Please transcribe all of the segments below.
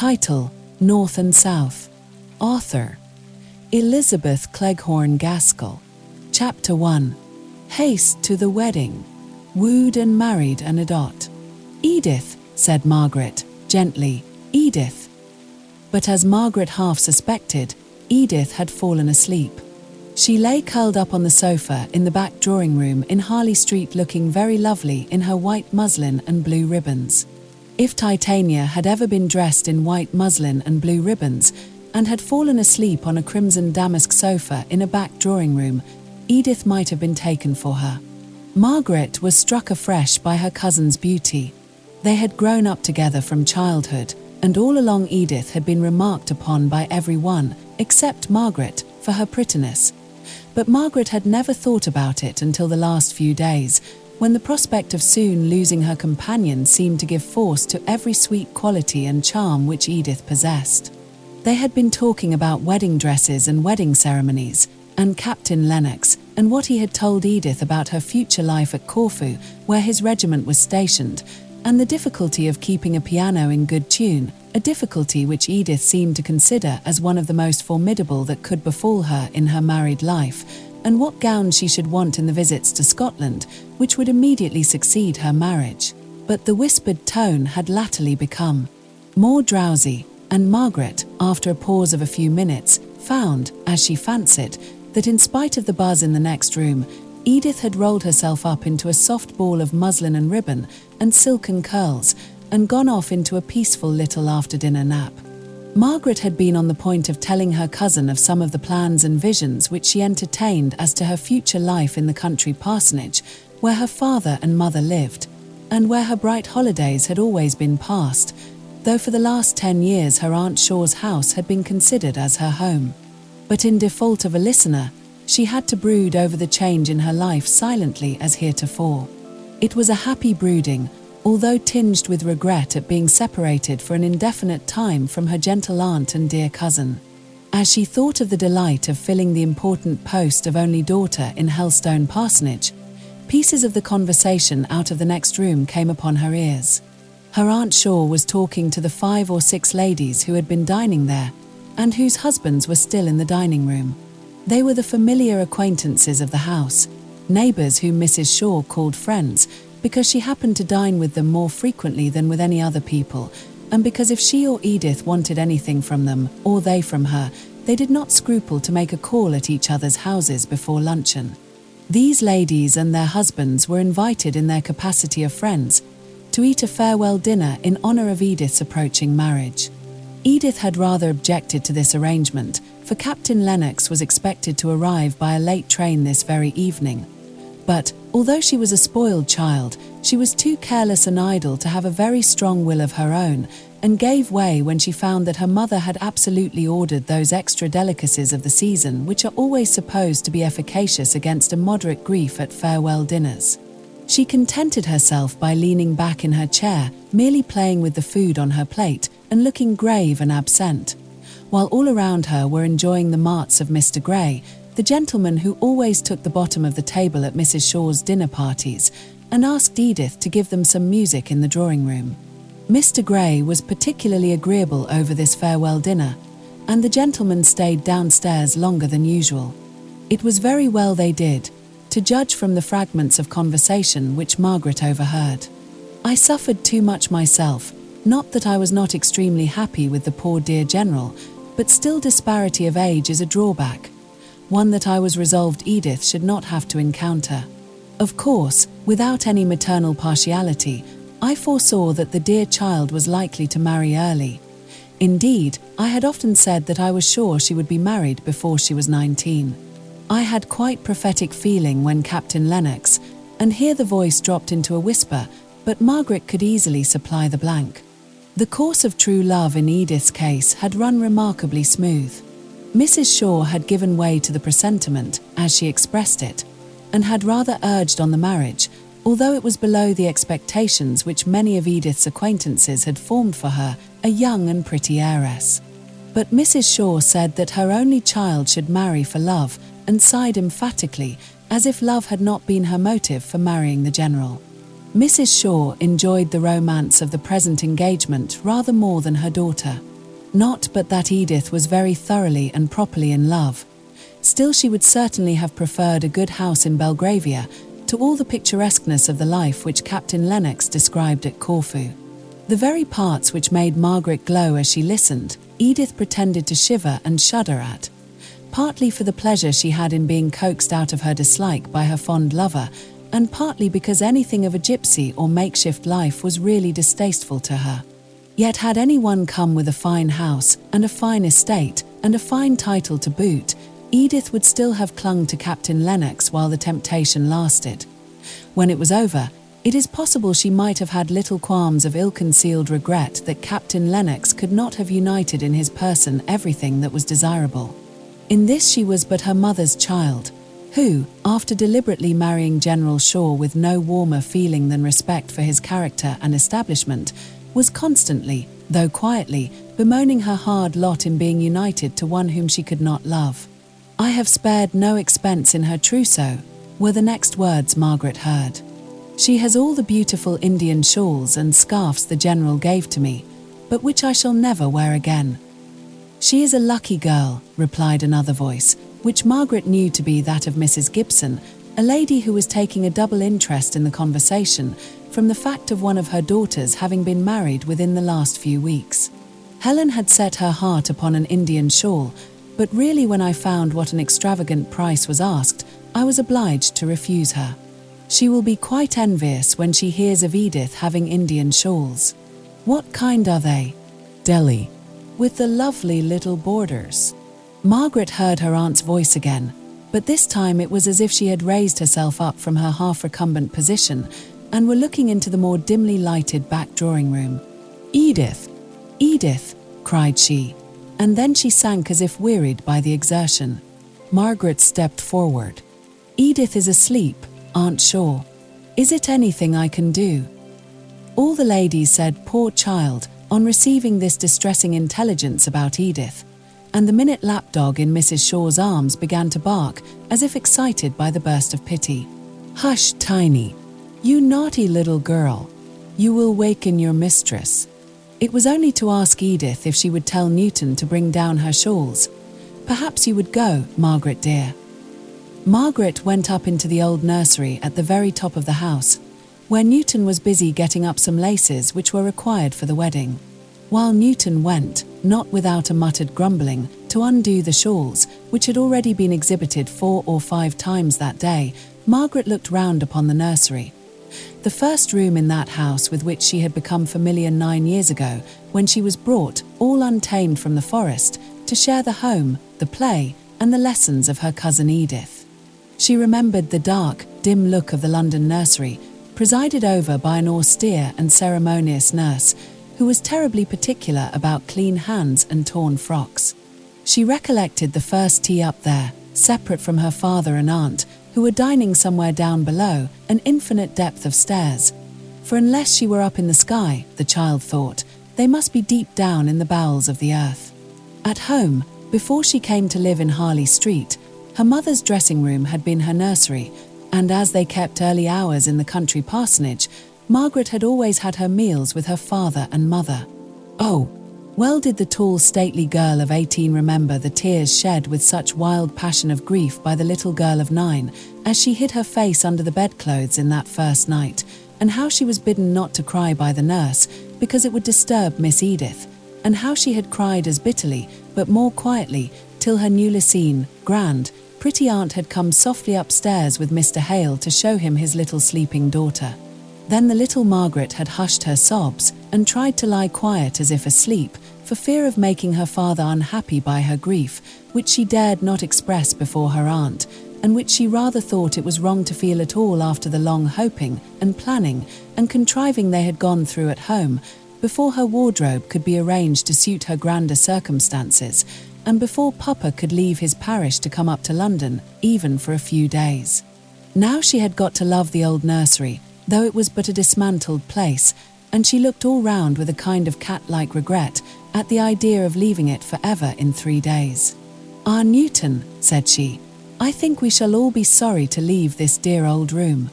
Title: North and South. Author: Elizabeth Cleghorn Gaskell. Chapter 1. Haste to the wedding. Wooed and married and a dot. "Edith," said Margaret, gently, "Edith." But as Margaret half suspected, Edith had fallen asleep. She lay curled up on the sofa in the back drawing room in Harley Street, looking very lovely in her white muslin and blue ribbons. If Titania had ever been dressed in white muslin and blue ribbons, and had fallen asleep on a crimson damask sofa in a back drawing room, Edith might have been taken for her. Margaret was struck afresh by her cousin's beauty. They had grown up together from childhood, and all along Edith had been remarked upon by everyone, except Margaret, for her prettiness. But Margaret had never thought about it until the last few days, when the prospect of soon losing her companion seemed to give force to every sweet quality and charm which Edith possessed. They had been talking about wedding dresses and wedding ceremonies, and Captain Lennox, and what he had told Edith about her future life at Corfu, where his regiment was stationed, and the difficulty of keeping a piano in good tune, a difficulty which Edith seemed to consider as one of the most formidable that could befall her in her married life, and what gown she should want in the visits to Scotland, which would immediately succeed her marriage. But the whispered tone had latterly become more drowsy, and Margaret, after a pause of a few minutes, found, as she fancied, that in spite of the buzz in the next room, Edith had rolled herself up into a soft ball of muslin and ribbon and silken curls, and gone off into a peaceful little after-dinner nap. Margaret had been on the point of telling her cousin of some of the plans and visions which she entertained as to her future life in the country parsonage, where her father and mother lived, and where her bright holidays had always been passed, though for the last 10 years her Aunt Shaw's house had been considered as her home. But in default of a listener, she had to brood over the change in her life silently as heretofore. It was a happy brooding, although tinged with regret at being separated for an indefinite time from her gentle aunt and dear cousin. As she thought of the delight of filling the important post of only daughter in Helstone parsonage, pieces of the conversation out of the next room came upon her ears. Her Aunt Shaw was talking to the 5 or 6 ladies who had been dining there, and whose husbands were still in the dining room. They were the familiar acquaintances of the house, neighbours whom Mrs. Shaw called friends, because she happened to dine with them more frequently than with any other people, and because if she or Edith wanted anything from them, or they from her, they did not scruple to make a call at each other's houses before luncheon. These ladies and their husbands were invited in their capacity of friends to eat a farewell dinner in honour of Edith's approaching marriage. Edith had rather objected to this arrangement, for Captain Lennox was expected to arrive by a late train this very evening. But, although she was a spoiled child, she was too careless and idle to have a very strong will of her own, and gave way when she found that her mother had absolutely ordered those extra delicacies of the season which are always supposed to be efficacious against a moderate grief at farewell dinners. She contented herself by leaning back in her chair, merely playing with the food on her plate, and looking grave and absent, while all around her were enjoying the marts of Mr. Gray, the gentleman who always took the bottom of the table at Mrs. Shaw's dinner parties, and asked Edith to give them some music in the drawing-room. Mr. Gray was particularly agreeable over this farewell dinner, and the gentleman stayed downstairs longer than usual. It was very well they did, to judge from the fragments of conversation which Margaret overheard. I suffered too much myself, not that I was not extremely happy with the poor dear General, but still disparity of age is a drawback, one that I was resolved Edith should not have to encounter. Of course, without any maternal partiality, I foresaw that the dear child was likely to marry early. Indeed, I had often said that I was sure she would be married before she was 19. I had quite prophetic feeling when Captain Lennox, and here the voice dropped into a whisper, but Margaret could easily supply the blank. The course of true love in Edith's case had run remarkably smooth. Mrs. Shaw had given way to the presentiment, as she expressed it, and had rather urged on the marriage, although it was below the expectations which many of Edith's acquaintances had formed for her, a young and pretty heiress. But Mrs. Shaw said that her only child should marry for love, and sighed emphatically, as if love had not been her motive for marrying the General. Mrs. Shaw enjoyed the romance of the present engagement rather more than her daughter. Not but that Edith was very thoroughly and properly in love. Still, she would certainly have preferred a good house in Belgravia to all the picturesqueness of the life which Captain Lennox described at Corfu. The very parts which made Margaret glow as she listened, Edith pretended to shiver and shudder at, partly for the pleasure she had in being coaxed out of her dislike by her fond lover, and partly because anything of a gypsy or makeshift life was really distasteful to her. Yet had anyone come with a fine house, and a fine estate, and a fine title to boot, Edith would still have clung to Captain Lennox while the temptation lasted. When it was over, it is possible she might have had little qualms of ill-concealed regret that Captain Lennox could not have united in his person everything that was desirable. In this she was but her mother's child, who, after deliberately marrying General Shaw with no warmer feeling than respect for his character and establishment, was constantly, though quietly, bemoaning her hard lot in being united to one whom she could not love. "I have spared no expense in her trousseau," were the next words Margaret heard. "She has all the beautiful Indian shawls and scarfs the General gave to me, but which I shall never wear again." "She is a lucky girl," replied another voice, which Margaret knew to be that of Mrs. Gibson, a lady who was taking a double interest in the conversation from the fact of one of her daughters having been married within the last few weeks. "Helen had set her heart upon an Indian shawl, but really when I found what an extravagant price was asked, I was obliged to refuse her. She will be quite envious when she hears of Edith having Indian shawls." "What kind are they?" "Delhi, with the lovely little borders." Margaret heard her aunt's voice again, but this time it was as if she had raised herself up from her half-recumbent position and were looking into the more dimly lighted back drawing-room. "Edith! Edith!" cried she, and then she sank as if wearied by the exertion. Margaret stepped forward. "Edith is asleep, Aunt Shaw. Is it anything I can do?" All the ladies said "poor child" on receiving this distressing intelligence about Edith, and the minute lapdog in Mrs. Shaw's arms began to bark as if excited by the burst of pity. "Hush, Tiny. You naughty little girl. You will waken your mistress." It was only to ask Edith if she would tell Newton to bring down her shawls. "Perhaps you would go, Margaret dear." Margaret went up into the old nursery at the very top of the house, where Newton was busy getting up some laces which were required for the wedding. While Newton went, not without a muttered grumbling, to undo the shawls, which had already been exhibited 4 or 5 times that day, Margaret looked round upon the nursery. The first room in that house with which she had become familiar 9 years ago, when she was brought, all untamed from the forest, to share the home, the play, and the lessons of her cousin Edith. She remembered the dark, dim look of the London nursery, presided over by an austere and ceremonious nurse, who was terribly particular about clean hands and torn frocks. She recollected the first tea up there, separate from her father and aunt, who were dining somewhere down below, an infinite depth of stairs. For unless she were up in the sky, the child thought, they must be deep down in the bowels of the earth. At home, before she came to live in Harley Street, her mother's dressing room had been her nursery, and as they kept early hours in the country parsonage, Margaret had always had her meals with her father and mother. Oh, well did the tall, stately girl of 18 remember the tears shed with such wild passion of grief by the little girl of 9, as she hid her face under the bedclothes in that first night, and how she was bidden not to cry by the nurse, because it would disturb Miss Edith, and how she had cried as bitterly, but more quietly, till her newly seen, grand, pretty aunt had come softly upstairs with Mr. Hale to show him his little sleeping daughter. Then the little Margaret had hushed her sobs and tried to lie quiet as if asleep, for fear of making her father unhappy by her grief, which she dared not express before her aunt, and which she rather thought it was wrong to feel at all after the long hoping and planning and contriving they had gone through at home, before her wardrobe could be arranged to suit her grander circumstances, and before Papa could leave his parish to come up to London, even for a few days. Now she had got to love the old nursery, though it was but a dismantled place, and she looked all round with a kind of cat-like regret at the idea of leaving it for ever in 3 days. "Ah, Newton," said she, "I think we shall all be sorry to leave this dear old room."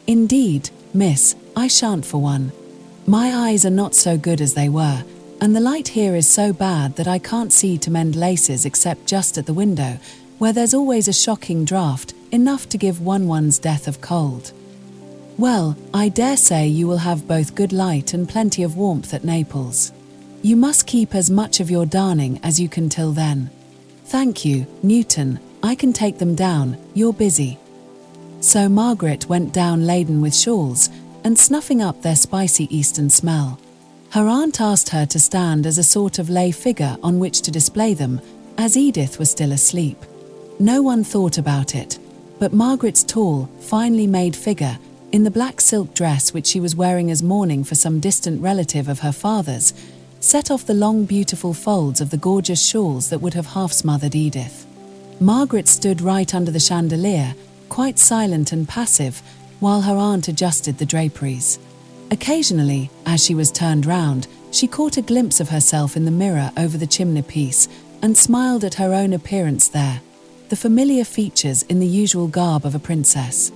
"Indeed, miss, I shan't for one. My eyes are not so good as they were, and the light here is so bad that I can't see to mend laces except just at the window, where there's always a shocking draught, enough to give one one's death of cold. Well, I dare say you will have both good light and plenty of warmth at Naples. You must keep as much of your darning as you can till then. Thank you, Newton, I can take them down, you're busy. So Margaret went down laden with shawls, and snuffing up their spicy eastern smell. Her aunt asked her to stand as a sort of lay figure on which to display them, as Edith was still asleep. No one thought about it, but Margaret's tall, finely made figure, in the black silk dress which she was wearing as mourning for some distant relative of her father's, set off the long beautiful folds of the gorgeous shawls that would have half-smothered Edith. Margaret stood right under the chandelier, quite silent and passive, while her aunt adjusted the draperies. Occasionally, as she was turned round, she caught a glimpse of herself in the mirror over the chimney-piece, and smiled at her own appearance there, the familiar features in the usual garb of a princess.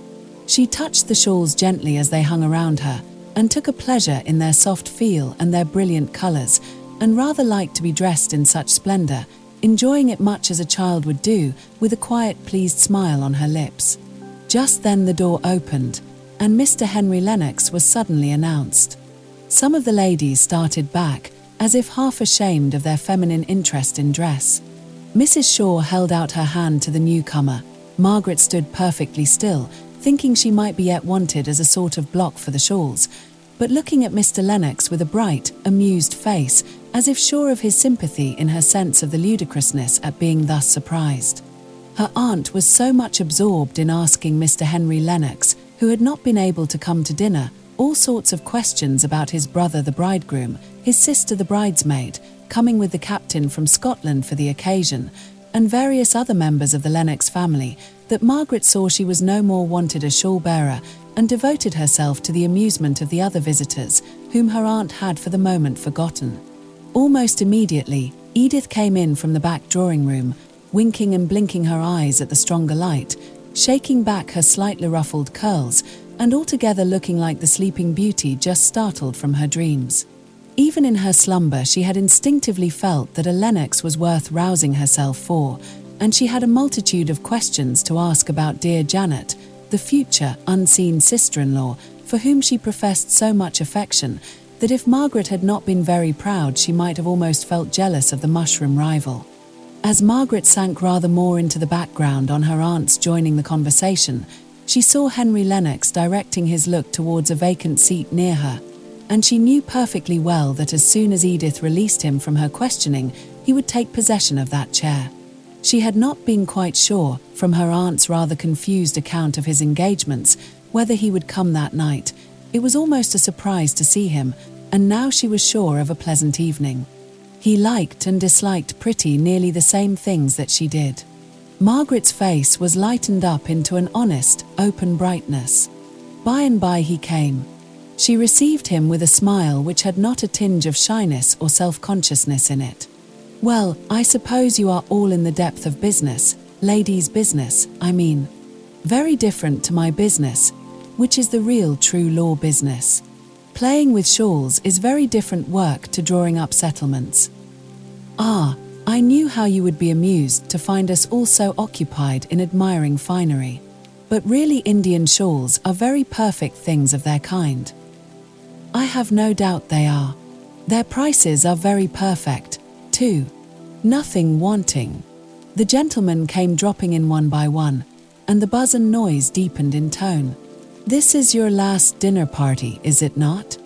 She touched the shawls gently as they hung around her, and took a pleasure in their soft feel and their brilliant colours, and rather liked to be dressed in such splendour, enjoying it much as a child would do, with a quiet, pleased smile on her lips. Just then the door opened, and Mr. Henry Lennox was suddenly announced. Some of the ladies started back, as if half ashamed of their feminine interest in dress. Mrs. Shaw held out her hand to the newcomer. Margaret stood perfectly still, thinking she might be yet wanted as a sort of block for the shawls, but looking at Mr. Lennox with a bright, amused face, as if sure of his sympathy in her sense of the ludicrousness at being thus surprised. Her aunt was so much absorbed in asking Mr. Henry Lennox, who had not been able to come to dinner, all sorts of questions about his brother the bridegroom, his sister the bridesmaid, coming with the captain from Scotland for the occasion, and various other members of the Lennox family, that Margaret saw she was no more wanted as shawl-bearer, and devoted herself to the amusement of the other visitors, whom her aunt had for the moment forgotten. Almost immediately, Edith came in from the back drawing-room, winking and blinking her eyes at the stronger light, shaking back her slightly ruffled curls, and altogether looking like the sleeping beauty just startled from her dreams. Even in her slumber she had instinctively felt that a Lennox was worth rousing herself for, and she had a multitude of questions to ask about dear Janet, the future, unseen sister-in-law, for whom she professed so much affection, that if Margaret had not been very proud she might have almost felt jealous of the mushroom rival. As Margaret sank rather more into the background on her aunt's joining the conversation, she saw Henry Lennox directing his look towards a vacant seat near her, and she knew perfectly well that as soon as Edith released him from her questioning, he would take possession of that chair. She had not been quite sure, from her aunt's rather confused account of his engagements, whether he would come that night. It was almost a surprise to see him, and now she was sure of a pleasant evening. He liked and disliked pretty nearly the same things that she did. Margaret's face was lightened up into an honest, open brightness. By and by he came. She received him with a smile which had not a tinge of shyness or self-consciousness in it. "Well, I suppose you are all in the depth of business, ladies' business, I mean. Very different to my business, which is the real true law business. Playing with shawls is very different work to drawing up settlements. Ah, I knew how you would be amused to find us all so occupied in admiring finery. But really Indian shawls are very perfect things of their kind. I have no doubt they are. Their prices are very perfect, too. Nothing wanting." The gentlemen came dropping in one by one, and the buzz and noise deepened in tone. "This is your last dinner party, is it not?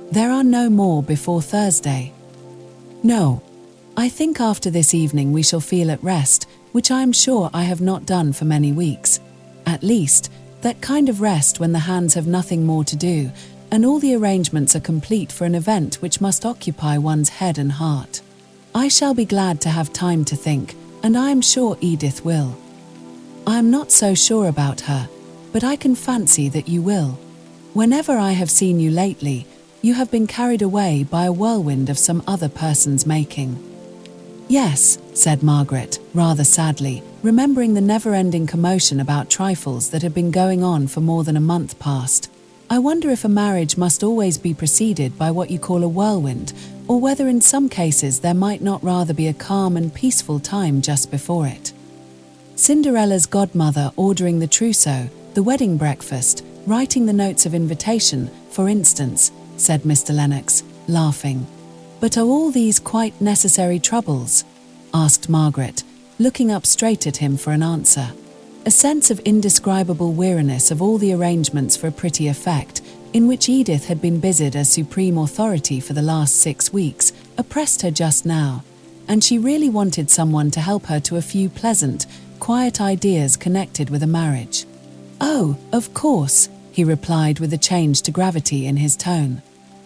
There are no more before Thursday?" "No. I think after this evening we shall feel at rest, which I am sure I have not done for many weeks. At least, that kind of rest when the hands have nothing more to do, and all the arrangements are complete for an event which must occupy one's head and heart. I shall be glad to have time to think, and I am sure Edith will. I am not so sure about her, but I can fancy that you will. Whenever I have seen you lately, you have been carried away by a whirlwind of some other person's making." "Yes," said Margaret, rather sadly, remembering the never-ending commotion about trifles that had been going on for more than a month past. "I wonder if a marriage must always be preceded by what you call a whirlwind, or whether in some cases there might not rather be a calm and peaceful time just before it. Cinderella's godmother ordering the trousseau, the wedding breakfast, writing the notes of invitation, for instance, said Mr. Lennox, laughing. But are all these quite necessary troubles? Asked Margaret, looking up straight at him for an answer. A sense of indescribable weariness of all the arrangements for a pretty effect, in which Edith had been busied as supreme authority for the last 6 weeks, oppressed her just now, and she really wanted someone to help her to a few pleasant, quiet ideas connected with a marriage. "Oh, of course," he replied with a change to gravity in his tone.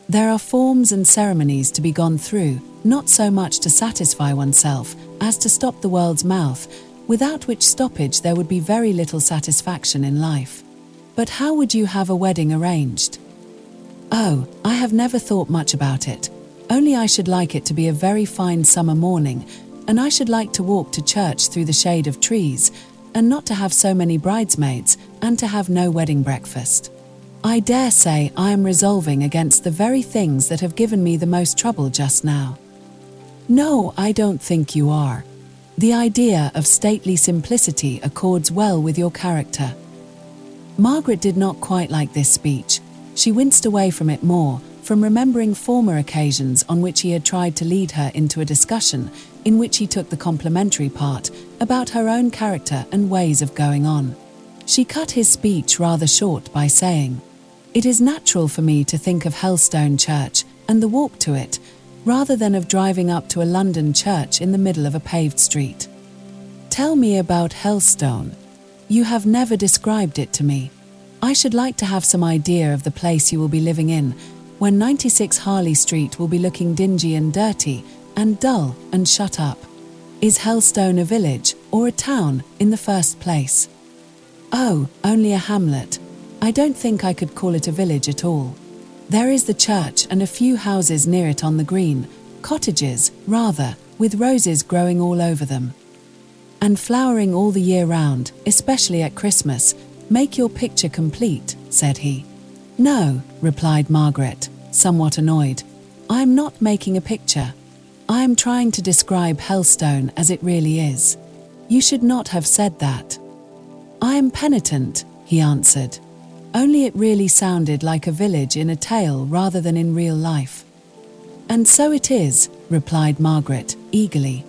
"There are forms and ceremonies to be gone through, not so much to satisfy oneself as to stop the world's mouth, without which stoppage there would be very little satisfaction in life. But how would you have a wedding arranged?" "Oh, I have never thought much about it. Only I should like it to be a very fine summer morning, and I should like to walk to church through the shade of trees, and not to have so many bridesmaids, and to have no wedding breakfast. I dare say I am resolving against the very things that have given me the most trouble just now." "No, I don't think you are. The idea of stately simplicity accords well with your character." Margaret did not quite like this speech. She winced away from it more, from remembering former occasions on which he had tried to lead her into a discussion, in which he took the complimentary part, about her own character and ways of going on. She cut his speech rather short by saying, "It is natural for me to think of Helstone Church and the walk to it, rather than of driving up to a London church in the middle of a paved street." "Tell me about Helstone. You have never described it to me. I should like to have some idea of the place you will be living in, when 96 Harley Street will be looking dingy and dirty, and dull and shut up. Is Helstone a village, or a town, in the first place?" "Oh, only a hamlet. I don't think I could call it a village at all. There is the church and a few houses near it on the green, cottages, rather, with roses growing all over them. And flowering all the year round, especially at Christmas, make your picture complete," said he. "No," replied Margaret, somewhat annoyed. "I am not making a picture. I am trying to describe Helstone as it really is. You should not have said that." "I am penitent," he answered. "Only it really sounded like a village in a tale rather than in real life." "And so it is," replied Margaret, eagerly.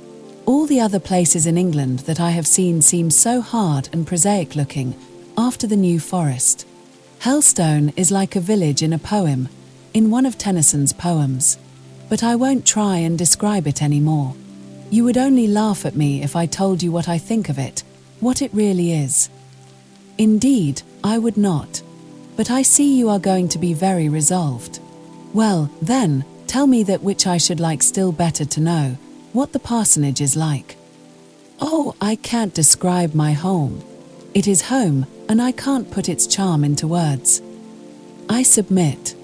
"All the other places in England that I have seen seem so hard and prosaic looking, after the New Forest. Helstone is like a village in a poem, in one of Tennyson's poems. But I won't try and describe it any more. You would only laugh at me if I told you what I think of it, what it really is." "Indeed, I would not. But I see you are going to be very resolved. Well, then, tell me that which I should like still better to know, what the parsonage is like." "Oh, I can't describe my home. It is home, and I can't put its charm into words." "I submit.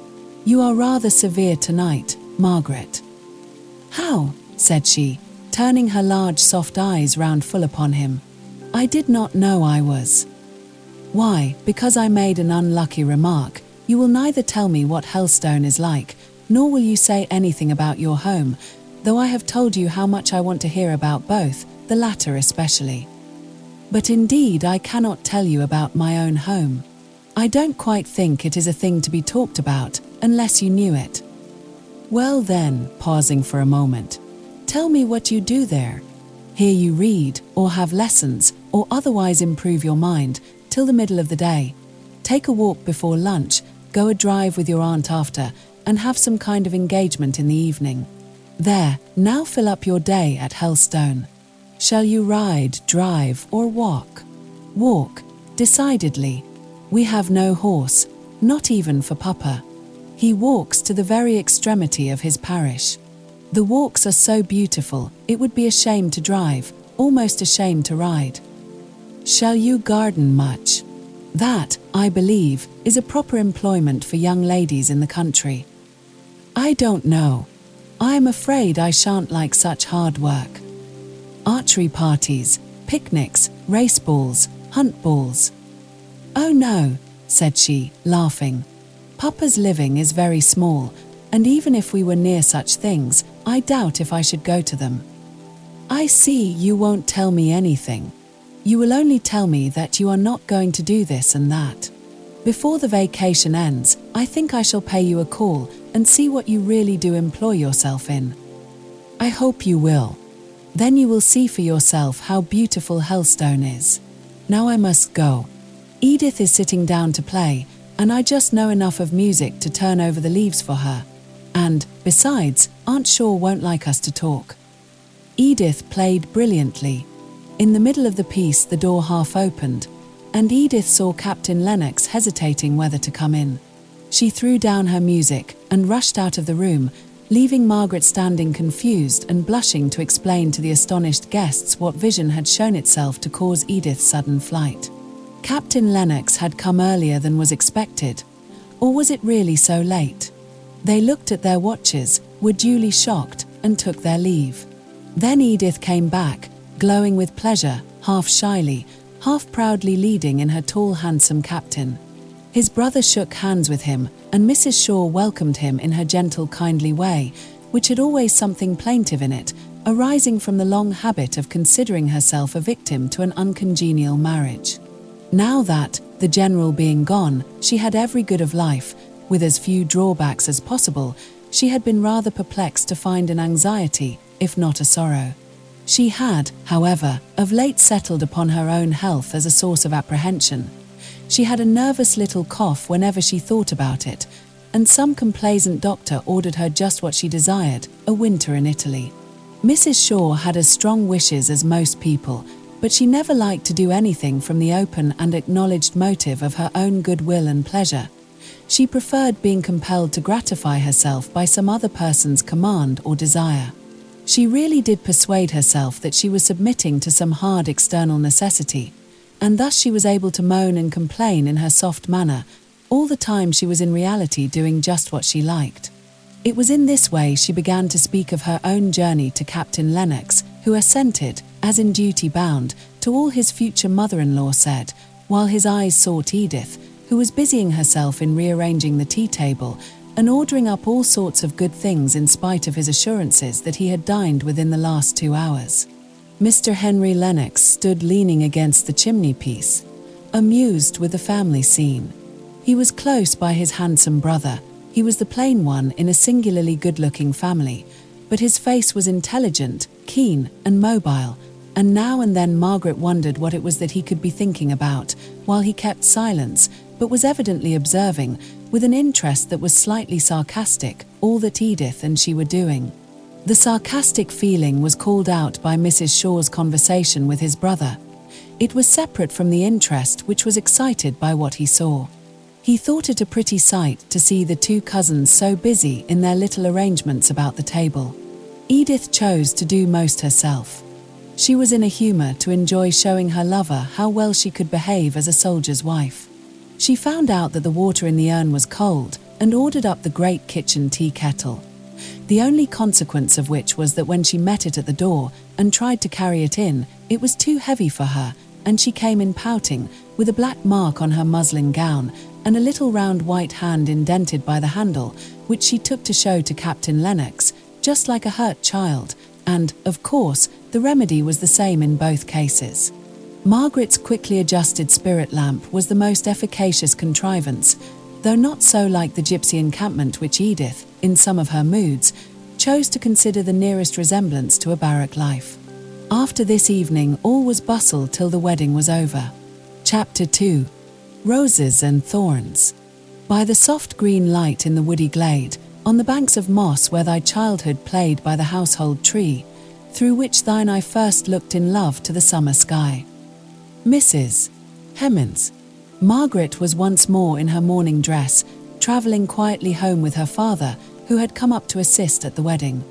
You are rather severe tonight, Margaret." "How?" said she, turning her large soft eyes round full upon him. "I did not know I was." "Why, because I made an unlucky remark, you will neither tell me what Helstone is like, nor will you say anything about your home, though I have told you how much I want to hear about both, the latter especially. But indeed I cannot tell you about my own home. I don't quite think it is a thing to be talked about, unless you knew it." "Well then," pausing for a moment, "tell me what you do there. Here you read, or have lessons, or otherwise improve your mind, till the middle of the day. Take a walk before lunch, go a drive with your aunt after, and have some kind of engagement in the evening. There, now fill up your day at Helstone. Shall you ride, drive, or walk?" "Walk, decidedly. We have no horse, not even for Papa. He walks to the very extremity of his parish. The walks are so beautiful, it would be a shame to drive, almost a shame to ride." "Shall you garden much?" "That, I believe, is a proper employment for young ladies in the country." "I don't know. I am afraid I shan't like such hard work." "Archery parties, picnics, race balls, hunt balls." "Oh no," said she, laughing. "Papa's living is very small, and even if we were near such things, I doubt if I should go to them." "I see you won't tell me anything. You will only tell me that you are not going to do this and that. Before the vacation ends, I think I shall pay you a call and see what you really do employ yourself in." "I hope you will. Then you will see for yourself how beautiful Helstone is. Now I must go. Edith is sitting down to play, and I just know enough of music to turn over the leaves for her. And, besides, Aunt Shaw won't like us to talk." Edith played brilliantly. In the middle of the piece, the door half opened, and Edith saw Captain Lennox hesitating whether to come in. She threw down her music and rushed out of the room, leaving Margaret standing confused and blushing to explain to the astonished guests what vision had shown itself to cause Edith's sudden flight. Captain Lennox had come earlier than was expected, or was it really so late? They looked at their watches, were duly shocked, and took their leave. Then Edith came back, glowing with pleasure, half shyly, half proudly leading in her tall, handsome captain. His brother shook hands with him, and Mrs. Shaw welcomed him in her gentle, kindly way, which had always something plaintive in it, arising from the long habit of considering herself a victim to an uncongenial marriage. Now that, the general being gone, she had every good of life, with as few drawbacks as possible, she had been rather perplexed to find an anxiety, if not a sorrow. She had, however, of late settled upon her own health as a source of apprehension. She had a nervous little cough whenever she thought about it, and some complaisant doctor ordered her just what she desired, a winter in Italy. Mrs. Shaw had as strong wishes as most people, but she never liked to do anything from the open and acknowledged motive of her own goodwill and pleasure. She preferred being compelled to gratify herself by some other person's command or desire. She really did persuade herself that she was submitting to some hard external necessity, and thus she was able to moan and complain in her soft manner, all the time she was in reality doing just what she liked. It was in this way she began to speak of her own journey to Captain Lennox, who assented, as in duty bound, to all his future mother-in-law said, while his eyes sought Edith, who was busying herself in rearranging the tea table and ordering up all sorts of good things in spite of his assurances that he had dined within the last 2 hours. Mr. Henry Lennox stood leaning against the chimney-piece, amused with the family scene. He was close by his handsome brother. He was the plain one in a singularly good-looking family, but his face was intelligent, keen, and mobile, and now and then Margaret wondered what it was that he could be thinking about, while he kept silence, but was evidently observing, with an interest that was slightly sarcastic, all that Edith and she were doing. The sarcastic feeling was called out by Mrs. Shaw's conversation with his brother. It was separate from the interest which was excited by what he saw. He thought it a pretty sight to see the two cousins so busy in their little arrangements about the table. Edith chose to do most herself. She was in a humour to enjoy showing her lover how well she could behave as a soldier's wife. She found out that the water in the urn was cold and ordered up the great kitchen tea kettle. The only consequence of which was that when she met it at the door and tried to carry it in, it was too heavy for her, and she came in pouting, with a black mark on her muslin gown and a little round white hand indented by the handle, which she took to show to Captain Lennox, just like a hurt child, and, of course, the remedy was the same in both cases. Margaret's quickly adjusted spirit lamp was the most efficacious contrivance, though not so like the gypsy encampment which Edith, in some of her moods, chose to consider the nearest resemblance to a barrack life. After this evening all was bustle till the wedding was over. Chapter 2. Roses and Thorns. By the soft green light in the woody glade, on the banks of moss where thy childhood played by the household tree, through which thine eye first looked in love to the summer sky. Mrs. Hemans. Margaret was once more in her morning dress, travelling quietly home with her father, who had come up to assist at the wedding.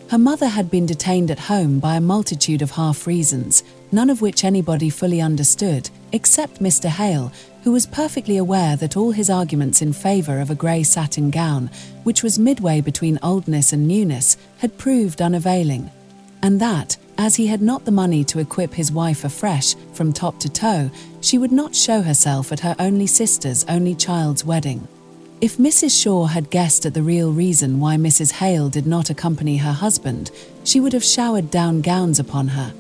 Her mother had been detained at home by a multitude of half-reasons, none of which anybody fully understood, except Mr. Hale, who was perfectly aware that all his arguments in favour of a grey satin gown, which was midway between oldness and newness, had proved unavailing, and that, as he had not the money to equip his wife afresh, from top to toe, she would not show herself at her only sister's only child's wedding. If Mrs. Shaw had guessed at the real reason why Mrs. Hale did not accompany her husband, she would have showered down gowns upon her.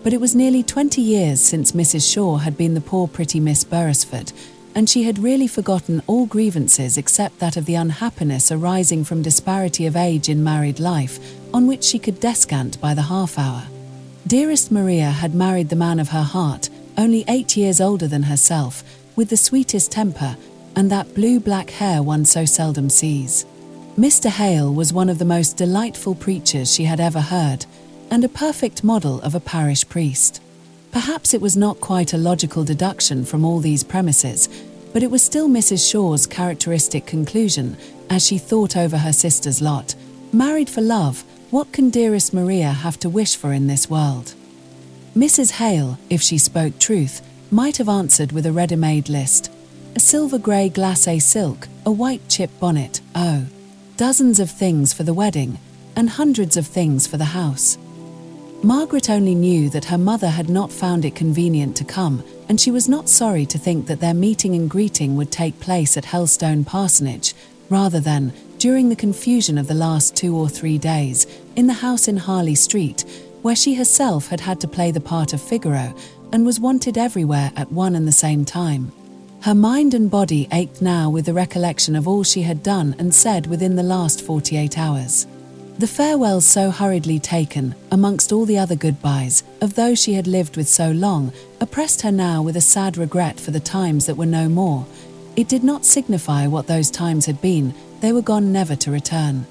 But it was nearly 20 years since Mrs. Shaw had been the poor pretty Miss Beresford, and she had really forgotten all grievances except that of the unhappiness arising from disparity of age in married life, on which she could descant by the half-hour. Dearest Maria had married the man of her heart, only 8 years older than herself, with the sweetest temper, and that blue-black hair one so seldom sees. Mr. Hale was one of the most delightful preachers she had ever heard, and a perfect model of a parish priest. Perhaps it was not quite a logical deduction from all these premises, but it was still Mrs. Shaw's characteristic conclusion, as she thought over her sister's lot. Married for love, what can dearest Maria have to wish for in this world? Mrs. Hale, if she spoke truth, might have answered with a ready-made list. A silver grey glacé silk, a white chip bonnet, oh, dozens of things for the wedding, and hundreds of things for the house. Margaret only knew that her mother had not found it convenient to come, and she was not sorry to think that their meeting and greeting would take place at Helstone parsonage, rather than, during the confusion of the last 2 or 3 days, in the house in Harley Street, where she herself had had to play the part of Figaro, and was wanted everywhere at one and the same time. Her mind and body ached now with the recollection of all she had done and said within the last 48 hours. The farewells so hurriedly taken, amongst all the other goodbyes, of those she had lived with so long, oppressed her now with a sad regret for the times that were no more. It did not signify what those times had been, they were gone never to return.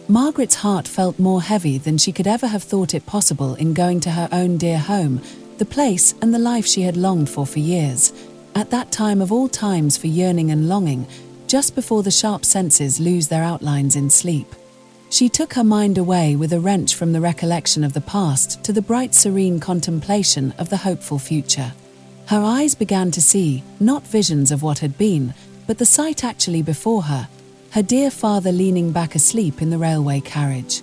Margaret's heart felt more heavy than she could ever have thought it possible in going to her own dear home, the place and the life she had longed for years, at that time of all times for yearning and longing, just before the sharp senses lose their outlines in sleep. She took her mind away with a wrench from the recollection of the past to the bright serene contemplation of the hopeful future. Her eyes began to see, not visions of what had been, but the sight actually before her dear father leaning back asleep in the railway carriage.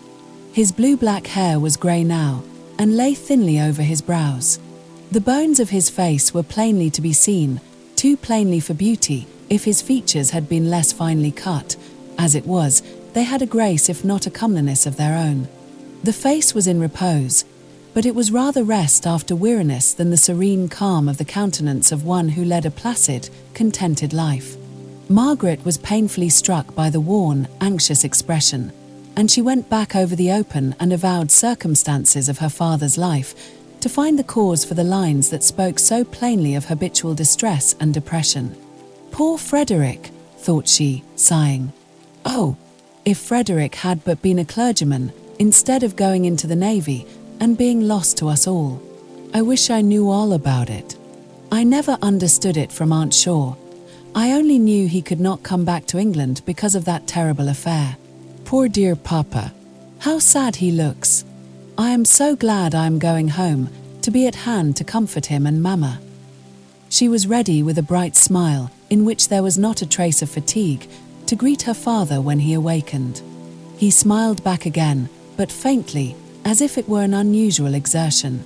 His blue-black hair was grey now, and lay thinly over his brows. The bones of his face were plainly to be seen, too plainly for beauty, if his features had been less finely cut. As it was, they had a grace if not a comeliness of their own. The face was in repose, but it was rather rest after weariness than the serene calm of the countenance of one who led a placid, contented life. Margaret was painfully struck by the worn, anxious expression, and she went back over the open and avowed circumstances of her father's life, to find the cause for the lines that spoke so plainly of habitual distress and depression. Poor Frederick, thought she, sighing. Oh, if Frederick had but been a clergyman, instead of going into the Navy and being lost to us all. I wish I knew all about it. I never understood it from Aunt Shaw. I only knew he could not come back to England because of that terrible affair. Poor dear Papa. How sad he looks. I am so glad I am going home, to be at hand to comfort him and Mamma. She was ready with a bright smile, in which there was not a trace of fatigue, to greet her father when he awakened. He smiled back again, but faintly, as if it were an unusual exertion.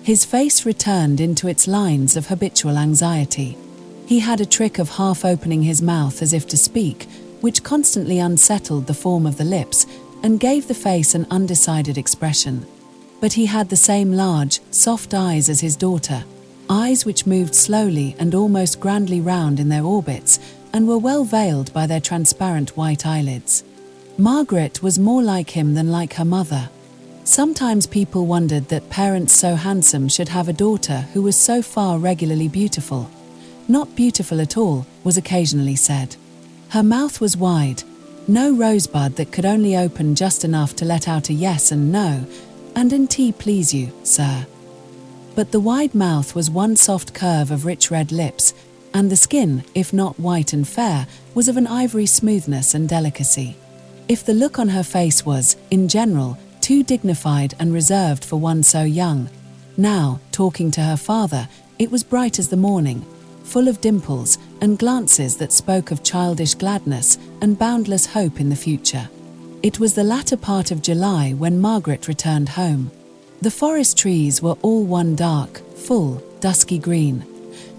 His face returned into its lines of habitual anxiety. He had a trick of half opening his mouth as if to speak, which constantly unsettled the form of the lips and gave the face an undecided expression. But he had the same large, soft eyes as his daughter, eyes which moved slowly and almost grandly round in their orbits, and were well veiled by their transparent white eyelids. Margaret was more like him than like her mother. Sometimes people wondered that parents so handsome should have a daughter who was so far regularly beautiful. Not beautiful at all, was occasionally said. Her mouth was wide, no rosebud that could only open just enough to let out a yes and no, and "an tea please you, sir." But the wide mouth was one soft curve of rich red lips, and the skin, if not white and fair, was of an ivory smoothness and delicacy. If the look on her face was, in general, too dignified and reserved for one so young, now, talking to her father, it was bright as the morning, full of dimples and glances that spoke of childish gladness and boundless hope in the future. It was the latter part of July when Margaret returned home. The forest trees were all one dark, full, dusky green.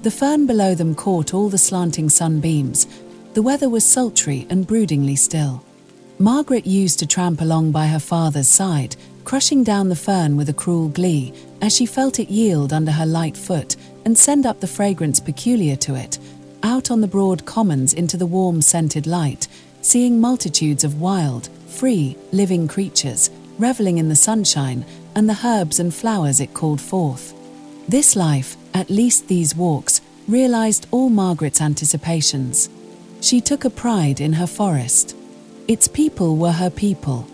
The fern below them caught all the slanting sunbeams, The weather was sultry and broodingly still. Margaret used to tramp along by her father's side, crushing down the fern with a cruel glee, as she felt it yield under her light foot and send up the fragrance peculiar to it, out on the broad commons into the warm scented light, seeing multitudes of wild, free, living creatures, revelling in the sunshine and the herbs and flowers it called forth. This life, at least these walks, realized all Margaret's anticipations. She took a pride in her forest. Its people were her people.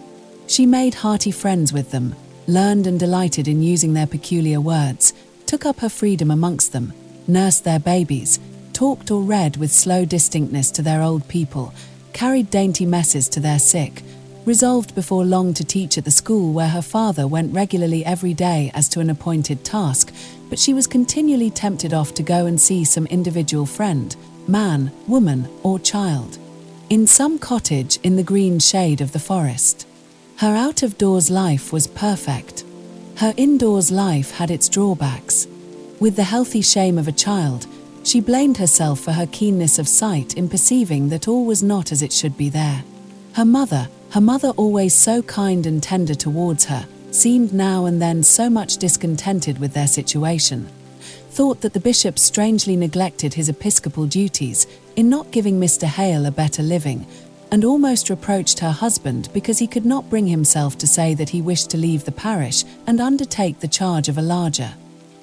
She made hearty friends with them, learned and delighted in using their peculiar words, took up her freedom amongst them, nursed their babies, talked or read with slow distinctness to their old people, carried dainty messes to their sick, resolved before long to teach at the school where her father went regularly every day as to an appointed task, but she was continually tempted off to go and see some individual friend, man, woman, or child, in some cottage in the green shade of the forest. Her out-of-doors life was perfect. Her indoors life had its drawbacks. With the healthy shame of a child, she blamed herself for her keenness of sight in perceiving that all was not as it should be there. Her mother, always so kind and tender towards her, seemed now and then so much discontented with their situation, thought that the bishop strangely neglected his episcopal duties in not giving Mr. Hale a better living, and almost reproached her husband because he could not bring himself to say that he wished to leave the parish and undertake the charge of a larger.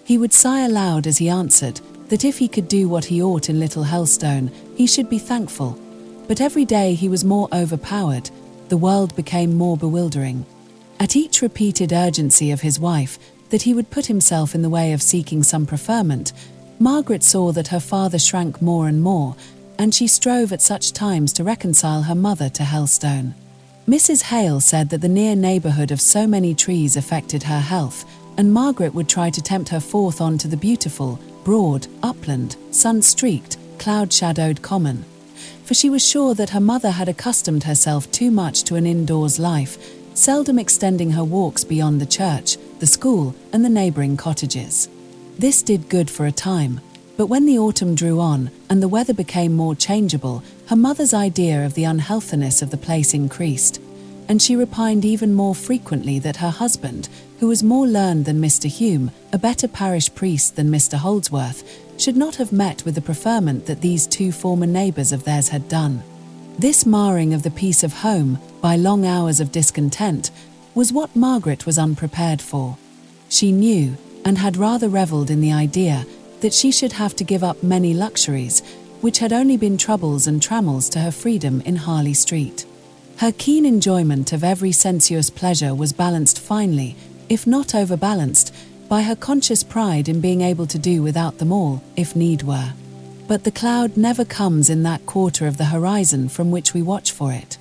He would sigh aloud as he answered that if he could do what he ought in little Helstone, he should be thankful. But every day he was more overpowered, the world became more bewildering. At each repeated urgency of his wife that he would put himself in the way of seeking some preferment, Margaret saw that her father shrank more and more, and she strove at such times to reconcile her mother to Helstone. Mrs. Hale said that the near neighbourhood of so many trees affected her health, and Margaret would try to tempt her forth on to the beautiful, broad, upland, sun-streaked, cloud-shadowed common. For she was sure that her mother had accustomed herself too much to an indoors life, seldom extending her walks beyond the church, the school, and the neighbouring cottages. This did good for a time, but when the autumn drew on and the weather became more changeable, her mother's idea of the unhealthiness of the place increased, and she repined even more frequently that her husband, who was more learned than Mr. Hume, a better parish priest than Mr. Holdsworth, should not have met with the preferment that these two former neighbours of theirs had done. This marring of the peace of home by long hours of discontent was what Margaret was unprepared for. She knew, and had rather revelled in the idea, that she should have to give up many luxuries, which had only been troubles and trammels to her freedom in Harley Street. Her keen enjoyment of every sensuous pleasure was balanced finely, if not overbalanced, by her conscious pride in being able to do without them all, if need were. But the cloud never comes in that quarter of the horizon from which we watch for it.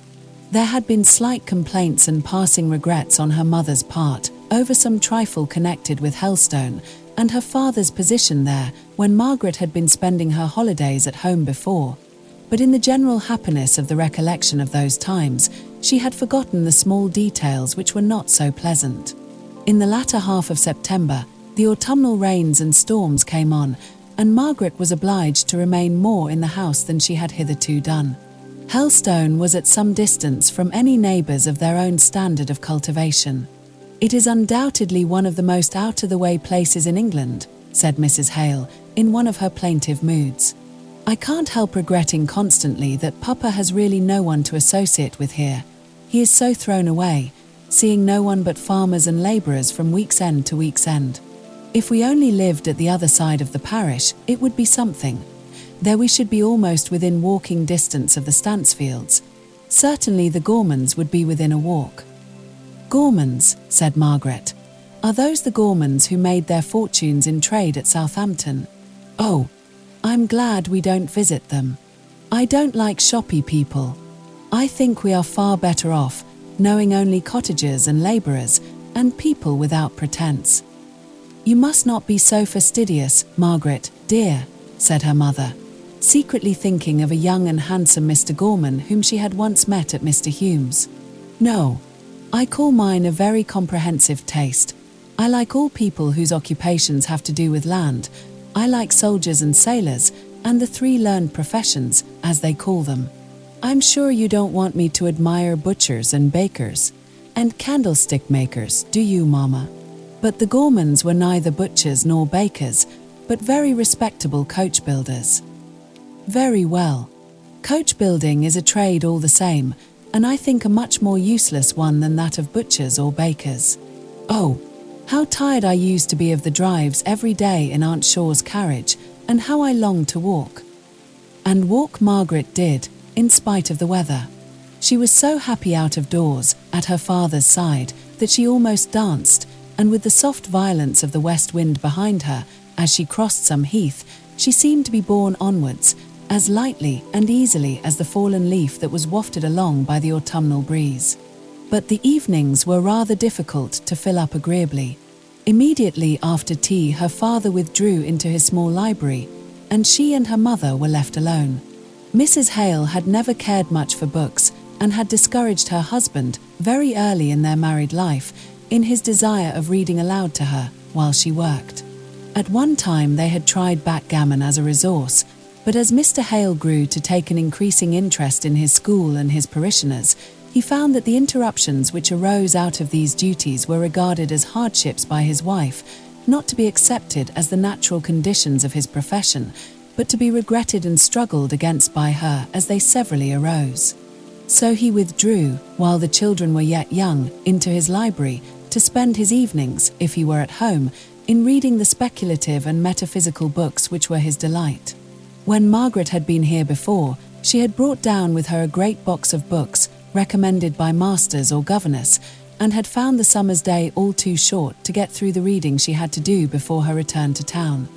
There had been slight complaints and passing regrets on her mother's part over some trifle connected with Helstone and her father's position there when Margaret had been spending her holidays at home before. But in the general happiness of the recollection of those times, she had forgotten the small details which were not so pleasant. In the latter half of September, the autumnal rains and storms came on, and Margaret was obliged to remain more in the house than she had hitherto done. Helstone was at some distance from any neighbours of their own standard of cultivation. "It is undoubtedly one of the most out-of-the-way places in England," said Mrs. Hale, in one of her plaintive moods. "I can't help regretting constantly that Papa has really no one to associate with here. He is so thrown away, seeing no one but farmers and labourers from week's end to week's end. If we only lived at the other side of the parish, it would be something. There we should be almost within walking distance of the Stansfields. Certainly the Gormans would be within a walk." "Gormans," said Margaret. "Are those the Gormans who made their fortunes in trade at Southampton? Oh, I'm glad we don't visit them. I don't like shoppy people. I think we are far better off, knowing only cottagers and labourers, and people without pretence." "You must not be so fastidious, Margaret, dear," said her mother, secretly thinking of a young and handsome Mr. Gorman whom she had once met at Mr. Hume's. "No, I call mine a very comprehensive taste. I like all people whose occupations have to do with land. I like soldiers and sailors, and the 3 learned professions, as they call them. I'm sure you don't want me to admire butchers and bakers and candlestick makers, do you, Mama? But the Gormans were neither butchers nor bakers, but very respectable coach builders. Very well. Coach building is a trade all the same, and I think a much more useless one than that of butchers or bakers. Oh, how tired I used to be of the drives every day in Aunt Shaw's carriage, and how I longed to walk. And walk Margaret did, in spite of the weather. She was so happy out of doors, at her father's side, that she almost danced, and with the soft violence of the west wind behind her, as she crossed some heath, she seemed to be borne onwards, as lightly and easily as the fallen leaf that was wafted along by the autumnal breeze. But the evenings were rather difficult to fill up agreeably. Immediately after tea, her father withdrew into his small library, and she and her mother were left alone. Mrs. Hale had never cared much for books, and had discouraged her husband, very early in their married life, in his desire of reading aloud to her while she worked. At one time they had tried backgammon as a resource, but as Mr. Hale grew to take an increasing interest in his school and his parishioners, he found that the interruptions which arose out of these duties were regarded as hardships by his wife, not to be accepted as the natural conditions of his profession, but to be regretted and struggled against by her as they severally arose. So he withdrew, while the children were yet young, into his library, to spend his evenings, if he were at home, in reading the speculative and metaphysical books which were his delight. When Margaret had been here before, she had brought down with her a great box of books, recommended by masters or governess, and had found the summer's day all too short to get through the reading she had to do before her return to town.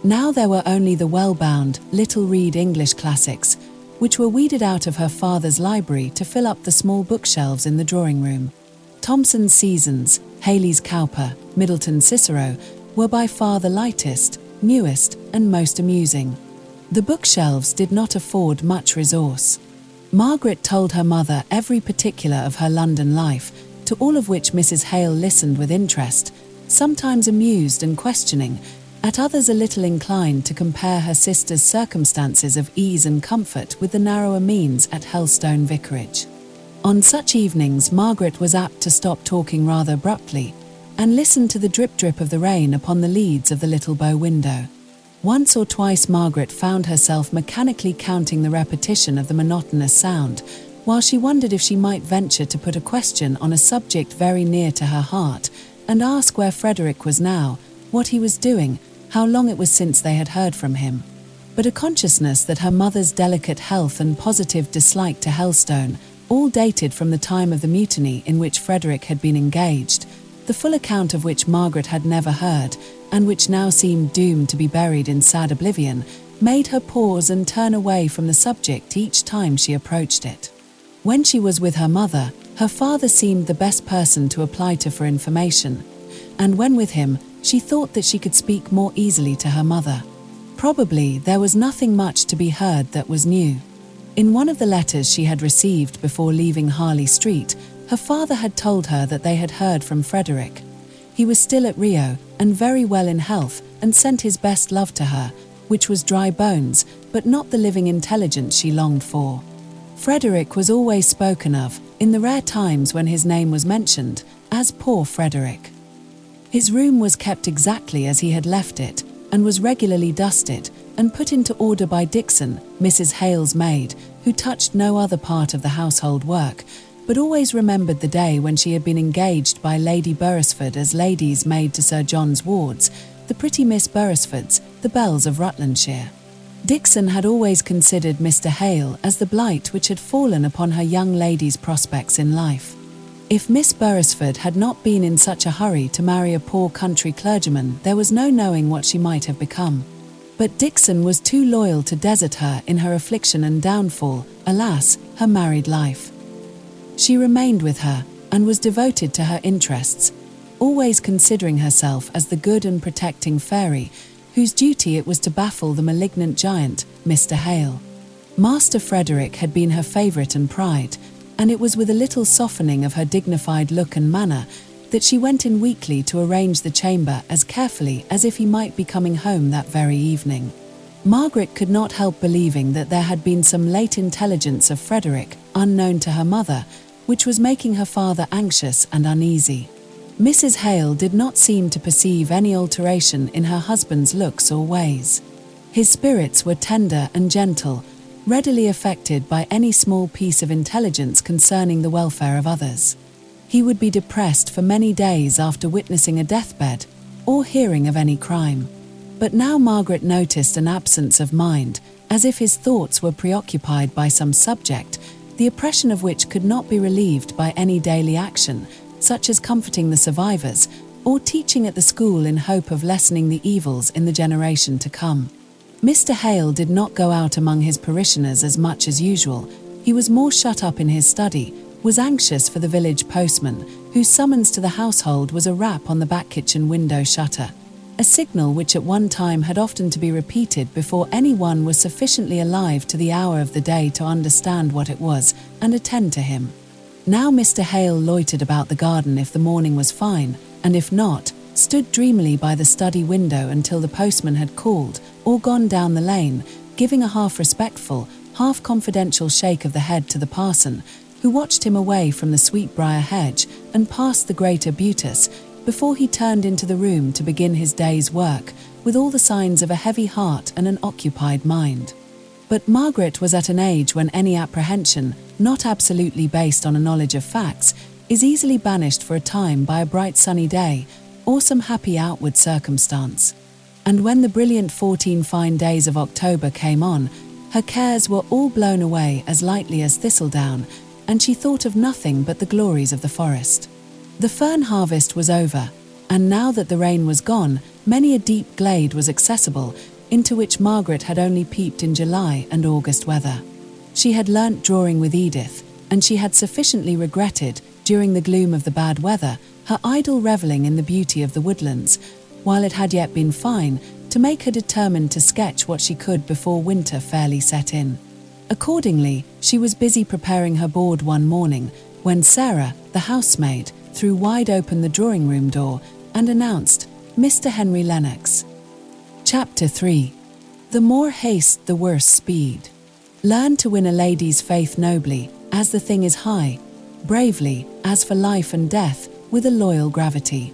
Now there were only the well-bound, little-read English classics, which were weeded out of her father's library to fill up the small bookshelves in the drawing-room. Thomson's Seasons, Haley's Cowper, Middleton's Cicero were by far the lightest, newest, and most amusing. The bookshelves did not afford much resource. Margaret told her mother every particular of her London life, to all of which Mrs. Hale listened with interest, sometimes amused and questioning, at others a little inclined to compare her sister's circumstances of ease and comfort with the narrower means at Helstone Vicarage. On such evenings Margaret was apt to stop talking rather abruptly, and listen to the drip-drip of the rain upon the leads of the little bow window. Once or twice Margaret found herself mechanically counting the repetition of the monotonous sound, while she wondered if she might venture to put a question on a subject very near to her heart, and ask where Frederick was now, what he was doing, how long it was since they had heard from him. But a consciousness that her mother's delicate health and positive dislike to Helstone all dated from the time of the mutiny in which Frederick had been engaged, the full account of which Margaret had never heard, and which now seemed doomed to be buried in sad oblivion, made her pause and turn away from the subject each time she approached it. When she was with her mother, her father seemed the best person to apply to for information, and when with him, she thought that she could speak more easily to her mother. Probably there was nothing much to be heard that was new. In one of the letters she had received before leaving Harley Street, her father had told her that they had heard from Frederick. He was still at Rio, and very well in health, and sent his best love to her, which was dry bones, but not the living intelligence she longed for. Frederick was always spoken of, in the rare times when his name was mentioned, as poor Frederick. His room was kept exactly as he had left it, and was regularly dusted, and put into order by Dixon, Mrs. Hale's maid, who touched no other part of the household work, but always remembered the day when she had been engaged by Lady Beresford as lady's maid to Sir John's wards, the pretty Miss Beresfords, the belles of Rutlandshire. Dixon had always considered Mr. Hale as the blight which had fallen upon her young lady's prospects in life. If Miss Beresford had not been in such a hurry to marry a poor country clergyman, there was no knowing what she might have become. But Dixon was too loyal to desert her in her affliction and downfall, alas, her married life. She remained with her, and was devoted to her interests, always considering herself as the good and protecting fairy, whose duty it was to baffle the malignant giant, Mr. Hale. Master Frederick had been her favourite and pride, and it was with a little softening of her dignified look and manner that she went in weekly to arrange the chamber as carefully as if he might be coming home that very evening. Margaret could not help believing that there had been some late intelligence of Frederick, unknown to her mother, which was making her father anxious and uneasy. Mrs. Hale did not seem to perceive any alteration in her husband's looks or ways. His spirits were tender and gentle, readily affected by any small piece of intelligence concerning the welfare of others. He would be depressed for many days after witnessing a deathbed or hearing of any crime. But now Margaret noticed an absence of mind, as if his thoughts were preoccupied by some subject, the oppression of which could not be relieved by any daily action, such as comforting the survivors or teaching at the school in hope of lessening the evils in the generation to come. Mr. Hale did not go out among his parishioners as much as usual. He was more shut up in his study, was anxious for the village postman, whose summons to the household was a rap on the back kitchen window shutter, a signal which at one time had often to be repeated before anyone was sufficiently alive to the hour of the day to understand what it was and attend to him. Now Mr. Hale loitered about the garden if the morning was fine, and if not, stood dreamily by the study window until the postman had called or gone down the lane, giving a half-respectful, half-confidential shake of the head to the parson, who watched him away from the sweetbriar hedge and past the great arbutus before he turned into the room to begin his day's work, with all the signs of a heavy heart and an occupied mind. But Margaret was at an age when any apprehension, not absolutely based on a knowledge of facts, is easily banished for a time by a bright sunny day or some happy outward circumstance. And when the brilliant 14 fine days of October came on, her cares were all blown away as lightly as thistledown, and she thought of nothing but the glories of the forest. The fern harvest was over, and now that the rain was gone, many a deep glade was accessible, into which Margaret had only peeped in July and August weather. She had learnt drawing with Edith, and she had sufficiently regretted, during the gloom of the bad weather, her idle revelling in the beauty of the woodlands, while it had yet been fine, to make her determined to sketch what she could before winter fairly set in. Accordingly, she was busy preparing her board one morning, when Sarah, the housemaid, threw wide open the drawing-room door and announced, "Mr. Henry Lennox." Chapter 3. The more haste, the worse speed. Learn to win a lady's faith nobly, as the thing is high, bravely, as for life and death, with a loyal gravity.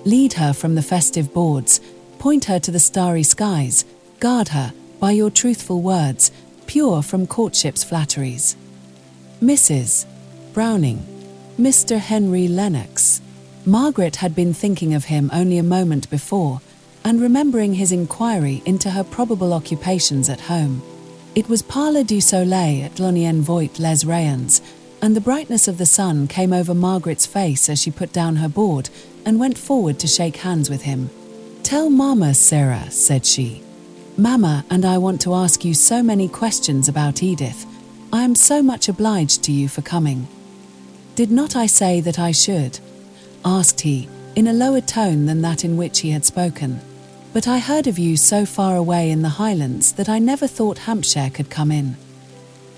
Lead her from the festive boards, point her to the starry skies, guard her, by your truthful words, pure from courtship's flatteries. Mrs. Browning. Mr. Henry Lennox. Margaret had been thinking of him only a moment before, and remembering his inquiry into her probable occupations at home. It was parlor du soleil at l'Unienvoit les Rayons, and the brightness of the sun came over Margaret's face as she put down her board and went forward to shake hands with him. "Tell Mama, Sarah," said she. "Mama and I want to ask you so many questions about Edith. I am so much obliged to you for coming." "Did not I say that I should?" asked he, in a lower tone than that in which he had spoken. "But I heard of you so far away in the Highlands that I never thought Hampshire could come in."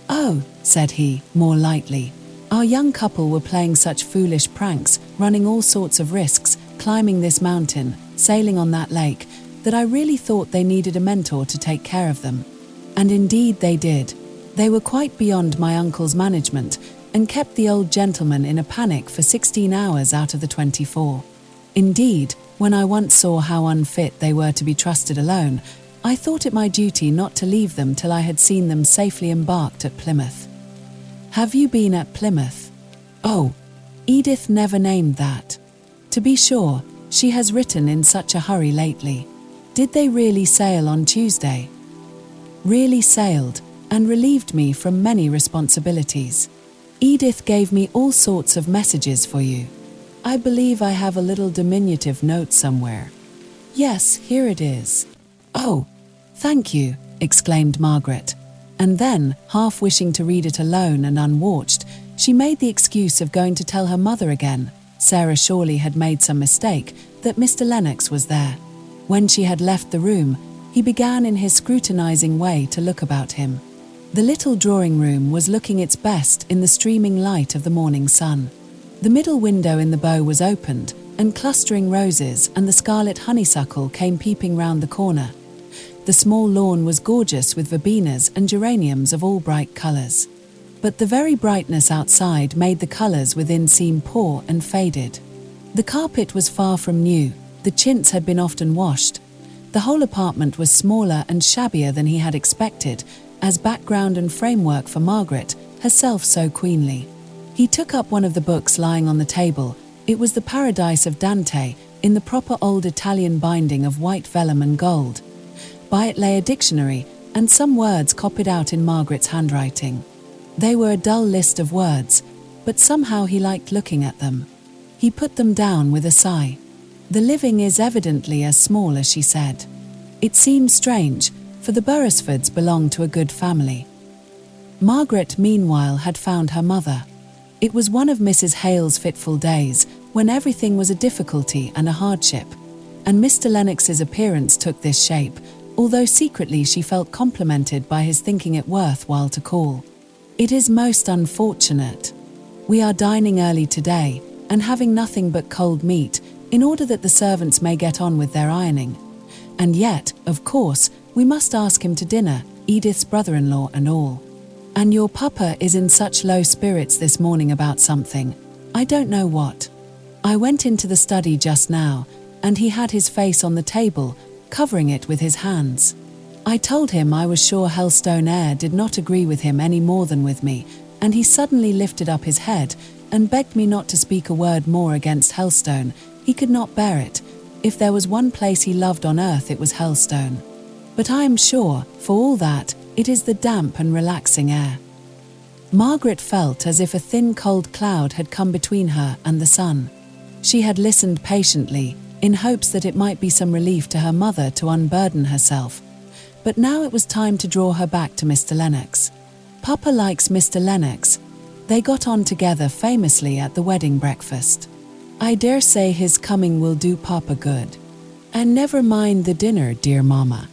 "Oh," said he, more lightly, "our young couple were playing such foolish pranks, running all sorts of risks, climbing this mountain, sailing on that lake, that I really thought they needed a mentor to take care of them. And indeed they did. They were quite beyond my uncle's management, and kept the old gentleman in a panic for 16 hours out of the 24. Indeed, when I once saw how unfit they were to be trusted alone, I thought it my duty not to leave them till I had seen them safely embarked at Plymouth." "Have you been at Plymouth?" "Oh, Edith never named that. To be sure, she has written in such a hurry lately. Did they really sail on Tuesday?" "Really sailed, and relieved me from many responsibilities. Edith gave me all sorts of messages for you. I believe I have a little diminutive note somewhere. Yes, here it is." "Oh, thank you," exclaimed Margaret. And then, half wishing to read it alone and unwatched, she made the excuse of going to tell her mother again, Sarah surely had made some mistake, that Mr. Lennox was there. When she had left the room, he began in his scrutinizing way to look about him. The little drawing-room was looking its best in the streaming light of the morning sun. The middle window in the bow was opened, and clustering roses and the scarlet honeysuckle came peeping round the corner. The small lawn was gorgeous with verbenas and geraniums of all bright colours. But the very brightness outside made the colours within seem poor and faded. The carpet was far from new, the chintz had been often washed. The whole apartment was smaller and shabbier than he had expected, as background and framework for Margaret, herself so queenly. He took up one of the books lying on the table. It was the Paradise of Dante, in the proper old Italian binding of white vellum and gold. By it lay a dictionary, and some words copied out in Margaret's handwriting. They were a dull list of words, but somehow he liked looking at them. He put them down with a sigh. The living is evidently as small as she said. It seemed strange, for the Beresfords belonged to a good family. Margaret, meanwhile, had found her mother. It was one of Mrs. Hale's fitful days, when everything was a difficulty and a hardship, and Mr. Lennox's appearance took this shape, although secretly she felt complimented by his thinking it worthwhile to call. It is most unfortunate. We are dining early today, and having nothing but cold meat, in order that the servants may get on with their ironing. And yet, of course, we must ask him to dinner, Edith's brother-in-law and all. And your papa is in such low spirits this morning about something. I don't know what. I went into the study just now, and he had his face on the table, covering it with his hands. I told him I was sure Helstone air did not agree with him any more than with me, and he suddenly lifted up his head and begged me not to speak a word more against Helstone. He could not bear it. If there was one place he loved on earth, it was Helstone. But I am sure, for all that, it is the damp and relaxing air. Margaret felt as if a thin cold cloud had come between her and the sun. She had listened patiently, in hopes that it might be some relief to her mother to unburden herself. But now it was time to draw her back to Mr. Lennox. Papa likes Mr. Lennox. They got on together famously at the wedding breakfast. I dare say his coming will do Papa good. And never mind the dinner, dear Mama.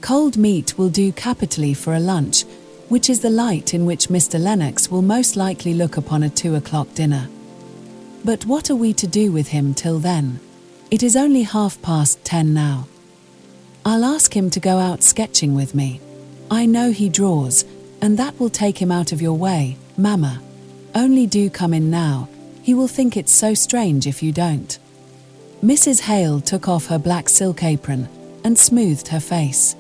Cold meat will do capitally for a lunch, which is the light in which Mr. Lennox will most likely look upon a 2 o'clock dinner. But what are we to do with him till then? It is only 10:30 now. I'll ask him to go out sketching with me. I know he draws, and that will take him out of your way, Mamma. Only do come in now. He will think it's so strange if you don't. Mrs. Hale took off her black silk apron and smoothed her face.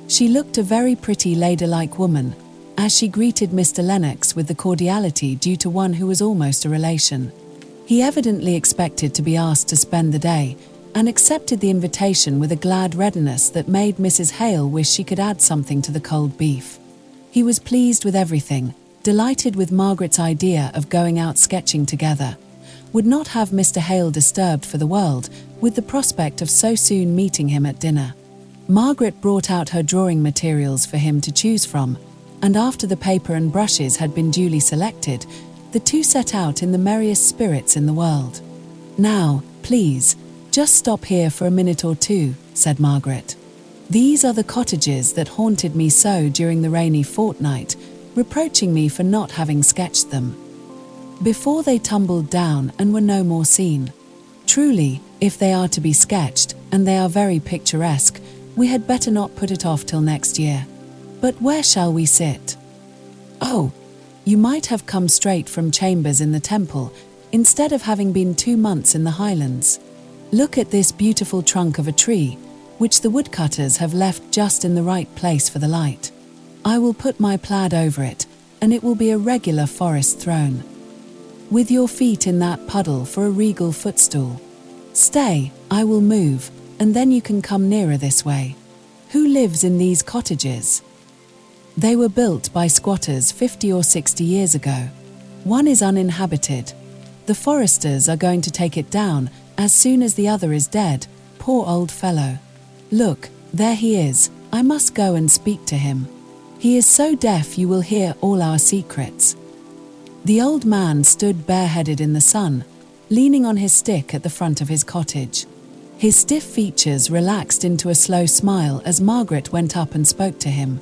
She looked a very pretty ladylike woman, as she greeted Mr. Lennox with the cordiality due to one who was almost a relation. He evidently expected to be asked to spend the day, and accepted the invitation with a glad readiness that made Mrs. Hale wish she could add something to the cold beef. He was pleased with everything, delighted with Margaret's idea of going out sketching together, would not have Mr. Hale disturbed for the world with the prospect of so soon meeting him at dinner. Margaret brought out her drawing materials for him to choose from, and after the paper and brushes had been duly selected, the two set out in the merriest spirits in the world. "Now, please, just stop here for a minute or two," said Margaret. "These are the cottages that haunted me so during the rainy fortnight, reproaching me for not having sketched them. Before they tumbled down and were no more seen. Truly, if they are to be sketched, and they are very picturesque, we had better not put it off till next year. But where shall we sit? Oh, you might have come straight from chambers in the Temple, instead of having been 2 months in the Highlands. Look at this beautiful trunk of a tree, which the woodcutters have left just in the right place for the light. I will put my plaid over it, and it will be a regular forest throne. With your feet in that puddle for a regal footstool. Stay, I will move, and then you can come nearer this way. Who lives in these cottages? They were built by squatters 50 or 60 years ago. One is uninhabited. The foresters are going to take it down as soon as the other is dead, poor old fellow. Look, there he is, I must go and speak to him. He is so deaf you will hear all our secrets." The old man stood bareheaded in the sun, leaning on his stick at the front of his cottage. His stiff features relaxed into a slow smile as Margaret went up and spoke to him.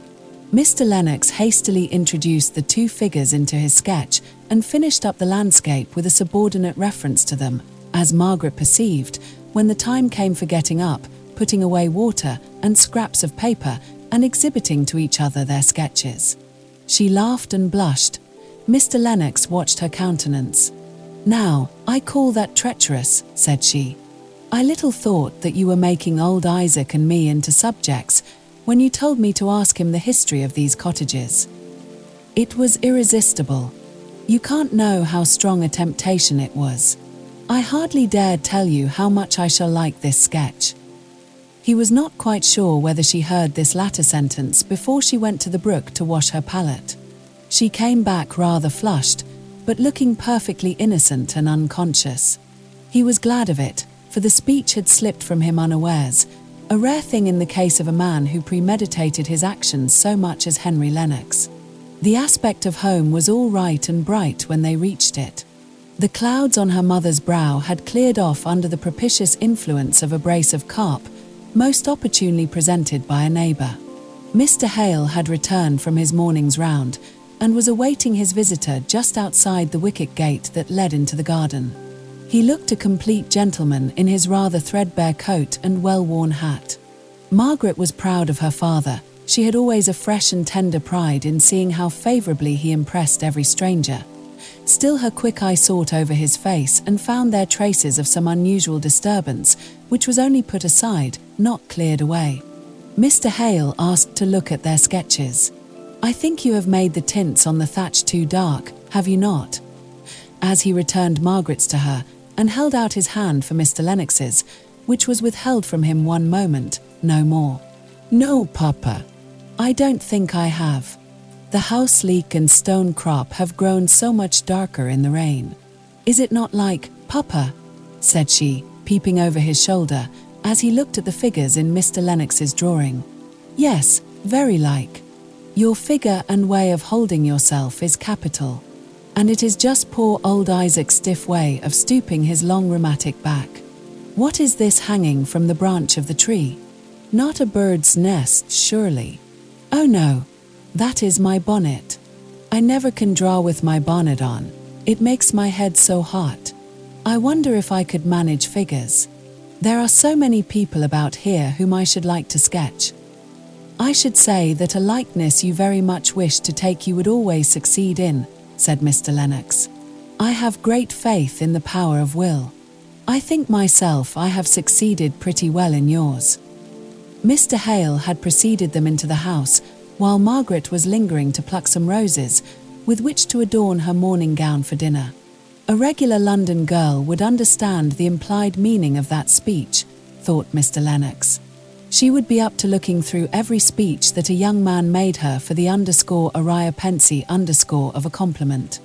Mr. Lennox hastily introduced the two figures into his sketch and finished up the landscape with a subordinate reference to them, as Margaret perceived, when the time came for getting up, putting away water and scraps of paper and exhibiting to each other their sketches. She laughed and blushed. Mr. Lennox watched her countenance. "Now, I call that treacherous," said she. "I little thought that you were making old Isaac and me into subjects when you told me to ask him the history of these cottages. It was irresistible. You can't know how strong a temptation it was. I hardly dared tell you how much I shall like this sketch." He was not quite sure whether she heard this latter sentence before she went to the brook to wash her palette. She came back rather flushed, but looking perfectly innocent and unconscious. He was glad of it, for the speech had slipped from him unawares, a rare thing in the case of a man who premeditated his actions so much as Henry Lennox. The aspect of home was all right and bright when they reached it. The clouds on her mother's brow had cleared off under the propitious influence of a brace of carp, most opportunely presented by a neighbour. Mr. Hale had returned from his morning's round, and was awaiting his visitor just outside the wicket gate that led into the garden. He looked a complete gentleman in his rather threadbare coat and well-worn hat. Margaret was proud of her father. She had always a fresh and tender pride in seeing how favourably he impressed every stranger. Still, her quick eye sought over his face and found there traces of some unusual disturbance, which was only put aside, not cleared away. Mr. Hale asked to look at their sketches. "I think you have made the tints on the thatch too dark, have you not?" As he returned Margaret's to her, and held out his hand for Mr. Lennox's, which was withheld from him one moment, no more. "No, Papa, I don't think I have. The house leek and stone crop have grown so much darker in the rain. Is it not like, Papa?" said she, peeping over his shoulder, as he looked at the figures in Mr. Lennox's drawing. "Yes, very like. Your figure and way of holding yourself is capital. And it is just poor old Isaac's stiff way of stooping his long rheumatic back. What is this hanging from the branch of the tree? Not a bird's nest, surely? Oh no, that is my bonnet. I never can draw with my bonnet on. It makes my head so hot. I wonder if I could manage figures. There are so many people about here whom I should like to sketch. I should say that a likeness you very much wish to take you would always succeed in," said Mr. Lennox. "I have great faith in the power of will. I think myself I have succeeded pretty well in yours." Mr. Hale had preceded them into the house, while Margaret was lingering to pluck some roses, with which to adorn her morning gown for dinner. A regular London girl would understand the implied meaning of that speech, thought Mr. Lennox. She would be up to looking through every speech that a young man made her for the _aria pensy _ of a compliment.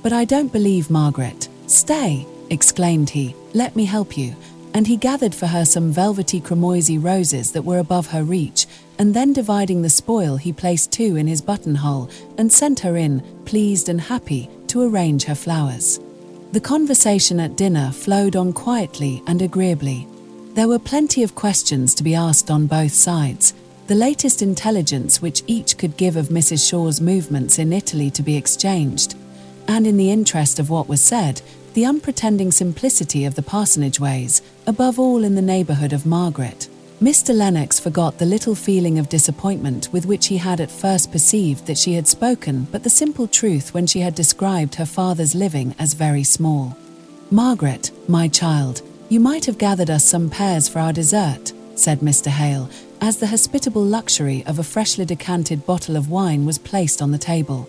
"But I don't believe Margaret. Stay," exclaimed he, "let me help you," and he gathered for her some velvety cramoisy roses that were above her reach, and then dividing the spoil he placed 2 in his buttonhole and sent her in, pleased and happy, to arrange her flowers. The conversation at dinner flowed on quietly and agreeably. There were plenty of questions to be asked on both sides, the latest intelligence which each could give of Mrs. Shaw's movements in Italy to be exchanged, and in the interest of what was said, the unpretending simplicity of the parsonage ways, above all in the neighbourhood of Margaret. Mr. Lennox forgot the little feeling of disappointment with which he had at first perceived that she had spoken but the simple truth when she had described her father's living as very small. "Margaret, my child, you might have gathered us some pears for our dessert," said Mr. Hale, as the hospitable luxury of a freshly decanted bottle of wine was placed on the table.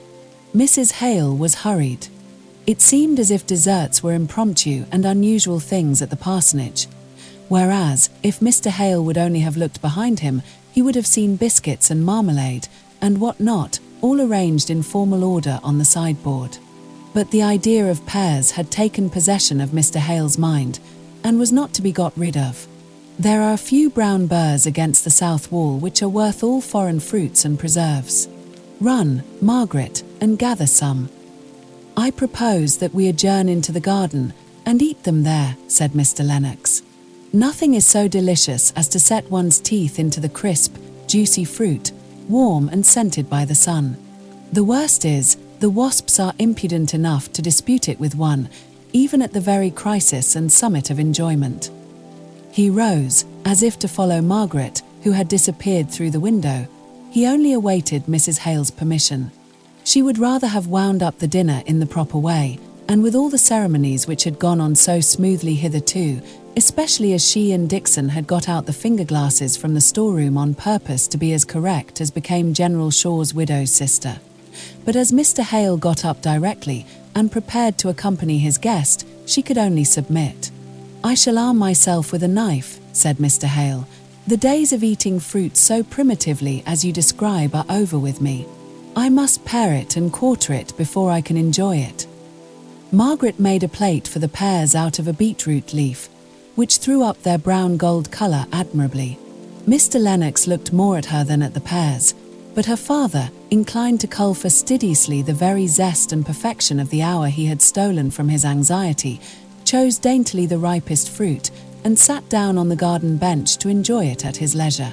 Mrs. Hale was hurried. It seemed as if desserts were impromptu and unusual things at the parsonage, whereas, if Mr. Hale would only have looked behind him, he would have seen biscuits and marmalade, and what not, all arranged in formal order on the sideboard. But the idea of pears had taken possession of Mr. Hale's mind, and was not to be got rid of. There are a few brown burrs against the south wall which are worth all foreign fruits and preserves. Run, Margaret, and gather some. "I propose that we adjourn into the garden, and eat them there," said Mr. Lennox. "Nothing is so delicious as to set one's teeth into the crisp, juicy fruit, warm and scented by the sun. The worst is, the wasps are impudent enough to dispute it with one, even at the very crisis and summit of enjoyment." He rose, as if to follow Margaret, who had disappeared through the window. He only awaited Mrs. Hale's permission. She would rather have wound up the dinner in the proper way, and with all the ceremonies which had gone on so smoothly hitherto, especially as she and Dixon had got out the finger-glasses from the storeroom on purpose to be as correct as became General Shaw's widow's sister. But as Mr. Hale got up directly and prepared to accompany his guest, she could only submit. "I shall arm myself with a knife," said Mr. Hale. "The days of eating fruit so primitively as you describe are over with me. I must pare it and quarter it before I can enjoy it." Margaret made a plate for the pears out of a beetroot leaf, which threw up their brown gold colour admirably. Mr. Lennox looked more at her than at the pears, but her father, inclined to cull fastidiously the very zest and perfection of the hour he had stolen from his anxiety, chose daintily the ripest fruit and sat down on the garden bench to enjoy it at his leisure.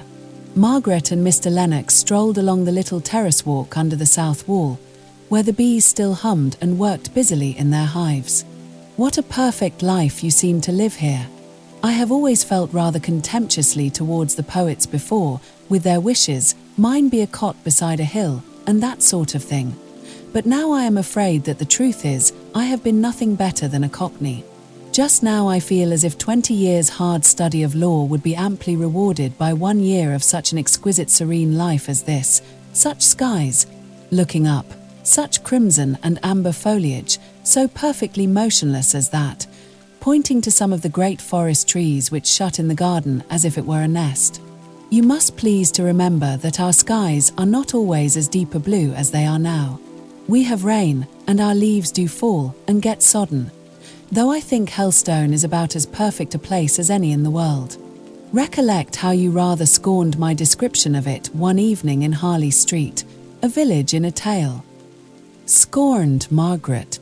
Margaret and Mr. Lennox strolled along the little terrace walk under the south wall, where the bees still hummed and worked busily in their hives. "What a perfect life you seem to live here. I have always felt rather contemptuously towards the poets before, with their wishes, mine be a cot beside a hill, and that sort of thing. But now I am afraid that the truth is, I have been nothing better than a cockney. Just now I feel as if 20 years' hard study of law would be amply rewarded by 1 year of such an exquisite serene life as this, such skies," looking up, "such crimson and amber foliage, so perfectly motionless as that," pointing to some of the great forest trees which shut in the garden as if it were a nest. "You must please to remember that our skies are not always as deep a blue as they are now. We have rain, and our leaves do fall and get sodden, though I think Helstone is about as perfect a place as any in the world. Recollect how you rather scorned my description of it one evening in Harley Street, a village in a tale." "Scorned, Margaret.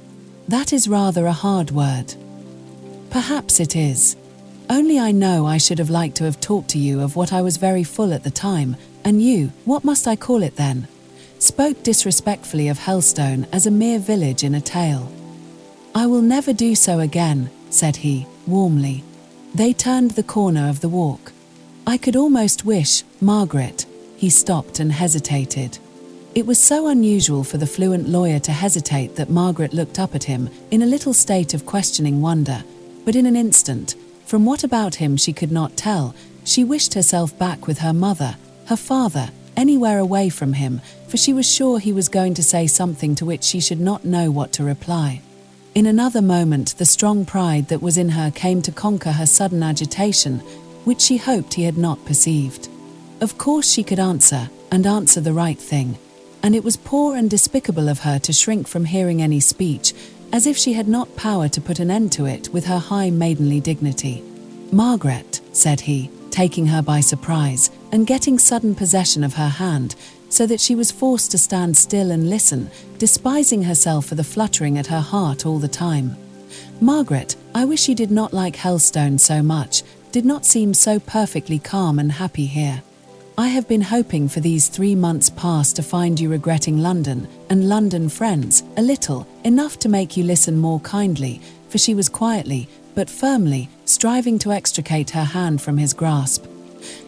That is rather a hard word." "Perhaps it is. Only I know I should have liked to have talked to you of what I was very full at the time, and you, what must I call it then, spoke disrespectfully of Helstone as a mere village in a tale." "I will never do so again," said he, warmly. They turned the corner of the walk. "I could almost wish, Margaret," he stopped and hesitated. It was so unusual for the fluent lawyer to hesitate that Margaret looked up at him in a little state of questioning wonder, but in an instant, from what about him she could not tell, she wished herself back with her mother, her father, anywhere away from him, for she was sure he was going to say something to which she should not know what to reply. In another moment the strong pride that was in her came to conquer her sudden agitation, which she hoped he had not perceived. Of course she could answer, and answer the right thing, and it was poor and despicable of her to shrink from hearing any speech, as if she had not power to put an end to it with her high maidenly dignity. "Margaret," said he, taking her by surprise, and getting sudden possession of her hand, so that she was forced to stand still and listen, despising herself for the fluttering at her heart all the time. "Margaret, I wish you did not like Helstone so much, did not seem so perfectly calm and happy here. I have been hoping for these 3 months past to find you regretting London, and London friends, a little, enough to make you listen more kindly," for she was quietly, but firmly, striving to extricate her hand from his grasp.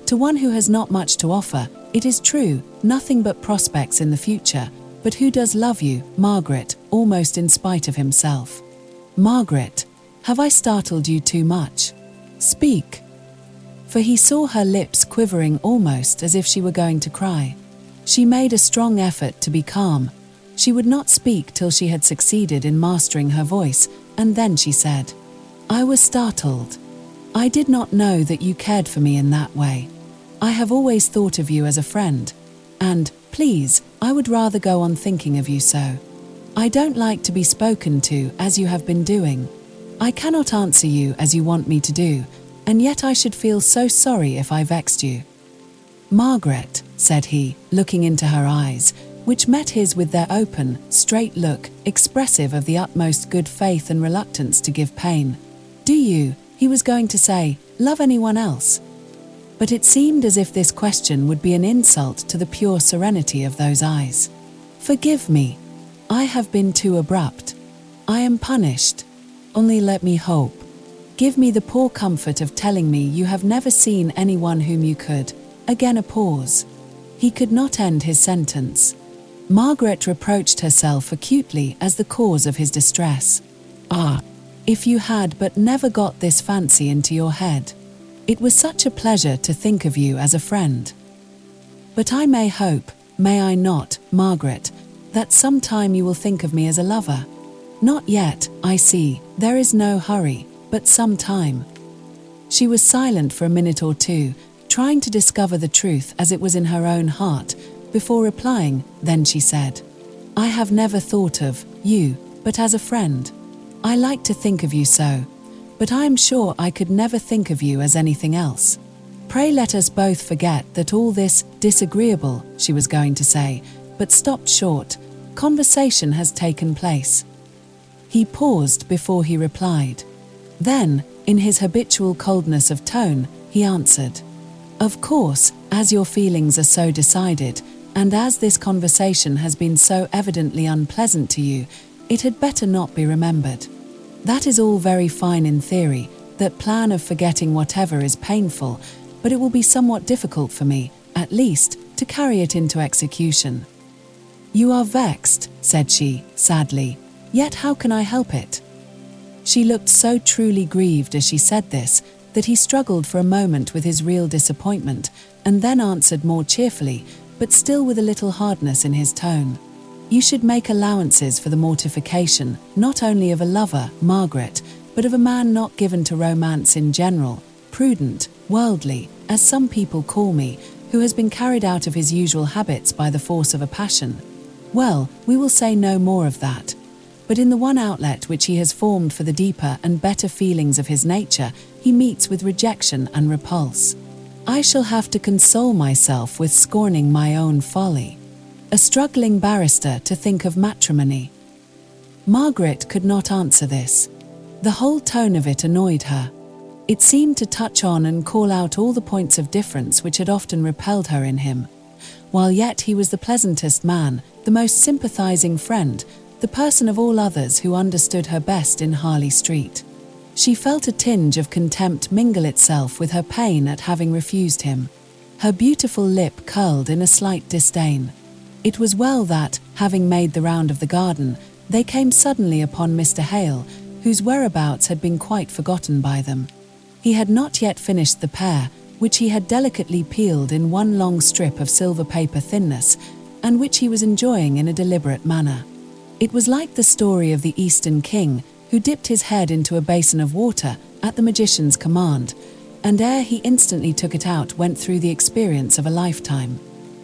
"To one who has not much to offer, it is true, nothing but prospects in the future, but who does love you, Margaret, almost in spite of himself. Margaret, have I startled you too much? Speak." For he saw her lips quivering almost as if she were going to cry. She made a strong effort to be calm. She would not speak till she had succeeded in mastering her voice, and then she said, "I was startled. I did not know that you cared for me in that way. I have always thought of you as a friend, and, please, I would rather go on thinking of you so. I don't like to be spoken to as you have been doing. I cannot answer you as you want me to do, and yet I should feel so sorry if I vexed you." "Margaret," said he, looking into her eyes, which met his with their open, straight look, expressive of the utmost good faith and reluctance to give pain. "Do you," he was going to say, "love anyone else?" But it seemed as if this question would be an insult to the pure serenity of those eyes. "Forgive me. I have been too abrupt. I am punished. Only let me hope. Give me the poor comfort of telling me you have never seen anyone whom you could. Again a pause. He could not end his sentence. Margaret reproached herself acutely as the cause of his distress. Ah, if you had but never got this fancy into your head. It was such a pleasure to think of you as a friend. But I may hope, may I not, Margaret, that some time you will think of me as a lover. Not yet, I see, there is no hurry, but some time. She was silent for a minute or two, trying to discover the truth as it was in her own heart, before replying. Then she said, I have never thought of you, but as a friend. I like to think of you so, but I am sure I could never think of you as anything else. Pray let us both forget that all this disagreeable, she was going to say, but stopped short. Conversation has taken place. He paused before he replied. Then, in his habitual coldness of tone, he answered, Of course, as your feelings are so decided, and as this conversation has been so evidently unpleasant to you, it had better not be remembered. That is all very fine in theory, that plan of forgetting whatever is painful, but it will be somewhat difficult for me, at least, to carry it into execution. You are vexed, said she, sadly, yet how can I help it? She looked so truly grieved as she said this, that he struggled for a moment with his real disappointment, and then answered more cheerfully, but still with a little hardness in his tone. You should make allowances for the mortification, not only of a lover, Margaret, but of a man not given to romance in general, prudent, worldly, as some people call me, who has been carried out of his usual habits by the force of a passion. Well, we will say no more of that. But in the one outlet which he has formed for the deeper and better feelings of his nature, he meets with rejection and repulse. I shall have to console myself with scorning my own folly. A struggling barrister to think of matrimony. Margaret could not answer this. The whole tone of it annoyed her. It seemed to touch on and call out all the points of difference which had often repelled her in him. While yet he was the pleasantest man, the most sympathizing friend, the person of all others who understood her best in Harley Street. She felt a tinge of contempt mingle itself with her pain at having refused him. Her beautiful lip curled in a slight disdain. It was well that, having made the round of the garden, they came suddenly upon Mr. Hale, whose whereabouts had been quite forgotten by them. He had not yet finished the pear, which he had delicately peeled in one long strip of silver paper thinness, and which he was enjoying in a deliberate manner. It was like the story of the Eastern king, who dipped his head into a basin of water at the magician's command, and ere he instantly took it out went through the experience of a lifetime.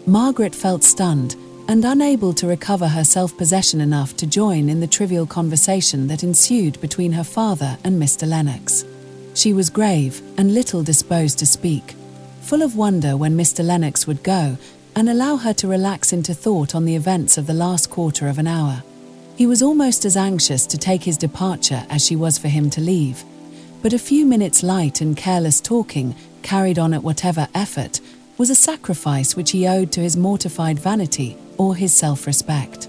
Margaret felt stunned, and unable to recover her self-possession enough to join in the trivial conversation that ensued between her father and Mr. Lennox. She was grave, and little disposed to speak, full of wonder when Mr. Lennox would go, and allow her to relax into thought on the events of the last quarter of an hour. He was almost as anxious to take his departure as she was for him to leave, but a few minutes' light and careless talking, carried on at whatever effort, was a sacrifice which he owed to his mortified vanity or his self-respect.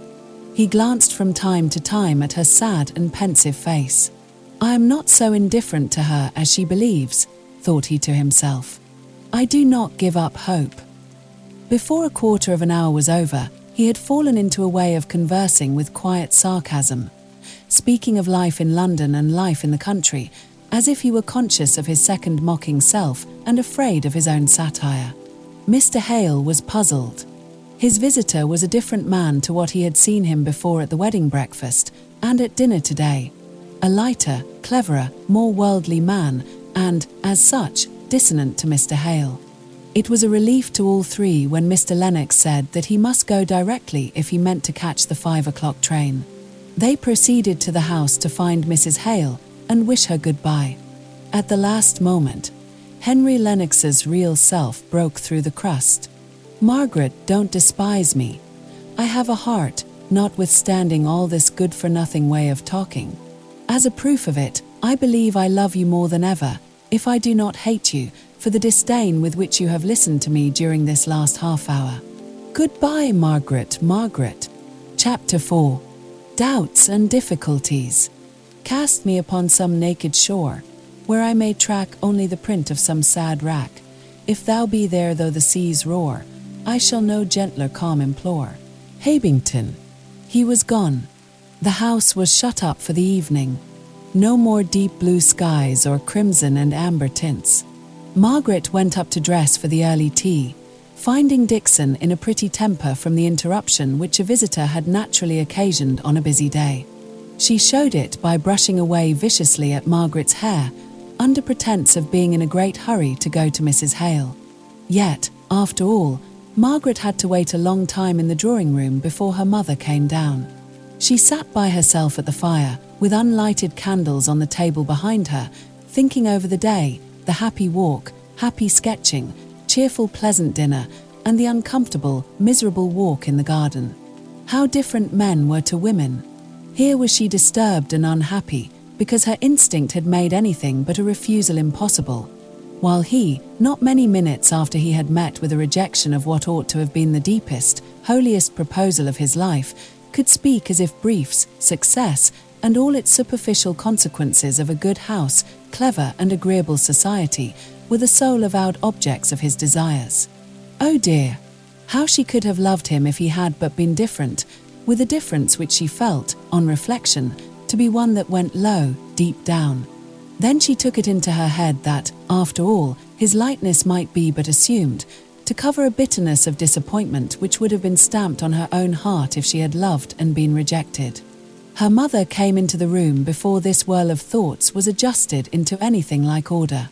He glanced from time to time at her sad and pensive face. I am not so indifferent to her as she believes, thought he to himself. I do not give up hope. Before a quarter of an hour was over, he had fallen into a way of conversing with quiet sarcasm, speaking of life in London and life in the country, as if he were conscious of his second mocking self and afraid of his own satire. Mr. Hale was puzzled. His visitor was a different man to what he had seen him before at the wedding breakfast and at dinner today. A lighter, cleverer, more worldly man, and, as such, dissonant to Mr. Hale. It was a relief to all three when Mr. Lennox said that he must go directly if he meant to catch the 5 o'clock train. They proceeded to the house to find Mrs. Hale and wish her goodbye. At the last moment, Henry Lennox's real self broke through the crust. Margaret, don't despise me. I have a heart, notwithstanding all this good-for-nothing way of talking. As a proof of it, I believe I love you more than ever, if I do not hate you, for the disdain with which you have listened to me during this last half-hour. Goodbye, Margaret, Margaret. Chapter 4. Doubts and difficulties. Cast me upon some naked shore. where I may track only the print of some sad wrack. If thou be there though the seas roar, I shall no gentler calm implore. Habington. He was gone. The house was shut up for the evening. No more deep blue skies or crimson and amber tints. Margaret went up to dress for the early tea, finding Dixon in a pretty temper from the interruption which a visitor had naturally occasioned on a busy day. She showed it by brushing away viciously at Margaret's hair, under pretense of being in a great hurry to go to Mrs. Hale. Yet, after all, Margaret had to wait a long time in the drawing room before her mother came down. She sat by herself at the fire, with unlighted candles on the table behind her, thinking over the day, the happy walk, happy sketching, cheerful pleasant dinner, and the uncomfortable, miserable walk in the garden. How different men were to women. Here was she disturbed and unhappy, because her instinct had made anything but a refusal impossible, while he, not many minutes after he had met with a rejection of what ought to have been the deepest, holiest proposal of his life, could speak as if briefs, success, and all its superficial consequences of a good house, clever and agreeable society, were the sole avowed objects of his desires. Oh dear! How she could have loved him if he had but been different, with a difference which she felt, on reflection, to be one that went low, deep down. Then she took it into her head that, after all, his lightness might be but assumed, to cover a bitterness of disappointment which would have been stamped on her own heart if she had loved and been rejected. Her mother came into the room before this whirl of thoughts was adjusted into anything like order.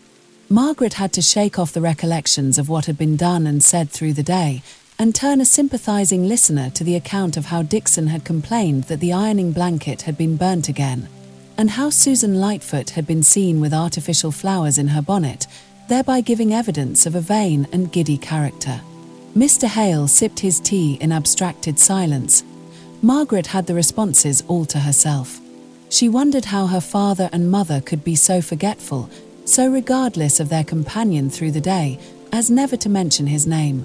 Margaret had to shake off the recollections of what had been done and said through the day, and turn a sympathizing listener to the account of how Dixon had complained that the ironing blanket had been burnt again, and how Susan Lightfoot had been seen with artificial flowers in her bonnet, thereby giving evidence of a vain and giddy character. Mr. Hale sipped his tea in abstracted silence. Margaret had the responses all to herself. She wondered how her father and mother could be so forgetful, so regardless of their companion through the day, as never to mention his name.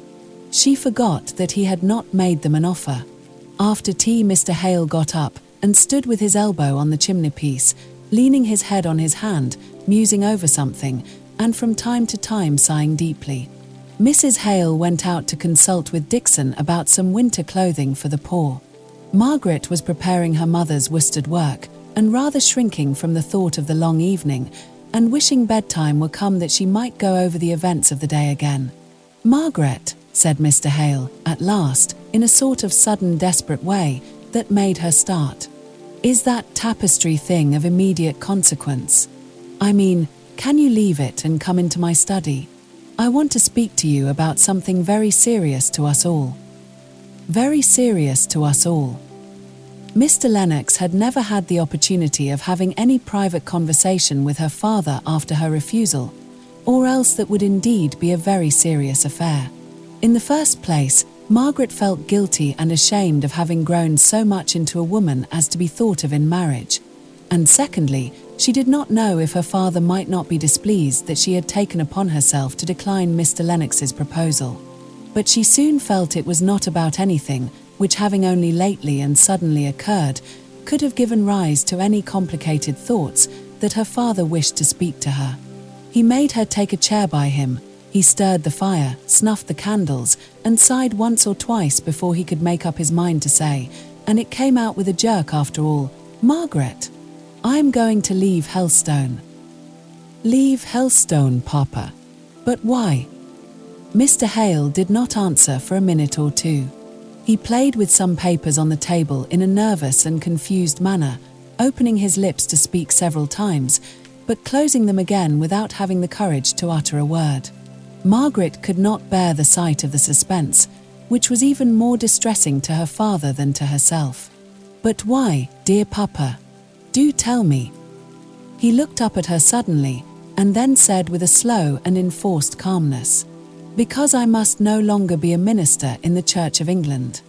She forgot that he had not made them an offer. After tea, Mr. Hale got up and stood with his elbow on the chimney-piece, leaning his head on his hand, musing over something, and from time to time sighing deeply. Mrs. Hale went out to consult with Dixon about some winter clothing for the poor. Margaret was preparing her mother's worsted work, and rather shrinking from the thought of the long evening, and wishing bedtime were come that she might go over the events of the day again. "Margaret," said Mr. Hale, at last, in a sort of sudden desperate way that made her start. "Is that tapestry thing of immediate consequence? I mean, can you leave it and come into my study? I want to speak to you about something very serious to us all." Very serious to us all. Mr. Lennox had never had the opportunity of having any private conversation with her father after her refusal, or else that would indeed be a very serious affair. In the first place, Margaret felt guilty and ashamed of having grown so much into a woman as to be thought of in marriage, and secondly, she did not know if her father might not be displeased that she had taken upon herself to decline Mr. Lennox's proposal. But she soon felt it was not about anything which, having only lately and suddenly occurred, could have given rise to any complicated thoughts that her father wished to speak to her. He made her take a chair by him. He stirred the fire, snuffed the candles, and sighed once or twice before he could make up his mind to say, and it came out with a jerk after all, "Margaret, I'm going to leave Helstone." "Leave Helstone, Papa? But why?" Mr. Hale did not answer for a minute or two. He played with some papers on the table in a nervous and confused manner, opening his lips to speak several times, but closing them again without having the courage to utter a word. Margaret could not bear the sight of the suspense, which was even more distressing to her father than to herself. "But why, dear Papa? Do tell me." He looked up at her suddenly, and then said with a slow and enforced calmness, "Because I must no longer be a minister in the Church of England."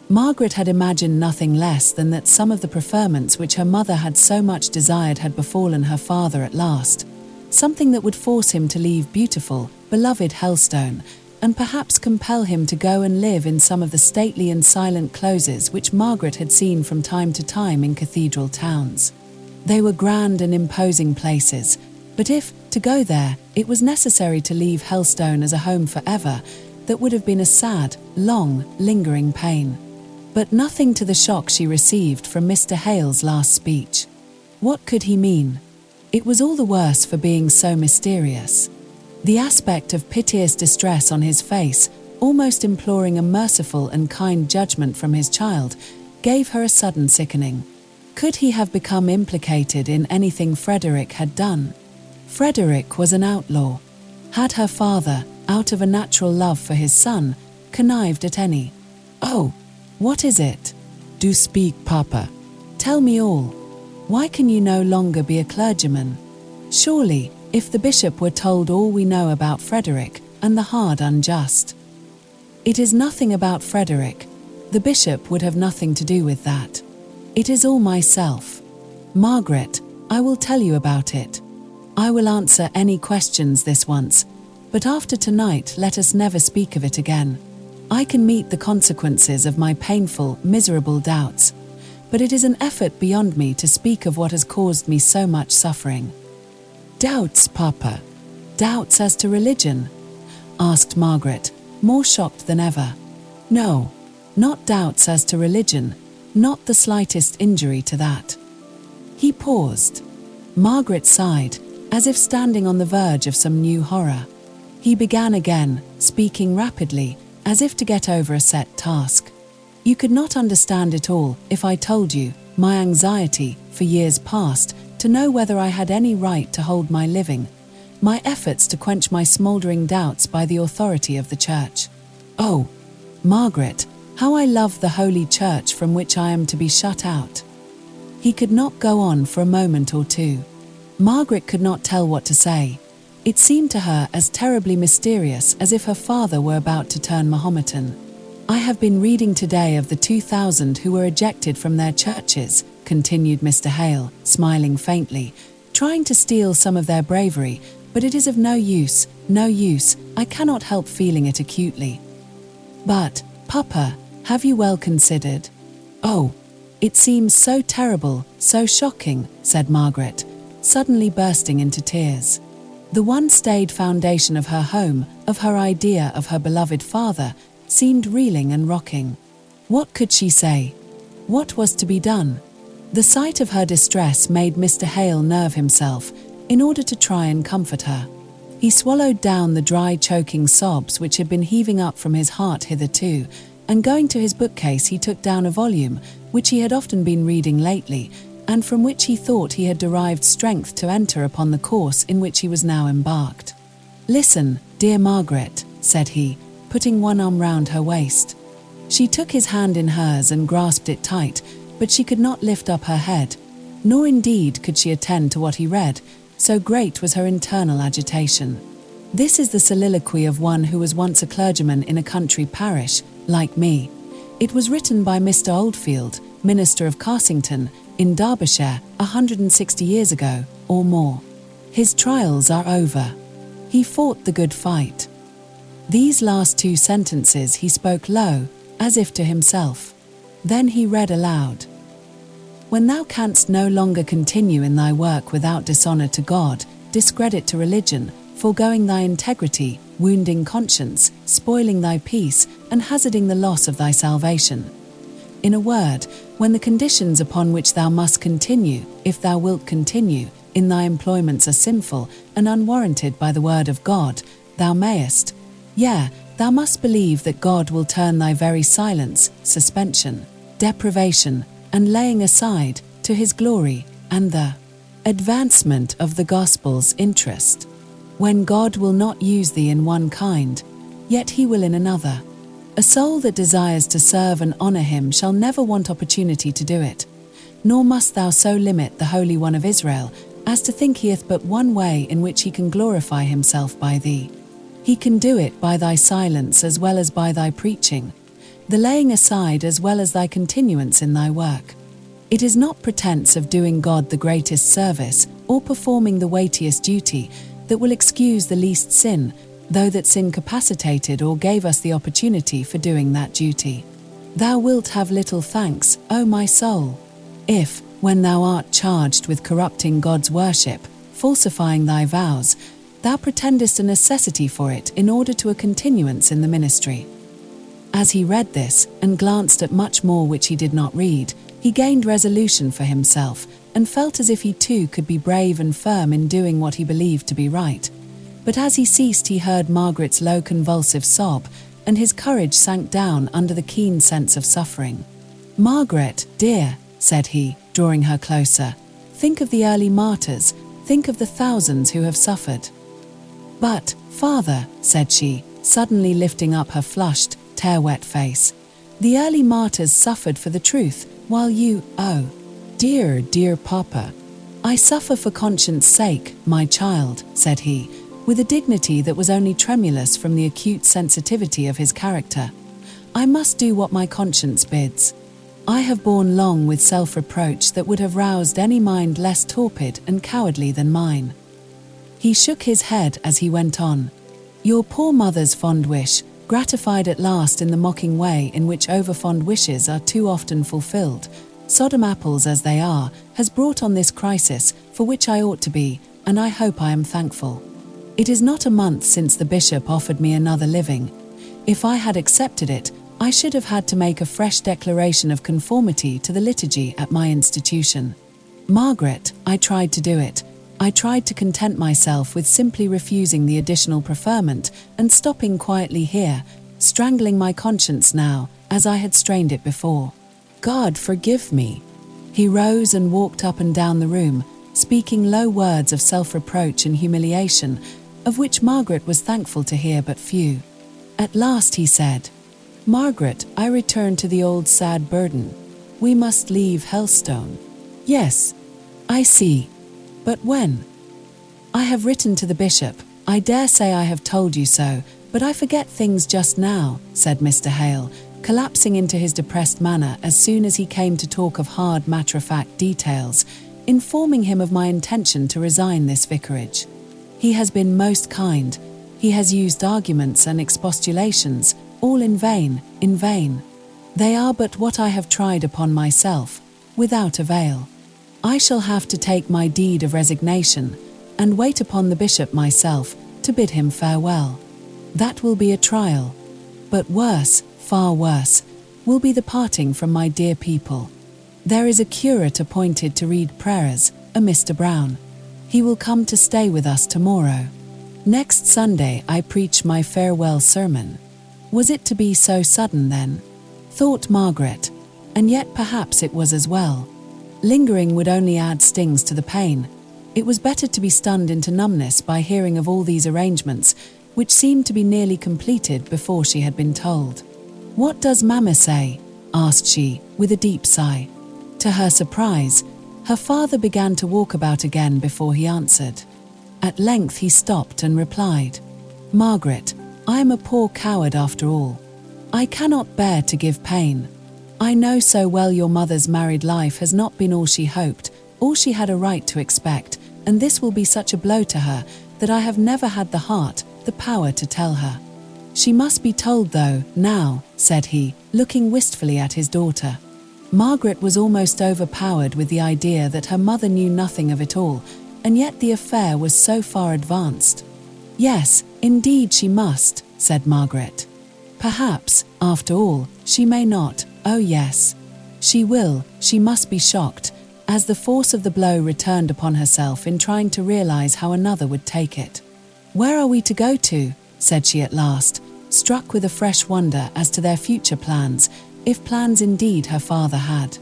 Margaret had imagined nothing less than that some of the preferments which her mother had so much desired had befallen her father at last, something that would force him to leave beautiful, beloved Helstone, and perhaps compel him to go and live in some of the stately and silent closes which Margaret had seen from time to time in cathedral towns. They were grand and imposing places, But if, to go there, it was necessary to leave Helstone as a home forever, that would have been a sad, long, lingering pain. But nothing to the shock she received from Mr. Hale's last speech. What could he mean? It was all the worse for being so mysterious. The aspect of piteous distress on his face, almost imploring a merciful and kind judgment from his child, gave her a sudden sickening. Could he have become implicated in anything Frederick had done? Frederick was an outlaw. Had her father, out of a natural love for his son, connived at any? Oh, what is it? Do speak, Papa. Tell me all. Why can you no longer be a clergyman? Surely, if the bishop were told all we know about Frederick, and the hard unjust. It is nothing about Frederick. The bishop would have nothing to do with that. It is all myself. Margaret, I will tell you about it. I will answer any questions this once, but after tonight let us never speak of it again. I can meet the consequences of my painful, miserable doubts, but it is an effort beyond me to speak of what has caused me so much suffering. Doubts, Papa? Doubts as to religion? Asked Margaret, more shocked than ever. No, not doubts as to religion, not the slightest injury to that. He paused. Margaret sighed, as if standing on the verge of some new horror. He began again, speaking rapidly, as if to get over a set task. You could not understand it all if I told you my anxiety, for years past, to know whether I had any right to hold my living, my efforts to quench my smouldering doubts by the authority of the Church. Oh, Margaret, how I love the Holy Church from which I am to be shut out. He could not go on for a moment or two. Margaret could not tell what to say. It seemed to her as terribly mysterious as if her father were about to turn Mahometan. I have been reading today of the 2,000 who were ejected from their churches, continued Mr. Hale, smiling faintly, trying to steal some of their bravery, but it is of no use, I cannot help feeling it acutely. But, Papa, have you well considered? Oh, it seems so terrible, so shocking, said Margaret, suddenly bursting into tears. The one-stayed foundation of her home, of her idea of her beloved father, seemed reeling and rocking. What could she say? What was to be done? The sight of her distress made Mr. Hale nerve himself, in order to try and comfort her. He swallowed down the dry, choking sobs which had been heaving up from his heart hitherto, and going to his bookcase he took down a volume, which he had often been reading lately, and from which he thought he had derived strength to enter upon the course in which he was now embarked. Listen, dear Margaret, said he, putting one arm round her waist. She took his hand in hers and grasped it tight, but she could not lift up her head, nor indeed could she attend to what he read, so great was her internal agitation. This is the soliloquy of one who was once a clergyman in a country parish, like me. It was written by Mr. Oldfield, minister of Carsington, in Derbyshire, 160 years ago, or more. His trials are over. He fought the good fight. These last two sentences he spoke low, as if to himself. Then he read aloud. When thou canst no longer continue in thy work without dishonour to God, discredit to religion, foregoing thy integrity, wounding conscience, spoiling thy peace, and hazarding the loss of thy salvation. In a word, when the conditions upon which thou must continue, if thou wilt continue, in thy employments are sinful and unwarranted by the word of God, thou mayest, thou must believe that God will turn thy very silence, suspension, deprivation, and laying aside, to his glory, and the advancement of the gospel's interest. When God will not use thee in one kind, yet he will in another. A soul that desires to serve and honour him shall never want opportunity to do it, nor must thou so limit the Holy One of Israel, as to think he hath but one way in which he can glorify himself by thee. He can do it by thy silence as well as by thy preaching, the laying aside as well as thy continuance in thy work. It is not pretence of doing God the greatest service, or performing the weightiest duty, that will excuse the least sin, though that's incapacitated or gave us the opportunity for doing that duty. Thou wilt have little thanks, O my soul, if, when thou art charged with corrupting God's worship, falsifying thy vows, thou pretendest a necessity for it in order to a continuance in the ministry. As he read this, and glanced at much more which he did not read, he gained resolution for himself, and felt as if he too could be brave and firm in doing what he believed to be right. But as he ceased, he heard Margaret's low convulsive sob, and his courage sank down under the keen sense of suffering. "Margaret, dear," said he, drawing her closer, "think of the early martyrs, think of the thousands who have suffered." "But, father," said she, suddenly lifting up her flushed, tear-wet face, "the early martyrs suffered for the truth, while you, oh, dear, dear papa." "I suffer for conscience' sake, my child," said he, with a dignity that was only tremulous from the acute sensitivity of his character. "I must do what my conscience bids. I have borne long with self-reproach that would have roused any mind less torpid and cowardly than mine." He shook his head as he went on. "Your poor mother's fond wish, gratified at last in the mocking way in which over-fond wishes are too often fulfilled, Sodom apples as they are, has brought on this crisis, for which I ought to be, and I hope I am thankful. It is not a month since the bishop offered me another living. If I had accepted it, I should have had to make a fresh declaration of conformity to the liturgy at my institution. Margaret, I tried to do it. I tried to content myself with simply refusing the additional preferment and stopping quietly here, strangling my conscience now, as I had strained it before. God forgive me." He rose and walked up and down the room, speaking low words of self-reproach and humiliation, of which Margaret was thankful to hear but few. At last he said, "Margaret, I return to the old sad burden. We must leave Helstone." "Yes, I see. But when?" "I have written to the bishop. I dare say I have told you so, but I forget things just now," said Mr. Hale, collapsing into his depressed manner as soon as he came to talk of hard matter-of-fact details, informing him of my intention to resign this vicarage. "He has been most kind. He has used arguments and expostulations, all in vain, in vain. They are but what I have tried upon myself, without avail. I shall have to take my deed of resignation, and wait upon the bishop myself, to bid him farewell. That will be a trial. But worse, far worse, will be the parting from my dear people. There is a curate appointed to read prayers, a Mr. Brown. He will come to stay with us tomorrow. Next Sunday I preach my farewell sermon." Was it to be so sudden then? Thought Margaret, and yet perhaps it was as well. Lingering would only add stings to the pain. It was better to be stunned into numbness by hearing of all these arrangements, which seemed to be nearly completed before she had been told. "What does Mamma say?" asked she, with a deep sigh. To her surprise, her father began to walk about again before he answered. At length he stopped and replied, "Margaret, I am a poor coward after all. I cannot bear to give pain. I know so well your mother's married life has not been all she hoped, all she had a right to expect, and this will be such a blow to her that I have never had the heart, the power to tell her. She must be told though, now," said he, looking wistfully at his daughter. Margaret was almost overpowered with the idea that her mother knew nothing of it all, and yet the affair was so far advanced. "Yes, indeed she must," said Margaret. "Perhaps, after all, she may not. Oh yes. She will, she must be shocked, as the force of the blow returned upon herself in trying to realize how another would take it. "Where are we to go to?" said she at last, struck with a fresh wonder as to their future plans, if plans indeed her father had.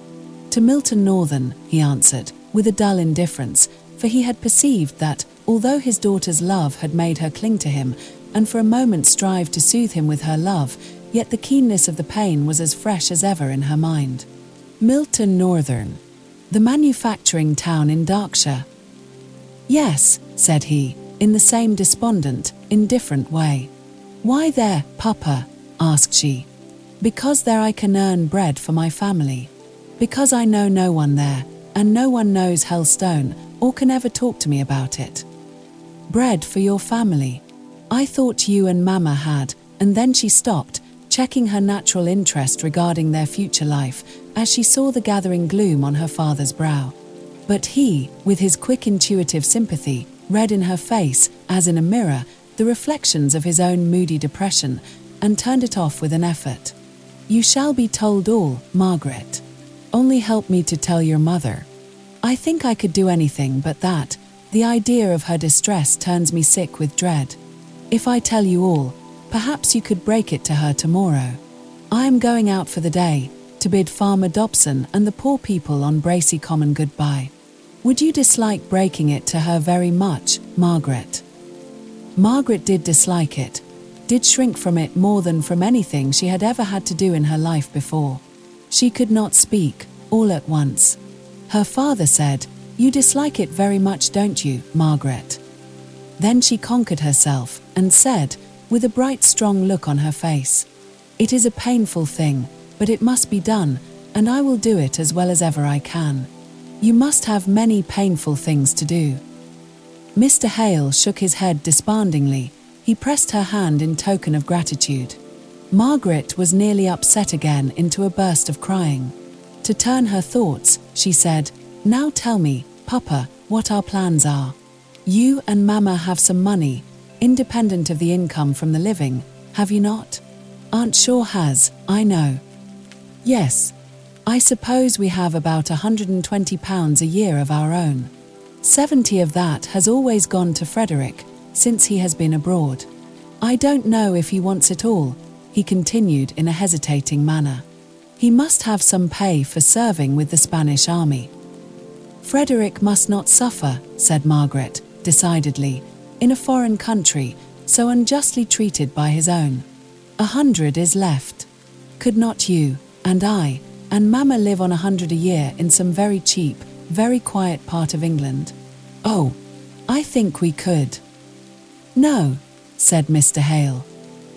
"To Milton Northern," he answered, with a dull indifference, for he had perceived that, although his daughter's love had made her cling to him, and for a moment strive to soothe him with her love, yet the keenness of the pain was as fresh as ever in her mind. Milton Northern, the manufacturing town in Berkshire. "Yes," said he, in the same despondent, indifferent way. "Why there, Papa?" asked she. "Because there I can earn bread for my family. Because I know no one there, and no one knows Helstone, or can ever talk to me about it." "Bread for your family? I thought you and Mamma had," and then she stopped, checking her natural interest regarding their future life, as she saw the gathering gloom on her father's brow. But he, with his quick intuitive sympathy, read in her face, as in a mirror, the reflections of his own moody depression, and turned it off with an effort. "You shall be told all, Margaret. Only help me to tell your mother. I think I could do anything but that. The idea of her distress turns me sick with dread. If I tell you all, perhaps you could break it to her tomorrow. I am going out for the day, to bid Farmer Dobson and the poor people on Bracy Common goodbye. Would you dislike breaking it to her very much, Margaret?" Margaret did dislike it, did shrink from it more than from anything she had ever had to do in her life before. She could not speak, all at once. Her father said, "You dislike it very much, don't you, Margaret?" Then she conquered herself, and said, with a bright, strong look on her face, "It is a painful thing, but it must be done, and I will do it as well as ever I can. You must have many painful things to do." Mr. Hale shook his head despondingly. He pressed her hand in token of gratitude. Margaret was nearly upset again into a burst of crying. To turn her thoughts, she said, "Now tell me, Papa, what our plans are. You and Mama have some money, independent of the income from the living, have you not? Aunt Shaw has, I know." "Yes. I suppose we have about £120 a year of our own. 70 of that has always gone to Frederick, since he has been abroad. I don't know if he wants it all," he continued in a hesitating manner. "He must have some pay for serving with the Spanish army." "Frederick must not suffer," said Margaret, decidedly, "in a foreign country, so unjustly treated by his own. 100 is left. Could not you, and I, and Mama live on 100 a year in some very cheap, very quiet part of England?" "Oh, I think we could." "No," said Mr. Hale.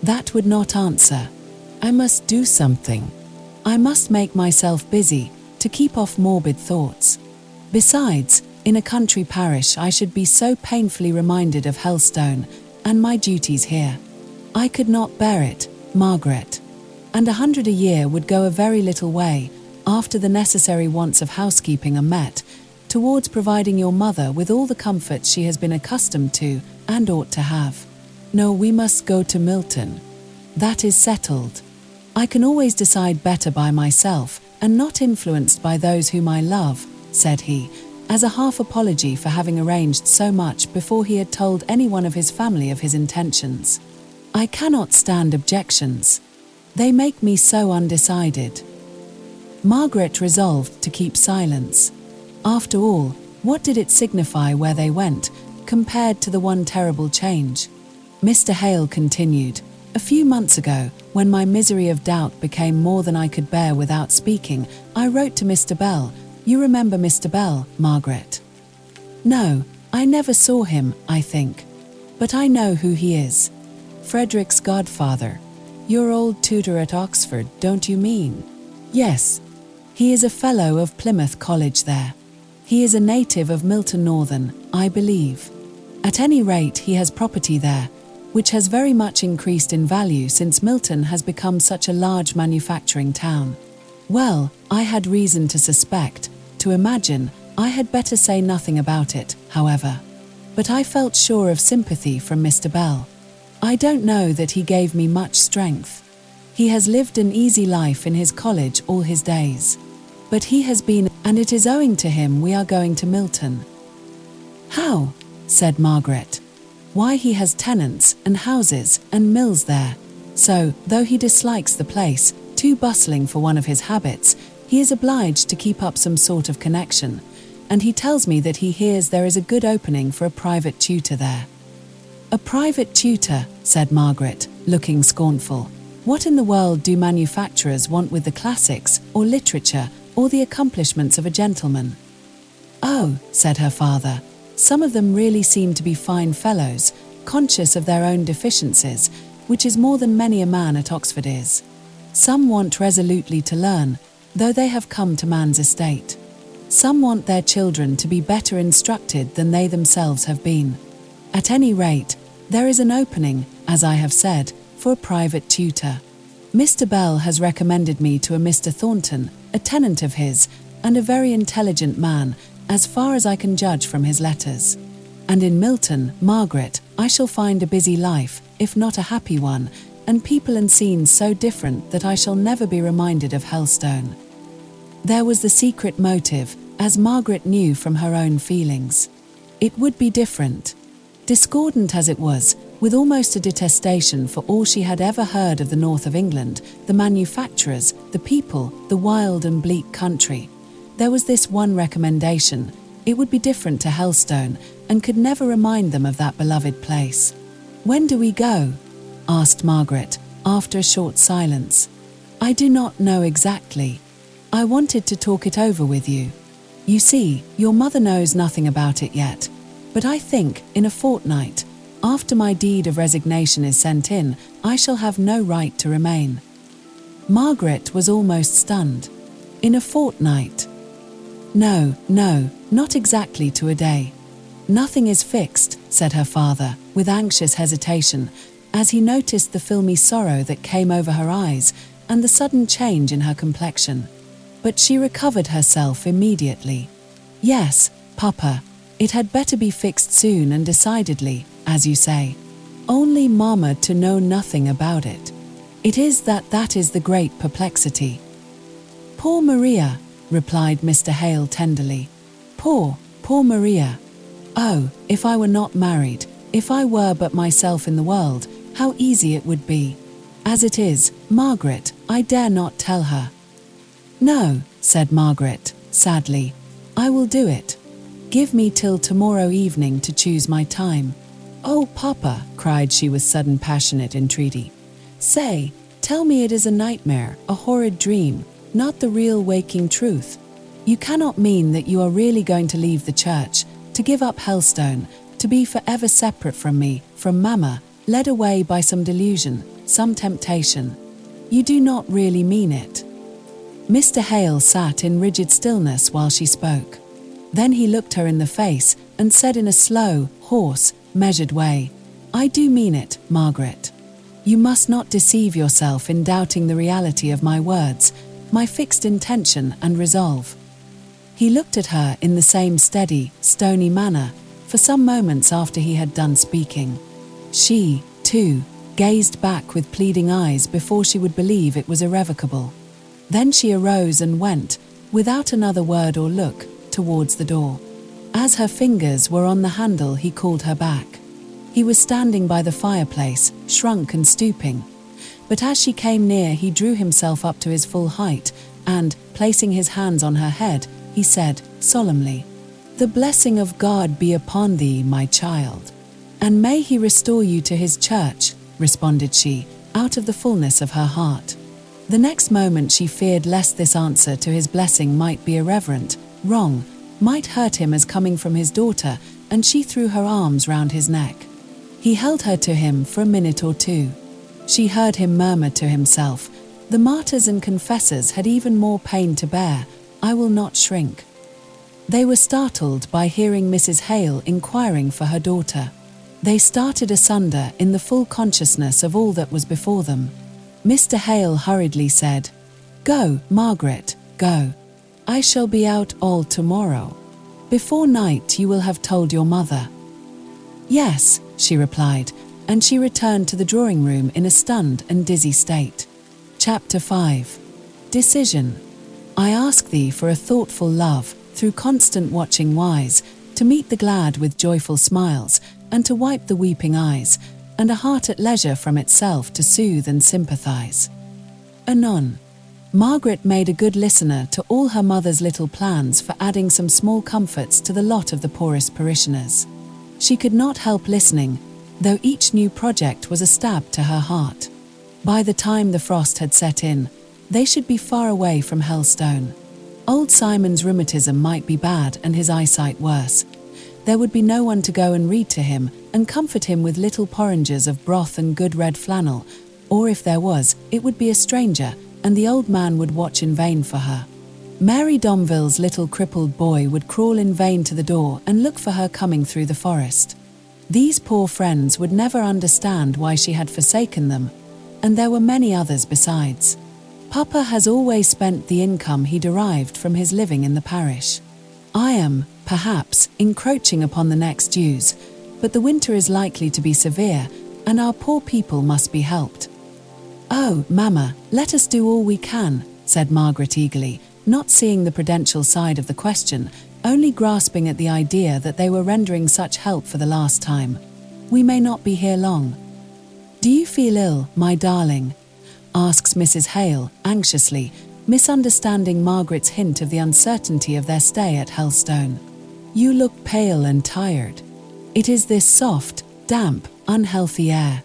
"That would not answer. I must do something. I must make myself busy, to keep off morbid thoughts. Besides, in a country parish I should be so painfully reminded of Helstone, and my duties here. I could not bear it, Margaret. And 100 a year would go a very little way, after the necessary wants of housekeeping are met, towards providing your mother with all the comforts she has been accustomed to, and ought to have. No, we must go to Milton. That is settled. I can always decide better by myself, and not influenced by those whom I love," said he, as a half apology for having arranged so much before he had told anyone of his family of his intentions. "I cannot stand objections. They make me so undecided." Margaret resolved to keep silence. After all, what did it signify where they went, compared to the one terrible change? Mr. Hale continued, "A few months ago, when my misery of doubt became more than I could bear without speaking, I wrote to Mr. Bell. You remember Mr. Bell, Margaret?" "No, I never saw him, I think. But I know who he is. Frederick's godfather. Your old tutor at Oxford, don't you mean?" "Yes. He is a fellow of Plymouth College there. He is a native of Milton Northern, I believe. At any rate, he has property there, which has very much increased in value since Milton has become such a large manufacturing town. Well, I had reason to suspect, to imagine, I had better say nothing about it, however. But I felt sure of sympathy from Mr. Bell. I don't know that he gave me much strength. He has lived an easy life in his college all his days. But he has been, and it is owing to him we are going to Milton." "How?" said Margaret. "Why, he has tenants, and houses, and mills there. So, though he dislikes the place, too bustling for one of his habits, he is obliged to keep up some sort of connection, and he tells me that he hears there is a good opening for a private tutor there." "A private tutor," said Margaret, looking scornful. "What in the world do manufacturers want with the classics, or literature, or the accomplishments of a gentleman?" "Oh," said her father, "some of them really seem to be fine fellows, conscious of their own deficiencies, which is more than many a man at Oxford is. Some want resolutely to learn, though they have come to man's estate. Some want their children to be better instructed than they themselves have been. At any rate, there is an opening, as I have said, for a private tutor. Mr. Bell has recommended me to a Mr. Thornton, a tenant of his, and a very intelligent man, as far as I can judge from his letters. And in Milton, Margaret, I shall find a busy life, if not a happy one, and people and scenes so different that I shall never be reminded of Helstone. There was the secret motive, as Margaret knew from her own feelings. It would be different. Discordant as it was, with almost a detestation for all she had ever heard of the north of England, the manufacturers, the people, the wild and bleak country. There was this one recommendation: it would be different to Helstone, and could never remind them of that beloved place. "When do we go?" asked Margaret, after a short silence. "I do not know exactly. I wanted to talk it over with you. You see, your mother knows nothing about it yet, but I think, in a fortnight, after my deed of resignation is sent in, I shall have no right to remain." Margaret was almost stunned. In a fortnight? No, not exactly to a day. "Nothing is fixed," said her father, with anxious hesitation, as he noticed the filmy sorrow that came over her eyes and the sudden change in her complexion. But she recovered herself immediately. "Yes, Papa, it had better be fixed soon and decidedly, as you say. Only Mama to know nothing about it. It is that is the great perplexity." "Poor Maria," replied Mr. Hale tenderly. Poor Maria. Oh, if I were not married, if I were but myself in the world, how easy it would be. As it is, Margaret, I dare not tell her." "No," said Margaret, sadly. "I will do it. Give me till tomorrow evening to choose my time." "Oh, Papa," cried she with sudden passionate entreaty. Tell me it is a nightmare, a horrid dream, not the real waking truth. You cannot mean that you are really going to leave the church, to give up Helstone, to be forever separate from me, from Mama, led away by some delusion, some temptation. You do not really mean it." Mr. Hale sat in rigid stillness while she spoke. Then he looked her in the face and said in a slow, hoarse, measured way, "I do mean it, Margaret. You must not deceive yourself in doubting the reality of my words, my fixed intention and resolve." He looked at her in the same steady, stony manner, for some moments after he had done speaking. She, too, gazed back with pleading eyes before she would believe it was irrevocable. Then she arose and went, without another word or look, towards the door. As her fingers were on the handle, he called her back. He was standing by the fireplace, shrunk and stooping. But as she came near, he drew himself up to his full height, and, placing his hands on her head, he said, solemnly, "The blessing of God be upon thee, my child. And may he restore you to his church," responded she, out of the fullness of her heart. The next moment she feared lest this answer to his blessing might be irreverent, wrong, might hurt him as coming from his daughter, and she threw her arms round his neck. He held her to him for a minute or two. She heard him murmur to himself, "The martyrs and confessors had even more pain to bear, I will not shrink." They were startled by hearing Mrs. Hale inquiring for her daughter. They started asunder in the full consciousness of all that was before them. Mr. Hale hurriedly said, "Go, Margaret, go. I shall be out all tomorrow. Before night you will have told your mother." "Yes," she replied, and she returned to the drawing room in a stunned and dizzy state. Chapter 5. Decision. I ask thee for a thoughtful love, through constant watching wise, to meet the glad with joyful smiles, and to wipe the weeping eyes, and a heart at leisure from itself to soothe and sympathize. Anon. Margaret made a good listener to all her mother's little plans for adding some small comforts to the lot of the poorest parishioners. She could not help listening, though each new project was a stab to her heart. By the time the frost had set in, they should be far away from Helstone. Old Simon's rheumatism might be bad and his eyesight worse. There would be no one to go and read to him and comfort him with little porringers of broth and good red flannel, or if there was, it would be a stranger, and the old man would watch in vain for her. Mary Domville's little crippled boy would crawl in vain to the door and look for her coming through the forest. These poor friends would never understand why she had forsaken them, and there were many others besides. Papa has always spent the income he derived from his living in the parish. I am, perhaps, encroaching upon the next Jews, but the winter is likely to be severe, and our poor people must be helped." "Oh, Mamma, let us do all we can," said Margaret eagerly, not seeing the prudential side of the question, only grasping at the idea that they were rendering such help for the last time. "We may not be here long." "Do you feel ill, my darling?" asks Mrs. Hale, anxiously, misunderstanding Margaret's hint of the uncertainty of their stay at Helstone. "You look pale and tired. It is this soft, damp, unhealthy air."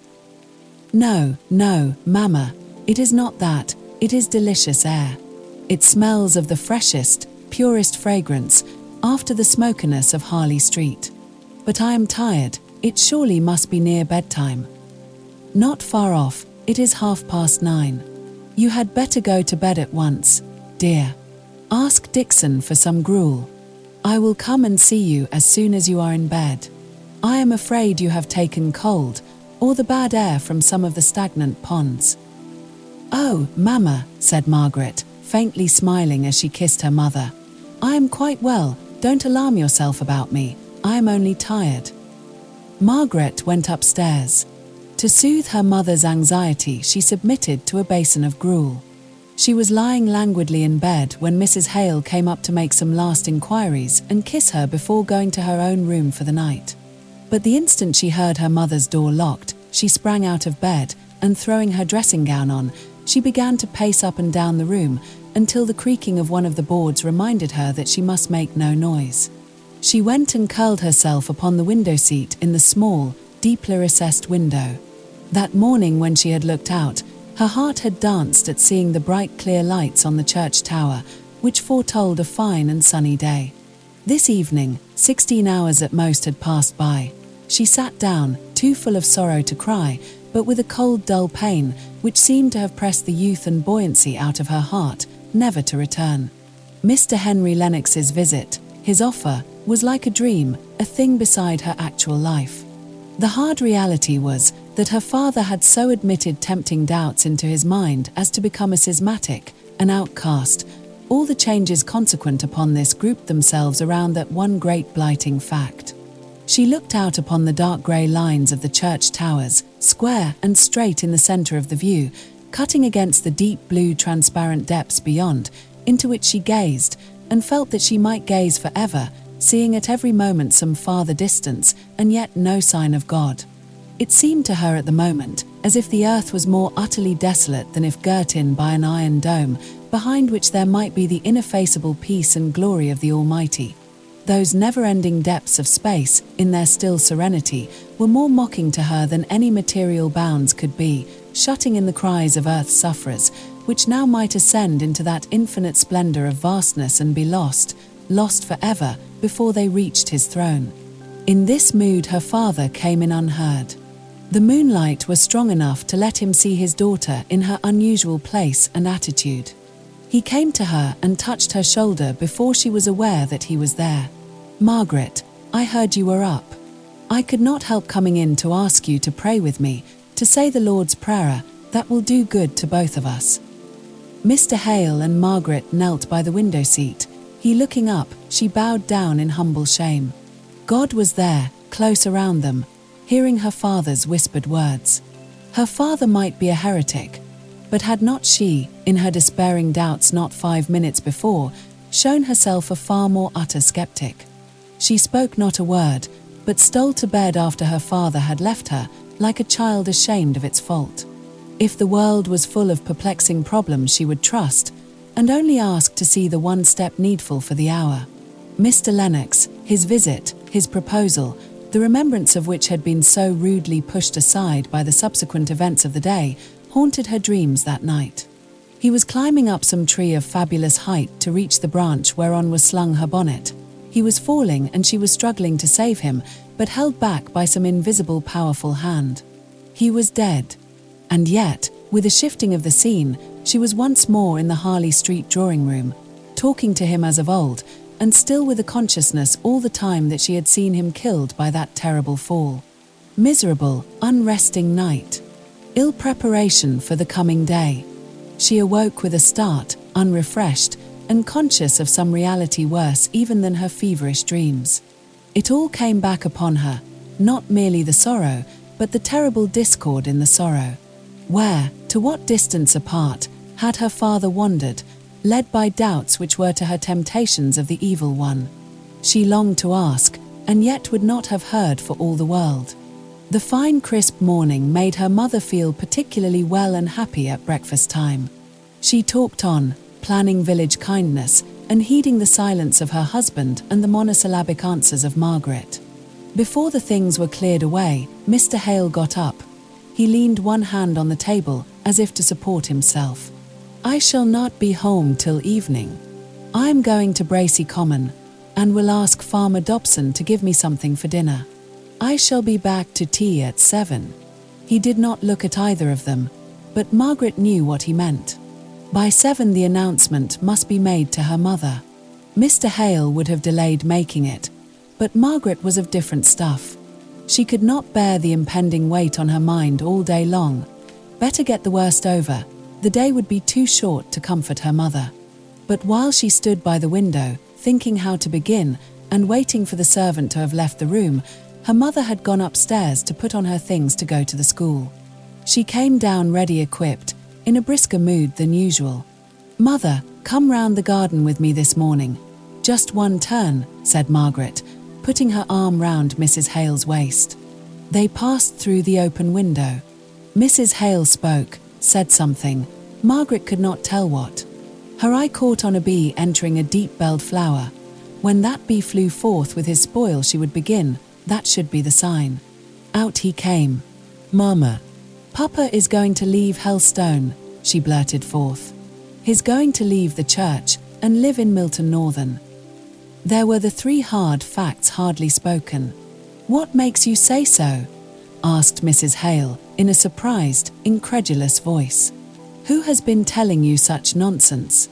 No, Mamma, it is not that, it is delicious air. It smells of the freshest, purest fragrance, after the smokiness of Harley Street. But I am tired, it surely must be near bedtime." "Not far off, it is 9:30. You had better go to bed at once, dear. Ask Dixon for some gruel. I will come and see you as soon as you are in bed. I am afraid you have taken cold, or the bad air from some of the stagnant ponds." "Oh, Mamma," said Margaret, faintly smiling as she kissed her mother. "I am quite well, don't alarm yourself about me, I am only tired." Margaret went upstairs. To soothe her mother's anxiety, she submitted to a basin of gruel. She was lying languidly in bed when Mrs. Hale came up to make some last inquiries and kiss her before going to her own room for the night. But the instant she heard her mother's door locked, she sprang out of bed, and throwing her dressing gown on, she began to pace up and down the room until the creaking of one of the boards reminded her that she must make no noise. She went and curled herself upon the window seat in the small, deeply recessed window. That morning when she had looked out, her heart had danced at seeing the bright clear lights on the church tower, which foretold a fine and sunny day. This evening, 16 hours at most had passed by. She sat down, too full of sorrow to cry, but with a cold dull pain, which seemed to have pressed the youth and buoyancy out of her heart, never to return. Mr. Henry Lennox's visit, his offer, was like a dream, a thing beside her actual life. The hard reality was that her father had so admitted tempting doubts into his mind as to become a schismatic, an outcast. All the changes consequent upon this grouped themselves around that one great blighting fact. She looked out upon the dark grey lines of the church towers, square and straight in the centre of the view, cutting against the deep blue transparent depths beyond, into which she gazed, and felt that she might gaze forever, seeing at every moment some farther distance, and yet no sign of God. It seemed to her at the moment as if the earth was more utterly desolate than if girt in by an iron dome, behind which there might be the ineffaceable peace and glory of the Almighty. Those never-ending depths of space, in their still serenity, were more mocking to her than any material bounds could be, shutting in the cries of earth's sufferers, which now might ascend into that infinite splendour of vastness and be lost forever, before they reached his throne. In this mood her father came in unheard. The moonlight was strong enough to let him see his daughter in her unusual place and attitude. He came to her and touched her shoulder before she was aware that he was there. "Margaret, I heard you were up. I could not help coming in to ask you to pray with me, to say the Lord's Prayer, that will do good to both of us." Mr. Hale and Margaret knelt by the window seat. He looking up, she bowed down in humble shame. God was there, close around them, hearing her father's whispered words. Her father might be a heretic, but had not she, in her despairing doubts not 5 minutes before, shown herself a far more utter skeptic? She spoke not a word, but stole to bed after her father had left her, like a child ashamed of its fault. If the world was full of perplexing problems she would trust, and only ask to see the one step needful for the hour. Mr. Lennox, his visit, his proposal, the remembrance of which had been so rudely pushed aside by the subsequent events of the day, haunted her dreams that night. He was climbing up some tree of fabulous height to reach the branch whereon was slung her bonnet. He was falling and she was struggling to save him, but held back by some invisible powerful hand. He was dead. And yet, with a shifting of the scene, she was once more in the Harley Street drawing room, talking to him as of old, and still with a consciousness all the time that she had seen him killed by that terrible fall. Miserable, unresting night. Ill preparation for the coming day. She awoke with a start, unrefreshed, and conscious of some reality worse even than her feverish dreams. It all came back upon her, not merely the sorrow, but the terrible discord in the sorrow. Where, to what distance apart, had her father wandered, led by doubts which were to her temptations of the evil one? She longed to ask, and yet would not have heard for all the world. The fine crisp morning made her mother feel particularly well and happy at breakfast time. She talked on, planning village kindness, and heeding the silence of her husband and the monosyllabic answers of Margaret. Before the things were cleared away, Mr. Hale got up. He leaned one hand on the table, as if to support himself. "I shall not be home till evening. I am going to Bracy Common, and will ask Farmer Dobson to give me something for dinner. I shall be back to tea at 7. He did not look at either of them, but Margaret knew what he meant. By 7 the announcement must be made to her mother. Mr. Hale would have delayed making it, but Margaret was of different stuff. She could not bear the impending weight on her mind all day long. Better get the worst over. The day would be too short to comfort her mother. But while she stood by the window, thinking how to begin, and waiting for the servant to have left the room, her mother had gone upstairs to put on her things to go to the school. She came down ready equipped, in a brisker mood than usual. "Mother, come round the garden with me this morning. Just one turn," said Margaret, putting her arm round Mrs. Hale's waist. They passed through the open window. Mrs. Hale spoke, said something. Margaret could not tell what. Her eye caught on a bee entering a deep-belled flower. When that bee flew forth with his spoil she would begin, that should be the sign. Out he came. "Mama, Papa is going to leave Helstone," she blurted forth. "He's going to leave the church and live in Milton Northern." There were the 3 hard facts hardly spoken. "What makes you say so?" asked Mrs. Hale, in a surprised, incredulous voice. "Who has been telling you such nonsense?"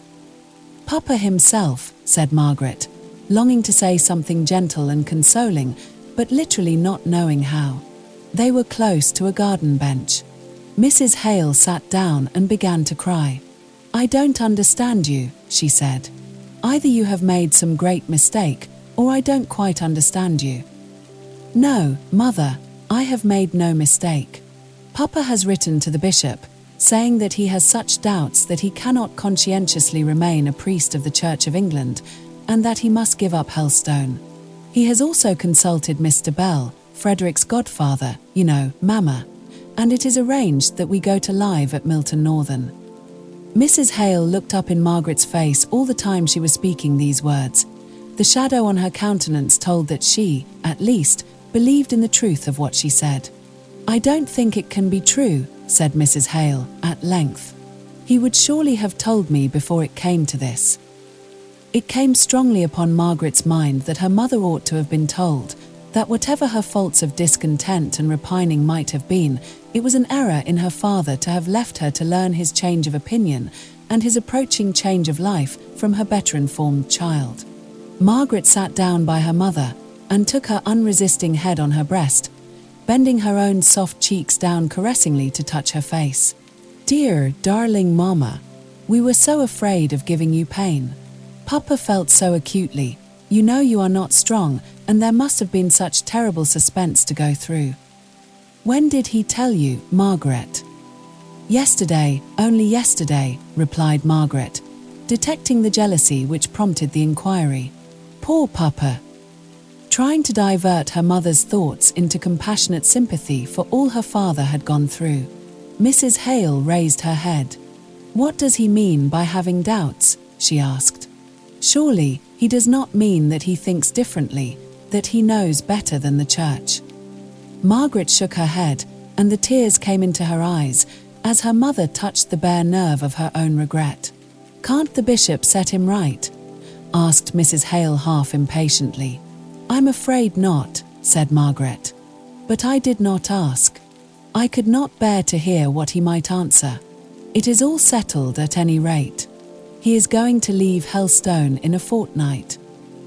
"Papa himself," said Margaret, longing to say something gentle and consoling, but literally not knowing how. They were close to a garden bench. Mrs. Hale sat down and began to cry. "I don't understand you," she said. "Either you have made some great mistake, or I don't quite understand you." "No, Mother, I have made no mistake. Papa has written to the bishop, saying that he has such doubts that he cannot conscientiously remain a priest of the Church of England, and that he must give up Helstone. He has also consulted Mr. Bell, Frederick's godfather, you know, Mama, and it is arranged that we go to live at Milton Northern." Mrs. Hale looked up in Margaret's face all the time she was speaking these words. The shadow on her countenance told that she, at least, believed in the truth of what she said. "I don't think it can be true," said Mrs. Hale, at length. "He would surely have told me before it came to this." It came strongly upon Margaret's mind that her mother ought to have been told, that whatever her faults of discontent and repining might have been, it was an error in her father to have left her to learn his change of opinion and his approaching change of life from her better-informed child. Margaret sat down by her mother and took her unresisting head on her breast, bending her own soft cheeks down caressingly to touch her face. "Dear, darling Mama, we were so afraid of giving you pain. Papa felt so acutely. You know you are not strong, and there must have been such terrible suspense to go through." "When did he tell you, Margaret?" "Yesterday, only yesterday," replied Margaret, detecting the jealousy which prompted the inquiry. "Poor Papa." Trying to divert her mother's thoughts into compassionate sympathy for all her father had gone through, Mrs. Hale raised her head. "What does he mean by having doubts?" she asked. "Surely, he does not mean that he thinks differently, that he knows better than the church." Margaret shook her head, and the tears came into her eyes, as her mother touched the bare nerve of her own regret. "Can't the bishop set him right?" asked Mrs. Hale half impatiently. "I'm afraid not," said Margaret. "But I did not ask. I could not bear to hear what he might answer. It is all settled at any rate. He is going to leave Helstone in a fortnight.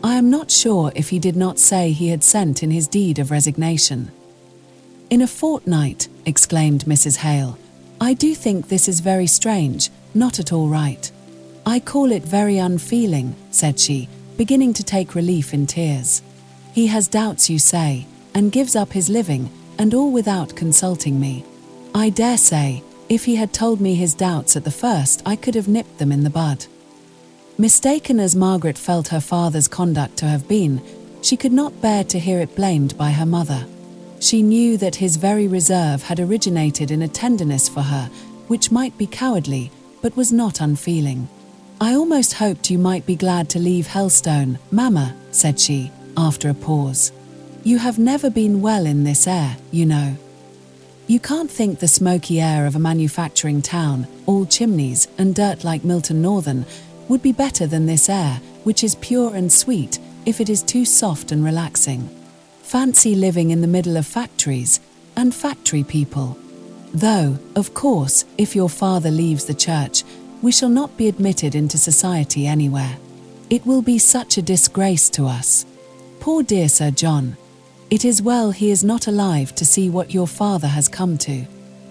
I am not sure if he did not say he had sent in his deed of resignation." "In a fortnight," exclaimed Mrs. Hale. "I do think this is very strange, not at all right. "I call it very unfeeling," said she, beginning to take relief in tears. "He has doubts, you say, and gives up his living, and all without consulting me. I dare say, if he had told me his doubts at the first, I could have nipped them in the bud." Mistaken as Margaret felt her father's conduct to have been, she could not bear to hear it blamed by her mother. She knew that his very reserve had originated in a tenderness for her, which might be cowardly, but was not unfeeling. "I almost hoped you might be glad to leave Helstone, Mamma," said she, after a pause. "You have never been well in this air, you know. You can't think the smoky air of a manufacturing town, all chimneys and dirt like Milton Northern, would be better than this air, which is pure and sweet, if it is too soft and relaxing. Fancy living in the middle of factories, and factory people. Though, of course, if your father leaves the church, we shall not be admitted into society anywhere. It will be such a disgrace to us. Poor dear Sir John. It is well he is not alive to see what your father has come to.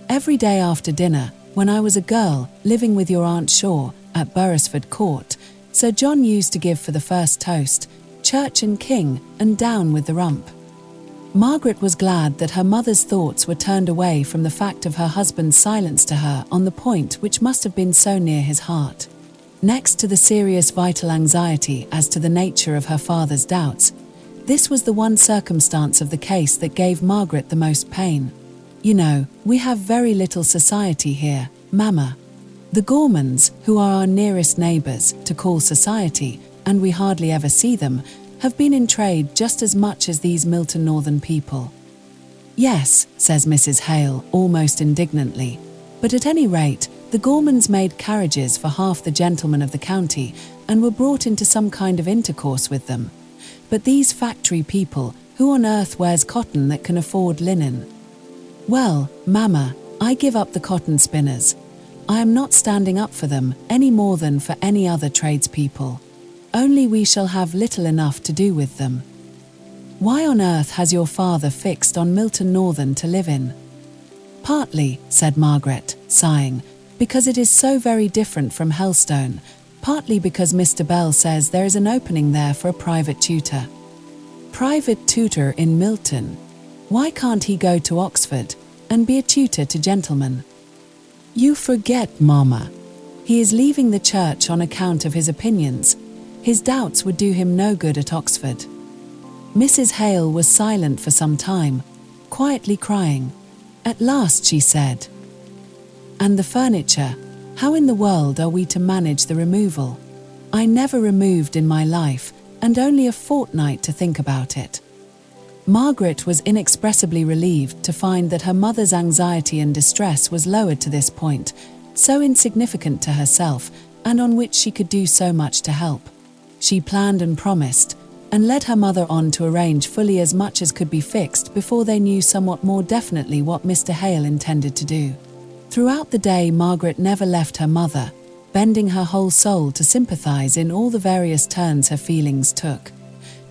Every day after dinner, when I was a girl, living with your Aunt Shaw, at Burrisford Court, Sir John used to give for the first toast, 'Church and King, and down with the rump.'" Margaret was glad that her mother's thoughts were turned away from the fact of her husband's silence to her on the point which must have been so near his heart. Next to the serious vital anxiety as to the nature of her father's doubts, this was the one circumstance of the case that gave Margaret the most pain. "You know, we have very little society here, Mamma. The Gormans, who are our nearest neighbours, to call society, and we hardly ever see them, have been in trade just as much as these Milton Northern people." "Yes," says Mrs. Hale, almost indignantly, "but at any rate, the Gormans made carriages for half the gentlemen of the county, and were brought into some kind of intercourse with them. But these factory people, who on earth wears cotton that can afford linen?" "Well, Mamma, I give up the cotton spinners. I am not standing up for them, any more than for any other tradespeople. Only we shall have little enough to do with them." "Why on earth has your father fixed on Milton Northern to live in?" "Partly," said Margaret, sighing, "because it is so very different from Helstone, partly because Mr. Bell says there is an opening there for a private tutor." "Private tutor in Milton? Why can't he go to Oxford, and be a tutor to gentlemen?" "You forget, Mamma. He is leaving the church on account of his opinions. His doubts would do him no good at Oxford." Mrs. Hale was silent for some time, quietly crying. At last she said, "And the furniture, how in the world are we to manage the removal? I never removed in my life, and only a fortnight to think about it." Margaret was inexpressibly relieved to find that her mother's anxiety and distress was lowered to this point, so insignificant to herself, and on which she could do so much to help. She planned and promised, and led her mother on to arrange fully as much as could be fixed before they knew somewhat more definitely what Mr. Hale intended to do. Throughout the day Margaret never left her mother, bending her whole soul to sympathize in all the various turns her feelings took.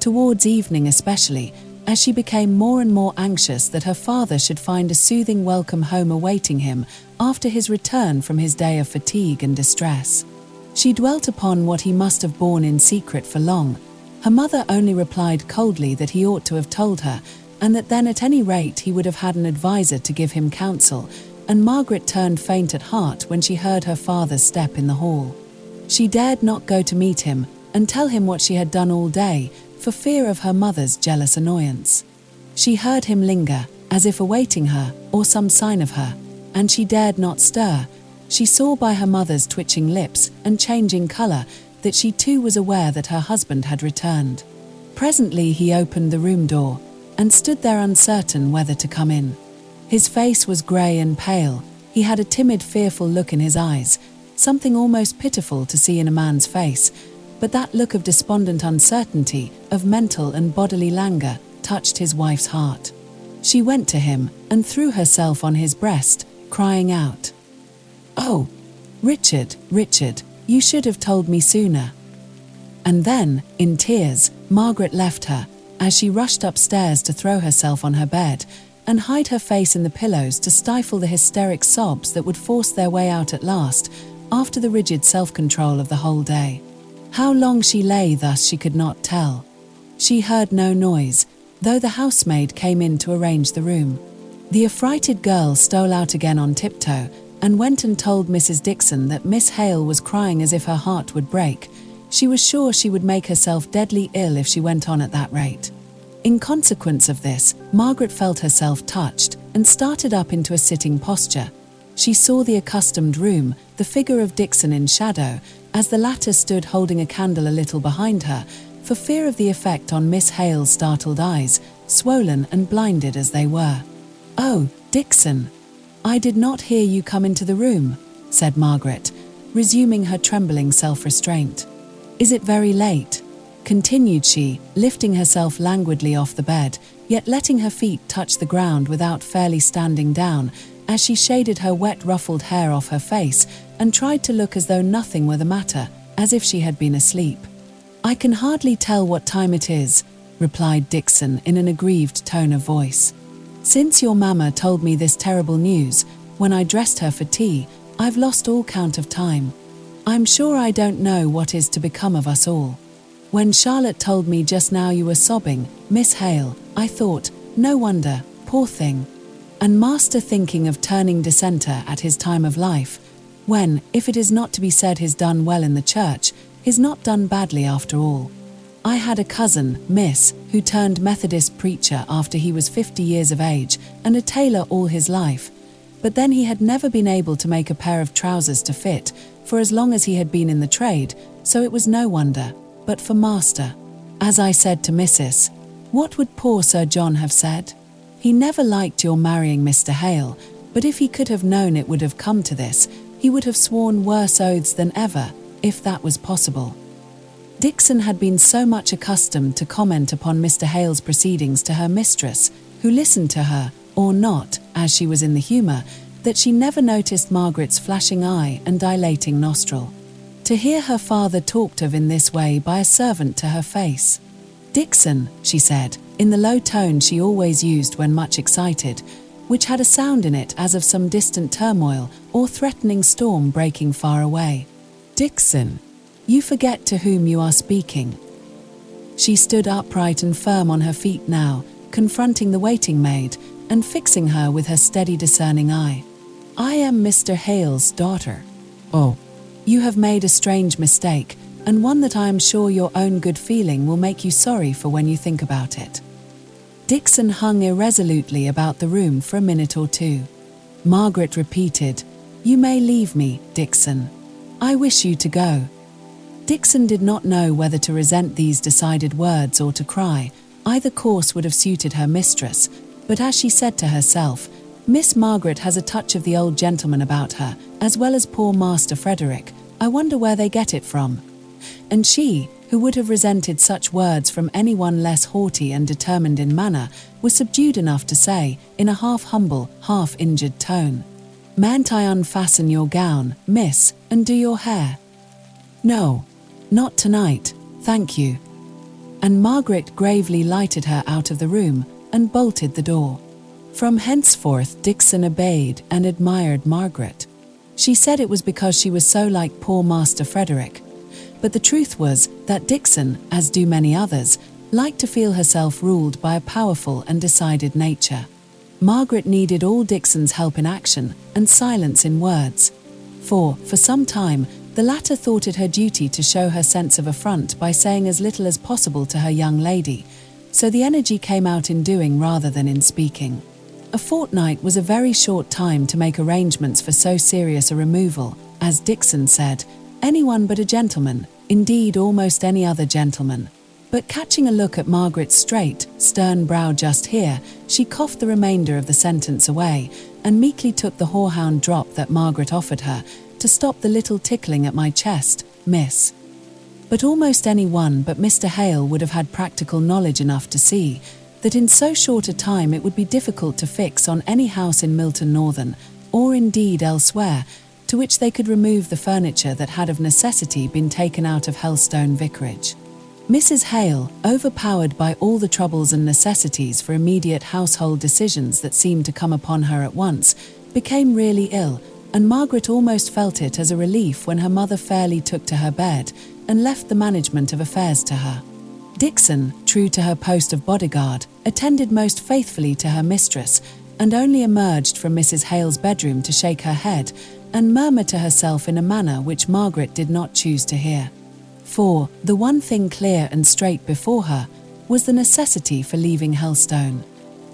Towards evening especially, as she became more and more anxious that her father should find a soothing welcome home awaiting him after his return from his day of fatigue and distress. She dwelt upon what he must have borne in secret for long. Her mother only replied coldly that he ought to have told her, and that then at any rate he would have had an adviser to give him counsel, and Margaret turned faint at heart when she heard her father's step in the hall. She dared not go to meet him and tell him what she had done all day, for fear of her mother's jealous annoyance. She heard him linger, as if awaiting her, or some sign of her, and she dared not stir. She saw by her mother's twitching lips and changing colour that she too was aware that her husband had returned. Presently he opened the room door, and stood there uncertain whether to come in. His face was grey and pale, he had a timid fearful look in his eyes, something almost pitiful to see in a man's face, but that look of despondent uncertainty, of mental and bodily languor, touched his wife's heart. She went to him, and threw herself on his breast, crying out, "Oh, Richard, Richard, you should have told me sooner." And then, in tears, Margaret left her, as she rushed upstairs to throw herself on her bed, and hide her face in the pillows to stifle the hysteric sobs that would force their way out at last, after the rigid self-control of the whole day. How long she lay thus she could not tell. She heard no noise, though the housemaid came in to arrange the room. The affrighted girl stole out again on tiptoe and went and told Mrs. Dixon that Miss Hale was crying as if her heart would break. She was sure she would make herself deadly ill if she went on at that rate. In consequence of this, Margaret felt herself touched and started up into a sitting posture. She saw the accustomed room, the figure of Dixon in shadow, as the latter stood holding a candle a little behind her, for fear of the effect on Miss Hale's startled eyes, swollen and blinded as they were. "Oh, Dixon! I did not hear you come into the room," said Margaret, resuming her trembling self-restraint. "Is it very late?" continued she, lifting herself languidly off the bed, yet letting her feet touch the ground without fairly standing down, as she shaded her wet ruffled hair off her face and tried to look as though nothing were the matter, as if she had been asleep. "I can hardly tell what time it is," replied Dixon in an aggrieved tone of voice. "Since your mamma told me this terrible news, when I dressed her for tea, I've lost all count of time. I'm sure I don't know what is to become of us all. When Charlotte told me just now you were sobbing, Miss Hale, I thought, no wonder, poor thing. And master thinking of turning dissenter at his time of life, when, if it is not to be said he's done well in the church, he's not done badly after all. I had a cousin, Miss, who turned Methodist preacher after he was 50 years of age, and a tailor all his life. But then he had never been able to make a pair of trousers to fit, for as long as he had been in the trade, so it was no wonder. But for master, as I said to Mrs., what would poor Sir John have said? He never liked your marrying Mr. Hale, but if he could have known it would have come to this, he would have sworn worse oaths than ever, if that was possible." Dixon had been so much accustomed to comment upon Mr. Hale's proceedings to her mistress, who listened to her, or not, as she was in the humour, that she never noticed Margaret's flashing eye and dilating nostril. To hear her father talked of in this way by a servant to her face. "Dixon," she said, in the low tone she always used when much excited, which had a sound in it as of some distant turmoil or threatening storm breaking far away. "Dixon, you forget to whom you are speaking." She stood upright and firm on her feet now, confronting the waiting maid, and fixing her with her steady discerning eye. "I am Mr. Hale's daughter." "Oh, you have made a strange mistake, and one that I am sure your own good feeling will make you sorry for when you think about it." Dixon hung irresolutely about the room for a minute or two. Margaret repeated, "You may leave me, Dixon. I wish you to go." Dixon did not know whether to resent these decided words or to cry. Either course would have suited her mistress, but as she said to herself, "Miss Margaret has a touch of the old gentleman about her, as well as poor Master Frederick. I wonder where they get it from." And she, who would have resented such words from anyone less haughty and determined in manner, was subdued enough to say, in a half-humble, half-injured tone, "Mayn't I unfasten your gown, miss, and do your hair?" "No, not tonight, thank you." And Margaret gravely lighted her out of the room and bolted the door. From henceforth Dixon obeyed and admired Margaret. She said it was because she was so like poor Master Frederick. But the truth was that Dixon, as do many others, liked to feel herself ruled by a powerful and decided nature. Margaret needed all Dixon's help in action and silence in words. For some time, the latter thought it her duty to show her sense of affront by saying as little as possible to her young lady, so the energy came out in doing rather than in speaking. A fortnight was a very short time to make arrangements for so serious a removal. As Dixon said, anyone but a gentleman, indeed almost any other gentleman. But catching a look at Margaret's straight, stern brow just here, she coughed the remainder of the sentence away, and meekly took the horehound drop that Margaret offered her, to stop the little tickling at my chest, miss. But almost any one but Mr. Hale would have had practical knowledge enough to see that in so short a time it would be difficult to fix on any house in Milton Northern, or indeed elsewhere, to which they could remove the furniture that had of necessity been taken out of Helstone vicarage. Mrs. Hale, overpowered by all the troubles and necessities for immediate household decisions that seemed to come upon her at once, became really ill, and Margaret almost felt it as a relief when her mother fairly took to her bed and left the management of affairs to her. Dixon, true to her post of bodyguard, attended most faithfully to her mistress and only emerged from Mrs. Hale's bedroom to shake her head and murmur to herself in a manner which Margaret did not choose to hear. For the one thing clear and straight before her was the necessity for leaving Helstone.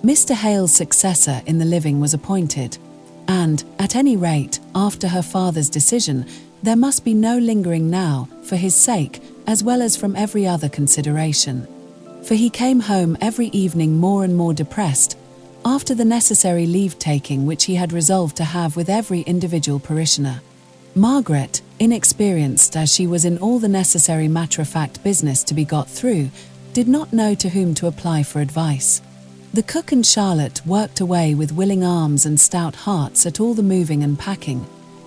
Mr. Hale's successor in the living was appointed, and, at any rate, after her father's decision, there must be no lingering now, for his sake, as well as from every other consideration. For he came home every evening more and more depressed, after the necessary leave-taking which he had resolved to have with every individual parishioner. Margaret, inexperienced as she was in all the necessary matter-of-fact business to be got through, did not know to whom to apply for advice. The cook and Charlotte worked away with willing arms and stout hearts at all the moving and packing,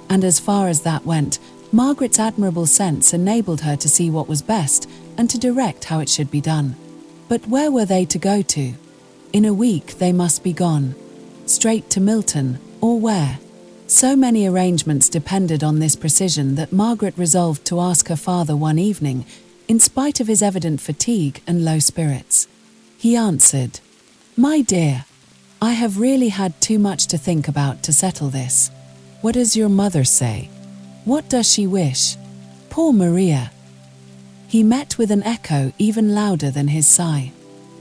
and as far as that went, Margaret's admirable sense enabled her to see what was best and to direct how it should be done. But where were they to go to? In a week they must be gone. Straight to Milton, or where? So many arrangements depended on this precision that Margaret resolved to ask her father one evening, in spite of his evident fatigue and low spirits. He answered, "My dear, I have really had too much to think about to settle this. What does your mother say? What does she wish? Poor Maria." He met with an echo even louder than his sigh.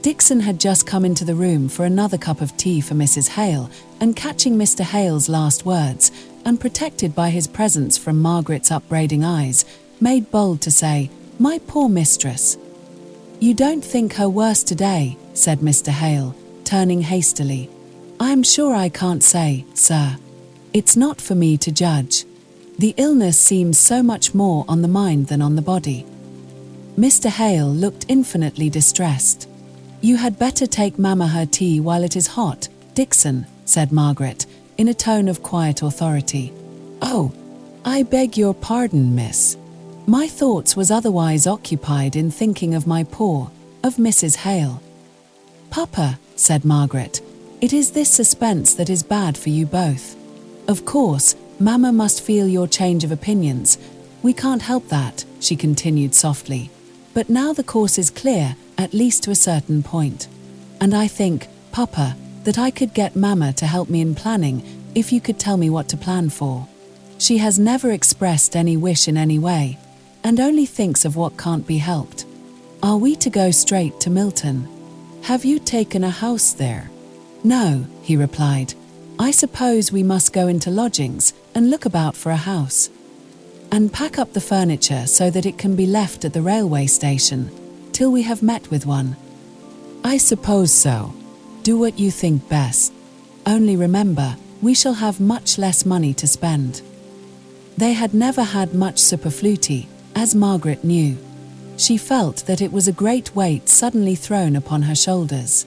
Dixon had just come into the room for another cup of tea for Mrs. Hale, and catching Mr. Hale's last words, and protected by his presence from Margaret's upbraiding eyes, made bold to say, "My poor mistress." "You don't think her worse today," said Mr. Hale, turning hastily. "I am sure I can't say, sir. It's not for me to judge. The illness seems so much more on the mind than on the body." Mr. Hale looked infinitely distressed. "You had better take Mamma her tea while it is hot, Dixon," said Margaret, in a tone of quiet authority. "Oh, I beg your pardon, miss. My thoughts was otherwise occupied in thinking of my poor, of Mrs. Hale." "Papa," said Margaret, "it is this suspense that is bad for you both. Of course, Mamma must feel your change of opinions. We can't help that," she continued softly. "But now the course is clear, at least to a certain point. And I think, Papa, that I could get Mamma to help me in planning, if you could tell me what to plan for. She has never expressed any wish in any way, and only thinks of what can't be helped. Are we to go straight to Milton? Have you taken a house there?" "No," he replied. "I suppose we must go into lodgings and look about for a house. And pack up the furniture so that it can be left at the railway station, till we have met with one." "I suppose so. Do what you think best. Only remember, we shall have much less money to spend." They had never had much superfluity, as Margaret knew. She felt that it was a great weight suddenly thrown upon her shoulders.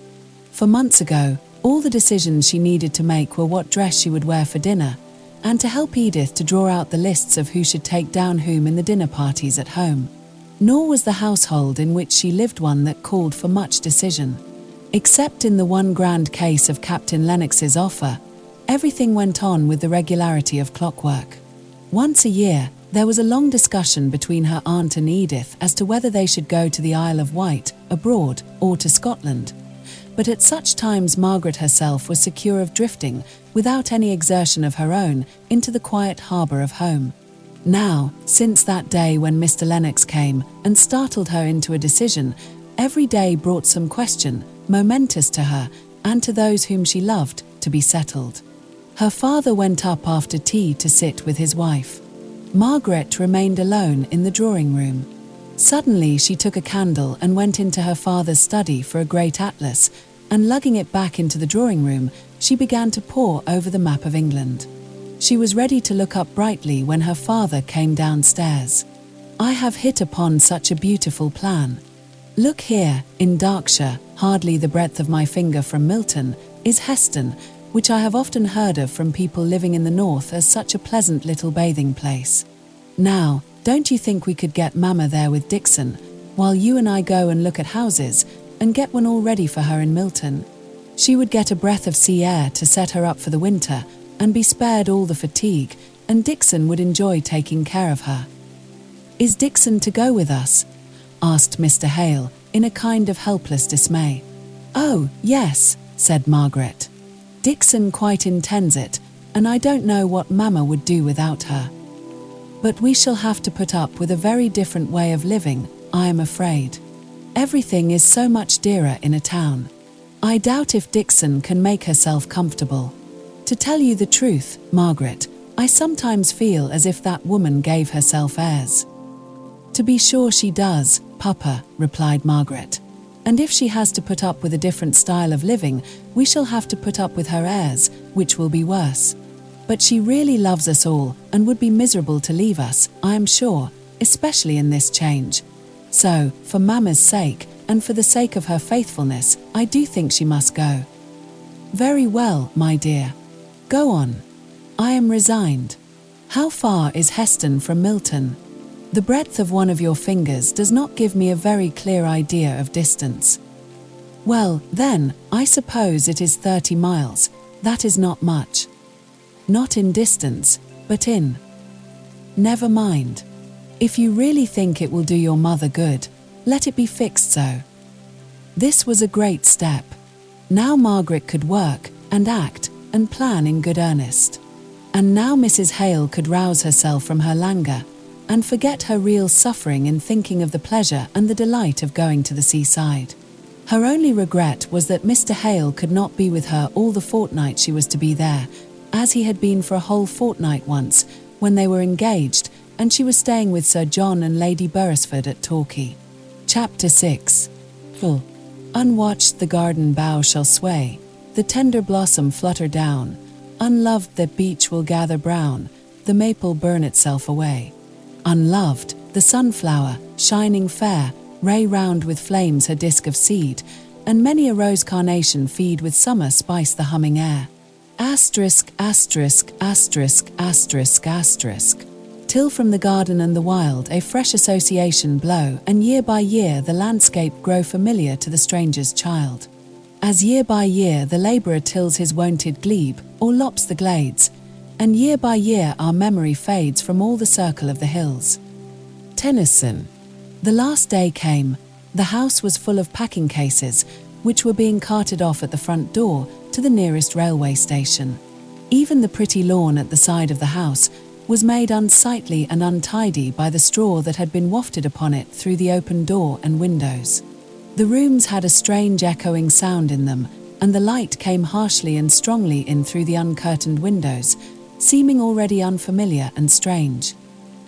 For months ago, all the decisions she needed to make were what dress she would wear for dinner, and to help Edith to draw out the lists of who should take down whom in the dinner parties at home. Nor was the household in which she lived one that called for much decision. Except in the one grand case of Captain Lennox's offer, everything went on with the regularity of clockwork. Once a year, there was a long discussion between her aunt and Edith as to whether they should go to the Isle of Wight, abroad, or to Scotland. But at such times Margaret herself was secure of drifting, without any exertion of her own, into the quiet harbour of home. Now, since that day when Mr. Lennox came and startled her into a decision, every day brought some question, momentous to her, and to those whom she loved, to be settled. Her father went up after tea to sit with his wife. Margaret remained alone in the drawing-room. Suddenly she took a candle and went into her father's study for a great atlas, and lugging it back into the drawing-room, she began to pore over the map of England. She was ready to look up brightly when her father came downstairs. "I have hit upon such a beautiful plan. Look here, in Darkshire, hardly the breadth of my finger from Milton, is Helstone, which I have often heard of from people living in the north as such a pleasant little bathing place. Now, don't you think we could get Mamma there with Dixon, while you and I go and look at houses, and get one all ready for her in Milton? She would get a breath of sea air to set her up for the winter, and be spared all the fatigue, and Dixon would enjoy taking care of her. "Is Dixon to go with us?" asked Mr. Hale, in a kind of helpless dismay. "Oh, yes," said Margaret. "Dixon quite intends it, and I don't know what Mama would do without her. But we shall have to put up with a very different way of living, I am afraid. Everything is so much dearer in a town. I doubt if Dixon can make herself comfortable. To tell you the truth, Margaret, I sometimes feel as if that woman gave herself airs." "To be sure she does, Papa," replied Margaret. "And if she has to put up with a different style of living, we shall have to put up with her airs, which will be worse. But she really loves us all, and would be miserable to leave us, I am sure, especially in this change. So, for Mamma's sake, and for the sake of her faithfulness, I do think she must go." "Very well, my dear. Go on. I am resigned. How far is Helstone from Milton? The breadth of one of your fingers does not give me a very clear idea of distance." "Well, then, I suppose it is 30 miles. That is not much." "Not in distance, but in—" "Never mind. If you really think it will do your mother good, let it be fixed so." This was a great step. Now Margaret could work, and act, and plan in good earnest. And now Mrs. Hale could rouse herself from her languor, and forget her real suffering in thinking of the pleasure and the delight of going to the seaside. Her only regret was that Mr. Hale could not be with her all the fortnight she was to be there, as he had been for a whole fortnight once, when they were engaged, and she was staying with Sir John and Lady Beresford at Torquay. Chapter 6. Unwatched the garden bough shall sway, the tender blossom flutter down, unloved the beech will gather brown, the maple burn itself away. Unloved, the sunflower, shining fair, ray round with flames her disk of seed, and many a rose carnation feed with summer spice the humming air. Asterisk, asterisk, asterisk, asterisk, asterisk. Till from the garden and the wild a fresh association blow, and year by year the landscape grow familiar to the stranger's child. As year by year the labourer tills his wonted glebe, or lops the glades, and year by year our memory fades from all the circle of the hills. Tennyson. The last day came. The house was full of packing cases, which were being carted off at the front door to the nearest railway station. Even the pretty lawn at the side of the house was made unsightly and untidy by the straw that had been wafted upon it through the open door and windows. The rooms had a strange echoing sound in them, and the light came harshly and strongly in through the uncurtained windows, seeming already unfamiliar and strange.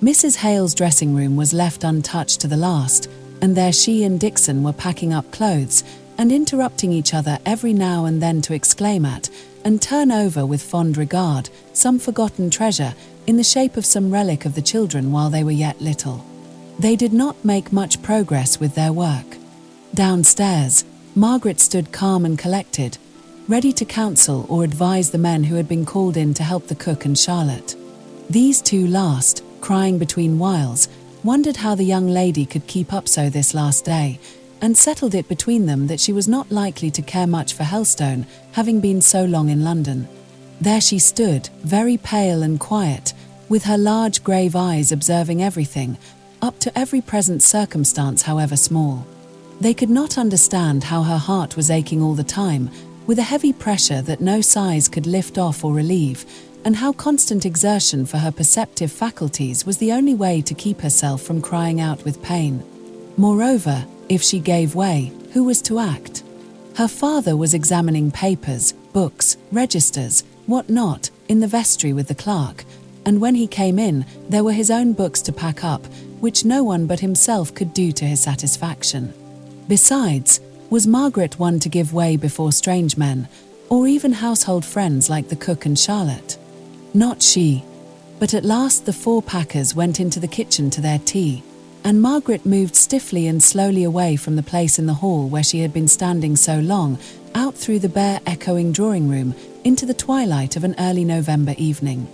Mrs. Hale's dressing room was left untouched to the last, and there she and Dixon were packing up clothes, and interrupting each other every now and then to exclaim at, and turn over with fond regard, some forgotten treasure, in the shape of some relic of the children while they were yet little. They did not make much progress with their work. Downstairs, Margaret stood calm and collected, ready to counsel or advise the men who had been called in to help the cook and Charlotte. These two last, crying between whiles, wondered how the young lady could keep up so this last day, and settled it between them that she was not likely to care much for Helstone, having been so long in London. There she stood, very pale and quiet, with her large grave eyes observing everything, up to every present circumstance however small. They could not understand how her heart was aching all the time, with a heavy pressure that no sighs could lift off or relieve, and how constant exertion for her perceptive faculties was the only way to keep herself from crying out with pain. Moreover, if she gave way, who was to act? Her father was examining papers, books, registers, what not, in the vestry with the clerk, and when he came in, there were his own books to pack up, which no one but himself could do to his satisfaction. Besides, was Margaret one to give way before strange men, or even household friends like the cook and Charlotte? Not she. But at last the four packers went into the kitchen to their tea, and Margaret moved stiffly and slowly away from the place in the hall where she had been standing so long, out through the bare echoing drawing-room, into the twilight of an early November evening.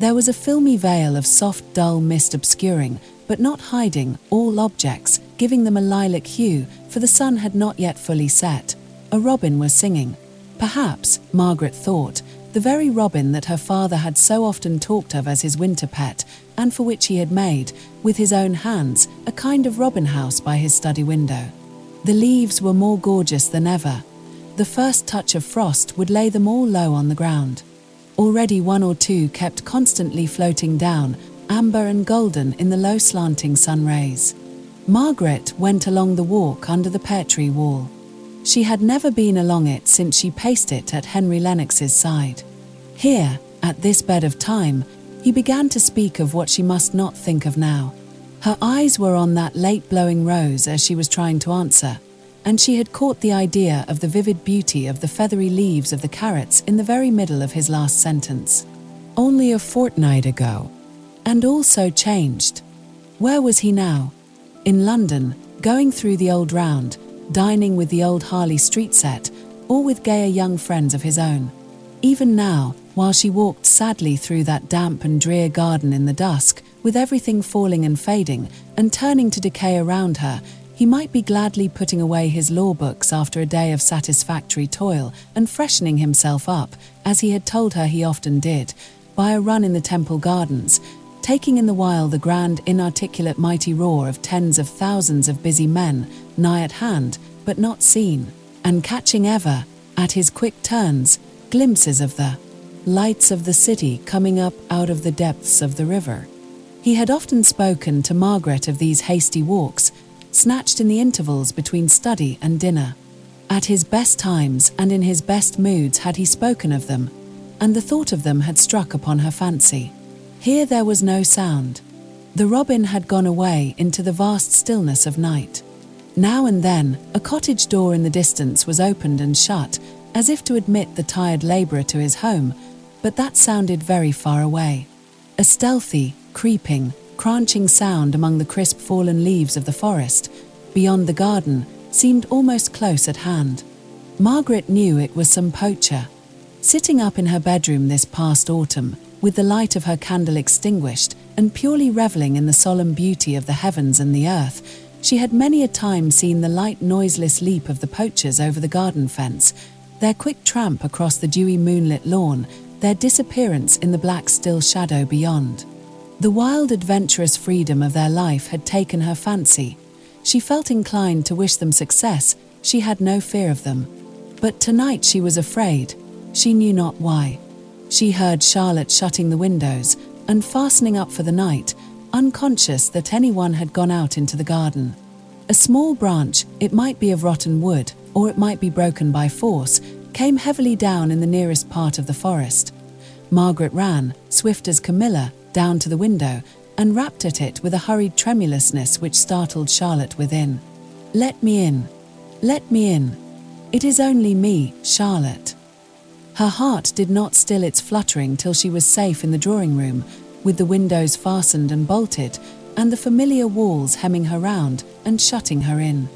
There was a filmy veil of soft, dull mist obscuring, but not hiding, all objects, giving them a lilac hue, for the sun had not yet fully set. A robin was singing. Perhaps, Margaret thought, the very robin that her father had so often talked of as his winter pet, and for which he had made, with his own hands, a kind of robin house by his study window. The leaves were more gorgeous than ever. The first touch of frost would lay them all low on the ground. Already one or two kept constantly floating down, amber and golden in the low slanting sun rays. Margaret went along the walk under the pear tree wall. She had never been along it since she paced it at Henry Lennox's side. Here, at this bed of time, he began to speak of what she must not think of now. Her eyes were on that late blowing rose as she was trying to answer, and she had caught the idea of the vivid beauty of the feathery leaves of the carrots in the very middle of his last sentence. Only a fortnight ago. And all so changed. Where was he now? In London, going through the old round, dining with the old Harley Street set, or with gayer young friends of his own. Even now, while she walked sadly through that damp and drear garden in the dusk, with everything falling and fading, and turning to decay around her, he might be gladly putting away his law books after a day of satisfactory toil, and freshening himself up, as he had told her he often did, by a run in the Temple Gardens, taking in the while the grand inarticulate mighty roar of tens of thousands of busy men, nigh at hand, but not seen, and catching ever, at his quick turns, glimpses of the lights of the city coming up out of the depths of the river. He had often spoken to Margaret of these hasty walks, snatched in the intervals between study and dinner. At his best times and in his best moods had he spoken of them, and the thought of them had struck upon her fancy. Here there was no sound. The robin had gone away into the vast stillness of night. Now and then, a cottage door in the distance was opened and shut, as if to admit the tired labourer to his home, but that sounded very far away. A stealthy, creeping, crunching sound among the crisp fallen leaves of the forest, beyond the garden, seemed almost close at hand. Margaret knew it was some poacher. Sitting up in her bedroom this past autumn, with the light of her candle extinguished, and purely revelling in the solemn beauty of the heavens and the earth, she had many a time seen the light noiseless leap of the poachers over the garden fence, their quick tramp across the dewy moonlit lawn, their disappearance in the black still shadow beyond. The wild adventurous freedom of their life had taken her fancy. She felt inclined to wish them success, she had no fear of them. But tonight she was afraid, she knew not why. She heard Charlotte shutting the windows and fastening up for the night, unconscious that anyone had gone out into the garden. A small branch, it might be of rotten wood, or it might be broken by force, came heavily down in the nearest part of the forest. Margaret ran, swift as Camilla, down to the window, and rapped at it with a hurried tremulousness which startled Charlotte within. "Let me in. Let me in. It is only me, Charlotte." Her heart did not still its fluttering till she was safe in the drawing-room, with the windows fastened and bolted, and the familiar walls hemming her round and shutting her in.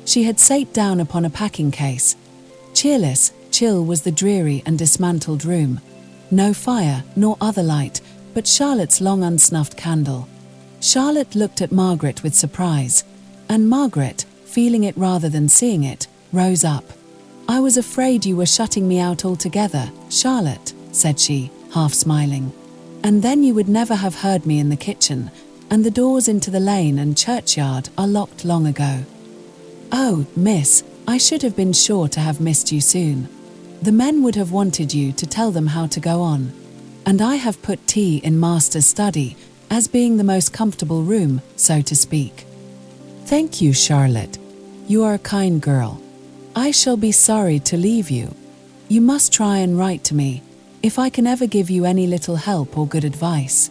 She had sate down upon a packing-case. Cheerless, chill was the dreary and dismantled room. No fire, nor other light, but Charlotte's long unsnuffed candle. Charlotte looked at Margaret with surprise, and Margaret, feeling it rather than seeing it, rose up. "I was afraid you were shutting me out altogether, Charlotte," said she, half smiling. "And then you would never have heard me in the kitchen, and the doors into the lane and churchyard are locked long ago." "Oh, miss, I should have been sure to have missed you soon. The men would have wanted you to tell them how to go on. And I have put tea in master's study, as being the most comfortable room, so to speak." "Thank you, Charlotte. You are a kind girl. I shall be sorry to leave you. You must try and write to me, if I can ever give you any little help or good advice.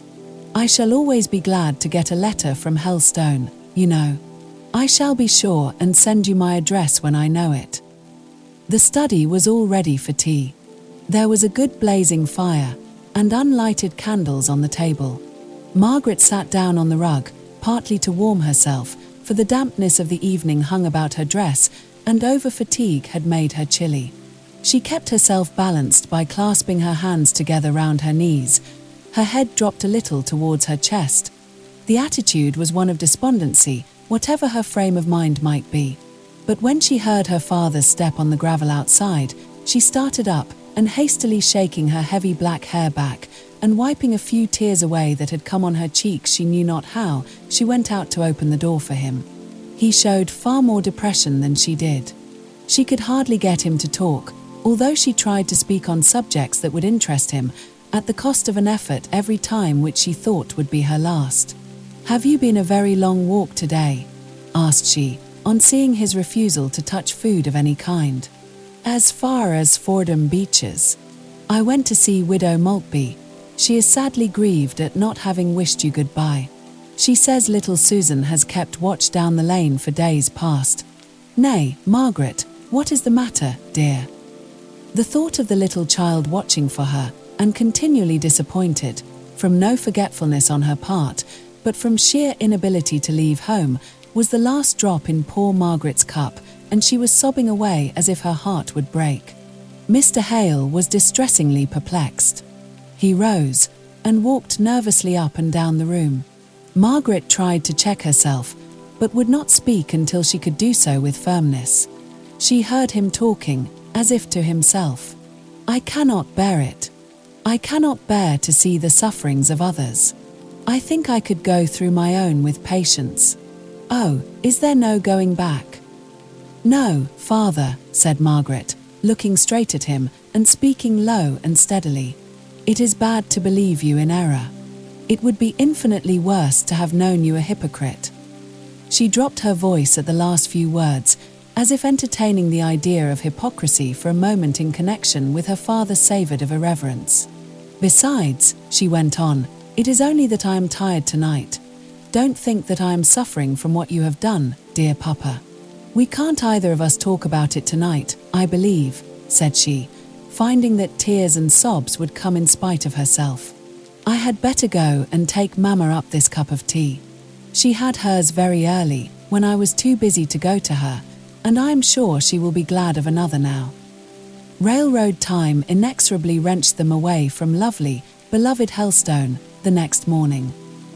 I shall always be glad to get a letter from Helstone, you know. I shall be sure and send you my address when I know it." The study was all ready for tea. There was a good blazing fire, and unlighted candles on the table. Margaret sat down on the rug, partly to warm herself, for the dampness of the evening hung about her dress, and over-fatigue had made her chilly. She kept herself balanced by clasping her hands together round her knees. Her head dropped a little towards her chest. The attitude was one of despondency, whatever her frame of mind might be. But when she heard her father's step on the gravel outside, she started up, and hastily shaking her heavy black hair back, and wiping a few tears away that had come on her cheeks she knew not how, she went out to open the door for him. He showed far more depression than she did. She could hardly get him to talk, although she tried to speak on subjects that would interest him, at the cost of an effort every time which she thought would be her last. "Have you been a very long walk today?" asked she, on seeing his refusal to touch food of any kind. "As far as Fordham Beeches. I went to see Widow Maltby. She is sadly grieved at not having wished you goodbye. She says little Susan has kept watch down the lane for days past." "Nay, Margaret, what is the matter, dear?" The thought of the little child watching for her, and continually disappointed, from no forgetfulness on her part, but from sheer inability to leave home, was the last drop in poor Margaret's cup, and she was sobbing away as if her heart would break. Mr. Hale was distressingly perplexed. He rose, and walked nervously up and down the room. Margaret tried to check herself, but would not speak until she could do so with firmness. She heard him talking, as if to himself. "I cannot bear it. I cannot bear to see the sufferings of others. I think I could go through my own with patience. Oh, is there no going back?" "No, father," said Margaret, looking straight at him, and speaking low and steadily. "It is bad to believe you in error. It would be infinitely worse to have known you a hypocrite." She dropped her voice at the last few words, as if entertaining the idea of hypocrisy for a moment in connection with her father savoured of irreverence. "Besides," she went on, "it is only that I am tired tonight. Don't think that I am suffering from what you have done, dear Papa. We can't either of us talk about it tonight, I believe," said she, finding that tears and sobs would come in spite of herself. "I had better go and take Mamma up this cup of tea. She had hers very early, when I was too busy to go to her, and I am sure she will be glad of another now." Railroad time inexorably wrenched them away from lovely, beloved Helstone the next morning.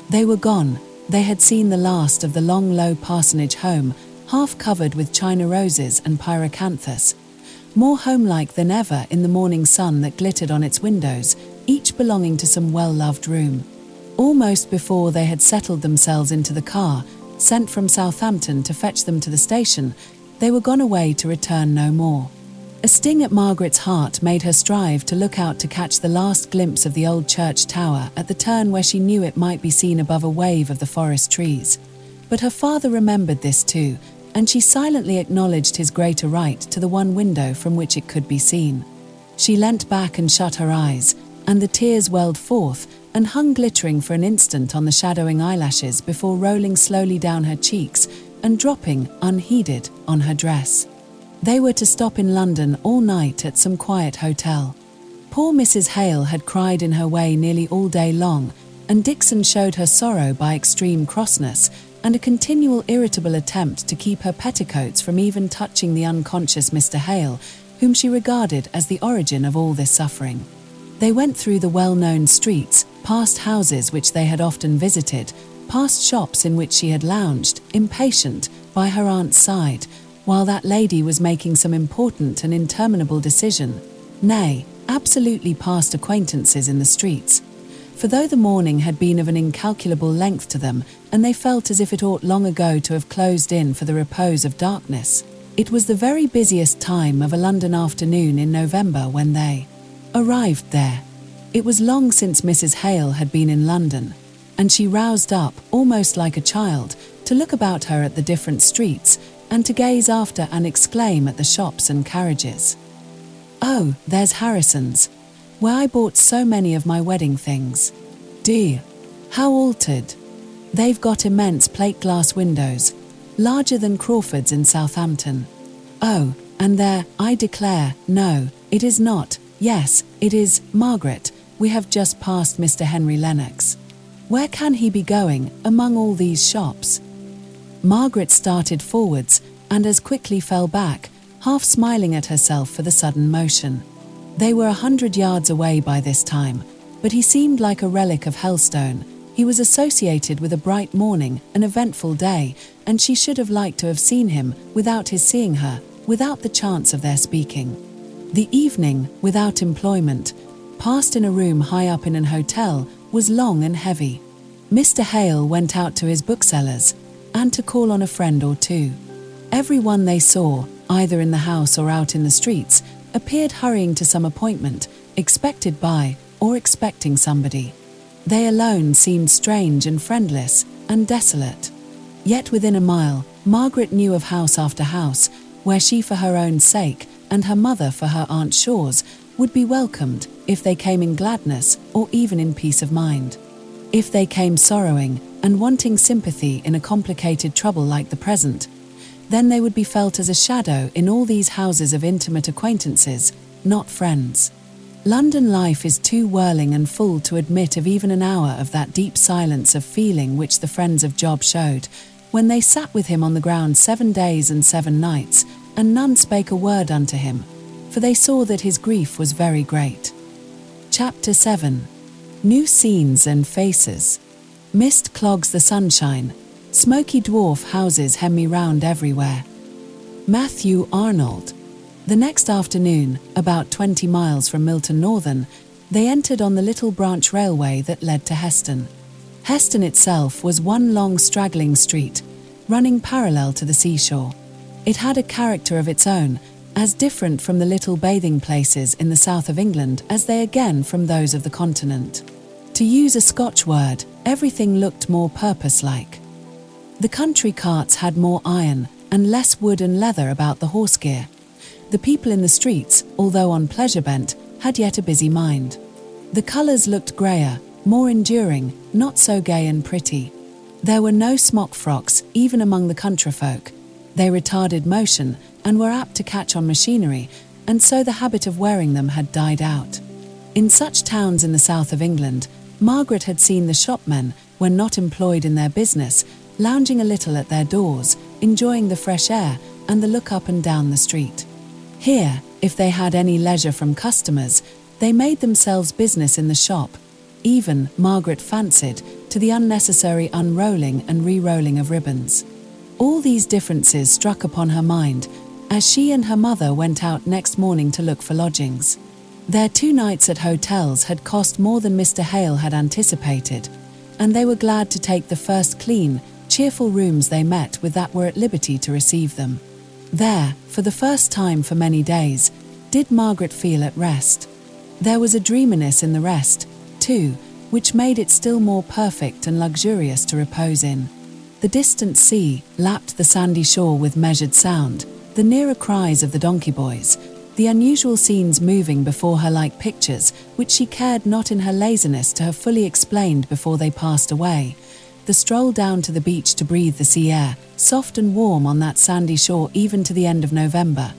They were gone. They had seen the last of the long low parsonage home, half covered with china roses and pyracanthus, more homelike than ever in the morning sun that glittered on its windows, each belonging to some well-loved room. Almost before they had settled themselves into the car, sent from Southampton to fetch them to the station, they were gone away to return no more. A sting at Margaret's heart made her strive to look out to catch the last glimpse of the old church tower at the turn where she knew it might be seen above a wave of the forest trees. But her father remembered this too, and she silently acknowledged his greater right to the one window from which it could be seen. She leant back and shut her eyes, and the tears welled forth and hung glittering for an instant on the shadowing eyelashes before rolling slowly down her cheeks and dropping, unheeded, on her dress. They were to stop in London all night at some quiet hotel. Poor Mrs. Hale had cried in her way nearly all day long, and Dixon showed her sorrow by extreme crossness and a continual irritable attempt to keep her petticoats from even touching the unconscious Mr. Hale, whom she regarded as the origin of all this suffering. They went through the well-known streets, past houses which they had often visited, past shops in which she had lounged, impatient, by her aunt's side, while that lady was making some important and interminable decision, nay, absolutely past acquaintances in the streets. For though the morning had been of an incalculable length to them, and they felt as if it ought long ago to have closed in for the repose of darkness, it was the very busiest time of a London afternoon in November when they arrived there. It was long since Mrs. Hale had been in London, and she roused up, almost like a child, to look about her at the different streets, and to gaze after and exclaim at the shops and carriages. "Oh, there's Harrison's, where I bought so many of my wedding things. Dear, how altered. They've got immense plate-glass windows, larger than Crawford's in Southampton. Oh, and there, I declare, no, it is not, yes, it is, Margaret, we have just passed Mr. Henry Lennox. Where can he be going, among all these shops?" Margaret started forwards, and as quickly fell back, half smiling at herself for the sudden motion. They were 100 yards away by this time, but he seemed like a relic of Helstone. He was associated with a bright morning, an eventful day, and she should have liked to have seen him, without his seeing her, without the chance of their speaking. The evening, without employment, passed in a room high up in an hotel, was long and heavy. Mr. Hale went out to his bookseller's, and to call on a friend or two. Everyone they saw, either in the house or out in the streets, appeared hurrying to some appointment, expected by, or expecting somebody. They alone seemed strange and friendless, and desolate. Yet within a mile, Margaret knew of house after house, where she for her own sake, and her mother for her Aunt Shaw's, would be welcomed, if they came in gladness, or even in peace of mind. If they came sorrowing, and wanting sympathy in a complicated trouble like the present, then they would be felt as a shadow in all these houses of intimate acquaintances, not friends. London life is too whirling and full to admit of even an hour of that deep silence of feeling which the friends of Job showed, when they sat with him on the ground 7 days and 7 nights, and none spake a word unto him, for they saw that his grief was very great. Chapter 7. New scenes and faces. Mist clogs the sunshine. Smoky dwarf houses hem me round everywhere. Matthew Arnold. The next afternoon, about 20 miles from Milton Northern, they entered on the little branch railway that led to Helstone. Helstone itself was one long straggling street, running parallel to the seashore. It had a character of its own, as different from the little bathing places in the south of England as they again from those of the continent. To use a Scotch word, everything looked more purpose-like. The country carts had more iron and less wood and leather about the horse gear. The people in the streets, although on pleasure bent, had yet a busy mind. The colours looked greyer, more enduring, not so gay and pretty. There were no smock frocks, even among the countryfolk. They retarded motion and were apt to catch on machinery, and so the habit of wearing them had died out. In such towns in the south of England, Margaret had seen the shopmen, when not employed in their business, lounging a little at their doors, enjoying the fresh air and the look up and down the street. Here, if they had any leisure from customers, they made themselves business in the shop, even, Margaret fancied, to the unnecessary unrolling and re-rolling of ribbons. All these differences struck upon her mind, as she and her mother went out next morning to look for lodgings. Their 2 nights at hotels had cost more than Mr. Hale had anticipated, and they were glad to take the first clean, cheerful rooms they met with that were at liberty to receive them. There, for the first time for many days, did Margaret feel at rest. There was a dreaminess in the rest, too, which made it still more perfect and luxurious to repose in. The distant sea lapped the sandy shore with measured sound, the nearer cries of the donkey boys, the unusual scenes moving before her like pictures, which she cared not in her laziness to have fully explained before they passed away, the stroll down to the beach to breathe the sea air, soft and warm on that sandy shore even to the end of November,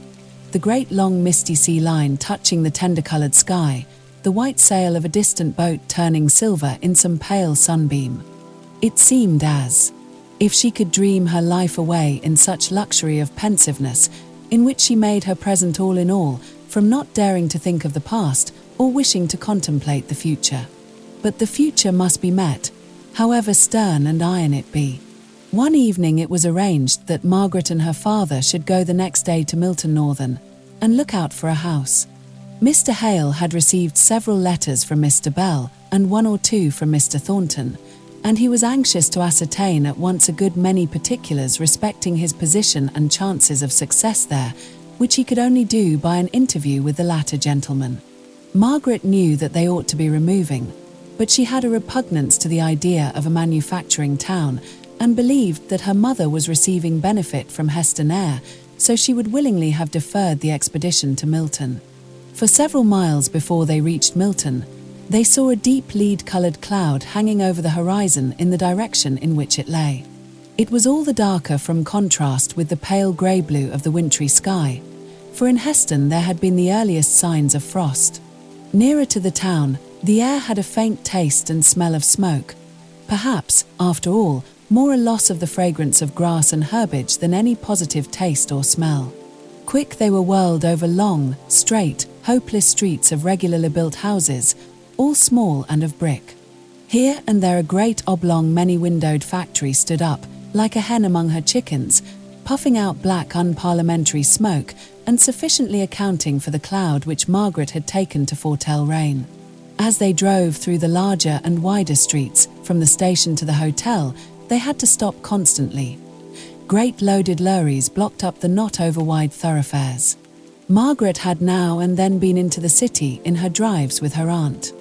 the great long misty sea line touching the tender-coloured sky, the white sail of a distant boat turning silver in some pale sunbeam. It seemed as if she could dream her life away in such luxury of pensiveness, in which she made her present all in all, from not daring to think of the past or wishing to contemplate the future. But the future must be met, however stern and iron it be. One evening it was arranged that Margaret and her father should go the next day to Milton Northern and look out for a house. Mr. Hale had received several letters from Mr. Bell and 1 or 2 from Mr. Thornton, and he was anxious to ascertain at once a good many particulars respecting his position and chances of success there, which he could only do by an interview with the latter gentleman. Margaret knew that they ought to be removing, but she had a repugnance to the idea of a manufacturing town, and believed that her mother was receiving benefit from Helstone air, so she would willingly have deferred the expedition to Milton. For several miles before they reached Milton, they saw a deep lead-coloured cloud hanging over the horizon in the direction in which it lay. It was all the darker from contrast with the pale grey-blue of the wintry sky, for in Helstone there had been the earliest signs of frost. Nearer to the town, the air had a faint taste and smell of smoke, perhaps, after all, more a loss of the fragrance of grass and herbage than any positive taste or smell. Quick they were whirled over long, straight, hopeless streets of regularly built houses, all small and of brick. Here and there a great oblong many-windowed factory stood up, like a hen among her chickens, puffing out black unparliamentary smoke, and sufficiently accounting for the cloud which Margaret had taken to foretell rain. As they drove through the larger and wider streets, from the station to the hotel, they had to stop constantly. Great loaded lorries blocked up the not over-wide thoroughfares. Margaret had now and then been into the city in her drives with her aunt.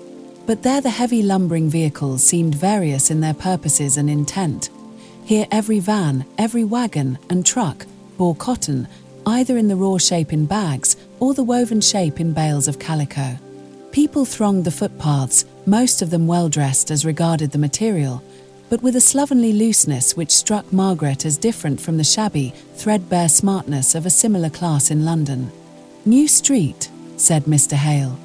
But there the heavy lumbering vehicles seemed various in their purposes and intent. Here every van, every wagon and truck bore cotton, either in the raw shape in bags or the woven shape in bales of calico. People thronged the footpaths, most of them well-dressed as regarded the material, but with a slovenly looseness which struck Margaret as different from the shabby, threadbare smartness of a similar class in London. "New Street," said Mr. Hale.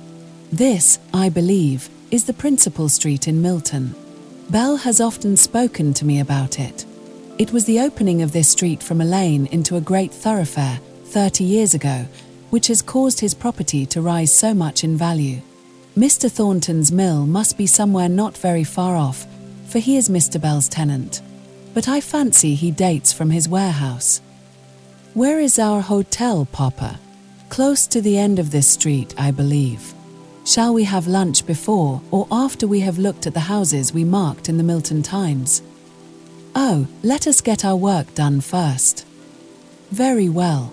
"This, I believe, is the principal street in Milton. Bell has often spoken to me about it. It was the opening of this street from a lane into a great thoroughfare 30 years ago, which has caused his property to rise so much in value. Mr. Thornton's mill must be somewhere not very far off, for he is Mr. Bell's tenant. But I fancy he dates from his warehouse." "Where is our hotel, Papa?" "Close to the end of this street, I believe. Shall we have lunch before or after we have looked at the houses we marked in the Milton Times?" "Oh, let us get our work done first." "Very well.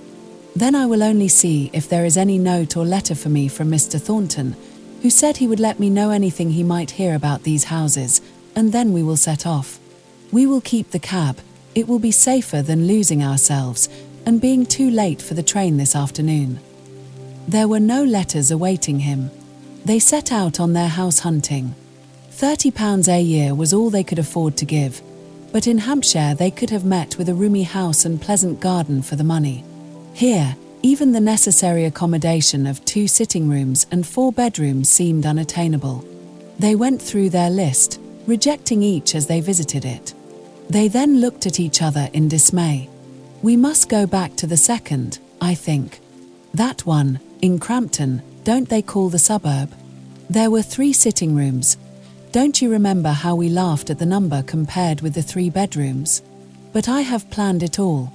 Then I will only see if there is any note or letter for me from Mr. Thornton, who said he would let me know anything he might hear about these houses, and then we will set off. We will keep the cab. It will be safer than losing ourselves and being too late for the train this afternoon." There were no letters awaiting him. They set out on their house hunting. £30 a year was all they could afford to give, but in Hampshire they could have met with a roomy house and pleasant garden for the money. Here, even the necessary accommodation of 2 sitting rooms and 4 bedrooms seemed unattainable. They went through their list, rejecting each as they visited it. They then looked at each other in dismay. "We must go back to the second, I think. That one, in Crampton, don't they call the suburb? There were 3 sitting rooms. Don't you remember how we laughed at the number compared with the 3 bedrooms? But I have planned it all.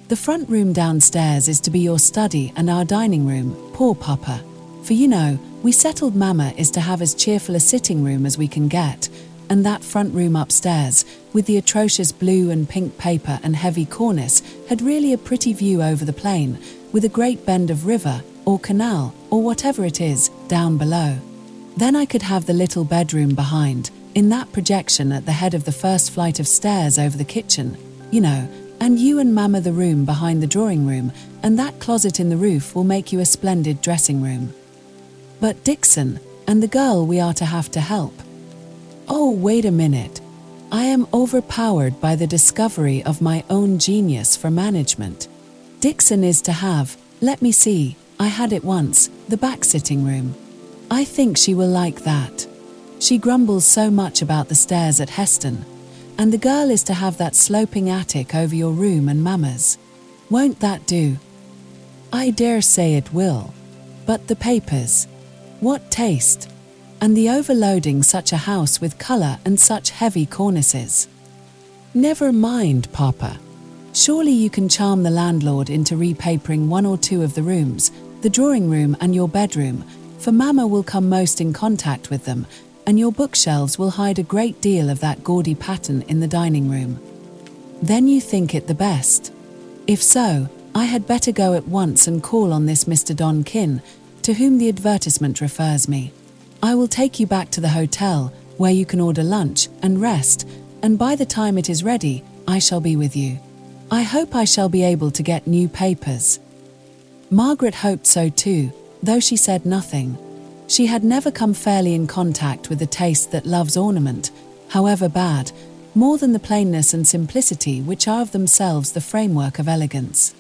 The front room downstairs is to be your study and our dining room, poor Papa. For you know, we settled Mama is to have as cheerful a sitting room as we can get, and that front room upstairs, with the atrocious blue and pink paper and heavy cornice, had really a pretty view over the plain, with a great bend of river, or canal, or whatever it is, down below. Then I could have the little bedroom behind, in that projection at the head of the first flight of stairs over the kitchen, you know, and you and Mama the room behind the drawing room, and that closet in the roof will make you a splendid dressing room. But Dixon, and the girl we are to have to help." "Oh, wait a minute. I am overpowered by the discovery of my own genius for management. Dixon is to have, let me see, I had it once, the back sitting room. I think she will like that. She grumbles so much about the stairs at Helstone. And the girl is to have that sloping attic over your room and Mama's. Won't that do?" "I dare say it will. But the papers. What taste! And the overloading such a house with colour and such heavy cornices." "Never mind, Papa. Surely you can charm the landlord into repapering 1 or 2 of the rooms, the drawing room and your bedroom, for Mama will come most in contact with them, and your bookshelves will hide a great deal of that gaudy pattern in the dining room. Then you think it the best? If so, I had better go at once and call on this Mr. Donkin, to whom the advertisement refers me. I will take you back to the hotel, where you can order lunch and rest, and by the time it is ready, I shall be with you. I hope I shall be able to get new papers." Margaret hoped so too, though she said nothing. She had never come fairly in contact with the taste that loves ornament, however bad, more than the plainness and simplicity which are of themselves the framework of elegance.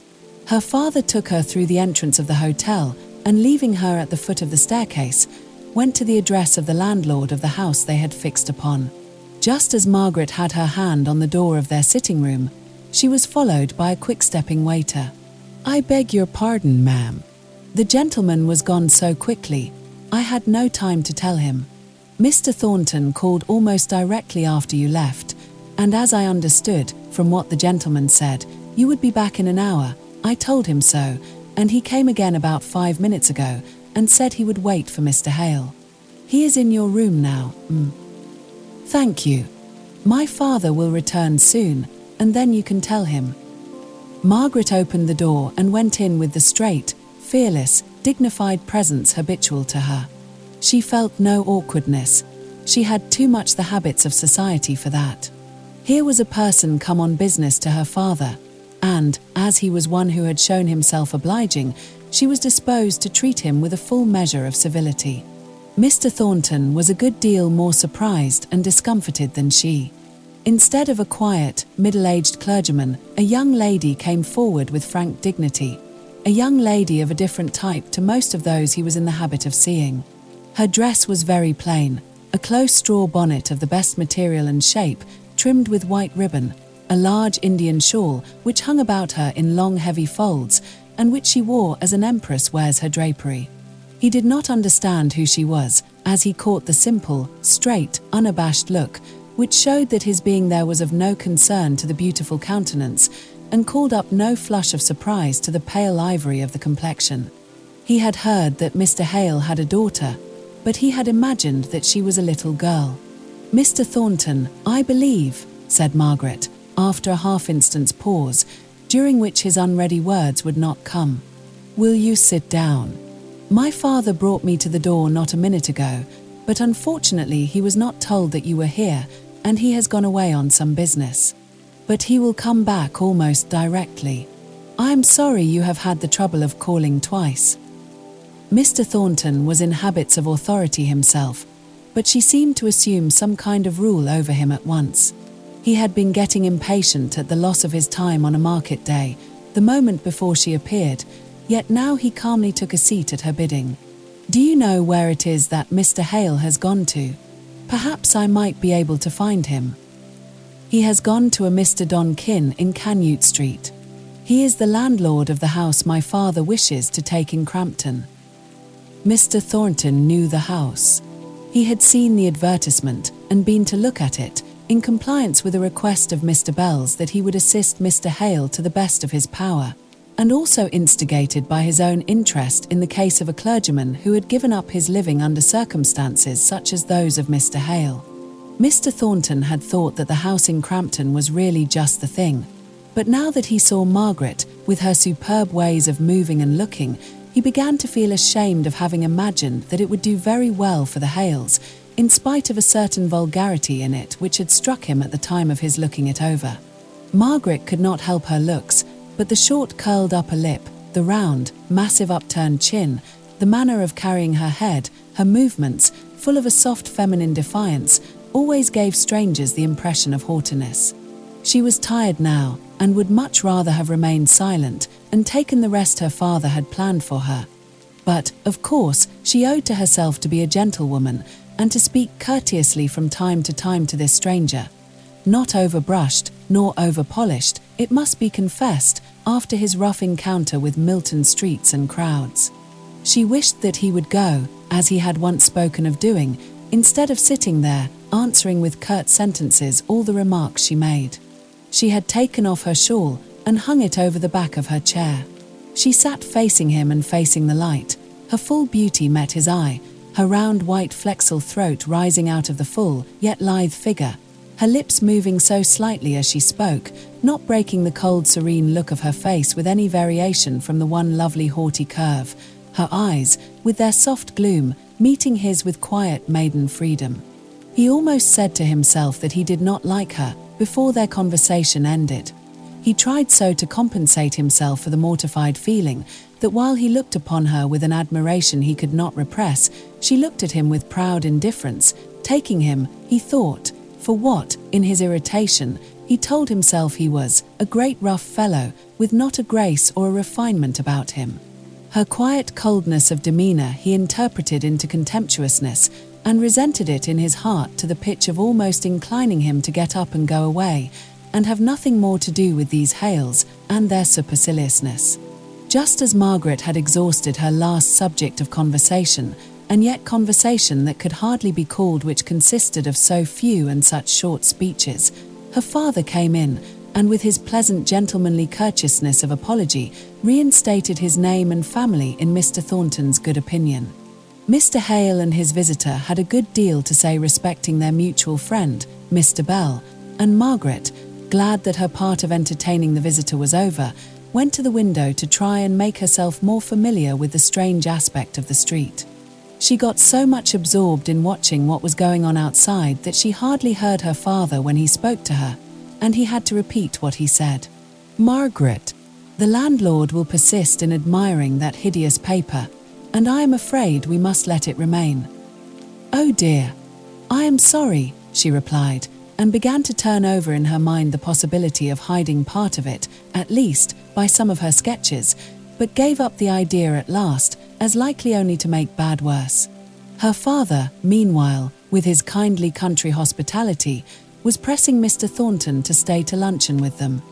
Her father took her through the entrance of the hotel, and leaving her at the foot of the staircase, went to the address of the landlord of the house they had fixed upon. Just as Margaret had her hand on the door of their sitting room, she was followed by a quick-stepping waiter. "I beg your pardon, ma'am. The gentleman was gone so quickly, I had no time to tell him. Mr. Thornton called almost directly after you left, and as I understood, from what the gentleman said, you would be back in an hour. I told him so, and he came again about 5 minutes ago and said he would wait for Mr. Hale. He is in your room now. Thank you. My father will return soon, and then you can tell him." Margaret opened the door and went in with the straight, fearless, dignified presence habitual to her. She felt no awkwardness. She had too much the habits of society for that. Here was a person come on business to her father, and, as he was one who had shown himself obliging, she was disposed to treat him with a full measure of civility. Mr. Thornton was a good deal more surprised and discomfited than she. Instead of a quiet, middle-aged clergyman, a young lady came forward with frank dignity, a young lady of a different type to most of those he was in the habit of seeing. Her dress was very plain, a close straw bonnet of the best material and shape, trimmed with white ribbon, a large Indian shawl which hung about her in long heavy folds, and which she wore as an empress wears her drapery. He did not understand who she was, as he caught the simple, straight, unabashed look, which showed that his being there was of no concern to the beautiful countenance, and called up no flush of surprise to the pale ivory of the complexion. He had heard that Mr. Hale had a daughter, but he had imagined that she was a little girl. "Mr. Thornton, I believe," said Margaret, after a half-instant's pause, during which his unready words would not come. "Will you sit down? My father brought me to the door not a minute ago, but unfortunately he was not told that you were here, and he has gone away on some business. But he will come back almost directly. I am sorry you have had the trouble of calling twice." Mr. Thornton was in habits of authority himself, but she seemed to assume some kind of rule over him at once. He had been getting impatient at the loss of his time on a market day, the moment before she appeared, yet now he calmly took a seat at her bidding. "Do you know where it is that Mr. Hale has gone to? Perhaps I might be able to find him." "He has gone to a Mr. Donkin in Canute Street. He is the landlord of the house my father wishes to take in Crampton." Mr. Thornton knew the house. He had seen the advertisement and been to look at it, in compliance with a request of Mr. Bell's that he would assist Mr. Hale to the best of his power, and also instigated by his own interest in the case of a clergyman who had given up his living under circumstances such as those of Mr. Hale. Mr. Thornton had thought that the house in Crampton was really just the thing, but now that he saw Margaret, with her superb ways of moving and looking, he began to feel ashamed of having imagined that it would do very well for the Hales, in spite of a certain vulgarity in it which had struck him at the time of his looking it over. Margaret could not help her looks, but the short curled upper lip, the round, massive upturned chin, the manner of carrying her head, her movements, full of a soft feminine defiance, always gave strangers the impression of haughtiness. She was tired now, and would much rather have remained silent and taken the rest her father had planned for her. But, of course, she owed to herself to be a gentlewoman, and to speak courteously from time to time to this stranger. Not overbrushed, nor overpolished, it must be confessed, after his rough encounter with Milton streets and crowds. She wished that he would go, as he had once spoken of doing, instead of sitting there, answering with curt sentences all the remarks she made. She had taken off her shawl and hung it over the back of her chair. She sat facing him and facing the light. Her full beauty met his eye, her round white flexile throat rising out of the full, yet lithe figure, her lips moving so slightly as she spoke, not breaking the cold serene look of her face with any variation from the one lovely haughty curve, her eyes, with their soft gloom, meeting his with quiet maiden freedom. He almost said to himself that he did not like her, before their conversation ended. He tried so to compensate himself for the mortified feeling that while he looked upon her with an admiration he could not repress, she looked at him with proud indifference, taking him, he thought, for what, in his irritation, he told himself he was, a great rough fellow, with not a grace or a refinement about him. Her quiet coldness of demeanor he interpreted into contemptuousness, and resented it in his heart to the pitch of almost inclining him to get up and go away, and have nothing more to do with these Hales and their superciliousness. Just as Margaret had exhausted her last subject of conversation, and yet conversation that could hardly be called which consisted of so few and such short speeches, her father came in, and with his pleasant gentlemanly courteousness of apology, reinstated his name and family in Mr. Thornton's good opinion. Mr. Hale and his visitor had a good deal to say respecting their mutual friend, Mr. Bell, and Margaret, glad that her part of entertaining the visitor was over, went to the window to try and make herself more familiar with the strange aspect of the street. She got so much absorbed in watching what was going on outside that she hardly heard her father when he spoke to her, and he had to repeat what he said. "Margaret, the landlord will persist in admiring that hideous paper, and I am afraid we must let it remain." "Oh dear, I am sorry," she replied, and began to turn over in her mind the possibility of hiding part of it, at least, by some of her sketches, but gave up the idea at last, as likely only to make bad worse. Her father, meanwhile, with his kindly country hospitality, was pressing Mr. Thornton to stay to luncheon with them.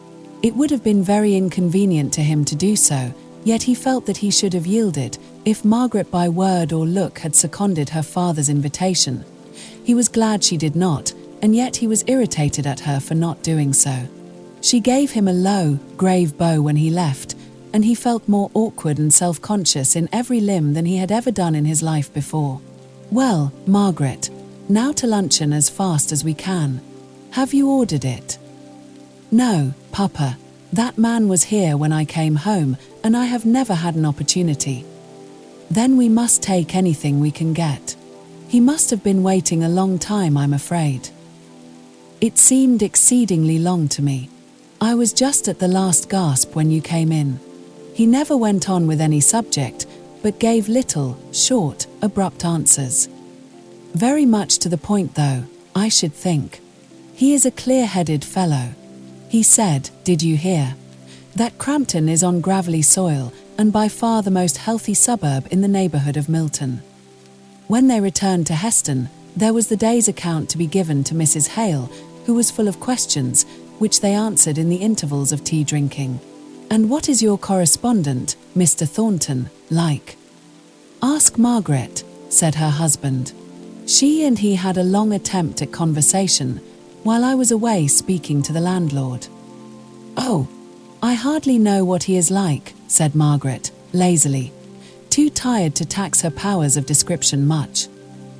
It would have been very inconvenient to him to do so, yet he felt that he should have yielded, if Margaret by word or look had seconded her father's invitation. He was glad she did not, and yet he was irritated at her for not doing so. She gave him a low, grave bow when he left, and he felt more awkward and self-conscious in every limb than he had ever done in his life before. "Well, Margaret, now to luncheon as fast as we can. Have you ordered it?" "No, Papa. That man was here when I came home, and I have never had an opportunity." "Then we must take anything we can get. He must have been waiting a long time, I'm afraid." "It seemed exceedingly long to me. I was just at the last gasp when you came in." He never went on with any subject, but gave little, short, abrupt answers. "Very much to the point though, I should think. He is a clear-headed fellow. He said, did you hear? That Crampton is on gravelly soil, and by far the most healthy suburb in the neighbourhood of Milton." When they returned to Helstone, there was the day's account to be given to Mrs. Hale, who was full of questions, which they answered in the intervals of tea drinking. "And what is your correspondent, Mr. Thornton, like?" "Ask Margaret," said her husband. "She and he had a long attempt at conversation, while I was away speaking to the landlord." "Oh, I hardly know what he is like," said Margaret, lazily, too tired to tax her powers of description much.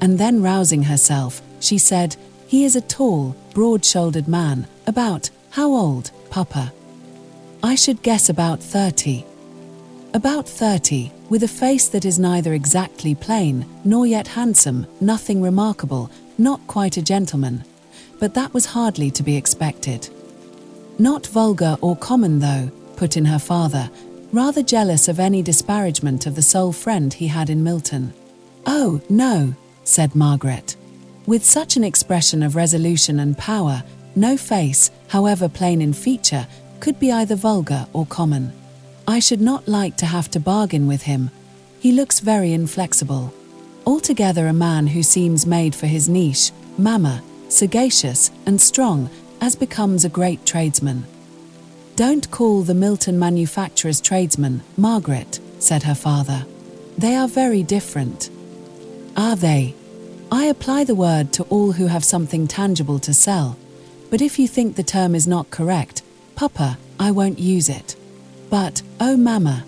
And then rousing herself, she said, "He is a tall, broad-shouldered man, about, how old, Papa?" "I should guess about 30. "About 30, with a face that is neither exactly plain, nor yet handsome, nothing remarkable, not quite a gentleman. But that was hardly to be expected." "Not vulgar or common though," put in her father, rather jealous of any disparagement of the sole friend he had in Milton. "Oh, no," said Margaret. With such an expression of resolution and power, no face, however plain in feature, could be either vulgar or common. "I should not like to have to bargain with him. He looks very inflexible. Altogether a man who seems made for his niche, mamma, sagacious and strong, as becomes a great tradesman." "Don't call the Milton manufacturers tradesmen, Margaret," said her father. "They are very different." "Are they? I apply the word to all who have something tangible to sell, but if you think the term is not correct, Papa, I won't use it. But, oh mamma,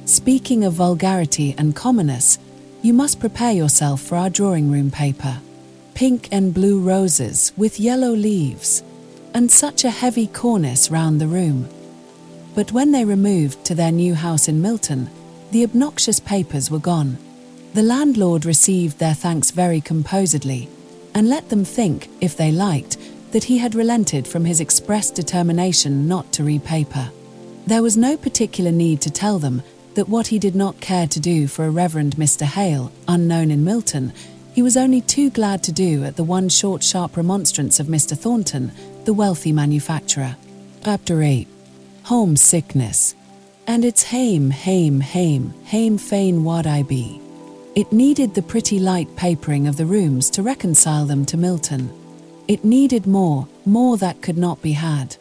speaking of vulgarity and commonness, you must prepare yourself for our drawing-room paper. Pink and blue roses with yellow leaves, and such a heavy cornice round the room." But when they removed to their new house in Milton, the obnoxious papers were gone. The landlord received their thanks very composedly, and let them think, if they liked, that he had relented from his expressed determination not to repaper. There was no particular need to tell them that what he did not care to do for a Reverend Mr. Hale, unknown in Milton, he was only too glad to do at the one short sharp remonstrance of Mr. Thornton, the wealthy manufacturer. Chapter 8. Homesickness. "And it's hame fain wad I be." It needed the pretty light papering of the rooms to reconcile them to Milton. It needed more that could not be had.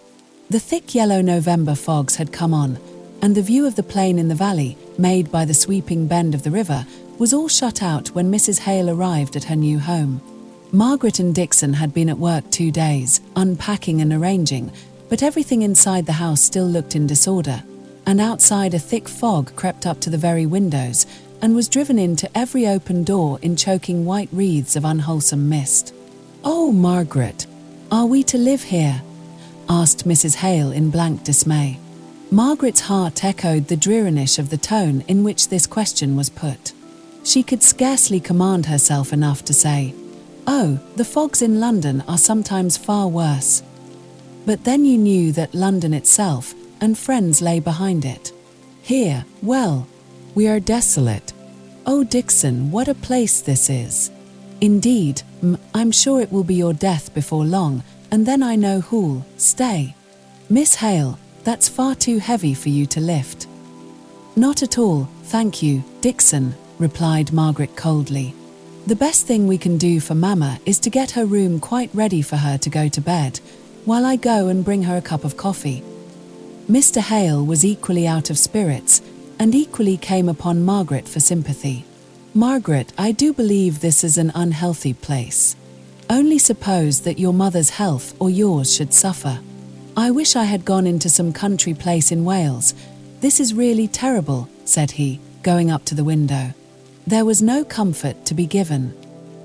The thick yellow November fogs had come on, and the view of the plain in the valley, made by the sweeping bend of the river, was all shut out when Mrs. Hale arrived at her new home. Margaret and Dixon had been at work 2 days, unpacking and arranging, But everything inside the house still looked in disorder, and outside a thick fog crept up to the very windows and was driven into every open door in choking white wreaths of unwholesome mist. "Oh, Margaret, are we to live here?" asked Mrs. Hale in blank dismay. Margaret's heart echoed the dreariness of the tone in which this question was put. She could scarcely command herself enough to say, "Oh, the fogs in London are sometimes far worse." But then you knew that London itself and friends lay behind it. Here, well, we are desolate. Oh, Dixon, what a place this is. Indeed, I'm sure it will be your death before long, and then I know who'll stay. Miss Hale, that's far too heavy for you to lift. Not at all, thank you, Dixon, replied Margaret coldly. The best thing we can do for Mamma is to get her room quite ready for her to go to bed, while I go and bring her a cup of coffee. Mr. Hale was equally out of spirits, and equally came upon Margaret for sympathy. "Margaret, I do believe this is an unhealthy place. Only suppose that your mother's health or yours should suffer. I wish I had gone into some country place in Wales. This is really terrible," said he, going up to the window. There was no comfort to be given.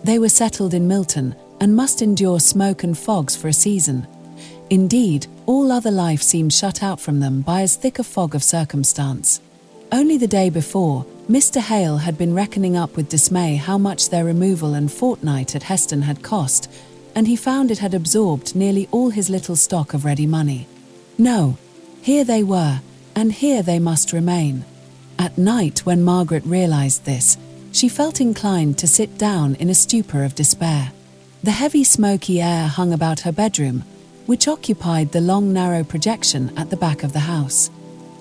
They were settled in Milton, and must endure smoke and fogs for a season. Indeed, all other life seemed shut out from them by as thick a fog of circumstance. Only the day before, Mr. Hale had been reckoning up with dismay how much their removal and fortnight at Helstone had cost, and he found it had absorbed nearly all his little stock of ready money. No, here they were, and here they must remain. At night, when Margaret realized this, she felt inclined to sit down in a stupor of despair. The heavy smoky air hung about her bedroom, which occupied the long narrow projection at the back of the house.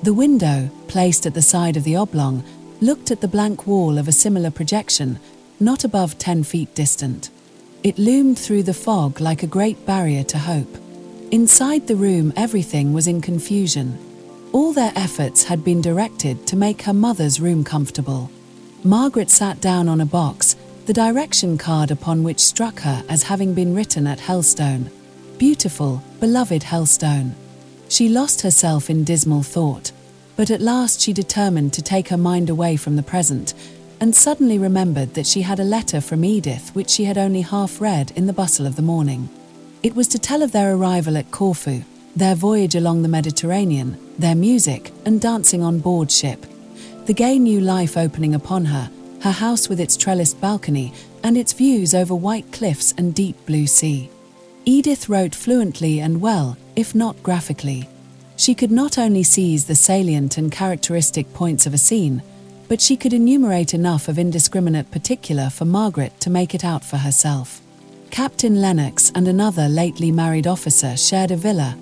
The window, placed at the side of the oblong, looked at the blank wall of a similar projection, not above 10 feet distant. It loomed through the fog like a great barrier to hope. Inside the room everything was in confusion. All their efforts had been directed to make her mother's room comfortable. Margaret sat down on a box, the direction card upon which struck her as having been written at Helstone. Beautiful, beloved Helstone. She lost herself in dismal thought, but at last she determined to take her mind away from the present, and suddenly remembered that she had a letter from Edith which she had only half read in the bustle of the morning. It was to tell of their arrival at Corfu, their voyage along the Mediterranean, their music and dancing on board ship, the gay new life opening upon her, her house with its trellised balcony and its views over white cliffs and deep blue sea. Edith wrote fluently and well, if not graphically. She could not only seize the salient and characteristic points of a scene, but she could enumerate enough of indiscriminate particular for Margaret to make it out for herself. Captain Lennox and another lately married officer shared a villa,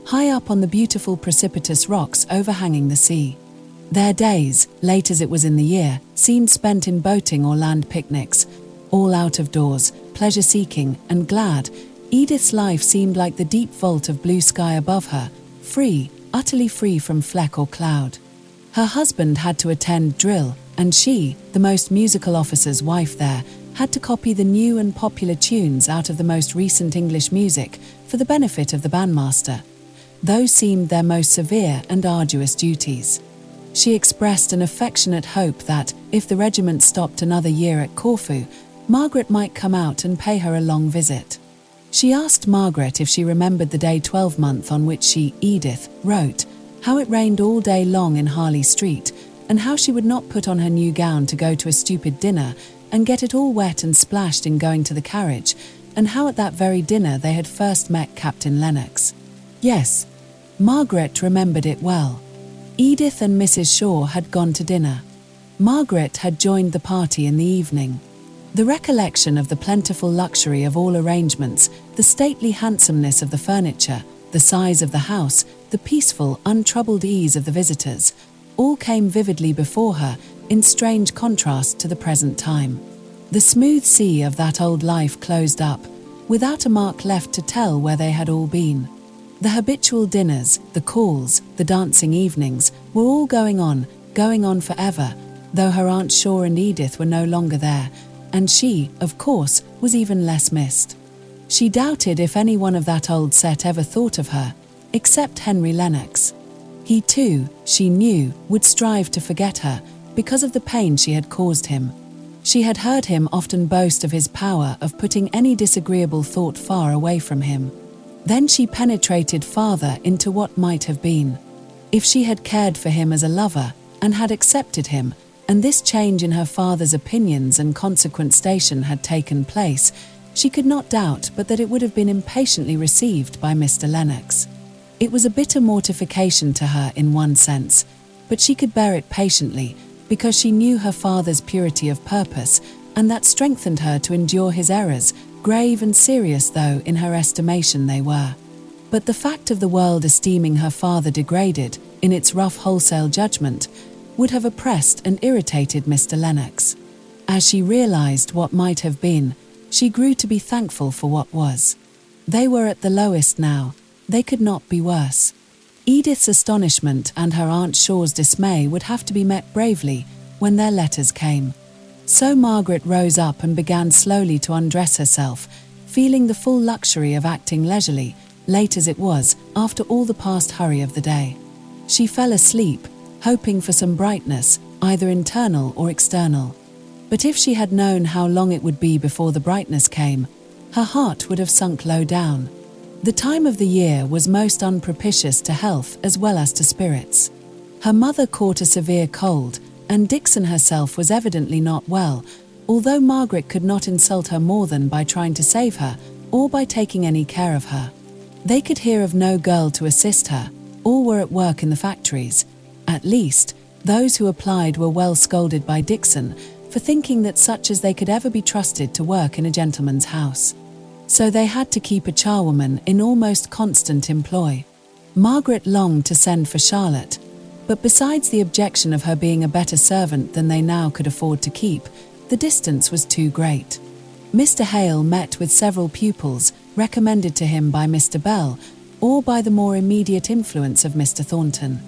high up on the beautiful precipitous rocks overhanging the sea. Their days, late as it was in the year, seemed spent in boating or land picnics, all out of doors, pleasure-seeking and glad. Edith's life seemed like the deep vault of blue sky above her, free, utterly free from fleck or cloud. Her husband had to attend drill, and she, the most musical officer's wife there, had to copy the new and popular tunes out of the most recent English music for the benefit of the bandmaster. Those seemed their most severe and arduous duties. She expressed an affectionate hope that, if the regiment stopped another year at Corfu, Margaret might come out and pay her a long visit. She asked Margaret if she remembered the day 12-month on which she, Edith, wrote, how it rained all day long in Harley Street, and how she would not put on her new gown to go to a stupid dinner and get it all wet and splashed in going to the carriage, and how at that very dinner they had first met Captain Lennox. Yes, Margaret remembered it well. Edith and Mrs. Shaw had gone to dinner. Margaret had joined the party in the evening. The recollection of the plentiful luxury of all arrangements, the stately handsomeness of the furniture, the size of the house, the peaceful, untroubled ease of the visitors, all came vividly before her in strange contrast to the present time. The smooth sea of that old life closed up, without a mark left to tell where they had all been. The habitual dinners, the calls, the dancing evenings were all going on forever, though her Aunt Shaw and Edith were no longer there, and she, of course, was even less missed. She doubted if any one of that old set ever thought of her, except Henry Lennox. He too, she knew, would strive to forget her, because of the pain she had caused him. She had heard him often boast of his power of putting any disagreeable thought far away from him. Then she penetrated farther into what might have been. If she had cared for him as a lover, and had accepted him, and this change in her father's opinions and consequent station had taken place, she could not doubt but that it would have been impatiently received by Mr. Lennox. It was a bitter mortification to her in one sense, but she could bear it patiently, because she knew her father's purity of purpose, and that strengthened her to endure his errors, grave and serious though in her estimation they were. But the fact of the world esteeming her father degraded, in its rough wholesale judgment, would have oppressed and irritated Mr. Lennox. As she realized what might have been, she grew to be thankful for what was. They were at the lowest now, they could not be worse. Edith's astonishment and her Aunt Shaw's dismay would have to be met bravely when their letters came. So Margaret rose up and began slowly to undress herself, feeling the full luxury of acting leisurely, late as it was, after all the past hurry of the day. She fell asleep, hoping for some brightness, either internal or external. But if she had known how long it would be before the brightness came, her heart would have sunk low down. The time of the year was most unpropitious to health as well as to spirits. Her mother caught a severe cold, and Dixon herself was evidently not well, although Margaret could not insult her more than by trying to save her, or by taking any care of her. They could hear of no girl to assist her, all were at work in the factories. At least, those who applied were well scolded by Dixon for thinking that such as they could ever be trusted to work in a gentleman's house. So they had to keep a charwoman in almost constant employ. Margaret longed to send for Charlotte, but besides the objection of her being a better servant than they now could afford to keep, the distance was too great. Mr. Hale met with several pupils, recommended to him by Mr. Bell, or by the more immediate influence of Mr. Thornton.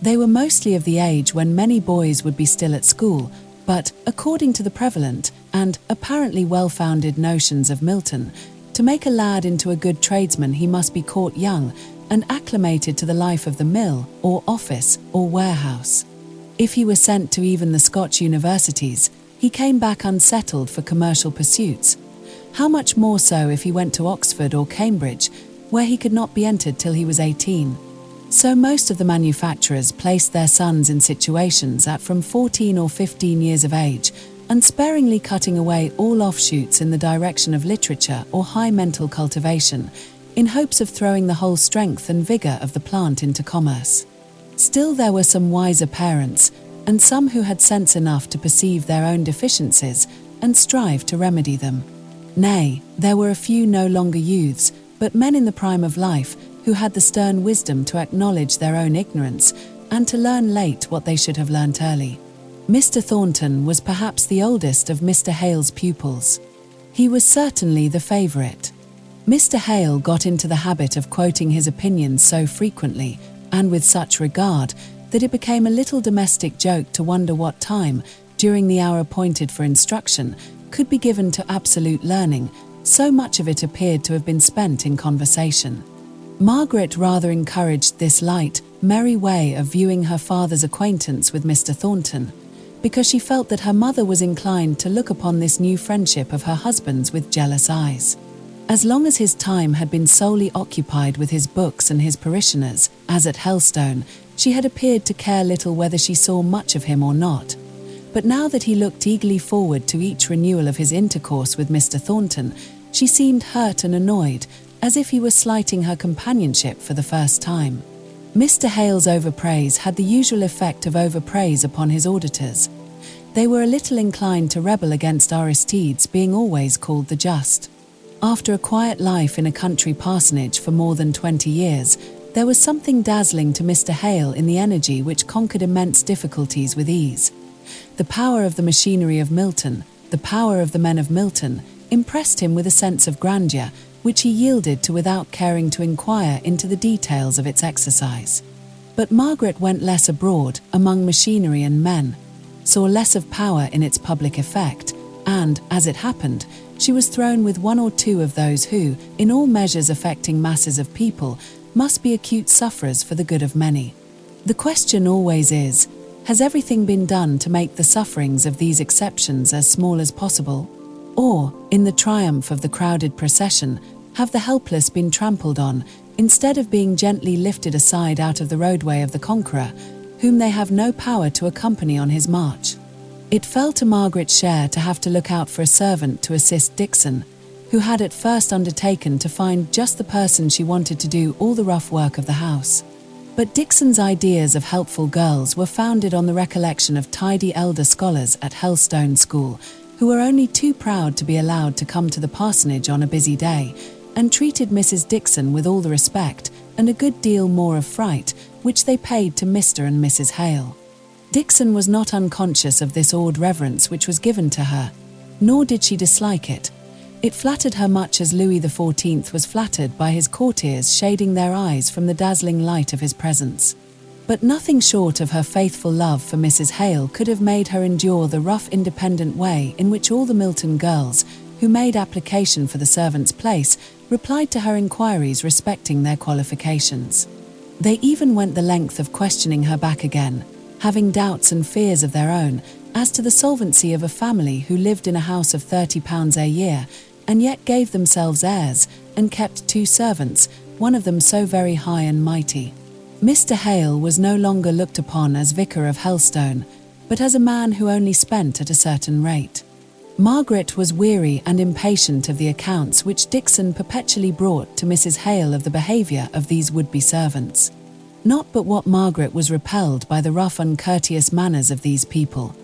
They were mostly of the age when many boys would be still at school, but, according to the prevalent, and apparently well-founded notions of Milton, to make a lad into a good tradesman he must be caught young, and acclimated to the life of the mill, or office, or warehouse. If he were sent to even the Scotch universities, he came back unsettled for commercial pursuits. How much more so if he went to Oxford or Cambridge, where he could not be entered till he was 18. So most of the manufacturers placed their sons in situations at from 14 or 15 years of age, unsparingly cutting away all offshoots in the direction of literature or high mental cultivation, in hopes of throwing the whole strength and vigour of the plant into commerce. Still there were some wiser parents, and some who had sense enough to perceive their own deficiencies and strive to remedy them. Nay, there were a few no longer youths, but men in the prime of life, who had the stern wisdom to acknowledge their own ignorance and to learn late what they should have learnt early. Mr. Thornton was perhaps the oldest of Mr. Hale's pupils. He was certainly the favourite. Mr. Hale got into the habit of quoting his opinions so frequently, and with such regard, that it became a little domestic joke to wonder what time, during the hour appointed for instruction, could be given to absolute learning, so much of it appeared to have been spent in conversation. Margaret rather encouraged this light, merry way of viewing her father's acquaintance with Mr. Thornton, because she felt that her mother was inclined to look upon this new friendship of her husband's with jealous eyes. As long as his time had been solely occupied with his books and his parishioners, as at Helstone, she had appeared to care little whether she saw much of him or not. But now that he looked eagerly forward to each renewal of his intercourse with Mr. Thornton, she seemed hurt and annoyed, as if he were slighting her companionship for the first time. Mr. Hale's overpraise had the usual effect of overpraise upon his auditors. They were a little inclined to rebel against Aristide's being always called the just. After a quiet life in a country parsonage for more than 20 years, there was something dazzling to Mr. Hale in the energy which conquered immense difficulties with ease. The power of the machinery of Milton, the power of the men of Milton, impressed him with a sense of grandeur, which he yielded to without caring to inquire into the details of its exercise. But Margaret went less abroad, among machinery and men, saw less of power in its public effect, and, as it happened, she was thrown with one or two of those who, in all measures affecting masses of people, must be acute sufferers for the good of many. The question always is, has everything been done to make the sufferings of these exceptions as small as possible? Or, in the triumph of the crowded procession, have the helpless been trampled on, instead of being gently lifted aside out of the roadway of the conqueror, whom they have no power to accompany on his march? It fell to Margaret's share to have to look out for a servant to assist Dixon, who had at first undertaken to find just the person she wanted to do all the rough work of the house. But Dixon's ideas of helpful girls were founded on the recollection of tidy elder scholars at Helstone school, who were only too proud to be allowed to come to the parsonage on a busy day, and treated Mrs. Dixon with all the respect, and a good deal more of fright, which they paid to Mr. and Mrs. Hale. Dixon was not unconscious of this awed reverence which was given to her, nor did she dislike it. It flattered her much as Louis XIV was flattered by his courtiers shading their eyes from the dazzling light of his presence. But nothing short of her faithful love for Mrs. Hale could have made her endure the rough, independent way in which all the Milton girls, who made application for the servant's place, replied to her inquiries respecting their qualifications. They even went the length of questioning her back again, having doubts and fears of their own as to the solvency of a family who lived in a house of £30 a year, and yet gave themselves airs, and kept 2 servants, one of them so very high and mighty. Mr. Hale was no longer looked upon as vicar of Helstone, but as a man who only spent at a certain rate. Margaret was weary and impatient of the accounts which Dixon perpetually brought to Mrs. Hale of the behaviour of these would-be servants. Not but what Margaret was repelled by the rough, uncourteous manners of these people.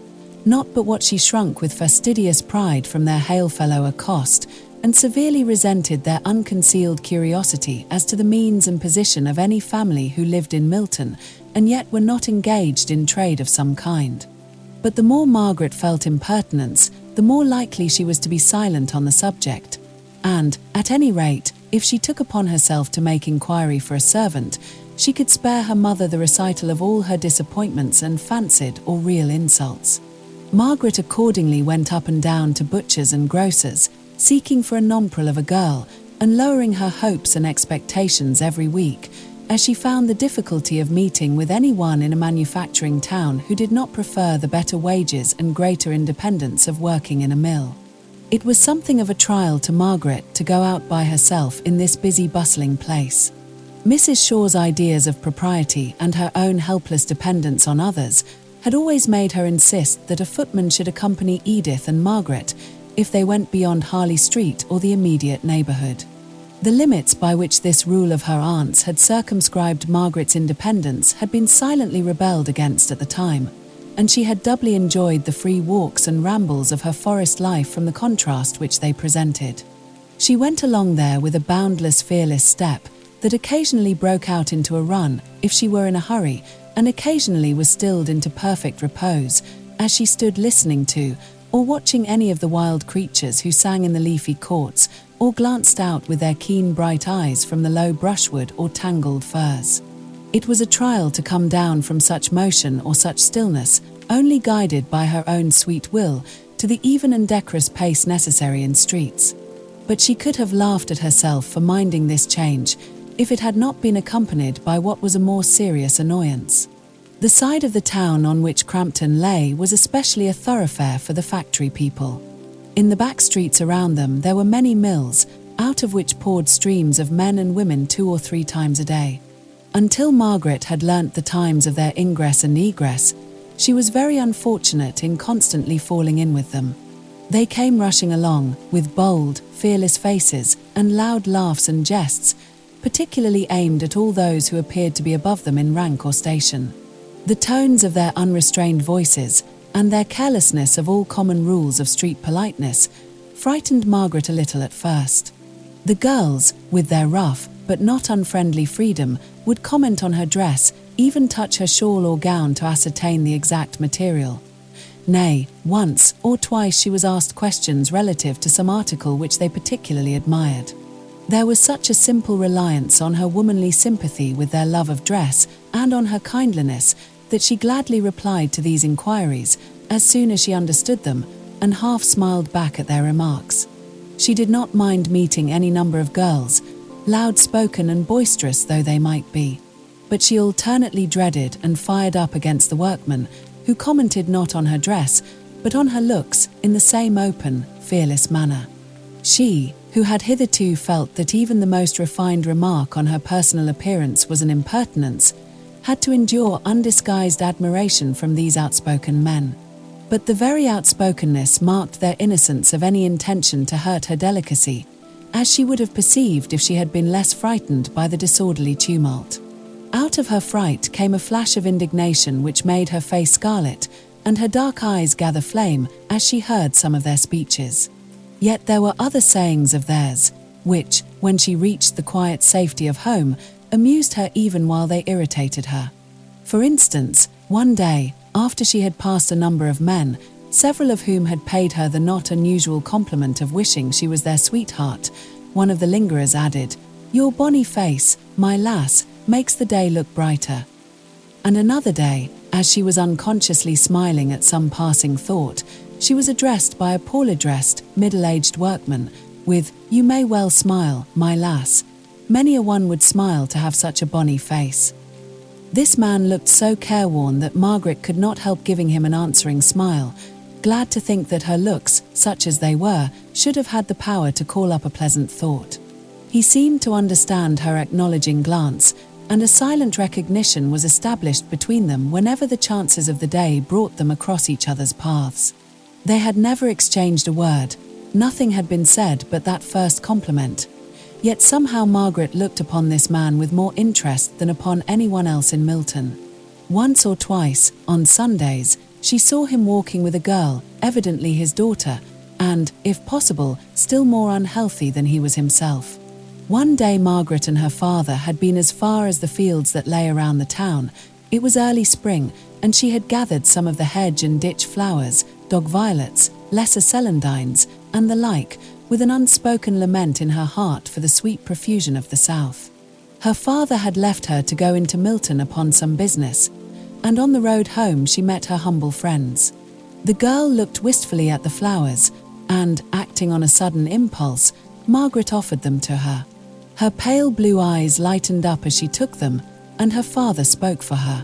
Not but what she shrunk with fastidious pride from their hail-fellow accost, and severely resented their unconcealed curiosity as to the means and position of any family who lived in Milton, and yet were not engaged in trade of some kind. But the more Margaret felt impertinence, the more likely she was to be silent on the subject, and, at any rate, if she took upon herself to make inquiry for a servant, she could spare her mother the recital of all her disappointments and fancied or real insults. Margaret accordingly went up and down to butchers and grocers, seeking for a nonpareil of a girl, and lowering her hopes and expectations every week, as she found the difficulty of meeting with any one in a manufacturing town who did not prefer the better wages and greater independence of working in a mill. It was something of a trial to Margaret to go out by herself in this busy, bustling place. Mrs. Shaw's ideas of propriety and her own helpless dependence on others had always made her insist that a footman should accompany Edith and Margaret if they went beyond Harley Street or the immediate neighbourhood. The limits by which this rule of her aunt's had circumscribed Margaret's independence had been silently rebelled against at the time, and she had doubly enjoyed the free walks and rambles of her forest life from the contrast which they presented. She went along there with a boundless, fearless step that occasionally broke out into a run if she were in a hurry, and occasionally was stilled into perfect repose as she stood listening to or watching any of the wild creatures who sang in the leafy courts, or glanced out with their keen bright eyes from the low brushwood or tangled furze. It was a trial to come down from such motion or such stillness, only guided by her own sweet will, to the even and decorous pace necessary in streets. But she could have laughed at herself for minding this change, if it had not been accompanied by what was a more serious annoyance. The side of the town on which Crampton lay was especially a thoroughfare for the factory people. In the back streets around them there were many mills, out of which poured streams of men and women 2 or 3 times a day. Until Margaret had learnt the times of their ingress and egress, she was very unfortunate in constantly falling in with them. They came rushing along, with bold, fearless faces, and loud laughs and jests, particularly aimed at all those who appeared to be above them in rank or station. The tones of their unrestrained voices, and their carelessness of all common rules of street politeness, frightened Margaret a little at first. The girls, with their rough, but not unfriendly freedom, would comment on her dress, even touch her shawl or gown to ascertain the exact material. Nay, once or twice she was asked questions relative to some article which they particularly admired. There was such a simple reliance on her womanly sympathy with their love of dress, and on her kindliness, that she gladly replied to these inquiries, as soon as she understood them, and half smiled back at their remarks. She did not mind meeting any number of girls, loud-spoken and boisterous though they might be. But she alternately dreaded and fired up against the workmen, who commented not on her dress, but on her looks, in the same open, fearless manner. She, who had hitherto felt that even the most refined remark on her personal appearance was an impertinence, had to endure undisguised admiration from these outspoken men. But the very outspokenness marked their innocence of any intention to hurt her delicacy, as she would have perceived if she had been less frightened by the disorderly tumult. Out of her fright came a flash of indignation which made her face scarlet, and her dark eyes gather flame as she heard some of their speeches. Yet there were other sayings of theirs, which, when she reached the quiet safety of home, amused her even while they irritated her. For instance, one day, after she had passed a number of men, several of whom had paid her the not unusual compliment of wishing she was their sweetheart, one of the lingerers added, "Your bonny face, my lass, makes the day look brighter." And another day, as she was unconsciously smiling at some passing thought, she was addressed by a poorly dressed, middle-aged workman with, "You may well smile, my lass. Many a one would smile to have such a bonny face." This man looked so careworn that Margaret could not help giving him an answering smile, glad to think that her looks, such as they were, should have had the power to call up a pleasant thought. He seemed to understand her acknowledging glance, and a silent recognition was established between them whenever the chances of the day brought them across each other's paths. They had never exchanged a word, nothing had been said but that first compliment. Yet somehow Margaret looked upon this man with more interest than upon anyone else in Milton. Once or twice, on Sundays, she saw him walking with a girl, evidently his daughter, and, if possible, still more unhealthy than he was himself. One day Margaret and her father had been as far as the fields that lay around the town. It was early spring, and she had gathered some of the hedge and ditch flowers, dog violets, lesser celandines, and the like, with an unspoken lament in her heart for the sweet profusion of the south. Her father had left her to go into Milton upon some business, and on the road home she met her humble friends. The girl looked wistfully at the flowers, and, acting on a sudden impulse, Margaret offered them to her. Her pale blue eyes lightened up as she took them, and her father spoke for her.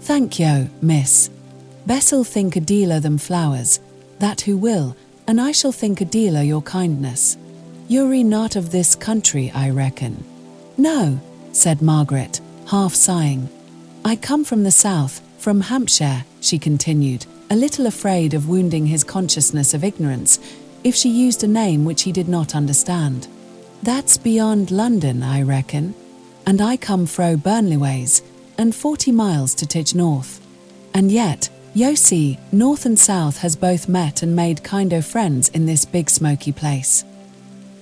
"Thank yo, miss. Bess'll think a deal o' them flowers, that who will, and I shall think a deal o' your kindness. You're not of this country, I reckon." "No," said Margaret, half sighing. "I come from the south, from Hampshire," she continued, a little afraid of wounding his consciousness of ignorance, if she used a name which he did not understand. "That's beyond London, I reckon. And I come fro Burnley ways, and 40 miles to Tidge North. And yet, yo see, north and south has both met and made kind o' friends in this big smoky place."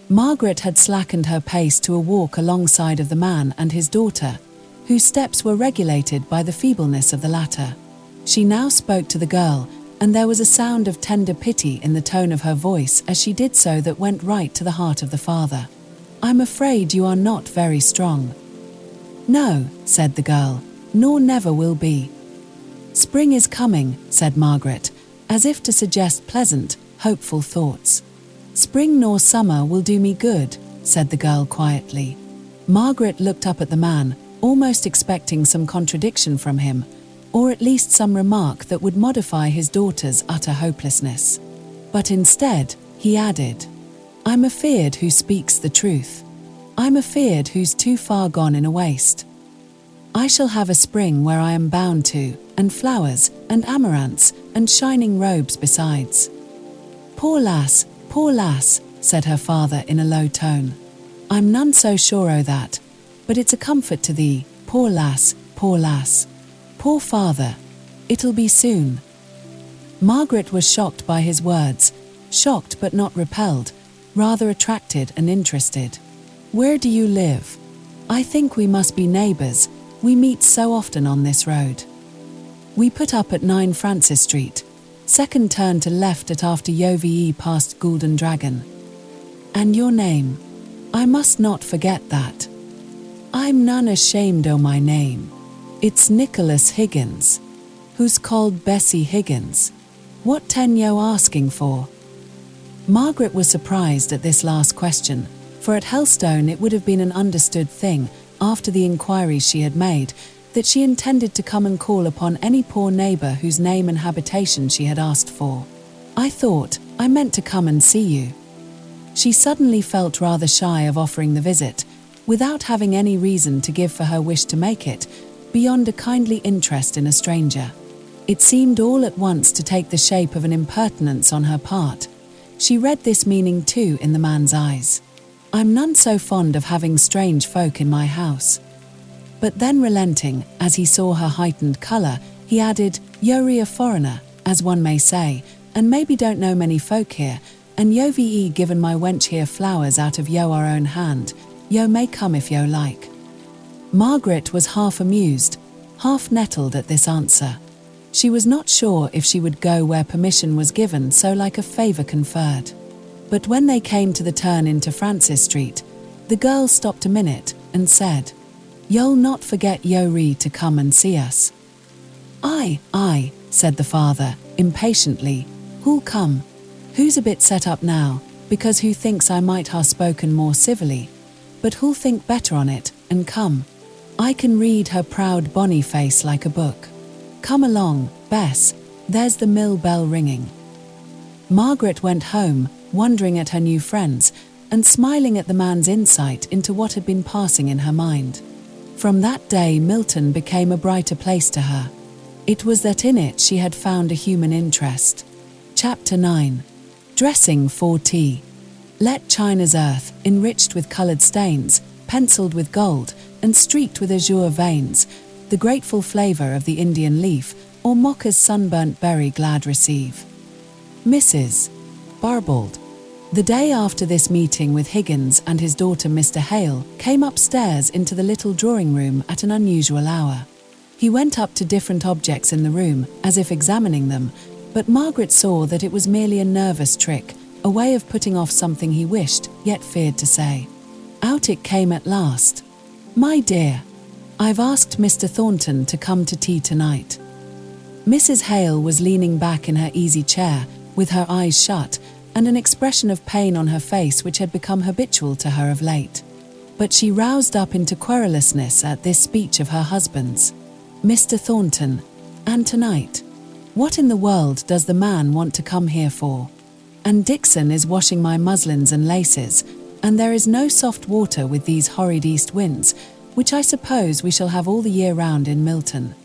Margaret had slackened her pace to a walk alongside of the man and his daughter, whose steps were regulated by the feebleness of the latter. She now spoke to the girl, and there was a sound of tender pity in the tone of her voice as she did so that went right to the heart of the father. "I'm afraid you are not very strong." "No," said the girl, "nor never will be." "Spring is coming," said Margaret, as if to suggest pleasant, hopeful thoughts. "Spring nor summer will do me good," said the girl quietly. Margaret looked up at the man, almost expecting some contradiction from him, or at least some remark that would modify his daughter's utter hopelessness. But instead, he added, "I'm afeard who speaks the truth. I'm afeard who's too far gone in a waste. I shall have a spring where I am bound to, and flowers, and amaranths, and shining robes besides." Poor lass," said her father in a low tone. "I'm none so sure o' that, but it's a comfort to thee, poor lass. Poor father. It'll be soon." Margaret was shocked by his words, shocked but not repelled, rather attracted and interested. "Where do you live? I think we must be neighbours, we meet so often on this road." "We put up at 9 Francis Street, second turn to left at after Yove past Golden Dragon." "And your name? I must not forget that." "I'm none ashamed o' my name. It's Nicholas Higgins." "Who's called Bessie Higgins? What ten yo asking for?" Margaret was surprised at this last question, for at Helstone it would have been an understood thing, after the inquiries she had made, that she intended to come and call upon any poor neighbour whose name and habitation she had asked for. I meant to come and see you." She suddenly felt rather shy of offering the visit, without having any reason to give for her wish to make it, beyond a kindly interest in a stranger. It seemed all at once to take the shape of an impertinence on her part. She read this meaning too in the man's eyes. "I'm none so fond of having strange folk in my house." But then relenting, as he saw her heightened colour, he added, "You're a foreigner, as one may say, and maybe don't know many folk here, and yo ve given my wench here flowers out of yo our own hand, yo may come if yo like." Margaret was half amused, half nettled at this answer. She was not sure if she would go where permission was given so like a favour conferred. But when they came to the turn into Francis Street, the girl stopped a minute and said, "You'll not forget Yori to come and see us?" Aye, said the father, impatiently. "Who'll come? Who's a bit set up now, because who thinks I might ha' spoken more civilly, but who'll think better on it, and come? I can read her proud bonny face like a book. Come along, Bess, there's the mill bell ringing." Margaret went home, wondering at her new friends, and smiling at the man's insight into what had been passing in her mind. From that day Milton became a brighter place to her. It was that in it she had found a human interest. Chapter 9. Dressing for Tea. Let China's earth, enriched with coloured stains, pencilled with gold, and streaked with azure veins, the grateful flavour of the Indian leaf, or Mocca's sunburnt berry glad receive. Mrs. Barbauld. The day after this meeting with Higgins and his daughter Mr. Hale came upstairs into the little drawing room at an unusual hour. He went up to different objects in the room, as if examining them, but Margaret saw that it was merely a nervous trick, a way of putting off something he wished, yet feared to say. Out it came at last. "My dear, I've asked Mr. Thornton to come to tea tonight." Mrs. Hale was leaning back in her easy chair, with her eyes shut, and an expression of pain on her face which had become habitual to her of late. But she roused up into querulousness at this speech of her husband's. "Mr. Thornton, and tonight? What in the world does the man want to come here for? And Dixon is washing my muslins and laces, and there is no soft water with these horrid east winds, which I suppose we shall have all the year round in Milton."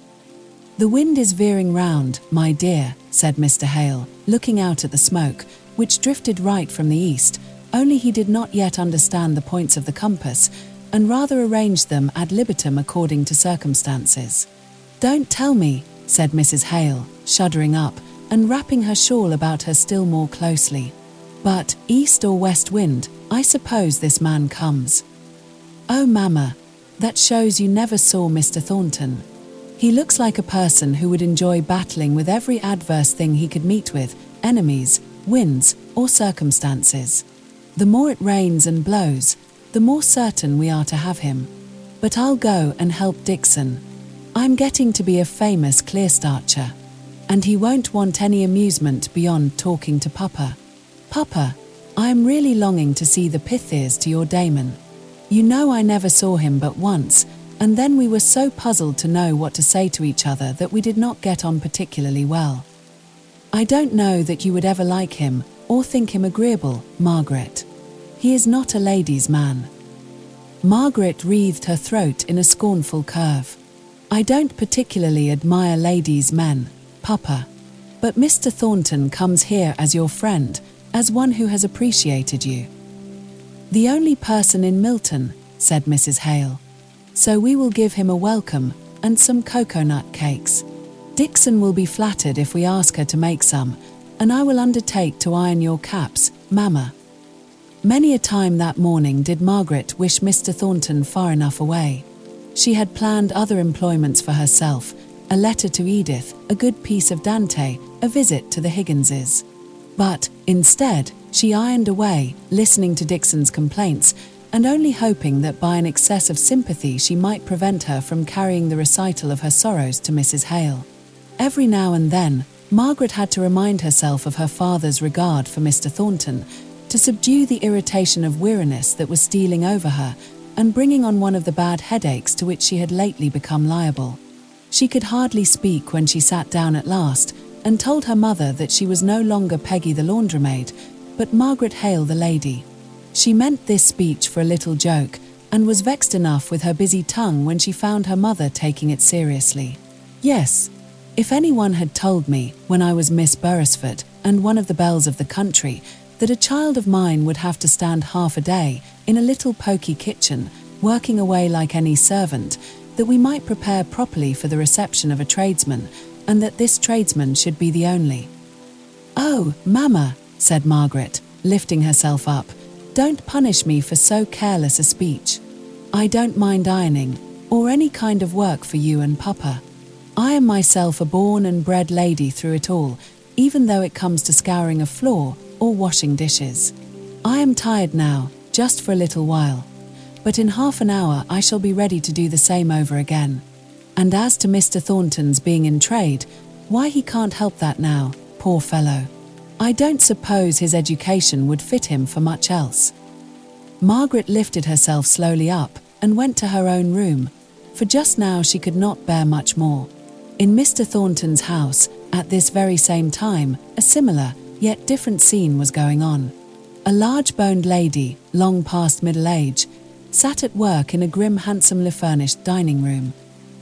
"The wind is veering round, my dear," said Mr. Hale, looking out at the smoke, which drifted right from the east, only he did not yet understand the points of the compass, and rather arranged them ad libitum according to circumstances. "Don't tell me," said Mrs. Hale, shuddering up, and wrapping her shawl about her still more closely. "But, east or west wind, I suppose this man comes." "Oh, mamma, that shows you never saw Mr. Thornton. He looks like a person who would enjoy battling with every adverse thing he could meet with, enemies, winds, or circumstances. The more it rains and blows, the more certain we are to have him. But I'll go and help Dixon. I'm getting to be a famous clear-starcher. And he won't want any amusement beyond talking to Papa. Papa, I am really longing to see the Pythias to your Damon. You know I never saw him but once, and then we were so puzzled to know what to say to each other that we did not get on particularly well. I don't know that you would ever like him, or think him agreeable, Margaret. He is not a lady's man." Margaret wreathed her throat in a scornful curve. "I don't particularly admire ladies' men, Papa. But Mr. Thornton comes here as your friend, as one who has appreciated you." "The only person in Milton," said Mrs. Hale. "So we will give him a welcome, and some cocoanut cakes. Dixon will be flattered if we ask her to make some, and I will undertake to iron your caps, Mamma." Many a time that morning did Margaret wish Mr. Thornton far enough away. She had planned other employments for herself, a letter to Edith, a good piece of Dante, a visit to the Higginses. But, instead, she ironed away, listening to Dixon's complaints, and only hoping that by an excess of sympathy she might prevent her from carrying the recital of her sorrows to Mrs. Hale. Every now and then, Margaret had to remind herself of her father's regard for Mr. Thornton, to subdue the irritation of weariness that was stealing over her and bringing on one of the bad headaches to which she had lately become liable. She could hardly speak when she sat down at last and told her mother that she was no longer Peggy the laundrymaid, but Margaret Hale the lady. She meant this speech for a little joke and was vexed enough with her busy tongue when she found her mother taking it seriously. Yes, if anyone had told me, when I was Miss Beresford and one of the belles of the country, that a child of mine would have to stand half a day in a little poky kitchen, working away like any servant, that we might prepare properly for the reception of a tradesman, and that this tradesman should be the only. "Oh, Mamma," said Margaret, lifting herself up, "don't punish me for so careless a speech. I don't mind ironing, or any kind of work for you and Papa. I am myself a born and bred lady through it all, even though it comes to scouring a floor or washing dishes. I am tired now, just for a little while, but in half an hour I shall be ready to do the same over again. And as to Mr. Thornton's being in trade, why, he can't help that now, poor fellow. I don't suppose his education would fit him for much else." Margaret lifted herself slowly up and went to her own room, for just now she could not bear much more. In Mr. Thornton's house, at this very same time, a similar, yet different scene was going on. A large-boned lady, long past middle age, sat at work in a grim, handsomely furnished dining room.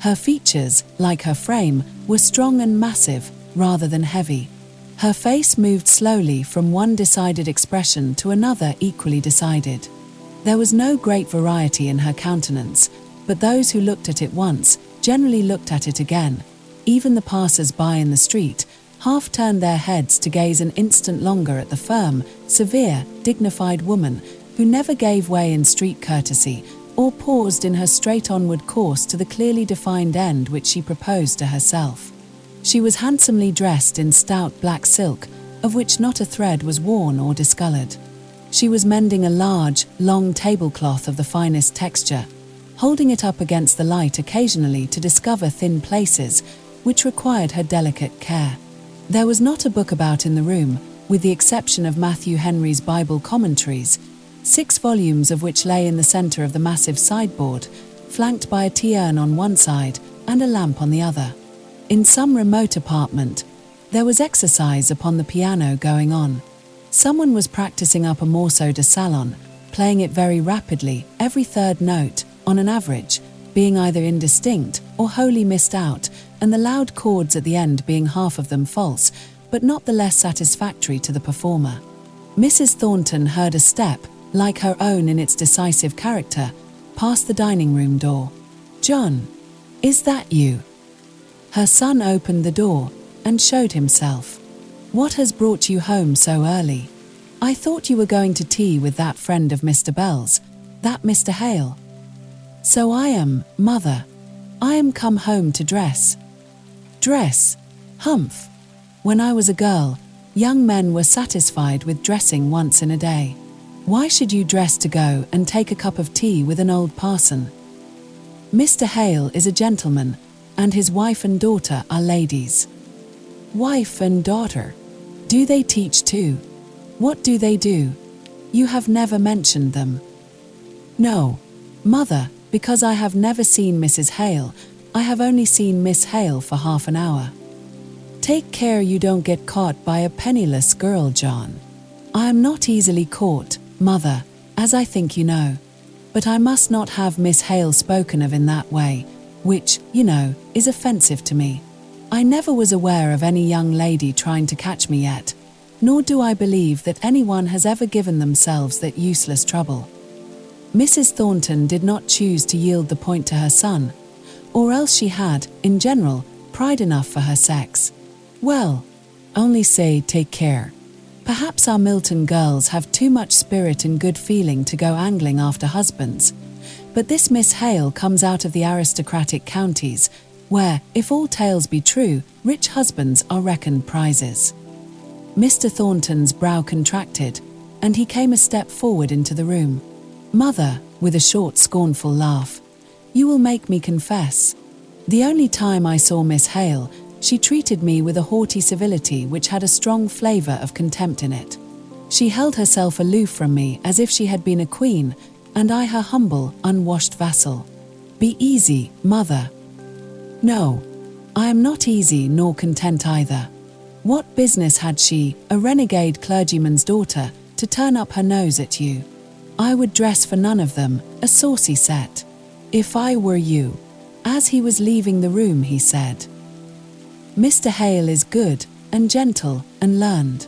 Her features, like her frame, were strong and massive, rather than heavy. Her face moved slowly from one decided expression to another equally decided. There was no great variety in her countenance, but those who looked at it once generally looked at it again. Even the passers-by in the street half turned their heads to gaze an instant longer at the firm, severe, dignified woman who never gave way in street courtesy or paused in her straight onward course to the clearly defined end which she proposed to herself. She was handsomely dressed in stout black silk, of which not a thread was worn or discolored. She was mending a large, long tablecloth of the finest texture, holding it up against the light occasionally to discover thin places, which required her delicate care. There was not a book about in the room, with the exception of Matthew Henry's Bible commentaries, 6 volumes of which lay in the centre of the massive sideboard, flanked by a tea urn on one side and a lamp on the other. In some remote apartment, there was exercise upon the piano going on. Someone was practicing up a morceau de salon, playing it very rapidly, every third note, on an average, being either indistinct or wholly missed out, and the loud chords at the end being half of them false, but not the less satisfactory to the performer. Mrs. Thornton heard a step, like her own in its decisive character, pass the dining-room door. "John, is that you?" Her son opened the door and showed himself. "What has brought you home so early? I thought you were going to tea with that friend of Mr. Bell's, that Mr. Hale." "So I am, Mother. I am come home to dress." "Dress? Humph! When I was a girl, young men were satisfied with dressing once in a day. Why should you dress to go and take a cup of tea with an old parson? Mr. Hale is a gentleman, and his wife and daughter are ladies." "Wife and daughter? Do they teach too? What do they do? You have never mentioned them." "No, Mother, because I have never seen Mrs. Hale. I have only seen Miss Hale for half an hour." "Take care you don't get caught by a penniless girl, John." "I am not easily caught, Mother, as I think you know. But I must not have Miss Hale spoken of in that way, which, you know, is offensive to me. I never was aware of any young lady trying to catch me yet, nor do I believe that anyone has ever given themselves that useless trouble." Mrs. Thornton did not choose to yield the point to her son, or else she had, in general, pride enough for her sex. "Well, only say take care. Perhaps our Milton girls have too much spirit and good feeling to go angling after husbands, but this Miss Hale comes out of the aristocratic counties, where, if all tales be true, rich husbands are reckoned prizes." Mr. Thornton's brow contracted, and he came a step forward into the room. "Mother," with a short, scornful laugh, "you will make me confess. The only time I saw Miss Hale, she treated me with a haughty civility which had a strong flavour of contempt in it. She held herself aloof from me as if she had been a queen, and I her humble, unwashed vassal. Be easy, mother. No, I am not easy nor content either. What business had she, a renegade clergyman's daughter, to turn up her nose at you? I would dress for none of them, a saucy set. If I were you. As he was leaving the room, he said, Mr. Hale is good, and gentle, and learned.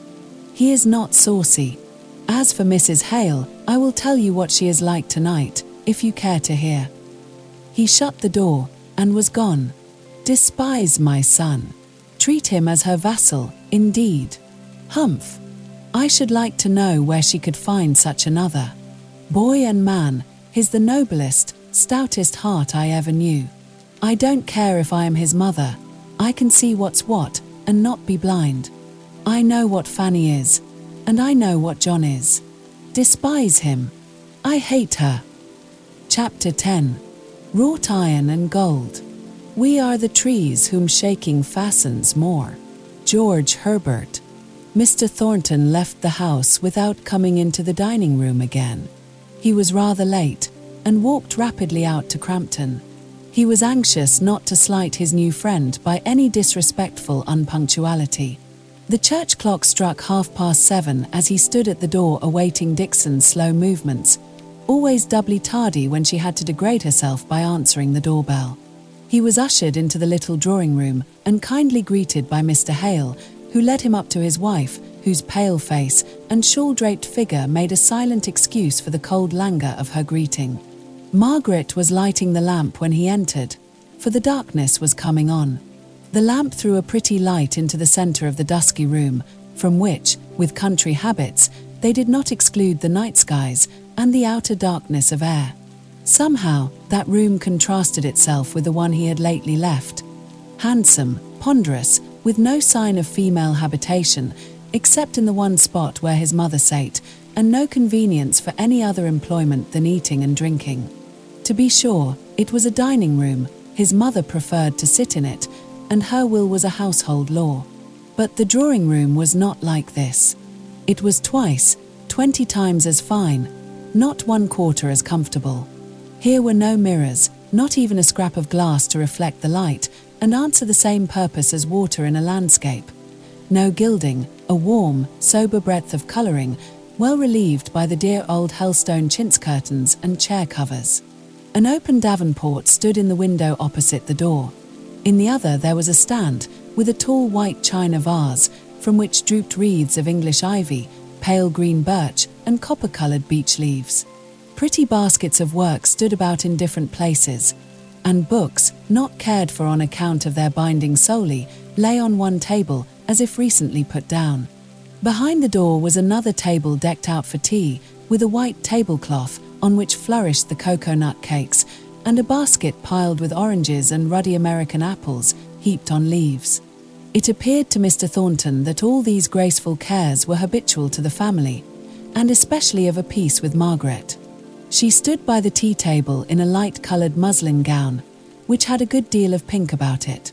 He is not saucy. As for Mrs. Hale, I will tell you what she is like tonight, if you care to hear. He shut the door, and was gone. Despise my son. Treat him as her vassal, indeed. Humph. I should like to know where she could find such another. Boy and man, his the noblest, stoutest heart I ever knew. I don't care if I am his mother. I can see what's what, and not be blind. I know what Fanny is, and I know what John is. Despise him. I hate her. Chapter 10. Wrought iron and gold. We are the trees whom shaking fastens more. George Herbert. Mr. Thornton left the house without coming into the dining room again. He was rather late, and walked rapidly out to Crampton. He was anxious not to slight his new friend by any disrespectful unpunctuality. The church clock struck 7:30 as he stood at the door awaiting Dixon's slow movements, always doubly tardy when she had to degrade herself by answering the doorbell. He was ushered into the little drawing-room and kindly greeted by Mr. Hale, who led him up to his wife, whose pale face and shawl-draped figure made a silent excuse for the cold languor of her greeting. Margaret was lighting the lamp when he entered, for the darkness was coming on. The lamp threw a pretty light into the centre of the dusky room, from which, with country habits, they did not exclude the night skies and the outer darkness of air. Somehow, that room contrasted itself with the one he had lately left. Handsome, ponderous, with no sign of female habitation, except in the one spot where his mother sate, and no convenience for any other employment than eating and drinking. To be sure, it was a dining room, his mother preferred to sit in it, and her will was a household law. But the drawing room was not like this. It was 20 times as fine, not 1/4 as comfortable. Here were no mirrors, not even a scrap of glass to reflect the light and answer the same purpose as water in a landscape. No gilding, a warm, sober breadth of colouring, well relieved by the dear old Helstone chintz curtains and chair covers. An open davenport stood in the window opposite the door. In the other there was a stand, with a tall white china vase, from which drooped wreaths of English ivy, pale green birch, and copper-coloured beech leaves. Pretty baskets of work stood about in different places, and books, not cared for on account of their binding solely, lay on one table, as if recently put down. Behind the door was another table decked out for tea, with a white tablecloth on which flourished the cocoa-nut cakes, and a basket piled with oranges and ruddy American apples, heaped on leaves. It appeared to Mr. Thornton that all these graceful cares were habitual to the family, and especially of a piece with Margaret. She stood by the tea-table in a light-coloured muslin gown, which had a good deal of pink about it.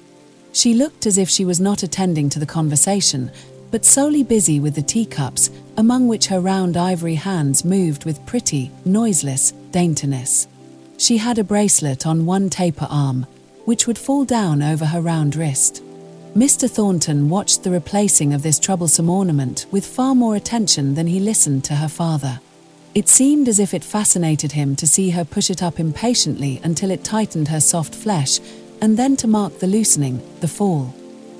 She looked as if she was not attending to the conversation, but solely busy with the teacups, among which her round ivory hands moved with pretty, noiseless daintiness. She had a bracelet on one taper arm, which would fall down over her round wrist. Mr. Thornton watched the replacing of this troublesome ornament with far more attention than he listened to her father. It seemed as if it fascinated him to see her push it up impatiently until it tightened her soft flesh, and then to mark the loosening, the fall.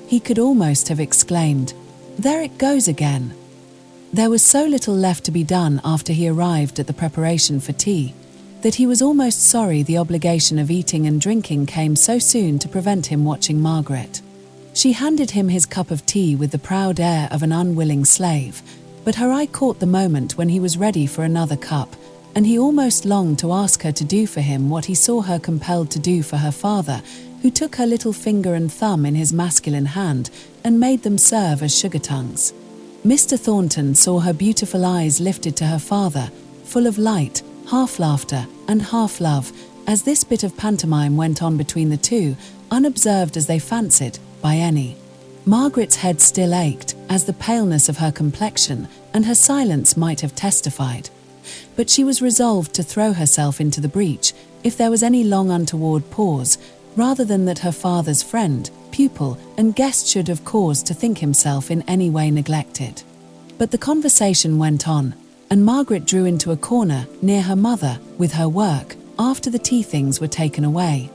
He could almost have exclaimed, "There it goes again!" There was so little left to be done after he arrived at the preparation for tea, that he was almost sorry the obligation of eating and drinking came so soon to prevent him watching Margaret. She handed him his cup of tea with the proud air of an unwilling slave, but her eye caught the moment when he was ready for another cup, and he almost longed to ask her to do for him what he saw her compelled to do for her father, who took her little finger and thumb in his masculine hand and made them serve as sugar tongues. Mr. Thornton saw her beautiful eyes lifted to her father, full of light, half laughter and half love, as this bit of pantomime went on between the two, unobserved as they fancied by any. Margaret's head still ached, as the paleness of her complexion and her silence might have testified. But she was resolved to throw herself into the breach if there was any long untoward pause, rather than that her father's friend, pupil, and guest should have cause to think himself in any way neglected. But the conversation went on, and Margaret drew into a corner near her mother with her work after the tea things were taken away,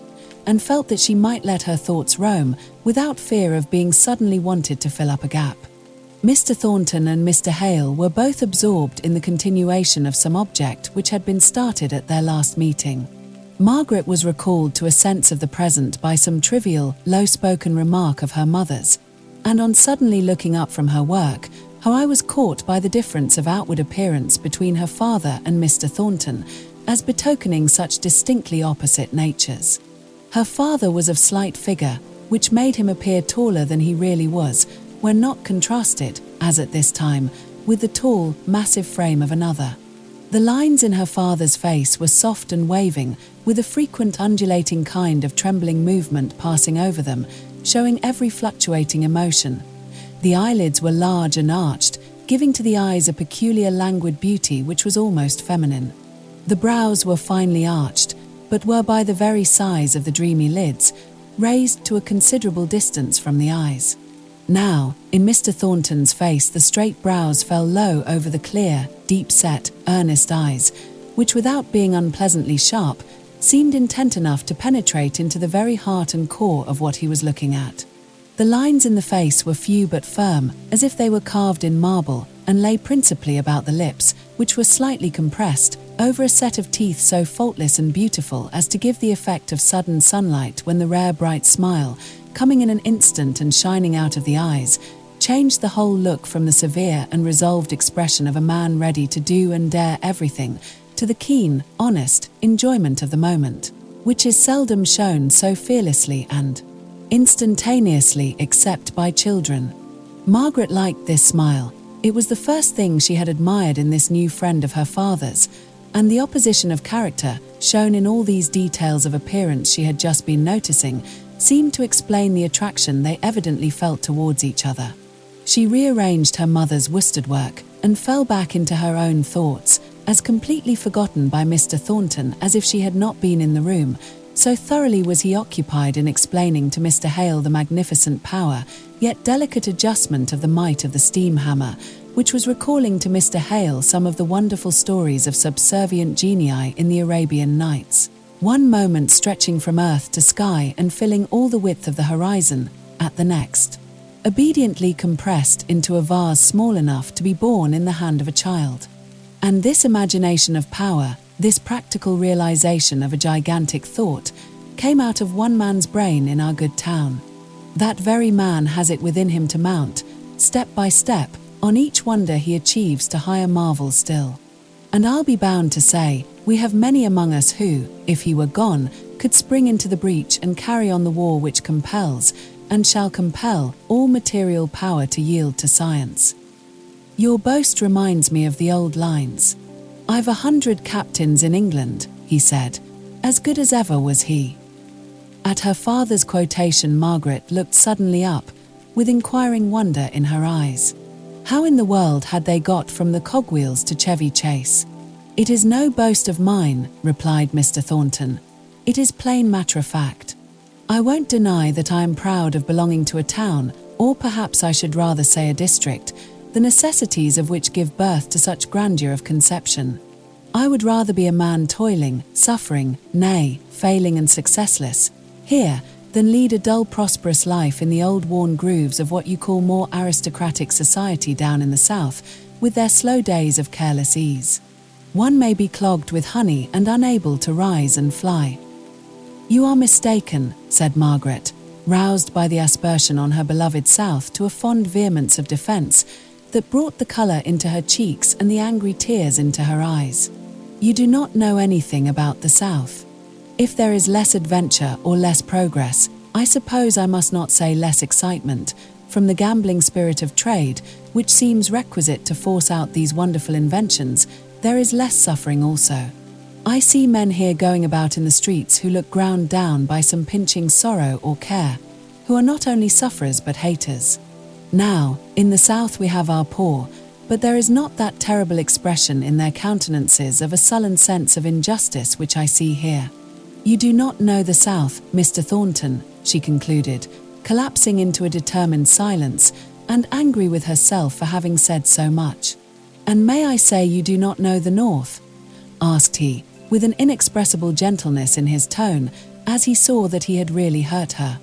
and felt that she might let her thoughts roam without fear of being suddenly wanted to fill up a gap. Mr. Thornton and Mr. Hale were both absorbed in the continuation of some object which had been started at their last meeting. Margaret was recalled to a sense of the present by some trivial, low-spoken remark of her mother's, and on suddenly looking up from her work, her eye was caught by the difference of outward appearance between her father and Mr. Thornton, as betokening such distinctly opposite natures. Her father was of slight figure, which made him appear taller than he really was, when not contrasted, as at this time, with the tall, massive frame of another. The lines in her father's face were soft and waving, with a frequent undulating kind of trembling movement passing over them, showing every fluctuating emotion. The eyelids were large and arched, giving to the eyes a peculiar languid beauty which was almost feminine. The brows were finely arched, but were by the very size of the dreamy lids, raised to a considerable distance from the eyes. Now, in Mr. Thornton's face the straight brows fell low over the clear, deep-set, earnest eyes, which without being unpleasantly sharp, seemed intent enough to penetrate into the very heart and core of what he was looking at. The lines in the face were few but firm, as if they were carved in marble, and lay principally about the lips, which were slightly compressed, over a set of teeth so faultless and beautiful as to give the effect of sudden sunlight when the rare bright smile, coming in an instant and shining out of the eyes, changed the whole look from the severe and resolved expression of a man ready to do and dare everything, to the keen, honest enjoyment of the moment, which is seldom shown so fearlessly and instantaneously except by children. Margaret liked this smile. It was the first thing she had admired in this new friend of her father's, and the opposition of character, shown in all these details of appearance she had just been noticing, seemed to explain the attraction they evidently felt towards each other. She rearranged her mother's worsted work and fell back into her own thoughts, as completely forgotten by Mr. Thornton as if she had not been in the room, so thoroughly was he occupied in explaining to Mr. Hale the magnificent power, yet delicate adjustment of the might of the steam hammer, which was recalling to Mr. Hale some of the wonderful stories of subservient genii in the Arabian Nights, one moment stretching from earth to sky and filling all the width of the horizon, at the next obediently compressed into a vase small enough to be borne in the hand of a child. And this imagination of power, this practical realization of a gigantic thought, came out of one man's brain in our good town. That very man has it within him to mount, step by step, on each wonder he achieves to higher marvels still. And I'll be bound to say, we have many among us who, if he were gone, could spring into the breach and carry on the war which compels, and shall compel, all material power to yield to science. Your boast reminds me of the old lines. I've 100 captains in England, he said, as good as ever was he. At her father's quotation Margaret looked suddenly up, with inquiring wonder in her eyes. How in the world had they got from the cogwheels to Chevy Chase? It is no boast of mine, replied Mr. Thornton. It is plain matter of fact. I won't deny that I am proud of belonging to a town, or perhaps I should rather say a district, the necessities of which give birth to such grandeur of conception. I would rather be a man toiling, suffering, nay, failing and successless, here, than lead a dull prosperous life in the old worn grooves of what you call more aristocratic society down in the south, with their slow days of careless ease. One may be clogged with honey and unable to rise and fly. You are mistaken, said Margaret, roused by the aspersion on her beloved south to a fond vehemence of defence that brought the colour into her cheeks and the angry tears into her eyes. You do not know anything about the south. If there is less adventure or less progress, I suppose I must not say less excitement, from the gambling spirit of trade, which seems requisite to force out these wonderful inventions, there is less suffering also. I see men here going about in the streets who look ground down by some pinching sorrow or care, who are not only sufferers but haters. Now, in the South we have our poor, but there is not that terrible expression in their countenances of a sullen sense of injustice which I see here. You do not know the South, Mr. Thornton, she concluded, collapsing into a determined silence and angry with herself for having said so much. And may I say you do not know the North? Asked he, with an inexpressible gentleness in his tone, as he saw that he had really hurt her.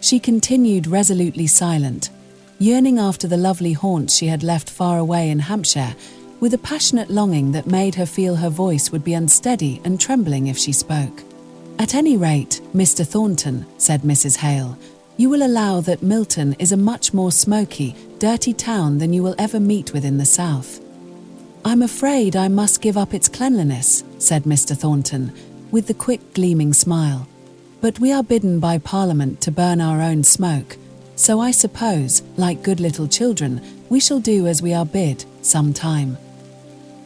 She continued resolutely silent, yearning after the lovely haunts she had left far away in Hampshire, with a passionate longing that made her feel her voice would be unsteady and trembling if she spoke. At any rate, Mr. Thornton, said Mrs. Hale, you will allow that Milton is a much more smoky, dirty town than you will ever meet with in the South. I'm afraid I must give up its cleanliness, said Mr. Thornton, with the quick gleaming smile. But we are bidden by Parliament to burn our own smoke, so I suppose, like good little children, we shall do as we are bid, some time.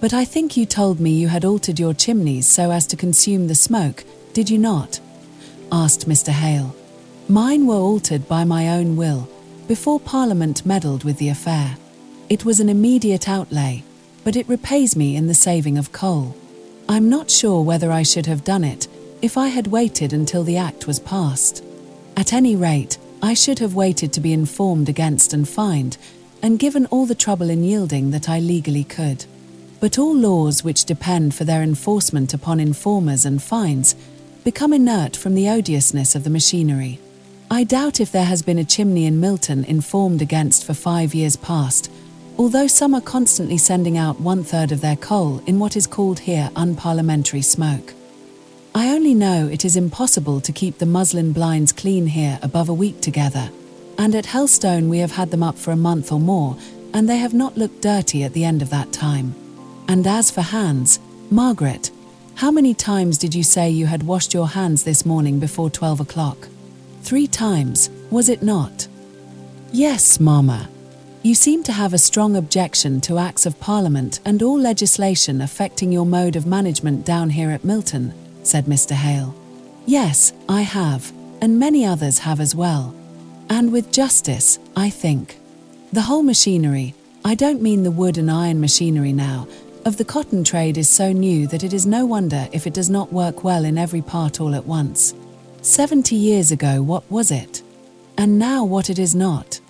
But I think you told me you had altered your chimneys so as to consume the smoke, did you not? Asked Mr. Hale. Mine were altered by my own will, before Parliament meddled with the affair. It was an immediate outlay, but it repays me in the saving of coal. I'm not sure whether I should have done it, if I had waited until the Act was passed. At any rate, I should have waited to be informed against and fined, and given all the trouble in yielding that I legally could. But all laws which depend for their enforcement upon informers and fines become inert from the odiousness of the machinery. I doubt if there has been a chimney in Milton informed against for 5 years past, although some are constantly sending out 1/3 of their coal in what is called here unparliamentary smoke. I only know it is impossible to keep the muslin blinds clean here above a week together, and at Helstone we have had them up for a month or more, and they have not looked dirty at the end of that time. And as for hands, Margaret, how many times did you say you had washed your hands this morning before 12 o'clock? 3 times, was it not? Yes, Mamma. You seem to have a strong objection to Acts of Parliament and all legislation affecting your mode of management down here at Milton, said Mr. Hale. Yes, I have, and many others have as well. And with justice, I think. The whole machinery, I don't mean the wood and iron machinery now, of the cotton trade is so new that it is no wonder if it does not work well in every part all at once. 70 years ago what was it? And now what it is not.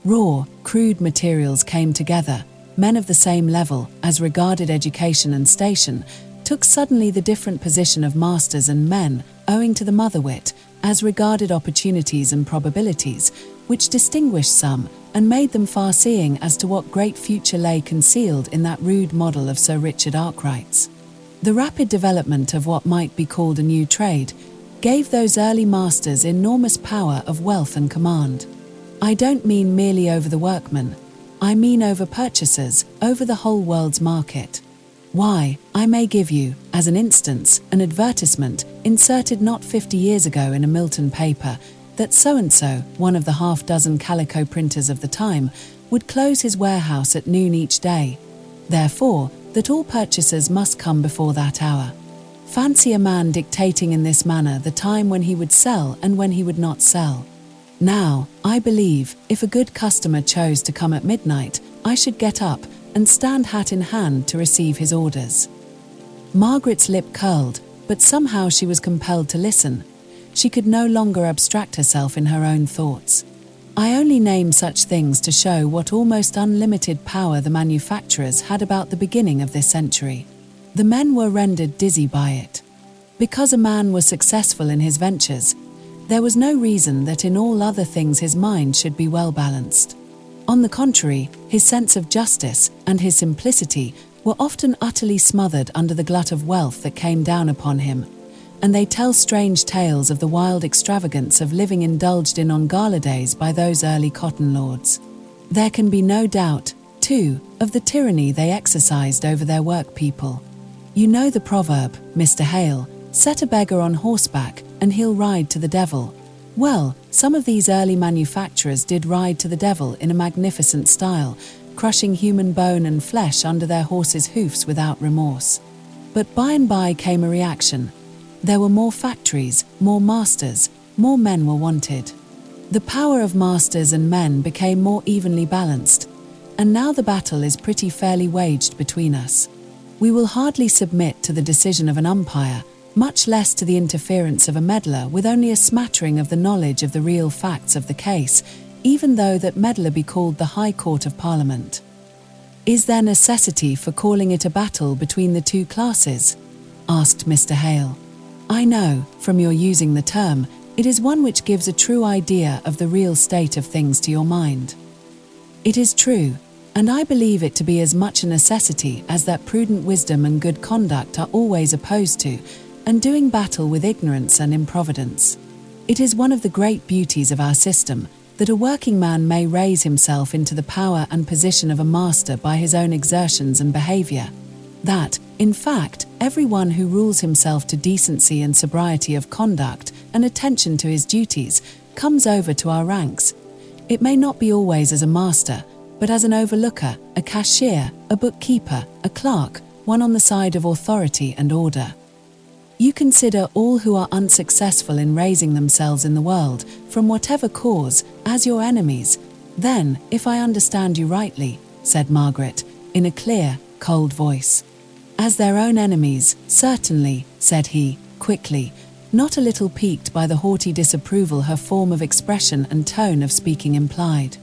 Raw, crude materials came together, men of the same level, as regarded education and station, took suddenly the different position of masters and men, owing to the mother-wit, as regarded opportunities and probabilities, which distinguished some, and made them far-seeing as to what great future lay concealed in that rude model of Sir Richard Arkwright's. The rapid development of what might be called a new trade gave those early masters enormous power of wealth and command. I don't mean merely over the workmen, I mean over purchasers, over the whole world's market. Why, I may give you, as an instance, an advertisement inserted not 50 years ago in a Milton paper that so-and-so, one of the half-dozen calico printers of the time, would close his warehouse at noon each day. Therefore, that all purchasers must come before that hour. Fancy a man dictating in this manner the time when he would sell and when he would not sell. Now, I believe, if a good customer chose to come at midnight, I should get up and stand hat in hand to receive his orders. Margaret's lip curled, but somehow she was compelled to listen. She could no longer abstract herself in her own thoughts. I only name such things to show what almost unlimited power the manufacturers had about the beginning of this century. The men were rendered dizzy by it. Because a man was successful in his ventures, there was no reason that in all other things his mind should be well balanced. On the contrary, his sense of justice and his simplicity were often utterly smothered under the glut of wealth that came down upon him, and they tell strange tales of the wild extravagance of living indulged in on gala days by those early cotton lords. There can be no doubt, too, of the tyranny they exercised over their work people. You know the proverb, Mr. Hale, set a beggar on horseback and he'll ride to the devil. Well, some of these early manufacturers did ride to the devil in a magnificent style, crushing human bone and flesh under their horses' hoofs without remorse. But by and by came a reaction. There were more factories, more masters, more men were wanted. The power of masters and men became more evenly balanced, and now the battle is pretty fairly waged between us. We will hardly submit to the decision of an umpire, much less to the interference of a meddler with only a smattering of the knowledge of the real facts of the case, even though that meddler be called the High Court of Parliament. Is there necessity for calling it a battle between the two classes? Asked Mr. Hale. I know, from your using the term, it is one which gives a true idea of the real state of things to your mind. It is true, and I believe it to be as much a necessity as that prudent wisdom and good conduct are always opposed to, and doing battle with ignorance and improvidence. It is one of the great beauties of our system, that a working man may raise himself into the power and position of a master by his own exertions and behaviour. That, in fact, everyone who rules himself to decency and sobriety of conduct and attention to his duties comes over to our ranks. It may not be always as a master, but as an overlooker, a cashier, a bookkeeper, a clerk, one on the side of authority and order. You consider all who are unsuccessful in raising themselves in the world, from whatever cause, as your enemies. Then, if I understand you rightly, said Margaret, in a clear, cold voice. As their own enemies, certainly, said he, quickly, not a little piqued by the haughty disapproval her form of expression and tone of speaking implied.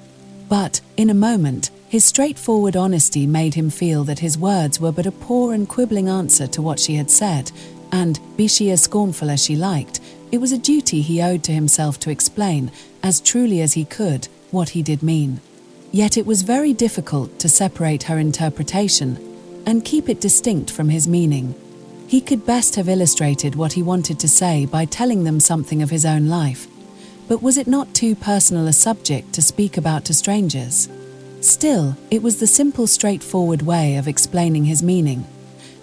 But, in a moment, his straightforward honesty made him feel that his words were but a poor and quibbling answer to what she had said, and, be she as scornful as she liked, it was a duty he owed to himself to explain, as truly as he could, what he did mean. Yet it was very difficult to separate her interpretation, and keep it distinct from his meaning. He could best have illustrated what he wanted to say by telling them something of his own life. But was it not too personal a subject to speak about to strangers? Still, it was the simple, straightforward way of explaining his meaning.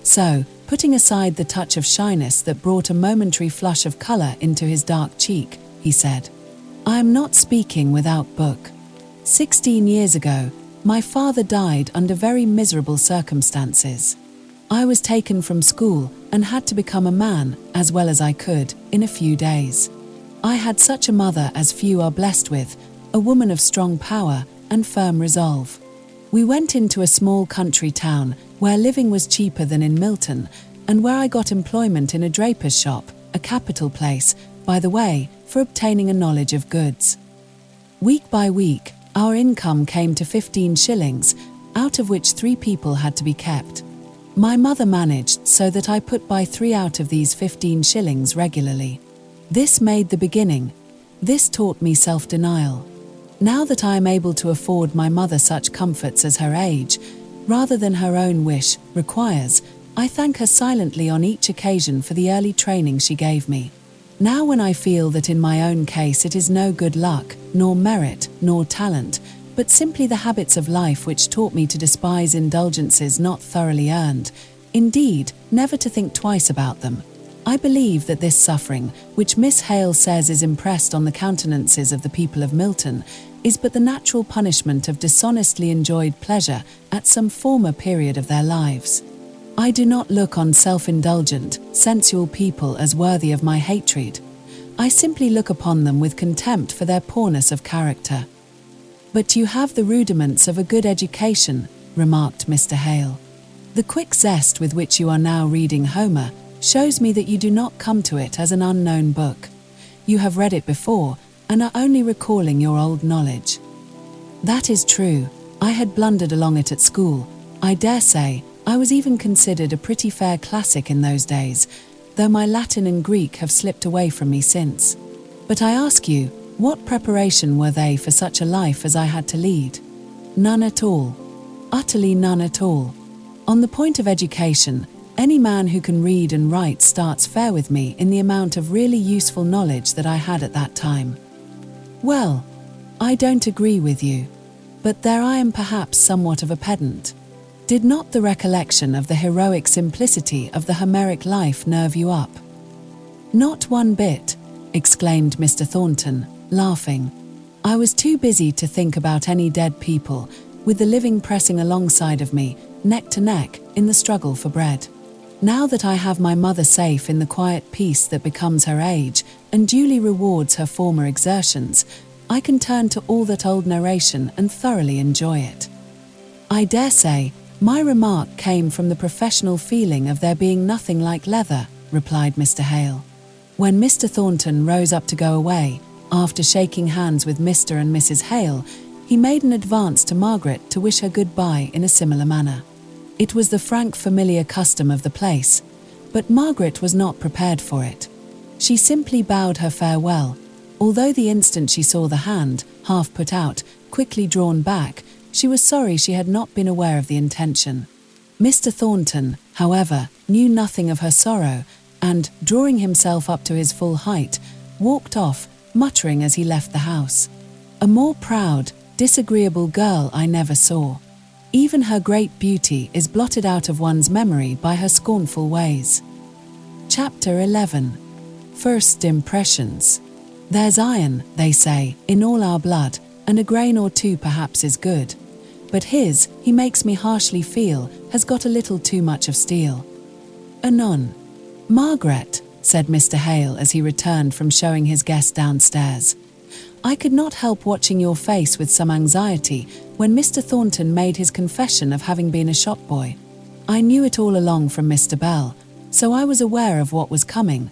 So, putting aside the touch of shyness that brought a momentary flush of colour into his dark cheek, he said, I am not speaking without book. 16 years ago, my father died under very miserable circumstances. I was taken from school and had to become a man, as well as I could, in a few days. I had such a mother as few are blessed with, a woman of strong power and firm resolve. We went into a small country town where living was cheaper than in Milton, and where I got employment in a draper's shop, a capital place, by the way, for obtaining a knowledge of goods. Week by week, our income came to 15 shillings, out of which 3 people had to be kept. My mother managed so that I put by 3 out of these 15 shillings regularly. This made the beginning. This taught me self-denial. Now that I am able to afford my mother such comforts as her age, rather than her own wish, requires, I thank her silently on each occasion for the early training she gave me. Now when I feel that in my own case it is no good luck, nor merit, nor talent, but simply the habits of life which taught me to despise indulgences not thoroughly earned, indeed, never to think twice about them, I believe that this suffering, which Miss Hale says is impressed on the countenances of the people of Milton, is but the natural punishment of dishonestly enjoyed pleasure at some former period of their lives. I do not look on self-indulgent, sensual people as worthy of my hatred. I simply look upon them with contempt for their poorness of character. But you have the rudiments of a good education, remarked Mr. Hale. The quick zest with which you are now reading Homer shows me that you do not come to it as an unknown book. You have read it before, and are only recalling your old knowledge. That is true. I had blundered along it at school. I dare say, I was even considered a pretty fair classic in those days, though my Latin and Greek have slipped away from me since. But I ask you, what preparation were they for such a life as I had to lead? None at all. Utterly none at all. On the point of education, any man who can read and write starts fair with me in the amount of really useful knowledge that I had at that time. Well, I don't agree with you. But there I am perhaps somewhat of a pedant. Did not the recollection of the heroic simplicity of the Homeric life nerve you up? Not one bit, exclaimed Mr. Thornton, laughing. I was too busy to think about any dead people, with the living pressing alongside of me, neck to neck, in the struggle for bread. Now that I have my mother safe in the quiet peace that becomes her age, and duly rewards her former exertions, I can turn to all that old narration and thoroughly enjoy it. I dare say, my remark came from the professional feeling of there being nothing like leather, replied Mr. Hale. When Mr. Thornton rose up to go away, after shaking hands with Mr. and Mrs. Hale, he made an advance to Margaret to wish her goodbye in a similar manner. It was the frank familiar custom of the place, but Margaret was not prepared for it. She simply bowed her farewell, although the instant she saw the hand, half put out, quickly drawn back, she was sorry she had not been aware of the intention. Mr. Thornton, however, knew nothing of her sorrow, and, drawing himself up to his full height, walked off, muttering as he left the house, "A more proud, disagreeable girl I never saw. Even her great beauty is blotted out of one's memory by her scornful ways." Chapter 11. First Impressions. There's iron, they say, in all our blood, and a grain or two perhaps is good. But his, he makes me harshly feel, has got a little too much of steel. Anon. "Margaret," said Mr. Hale as he returned from showing his guest downstairs, "I could not help watching your face with some anxiety when Mr. Thornton made his confession of having been a shop boy. I knew it all along from Mr. Bell, so I was aware of what was coming,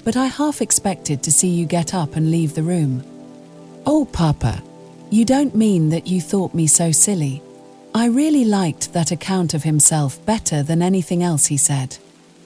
but I half expected to see you get up and leave the room." "Oh, Papa, you don't mean that you thought me so silly?" I really liked that account of himself better than anything else he said.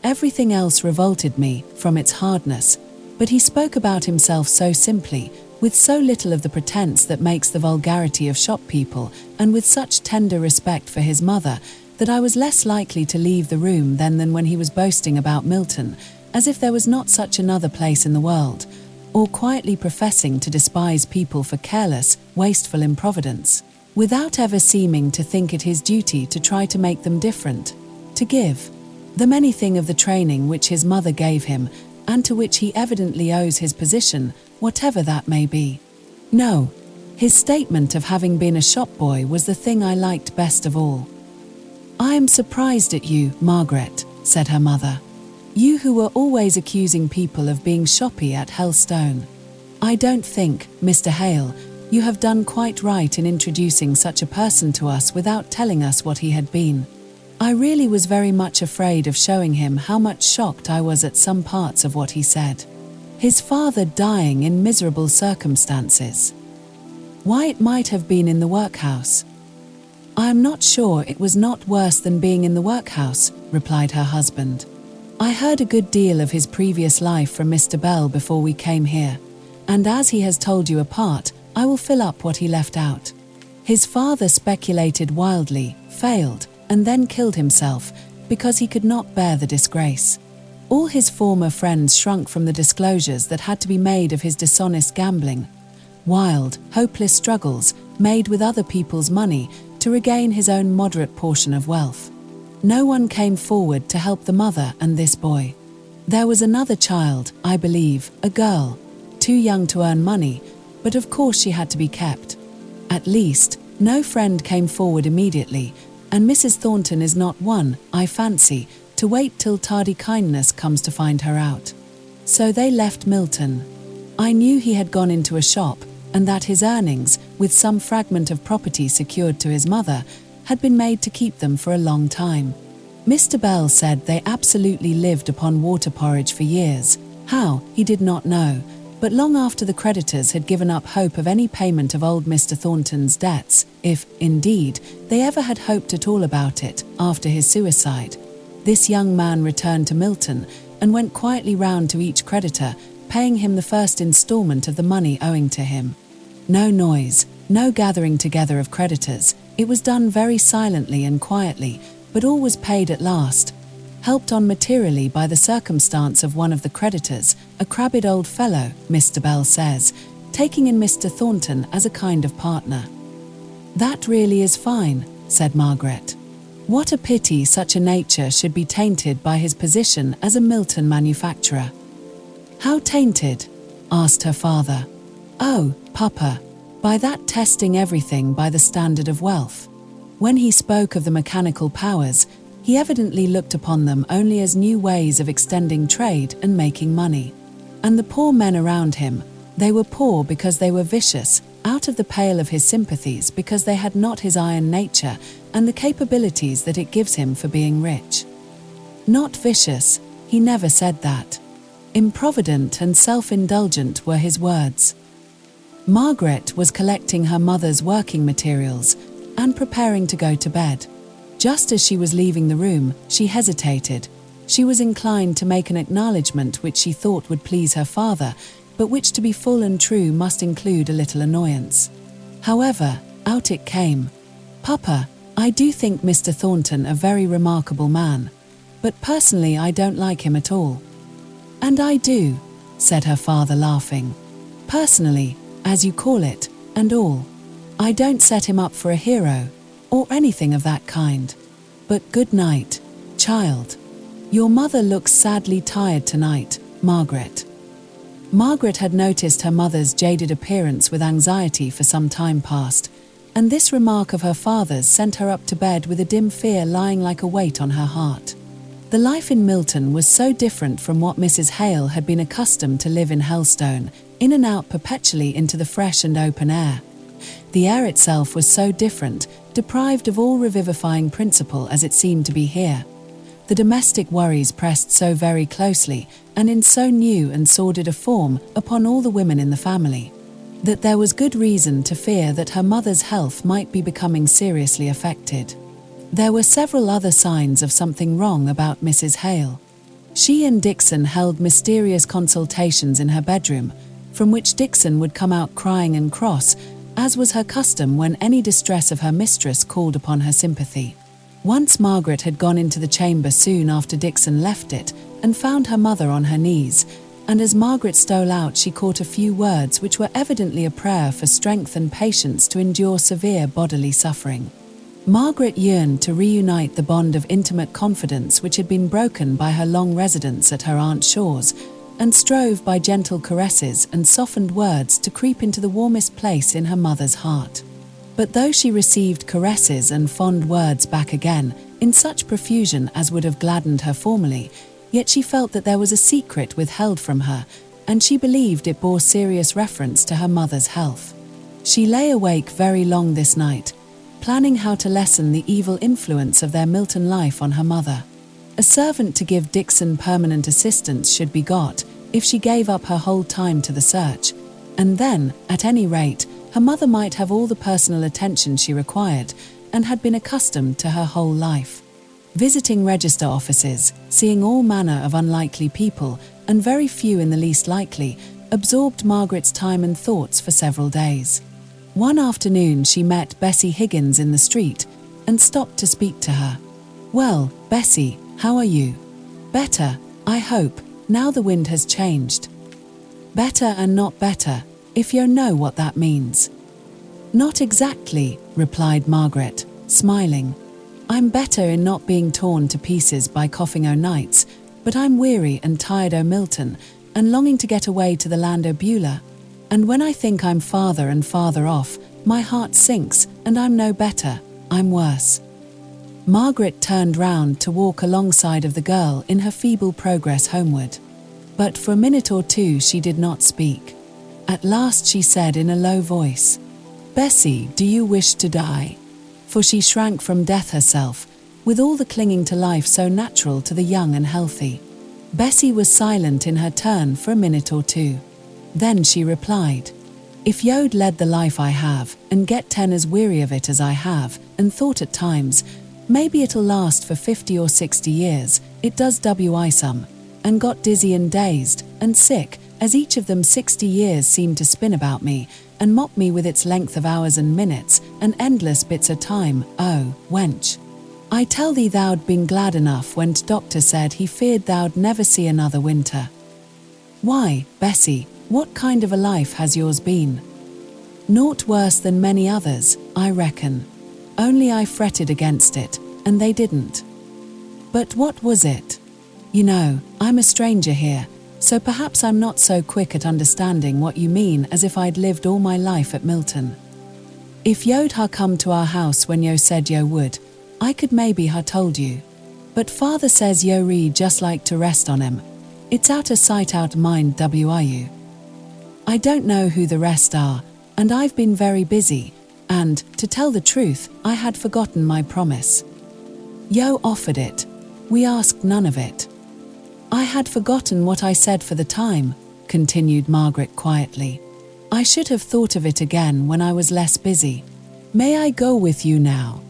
Everything else revolted me from its hardness, but he spoke about himself so simply, with so little of the pretense that makes the vulgarity of shop people, and with such tender respect for his mother, that I was less likely to leave the room than when he was boasting about Milton, as if there was not such another place in the world, or quietly professing to despise people for careless, wasteful improvidence, without ever seeming to think it his duty to try to make them different, to give them anything of the training which his mother gave him, and to which he evidently owes his position, whatever that may be. No, his statement of having been a shop boy was the thing I liked best of all. "I am surprised at you, Margaret," said her mother. "You who were always accusing people of being shoppy at Helstone. I don't think, Mr. Hale, you have done quite right in introducing such a person to us without telling us what he had been. I really was very much afraid of showing him how much shocked I was at some parts of what he said. His father dying in miserable circumstances. Why, it might have been in the workhouse." "I am not sure it was not worse than being in the workhouse," replied her husband. "I heard a good deal of his previous life from Mr. Bell before we came here, and as he has told you a part, I will fill up what he left out. His father speculated wildly, failed, and then killed himself, because he could not bear the disgrace. All his former friends shrunk from the disclosures that had to be made of his dishonest gambling, wild, hopeless struggles made with other people's money to regain his own moderate portion of wealth. No one came forward to help the mother and this boy. There was another child, I believe, a girl, too young to earn money, but of course she had to be kept. At least, no friend came forward immediately, and Mrs. Thornton is not one, I fancy, to wait till tardy kindness comes to find her out. So they left Milton. I knew he had gone into a shop, and that his earnings, with some fragment of property secured to his mother, had been made to keep them for a long time. Mr. Bell said they absolutely lived upon water porridge for years. How, he did not know, but long after the creditors had given up hope of any payment of old Mr. Thornton's debts, if, indeed, they ever had hoped at all about it, after his suicide, this young man returned to Milton and went quietly round to each creditor, paying him the first instalment of the money owing to him. No noise, no gathering together of creditors, it was done very silently and quietly, but all was paid at last, helped on materially by the circumstance of one of the creditors, a crabbed old fellow, Mr. Bell says, taking in Mr. Thornton as a kind of partner. "That really is fine," said Margaret. "What a pity such a nature should be tainted by his position as a Milton manufacturer." "How tainted?" asked her father. "Oh, Papa, by that testing everything by the standard of wealth. When he spoke of the mechanical powers, he evidently looked upon them only as new ways of extending trade and making money. And the poor men around him, they were poor because they were vicious, out of the pale of his sympathies because they had not his iron nature and the capabilities that it gives him for being rich. Not vicious, he never said that. Improvident and self-indulgent were his words. Margaret was collecting her mother's working materials and preparing to go to bed. Just as she was leaving the room, she hesitated. She was inclined to make an acknowledgement which she thought would please her father, but which to be full and true must include a little annoyance. However, out it came. "Papa, I do think Mr. Thornton a very remarkable man, but personally I don't like him at all." "And I do," said her father laughing. "Personally, as you call it, and all. I don't set him up for a hero, or anything of that kind. But good night, child. Your mother looks sadly tired tonight, Margaret." Margaret had noticed her mother's jaded appearance with anxiety for some time past, and this remark of her father's sent her up to bed with a dim fear lying like a weight on her heart. The life in Milton was so different from what Mrs. Hale had been accustomed to live in Helstone, in and out perpetually into the fresh and open air. The air itself was so different, deprived of all revivifying principle as it seemed to be here. The domestic worries pressed so very closely, and in so new and sordid a form, upon all the women in the family, that there was good reason to fear that her mother's health might be becoming seriously affected. There were several other signs of something wrong about Mrs. Hale. She and Dixon held mysterious consultations in her bedroom, from which Dixon would come out crying and cross, as was her custom when any distress of her mistress called upon her sympathy. Once Margaret had gone into the chamber soon after Dixon left it, and found her mother on her knees, and as Margaret stole out she caught a few words which were evidently a prayer for strength and patience to endure severe bodily suffering. Margaret yearned to reunite the bond of intimate confidence which had been broken by her long residence at her Aunt Shaw's, and strove by gentle caresses and softened words to creep into the warmest place in her mother's heart. But though she received caresses and fond words back again, in such profusion as would have gladdened her formerly, yet she felt that there was a secret withheld from her, and she believed it bore serious reference to her mother's health. She lay awake very long this night, planning how to lessen the evil influence of their Milton life on her mother. A servant to give Dixon permanent assistance should be got, if she gave up her whole time to the search, and then, at any rate, her mother might have all the personal attention she required, and had been accustomed to her whole life. Visiting register offices, seeing all manner of unlikely people, and very few in the least likely, absorbed Margaret's time and thoughts for several days. One afternoon she met Bessie Higgins in the street, and stopped to speak to her. "Well, Bessie, how are you?" "Better, I hope, now the wind has changed." "Better and not better, if you know what that means." "Not exactly," replied Margaret, smiling. "I'm better in not being torn to pieces by coughing o' nights, but I'm weary and tired o' Milton, and longing to get away to the land o' Beulah. And when I think I'm farther and farther off, my heart sinks, and I'm no better, I'm worse." Margaret turned round to walk alongside of the girl in her feeble progress homeward. But for a minute or two she did not speak. At last she said in a low voice, "Bessie, do you wish to die?" For she shrank from death herself, with all the clinging to life so natural to the young and healthy. Bessie was silent in her turn for a minute or two. Then she replied, "If you'd led the life I have, and get 10 as weary of it as I have, and thought at times, maybe it'll last for 50 or 60 years, it does wi some, and got dizzy and dazed, and sick, as each of them 60 years seemed to spin about me, and mock me with its length of hours and minutes, and endless bits of time, oh, wench. I tell thee thou'd been glad enough when t'doctor said he feared thou'd never see another winter. Why, Bessie, what kind of a life has yours been?" "Naught worse than many others, I reckon. Only I fretted against it, and they didn't." "But what was it? You know, I'm a stranger here, so perhaps I'm not so quick at understanding what you mean as if I'd lived all my life at Milton. If yo'd ha' come to our house when yo said yo would, I could maybe ha' told you. But father says yo read just like to rest on him. It's out of sight out of mind wi you. I don't know who the rest are, and I've been very busy, and, to tell the truth, I had forgotten my promise. Yo offered it. We asked none of it. I had forgotten what I said for the time, continued Margaret quietly. I should have thought of it again when I was less busy. May I go with you now?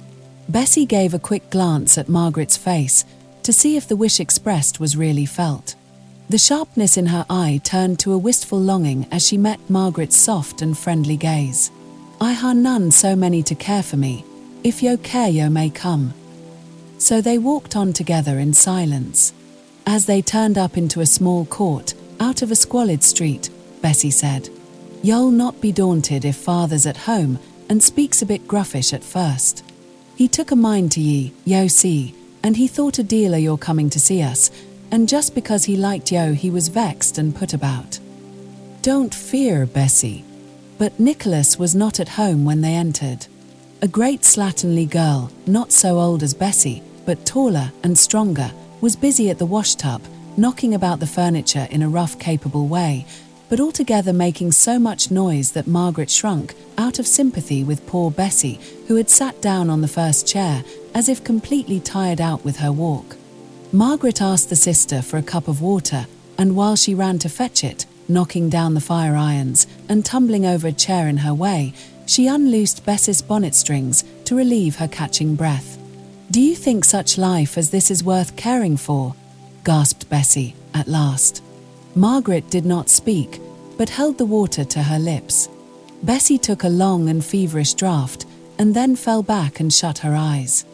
Bessie gave a quick glance at Margaret's face to see if the wish expressed was really felt. The sharpness in her eye turned to a wistful longing as she met Margaret's soft and friendly gaze. I ha none so many to care for me. If yo care yo may come. So they walked on together in silence. As they turned up into a small court, out of a squalid street, Bessie said, You'll not be daunted if father's at home and speaks a bit gruffish at first. He took a mind to ye, yo see, and he thought a deal o' your coming to see us, and just because he liked yo he was vexed and put about. Don't fear, Bessie. But Nicholas was not at home when they entered. A great slatternly girl, not so old as Bessie, but taller and stronger, was busy at the washtub, knocking about the furniture in a rough, capable way, but altogether making so much noise that Margaret shrunk, out of sympathy with poor Bessie, who had sat down on the first chair, as if completely tired out with her walk. Margaret asked the sister for a cup of water, and while she ran to fetch it, knocking down the fire irons and tumbling over a chair in her way, she unloosed Bessie's bonnet strings to relieve her catching breath. Do you think such life as this is worth caring for? Gasped Bessie, at last. Margaret did not speak, but held the water to her lips. Bessie took a long and feverish draught, and then fell back and shut her eyes.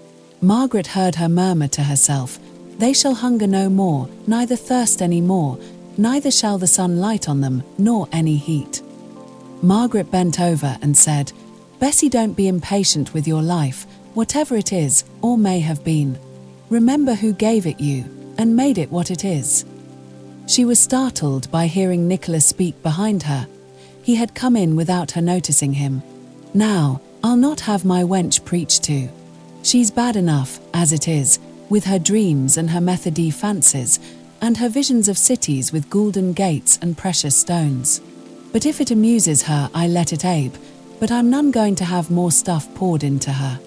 Margaret heard her murmur to herself, They shall hunger no more, neither thirst any more, neither shall the sun light on them, nor any heat. Margaret bent over and said, Bessie, don't be impatient with your life, whatever it is, or may have been. Remember who gave it you, and made it what it is. She was startled by hearing Nicholas speak behind her. He had come in without her noticing him. Now, I'll not have my wench preached to. She's bad enough, as it is, with her dreams and her methody fancies, and her visions of cities with golden gates and precious stones. But if it amuses her, I let it abe, but I'm none going to have more stuff poured into her.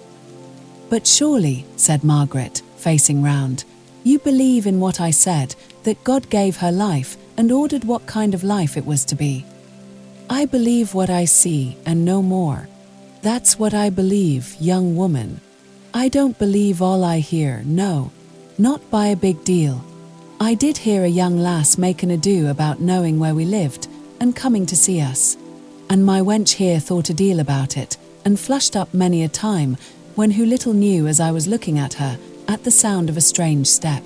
But surely, said Margaret, facing round, you believe in what I said, that God gave her life and ordered what kind of life it was to be. I believe what I see and no more. That's what I believe, young woman. I don't believe all I hear, no, not by a big deal. I did hear a young lass make an ado about knowing where we lived and coming to see us. And my wench here thought a deal about it and flushed up many a time when who little knew as I was looking at her at the sound of a strange step.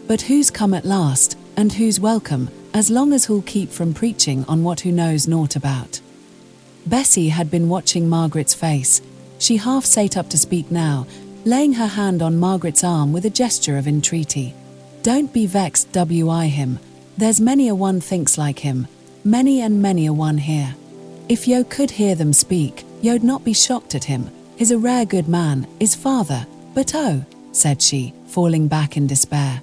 But who's come at last, and who's welcome, as long as who'll keep from preaching on what who knows naught about. Bessie had been watching Margaret's face. She half sate up to speak now, laying her hand on Margaret's arm with a gesture of entreaty. Don't be vexed, wi him. There's many a one thinks like him, many and many a one here. If yo could hear them speak, yo'd not be shocked at him. He's a rare good man, is father, but oh, said she, falling back in despair.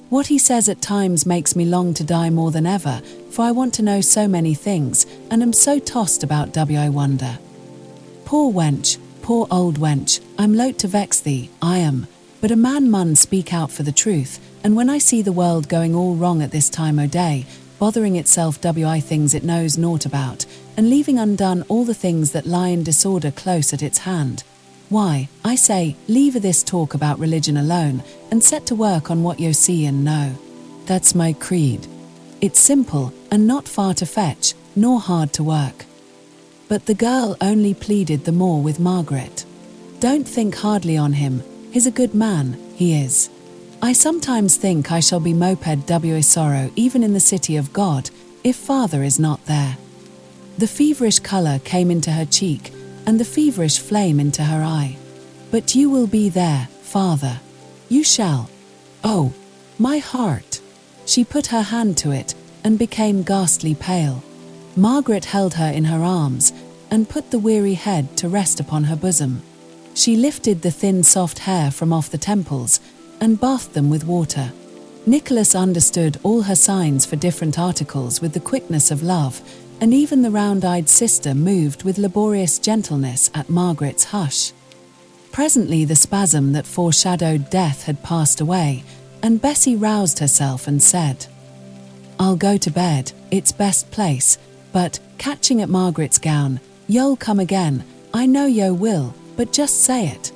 What he says at times makes me long to die more than ever, for I want to know so many things, and am so tossed about wi wonder. Poor wench, poor old wench, I'm loath to vex thee, I am, but a man mun speak out for the truth, and when I see the world going all wrong at this time o' day, bothering itself wi things it knows naught about, and leaving undone all the things that lie in disorder close at its hand, why, I say, leave this talk about religion alone, and set to work on what you see and know. That's my creed. It's simple, and not far to fetch, nor hard to work. But the girl only pleaded the more with Margaret. Don't think hardly on him, he's a good man, he is. I sometimes think I shall be moped wi sorrow even in the city of God, if father is not there. The feverish colour came into her cheek, and the feverish flame into her eye. But you will be there, father. You shall. Oh, my heart. She put her hand to it, and became ghastly pale. Margaret held her in her arms, and put the weary head to rest upon her bosom. She lifted the thin soft hair from off the temples, and bathed them with water. Nicholas understood all her signs for different articles with the quickness of love, and even the round-eyed sister moved with laborious gentleness at Margaret's hush. Presently the spasm that foreshadowed death had passed away, and Bessie roused herself and said, "I'll go to bed, it's best place, but," catching at Margaret's gown, "you'll come again, I know you will, but just say it."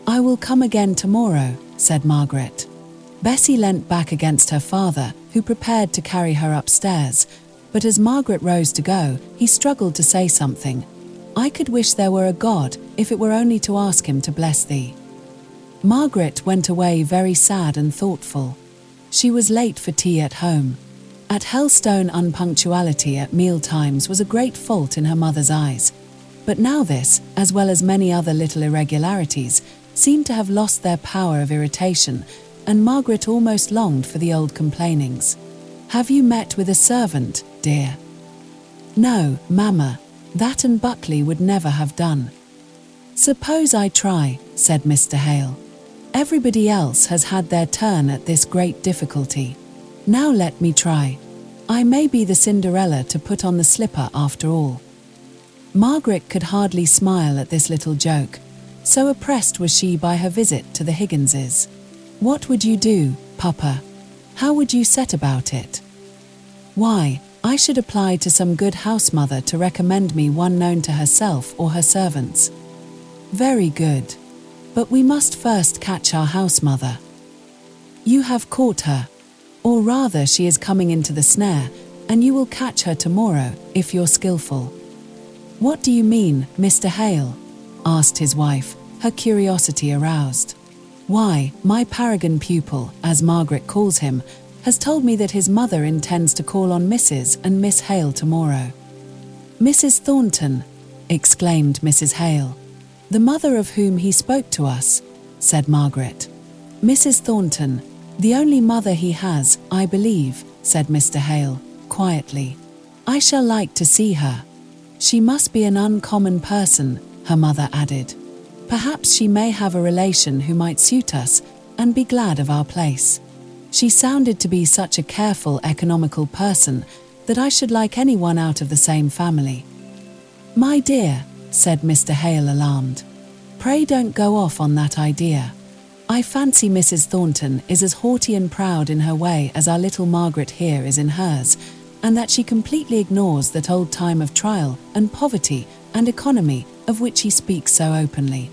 "I will come again tomorrow," said Margaret. Bessie leant back against her father, who prepared to carry her upstairs, but as Margaret rose to go, he struggled to say something. "I could wish there were a God, if it were only to ask him to bless thee." Margaret went away very sad and thoughtful. She was late for tea at home. At Helstone, unpunctuality at meal times was a great fault in her mother's eyes, but now this, as well as many other little irregularities, seemed to have lost their power of irritation, and Margaret almost longed for the old complainings. "Have you met with a servant, dear?" "No, Mamma, that and Buckley would never have done." "Suppose I try," said Mr. Hale. "Everybody else has had their turn at this great difficulty. Now let me try. I may be the Cinderella to put on the slipper after all." Margaret could hardly smile at this little joke, so oppressed was she by her visit to the Higginses. "What would you do, Papa? How would you set about it?" "Why, I should apply to some good housemother to recommend me one known to herself or her servants." "Very good. But we must first catch our housemother." "You have caught her. Or rather, she is coming into the snare, and you will catch her tomorrow, if you're skillful." "What do you mean, Mr. Hale?" asked his wife, her curiosity aroused. "Why, my paragon pupil, as Margaret calls him, has told me that his mother intends to call on Mrs. and Miss Hale tomorrow." "Mrs. Thornton!" exclaimed Mrs. Hale. "The mother of whom he spoke to us," said Margaret. "Mrs. Thornton, the only mother he has, I believe," said Mr. Hale, quietly. "I shall like to see her. She must be an uncommon person," her mother added. "Perhaps she may have a relation who might suit us, and be glad of our place. She sounded to be such a careful, economical person, that I should like anyone out of the same family." "My dear," said Mr. Hale, alarmed, "pray don't go off on that idea. I fancy Mrs. Thornton is as haughty and proud in her way as our little Margaret here is in hers, and that she completely ignores that old time of trial and poverty and economy of which he speaks so openly.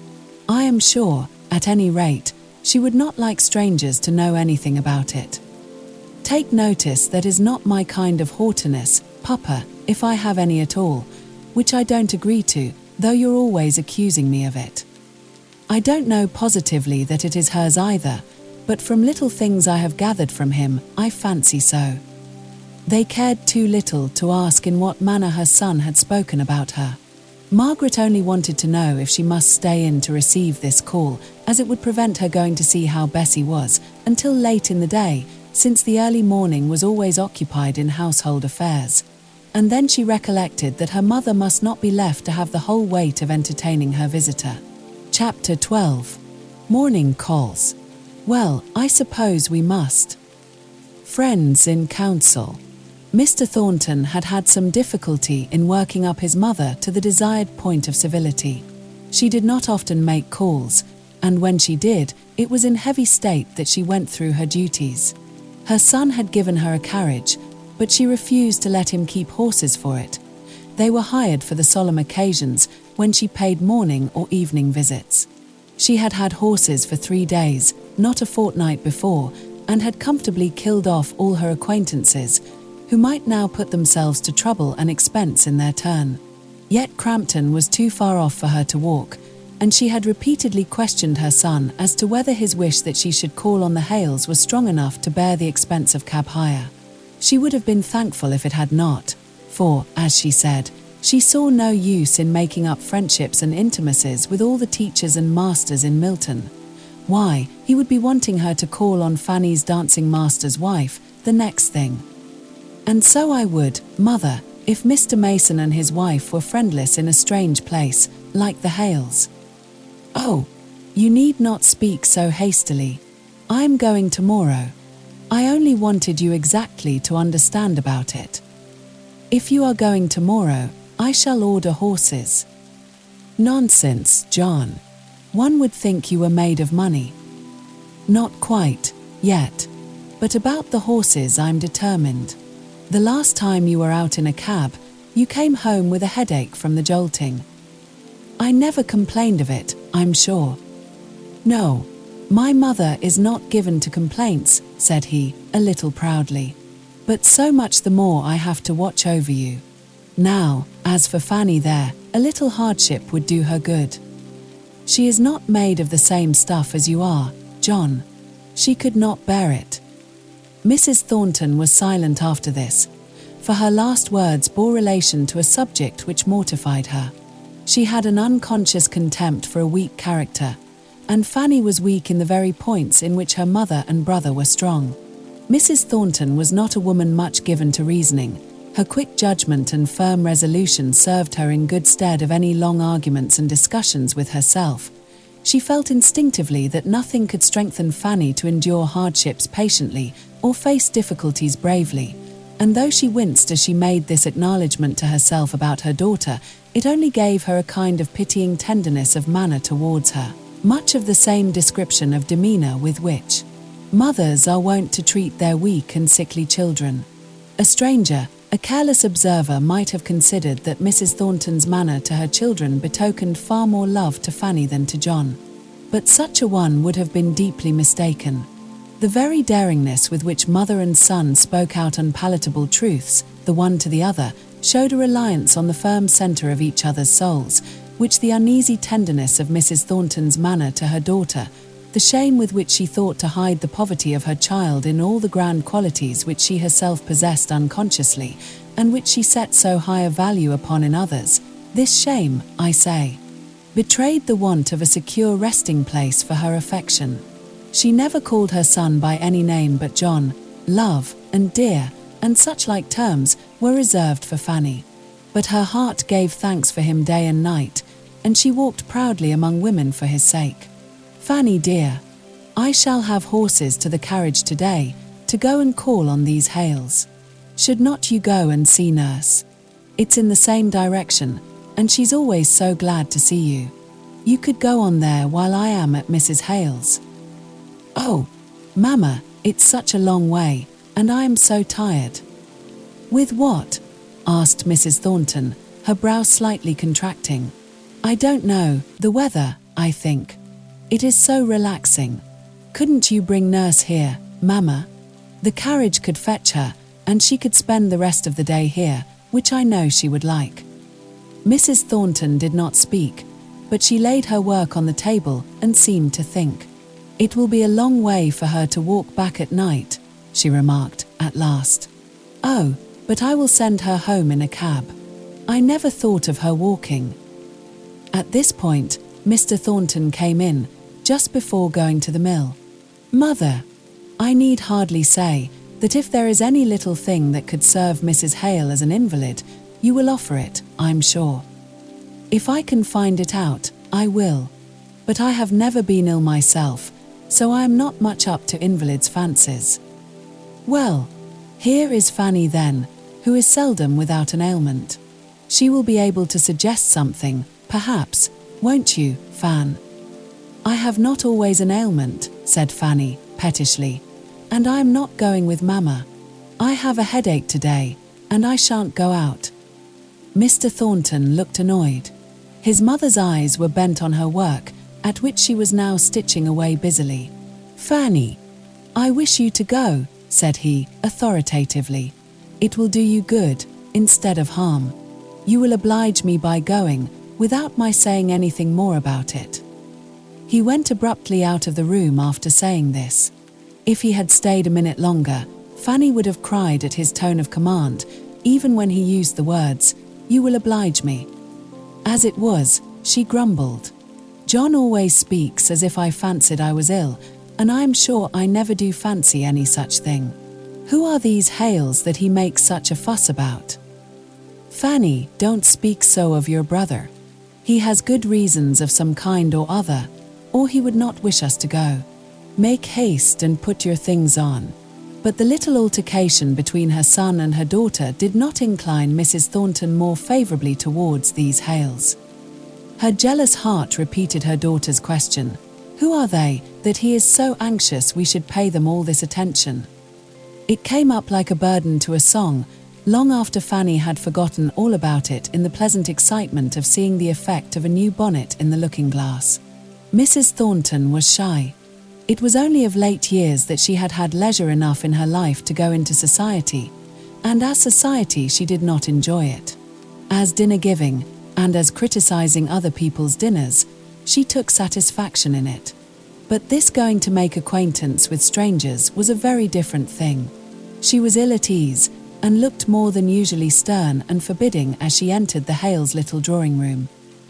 I am sure, at any rate, she would not like strangers to know anything about it. Take notice that is not my kind of haughtiness, Papa, if I have any at all, which I don't agree to, though you're always accusing me of it. I don't know positively that it is hers either, but from little things I have gathered from him, I fancy so." They cared too little to ask in what manner her son had spoken about her. Margaret only wanted to know if she must stay in to receive this call, as it would prevent her going to see how Bessie was, until late in the day, since the early morning was always occupied in household affairs. And then she recollected that her mother must not be left to have the whole weight of entertaining her visitor. Chapter 12. Morning Calls. "Well, I suppose we must." Friends in council. Mr. Thornton had had some difficulty in working up his mother to the desired point of civility. She did not often make calls, and when she did, it was in heavy state that she went through her duties. Her son had given her a carriage, but she refused to let him keep horses for it. They were hired for the solemn occasions when she paid morning or evening visits. She had had horses for 3 days, not a fortnight before, and had comfortably killed off all her acquaintances, who might now put themselves to trouble and expense in their turn. Yet Crampton was too far off for her to walk, and she had repeatedly questioned her son as to whether his wish that she should call on the Hales was strong enough to bear the expense of cab hire. She would have been thankful if it had not, for, as she said, she saw no use in making up friendships and intimacies with all the teachers and masters in Milton. Why, he would be wanting her to call on Fanny's dancing master's wife, the next thing. "And so I would, Mother, if Mr. Mason and his wife were friendless in a strange place, like the Hales." "Oh, you need not speak so hastily. I'm going tomorrow. I only wanted you exactly to understand about it. If you are going tomorrow, I shall order horses." "Nonsense, John. One would think you were made of money." "Not quite, yet. But about the horses I'm determined. The last time you were out in a cab, you came home with a headache from the jolting." "I never complained of it, I'm sure." "No, my mother is not given to complaints," said he, a little proudly. "But so much the more I have to watch over you. Now, as for Fanny there, a little hardship would do her good. She is not made of the same stuff as you are, John. She could not bear it." Mrs. Thornton was silent after this, for her last words bore relation to a subject which mortified her. She had an unconscious contempt for a weak character, and Fanny was weak in the very points in which her mother and brother were strong. Mrs. Thornton was not a woman much given to reasoning. Her quick judgment and firm resolution served her in good stead of any long arguments and discussions with herself. She felt instinctively that nothing could strengthen Fanny to endure hardships patiently or face difficulties bravely, and though she winced as she made this acknowledgment to herself about her daughter, it only gave her a kind of pitying tenderness of manner towards her, much of the same description of demeanor with which mothers are wont to treat their weak and sickly children. A stranger, a careless observer might have considered that Mrs. Thornton's manner to her children betokened far more love to Fanny than to John. But such a one would have been deeply mistaken. The very daringness with which mother and son spoke out unpalatable truths, the one to the other, showed a reliance on the firm centre of each other's souls, which the uneasy tenderness of Mrs. Thornton's manner to her daughter, the shame with which she thought to hide the poverty of her child in all the grand qualities which she herself possessed unconsciously, and which she set so high a value upon in others, this shame, I say, betrayed the want of a secure resting place for her affection. She never called her son by any name but John. Love, and dear, and such like terms were reserved for Fanny. But her heart gave thanks for him day and night, and she walked proudly among women for his sake. "Fanny dear, I shall have horses to the carriage today, to go and call on these Hales. Should not you go and see nurse? It's in the same direction, and she's always so glad to see you. You could go on there while I am at Mrs. Hale's." "Oh, Mamma, it's such a long way, and I am so tired." "With what?" asked Mrs. Thornton, her brow slightly contracting. "I don't know, the weather, I think. It is so relaxing. Couldn't you bring nurse here, Mamma? The carriage could fetch her, and she could spend the rest of the day here, which I know she would like." Mrs. Thornton did not speak, but she laid her work on the table and seemed to think. "It will be a long way for her to walk back at night," she remarked, at last. "Oh, but I will send her home in a cab. I never thought of her walking." At this point, Mr. Thornton came in, just before going to the mill. "Mother, I need hardly say that if there is any little thing that could serve Mrs. Hale as an invalid, you will offer it, I'm sure. If I can find it out, I will. But I have never been ill myself, so I am not much up to invalids' fancies." "Well, here is Fanny then, who is seldom without an ailment. She will be able to suggest something, perhaps, won't you, Fan?" "I have not always an ailment," said Fanny, pettishly, "and I am not going with Mamma. I have a headache today, and I shan't go out." Mr. Thornton looked annoyed. His mother's eyes were bent on her work, at which she was now stitching away busily. "Fanny, I wish you to go," said he, authoritatively. "It will do you good, instead of harm. You will oblige me by going, without my saying anything more about it." He went abruptly out of the room after saying this. If he had stayed a minute longer, Fanny would have cried at his tone of command, even when he used the words, "You will oblige me." As it was, she grumbled. "John always speaks as if I fancied I was ill, and I am sure I never do fancy any such thing. Who are these Hales that he makes such a fuss about?" "Fanny, don't speak so of your brother. He has good reasons of some kind or other, or he would not wish us to go. Make haste and put your things on. But the little altercation between her son and her daughter did not incline Mrs. Thornton more favourably towards these Hales. Her jealous heart repeated her daughter's question, "Who are they, that he is so anxious we should pay them all this attention?" It came up like a burden to a song, long after Fanny had forgotten all about it in the pleasant excitement of seeing the effect of a new bonnet in the looking-glass. Mrs. Thornton was shy. It was only of late years that she had had leisure enough in her life to go into society, and as society she did not enjoy it. As dinner-giving, and as criticising other people's dinners, she took satisfaction in it. But this going to make acquaintance with strangers was a very different thing. She was ill at ease, and looked more than usually stern and forbidding as she entered the Hales' little drawing-room.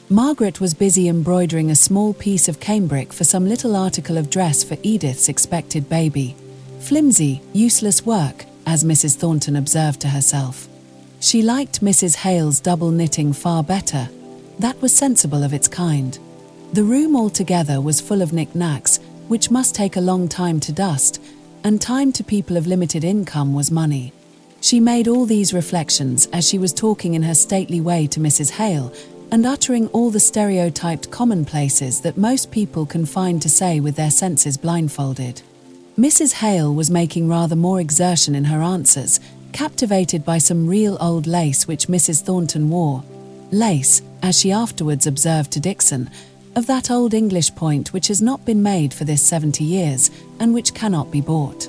Margaret was busy embroidering a small piece of cambric for some little article of dress for Edith's expected baby. Flimsy, useless work, as Mrs. Thornton observed to herself. She liked Mrs. Hale's double knitting far better. That was sensible of its kind. The room altogether was full of knick-knacks, which must take a long time to dust, and time to people of limited income was money. She made all these reflections as she was talking in her stately way to Mrs. Hale, and uttering all the stereotyped commonplaces that most people can find to say with their senses blindfolded. Mrs. Hale was making rather more exertion in her answers, captivated by some real old lace which Mrs. Thornton wore. Lace, as she afterwards observed to Dixon, of that old English point which has not been made for this 70 years, and which cannot be bought.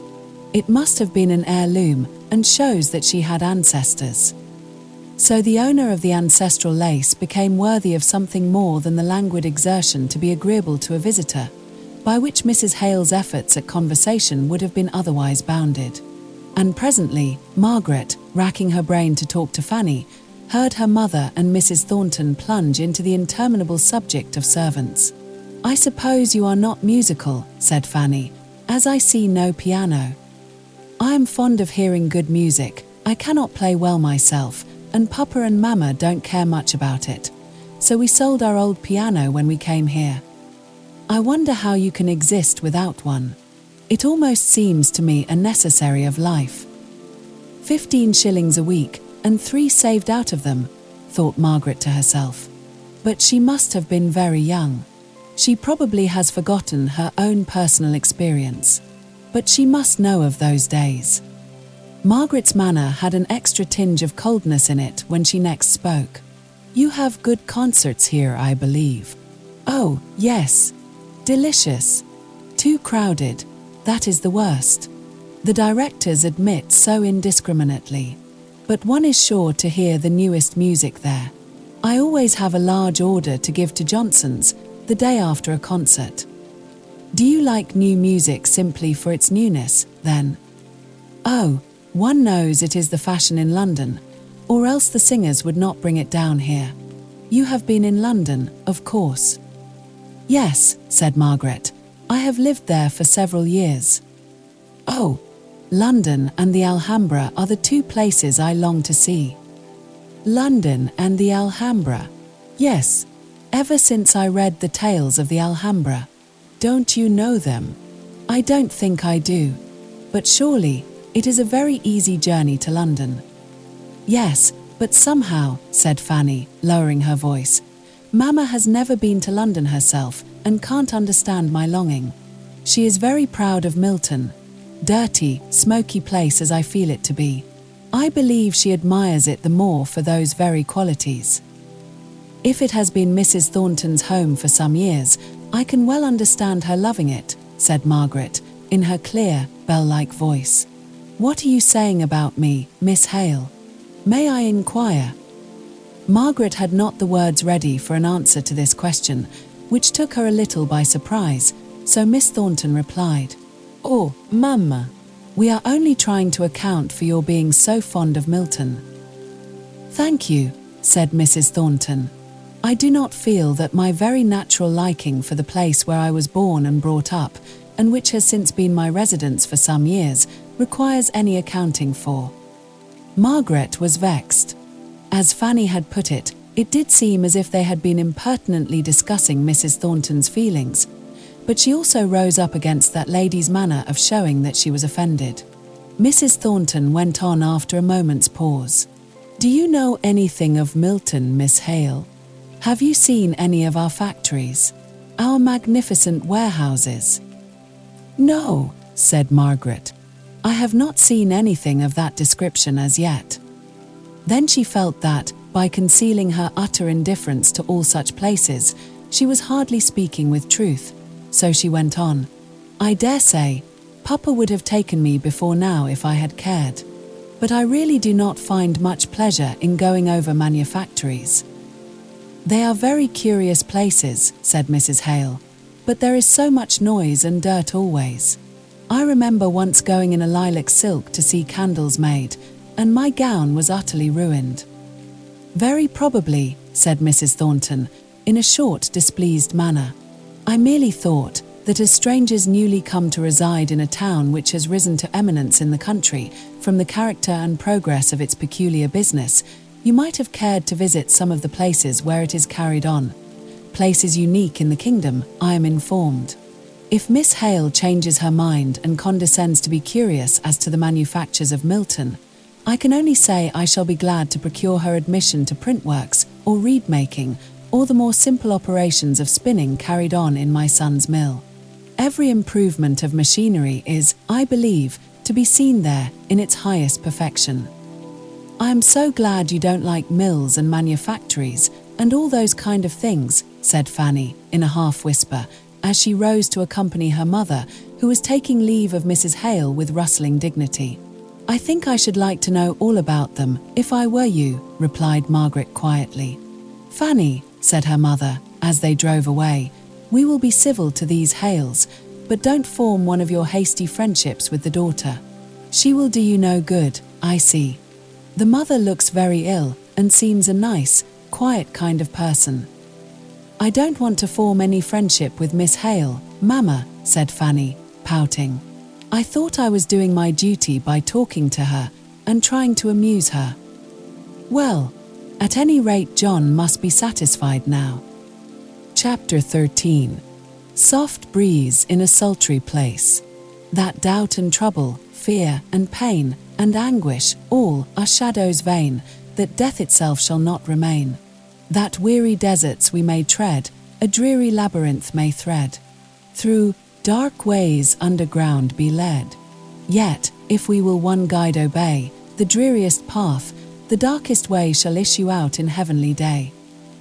It must have been an heirloom, and shows that she had ancestors. So the owner of the ancestral lace became worthy of something more than the languid exertion to be agreeable to a visitor, by which Mrs. Hale's efforts at conversation would have been otherwise bounded. And presently, Margaret, racking her brain to talk to Fanny, heard her mother and Mrs. Thornton plunge into the interminable subject of servants. "I suppose you are not musical," said Fanny, "as I see no piano." "I am fond of hearing good music. I cannot play well myself, and Papa and Mama don't care much about it. So we sold our old piano when we came here. I wonder how you can exist without one. It almost seems to me a necessary of life. 15 shillings a week, and 3 saved out of them," thought Margaret to herself. But she must have been very young. She probably has forgotten her own personal experience. But she must know of those days. Margaret's manner had an extra tinge of coldness in it when she next spoke. "You have good concerts here, I believe." "Oh, yes. Delicious. Too crowded. That is the worst. The directors admit so indiscriminately. But one is sure to hear the newest music there. I always have a large order to give to Johnson's the day after a concert." "Do you like new music simply for its newness, then?" "Oh, one knows it is the fashion in London, or else the singers would not bring it down here. You have been in London, of course." "Yes," said Margaret. "I have lived there for several years." "Oh, London and the Alhambra are the 2 places I long to see." "London and the Alhambra?" "Yes, ever since I read the tales of the Alhambra." "Don't you know them?" "I don't think I do. But surely, it is a very easy journey to London." "Yes, but somehow," said Fanny, lowering her voice, "Mama has never been to London herself and can't understand my longing. She is very proud of Milton. Dirty, smoky place as I feel it to be. I believe she admires it the more for those very qualities. If it has been Mrs. Thornton's home for some years, I can well understand her loving it," said Margaret, in her clear, bell-like voice. "What are you saying about me, Miss Hale? May I inquire?" Margaret had not the words ready for an answer to this question, which took her a little by surprise, so Miss Thornton replied, "Oh, Mamma, we are only trying to account for your being so fond of Milton." "Thank you," said Mrs. Thornton. "I do not feel that my very natural liking for the place where I was born and brought up, and which has since been my residence for some years, requires any accounting for." Margaret was vexed. As Fanny had put it, it did seem as if they had been impertinently discussing Mrs. Thornton's feelings, but she also rose up against that lady's manner of showing that she was offended. Mrs. Thornton went on after a moment's pause. Do you know anything of Milton, Miss Hale? Have you seen any of our factories? Our magnificent warehouses? No, said Margaret. I have not seen anything of that description as yet. Then she felt that, by concealing her utter indifference to all such places, she was hardly speaking with truth, so she went on. I dare say, Papa would have taken me before now if I had cared. But I really do not find much pleasure in going over manufactories. They are very curious places, said Mrs. Hale, but there is so much noise and dirt always. I remember once going in a lilac silk to see candles made, and my gown was utterly ruined. Very probably, said Mrs. Thornton, in a short, displeased manner. I merely thought that as strangers newly come to reside in a town which has risen to eminence in the country, from the character and progress of its peculiar business, you might have cared to visit some of the places where it is carried on. Places unique in the kingdom, I am informed. If Miss Hale changes her mind and condescends to be curious as to the manufactures of Milton, I can only say I shall be glad to procure her admission to printworks, or reed-making, or the more simple operations of spinning carried on in my son's mill. Every improvement of machinery is, I believe, to be seen there in its highest perfection. I am so glad you don't like mills and manufactories, and all those kind of things, said Fanny, in a half-whisper, as she rose to accompany her mother, who was taking leave of Mrs. Hale with rustling dignity. I think I should like to know all about them, if I were you, replied Margaret quietly. Fanny, said her mother, as they drove away, we will be civil to these Hales, but don't form one of your hasty friendships with the daughter. She will do you no good, I see. The mother looks very ill, and seems a nice, quiet kind of person. I don't want to form any friendship with Miss Hale, Mamma, said Fanny, pouting. I thought I was doing my duty by talking to her, and trying to amuse her. Well, at any rate John must be satisfied now. Chapter 13. Soft breeze in a sultry place. That doubt and trouble, fear and pain, and anguish, all are shadows vain, that death itself shall not remain. That weary deserts we may tread, a dreary labyrinth may thread. Through dark ways underground be led. Yet, if we will one guide obey, the dreariest path, the darkest way shall issue out in heavenly day.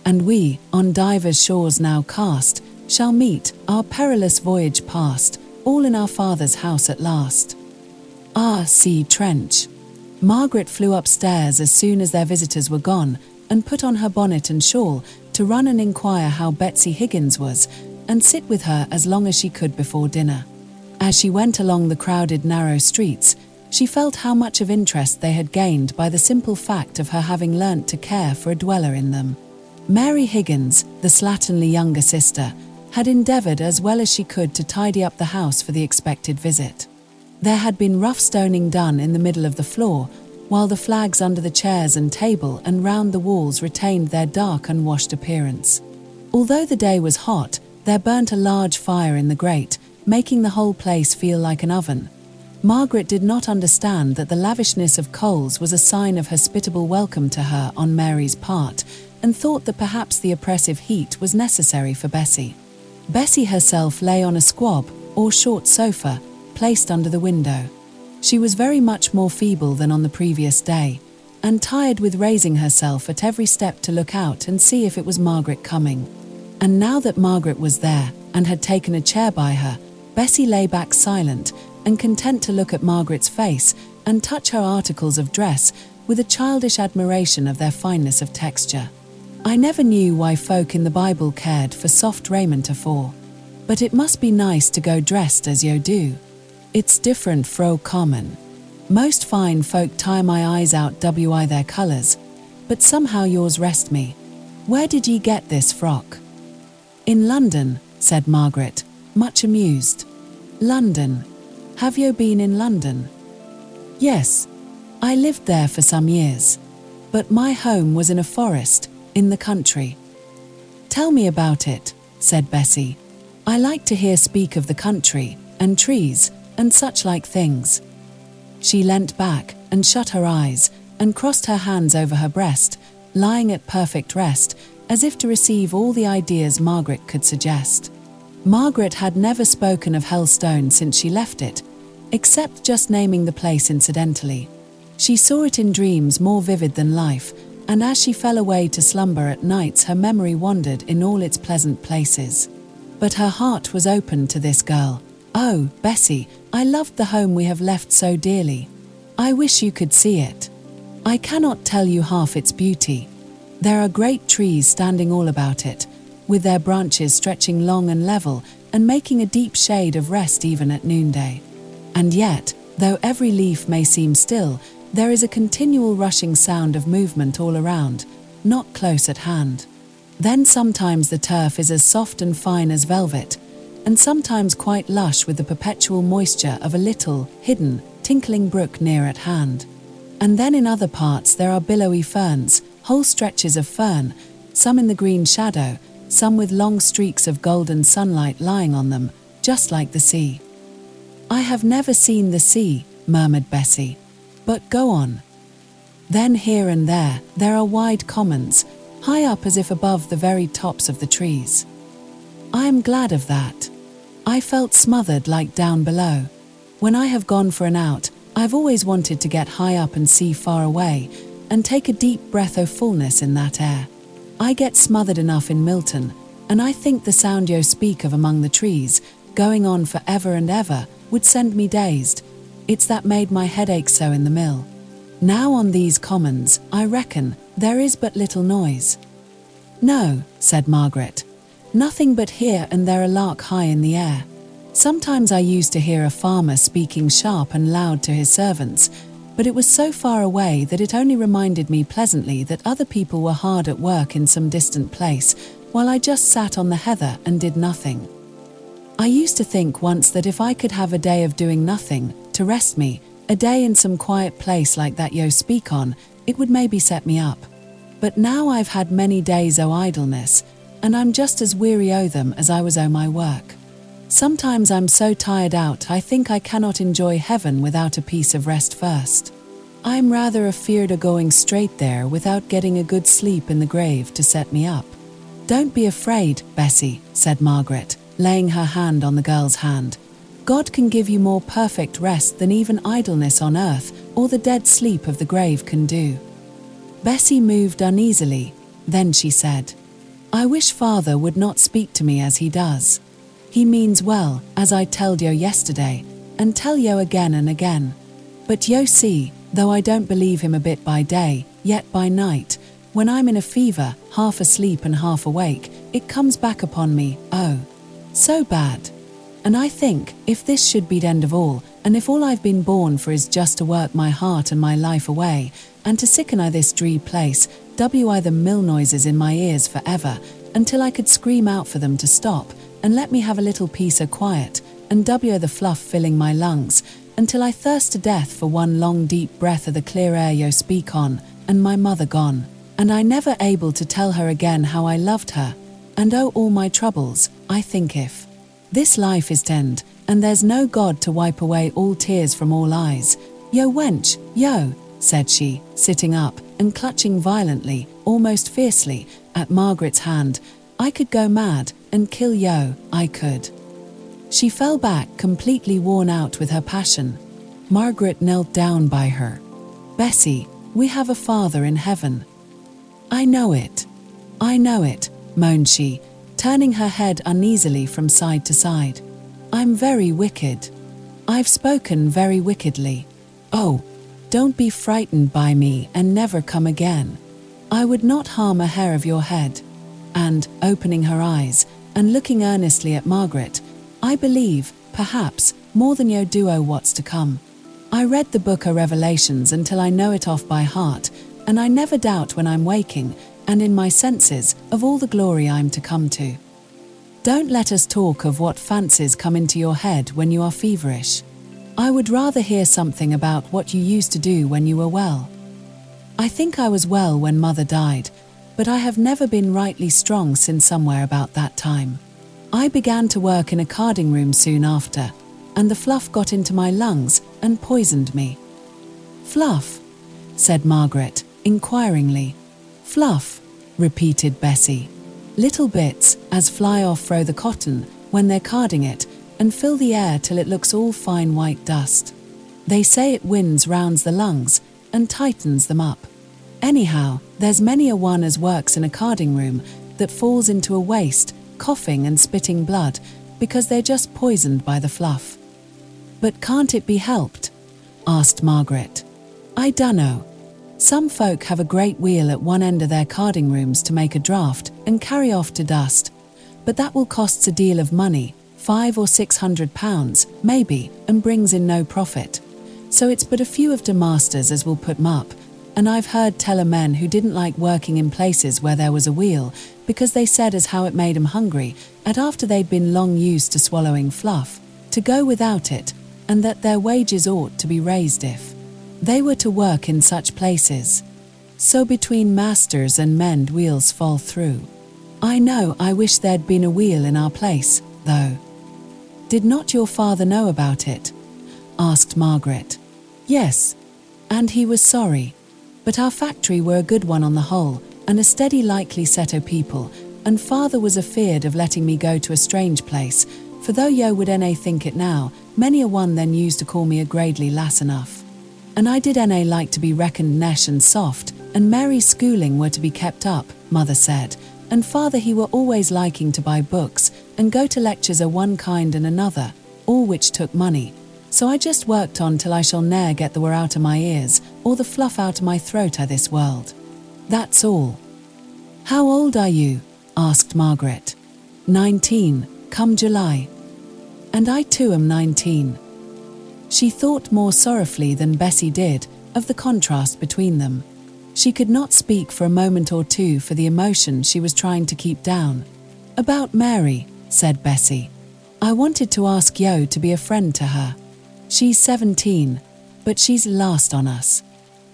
And we, on divers shores now cast, shall meet, our perilous voyage past, all in our Father's house at last. R.C. Trench. Margaret flew upstairs as soon as their visitors were gone, and put on her bonnet and shawl to run and inquire how Betsy Higgins was, and sit with her as long as she could before dinner. As she went along the crowded narrow streets, she felt how much of interest they had gained by the simple fact of her having learnt to care for a dweller in them. Mary Higgins, the slatternly younger sister, had endeavoured as well as she could to tidy up the house for the expected visit. There had been rough stoning done in the middle of the floor, while the flags under the chairs and table and round the walls retained their dark unwashed appearance. Although the day was hot, there burnt a large fire in the grate, making the whole place feel like an oven. Margaret did not understand that the lavishness of coals was a sign of hospitable welcome to her on Mary's part, and thought that perhaps the oppressive heat was necessary for Bessie. Bessie herself lay on a squab, or short sofa, placed under the window. She was very much more feeble than on the previous day, and tired with raising herself at every step to look out and see if it was Margaret coming. And now that Margaret was there, and had taken a chair by her, Bessie lay back silent, and content to look at Margaret's face, and touch her articles of dress, with a childish admiration of their fineness of texture. I never knew why folk in the Bible cared for soft raiment afore. But it must be nice to go dressed as yo do. It's different fro common. Most fine folk tire my eyes out wi their colours, but somehow yours rest me. Where did ye get this frock? In London, said Margaret, much amused. London. Have you been in London? Yes. I lived there for some years. But my home was in a forest, in the country. Tell me about it, said Bessie. I like to hear speak of the country, and trees, and such like things. She leant back and shut her eyes and crossed her hands over her breast, lying at perfect rest, as if to receive all the ideas Margaret could suggest. Margaret had never spoken of Helstone since she left it, except just naming the place incidentally. She saw it in dreams more vivid than life, and as she fell away to slumber at nights her memory wandered in all its pleasant places. But her heart was open to this girl. "Oh, Bessie, I loved the home we have left so dearly. I wish you could see it. I cannot tell you half its beauty. There are great trees standing all about it, with their branches stretching long and level and making a deep shade of rest even at noonday. And yet, though every leaf may seem still, there is a continual rushing sound of movement all around, not close at hand. Then sometimes the turf is as soft and fine as velvet, and sometimes quite lush with the perpetual moisture of a little, hidden, tinkling brook near at hand. And then in other parts there are billowy ferns, whole stretches of fern, some in the green shadow, some with long streaks of golden sunlight lying on them, just like the sea." "I have never seen the sea," murmured Bessie. "But go on." "Then here and there are wide commons, high up as if above the very tops of the trees. I am glad of that. I felt smothered like down below. When I have gone for an out, I've always wanted to get high up and see far away, and take a deep breath of fullness in that air. I get smothered enough in Milton, and I think the sound you speak of among the trees, going on for ever and ever, would send me dazed. It's that made my head ache so in the mill. Now on these commons, I reckon, there is but little noise." "No," said Margaret. "Nothing but here and there a lark high in the air. Sometimes I used to hear a farmer speaking sharp and loud to his servants, but it was so far away that it only reminded me pleasantly that other people were hard at work in some distant place, while I just sat on the heather and did nothing. I used to think once that if I could have a day of doing nothing, to rest me, a day in some quiet place like that you speak on, it would maybe set me up. But now I've had many days o' idleness, and I'm just as weary o' them as I was o' my work. Sometimes I'm so tired out I think I cannot enjoy heaven without a piece of rest first. I'm rather afeard o' going straight there without getting a good sleep in the grave to set me up." "Don't be afraid, Bessie," said Margaret, laying her hand on the girl's hand. "God can give you more perfect rest than even idleness on earth or the dead sleep of the grave can do." Bessie moved uneasily. Then she said, "I wish Father would not speak to me as he does. He means well, as I telled yo yesterday, and tell yo again and again. But yo see, though I don't believe him a bit by day, yet by night, when I'm in a fever, half asleep and half awake, it comes back upon me, oh, so bad. And I think, if this should be the end of all, and if all I've been born for is just to work my heart and my life away, and to sicken I this dree place, I the mill noises in my ears forever, until I could scream out for them to stop, and let me have a little peace o' quiet, and the fluff filling my lungs, until I thirst to death for one long deep breath of the clear air yo speak on, and my mother gone, and I never able to tell her again how I loved her, and oh all my troubles, I think if this life is t'end, and there's no God to wipe away all tears from all eyes, yo wench, yo," said she, sitting up and clutching violently, almost fiercely, at Margaret's hand, "I could go mad and kill yo, I could." She fell back completely worn out with her passion. Margaret knelt down by her. "Bessie, we have a Father in heaven." I know it, moaned she, turning her head uneasily from side to side. "I'm very wicked. I've spoken very wickedly. Oh, don't be frightened by me and never come again. I would not harm a hair of your head." And, opening her eyes, and looking earnestly at Margaret, "I believe, perhaps, more than you do o' what's to come. I read the book o' Revelations until I know it off by heart, and I never doubt when I'm waking, and in my senses, of all the glory I'm to come to. Don't let us talk of what fancies come into your head when you are feverish. I would rather hear something about what you used to do when you were well. I think I was well when Mother died, but I have never been rightly strong since somewhere about that time. I began to work in a carding room soon after, and the fluff got into my lungs and poisoned me. "Fluff," said Margaret, inquiringly. "Fluff," repeated Bessie. "Little bits, as fly off through the cotton when they're carding it, and fill the air till it looks all fine white dust. They say it winds rounds the lungs and tightens them up. Anyhow, there's many a one as works in a carding room that falls into a waste, coughing and spitting blood, because they're just poisoned by the fluff." "But can't it be helped?" asked Margaret. "I dunno. Some folk have a great wheel at one end of their carding rooms to make a draught and carry off to dust, but that will cost a deal of money, £500 or £600, maybe, and brings in no profit. So it's but a few of the masters as will put 'em up, and I've heard tell of men who didn't like working in places where there was a wheel, because they said as how it made 'em hungry, and after they'd been long used to swallowing fluff, to go without it, and that their wages ought to be raised if they were to work in such places. So between masters and men wheels fall through. I know I wish there'd been a wheel in our place, though." "Did not your father know about it?" asked Margaret. "Yes, and he was sorry. But our factory were a good one on the whole, and a steady likely set o' people, and father was afeard of letting me go to a strange place, for though yo would na think it now, many a one then used to call me a gradely lass enough. And I did na like to be reckoned nesh and soft, and Mary's schooling were to be kept up, mother said, and father he were always liking to buy books, and go to lectures o' one kind and another, all which took money. So I just worked on till I shall ne'er get the were out of my ears, or the fluff out of my throat o' this world. That's all." "How old are you?" asked Margaret. 19, come July." "And I too am 19. She thought more sorrowfully than Bessie did of the contrast between them. She could not speak for a moment or two for the emotion she was trying to keep down. "About Mary," said Bessie. "I wanted to ask yo to be a friend to her. She's 17, but she's last on us.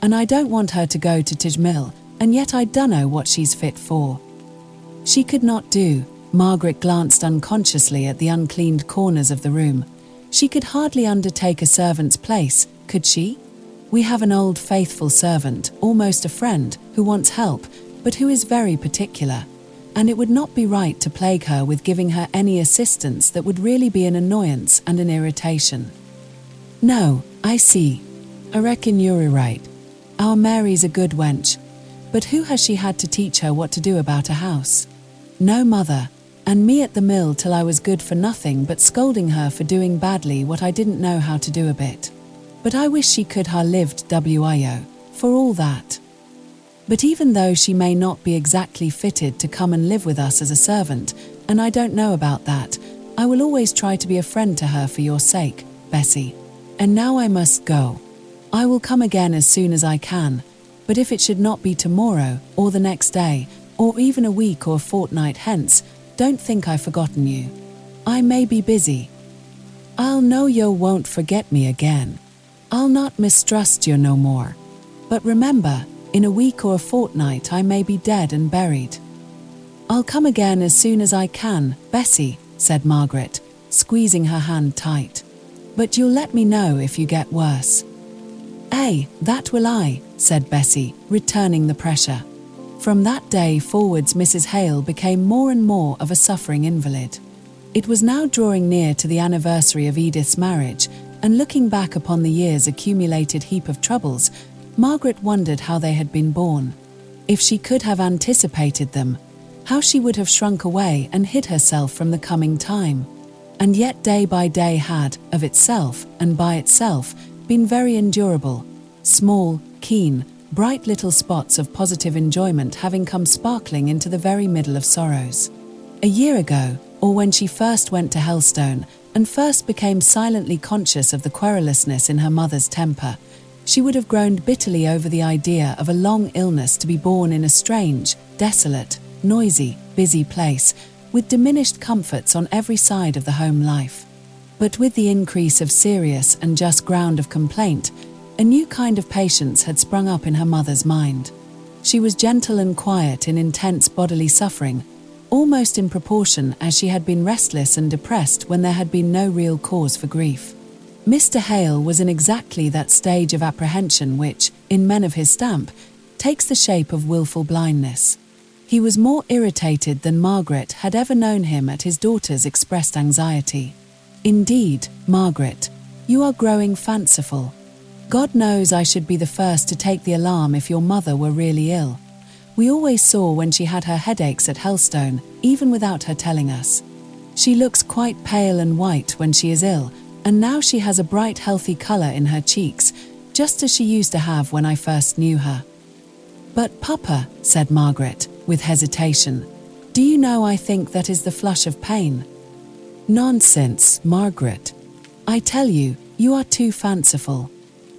And I don't want her to go to Tijmill, and yet I dunno what she's fit for." She could not do. Margaret glanced unconsciously at the uncleaned corners of the room. She could hardly undertake a servant's place, could she? "We have an old faithful servant, almost a friend, who wants help, but who is very particular, and it would not be right to plague her with giving her any assistance that would really be an annoyance and an irritation." "No, I see. I reckon you're right. Our Mary's a good wench, but who has she had to teach her what to do about a house? No mother, and me at the mill till I was good for nothing but scolding her for doing badly what I didn't know how to do a bit. But I wish she could ha' lived wio, for all that. But even though she may not be exactly fitted to come and live with us as a servant, and I don't know about that, I will always try to be a friend to her for your sake, Bessie. And now I must go. I will come again as soon as I can, but if it should not be tomorrow, or the next day, or even a week or a fortnight hence, don't think I've forgotten you. I may be busy. I'll know yo won't forget me again. I'll not mistrust you no more. But remember, in a week or a fortnight I may be dead and buried." "I'll come again as soon as I can, Bessie," said Margaret, squeezing her hand tight. "But you'll let me know if you get worse." "Ay, that will I," said Bessie, returning the pressure. From that day forwards Mrs. Hale became more and more of a suffering invalid. It was now drawing near to the anniversary of Edith's marriage, and looking back upon the year's accumulated heap of troubles, Margaret wondered how they had been borne. If she could have anticipated them, how she would have shrunk away and hid herself from the coming time. And yet day by day had, of itself and by itself, been very endurable, small, keen, bright little spots of positive enjoyment having come sparkling into the very middle of sorrows. A year ago, or when she first went to Helstone, and first became silently conscious of the querulousness in her mother's temper, she would have groaned bitterly over the idea of a long illness to be borne in a strange, desolate, noisy, busy place, with diminished comforts on every side of the home life. But with the increase of serious and just ground of complaint, a new kind of patience had sprung up in her mother's mind. She was gentle and quiet in intense bodily suffering, almost in proportion as she had been restless and depressed when there had been no real cause for grief. Mr. Hale was in exactly that stage of apprehension which, in men of his stamp, takes the shape of willful blindness. He was more irritated than Margaret had ever known him at his daughter's expressed anxiety. "Indeed, Margaret, you are growing fanciful. God knows I should be the first to take the alarm if your mother were really ill. We always saw when she had her headaches at Helstone, even without her telling us. She looks quite pale and white when she is ill, and now she has a bright healthy colour in her cheeks, just as she used to have when I first knew her." "But Papa," said Margaret, with hesitation, "do you know I think that is the flush of pain?" "Nonsense, Margaret. I tell you, you are too fanciful.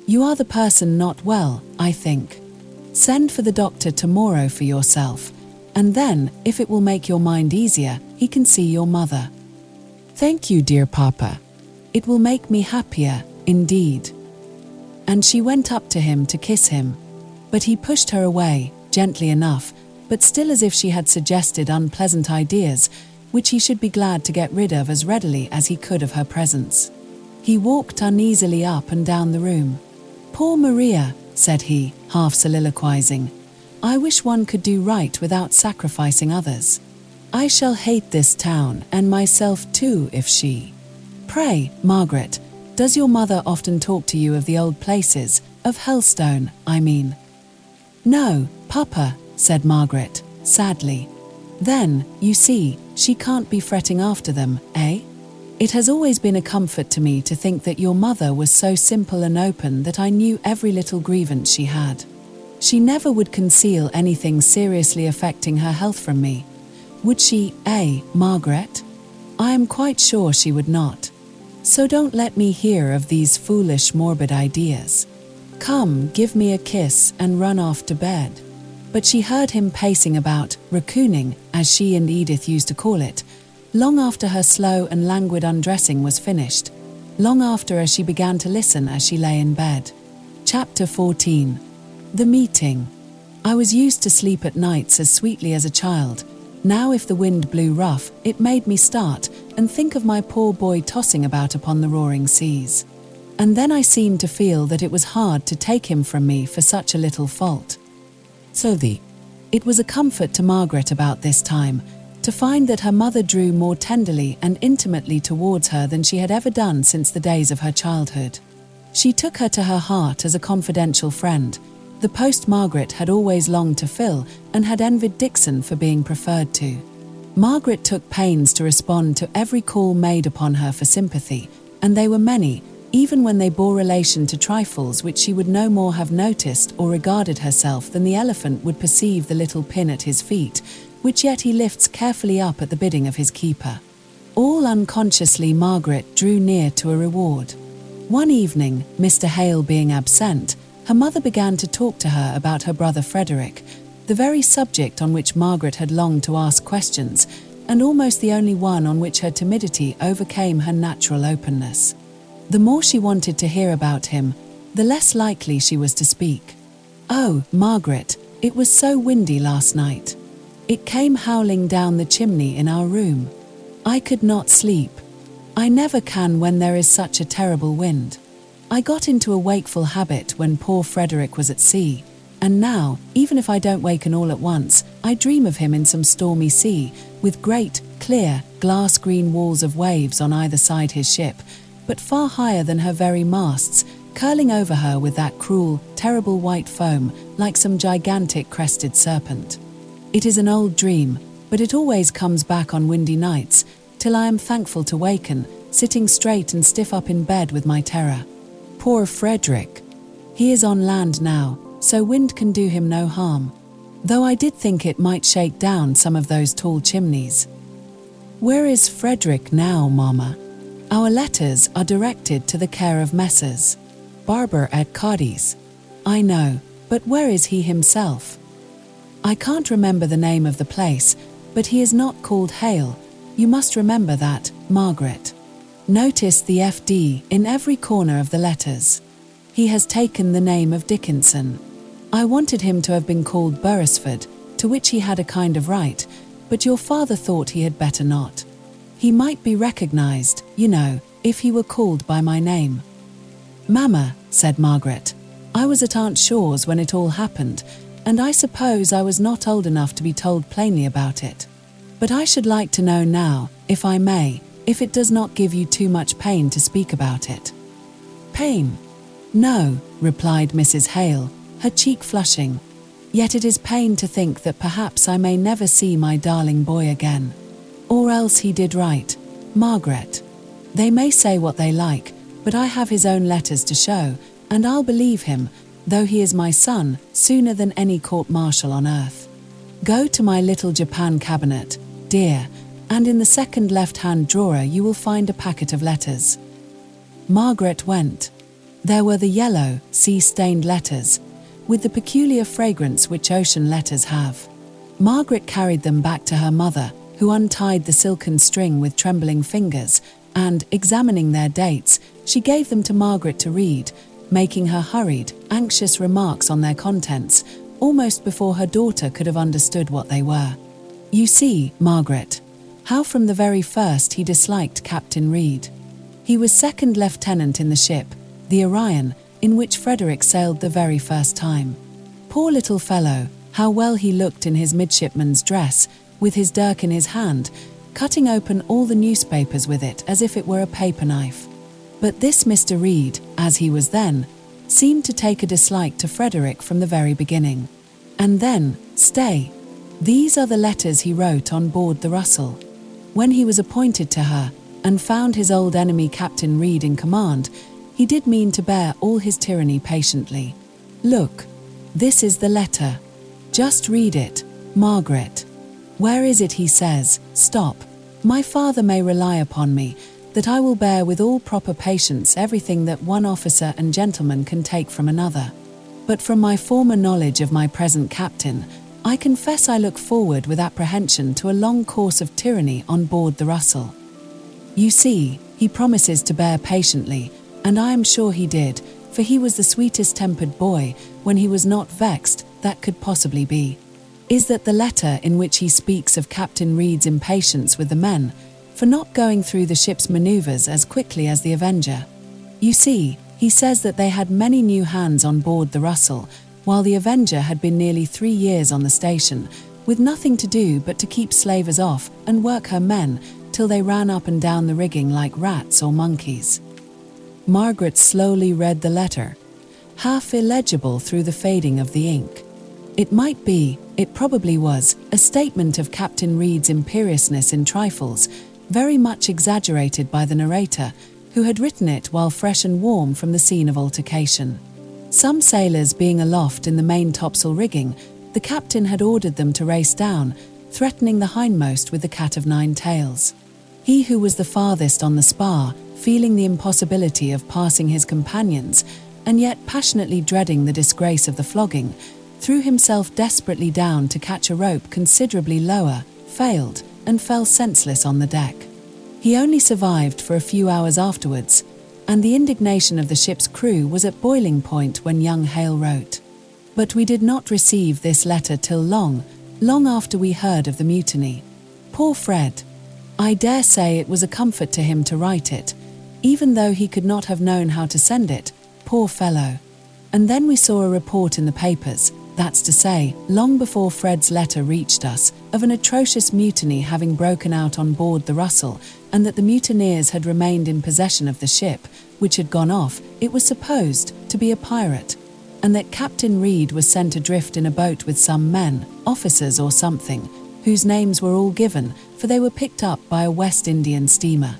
You are the person not well, I think. Send for the doctor tomorrow for yourself, and then, if it will make your mind easier, he can see your mother." "Thank you, dear Papa. It will make me happier, indeed." And she went up to him to kiss him, but he pushed her away, gently enough, but still as if she had suggested unpleasant ideas, which he should be glad to get rid of as readily as he could of her presence. He walked uneasily up and down the room. "Poor Maria," said he, half soliloquizing. "I wish one could do right without sacrificing others. I shall hate this town and myself too if she—" "Pray, Margaret, does your mother often talk to you of the old places, of Helstone, I mean?" "No, Papa," said Margaret, sadly. "Then, you see, she can't be fretting after them, eh? It has always been a comfort to me to think that your mother was so simple and open that I knew every little grievance she had. She never would conceal anything seriously affecting her health from me. Would she, Margaret? I am quite sure she would not. So don't let me hear of these foolish morbid ideas. Come, give me a kiss and run off to bed." But she heard him pacing about, raccooning, as she and Edith used to call it, long after her slow and languid undressing was finished, long after as she began to listen as she lay in bed. Chapter 14. The Meeting. "I was used to sleep at nights as sweetly as a child. Now if the wind blew rough, it made me start, and think of my poor boy tossing about upon the roaring seas. And then I seemed to feel that it was hard to take him from me for such a little fault." It was a comfort to Margaret about this time, to find that her mother drew more tenderly and intimately towards her than she had ever done since the days of her childhood. She took her to her heart as a confidential friend, the post Margaret had always longed to fill and had envied Dixon for being preferred to. Margaret took pains to respond to every call made upon her for sympathy, and they were many, even when they bore relation to trifles which she would no more have noticed or regarded herself than the elephant would perceive the little pin at his feet, which yet he lifts carefully up at the bidding of his keeper. All unconsciously Margaret drew near to a reward. One evening, Mr. Hale being absent, her mother began to talk to her about her brother Frederick, the very subject on which Margaret had longed to ask questions, and almost the only one on which her timidity overcame her natural openness. The more she wanted to hear about him, the less likely she was to speak. "Oh, Margaret, it was so windy last night. It came howling down the chimney in our room. I could not sleep. I never can when there is such a terrible wind. I got into a wakeful habit when poor Frederick was at sea, and now, even if I don't waken all at once, I dream of him in some stormy sea, with great, clear, glass-green walls of waves on either side his ship, but far higher than her very masts, curling over her with that cruel, terrible white foam, like some gigantic crested serpent. It is an old dream, but it always comes back on windy nights, till I am thankful to waken, sitting straight and stiff up in bed with my terror. Poor Frederick! He is on land now, so wind can do him no harm, though I did think it might shake down some of those tall chimneys. Where is Frederick now, Mamma? Our letters are directed to the care of Messrs. Barber at Coddy's. I know, but where is he himself? I can't remember the name of the place, but he is not called Hale. You must remember that, Margaret. Notice the FD in every corner of the letters. He has taken the name of Dickinson. I wanted him to have been called Beresford, to which he had a kind of right, but your father thought he had better not. He might be recognized, you know, if he were called by my name. "Mamma," said Margaret, "I was at Aunt Shaw's when it all happened, and I suppose I was not old enough to be told plainly about it. But I should like to know now, if I may, if it does not give you too much pain to speak about it." "Pain? No," replied Mrs. Hale, her cheek flushing. "Yet it is pain to think that perhaps I may never see my darling boy again. Or else he did right, Margaret. They may say what they like, but I have his own letters to show, and I'll believe him, though he is my son, sooner than any court-martial on earth. Go to my little Japan cabinet, dear, and in the second left-hand drawer you will find a packet of letters." Margaret went. There were the yellow, sea-stained letters, with the peculiar fragrance which ocean letters have. Margaret carried them back to her mother, who untied the silken string with trembling fingers, and, examining their dates, she gave them to Margaret to read, making her hurried, anxious remarks on their contents, almost before her daughter could have understood what they were. "You see, Margaret, how from the very first he disliked Captain Reed. He was second lieutenant in the ship, the Orion, in which Frederick sailed the very first time. Poor little fellow, how well he looked in his midshipman's dress, with his dirk in his hand, cutting open all the newspapers with it as if it were a paper knife. But this Mr. Reed, as he was then, seemed to take a dislike to Frederick from the very beginning. And then, stay, these are the letters he wrote on board the Russell. When he was appointed to her, and found his old enemy Captain Reed in command, he did mean to bear all his tyranny patiently. Look, this is the letter. Just read it, Margaret. Where is it he says, 'Stop, my father may rely upon me, that I will bear with all proper patience everything that one officer and gentleman can take from another. But from my former knowledge of my present captain, I confess I look forward with apprehension to a long course of tyranny on board the Russell.' You see, he promises to bear patiently, and I am sure he did, for he was the sweetest-tempered boy, when he was not vexed, that could possibly be. Is that the letter in which he speaks of Captain Reed's impatience with the men, for not going through the ship's manoeuvres as quickly as the Avenger? You see, he says that they had many new hands on board the Russell, while the Avenger had been nearly 3 years on the station, with nothing to do but to keep slavers off and work her men, till they ran up and down the rigging like rats or monkeys." Margaret slowly read the letter, half illegible through the fading of the ink. It might be, it probably was, a statement of Captain Reed's imperiousness in trifles, very much exaggerated by the narrator, who had written it while fresh and warm from the scene of altercation. Some sailors being aloft in the main topsail rigging, the captain had ordered them to race down, threatening the hindmost with the cat of nine tails. He who was the farthest on the spar, feeling the impossibility of passing his companions, and yet passionately dreading the disgrace of the flogging, threw himself desperately down to catch a rope considerably lower, failed, and fell senseless on the deck. He only survived for a few hours afterwards, and the indignation of the ship's crew was at boiling point when young Hale wrote. But we did not receive this letter till long after we heard of the mutiny. Poor Fred! I dare say it was a comfort to him to write it, even though he could not have known how to send it, poor fellow. And then we saw a report in the papers, that's to say, long before Fred's letter reached us, of an atrocious mutiny having broken out on board the Russell, and that the mutineers had remained in possession of the ship, which had gone off, it was supposed, to be a pirate, and that Captain Reed was sent adrift in a boat with some men, officers or something, whose names were all given, for they were picked up by a West Indian steamer.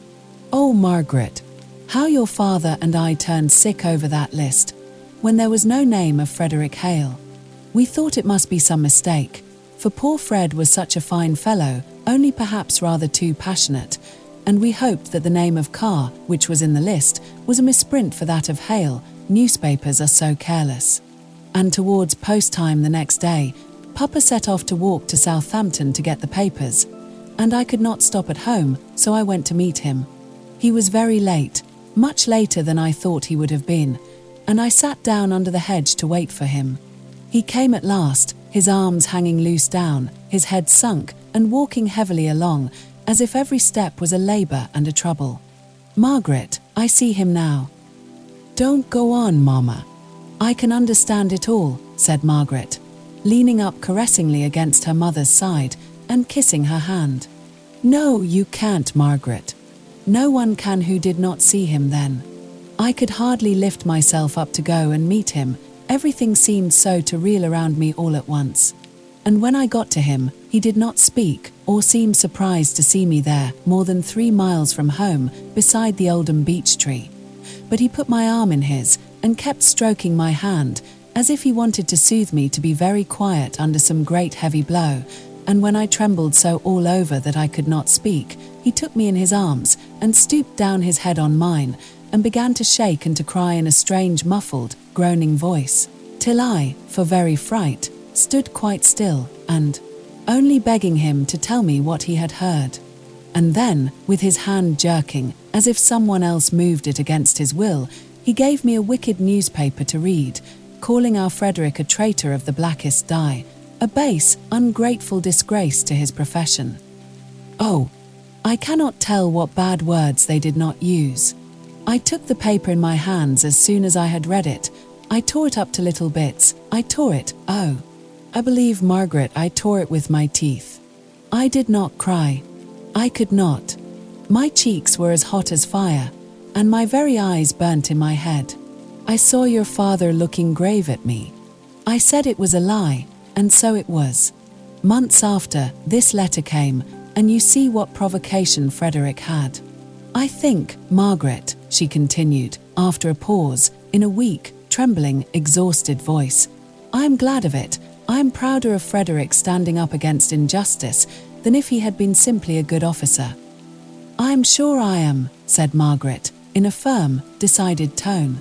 Oh, Margaret, how your father and I turned sick over that list, when there was no name of Frederick Hale. We thought it must be some mistake, for poor Fred was such a fine fellow, only perhaps rather too passionate, and we hoped that the name of Carr, which was in the list, was a misprint for that of Hale. Newspapers are so careless. And towards post-time the next day, Papa set off to walk to Southampton to get the papers, and I could not stop at home, so I went to meet him. He was very late, much later than I thought he would have been, and I sat down under the hedge to wait for him. He came at last, his arms hanging loose down, his head sunk, and walking heavily along, as if every step was a labour and a trouble. Margaret, I see him now. "Don't go on, Mama. I can understand it all," said Margaret, leaning up caressingly against her mother's side and kissing her hand. "No, you can't, Margaret. No one can who did not see him then. I could hardly lift myself up to go and meet him. Everything seemed so to reel around me all at once. And when I got to him, he did not speak or seem surprised to see me there, more than 3 miles from home, beside the Oldham beech tree. But he put my arm in his and kept stroking my hand, as if he wanted to soothe me to be very quiet under some great heavy blow. And when I trembled so all over that I could not speak, he took me in his arms and stooped down his head on mine and began to shake and to cry in a strange, muffled, groaning voice, till I, for very fright, stood quite still and only begging him to tell me what he had heard. And then, with his hand jerking, as if someone else moved it against his will, he gave me a wicked newspaper to read, calling our Frederick a traitor of the blackest dye, a base, ungrateful disgrace to his profession. Oh, I cannot tell what bad words they did not use. I took the paper in my hands as soon as I had read it. I tore it up to little bits. I tore it, oh, I believe, Margaret, I tore it with my teeth. I did not cry. I could not. My cheeks were as hot as fire, and my very eyes burnt in my head. I saw your father looking grave at me. I said it was a lie, and so it was. Months after, this letter came, and you see what provocation Frederick had. I think, Margaret, she continued, after a pause, in a weak, trembling, exhausted voice, I am glad of it. I am prouder of Frederick standing up against injustice than if he had been simply a good officer. I am sure I am, said Margaret, in a firm, decided tone.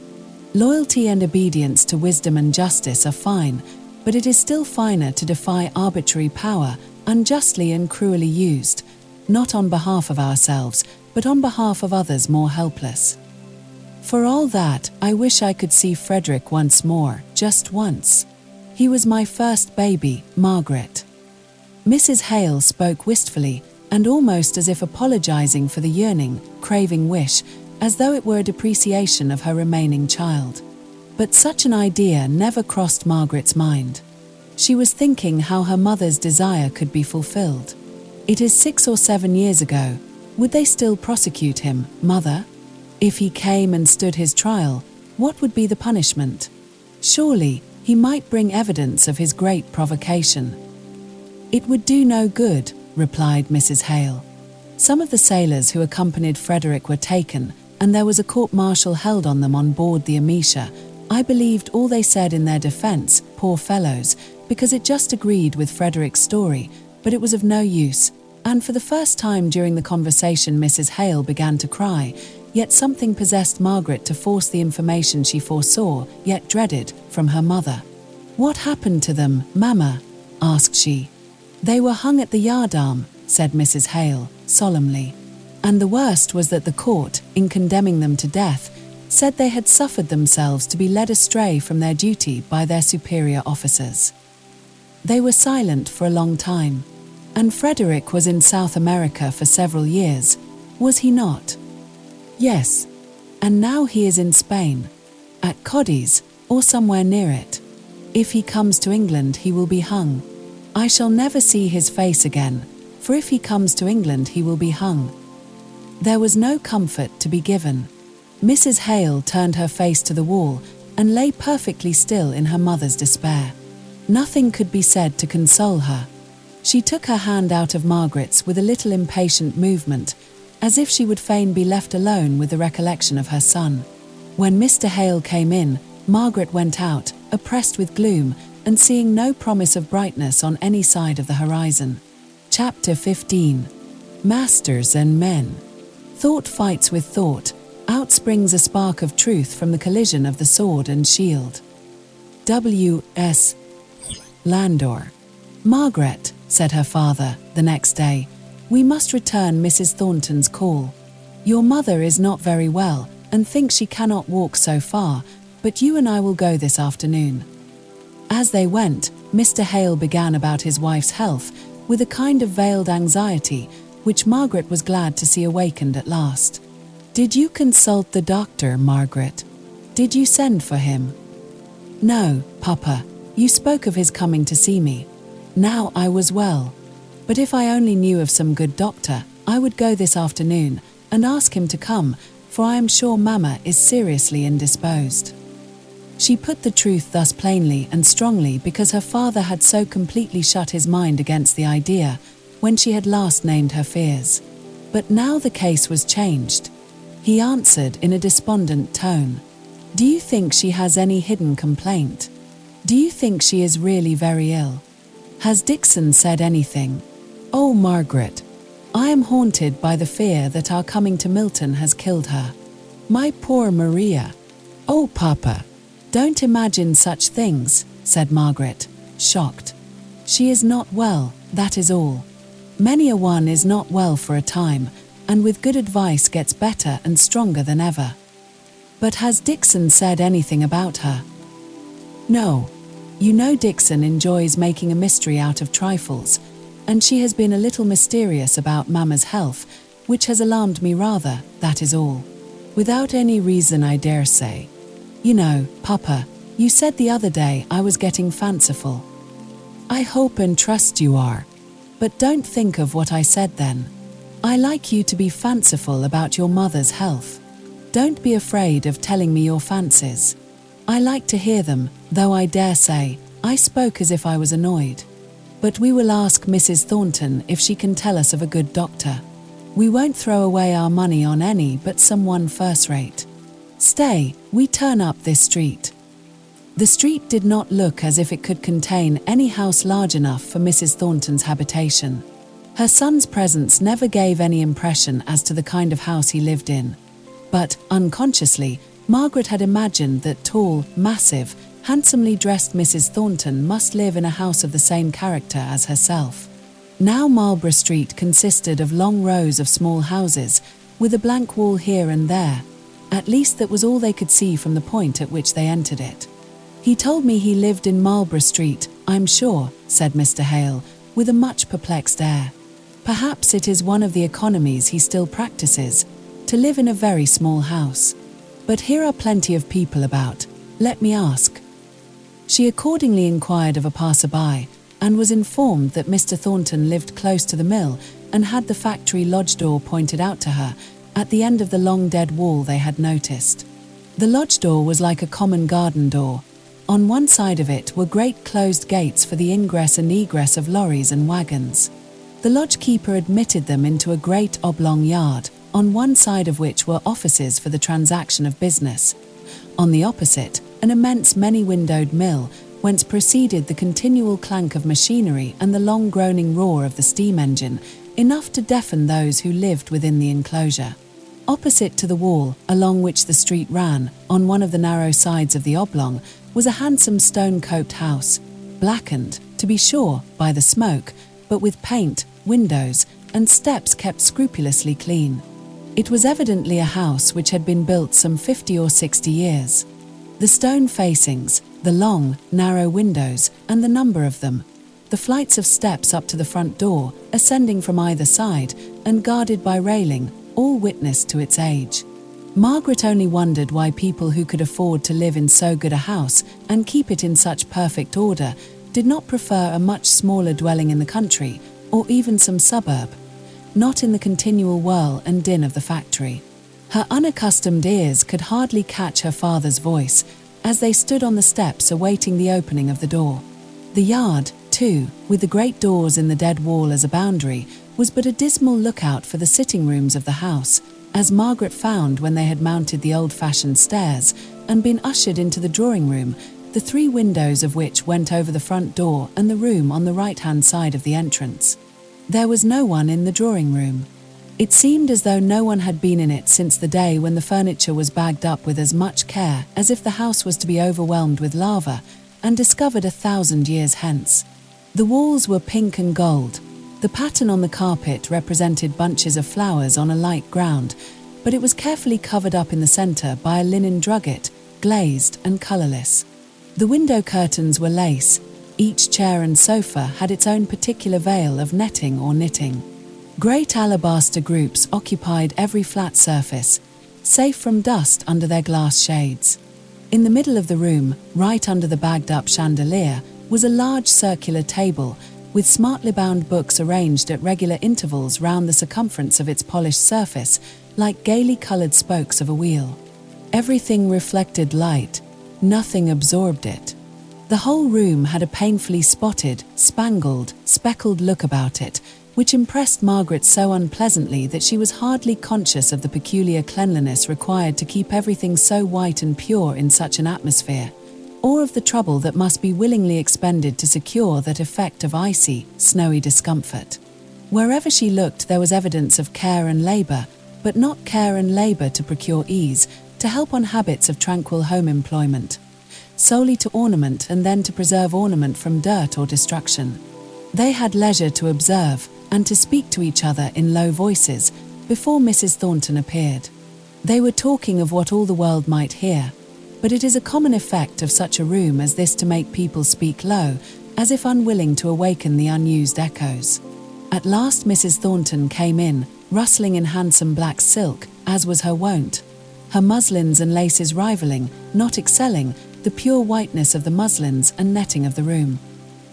Loyalty and obedience to wisdom and justice are fine, but it is still finer to defy arbitrary power, unjustly and cruelly used, not on behalf of ourselves, but on behalf of others more helpless. For all that, I wish I could see Frederick once more, just once. He was my first baby, Margaret. Mrs. Hale spoke wistfully, and almost as if apologizing for the yearning, craving wish, as though it were a depreciation of her remaining child. But such an idea never crossed Margaret's mind. She was thinking how her mother's desire could be fulfilled. It is 6 or 7 years ago. Would they still prosecute him, Mother? If he came and stood his trial, what would be the punishment? Surely, he might bring evidence of his great provocation. It would do no good, replied Mrs. Hale. Some of the sailors who accompanied Frederick were taken, and there was a court-martial held on them on board the Amidst. I believed all they said in their defense, poor fellows, because it just agreed with Frederick's story, but it was of no use, and for the first time during the conversation Mrs. Hale began to cry, yet something possessed Margaret to force the information she foresaw, yet dreaded, from her mother. What happened to them, Mamma? Asked she. They were hung at the yardarm, said Mrs. Hale, solemnly. And the worst was that the court, in condemning them to death, said they had suffered themselves to be led astray from their duty by their superior officers. They were silent for a long time. And Frederick was in South America for several years, was he not? Yes. And now he is in Spain, at Cadiz, or somewhere near it. If he comes to England he will be hung. I shall never see his face again, for if he comes to England he will be hung. There was no comfort to be given. Mrs. Hale turned her face to the wall and lay perfectly still in her mother's despair. Nothing could be said to console her. She took her hand out of Margaret's with a little impatient movement, as if she would fain be left alone with the recollection of her son. When Mr. Hale came in, Margaret went out, oppressed with gloom, and seeing no promise of brightness on any side of the horizon. Chapter 15. Masters and Men. Thought fights with thought. Out springs a spark of truth from the collision of the sword and shield. W.S. Landor. Margaret, said her father, the next day, we must return Mrs. Thornton's call. Your mother is not very well, and thinks she cannot walk so far, but you and I will go this afternoon. As they went, Mr. Hale began about his wife's health, with a kind of veiled anxiety, which Margaret was glad to see awakened at last. Did you consult the doctor, Margaret? Did you send for him?" "No, Papa. You spoke of his coming to see me. Now I was well. But if I only knew of some good doctor, I would go this afternoon and ask him to come, for I am sure Mamma is seriously indisposed." She put the truth thus plainly and strongly because her father had so completely shut his mind against the idea when she had last named her fears. But now the case was changed. He answered in a despondent tone, "Do you think she has any hidden complaint? Do you think she is really very ill? Has Dixon said anything? Oh, Margaret, I am haunted by the fear that our coming to Milton has killed her. My poor Maria." "Oh, Papa, don't imagine such things," said Margaret, shocked. "She is not well, that is all. Many a one is not well for a time, and with good advice gets better and stronger than ever." "But has Dixon said anything about her?" "No. You know Dixon enjoys making a mystery out of trifles, and she has been a little mysterious about Mamma's health, which has alarmed me rather, that is all. Without any reason, I dare say. You know, Papa, you said the other day I was getting fanciful. I hope and trust you are. But don't think of what I said then. I like you to be fanciful about your mother's health. Don't be afraid of telling me your fancies. I like to hear them, though I dare say I spoke as if I was annoyed. But we will ask Mrs. Thornton if she can tell us of a good doctor. We won't throw away our money on any but someone first-rate. Stay, we turn up this street." The street did not look as if it could contain any house large enough for Mrs. Thornton's habitation. Her son's presence never gave any impression as to the kind of house he lived in. But, unconsciously, Margaret had imagined that tall, massive, handsomely dressed Mrs. Thornton must live in a house of the same character as herself. Now Marlborough Street consisted of long rows of small houses, with a blank wall here and there. At least that was all they could see from the point at which they entered it. "He told me he lived in Marlborough Street, I'm sure," said Mr. Hale, with a much perplexed air. "Perhaps it is one of the economies he still practices, to live in a very small house. But here are plenty of people about. Let me ask." She accordingly inquired of a passer-by, and was informed that Mr. Thornton lived close to the mill and had the factory lodge door pointed out to her, at the end of the long dead wall they had noticed. The lodge door was like a common garden door. On one side of it were great closed gates for the ingress and egress of lorries and wagons. The lodge-keeper admitted them into a great oblong yard, on one side of which were offices for the transaction of business. On the opposite, an immense many-windowed mill, whence proceeded the continual clank of machinery and the long groaning roar of the steam engine, enough to deafen those who lived within the enclosure. Opposite to the wall, along which the street ran, on one of the narrow sides of the oblong, was a handsome stone-coped house, blackened, to be sure, by the smoke, but with paint, windows, and steps kept scrupulously clean. It was evidently a house which had been built some 50 or 60 years. The stone facings, the long, narrow windows, and the number of them, the flights of steps up to the front door, ascending from either side, and guarded by railing, all witnessed to its age. Margaret only wondered why people who could afford to live in so good a house and keep it in such perfect order did not prefer a much smaller dwelling in the country, or even some suburb, not in the continual whirl and din of the factory. Her unaccustomed ears could hardly catch her father's voice as they stood on the steps awaiting the opening of the door. The yard, too, with the great doors in the dead wall as a boundary, was but a dismal lookout for the sitting rooms of the house, as Margaret found when they had mounted the old-fashioned stairs and been ushered into the drawing-room, the 3 windows of which went over the front door and the room on the right-hand side of the entrance. There was no one in the drawing-room. It seemed as though no one had been in it since the day when the furniture was bagged up with as much care as if the house was to be overwhelmed with lava and discovered 1,000 years hence. The walls were pink and gold. The pattern on the carpet represented bunches of flowers on a light ground, but it was carefully covered up in the centre by a linen drugget, glazed and colourless. The window curtains were lace. Each chair and sofa had its own particular veil of netting or knitting. Great alabaster groups occupied every flat surface, safe from dust under their glass shades. In the middle of the room, right under the bagged-up chandelier, was a large circular table with smartly bound books arranged at regular intervals round the circumference of its polished surface, like gaily coloured spokes of a wheel. Everything reflected light, nothing absorbed it. The whole room had a painfully spotted, spangled, speckled look about it, which impressed Margaret so unpleasantly that she was hardly conscious of the peculiar cleanliness required to keep everything so white and pure in such an atmosphere, or of the trouble that must be willingly expended to secure that effect of icy, snowy discomfort. Wherever she looked there was evidence of care and labour, but not care and labour to procure ease, to help on habits of tranquil home employment, solely to ornament and then to preserve ornament from dirt or destruction. They had leisure to observe and to speak to each other in low voices before Mrs. Thornton appeared. They were talking of what all the world might hear, but it is a common effect of such a room as this to make people speak low, as if unwilling to awaken the unused echoes. At last Mrs. Thornton came in, rustling in handsome black silk, as was her wont, her muslins and laces rivaling, not excelling, the pure whiteness of the muslins and netting of the room.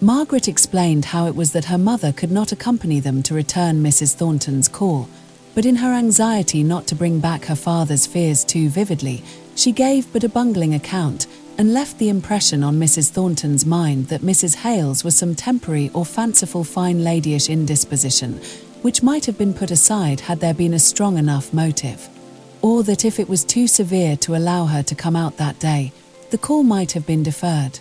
Margaret explained how it was that her mother could not accompany them to return Mrs. Thornton's call, but in her anxiety not to bring back her father's fears too vividly, she gave but a bungling account and left the impression on Mrs. Thornton's mind that Mrs. Hale's was some temporary or fanciful fine ladyish indisposition, which might have been put aside had there been a strong enough motive, or that if it was too severe to allow her to come out that day, the call might have been deferred.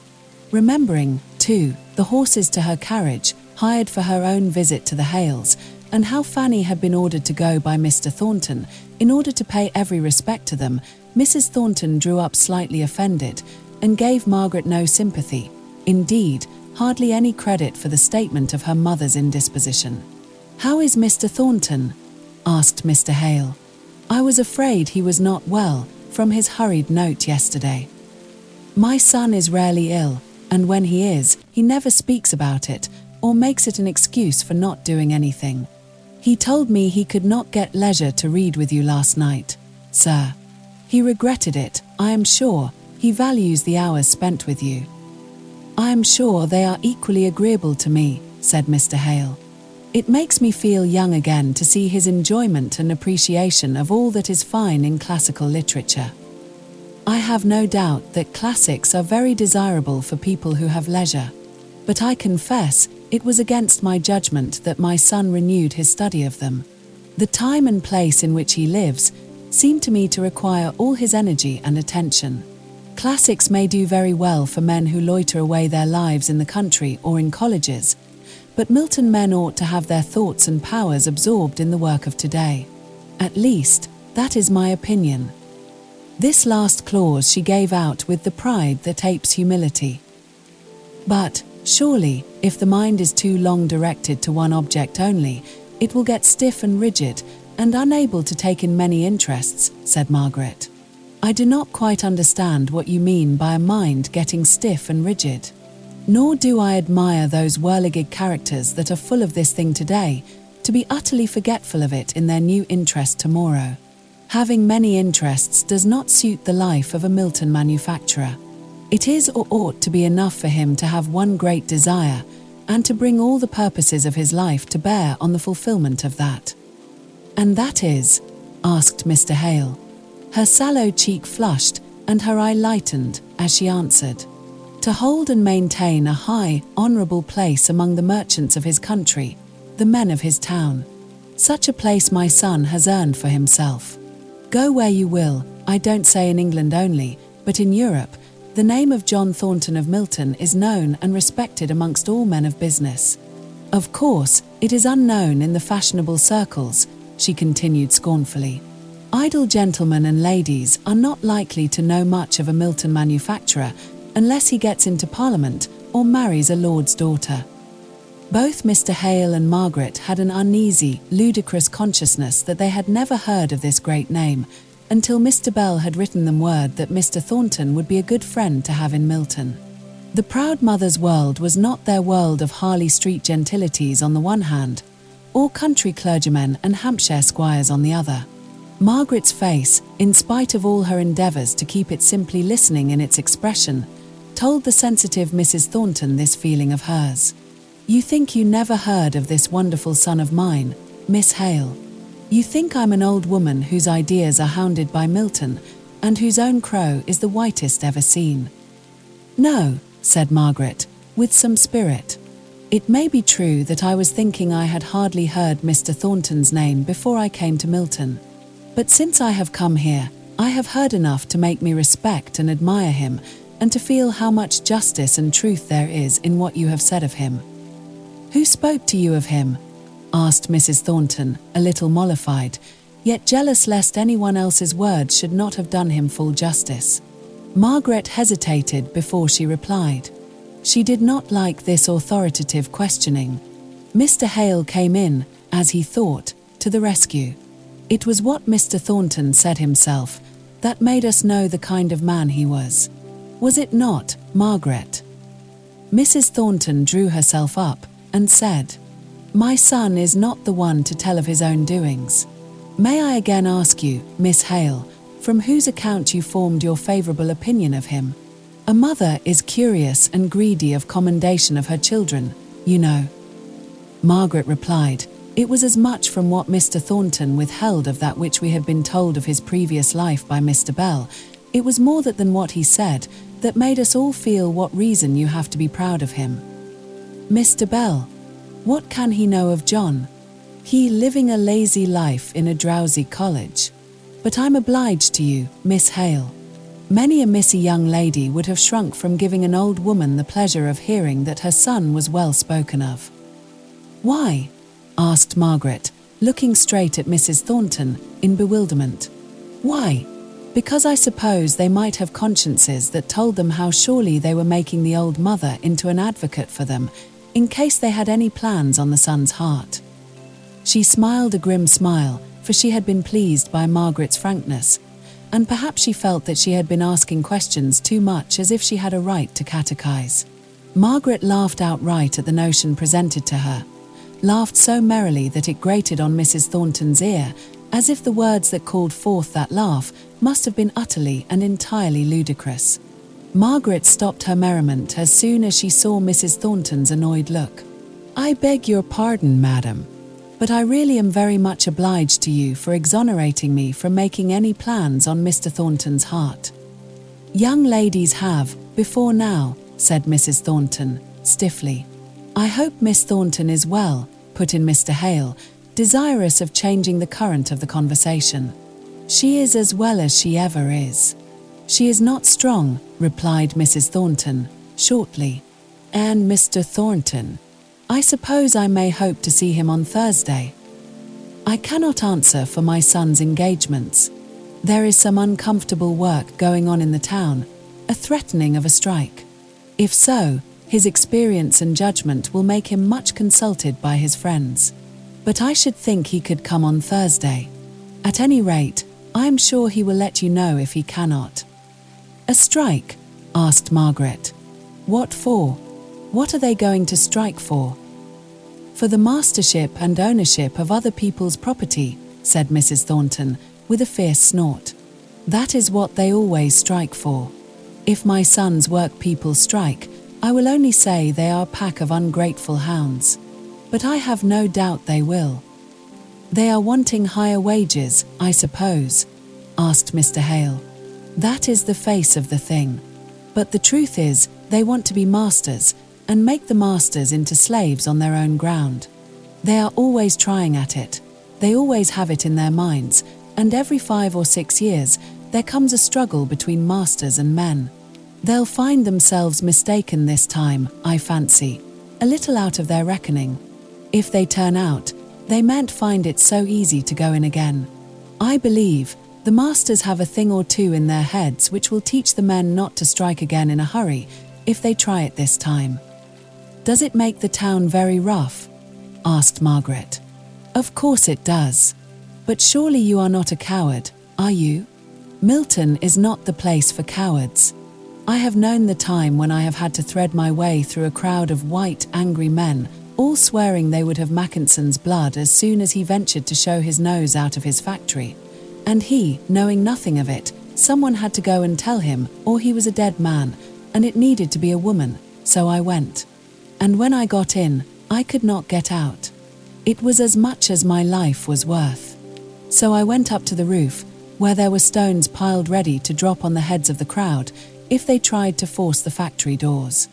Remembering, too, the horses to her carriage, hired for her own visit to the Hales, and how Fanny had been ordered to go by Mr. Thornton, in order to pay every respect to them, Mrs. Thornton drew up slightly offended, and gave Margaret no sympathy, indeed, hardly any credit for the statement of her mother's indisposition. "How is Mr. Thornton?" asked Mr. Hale. "I was afraid he was not well, from his hurried note yesterday. My son is rarely ill, and when he is, he never speaks about it, or makes it an excuse for not doing anything. He told me he could not get leisure to read with you last night, sir. He regretted it, I am sure. He values the hours spent with you." "I am sure they are equally agreeable to me," said Mr. Hale. "It makes me feel young again to see his enjoyment and appreciation of all that is fine in classical literature. I have no doubt that classics are very desirable for people who have leisure, but I confess it was against my judgment that my son renewed his study of them. The time and place in which he lives seem to me to require all his energy and attention. Classics may do very well for men who loiter away their lives in the country or in colleges, but Milton men ought to have their thoughts and powers absorbed in the work of today. At least, that is my opinion." This last clause she gave out with the pride that apes humility. "But, surely, if the mind is too long directed to one object only, it will get stiff and rigid, and unable to take in many interests," said Margaret. "I do not quite understand what you mean by a mind getting stiff and rigid. Nor do I admire those whirligig characters that are full of this thing today, to be utterly forgetful of it in their new interest tomorrow. Having many interests does not suit the life of a Milton manufacturer. It is or ought to be enough for him to have one great desire, and to bring all the purposes of his life to bear on the fulfillment of that." "And that is?" asked Mr. Hale. Her sallow cheek flushed, and her eye lightened, as she answered, "To hold and maintain a high, honourable place among the merchants of his country, the men of his town. Such a place my son has earned for himself. Go where you will, I don't say in England only, but in Europe, the name of John Thornton of Milton is known and respected amongst all men of business. Of course, it is unknown in the fashionable circles," she continued scornfully. "Idle gentlemen and ladies are not likely to know much of a Milton manufacturer unless he gets into Parliament or marries a lord's daughter." Both Mr. Hale and Margaret had an uneasy, ludicrous consciousness that they had never heard of this great name, until Mr. Bell had written them word that Mr. Thornton would be a good friend to have in Milton. The proud mother's world was not their world of Harley Street gentilities on the one hand, or country clergymen and Hampshire squires on the other. Margaret's face, in spite of all her endeavours to keep it simply listening in its expression, told the sensitive Mrs. Thornton this feeling of hers. You think you never heard of this wonderful son of mine, Miss Hale. You think I'm an old woman whose ideas are hounded by Milton, and whose own crow is the whitest ever seen. No, said Margaret, with some spirit. It may be true that I was thinking I had hardly heard Mr. Thornton's name before I came to Milton. But since I have come here, I have heard enough to make me respect and admire him, and to feel how much justice and truth there is in what you have said of him. Who spoke to you of him? Asked Mrs. Thornton, a little mollified, yet jealous lest anyone else's words should not have done him full justice. Margaret hesitated before she replied. She did not like this authoritative questioning. Mr. Hale came in, as he thought, to the rescue. It was what Mr. Thornton said himself that made us know the kind of man he was. Was it not, Margaret? Mrs. Thornton drew herself up and said, My son is not the one to tell of his own doings. May I again ask you, Miss Hale, from whose account you formed your favourable opinion of him? A mother is curious and greedy of commendation of her children, you know. Margaret replied, It was as much from what Mr. Thornton withheld of that which we had been told of his previous life by Mr. Bell. It was more that than what he said that made us all feel what reason you have to be proud of him. Mr. Bell, what can he know of John? He living a lazy life in a drowsy college. But I'm obliged to you, Miss Hale. Many a missy young lady would have shrunk from giving an old woman the pleasure of hearing that her son was well spoken of. Why? Asked Margaret, looking straight at Mrs. Thornton, in bewilderment. Why? Because I suppose they might have consciences that told them how surely they were making the old mother into an advocate for them, in case they had any plans on the son's heart. She smiled a grim smile, for she had been pleased by Margaret's frankness, and perhaps she felt that she had been asking questions too much as if she had a right to catechize. Margaret laughed outright at the notion presented to her, laughed so merrily that it grated on Mrs. Thornton's ear, as if the words that called forth that laugh must have been utterly and entirely ludicrous. Margaret stopped her merriment as soon as she saw Mrs. Thornton's annoyed look. I beg your pardon, madam, but I really am very much obliged to you for exonerating me from making any plans on Mr. Thornton's heart. Young ladies have, before now, said Mrs. Thornton, stiffly. I hope Miss Thornton is well, put in Mr. Hale, desirous of changing the current of the conversation. She is as well as she ever is. She is not strong, replied Mrs. Thornton, shortly. And Mr. Thornton? I suppose I may hope to see him on Thursday. I cannot answer for my son's engagements. There is some uncomfortable work going on in the town, a threatening of a strike. If so, his experience and judgment will make him much consulted by his friends. But I should think he could come on Thursday. At any rate, I am sure he will let you know if he cannot. A strike? Asked Margaret. What for? What are they going to strike for? For the mastership and ownership of other people's property, said Mrs. Thornton, with a fierce snort. That is what they always strike for. If my son's work people strike, I will only say they are a pack of ungrateful hounds. But I have no doubt they will. They are wanting higher wages, I suppose, asked Mr. Hale. That is the face of the thing. But the truth is, they want to be masters, and make the masters into slaves on their own ground. They are always trying at it. They always have it in their minds, and every 5 or 6 years, there comes a struggle between masters and men. They'll find themselves mistaken this time, I fancy, a little out of their reckoning. If they turn out, they mayn't find it so easy to go in again. I believe the masters have a thing or two in their heads which will teach the men not to strike again in a hurry, if they try it this time. Does it make the town very rough? Asked Margaret. Of course it does. But surely you are not a coward, are you? Milton is not the place for cowards. I have known the time when I have had to thread my way through a crowd of white, angry men, all swearing they would have Mackinson's blood as soon as he ventured to show his nose out of his factory, And he, knowing nothing of it, someone had to go and tell him, or he was a dead man, and it needed to be a woman, so I went. And when I got in, I could not get out. It was as much as my life was worth. So I went up to the roof, where there were stones piled ready to drop on the heads of the crowd if they tried to force the factory doors.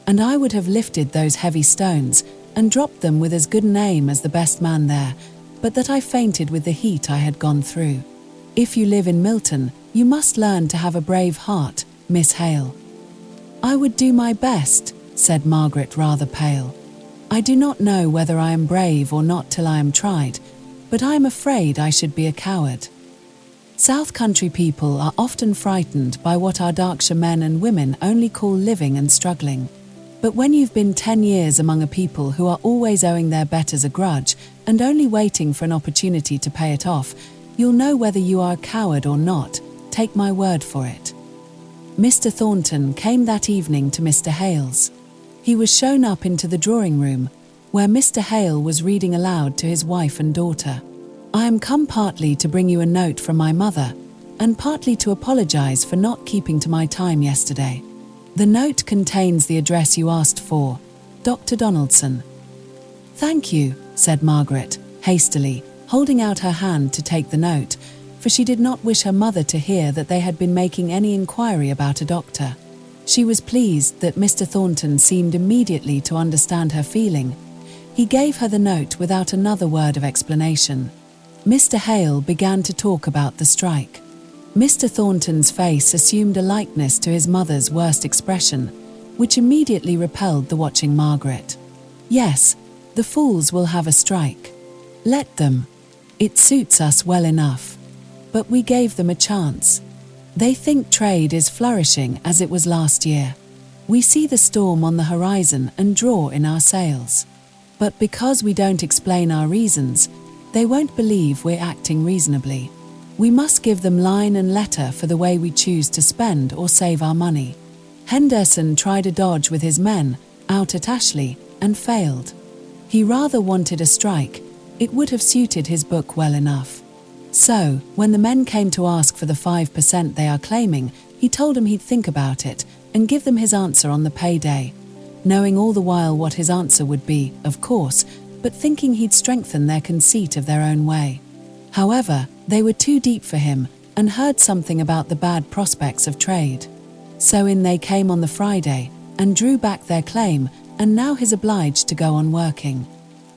And I would have lifted those heavy stones and dropped them with as good an aim as the best man there, but that I fainted with the heat I had gone through. If you live in Milton, you must learn to have a brave heart, Miss Hale. I would do my best, said Margaret, rather pale. I do not know whether I am brave or not till I am tried, but I am afraid I should be a coward. South Country people are often frightened by what our Darkshire men and women only call living and struggling. But when you've been 10 years among a people who are always owing their betters a grudge and only waiting for an opportunity to pay it off, you'll know whether you are a coward or not, take my word for it. Mr. Thornton came that evening to Mr. Hale's. He was shown up into the drawing room, where Mr. Hale was reading aloud to his wife and daughter. I am come partly to bring you a note from my mother, and partly to apologize for not keeping to my time yesterday. The note contains the address you asked for, Dr. Donaldson. Thank you, said Margaret, hastily, holding out her hand to take the note, for she did not wish her mother to hear that they had been making any inquiry about a doctor. She was pleased that Mr. Thornton seemed immediately to understand her feeling. He gave her the note without another word of explanation. Mr. Hale began to talk about the strike. Mr. Thornton's face assumed a likeness to his mother's worst expression, which immediately repelled the watching Margaret. Yes, the fools will have a strike. Let them. It suits us well enough. But we gave them a chance. They think trade is flourishing as it was last year. We see the storm on the horizon and draw in our sails. But because we don't explain our reasons, they won't believe we're acting reasonably. We must give them line and letter for the way we choose to spend or save our money. Henderson tried a dodge with his men out at Ashley and failed. He rather wanted a strike. It would have suited his book well enough. So, when the men came to ask for the 5% they are claiming, he told them he'd think about it and give them his answer on the payday, knowing all the while what his answer would be, of course, but thinking he'd strengthen their conceit of their own way. However, they were too deep for him and heard something about the bad prospects of trade. So in they came on the Friday and drew back their claim, and now he's obliged to go on working.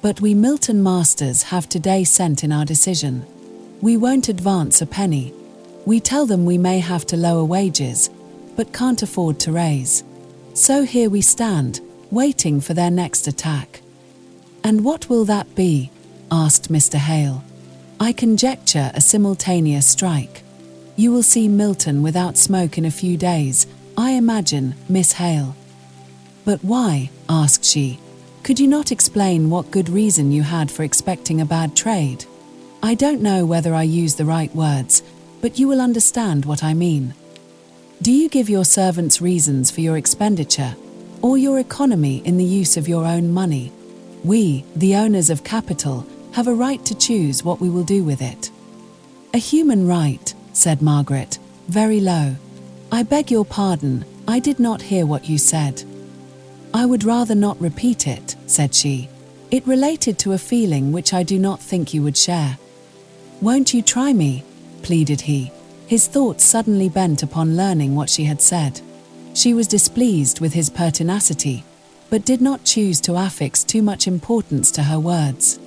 But we Milton masters have today sent in our decision. We won't advance a penny. We tell them we may have to lower wages, but can't afford to raise. So here we stand, waiting for their next attack. And what will that be? Asked Mr. Hale. I conjecture a simultaneous strike. You will see Milton without smoke in a few days, I imagine, Miss Hale. But why? Asked she. Could you not explain what good reason you had for expecting a bad trade? I don't know whether I use the right words, but you will understand what I mean. Do you give your servants reasons for your expenditure, or your economy in the use of your own money? We, the owners of capital, have a right to choose what we will do with it. A human right, said Margaret, very low. I beg your pardon, I did not hear what you said. I would rather not repeat it, said she. It related to a feeling which I do not think you would share. Won't you try me? Pleaded he, his thoughts suddenly bent upon learning what she had said. She was displeased with his pertinacity, but did not choose to affix too much importance to her words.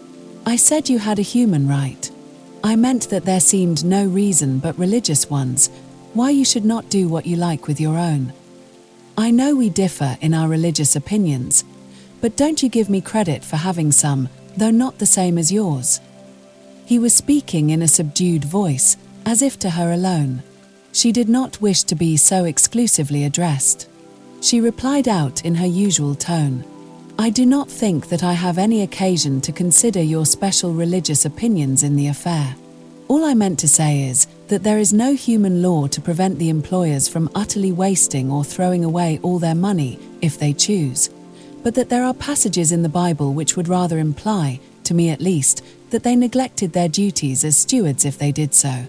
I said you had a human right. I meant that there seemed no reason but religious ones why you should not do what you like with your own. I know we differ in our religious opinions, but don't you give me credit for having some, though not the same as yours. He was speaking in a subdued voice, as if to her alone. She did not wish to be so exclusively addressed. She replied out in her usual tone. I do not think that I have any occasion to consider your special religious opinions in the affair. All I meant to say is that there is no human law to prevent the employers from utterly wasting or throwing away all their money, if they choose, but that there are passages in the Bible which would rather imply, to me at least, that they neglected their duties as stewards if they did so.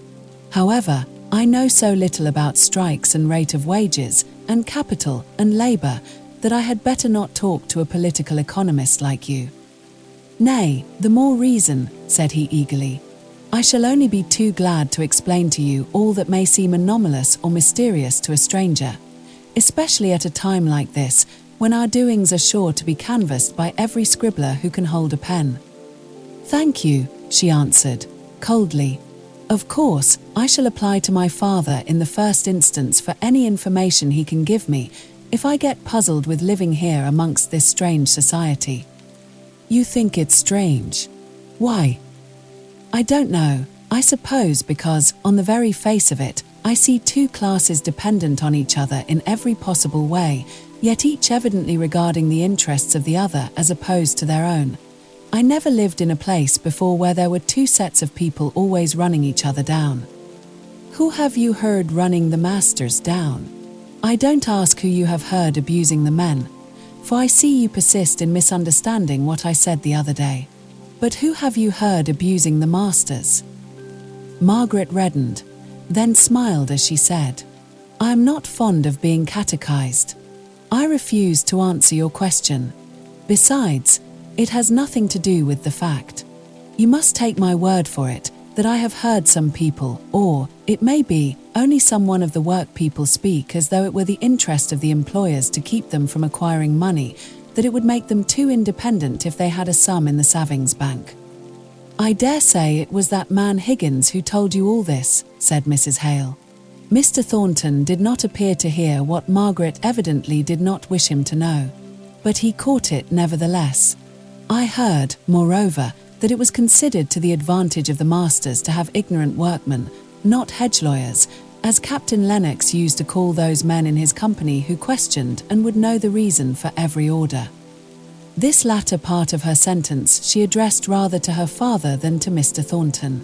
However, I know so little about strikes and rate of wages, and capital and labour, that I had better not talk to a political economist like you." "Nay, the more reason," said he eagerly. "I shall only be too glad to explain to you all that may seem anomalous or mysterious to a stranger, especially at a time like this, when our doings are sure to be canvassed by every scribbler who can hold a pen." "Thank you," she answered, coldly. "Of course, I shall apply to my father in the first instance for any information he can give me, if I get puzzled with living here amongst this strange society." "You think it's strange? Why?" "I don't know. I suppose because, on the very face of it, I see two classes dependent on each other in every possible way, yet each evidently regarding the interests of the other as opposed to their own. I never lived in a place before where there were two sets of people always running each other down." "Who have you heard running the masters down?" "I don't ask who you have heard abusing the men, for I see you persist in misunderstanding what I said the other day. But who have you heard abusing the masters?" Margaret reddened, then smiled as she said, "I am not fond of being catechized. I refuse to answer your question. Besides, it has nothing to do with the fact. You must take my word for it that I have heard some people, or, it may be, only some one of the work people speak as though it were the interest of the employers to keep them from acquiring money, that it would make them too independent if they had a sum in the savings bank." "I dare say it was that man Higgins who told you all this," said Mrs. Hale. Mr. Thornton did not appear to hear what Margaret evidently did not wish him to know, but he caught it nevertheless. "I heard, moreover, that it was considered to the advantage of the masters to have ignorant workmen, not hedge lawyers, as Captain Lennox used to call those men in his company who questioned and would know the reason for every order." This latter part of her sentence she addressed rather to her father than to Mr. Thornton.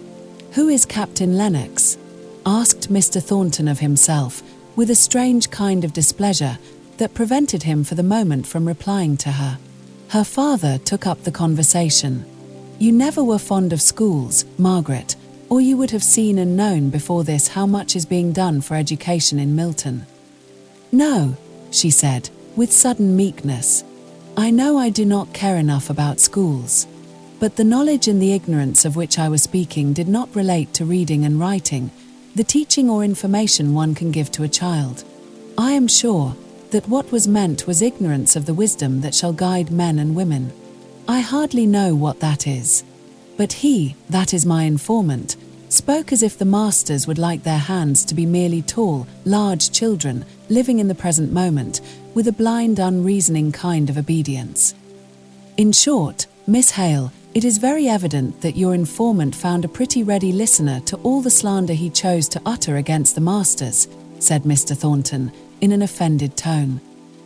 "Who is Captain Lennox?" asked Mr. Thornton of himself, with a strange kind of displeasure that prevented him for the moment from replying to her. Her father took up the conversation. "You never were fond of schools, Margaret, or you would have seen and known before this how much is being done for education in Milton." "No," she said, with sudden meekness. "I know I do not care enough about schools. But the knowledge and the ignorance of which I was speaking did not relate to reading and writing, the teaching or information one can give to a child. I am sure that what was meant was ignorance of the wisdom that shall guide men and women. I hardly know what that is. But he, that is my informant, spoke as if the masters would like their hands to be merely tall, large children, living in the present moment, with a blind, unreasoning kind of obedience. In short, Miss Hale, it is very evident that your informant found a pretty ready listener to all the slander he chose to utter against the masters," said Mr. Thornton, in an offended tone.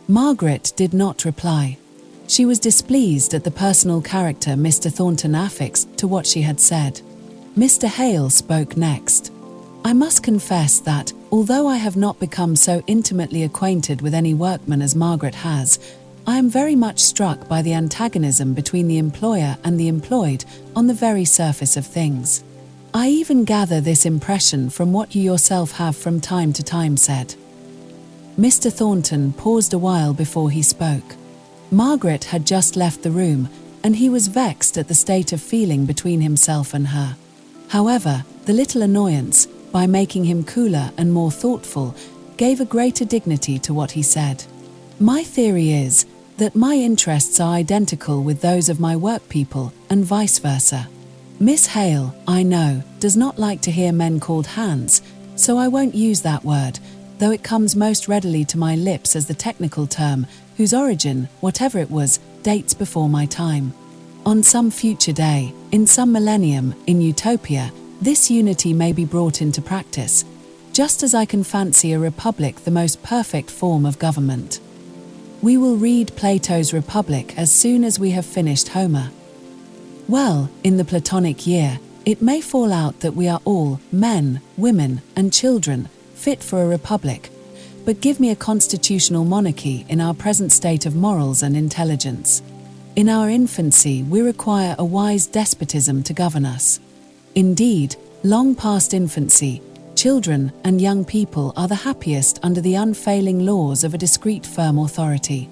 Margaret did not reply. She was displeased at the personal character Mr. Thornton affixed to what she had said. Mr. Hale spoke next. "I must confess that, although I have not become so intimately acquainted with any workman as Margaret has, I am very much struck by the antagonism between the employer and the employed on the very surface of things. I even gather this impression from what you yourself have from time to time said." Mr. Thornton paused a while before he spoke. Margaret had just left the room, and he was vexed at the state of feeling between himself and her. However, the little annoyance, by making him cooler and more thoughtful, gave a greater dignity to what he said. "My theory is that my interests are identical with those of my workpeople, and vice versa. Miss Hale, I know, does not like to hear men called hands, so I won't use that word, though it comes most readily to my lips as the technical term, whose origin, whatever it was, dates before my time. On some future day, in some millennium, in utopia, this unity may be brought into practice, just as I can fancy a republic the most perfect form of government. We will read Plato's Republic as soon as we have finished Homer. Well, in the Platonic year, it may fall out that we are all, men, women, and children, fit for a republic, but give me a constitutional monarchy in our present state of morals and intelligence. In our infancy we require a wise despotism to govern us. Indeed, long past infancy, Children and young people are the happiest under the unfailing laws of a discreet firm authority.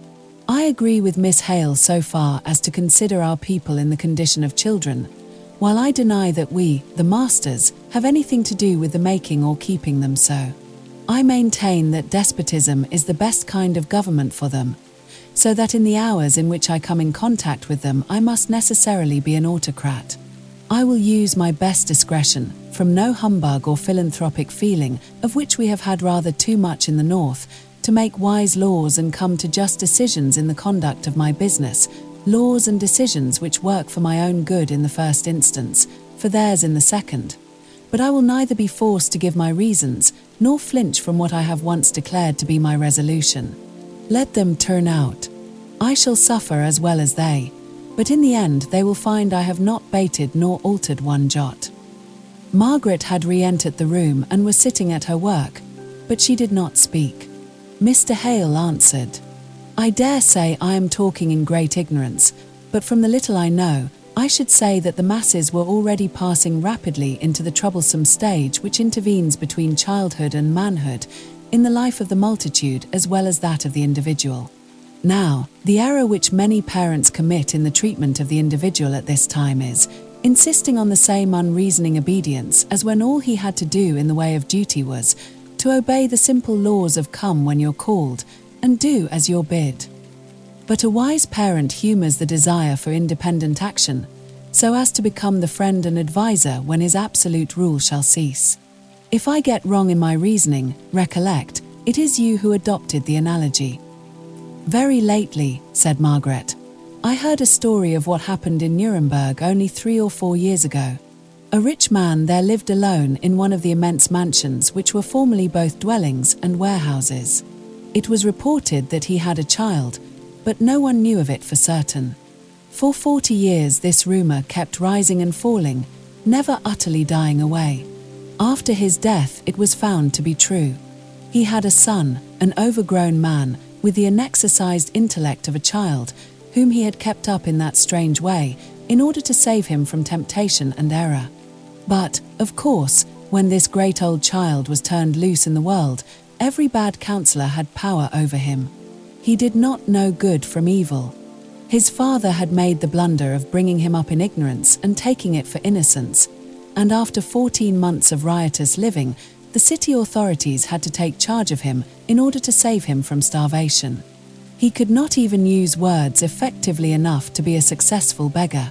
I agree with Miss Hale so far as to consider our people in the condition of children, while I deny that we, the masters, have anything to do with the making or keeping them so. I maintain that despotism is the best kind of government for them, so that in the hours in which I come in contact with them I must necessarily be an autocrat. I will use my best discretion, from no humbug or philanthropic feeling, of which we have had rather too much in the North, to make wise laws and come to just decisions in the conduct of my business, laws and decisions which work for my own good in the first instance, for theirs in the second. But I will neither be forced to give my reasons, nor flinch from what I have once declared to be my resolution. Let them turn out. I shall suffer as well as they, but in the end they will find I have not baited nor altered one jot. Margaret had re-entered the room and was sitting at her work, but she did not speak. Mr. Hale answered, "I dare say I am talking in great ignorance, but from the little I know, I should say that the masses were already passing rapidly into the troublesome stage which intervenes between childhood and manhood, in the life of the multitude as well as that of the individual. Now, the error which many parents commit in the treatment of the individual at this time is, insisting on the same unreasoning obedience as when all he had to do in the way of duty was to obey the simple laws of come when you're called, and do as you're bid. But a wise parent humours the desire for independent action, so as to become the friend and adviser when his absolute rule shall cease. If I get wrong in my reasoning, recollect, it is you who adopted the analogy." "Very lately," said Margaret, "I heard a story of what happened in Nuremberg only 3 or 4 years ago. A rich man there lived alone in one of the immense mansions which were formerly both dwellings and warehouses. It was reported that he had a child, but no one knew of it for certain. For 40 years this rumour kept rising and falling, never utterly dying away. After his death it was found to be true. He had a son, an overgrown man, with the unexercised intellect of a child, whom he had kept up in that strange way, in order to save him from temptation and error. But, of course, when this great old child was turned loose in the world, every bad counsellor had power over him. He did not know good from evil. His father had made the blunder of bringing him up in ignorance and taking it for innocence, and after 14 months of riotous living, the city authorities had to take charge of him in order to save him from starvation. He could not even use words effectively enough to be a successful beggar.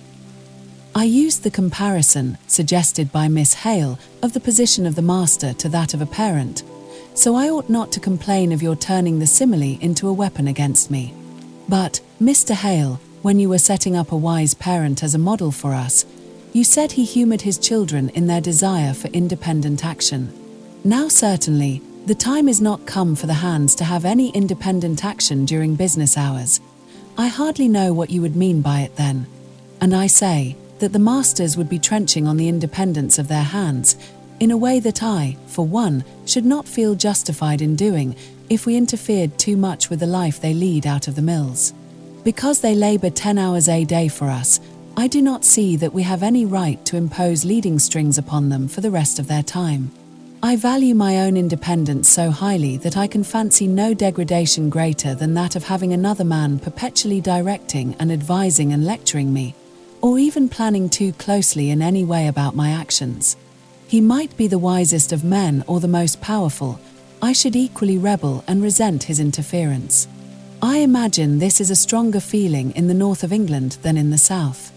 I used the comparison, suggested by Miss Hale, of the position of the master to that of a parent, so I ought not to complain of your turning the simile into a weapon against me. But, Mr. Hale, when you were setting up a wise parent as a model for us, you said he humoured his children in their desire for independent action. Now certainly, the time is not come for the hands to have any independent action during business hours. I hardly know what you would mean by it then. And I say that the masters would be trenching on the independence of their hands, in a way that I, for one, should not feel justified in doing if we interfered too much with the life they lead out of the mills. Because they labour 10 hours a day for us, I do not see that we have any right to impose leading strings upon them for the rest of their time. I value my own independence so highly that I can fancy no degradation greater than that of having another man perpetually directing and advising and lecturing me, or even planning too closely in any way about my actions. He might be the wisest of men or the most powerful, I should equally rebel and resent his interference. I imagine this is a stronger feeling in the north of England than in the south.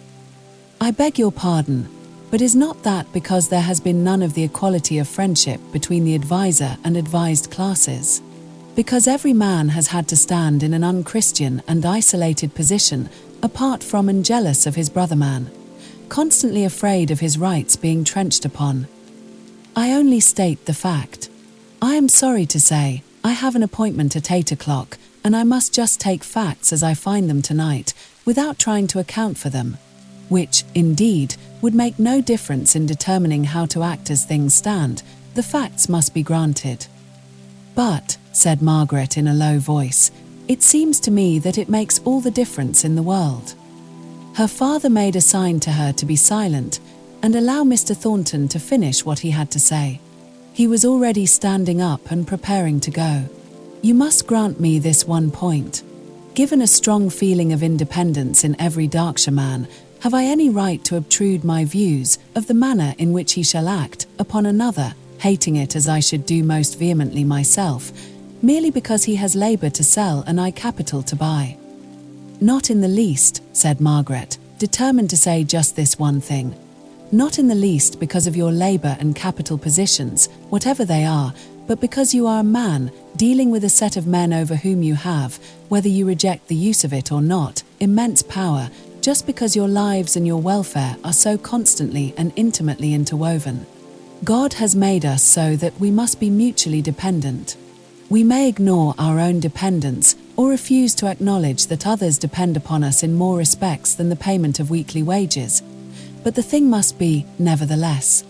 I beg your pardon, but is not that because there has been none of the equality of friendship between the adviser and advised classes? Because every man has had to stand in an unchristian and isolated position, apart from and jealous of his brother man, constantly afraid of his rights being trenched upon? I only state the fact. I am sorry to say, I have an appointment at 8 o'clock, and I must just take facts as I find them tonight, without trying to account for them, which, indeed, would make no difference in determining how to act as things stand. The facts must be granted. But, said Margaret in a low voice, it seems to me that it makes all the difference in the world. Her father made a sign to her to be silent, and allow Mr. Thornton to finish what he had to say. He was already standing up and preparing to go. "You must grant me this one point. Given a strong feeling of independence in every Darkshire man, have I any right to obtrude my views of the manner in which he shall act upon another, hating it as I should do most vehemently myself, merely because he has labour to sell and I capital to buy?" "Not in the least," said Margaret, determined to say just this one thing. "Not in the least because of your labour and capital positions, whatever they are, but because you are a man, dealing with a set of men over whom you have, whether you reject the use of it or not, immense power, just because your lives and your welfare are so constantly and intimately interwoven. God has made us so that we must be mutually dependent. We may ignore our own dependence or refuse to acknowledge that others depend upon us in more respects than the payment of weekly wages. But the thing must be, nevertheless.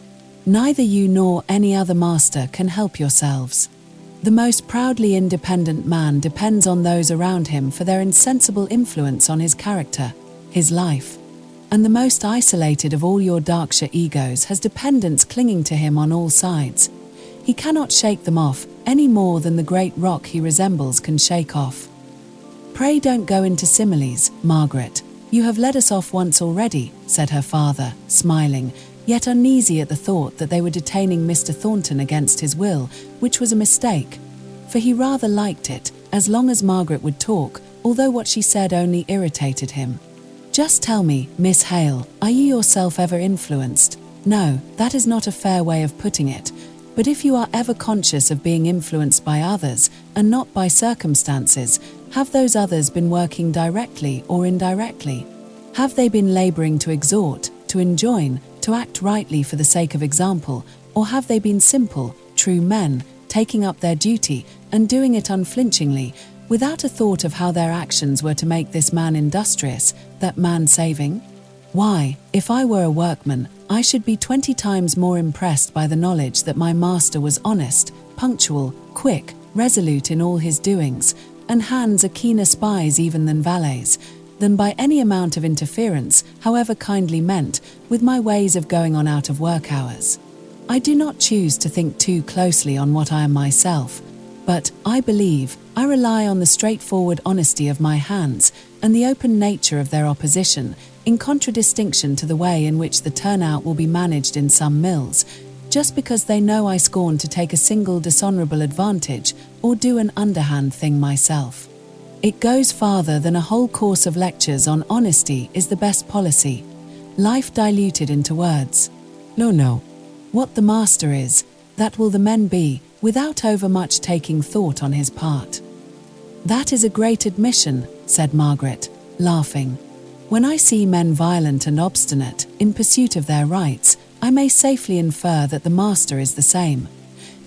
Neither you nor any other master can help yourselves. The most proudly independent man depends on those around him for their insensible influence on his character, his life. And the most isolated of all your Darkshire egos has dependents clinging to him on all sides. He cannot shake them off any more than the great rock he resembles can shake off." "Pray don't go into similes, Margaret. You have led us off once already," said her father, smiling, yet uneasy at the thought that they were detaining Mr. Thornton against his will, which was a mistake, for he rather liked it, as long as Margaret would talk, although what she said only irritated him. "Just tell me, Miss Hale, are you yourself ever influenced? No, that is not a fair way of putting it, but if you are ever conscious of being influenced by others, and not by circumstances, have those others been working directly or indirectly? Have they been labouring to exhort, to enjoin, to act rightly for the sake of example, or have they been simple, true men, taking up their duty and doing it unflinchingly, without a thought of how their actions were to make this man industrious, that man saving? Why, if I were a workman, I should be 20 times more impressed by the knowledge that my master was honest, punctual, quick, resolute in all his doings, and hands are keener spies even than valets, than by any amount of interference, however kindly meant, with my ways of going on out of work hours. I do not choose to think too closely on what I am myself, but, I believe, I rely on the straightforward honesty of my hands and the open nature of their opposition, in contradistinction to the way in which the turnout will be managed in some mills, just because they know I scorn to take a single dishonourable advantage or do an underhand thing myself. It goes farther than a whole course of lectures on honesty is the best policy, life diluted into words. No. What the master is, that will the men be, without overmuch taking thought on his part." "That is a great admission," said Margaret, laughing. "When I see men violent and obstinate, in pursuit of their rights, I may safely infer that the master is the same,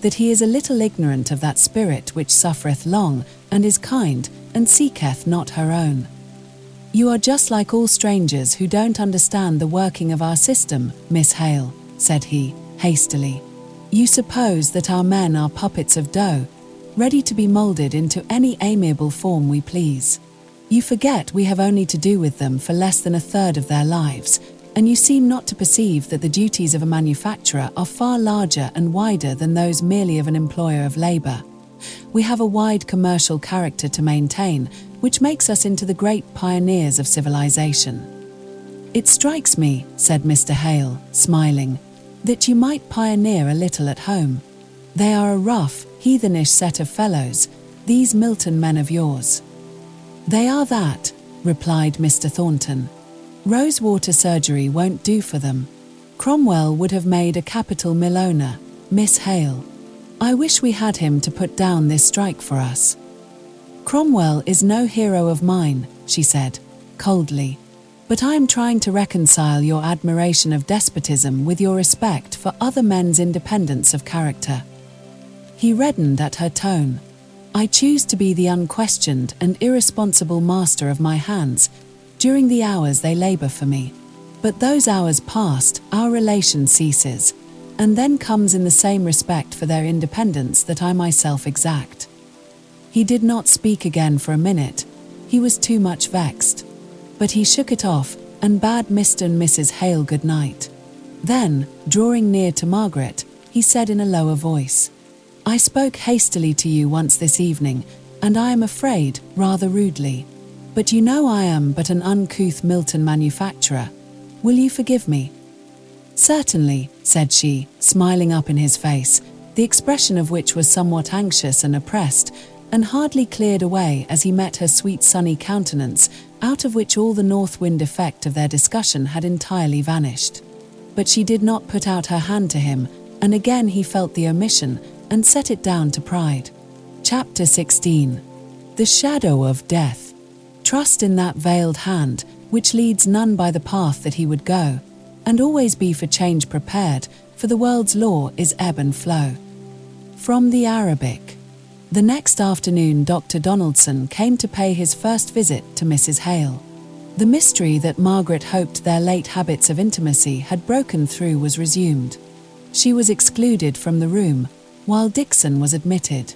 that he is a little ignorant of that spirit which suffereth long, and is kind, and seeketh not her own. You are just like all strangers who don't understand the working of our system, Miss Hale," said he, hastily. "You suppose that our men are puppets of dough, ready to be moulded into any amiable form we please. You forget we have only to do with them for less than a third of their lives, and you seem not to perceive that the duties of a manufacturer are far larger and wider than those merely of an employer of labour. We have a wide commercial character to maintain, which makes us into the great pioneers of civilization." "It strikes me," said Mr. Hale, smiling, "that you might pioneer a little at home. They are a rough, heathenish set of fellows, these Milton men of yours." "They are that," replied Mr. Thornton. "Rosewater surgery won't do for them. Cromwell would have made a capital mill owner, Miss Hale. I wish we had him to put down this strike for us." "Cromwell is no hero of mine," she said, coldly. "But I am trying to reconcile your admiration of despotism with your respect for other men's independence of character." He reddened at her tone. "I choose to be the unquestioned and irresponsible master of my hands, during the hours they labour for me. But those hours past, our relation ceases, and then comes in the same respect for their independence that I myself exact." He did not speak again for a minute. He was too much vexed. But he shook it off, and bade Mr. and Mrs. Hale good night. Then, drawing near to Margaret, he said in a lower voice. "I spoke hastily to you once this evening, and I am afraid, rather rudely. But you know I am but an uncouth Milton manufacturer. Will you forgive me?" "Certainly," said she, smiling up in his face, the expression of which was somewhat anxious and oppressed, and hardly cleared away as he met her sweet sunny countenance, out of which all the north wind effect of their discussion had entirely vanished. But she did not put out her hand to him, and again he felt the omission, and set it down to pride. Chapter 16. The shadow of death. Trust in that veiled hand, which leads none by the path that he would go, and always be for change prepared, for the world's law is ebb and flow. From the Arabic. The next afternoon Dr. Donaldson came to pay his first visit to Mrs. Hale. The mystery that Margaret hoped their late habits of intimacy had broken through was resumed. She was excluded from the room, while Dixon was admitted.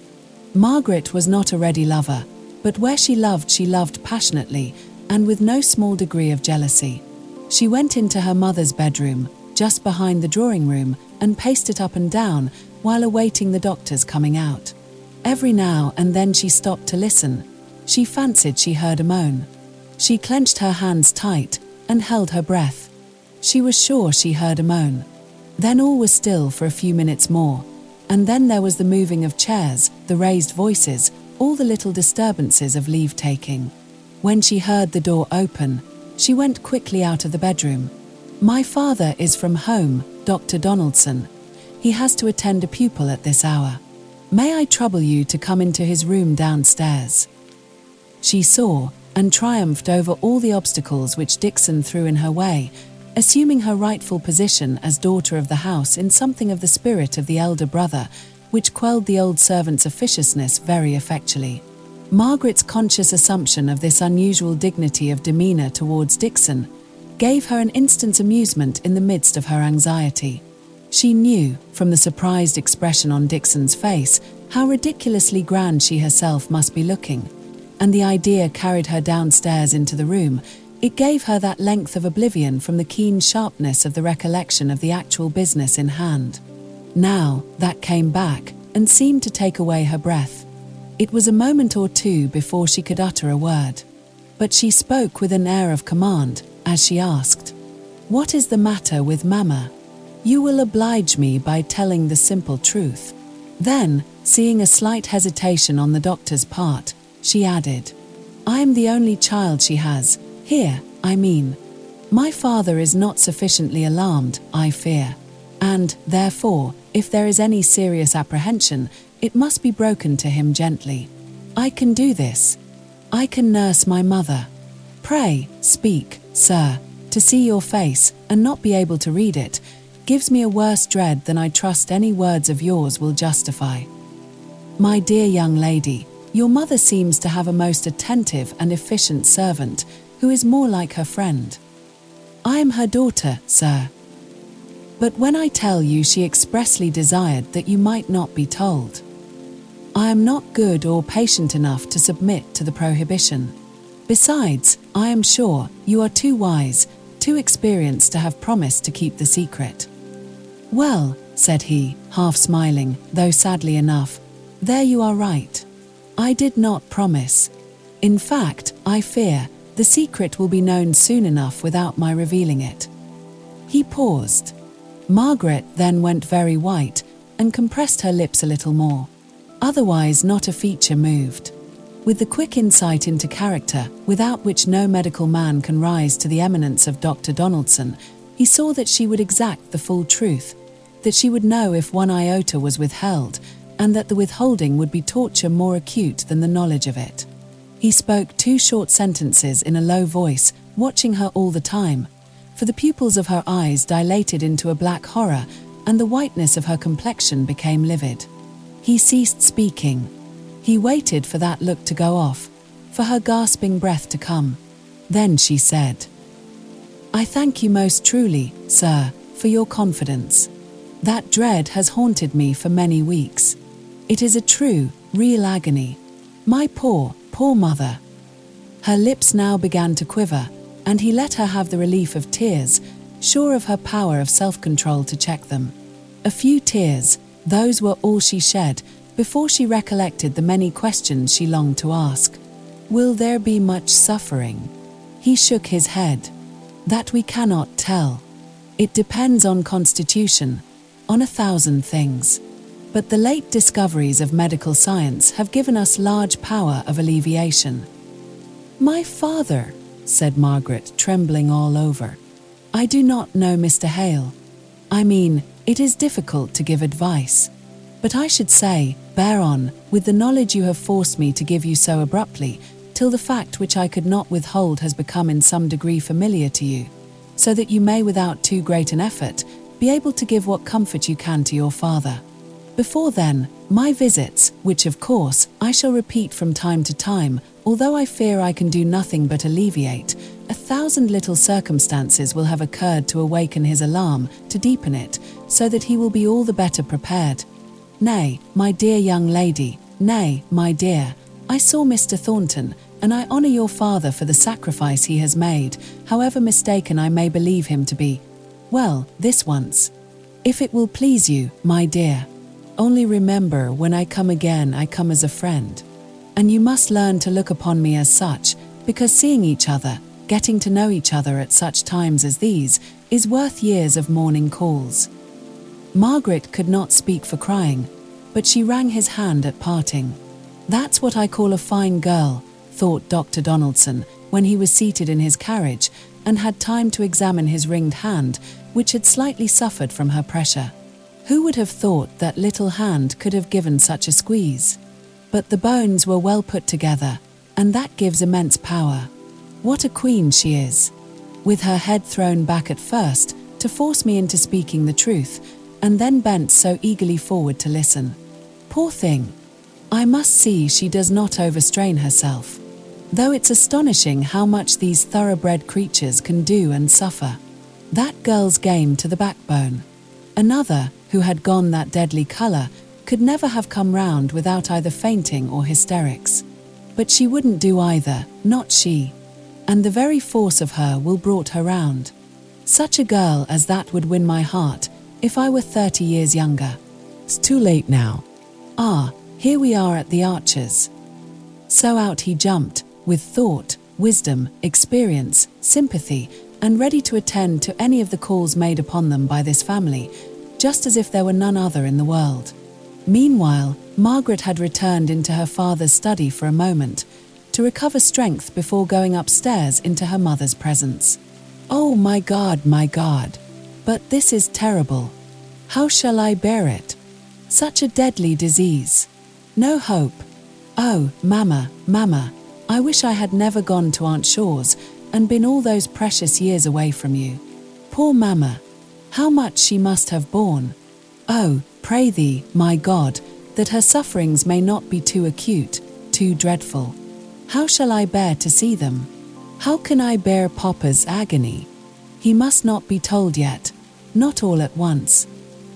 Margaret was not a ready lover, but where she loved passionately, and with no small degree of jealousy. She went into her mother's bedroom, just behind the drawing room, and paced it up and down, while awaiting the doctor's coming out. Every now and then she stopped to listen. She fancied she heard a moan. She clenched her hands tight, and held her breath. She was sure she heard a moan. Then all was still for a few minutes more, and then there was the moving of chairs, the raised voices, all the little disturbances of leave-taking. When she heard the door open, she went quickly out of the bedroom. "My father is from home, Dr. Donaldson. He has to attend a pupil at this hour. May I trouble you to come into his room downstairs?" She saw, and triumphed over all the obstacles which Dixon threw in her way, assuming her rightful position as daughter of the house in something of the spirit of the elder brother, which quelled the old servant's officiousness very effectually. Margaret's conscious assumption of this unusual dignity of demeanor towards Dixon gave her an instant's amusement in the midst of her anxiety. She knew, from the surprised expression on Dixon's face, how ridiculously grand she herself must be looking, and the idea carried her downstairs into the room. It gave her that length of oblivion from the keen sharpness of the recollection of the actual business in hand. Now, that came back, and seemed to take away her breath. It was a moment or two before she could utter a word. But she spoke with an air of command, as she asked, "What is the matter with Mamma? You will oblige me by telling the simple truth." Then, seeing a slight hesitation on the doctor's part, she added, "I am the only child she has, here, I mean. My father is not sufficiently alarmed, I fear, and, therefore, if there is any serious apprehension, it must be broken to him gently. I can do this. I can nurse my mother. Pray, speak, sir. To see your face, and not be able to read it, gives me a worse dread than I trust any words of yours will justify. My dear young lady, your mother seems to have a most attentive and efficient servant, who is more like her friend. I am her daughter, sir. But when I tell you she expressly desired that you might not be told, I am not good or patient enough to submit to the prohibition. Besides, I am sure you are too wise, too experienced to have promised to keep the secret." "Well," said he, half smiling, though sadly enough, "there you are right. I did not promise. In fact, I fear the secret will be known soon enough without my revealing it." He paused. Margaret then went very white, and compressed her lips a little more. Otherwise not a feature moved. With the quick insight into character, without which no medical man can rise to the eminence of Dr. Donaldson, he saw that she would exact the full truth, that she would know if one iota was withheld, and that the withholding would be torture more acute than the knowledge of it. He spoke 2 short sentences in a low voice, watching her all the time, for the pupils of her eyes dilated into a black horror, and the whiteness of her complexion became livid. He ceased speaking. He waited for that look to go off, for her gasping breath to come. Then she said, "I thank you most truly, sir, for your confidence. That dread has haunted me for many weeks. It is a true, real agony. My poor, poor mother." Her lips now began to quiver, and he let her have the relief of tears, sure of her power of self-control to check them. A few tears, those were all she shed, before she recollected the many questions she longed to ask. Will there be much suffering? He shook his head. That we cannot tell. It depends on constitution, on 1,000 things. But the late discoveries of medical science have given us large power of alleviation. My father, said Margaret, trembling all over. I do not know Mr. Hale. I mean, it is difficult to give advice. But I should say, bear on, with the knowledge you have forced me to give you so abruptly, till the fact which I could not withhold has become in some degree familiar to you, so that you may without too great an effort be able to give what comfort you can to your father. Before then, my visits, which of course I shall repeat from time to time, although I fear I can do nothing but alleviate, 1,000 little circumstances will have occurred to awaken his alarm, to deepen it, so that he will be all the better prepared. Nay, my dear young lady, nay, my dear, I saw Mr. Thornton, and I honour your father for the sacrifice he has made, however mistaken I may believe him to be. Well, this once. If it will please you, my dear. Only remember, when I come again, I come as a friend. And you must learn to look upon me as such, because seeing each other, getting to know each other at such times as these, is worth years of morning calls. Margaret could not speak for crying, but she wrung his hand at parting. That's what I call a fine girl, thought Dr. Donaldson, when he was seated in his carriage and had time to examine his ringed hand, which had slightly suffered from her pressure. Who would have thought that little hand could have given such a squeeze? But the bones were well put together, and that gives immense power. What a queen she is! With her head thrown back at first, to force me into speaking the truth, and then bent so eagerly forward to listen. Poor thing! I must see she does not overstrain herself. Though it's astonishing how much these thoroughbred creatures can do and suffer. That girl's game to the backbone. Another, who had gone that deadly colour, could never have come round without either fainting or hysterics. But she wouldn't do either, not she. And the very force of her will brought her round. Such a girl as that would win my heart, if I were 30 years younger. It's too late now. Ah, here we are at the Archers. So out he jumped, with thought, wisdom, experience, sympathy, and ready to attend to any of the calls made upon them by this family, just as if there were none other in the world. Meanwhile, Margaret had returned into her father's study for a moment, to recover strength before going upstairs into her mother's presence. Oh my God, but this is terrible. How shall I bear it? Such a deadly disease. No hope. Oh, Mamma, I wish I had never gone to Aunt Shaw's and been all those precious years away from you. Poor Mamma, how much she must have borne. Oh, pray thee, my God, that her sufferings may not be too acute, too dreadful. How shall I bear to see them? How can I bear Papa's agony? He must not be told yet, not all at once.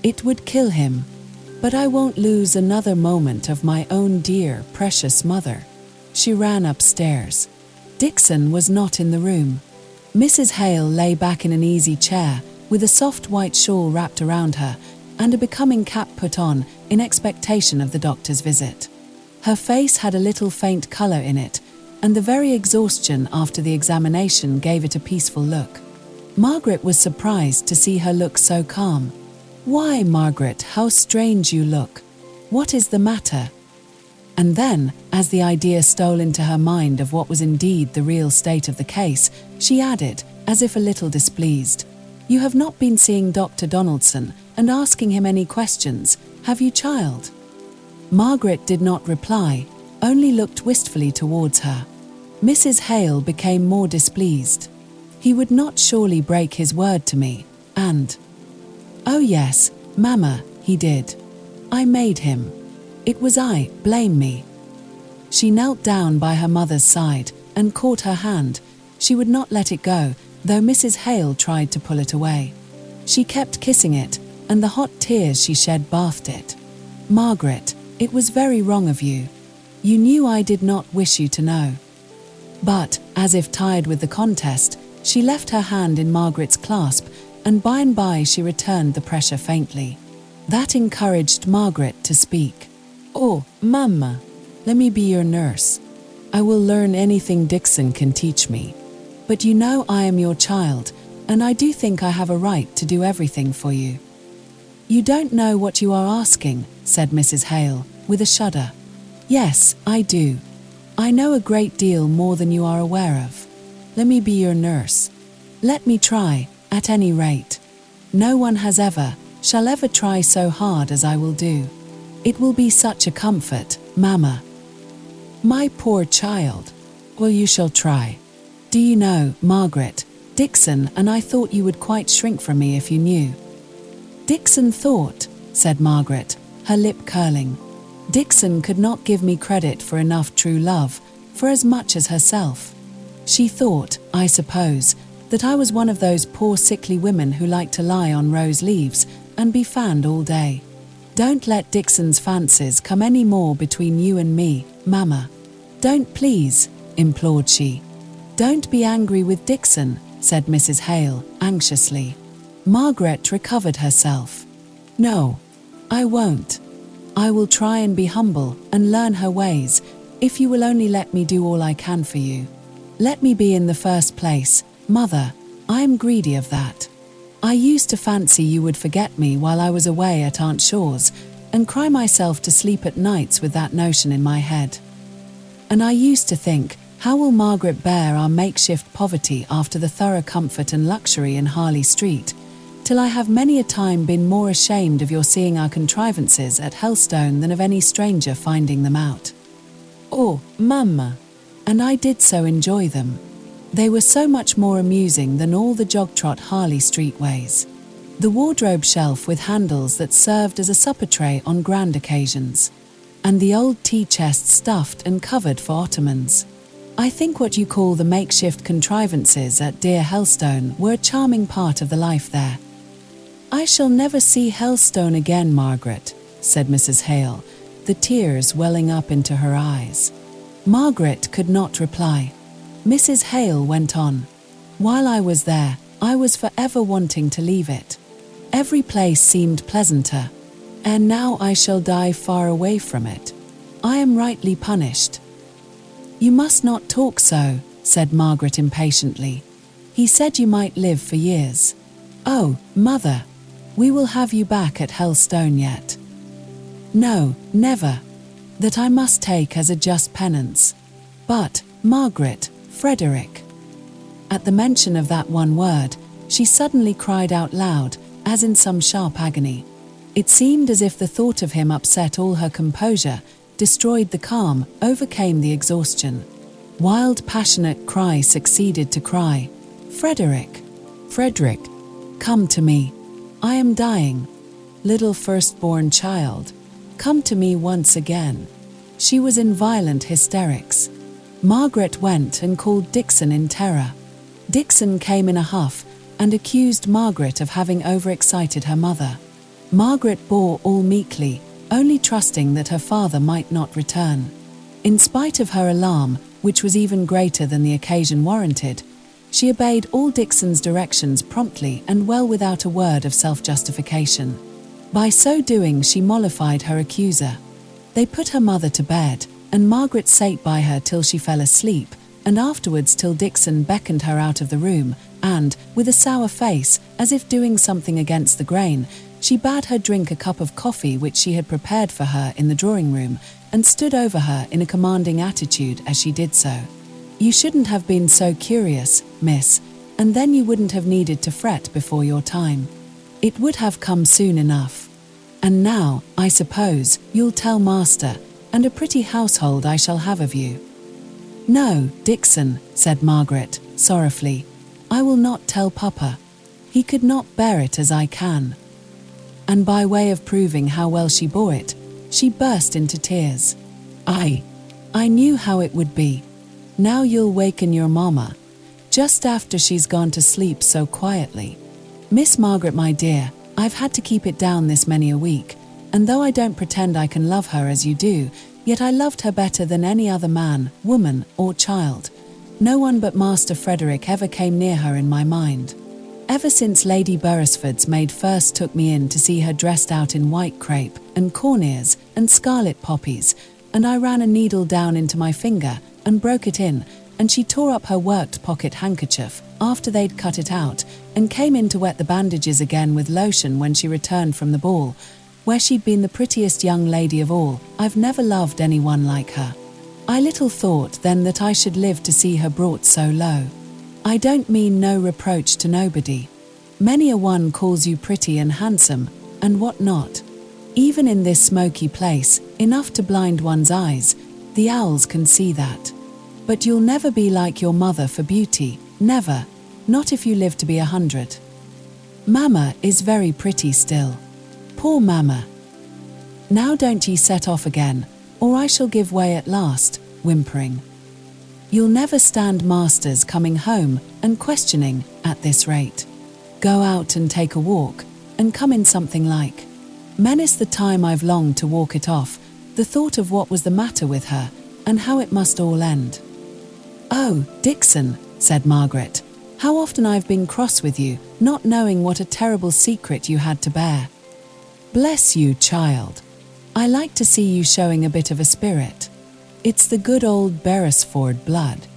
It would kill him. But I won't lose another moment of my own dear, precious mother. She ran upstairs. Dixon was not in the room. Mrs. Hale lay back in an easy chair, with a soft white shawl wrapped around her, and a becoming cap put on, in expectation of the doctor's visit. Her face had a little faint colour in it, and the very exhaustion after the examination gave it a peaceful look. Margaret was surprised to see her look so calm. Why, Margaret, how strange you look. What is the matter? And then, as the idea stole into her mind of what was indeed the real state of the case, she added, as if a little displeased, You have not been seeing Dr. Donaldson and asking him any questions, have you, child? Margaret did not reply, only looked wistfully towards her. Mrs. Hale became more displeased. He would not surely break his word to me, and... Oh yes, Mamma, he did. I made him. It was I, blame me. She knelt down by her mother's side and caught her hand. She would not let it go, though Mrs. Hale tried to pull it away. She kept kissing it, and the hot tears she shed bathed it. Margaret, it was very wrong of you. You knew I did not wish you to know. But, as if tired with the contest, she left her hand in Margaret's clasp, and by she returned the pressure faintly. That encouraged Margaret to speak. "Oh, Mamma, let me be your nurse. I will learn anything Dixon can teach me. But you know I am your child, and I do think I have a right to do everything for you." "You don't know what you are asking," said Mrs. Hale, with a shudder. "Yes, I do. I know a great deal more than you are aware of. Let me be your nurse. Let me try, at any rate. No one has ever, shall ever try so hard as I will do. It will be such a comfort, Mamma." "My poor child. Well, you shall try. Do you know, Margaret, Dixon and I thought you would quite shrink from me if you knew." "Dixon thought," said Margaret, her lip curling. "Dixon could not give me credit for enough true love, for as much as herself. She thought, I suppose, that I was one of those poor sickly women who like to lie on rose leaves and be fanned all day. Don't let Dixon's fancies come any more between you and me, Mamma. Don't please," implored she. "Don't be angry with Dixon," said Mrs. Hale, anxiously. Margaret recovered herself. "No, I won't. I will try and be humble and learn her ways, if you will only let me do all I can for you. Let me be in the first place, Mother. I am greedy of that. I used to fancy you would forget me while I was away at Aunt Shaw's, and cry myself to sleep at nights with that notion in my head. And I used to think, how will Margaret bear our makeshift poverty after the thorough comfort and luxury in Harley Street, till I have many a time been more ashamed of your seeing our contrivances at Helstone than of any stranger finding them out. Oh, Mamma! And I did so enjoy them. They were so much more amusing than all the jog-trot Harley Street ways. The wardrobe shelf with handles that served as a supper tray on grand occasions, and the old tea chest stuffed and covered for ottomans. I think what you call the makeshift contrivances at dear Helstone were a charming part of the life there." "I shall never see Helstone again, Margaret," said Mrs. Hale, the tears welling up into her eyes. Margaret could not reply. Mrs. Hale went on. "While I was there, I was forever wanting to leave it. Every place seemed pleasanter, and now I shall die far away from it. I am rightly punished." "You must not talk so," said Margaret impatiently. "He said you might live for years. Oh, Mother, we will have you back at Helstone yet." "No, never. That I must take as a just penance. But, Margaret, Frederick." At the mention of that one word, she suddenly cried out loud, as in some sharp agony. It seemed as if the thought of him upset all her composure, destroyed the calm, overcame the exhaustion. Wild, passionate cry succeeded to cry. "Frederick! Frederick! Come to me! I am dying! Little firstborn child! Come to me once again!" She was in violent hysterics. Margaret went and called Dixon in terror. Dixon came in a huff and accused Margaret of having overexcited her mother. Margaret bore all meekly, only trusting that her father might not return. In spite of her alarm, which was even greater than the occasion warranted, she obeyed all Dixon's directions promptly and well, without a word of self-justification. By so doing, she mollified her accuser. They put her mother to bed, and Margaret sate by her till she fell asleep, and afterwards till Dixon beckoned her out of the room, and, with a sour face, as if doing something against the grain, she bade her drink a cup of coffee which she had prepared for her in the drawing-room, and stood over her in a commanding attitude as she did so. "You shouldn't have been so curious, miss, and then you wouldn't have needed to fret before your time. It would have come soon enough. And now, I suppose, you'll tell master, and a pretty household I shall have of you." "No, Dixon," said Margaret, sorrowfully. "I will not tell Papa. He could not bear it as I can." And by way of proving how well she bore it, she burst into tears. I knew how it would be. Now you'll waken your mamma, just after she's gone to sleep so quietly. Miss Margaret, my dear, I've had to keep it down this many a week, and though I don't pretend I can love her as you do, yet I loved her better than any other man, woman, or child. No one but Master Frederick ever came near her in my mind. Ever since Lady Beresford's maid first took me in to see her dressed out in white crepe and corners and scarlet poppies, and I ran a needle down into my finger and broke it in, and she tore up her worked pocket handkerchief after they'd cut it out and came in to wet the bandages again with lotion when she returned from the ball, where she'd been the prettiest young lady of all. I've never loved anyone like her. I little thought then that I should live to see her brought so low. I don't mean no reproach to nobody. Many a one calls you pretty and handsome, and what not. Even in this smoky place, enough to blind one's eyes, the owls can see that. But you'll never be like your mother for beauty, never, not if you live to be 100. Mamma is very pretty still. Poor Mamma. Now don't ye set off again, or I shall give way at last, whimpering. You'll never stand masters coming home and questioning at this rate. Go out and take a walk, and come in something like. Menace the time I've longed to walk it off, the thought of what was the matter with her, and how it must all end. Oh, Dixon, said Margaret, how often I've been cross with you, not knowing what a terrible secret you had to bear. Bless you, child. I like to see you showing a bit of a spirit. It's the good old Beresford blood.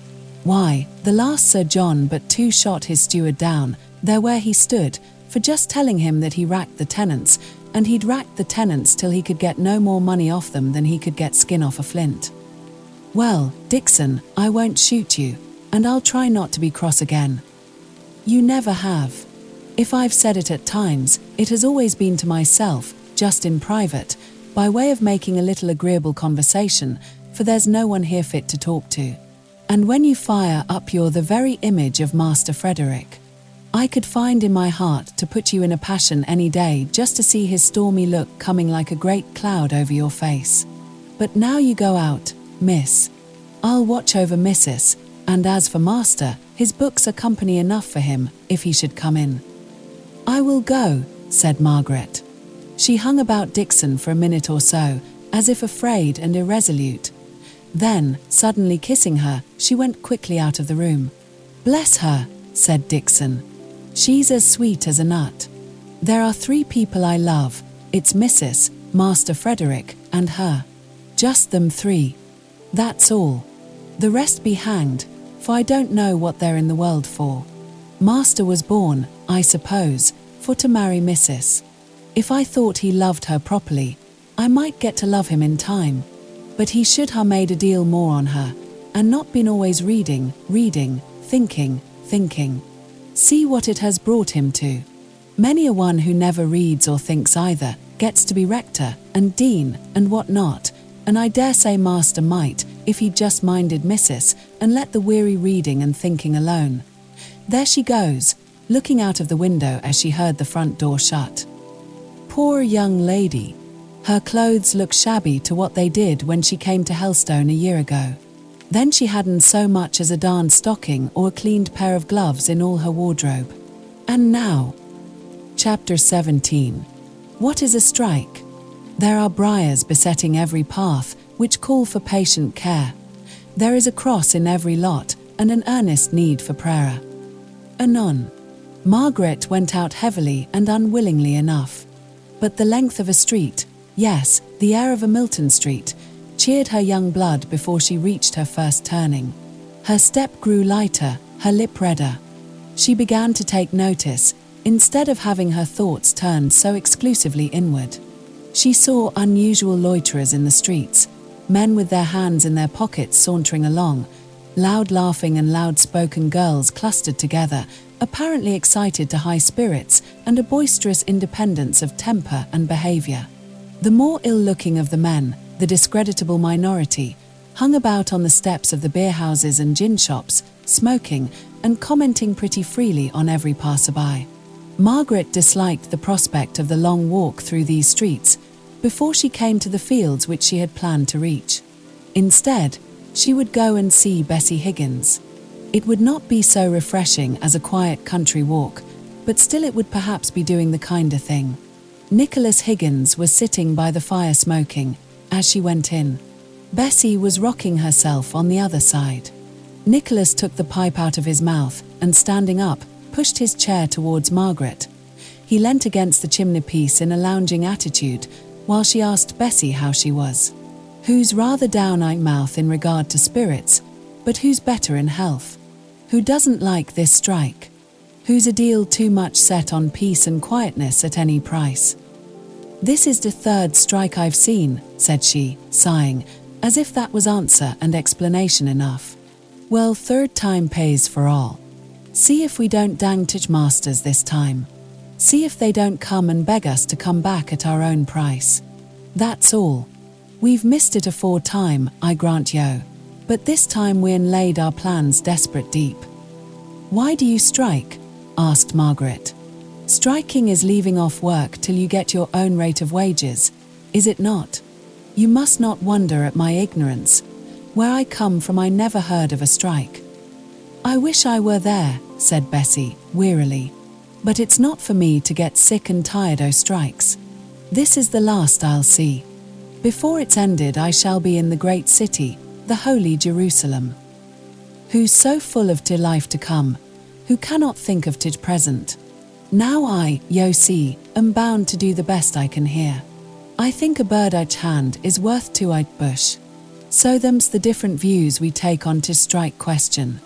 Why, the last Sir John but 2 shot his steward down, there where he stood, for just telling him that he racked the tenants, and he'd racked the tenants till he could get no more money off them than he could get skin off a flint. Well, Dixon, I won't shoot you, and I'll try not to be cross again. You never have. If I've said it at times, it has always been to myself, just in private, by way of making a little agreeable conversation, for there's no one here fit to talk to. And when you fire up you're the very image of Master Frederick. I could find in my heart to put you in a passion any day just to see his stormy look coming like a great cloud over your face. But now you go out, miss. I'll watch over missus, and as for master, his books are company enough for him, if he should come in. I will go, said Margaret. She hung about Dixon for a minute or so, as if afraid and irresolute. Then, suddenly kissing her, she went quickly out of the room. Bless her, said Dixon. She's as sweet as a nut. There are 3 people I love. It's Mrs., Master Frederick, and her. Just them 3. That's all. The rest be hanged, for I don't know what they're in the world for. Master was born, I suppose, for to marry Mrs. If I thought he loved her properly, I might get to love him in time. But he should ha' made a deal more on her, and not been always reading, thinking. See what it has brought him to. Many a one who never reads or thinks either, gets to be rector, and dean, and what not, and I dare say master might, if he'd just minded missus, and let the weary reading and thinking alone. There she goes, looking out of the window as she heard the front door shut. Poor young lady. Her clothes look shabby to what they did when she came to Helstone a year ago. Then she hadn't so much as a darned stocking or a cleaned pair of gloves in all her wardrobe. And now. Chapter 17. What is a strike? There are briars besetting every path, which call for patient care. There is a cross in every lot, and an earnest need for prayer. Anon. Margaret went out heavily and unwillingly enough. But the length of a street, yes, the air of a Milton Street, cheered her young blood before she reached her first turning. Her step grew lighter, her lip redder. She began to take notice, instead of having her thoughts turned so exclusively inward. She saw unusual loiterers in the streets, men with their hands in their pockets sauntering along, loud laughing and loud-spoken girls clustered together, apparently excited to high spirits and a boisterous independence of temper and behaviour. The more ill-looking of the men, the discreditable minority, hung about on the steps of the beer-houses and gin shops, smoking and commenting pretty freely on every passerby. Margaret disliked the prospect of the long walk through these streets before she came to the fields which she had planned to reach. Instead, she would go and see Bessie Higgins. It would not be so refreshing as a quiet country walk, but still it would perhaps be doing the kinder thing. Nicholas Higgins was sitting by the fire smoking, as she went in. Bessie was rocking herself on the other side. Nicholas took the pipe out of his mouth, and standing up, pushed his chair towards Margaret. He leant against the chimney-piece in a lounging attitude, while she asked Bessie how she was. Who's rather down-eyed mouth in regard to spirits, but who's better in health? Who doesn't like this strike? Who's a deal too much set on peace and quietness at any price? This is the third strike I've seen, said she, sighing, as if that was answer and explanation enough. Well, third time pays for all. See if we don't dang tich masters this time. See if they don't come and beg us to come back at our own price. That's all. We've missed it afore time, I grant yo, but this time we'n laid our plans desperate deep. Why do you strike? Asked Margaret. Striking is leaving off work till you get your own rate of wages, is it not? You must not wonder at my ignorance. Where I come from I never heard of a strike. I wish I were there, said Bessie, wearily. But it's not for me to get sick and tired o' strikes. This is the last I'll see. Before it's ended I shall be in the great city, the holy Jerusalem. Who's so full of life to come, who cannot think of present. Now I, yo see, am bound to do the best I can here. I think a bird-eyed hand is worth two-eyed bush. So them's the different views we take on strike question.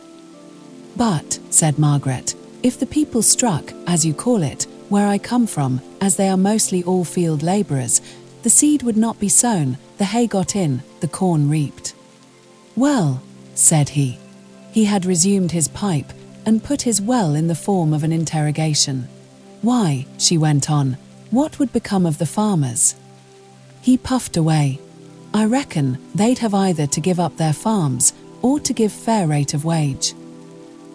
But, said Margaret, if the people struck, as you call it, where I come from, as they are mostly all field labourers, the seed would not be sown, the hay got in, the corn reaped. Well, said he. He had resumed his pipe, and put his well in the form of an interrogation. Why, she went on, what would become of the farmers? He puffed away. I reckon they'd have either to give up their farms, or to give fair rate of wage.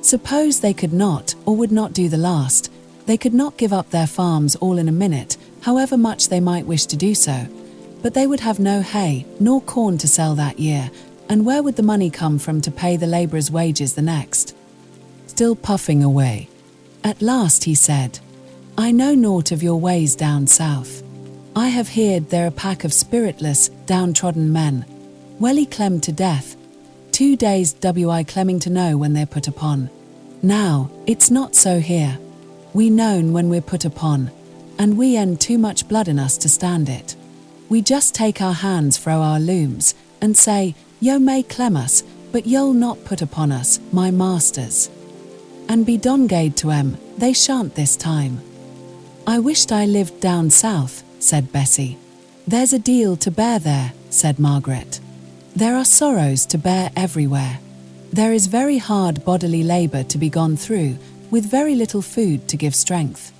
Suppose they could not, or would not do the last, they could not give up their farms all in a minute, however much they might wish to do so, but they would have no hay, nor corn to sell that year, and where would the money come from to pay the labourers' wages the next? Still puffing away. At last he said, I know naught of your ways down south. I have heard they're a pack of spiritless, downtrodden men, welly clemmed to death. 2 days wi clemming to know when they're put upon. Now, it's not so here. We known when we're put upon, and we end too much blood in us to stand it. We just take our hands fro our looms, and say, yo may clem us, but you'll not put upon us, my masters. And be dongade to 'em, they shan't this time. I wished I lived down south, said Bessie. There's a deal to bear there, said Margaret. There are sorrows to bear everywhere. There is very hard bodily labour to be gone through, with very little food to give strength.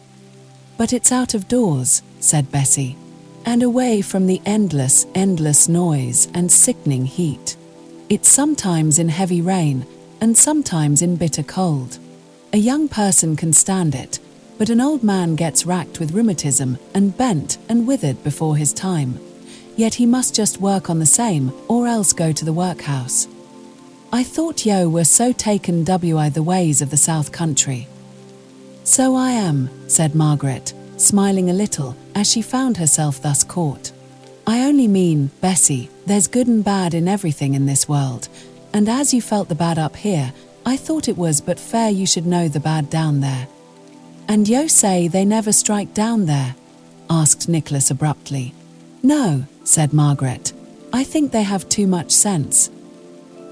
But it's out of doors, said Bessie, and away from the endless noise and sickening heat. It's sometimes in heavy rain, and sometimes in bitter cold. A young person can stand it, but an old man gets racked with rheumatism and bent and withered before his time. Yet he must just work on the same, or else go to the workhouse. I thought yo were so taken wi the ways of the south country. So I am, said Margaret, smiling a little as she found herself thus caught. I only mean, Bessie, there's good and bad in everything in this world, and as you felt the bad up here, I thought it was but fair you should know the bad down there. And yo say they never strike down there? Asked Nicholas abruptly. No, said Margaret, I think they have too much sense.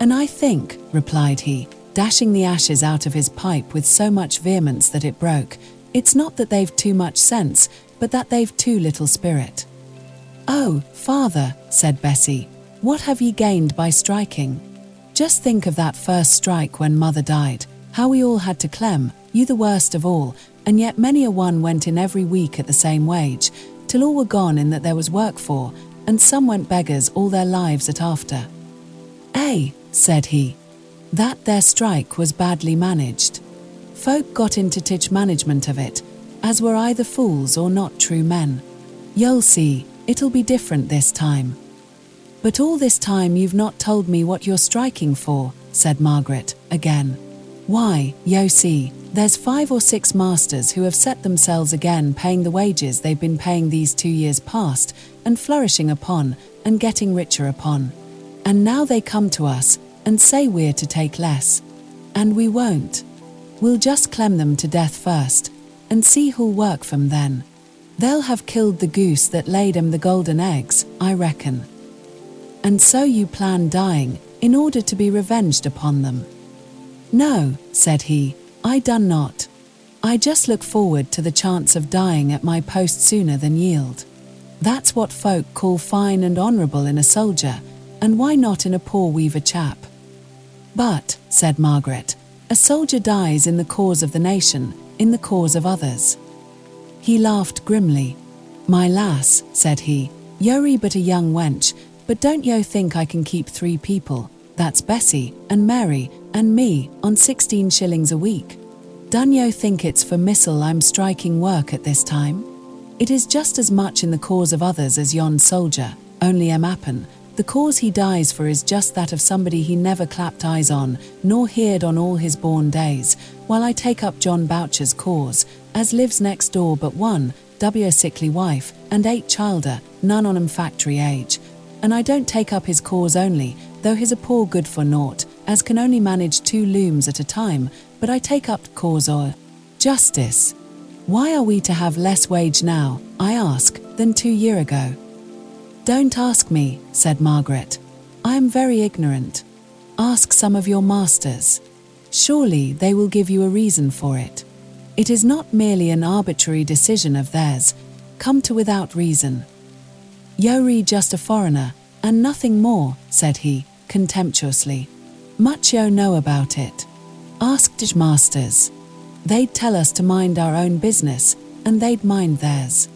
And I think, replied he, dashing the ashes out of his pipe with so much vehemence that it broke, it's not that they've too much sense, but that they've too little spirit. Oh, father, said Bessie, what have ye gained by striking? Just think of that first strike when mother died, how we all had to clem, you the worst of all, and yet many a one went in every week at the same wage, till all were gone in that there was work for, and some went beggars all their lives at after. Eh, said he, that their strike was badly managed. Folk got into management of it, as were either fools or not true men. You'll see, it'll be different this time. But all this time you've not told me what you're striking for, said Margaret, again. Why, yo see, there's 5 or 6 masters who have set themselves again paying the wages they've been paying these 2 years past, and flourishing upon, and getting richer upon. And now they come to us, and say we're to take less. And we won't. We'll just clem them to death first, and see who'll work from then. They'll have killed the goose that laid 'em the golden eggs, I reckon. And so you plan dying, in order to be revenged upon them? No, said he, I done not. I just look forward to the chance of dying at my post sooner than yield. That's what folk call fine and honourable in a soldier, and why not in a poor weaver chap? But, said Margaret, a soldier dies in the cause of the nation, in the cause of others. He laughed grimly. My lass, said he, yo're but a young wench, but don't yo think I can keep 3 people, that's Bessie, and Mary, and me, on 16 shillings a week? Dun yo think it's for missile I'm striking work at this time? It is just as much in the cause of others as yon soldier, only happen, the cause he dies for is just that of somebody he never clapped eyes on, nor heard on all his born days, while I take up John Boucher's cause, as lives next door but one, a sickly wife, and 8 childer, none on 'em factory age. And I don't take up his cause only, though he's a poor good for naught, as can only manage 2 looms at a time, but I take up cause o' justice. Why are we to have less wage now, I ask, than 2 year ago? Don't ask me, said Margaret. I am very ignorant. Ask some of your masters. Surely they will give you a reason for it. It is not merely an arbitrary decision of theirs, come to without reason. You're just a foreigner, and nothing more, said he, contemptuously. Much yo know about it. Ask the masters. They'd tell us to mind our own business, and they'd mind theirs.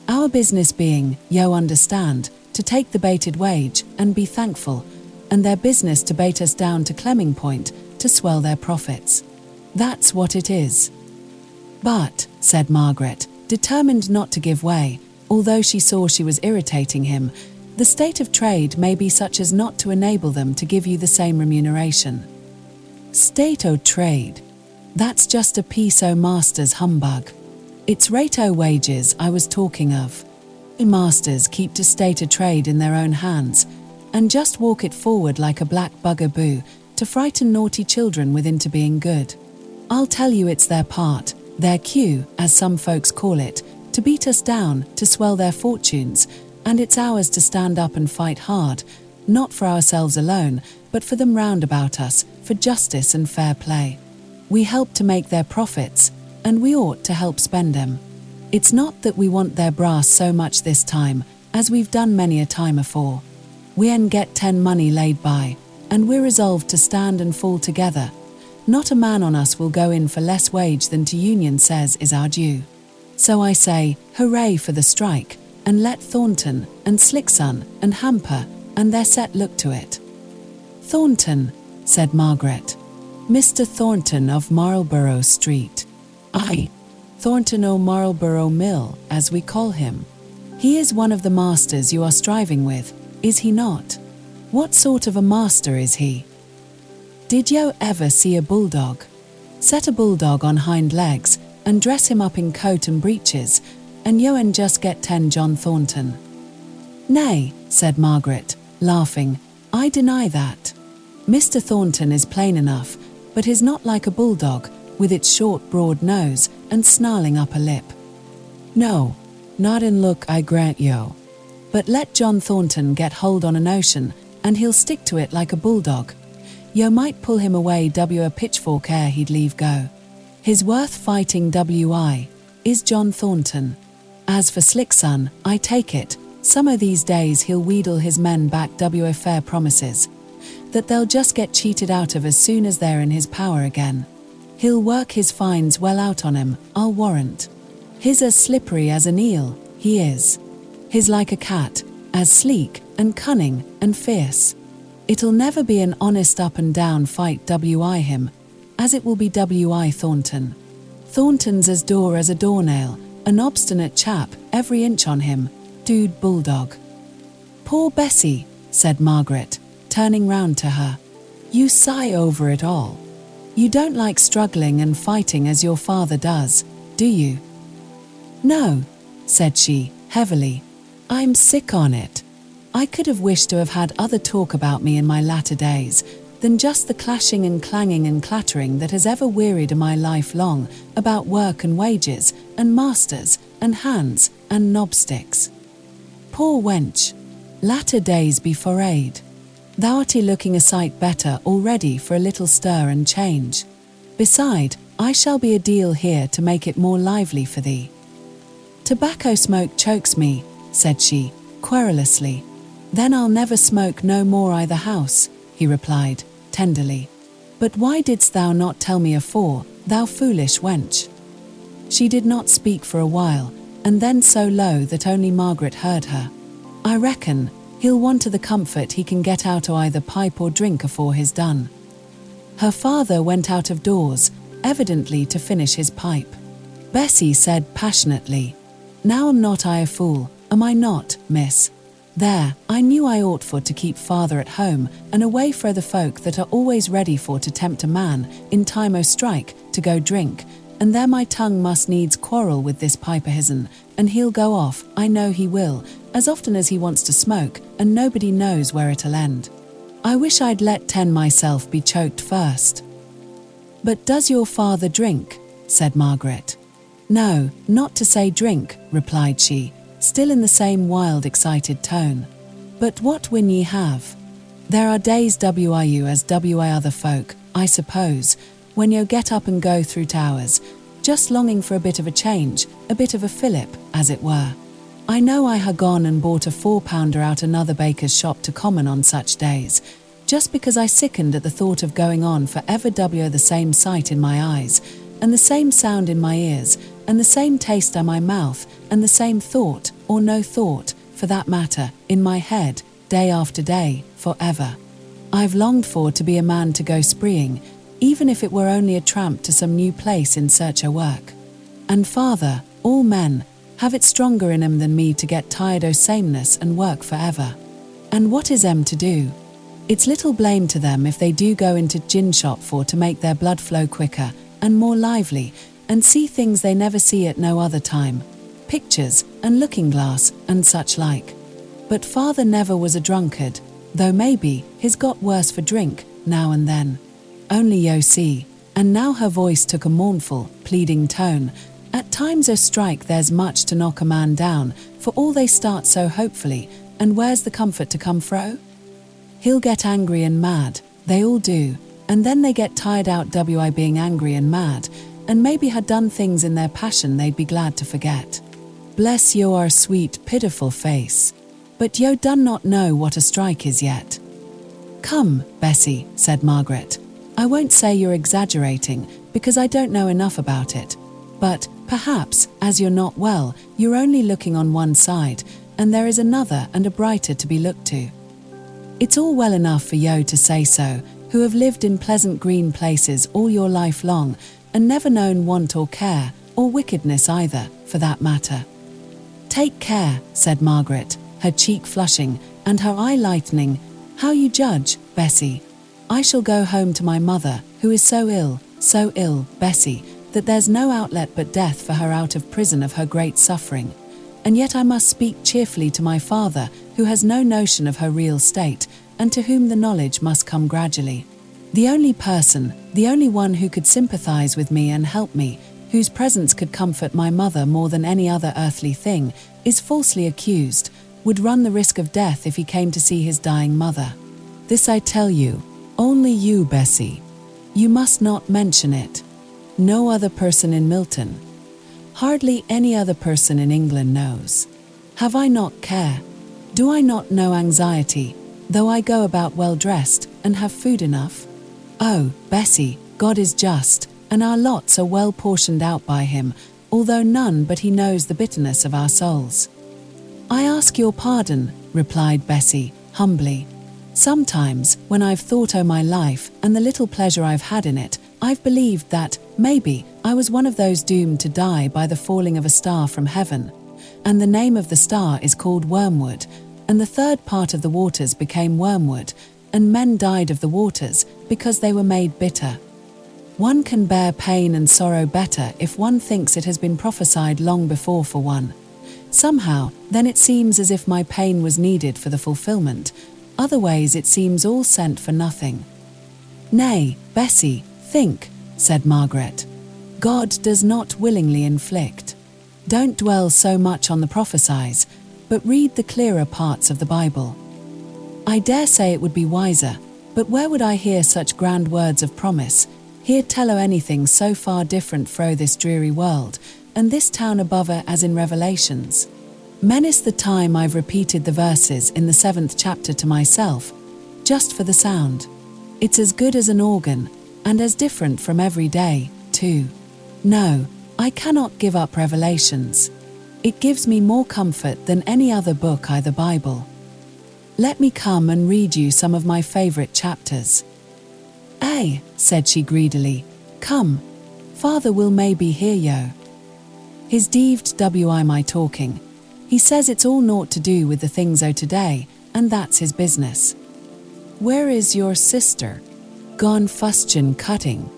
Our business being, yo understand, to take the baited wage, and be thankful, and their business to bait us down to clemming point, to swell their profits. That's what it is. But, said Margaret, determined not to give way, although she saw she was irritating him, the state of trade may be such as not to enable them to give you the same remuneration. State o' trade. That's just a piece o' master's humbug. It's rate o' wages I was talking of. Masters keep to state o' trade in their own hands, and just walk it forward like a black bugaboo, to frighten naughty children with into being good. I'll tell you it's their part, their cue, as some folks call it, to beat us down, to swell their fortunes, and it's ours to stand up and fight hard, not for ourselves alone, but for them round about us, for justice and fair play. We help to make their profits, and we ought to help spend them. It's not that we want their brass so much this time, as we've done many a time afore. We en get 10 money laid by, and we're resolved to stand and fall together. Not a man on us will go in for less wage than to union says is our due. So I say, hooray for the strike, and let Thornton, and Slickson, and Hamper, and their set look to it. Thornton, said Margaret. Mr. Thornton of Marlborough Street. Aye, Thornton o' Marlborough Mill, as we call him. He is one of the masters you are striving with, is he not? What sort of a master is he? Did yo ever see a bulldog? Set a bulldog on hind legs, and dress him up in coat and breeches, and yo en just get 10 John Thornton. Nay, said Margaret, laughing, I deny that. Mr. Thornton is plain enough, but is not like a bulldog, with its short broad nose and snarling upper lip. No, not in look I grant yo. But let John Thornton get hold on a notion, and he'll stick to it like a bulldog. Yo might pull him away a pitchfork ere he'd leave go. His worth fighting is John Thornton. As for Slickson, I take it, some of these days he'll wheedle his men back fair promises, that they'll just get cheated out of as soon as they're in his power again. He'll work his fines well out on 'em, I'll warrant. He's as slippery as an eel, he is. He's like a cat, as sleek, and cunning, and fierce. It'll never be an honest up and down fight him, as it will be Thornton. Thornton's as door as a doornail, an obstinate chap, every inch on him, dude bulldog. Poor Bessie, said Margaret, turning round to her. You sigh over it all. You don't like struggling and fighting as your father does, do you? No, said she, heavily. I'm sick on it. I could have wished to have had other talk about me in my latter days, than just the clashing and clanging and clattering that has ever wearied my life long about work and wages and masters and hands and knobsticks. Poor wench, latter days be forayed. Thou'rt looking a sight better already for a little stir and change. Beside, I shall be a deal here to make it more lively for thee. Tobacco smoke chokes me, said she, querulously. Then I'll never smoke no more i' the house, he replied, tenderly. But why didst thou not tell me afore, thou foolish wench? She did not speak for a while, and then so low that only Margaret heard her. I reckon, he'll want the comfort he can get out o' either pipe or drink afore he's done. Her father went out of doors, evidently to finish his pipe. Bessie said passionately, Now am not I a fool, am I not, miss? There, I knew I ought for to keep father at home and away fra the folk that are always ready for to tempt a man, in time o' strike, to go drink, and there my tongue must needs quarrel with this pipe o' his'n, and he'll go off, I know he will, as often as he wants to smoke, and nobody knows where it'll end. I wish I'd let 10 myself be choked first. But does your father drink? Said Margaret. No, not to say drink, replied she, still in the same wild, excited tone. But what win ye have? There are days wiu as wi other folk, I suppose, when yo get up and go through towers, just longing for a bit of a change, a bit of a fillip, as it were. I know I ha' gone and bought a 4-pounder out another baker's shop to common on such days, just because I sickened at the thought of going on for ever the same sight in my eyes, and the same sound in my ears, and the same taste in my mouth, and the same thought, or no thought, for that matter, in my head, day after day, for ever. I've longed for to be a man to go spreeing, even if it were only a tramp to some new place in search o' work. And father, all men, have it stronger in 'em than me to get tired o' sameness and work for ever. And what is 'em to do? It's little blame to them if they do go into gin shop for to make their blood flow quicker and more lively, and see things they never see at no other time, pictures and looking glass and such like. But father never was a drunkard, though maybe he's got worse for drink now and then. Only yo see, and now her voice took a mournful, pleading tone, at times o' strike there's much to knock a man down, for all they start so hopefully, and where's the comfort to come fro? He'll get angry and mad, they all do, and then they get tired out wi being angry and mad, and maybe had done things in their passion they'd be glad to forget. Bless your sweet, pitiful face. But yo done not know what a strike is yet. Come, Bessie, said Margaret. I won't say you're exaggerating, because I don't know enough about it. But, perhaps, as you're not well, you're only looking on one side, and there is another and a brighter to be looked to. It's all well enough for yo to say so, who have lived in pleasant green places all your life long, and never known want or care, or wickedness either, for that matter. Take care, said Margaret, her cheek flushing, and her eye lightening. How you judge, Bessie. I shall go home to my mother, who is so ill, Bessie, that there's no outlet but death for her out of prison of her great suffering. And yet I must speak cheerfully to my father, who has no notion of her real state, and to whom the knowledge must come gradually. The only one who could sympathize with me and help me, whose presence could comfort my mother more than any other earthly thing, is falsely accused, would run the risk of death if he came to see his dying mother. This I tell you, only you, Bessie. You must not mention it. No other person in Milton. Hardly any other person in England knows. Have I not care? Do I not know anxiety, though I go about well dressed and have food enough? Oh, Bessie, God is just, and our lots are well portioned out by him, although none but he knows the bitterness of our souls. I ask your pardon, replied Bessie, humbly. Sometimes, when I've thought o' my life and the little pleasure I've had in it, I've believed that, maybe, I was one of those doomed to die by the falling of a star from heaven. And the name of the star is called wormwood, and the third part of the waters became wormwood, and men died of the waters, because they were made bitter. One can bear pain and sorrow better if one thinks it has been prophesied long before for one. Somehow, then it seems as if my pain was needed for the fulfillment, otherwise it seems all sent for nothing. Nay, Bessie, think, said Margaret. God does not willingly inflict. Don't dwell so much on the prophesies, but read the clearer parts of the Bible. I dare say it would be wiser, but where would I hear such grand words of promise, hear tell o' anything so far different fro this dreary world, and this town above her as in Revelations? Menace the time I've repeated the verses in the 7th chapter to myself, just for the sound. It's as good as an organ, and as different from every day, too. No, I cannot give up Revelations. It gives me more comfort than any other book the Bible. Let me come and read you some of my favourite chapters. Aye, said she greedily, come. Father will maybe hear yo. His deaved wi my talking. He says it's all naught to do with the things o' today, and that's his business. Where is your sister? Gone fustian cutting.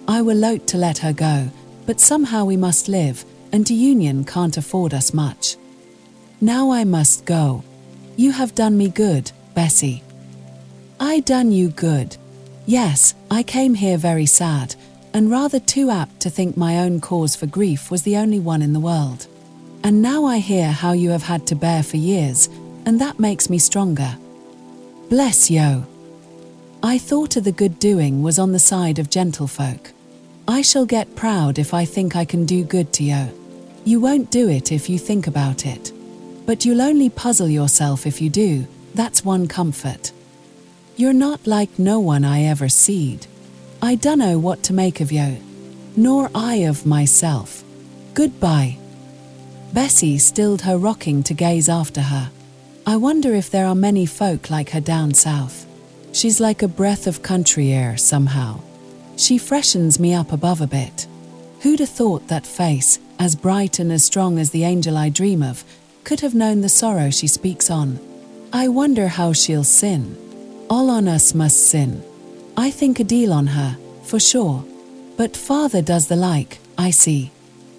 I were loath to let her go, but somehow we must live, and to union can't afford us much. Now I must go. You have done me good, Bessie. I done you good. Yes, I came here very sad, and rather too apt to think my own cause for grief was the only one in the world. And now I hear how you have had to bear for years, and that makes me stronger. Bless yo. I thought the good doing was on the side of gentlefolk. I shall get proud if I think I can do good to yo. You won't do it if you think about it. But you'll only puzzle yourself if you do, that's one comfort. You're not like no one I ever seed. I dunno what to make of yo, nor I of myself. Goodbye. Bessie stilled her rocking to gaze after her. I wonder if there are many folk like her down south. She's like a breath of country air somehow. She freshens me up above a bit. Who'd have thought that face, as bright and as strong as the angel I dream of, could have known the sorrow she speaks on? I wonder how she'll sin. All on us must sin. I think a deal on her, for sure. But father does the like, I see.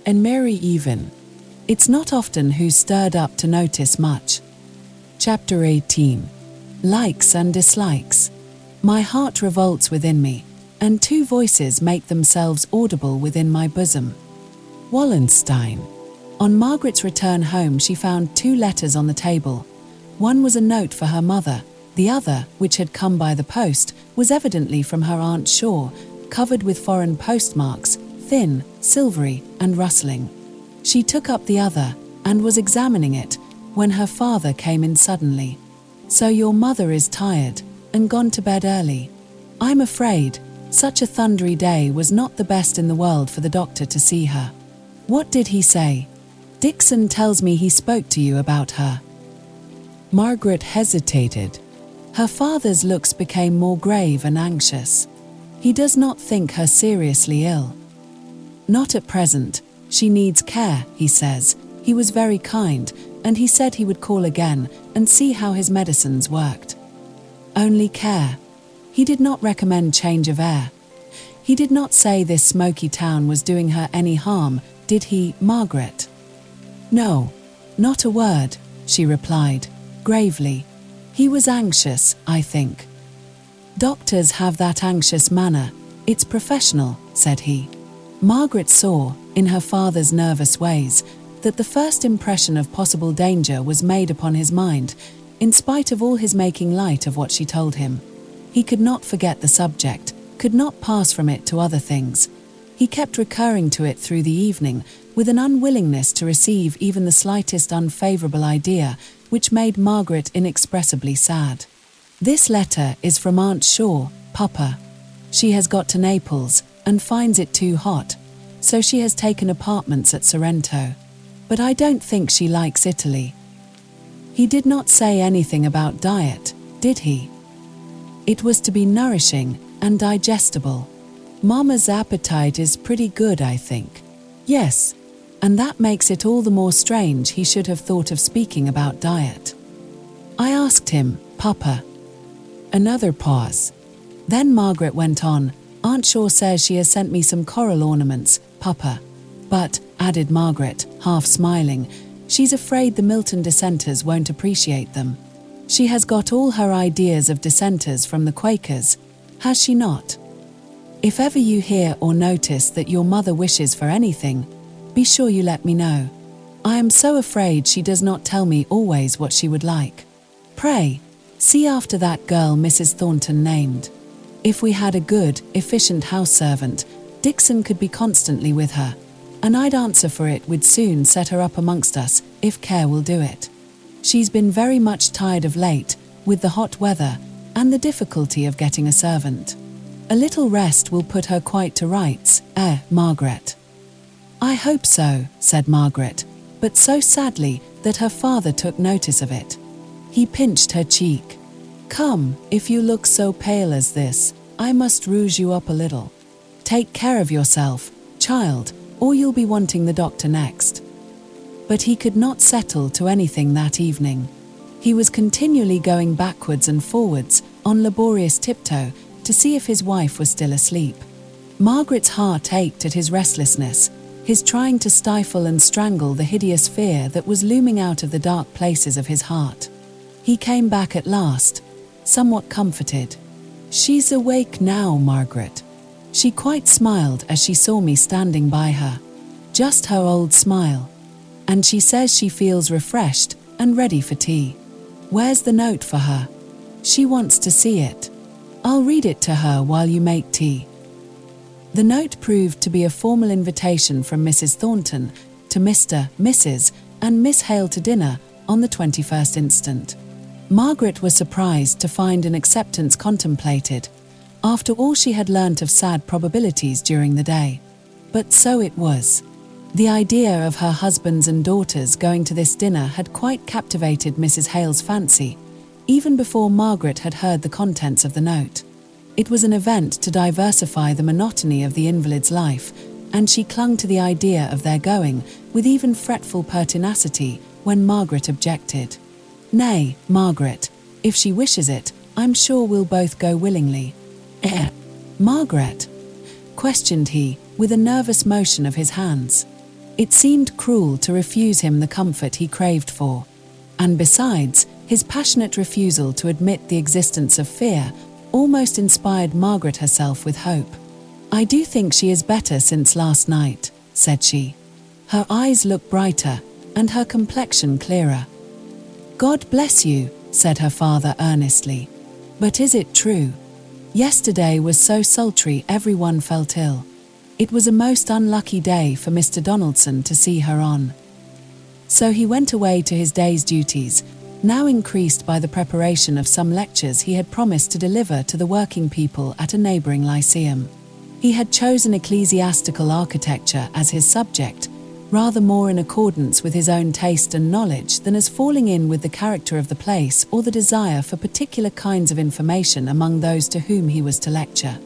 And Mary even. It's not often who's stirred up to notice much. Chapter 18. Likes and dislikes. My heart revolts within me, and two voices make themselves audible within my bosom. Wallenstein. On Margaret's return home she found 2 letters on the table. One was a note for her mother, the other, which had come by the post, was evidently from her Aunt Shaw, covered with foreign postmarks, thin, silvery, and rustling. She took up the other, and was examining it, when her father came in suddenly. So your mother is tired, and gone to bed early. I'm afraid, such a thundery day was not the best in the world for the doctor to see her. What did he say? Dixon tells me he spoke to you about her. Margaret hesitated. Her father's looks became more grave and anxious. He does not think her seriously ill. Not at present. She needs care, he says. He was very kind, and he said he would call again and see how his medicines worked. Only care. He did not recommend change of air. He did not say this smoky town was doing her any harm, did he, Margaret? No, not a word, she replied, gravely. He was anxious, I think. Doctors have that anxious manner. It's professional, said he. Margaret saw, in her father's nervous ways, that the first impression of possible danger was made upon his mind, in spite of all his making light of what she told him. He could not forget the subject, could not pass from it to other things. He kept recurring to it through the evening, with an unwillingness to receive even the slightest unfavourable idea, which made Margaret inexpressibly sad. This letter is from Aunt Shaw, Papa. She has got to Naples, and finds it too hot, so she has taken apartments at Sorrento. But I don't think she likes Italy. He did not say anything about diet, did he? It was to be nourishing and digestible. Mama's appetite is pretty good, I think. Yes, and that makes it all the more strange he should have thought of speaking about diet. I asked him, Papa. Another pause. Then Margaret went on, Aunt Shaw says she has sent me some coral ornaments, Papa. But, added Margaret, half smiling, she's afraid the Milton dissenters won't appreciate them. She has got all her ideas of dissenters from the Quakers, has she not? If ever you hear or notice that your mother wishes for anything, be sure you let me know. I am so afraid she does not tell me always what she would like. Pray, see after that girl Mrs. Thornton named. If we had a good, efficient house servant, Dixon could be constantly with her, and I'd answer for it we'd soon set her up amongst us, if care will do it. She's been very much tired of late, with the hot weather, and the difficulty of getting a servant. A little rest will put her quite to rights, Margaret. I hope so, said Margaret, but so sadly that her father took notice of it. He pinched her cheek. Come, if you look so pale as this, I must rouge you up a little. Take care of yourself, child, or you'll be wanting the doctor next. But he could not settle to anything that evening. He was continually going backwards and forwards, on laborious tiptoe, to see if his wife was still asleep. Margaret's heart ached at his restlessness, his trying to stifle and strangle the hideous fear that was looming out of the dark places of his heart. He came back at last, somewhat comforted. She's awake now, Margaret. She quite smiled as she saw me standing by her. Just her old smile. And she says she feels refreshed and ready for tea. Where's the note for her? She wants to see it. I'll read it to her while you make tea. The note proved to be a formal invitation from Mrs. Thornton to Mr., Mrs., and Miss Hale to dinner on the 21st instant. Margaret was surprised to find an acceptance contemplated, after all she had learnt of sad probabilities during the day. But so it was. The idea of her husbands and daughters going to this dinner had quite captivated Mrs. Hale's fancy, even before Margaret had heard the contents of the note. It was an event to diversify the monotony of the invalid's life, and she clung to the idea of their going with even fretful pertinacity when Margaret objected. Nay, Margaret, if she wishes it, I'm sure we'll both go willingly. Margaret? Questioned he, with a nervous motion of his hands. It seemed cruel to refuse him the comfort he craved for. And besides, his passionate refusal to admit the existence of fear almost inspired Margaret herself with hope. I do think she is better since last night, said she. Her eyes look brighter, and her complexion clearer. God bless you, said her father earnestly. But is it true? Yesterday was so sultry everyone felt ill. It was a most unlucky day for Mr. Donaldson to see her on. So he went away to his day's duties, now increased by the preparation of some lectures he had promised to deliver to the working people at a neighbouring lyceum. He had chosen ecclesiastical architecture as his subject, rather more in accordance with his own taste and knowledge than as falling in with the character of the place or the desire for particular kinds of information among those to whom he was to lecture.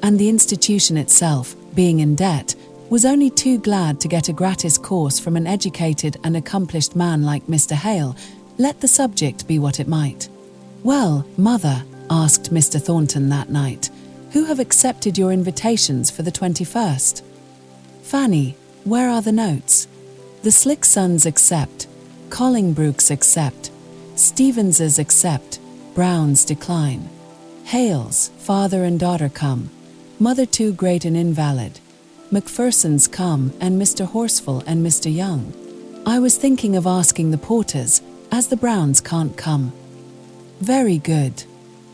And the institution itself, being in debt, was only too glad to get a gratis course from an educated and accomplished man like Mr. Hale, let the subject be what it might. Well, mother, asked Mr. Thornton that night, who have accepted your invitations for the 21st? Fanny, where are the notes? The Slicksons accept, Collingbrookes accept, Stevenses accept, Browns decline. Hales, father and daughter come, mother too great an invalid. Macphersons come, and Mr. Horsfall and Mr. Young. I was thinking of asking the Porters, as the Browns can't come. Very good.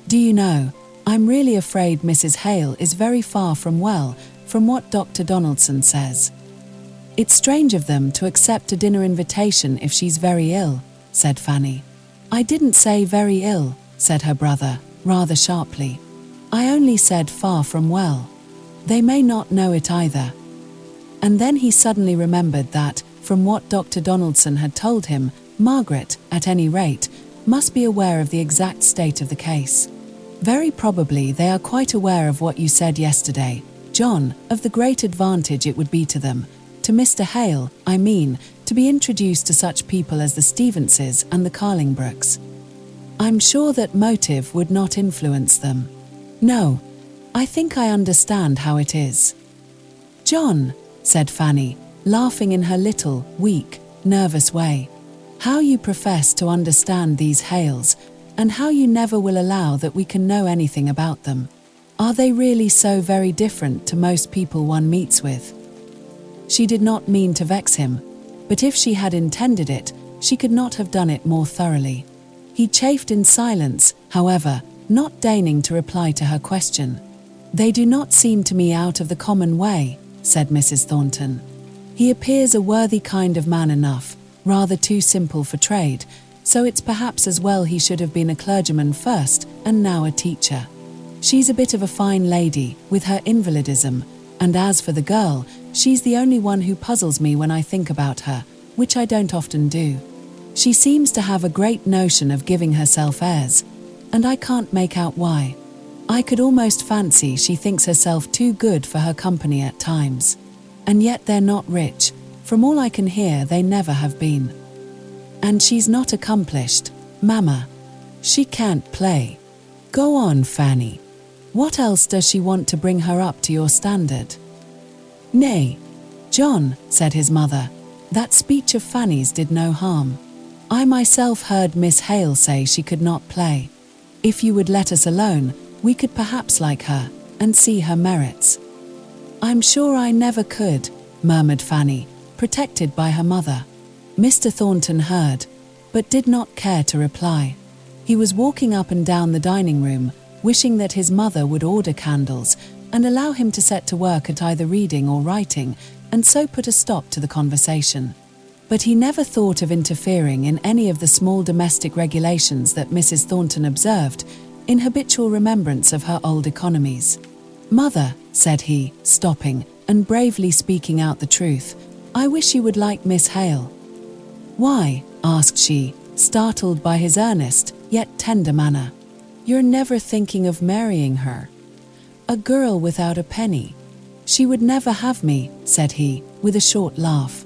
Do you know, I'm really afraid Mrs. Hale is very far from well, from what Dr. Donaldson says. It's strange of them to accept a dinner invitation if she's very ill, said Fanny. I didn't say very ill, said her brother, rather sharply. I only said far from well. They may not know it either. And then he suddenly remembered that, from what Dr. Donaldson had told him, Margaret, at any rate, must be aware of the exact state of the case. Very probably they are quite aware of what you said yesterday, John, of the great advantage it would be to them, to Mr. Hale, I mean, to be introduced to such people as the Stevenses and the Carlingbrooks. I'm sure that motive would not influence them. No, I think I understand how it is. John, said Fanny, laughing in her little, weak, nervous way, how you profess to understand these Hales, and how you never will allow that we can know anything about them. Are they really so very different to most people one meets with? She did not mean to vex him, but if she had intended it, she could not have done it more thoroughly. He chafed in silence, however, not deigning to reply to her question. "They do not seem to me out of the common way," said Mrs. Thornton. "He appears a worthy kind of man enough, rather too simple for trade, so it's perhaps as well he should have been a clergyman first and now a teacher. She's a bit of a fine lady, with her invalidism, and as for the girl, she's the only one who puzzles me when I think about her, which I don't often do. She seems to have a great notion of giving herself airs, and I can't make out why. I could almost fancy she thinks herself too good for her company at times. And yet they're not rich, from all I can hear they never have been. And she's not accomplished, Mama. She can't play. Go on, Fanny. What else does she want to bring her up to your standard?" "Nay, John," said his mother, "that speech of Fanny's did no harm. I myself heard Miss Hale say she could not play. If you would let us alone, we could perhaps like her, and see her merits." "I'm sure I never could," murmured Fanny, protected by her mother. Mr. Thornton heard, but did not care to reply. He was walking up and down the dining room, wishing that his mother would order candles and allow him to set to work at either reading or writing, and so put a stop to the conversation. But he never thought of interfering in any of the small domestic regulations that Mrs. Thornton observed, in habitual remembrance of her old economies. "Mother," said he, stopping, and bravely speaking out the truth, "I wish you would like Miss Hale." "Why?" asked she, startled by his earnest, yet tender manner. "You're never thinking of marrying her? A girl without a penny? She would never have me," said he, with a short laugh.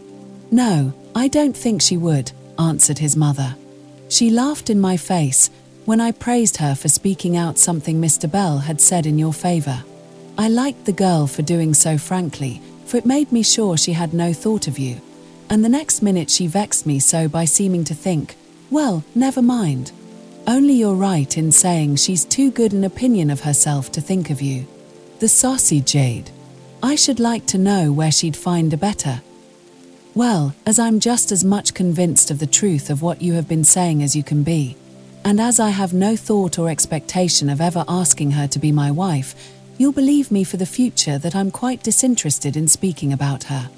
"No, I don't think she would," answered his mother. "She laughed in my face when I praised her for speaking out something Mr. Bell had said in your favour. I liked the girl for doing so frankly, for it made me sure she had no thought of you, and the next minute she vexed me so by seeming to think, well, never mind. Only you're right in saying she's too good an opinion of herself to think of you. The saucy jade. I should like to know where she'd find a better." "Well, as I'm just as much convinced of the truth of what you have been saying as you can be, and as I have no thought or expectation of ever asking her to be my wife, you'll believe me for the future that I'm quite disinterested in speaking about her.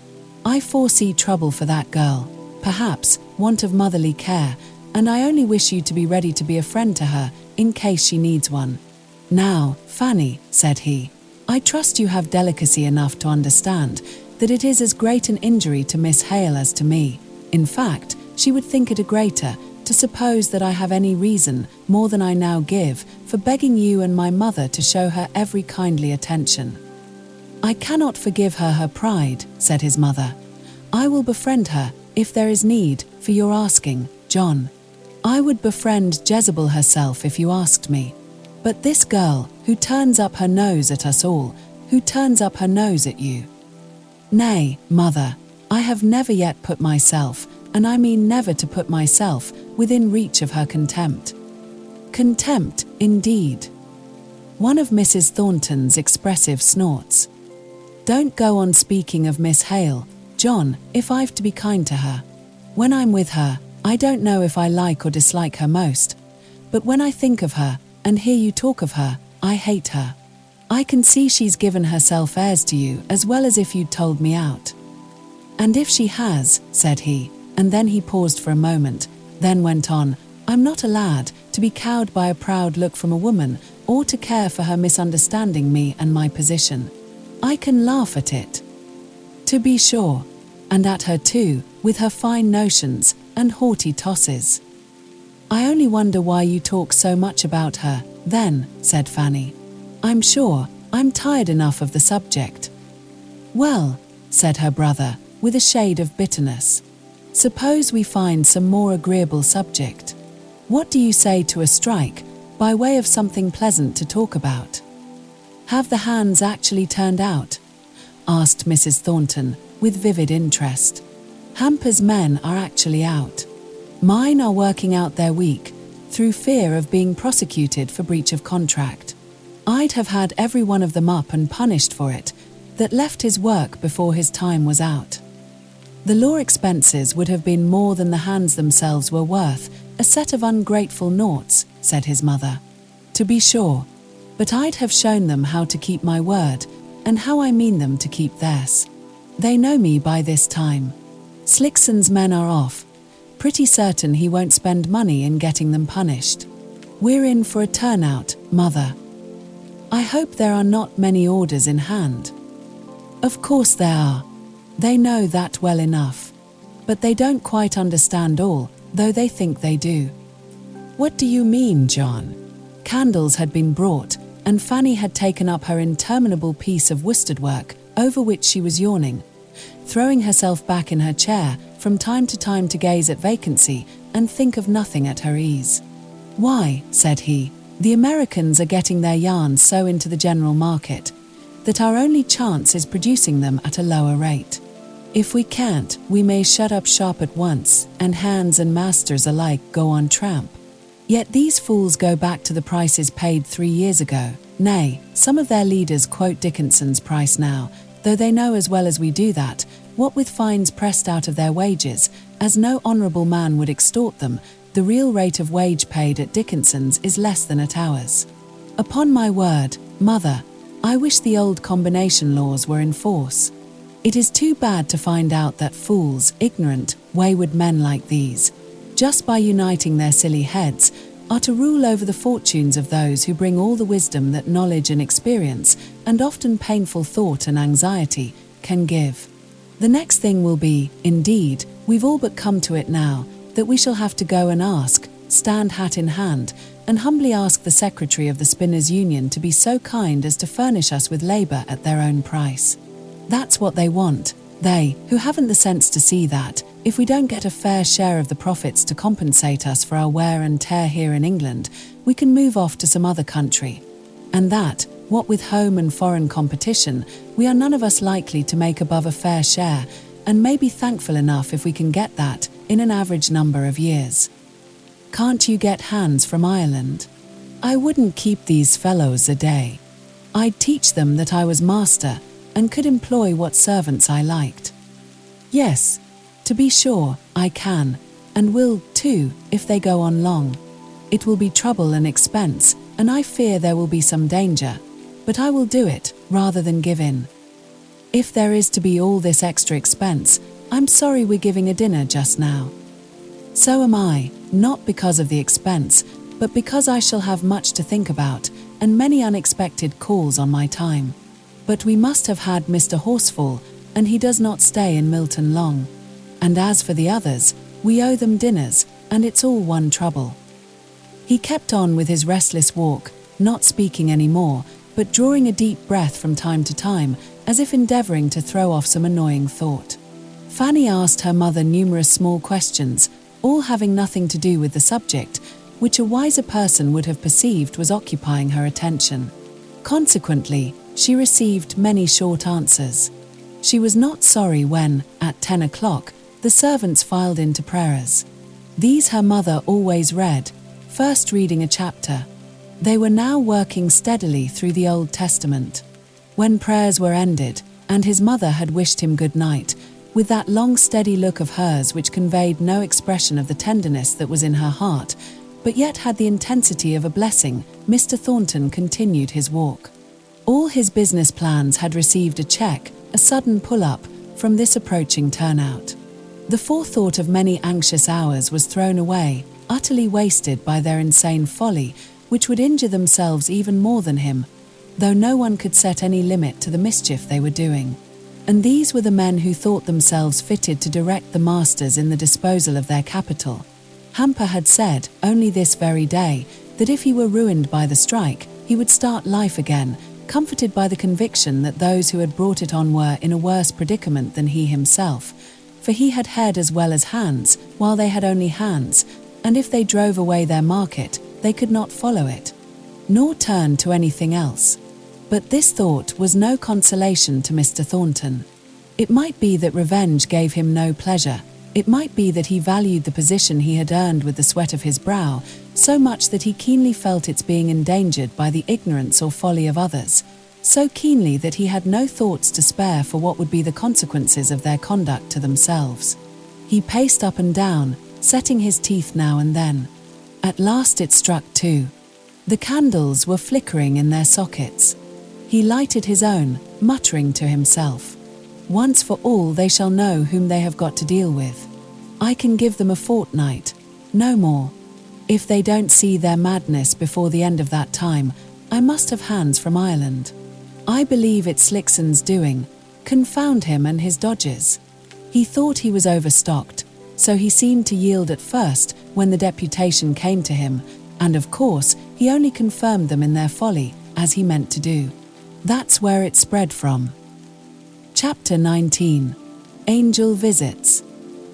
I foresee trouble for that girl, perhaps want of motherly care, and I only wish you to be ready to be a friend to her in case she needs one. Now, Fanny," said he, "I trust you have delicacy enough to understand that it is as great an injury to Miss Hale as to me. In fact, she would think it a greater to suppose that I have any reason, more than I now give, for begging you and my mother to show her every kindly attention." "I cannot forgive her her pride," said his mother. "I will befriend her, if there is need, for your asking, John. I would befriend Jezebel herself if you asked me. But this girl, who turns up her nose at us all, who turns up her nose at you. Nay, mother, I have never yet put myself, and I mean never to put myself, within reach of her contempt." "Contempt, indeed." One of Mrs. Thornton's expressive snorts. "Don't go on speaking of Miss Hale, John, if I've to be kind to her. When I'm with her, I don't know if I like or dislike her most, but when I think of her, and hear you talk of her, I hate her. I can see she's given herself airs to you as well as if you'd told me out." "And if she has," said he, and then he paused for a moment, then went on, "I'm not a lad, to be cowed by a proud look from a woman, or to care for her misunderstanding me and my position. I can laugh at it. To be sure, and at her too, with her fine notions and haughty tosses." "I only wonder why you talk so much about her, then," said Fanny. "I'm sure I'm tired enough of the subject." "Well," said her brother, with a shade of bitterness, "suppose we find some more agreeable subject. What do you say to a strike, by way of something pleasant to talk about?" "Have the hands actually turned out?" asked Mrs. Thornton, with vivid interest. "Hamper's men are actually out. Mine are working out their week, through fear of being prosecuted for breach of contract. I'd have had every one of them up and punished for it, that left his work before his time was out. The law expenses would have been more than the hands themselves were worth, a set of ungrateful naughts, said his mother. To be sure, but I'd have shown them how to keep my word, and how I mean them to keep theirs. They know me by this time. Slickson's men are off. Pretty certain he won't spend money in getting them punished. We're in for a turnout, mother. I hope there are not many orders in hand. Of course there are. They know that well enough. But they don't quite understand all, though they think they do. What do you mean, John? Candles had been brought, and Fanny had taken up her interminable piece of worsted work, over which she was yawning, throwing herself back in her chair from time to time to gaze at vacancy and think of nothing at her ease. Why, said he, the Americans are getting their yarns so into the general market that our only chance is producing them at a lower rate. If we can't, we may shut up shop at once, and hands and masters alike go on tramp. Yet these fools go back to the prices paid 3 years ago. Nay, some of their leaders quote Dickinson's price now, though they know as well as we do that, what with fines pressed out of their wages, as no honourable man would extort them, the real rate of wage paid at Dickinson's is less than at ours. Upon my word, mother, I wish the old combination laws were in force. It is too bad to find out that fools, ignorant, wayward men like these, just by uniting their silly heads, are to rule over the fortunes of those who bring all the wisdom that knowledge and experience, and often painful thought and anxiety, can give. The next thing will be, indeed, we've all but come to it now, that we shall have to go and ask, stand hat in hand, and humbly ask the Secretary of the Spinners' Union to be so kind as to furnish us with labour at their own price. That's what they want, they, who haven't the sense to see that, if we don't get a fair share of the profits to compensate us for our wear and tear here in England, we can move off to some other country. And that, what with home and foreign competition, we are none of us likely to make above a fair share, and may be thankful enough if we can get that, in an average number of years. Can't you get hands from Ireland? I wouldn't keep these fellows a day. I'd teach them that I was master, and could employ what servants I liked. Yes, to be sure, I can, and will, too, if they go on long. It will be trouble and expense, and I fear there will be some danger, but I will do it, rather than give in. If there is to be all this extra expense, I'm sorry we're giving a dinner just now. So am I, not because of the expense, but because I shall have much to think about, and many unexpected calls on my time. But we must have had Mr. Horsefall, and he does not stay in Milton long. And as for the others, we owe them dinners, and it's all one trouble. He kept on with his restless walk, not speaking any more, but drawing a deep breath from time to time, as if endeavouring to throw off some annoying thought. Fanny asked her mother numerous small questions, all having nothing to do with the subject, which a wiser person would have perceived was occupying her attention. Consequently, she received many short answers. She was not sorry when, at 10 o'clock, the servants filed into prayers. These her mother always read, first reading a chapter. They were now working steadily through the Old Testament. When prayers were ended, and his mother had wished him good night, with that long steady look of hers which conveyed no expression of the tenderness that was in her heart, but yet had the intensity of a blessing, Mr. Thornton continued his walk. All his business plans had received a check, a sudden pull-up, from this approaching turnout. The forethought of many anxious hours was thrown away, utterly wasted by their insane folly, which would injure themselves even more than him, though no one could set any limit to the mischief they were doing. And these were the men who thought themselves fitted to direct the masters in the disposal of their capital. Hamper had said, only this very day, that if he were ruined by the strike, he would start life again, comforted by the conviction that those who had brought it on were in a worse predicament than he himself, for he had head as well as hands, while they had only hands, and if they drove away their market, they could not follow it, nor turn to anything else. But this thought was no consolation to Mr. Thornton. It might be that revenge gave him no pleasure, It might be that he valued the position he had earned with the sweat of his brow, so much that he keenly felt its being endangered by the ignorance or folly of others, so keenly that he had no thoughts to spare for what would be the consequences of their conduct to themselves. He paced up and down, setting his teeth now and then. At last it struck 2. The candles were flickering in their sockets. He lighted his own, muttering to himself, "Once for all they shall know whom they have got to deal with. I can give them a fortnight, no more. If they don't see their madness before the end of that time, I must have hands from Ireland. I believe it's Slickson's doing, confound him and his dodges." He thought he was overstocked, so he seemed to yield at first when the deputation came to him, and of course he only confirmed them in their folly, as he meant to do. That's where it spread from. Chapter 19. Angel Visits.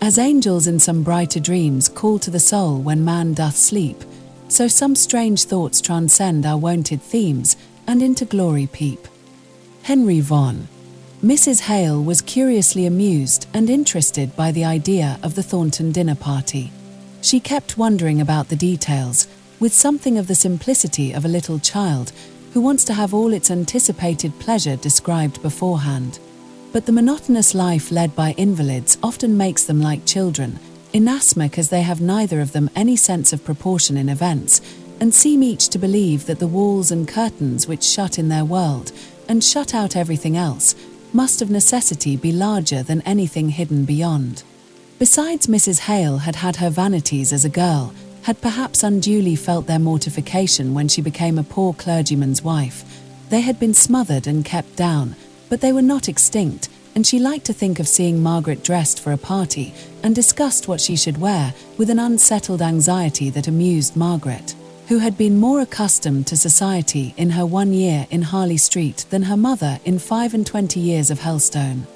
As angels in some brighter dreams call to the soul when man doth sleep, so some strange thoughts transcend our wonted themes, and into glory peep. Henry Vaughan. Mrs. Hale was curiously amused and interested by the idea of the Thornton dinner party. She kept wondering about the details, with something of the simplicity of a little child who wants to have all its anticipated pleasure described beforehand. But the monotonous life led by invalids often makes them like children, inasmuch as they have neither of them any sense of proportion in events, and seem each to believe that the walls and curtains which shut in their world, and shut out everything else, must of necessity be larger than anything hidden beyond. Besides, Mrs. Hale had had her vanities as a girl, had perhaps unduly felt their mortification when she became a poor clergyman's wife. They had been smothered and kept down, but they were not extinct, and she liked to think of seeing Margaret dressed for a party, and discussed what she should wear, with an unsettled anxiety that amused Margaret, who had been more accustomed to society in her 1 year in Harley Street than her mother in 25 years of Helstone.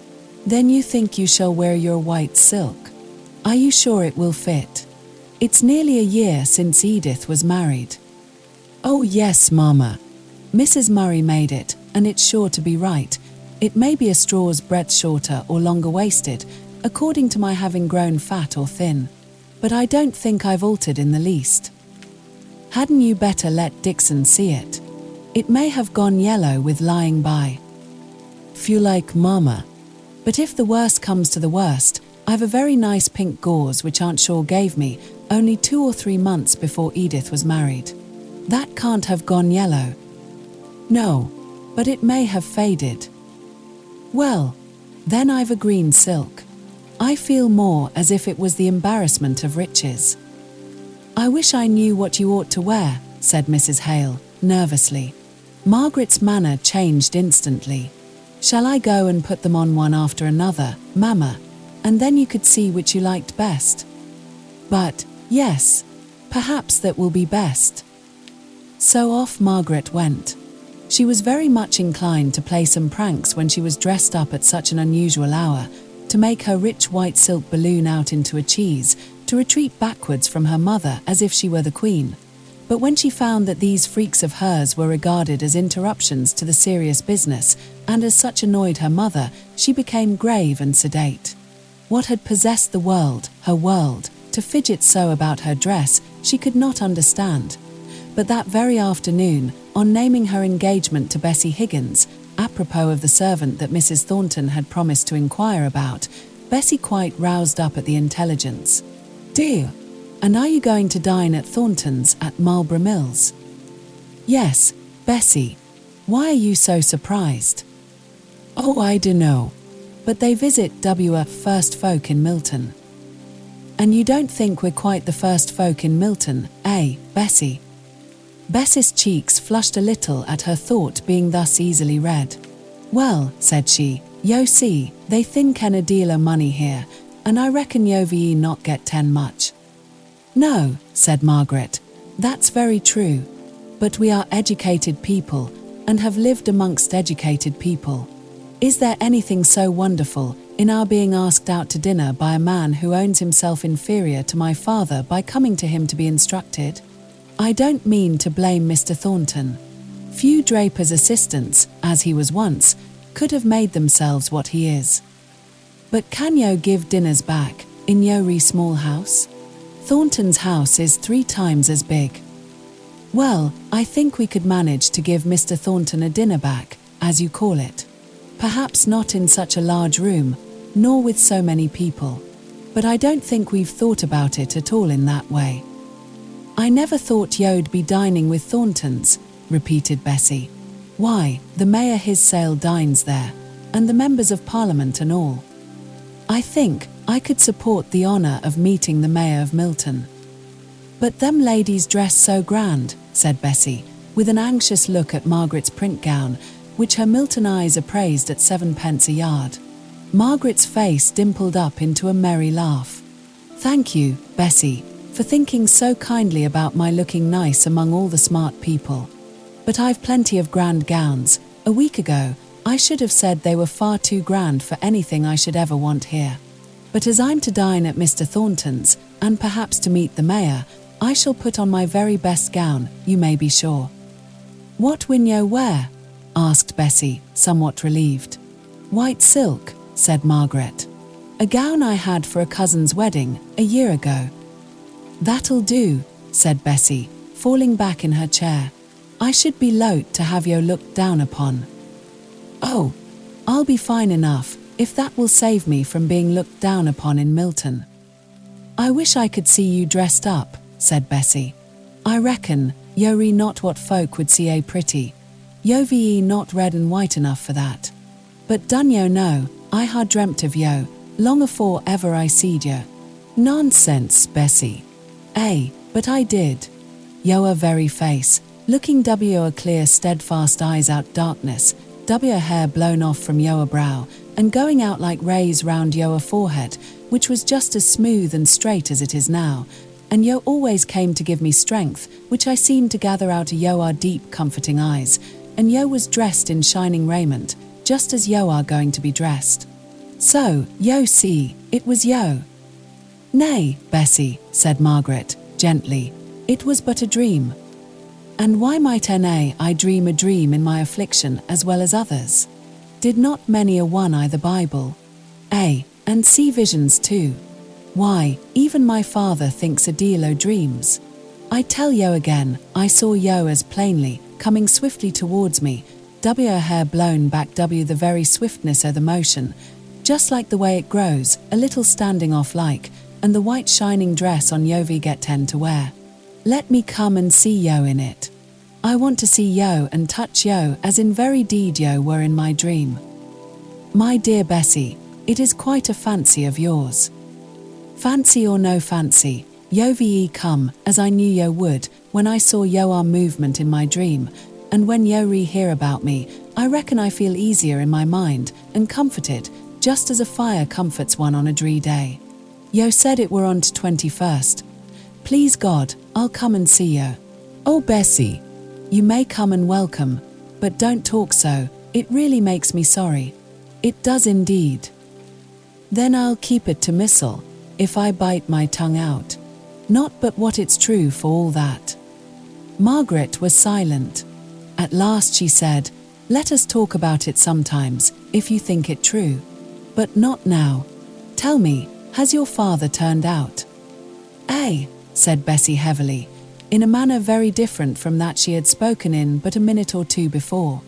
"Then you think you shall wear your white silk? Are you sure it will fit? It's nearly a year since Edith was married." "Oh yes, Mama. Mrs. Murray made it, and it's sure to be right. It may be a straw's breadth shorter or longer waisted, according to my having grown fat or thin. But I don't think I've altered in the least. Hadn't you better let Dixon see it? It may have gone yellow with lying by." "Few like, Mama. But if the worst comes to the worst, I've a very nice pink gauze which Aunt Shaw gave me only 2 or 3 months before Edith was married. That can't have gone yellow." "No, but it may have faded." "Well, then I've a green silk. I feel more as if it was the embarrassment of riches." "I wish I knew what you ought to wear," said Mrs. Hale, nervously. Margaret's manner changed instantly. "Shall I go and put them on one after another, Mamma, and then you could see which you liked best?" "But, yes, perhaps that will be best." So off Margaret went. She was very much inclined to play some pranks when she was dressed up at such an unusual hour, to make her rich white silk balloon out into a cheese, to retreat backwards from her mother as if she were the queen. But when she found that these freaks of hers were regarded as interruptions to the serious business, and as such annoyed her mother, she became grave and sedate. What had possessed the world, her world, to fidget so about her dress, she could not understand. But that very afternoon, on naming her engagement to Bessie Higgins, apropos of the servant that Mrs. Thornton had promised to inquire about, Bessie quite roused up at the intelligence. "Dear, and are you going to dine at Thornton's at Marlborough Mills?" "Yes, Bessie. Why are you so surprised?" "Oh, I dunno. But they visit W. first folk in Milton." "And you don't think we're quite the first folk in Milton, eh, Bessie?" Bessie's cheeks flushed a little at her thought being thus easily read. "Well," said she, "yo see, they think a deal o' money here, and I reckon yo ve not get 10 much." "No," said Margaret, "that's very true. But we are educated people, and have lived amongst educated people. Is there anything so wonderful in our being asked out to dinner by a man who owns himself inferior to my father by coming to him to be instructed? I don't mean to blame Mr. Thornton. Few drapers' assistants, as he was once, could have made themselves what he is. But can yo give dinners back, In Yori small house? Thornton's house is 3 times as big. Well, I think we could manage to give Mr. Thornton a dinner back, as you call it. Perhaps not in such a large room, nor with so many people. But I don't think we've thought about it at all in that way. I never thought you'd be dining with Thorntons, repeated Bessie. Why, the mayor his sale dines there, and the members of Parliament and all. I think I could support the honour of meeting the mayor of Milton. But them ladies dress so grand, said Bessie, with an anxious look at Margaret's print gown, which her Milton eyes appraised at 7p a yard. Margaret's face dimpled up into a merry laugh. Thank you, Bessie, for thinking so kindly about my looking nice among all the smart people. But I've plenty of grand gowns. A week ago, I should have said they were far too grand for anything I should ever want here. But as I'm to dine at Mr. Thornton's, and perhaps to meet the mayor, I shall put on my very best gown, you may be sure. What will you wear? Asked Bessie, somewhat relieved. White silk, said Margaret. A gown I had for a cousin's wedding, a year ago. That'll do, said Bessie, falling back in her chair. I should be loath to have you looked down upon. Oh, I'll be fine enough, if that will save me from being looked down upon in Milton. I wish I could see you dressed up, said Bessie. I reckon, you're not what folk would see a pretty. You're not red and white enough for that. But done yo know, I had dreamt of yo, long afore ever I seed yo. Nonsense, Bessie. But I did. Yo a very face, looking w a clear steadfast eyes out darkness, w a hair blown off from yo a brow, and going out like rays round yo a forehead, which was just as smooth and straight as it is now, and yo always came to give me strength, which I seemed to gather out of yo our deep comforting eyes, and yo was dressed in shining raiment, just as yo are going to be dressed. So, yo see, it was yo. Nay, Bessie, said Margaret, gently, it was but a dream. And why might I dream a dream in my affliction as well as others? Did not many a one the Bible? And see visions too. Why, even my father thinks a deal o' dreams. I tell yo again, I saw yo as plainly, coming swiftly towards me, w her hair blown back w the very swiftness o' the motion, just like the way it grows, a little standing off like, and the white shining dress on yo get tend to wear. Let me come and see yo in it. I want to see yo and touch yo as in very deed yo were in my dream. My dear Bessie, it is quite a fancy of yours. Fancy or no fancy, yo come, as I knew yo would, when I saw yo our movement in my dream, and when yo hear about me, I reckon I feel easier in my mind, and comforted, just as a fire comforts one on a dree day. Yo said it were on to 21st. Please God, I'll come and see yo. Oh Bessie, you may come and welcome, but don't talk so, it really makes me sorry. It does indeed. Then I'll keep it to missile, if I bite my tongue out. Not but what it's true for all that. Margaret was silent. At last she said, let us talk about it sometimes, if you think it true. But not now. Tell me, has your father turned out? Said Bessie heavily, in a manner very different from that she had spoken in but a minute or two before.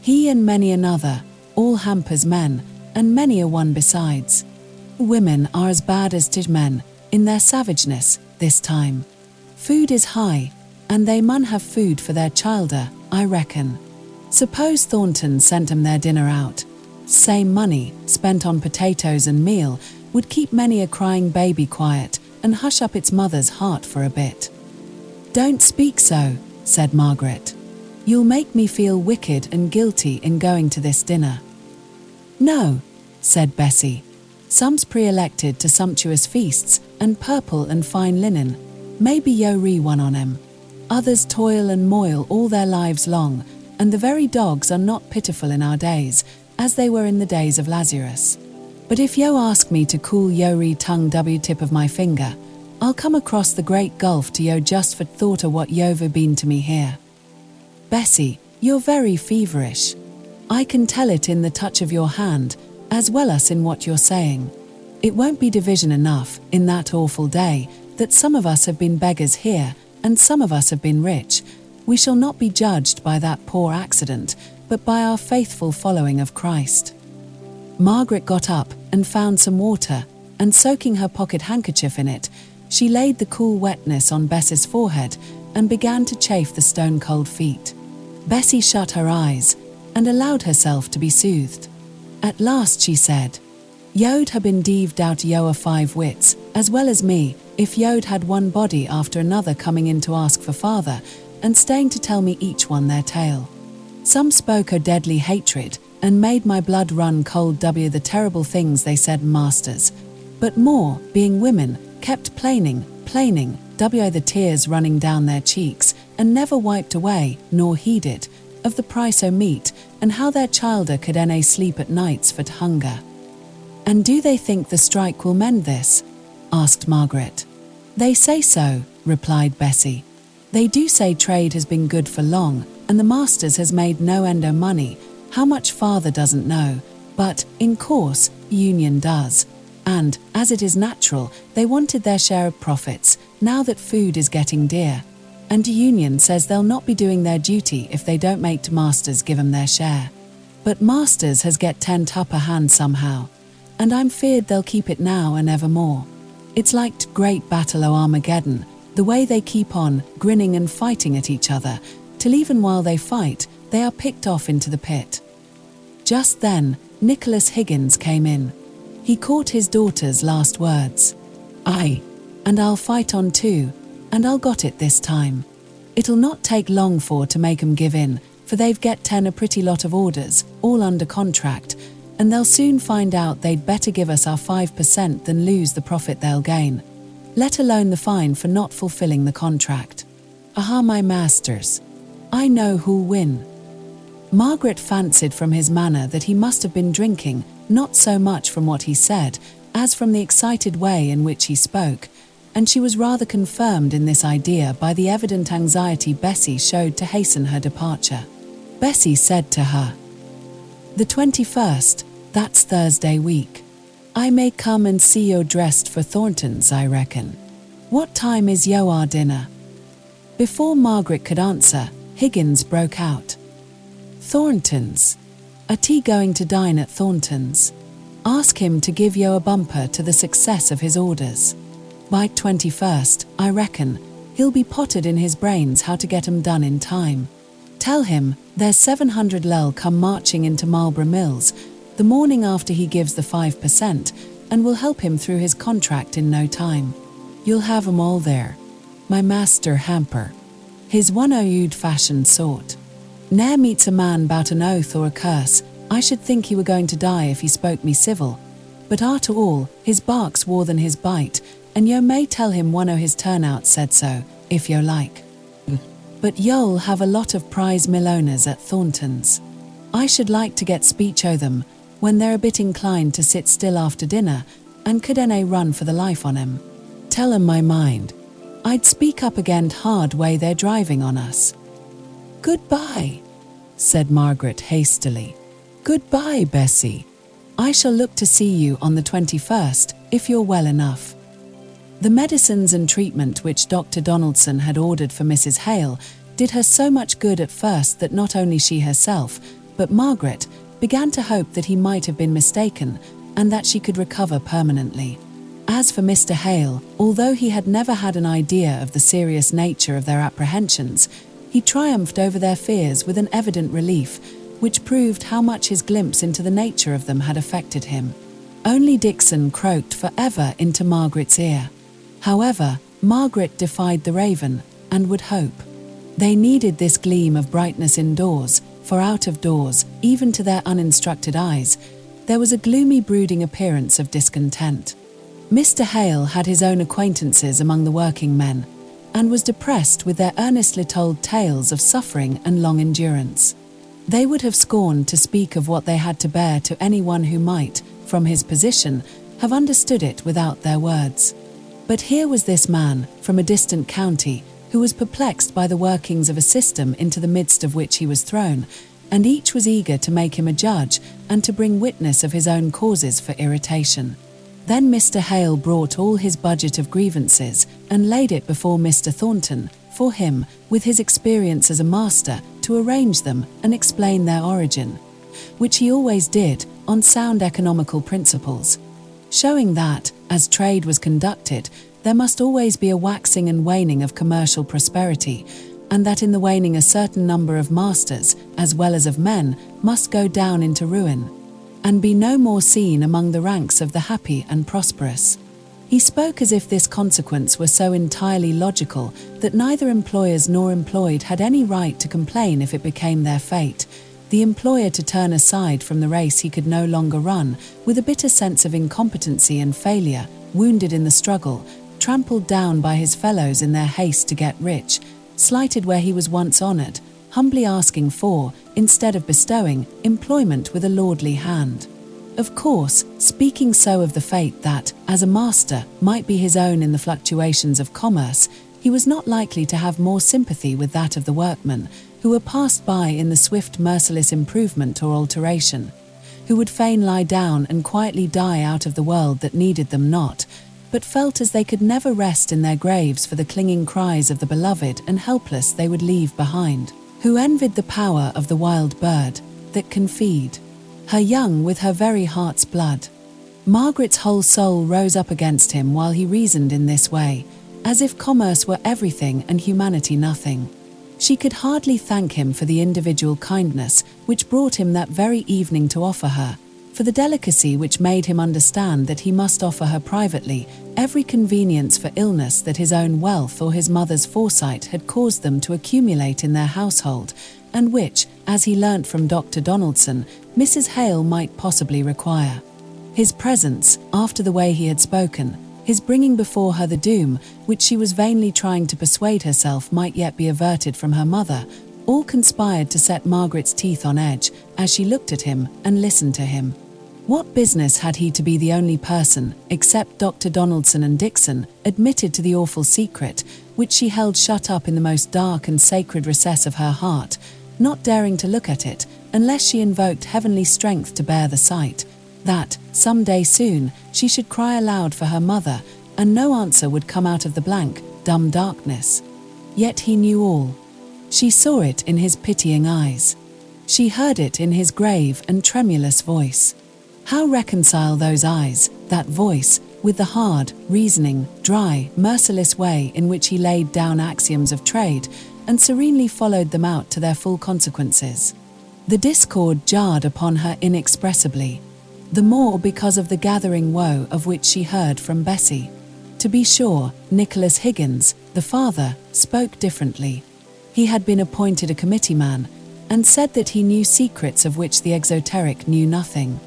He and many another, all hampers men, and many a one besides. Women are as bad as tis men, in their savageness, this time. Food is high, and they mun have food for their childer, I reckon. Suppose Thornton sent 'em their dinner out. Same money, spent on potatoes and meal, would keep many a crying baby quiet, and hush up its mother's heart for a bit. Don't speak so, said Margaret. You'll make me feel wicked and guilty in going to this dinner. No, said Bessie. Some's pre-elected to sumptuous feasts, and purple and fine linen. Maybe yo one on 'em. Others toil and moil all their lives long, and the very dogs are not pitiful in our days, as they were in the days of Lazarus. But if yo ask me to cool yo tongue tip of my finger, I'll come across the great gulf to yo just for thought of what you've been to me here. Bessie, you're very feverish. I can tell it in the touch of your hand, as well as in what you're saying. It won't be division enough, in that awful day, that some of us have been beggars here, and some of us have been rich. We shall not be judged by that poor accident, but by our faithful following of Christ. Margaret got up and found some water, and soaking her pocket handkerchief in it, she laid the cool wetness on Bessie's forehead and began to chafe the stone-cold feet. Bessie shut her eyes and allowed herself to be soothed. At last she said, "Yod ha been deaved out Yoa 5 wits, as well as me, if Yod had one body after another coming in to ask for father, and staying to tell me each one their tale. Some spoke o' deadly hatred, and made my blood run cold w the terrible things they said masters. But more, being women, kept plaining, w the tears running down their cheeks, and never wiped away, nor heeded, of the price o' meat, and how their childer could na sleep at nights for hunger." "And do they think the strike will mend this?" asked Margaret. "They say so," replied Bessie. "They do say trade has been good for long, and the masters has made no end o' money. How much father doesn't know, but, in course, union does. And, as it is natural, they wanted their share of profits, now that food is getting dear. And union says they'll not be doing their duty if they don't make to masters give 'em their share. But masters has get 10 upper hand somehow, and I'm feared they'll keep it now and evermore. It's like great battle o' Armageddon, the way they keep on, grinning and fighting at each other, till even while they fight, they are picked off into the pit." Just then, Nicholas Higgins came in. He caught his daughter's last words. "Aye, and I'll fight on too, and I'll got it this time. It'll not take long to make 'em give in, for they've get 10 a pretty lot of orders, all under contract, and they'll soon find out they'd better give us our 5% than lose the profit they'll gain, let alone the fine for not fulfilling the contract. Aha, my masters, I know who'll win." Margaret fancied from his manner that he must have been drinking, not so much from what he said, as from the excited way in which he spoke, and she was rather confirmed in this idea by the evident anxiety Bessie showed to hasten her departure. Bessie said to her, "The 21st, that's Thursday week. I may come and see yo dressed for Thornton's, I reckon. What time is yo our dinner?" Before Margaret could answer, Higgins broke out, "Thornton's? Are tea going to dine at Thornton's? Ask him to give yo a bumper to the success of his orders. By 21st, I reckon, he'll be potted in his brains how to get 'em done in time. Tell him there's 700 lel come marching into Marlborough Mills the morning after he gives the 5%, and will help him through his contract in no time. You'll have 'em all there. My master hamper. His one old-fashioned sort. Ne'er meets a man 'bout an oath or a curse. I should think he were going to die if he spoke me civil. But arter all, his bark's more than his bite, and yo may tell him one o' his turnouts said so, if yo like. But yo'll have a lot of prize mill owners at Thornton's. I should like to get speech o' them, when they're a bit inclined to sit still after dinner, and could na run for the life on 'em. Tell 'em my mind. I'd speak up against hard way they're driving on us." "Goodbye," said Margaret hastily. "Goodbye, Bessie. I shall look to see you on the 21st, if you're well enough." The medicines and treatment which Dr. Donaldson had ordered for Mrs. Hale did her so much good at first that not only she herself, but Margaret, began to hope that he might have been mistaken, and that she could recover permanently. As for Mr. Hale, although he had never had an idea of the serious nature of their apprehensions, he triumphed over their fears with an evident relief, which proved how much his glimpse into the nature of them had affected him. Only Dixon croaked forever into Margaret's ear. However, Margaret defied the raven, and would hope. They needed this gleam of brightness indoors, for out of doors, even to their uninstructed eyes, there was a gloomy brooding appearance of discontent. Mr. Hale had his own acquaintances among the working men, and was depressed with their earnestly told tales of suffering and long endurance. They would have scorned to speak of what they had to bear to anyone who might, from his position, have understood it without their words. But here was this man, from a distant county, who was perplexed by the workings of a system into the midst of which he was thrown, and each was eager to make him a judge and to bring witness of his own causes for irritation. Then Mr. Hale brought all his budget of grievances and laid it before Mr. Thornton, for him, with his experience as a master, to arrange them and explain their origin, which he always did on sound economical principles, showing that, as trade was conducted, there must always be a waxing and waning of commercial prosperity, and that in the waning a certain number of masters, as well as of men, must go down into ruin, and be no more seen among the ranks of the happy and prosperous. He spoke as if this consequence were so entirely logical that neither employers nor employed had any right to complain if it became their fate, the employer to turn aside from the race he could no longer run, with a bitter sense of incompetency and failure, wounded in the struggle, trampled down by his fellows in their haste to get rich, slighted where he was once honoured, humbly asking for, instead of bestowing, employment with a lordly hand. Of course, speaking so of the fate that, as a master, might be his own in the fluctuations of commerce, he was not likely to have more sympathy with that of the workmen, who were passed by in the swift merciless improvement or alteration, who would fain lie down and quietly die out of the world that needed them not, but felt as they could never rest in their graves for the clinging cries of the beloved and helpless they would leave behind, who envied the power of the wild bird that can feed her young with her very heart's blood. Margaret's whole soul rose up against him while he reasoned in this way, as if commerce were everything and humanity nothing. She could hardly thank him for the individual kindness which brought him that very evening to offer her, for the delicacy which made him understand that he must offer her privately every convenience for illness that his own wealth or his mother's foresight had caused them to accumulate in their household, and which, as he learnt from Dr. Donaldson, Mrs. Hale might possibly require. His presence, after the way he had spoken, his bringing before her the doom which she was vainly trying to persuade herself might yet be averted from her mother, all conspired to set Margaret's teeth on edge as she looked at him and listened to him. What business had he to be the only person, except Dr. Donaldson and Dixon, admitted to the awful secret, which she held shut up in the most dark and sacred recess of her heart, not daring to look at it, unless she invoked heavenly strength to bear the sight, that, some day soon, she should cry aloud for her mother, and no answer would come out of the blank, dumb darkness. Yet he knew all. She saw it in his pitying eyes. She heard it in his grave and tremulous voice. How reconcile those eyes, that voice, with the hard, reasoning, dry, merciless way in which he laid down axioms of trade, and serenely followed them out to their full consequences? The discord jarred upon her inexpressibly, the more because of the gathering woe of which she heard from Bessie. To be sure, Nicholas Higgins, the father, spoke differently. He had been appointed a committee man, and said that he knew secrets of which the exoteric knew nothing.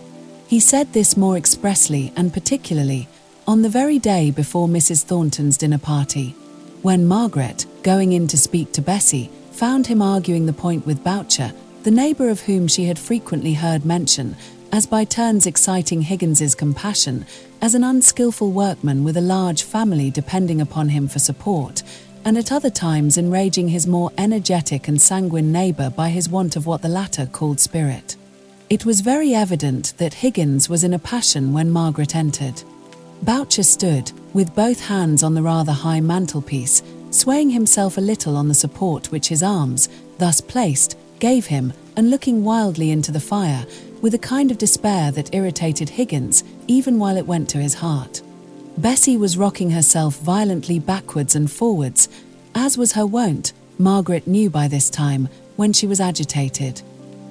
He said this more expressly and particularly on the very day before Mrs. Thornton's dinner party, when Margaret, going in to speak to Bessie, found him arguing the point with Boucher, the neighbour of whom she had frequently heard mention, as by turns exciting Higgins's compassion, as an unskilful workman with a large family depending upon him for support, and at other times enraging his more energetic and sanguine neighbour by his want of what the latter called spirit. It was very evident that Higgins was in a passion when Margaret entered. Boucher stood, with both hands on the rather high mantelpiece, swaying himself a little on the support which his arms, thus placed, gave him, and looking wildly into the fire, with a kind of despair that irritated Higgins, even while it went to his heart. Bessie was rocking herself violently backwards and forwards, as was her wont, Margaret knew by this time, when she was agitated.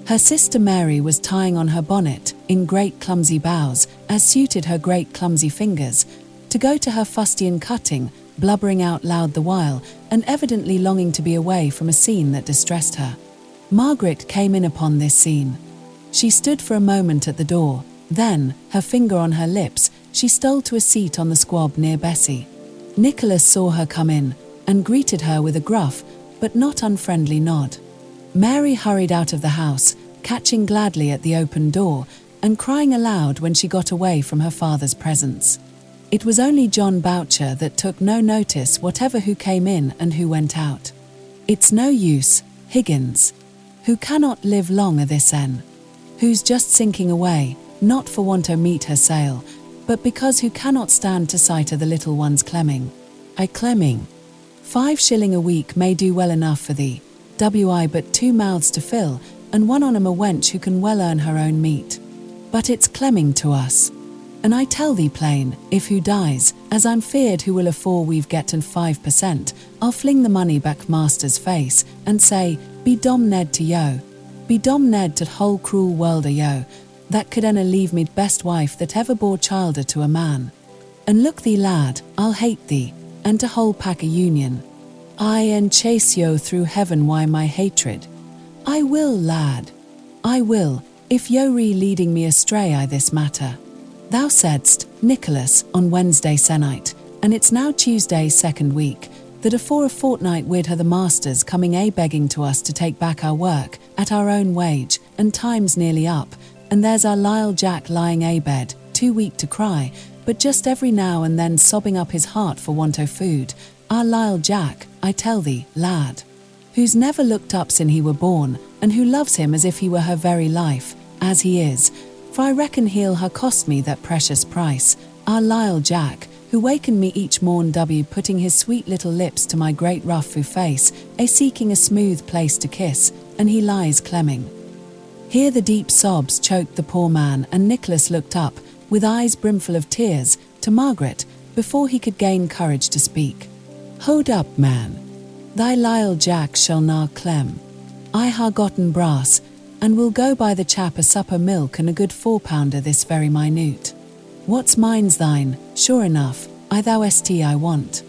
Her sister Mary was tying on her bonnet, in great clumsy bows, as suited her great clumsy fingers, to go to her fustian cutting, blubbering out loud the while, and evidently longing to be away from a scene that distressed her. Margaret came in upon this scene. She stood for a moment at the door, then, her finger on her lips, she stole to a seat on the squab near Bessie. Nicholas saw her come in, and greeted her with a gruff, but not unfriendly nod. Mary hurried out of the house, catching gladly at the open door, and crying aloud when she got away from her father's presence. It was only John Boucher that took no notice whatever who came in and who went out. It's no use, Higgins, who cannot live long a this en, who's just sinking away, not for want o' meat her sail, but because who cannot stand to sight of the little ones clemming. I clemming. 5 shilling a week may do well enough for thee, wi but 2 mouths to fill, and one on 'em a wench who can well earn her own meat. But it's clemming to us. And I tell thee plain, if who dies, as I'm feared who will afore we've getten 5%, I'll fling the money back master's face, and say, be domned to yo. Be domned to whole cruel world a yo, that could enna leave me best wife that ever bore childer to a man. And look thee lad, I'll hate thee, and to whole pack a union. I and chase yo through heaven why my hatred. I will, lad. I will, if yo re leading me astray I this matter. Thou saidst, Nicholas, on Wednesday se'night, and it's now Tuesday 2nd week, that afore a fortnight we'd ha' the masters coming begging to us to take back our work, at our own wage, and time's nearly up, and there's our Lyle Jack lying bed, too weak to cry, but just every now and then sobbing up his heart for want o' food, our Lyle Jack, I tell thee, lad, who's never looked up sin he were born, and who loves him as if he were her very life, as he is, for I reckon he'll ha' cost me that precious price, our Lyle Jack, who wakened me each morn putting his sweet little lips to my great rough face, seeking a smooth place to kiss, and he lies clemming. Here the deep sobs choked the poor man, and Nicholas looked up, with eyes brimful of tears, to Margaret, before he could gain courage to speak. Hold up, man. Thy Lyle Jack shall na clem. I ha' gotten brass, and will go buy the chap a sup o' milk and a good 4-pounder this very minute. What's mine's thine, sure enough, I thou st I want.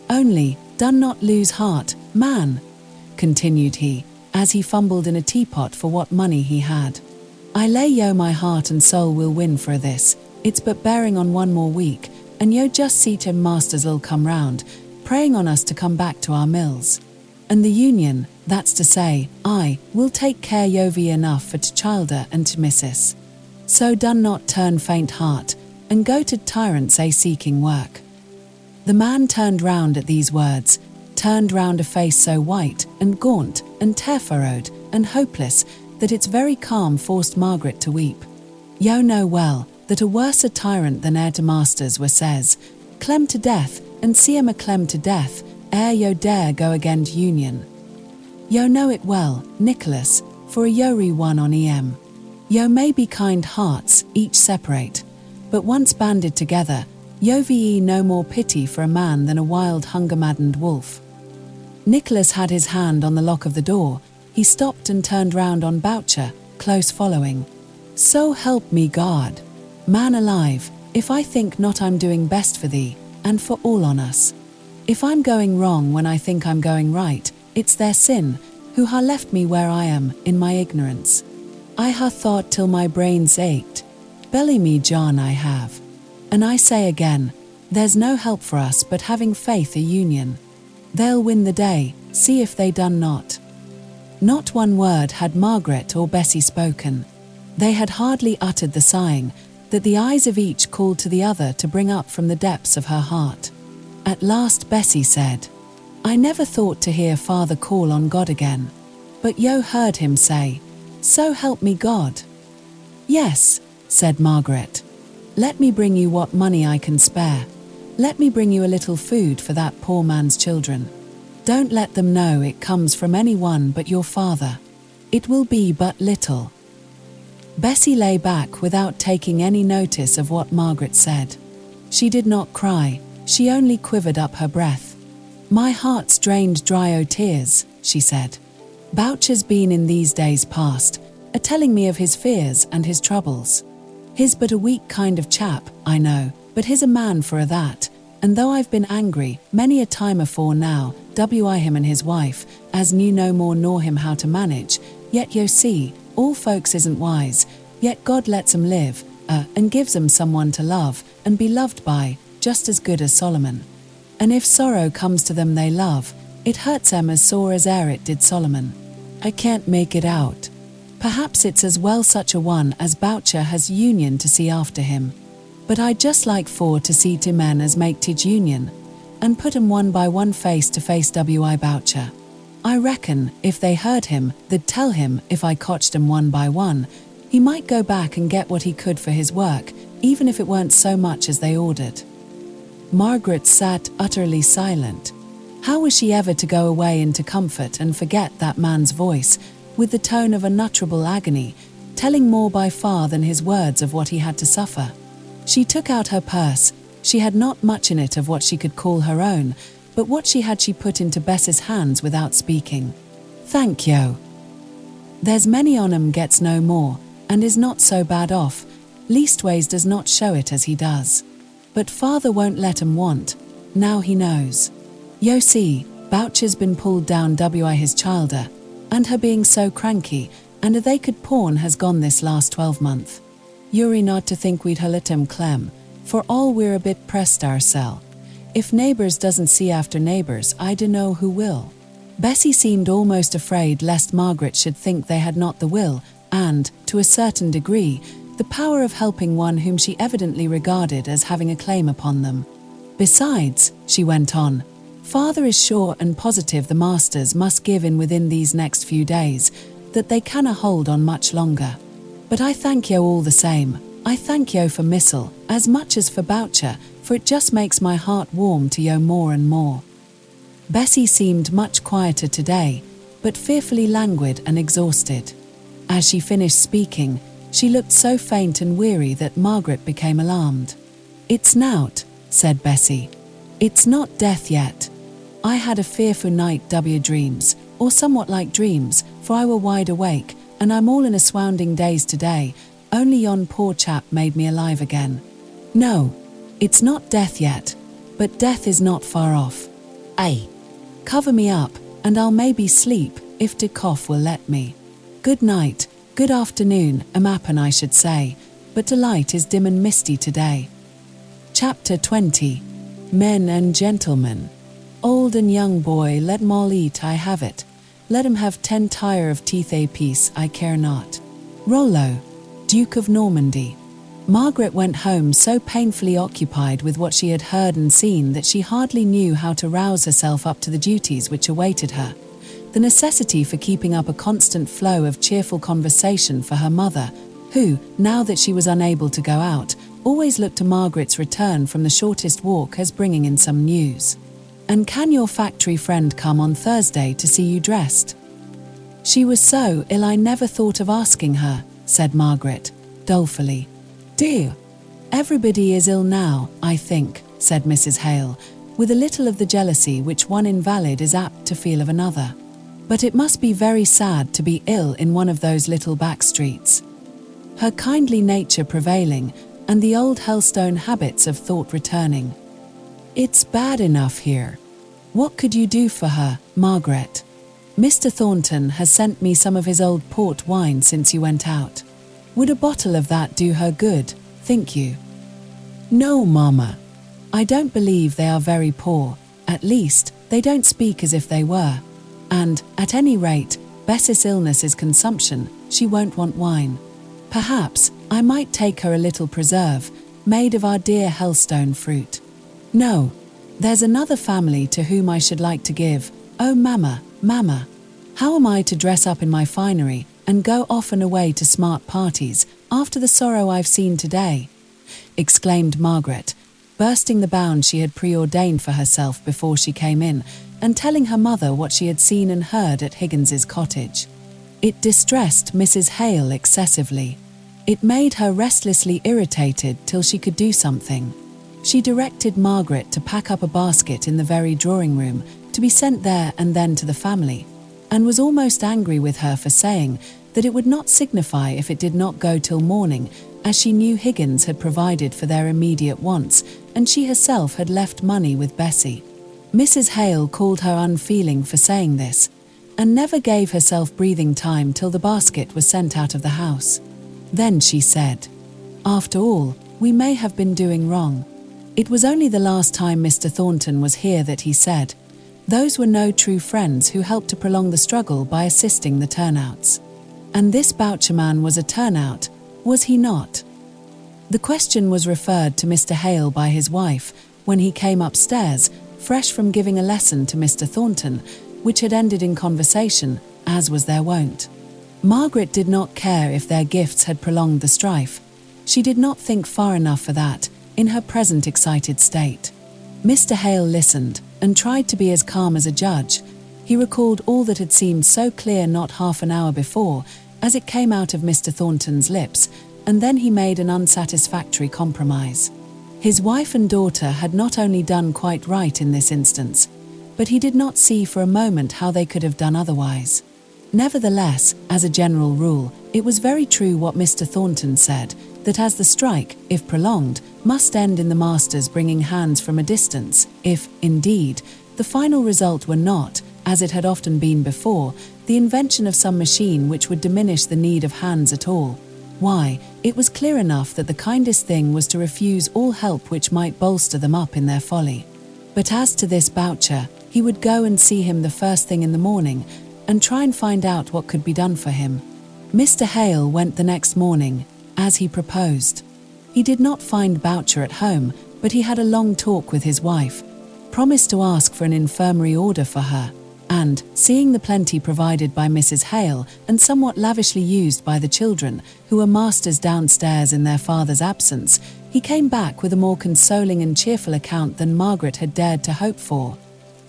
Only, done not lose heart, man, continued he, as he fumbled in a teapot for what money he had. I lay yo my heart and soul will win for this, it's but bearing on 1 more week, and yo just see to masters'll come round, praying on us to come back to our mills. And the union, that's to say, I, will take care yo be enough for to childer and to missus. So done not turn faint heart, and go to tyrants seeking work. The man turned round at these words, turned round a face so white, and gaunt, and tear-furrowed, and hopeless, that its very calm forced Margaret to weep. Yo know well, that a worser tyrant than heir to masters were says, clem to death, and see 'em a clem to death, ere yo dare go against union. Yo know it well, Nicholas, for a yo re one on Yo may be kind hearts, each separate, but once banded together, yo ve no more pity for a man than a wild hunger-maddened wolf. Nicholas had his hand on the lock of the door. He stopped and turned round on Boucher, close following. So help me God. Man alive, if I think not I'm doing best for thee, and for all on us. If I'm going wrong when I think I'm going right, it's their sin, who ha' left me where I am, in my ignorance. I ha' thought till my brains ached. Belly me John I have. And I say again, there's no help for us but having faith a union. They'll win the day, see if they done not. Not one word had Margaret or Bessie spoken. They had hardly uttered the sighing, that the eyes of each called to the other to bring up from the depths of her heart. At last Bessie said, I never thought to hear father call on God again. But yo heard him say, so help me God. Yes, said Margaret. Let me bring you what money I can spare. Let me bring you a little food for that poor man's children. Don't let them know it comes from any one but your father. It will be but little. Bessie lay back without taking any notice of what Margaret said. She did not cry, she only quivered up her breath. My heart's drained dry o' tears, she said. Boucher's been in these days past, a-telling me of his fears and his troubles. He's but a weak kind of chap, I know, but he's a man for a that, and though I've been angry many a time afore now, wi him and his wife, as knew no more nor him how to manage, yet yo see, all folks isn't wise, yet God lets 'em live, and gives 'em someone to love, and be loved by, just as good as Solomon. And if sorrow comes to them they love, it hurts 'em as sore as e'er it did Solomon. I can't make it out. Perhaps it's as well such a one as Boucher has union to see after him. But I'd just like for to see to men as make tej union, and put 'em one by one face to face wi Boucher. I reckon, if they heard him, they'd tell him if I cotched 'em one by one, he might go back and get what he could for his work, even if it weren't so much as they ordered. Margaret sat utterly silent. How was she ever to go away into comfort and forget that man's voice, with the tone of unutterable agony, telling more by far than his words of what he had to suffer? She took out her purse. She had not much in it of what she could call her own, but what she had she put into Bess's hands without speaking. "Thank you. There's many on 'em gets no more, and is not so bad off, leastways does not show it as he does. But father won't let 'em want, now he knows. Yo see, Boucher's been pulled down wi his childer, and her being so cranky, and they could pawn has gone this last 12-month. You're not to think we'd ha let him clem, for all we're a bit pressed oursel. If neighbours doesn't see after neighbours, I dunno who will." Bessie seemed almost afraid lest Margaret should think they had not the will, and, to a certain degree, the power of helping one whom she evidently regarded as having a claim upon them. "Besides," she went on, "father is sure and positive the masters must give in within these next few days, that they canna hold on much longer. But I thank yo all the same. I thank yo for Missel, as much as for Boucher, for it just makes my heart warm to yo more and more." Bessie seemed much quieter today, but fearfully languid and exhausted. As she finished speaking, she looked so faint and weary that Margaret became alarmed. "It's nowt," said Bessie. "It's not death yet. I had a fearful night dreams, or somewhat like dreams, for I were wide awake, and I'm all in a swounding daze today, only yon poor chap made me alive again. No, it's not death yet, but death is not far off. Aye. Cover me up, and I'll maybe sleep, if de cough will let me. Good night, good afternoon, amappen I should say, but the light is dim and misty today." Chapter 20. Men and Gentlemen. "Old and young boy, let 'em all eat, I have it. Let 'em have 10 tire of teeth a piece, I care not." Rollo, Duke of Normandy. Margaret went home so painfully occupied with what she had heard and seen that she hardly knew how to rouse herself up to the duties which awaited her. The necessity for keeping up a constant flow of cheerful conversation for her mother, who, now that she was unable to go out, always looked to Margaret's return from the shortest walk as bringing in some news. "And can your factory friend come on Thursday to see you dressed?" "She was so ill I never thought of asking her," said Margaret, dolefully. "Dear, everybody is ill now, I think," said Mrs. Hale, with a little of the jealousy which one invalid is apt to feel of another. "But it must be very sad to be ill in one of those little back streets." Her kindly nature prevailing, and the old Helstone habits of thought returning. "It's bad enough here. What could you do for her, Margaret? Mr. Thornton has sent me some of his old port wine since you went out. Would a bottle of that do her good, think you?" "No, Mamma. I don't believe they are very poor, at least, they don't speak as if they were. And, at any rate, Bess's illness is consumption, she won't want wine. Perhaps, I might take her a little preserve, made of our dear Helstone fruit. No, there's another family to whom I should like to give. Oh, Mamma, Mamma, how am I to dress up in my finery, and go off and away to smart parties, after the sorrow I've seen today?" exclaimed Margaret, bursting the bounds she had preordained for herself before she came in, and telling her mother what she had seen and heard at Higgins's cottage. It distressed Mrs. Hale excessively. It made her restlessly irritated till she could do something. She directed Margaret to pack up a basket in the very drawing-room, to be sent there and then to the family, and was almost angry with her for saying that it would not signify if it did not go till morning, as she knew Higgins had provided for their immediate wants, and she herself had left money with Bessie. Mrs. Hale called her unfeeling for saying this, and never gave herself breathing time till the basket was sent out of the house. Then she said, "After all, we may have been doing wrong. It was only the last time Mr. Thornton was here that he said, those were no true friends who helped to prolong the struggle by assisting the turnouts. And this Boucher man was a turnout, was he not?" The question was referred to Mr. Hale by his wife, when he came upstairs, fresh from giving a lesson to Mr. Thornton, which had ended in conversation, as was their wont. Margaret did not care if their gifts had prolonged the strife. She did not think far enough for that, in her present excited state. Mr. Hale listened, and tried to be as calm as a judge. He recalled all that had seemed so clear not half an hour before, as it came out of Mr. Thornton's lips, and then he made an unsatisfactory compromise. His wife and daughter had not only done quite right in this instance, but he did not see for a moment how they could have done otherwise. Nevertheless, as a general rule, it was very true what Mr. Thornton said, that as the strike, if prolonged, must end in the masters bringing hands from a distance, if, indeed, the final result were not, as it had often been before, the invention of some machine which would diminish the need of hands at all. Why, it was clear enough that the kindest thing was to refuse all help which might bolster them up in their folly. But as to this Boucher, he would go and see him the first thing in the morning, and try and find out what could be done for him. Mr. Hale went the next morning, as he proposed. He did not find Boucher at home, but he had a long talk with his wife, promised to ask for an infirmary order for her, and, seeing the plenty provided by Mrs. Hale and somewhat lavishly used by the children, who were masters downstairs in their father's absence, he came back with a more consoling and cheerful account than Margaret had dared to hope for.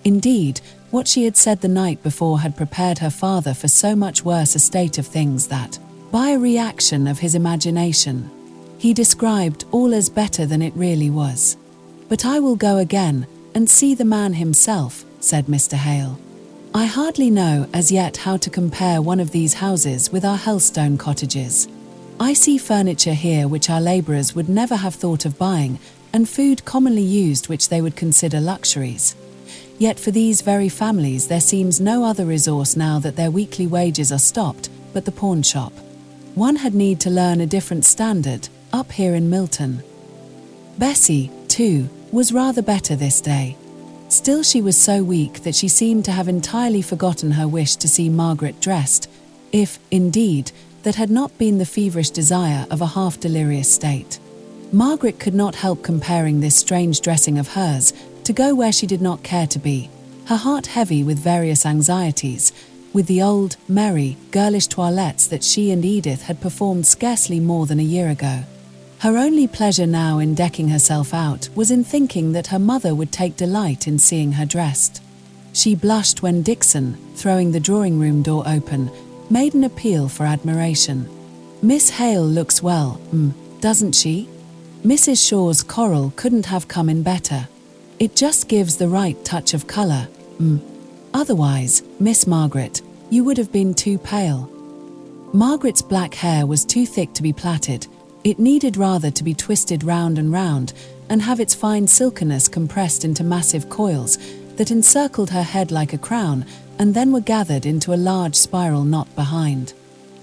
Indeed, what she had said the night before had prepared her father for so much worse a state of things that, by a reaction of his imagination, he described all as better than it really was. "But I will go again, and see the man himself," said Mr. Hale. "I hardly know as yet how to compare one of these houses with our Helstone cottages. I see furniture here which our labourers would never have thought of buying, and food commonly used which they would consider luxuries. Yet for these very families there seems no other resource now that their weekly wages are stopped, but the pawn shop. One had need to learn a different standard, up here in Milton." Bessie, too, was rather better this day. Still she was so weak that she seemed to have entirely forgotten her wish to see Margaret dressed, if, indeed, that had not been the feverish desire of a half-delirious state. Margaret could not help comparing this strange dressing of hers, to go where she did not care to be, her heart heavy with various anxieties, with the old, merry, girlish toilettes that she and Edith had performed scarcely more than a year ago. Her only pleasure now in decking herself out was in thinking that her mother would take delight in seeing her dressed. She blushed when Dixon, throwing the drawing-room door open, made an appeal for admiration. "Miss Hale looks well, doesn't she? Mrs. Shaw's coral couldn't have come in better. It just gives the right touch of colour, Otherwise, Miss Margaret, you would have been too pale." Margaret's black hair was too thick to be plaited. It needed rather to be twisted round and have its fine silkiness compressed into massive coils that encircled her head like a crown and then were gathered into a large spiral knot behind.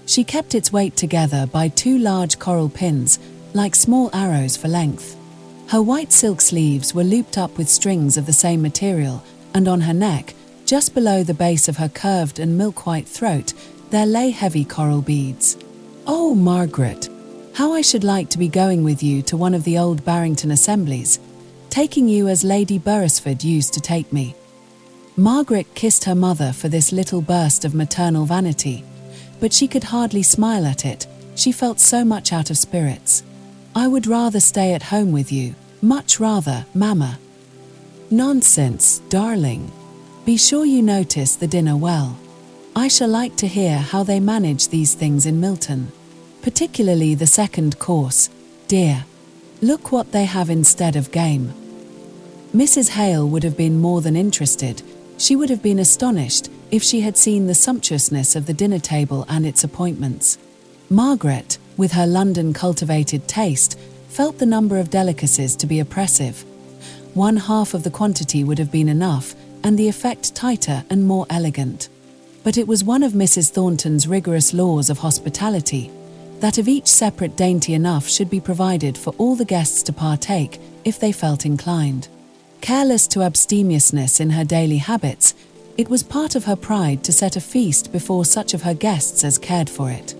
She kept its weight together by two large coral pins, like small arrows for length. Her white silk sleeves were looped up with strings of the same material, and on her neck, just below the base of her curved and milk-white throat, there lay heavy coral beads. "Oh, Margaret, how I should like to be going with you to one of the old Barrington assemblies, taking you as Lady Beresford used to take me." Margaret kissed her mother for this little burst of maternal vanity, but she could hardly smile at it, she felt so much out of spirits. "I would rather stay at home with you, much rather, Mamma." "Nonsense, darling. Be sure you notice the dinner well. I shall like to hear how they manage these things in Milton. Particularly the second course, dear. Look what they have instead of game." Mrs. Hale would have been more than interested. She would have been astonished if she had seen the sumptuousness of the dinner table and its appointments. Margaret, with her London cultivated taste, felt the number of delicacies to be oppressive. One half of the quantity would have been enough, and the effect tighter and more elegant. But it was one of Mrs. Thornton's rigorous laws of hospitality, that of each separate dainty enough should be provided for all the guests to partake, if they felt inclined. Careless to abstemiousness in her daily habits, it was part of her pride to set a feast before such of her guests as cared for it.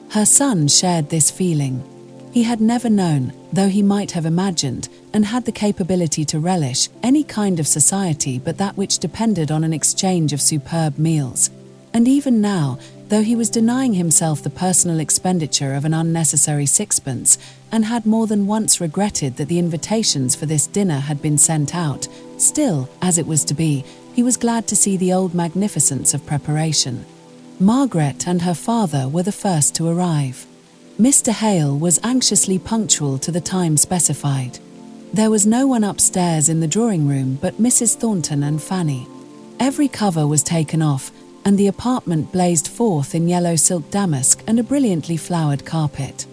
Her son shared this feeling. He had never known, though he might have imagined, and had the capability to relish, any kind of society but that which depended on an exchange of superb meals. And even now, though he was denying himself the personal expenditure of an unnecessary sixpence, and had more than once regretted that the invitations for this dinner had been sent out. Still, as it was to be, he was glad to see the old magnificence of preparation. Margaret and her father were the first to arrive. Mr. Hale was anxiously punctual to the time specified. There was no one upstairs in the drawing room but Mrs. Thornton and Fanny. Every cover was taken off, and the apartment blazed forth in yellow silk damask and a brilliantly flowered carpet.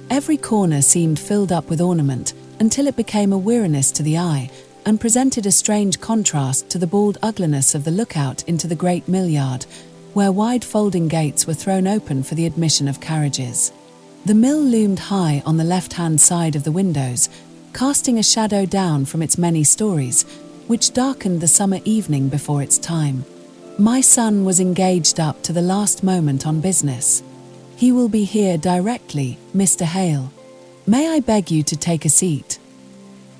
Every corner seemed filled up with ornament, until it became a weariness to the eye, and presented a strange contrast to the bald ugliness of the lookout into the great mill yard, where wide folding gates were thrown open for the admission of carriages. The mill loomed high on the left-hand side of the windows, casting a shadow down from its many stories, which darkened the summer evening before its time. My son was engaged up to the last moment on business. He will be here directly, Mr. Hale. May I beg you to take a seat?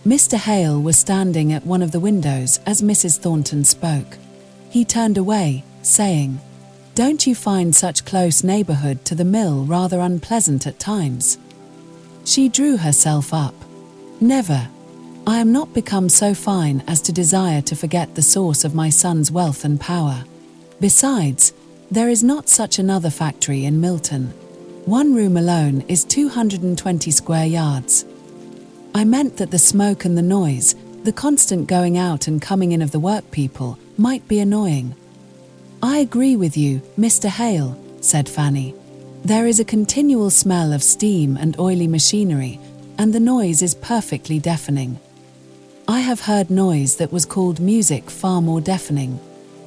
Mr. Hale was standing at one of the windows as Mrs. Thornton spoke. He turned away, saying, "Don't you find such close neighbourhood to the mill rather unpleasant at times?" She drew herself up. "Never. I am not become so fine as to desire to forget the source of my son's wealth and power. Besides, there is not such another factory in Milton. One room alone is 220 square yards. I meant that the smoke and the noise, the constant going out and coming in of the workpeople, might be annoying." "I agree with you, Mr. Hale," said Fanny. "There is a continual smell of steam and oily machinery, and the noise is perfectly deafening. I have heard noise that was called music far more deafening.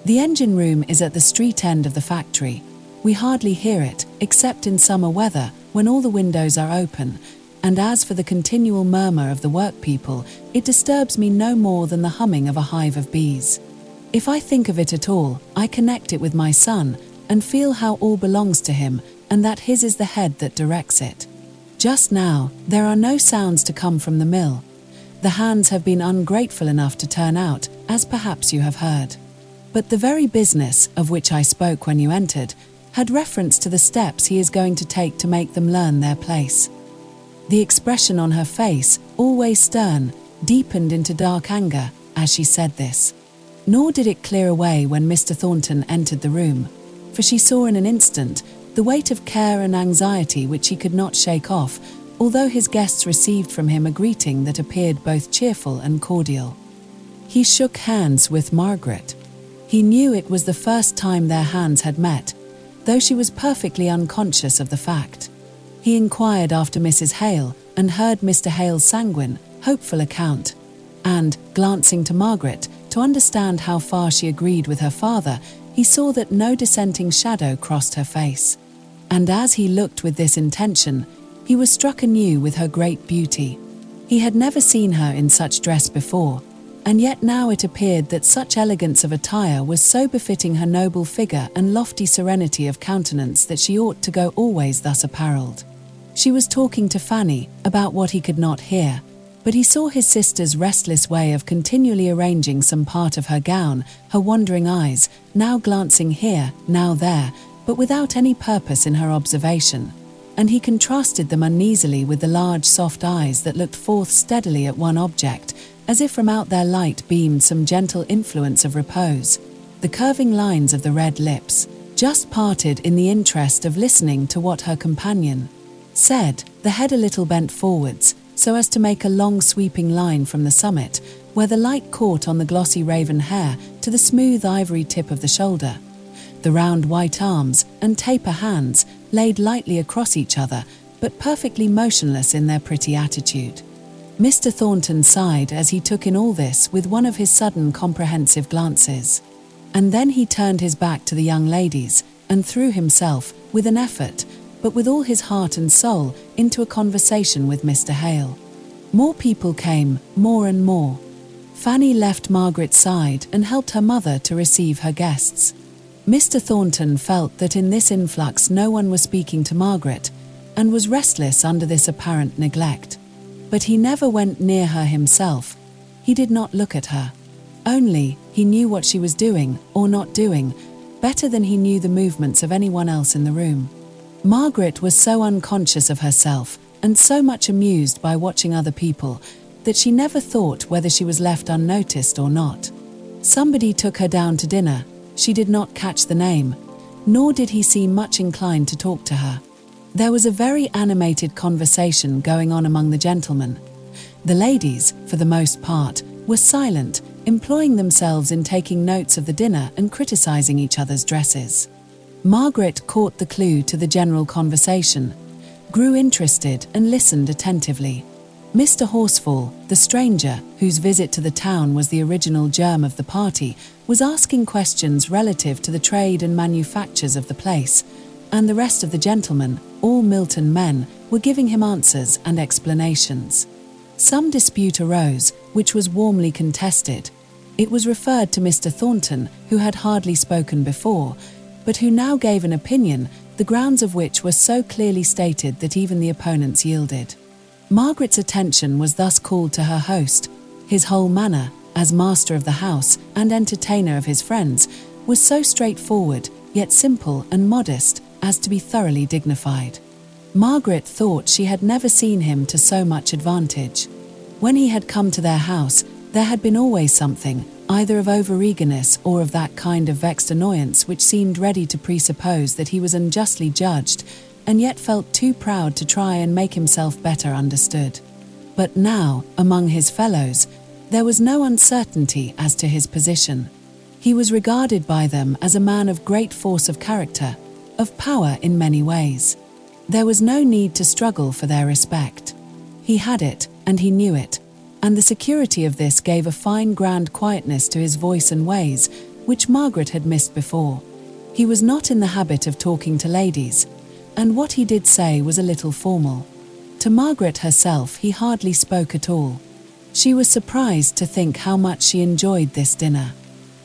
The engine room is at the street end of the factory. We hardly hear it, except in summer weather, when all the windows are open, and as for the continual murmur of the workpeople, it disturbs me no more than the humming of a hive of bees. If I think of it at all, I connect it with my son, and feel how all belongs to him, and that his is the head that directs it. Just now, there are no sounds to come from the mill. The hands have been ungrateful enough to turn out, as perhaps you have heard. But the very business, of which I spoke when you entered, had reference to the steps he is going to take to make them learn their place." The expression on her face, always stern, deepened into dark anger as she said this. Nor did it clear away when Mr. Thornton entered the room, for she saw in an instant the weight of care and anxiety which he could not shake off, although his guests received from him a greeting that appeared both cheerful and cordial. He shook hands with Margaret. He knew it was the first time their hands had met, though she was perfectly unconscious of the fact. He inquired after Mrs. Hale, and heard Mr. Hale's sanguine, hopeful account, and, glancing to Margaret, to understand how far she agreed with her father, he saw that no dissenting shadow crossed her face. And as he looked with this intention, he was struck anew with her great beauty. He had never seen her in such dress before, and yet now it appeared that such elegance of attire was so befitting her noble figure and lofty serenity of countenance that she ought to go always thus apparelled. She was talking to Fanny about what he could not hear, but he saw his sister's restless way of continually arranging some part of her gown, her wandering eyes, now glancing here, now there, but without any purpose in her observation, and he contrasted them uneasily with the large soft eyes that looked forth steadily at one object, as if from out their light beamed some gentle influence of repose. The curving lines of the red lips, just parted in the interest of listening to what her companion said, the head a little bent forwards, so as to make a long sweeping line from the summit, where the light caught on the glossy raven hair, to the smooth ivory tip of the shoulder. The round white arms and taper hands laid lightly across each other, but perfectly motionless in their pretty attitude. Mr. Thornton sighed as he took in all this with one of his sudden comprehensive glances. And then he turned his back to the young ladies, and threw himself, with an effort, but with all his heart and soul, into a conversation with Mr. Hale. More people came, more and more. Fanny left Margaret's side and helped her mother to receive her guests. Mr. Thornton felt that in this influx no one was speaking to Margaret, and was restless under this apparent neglect. But he never went near her himself. He did not look at her. Only, he knew what she was doing, or not doing, better than he knew the movements of anyone else in the room. Margaret was so unconscious of herself and so much amused by watching other people that she never thought whether she was left unnoticed or not. Somebody took her down to dinner. She did not catch the name, nor did he seem much inclined to talk to her. There was a very animated conversation going on among the gentlemen. The ladies, for the most part, were silent, employing themselves in taking notes of the dinner and criticizing each other's dresses. Margaret caught the clue to the general conversation, grew interested and listened attentively. Mr. Horsfall, the stranger, whose visit to the town was the original germ of the party, was asking questions relative to the trade and manufactures of the place, and the rest of the gentlemen, all Milton men, were giving him answers and explanations. Some dispute arose, which was warmly contested. It was referred to Mr. Thornton, who had hardly spoken before, but who now gave an opinion, the grounds of which were so clearly stated that even the opponents yielded. Margaret's attention was thus called to her host. His whole manner, as master of the house and entertainer of his friends, was so straightforward, yet simple and modest, as to be thoroughly dignified. Margaret thought she had never seen him to so much advantage. When he had come to their house, there had been always something, either of over-eagerness or of that kind of vexed annoyance which seemed ready to presuppose that he was unjustly judged, and yet felt too proud to try and make himself better understood. But now, among his fellows, there was no uncertainty as to his position. He was regarded by them as a man of great force of character, of power in many ways. There was no need to struggle for their respect. He had it, and he knew it, and the security of this gave a fine grand quietness to his voice and ways, which Margaret had missed before. He was not in the habit of talking to ladies, and what he did say was a little formal. To Margaret herself he hardly spoke at all. She was surprised to think how much she enjoyed this dinner.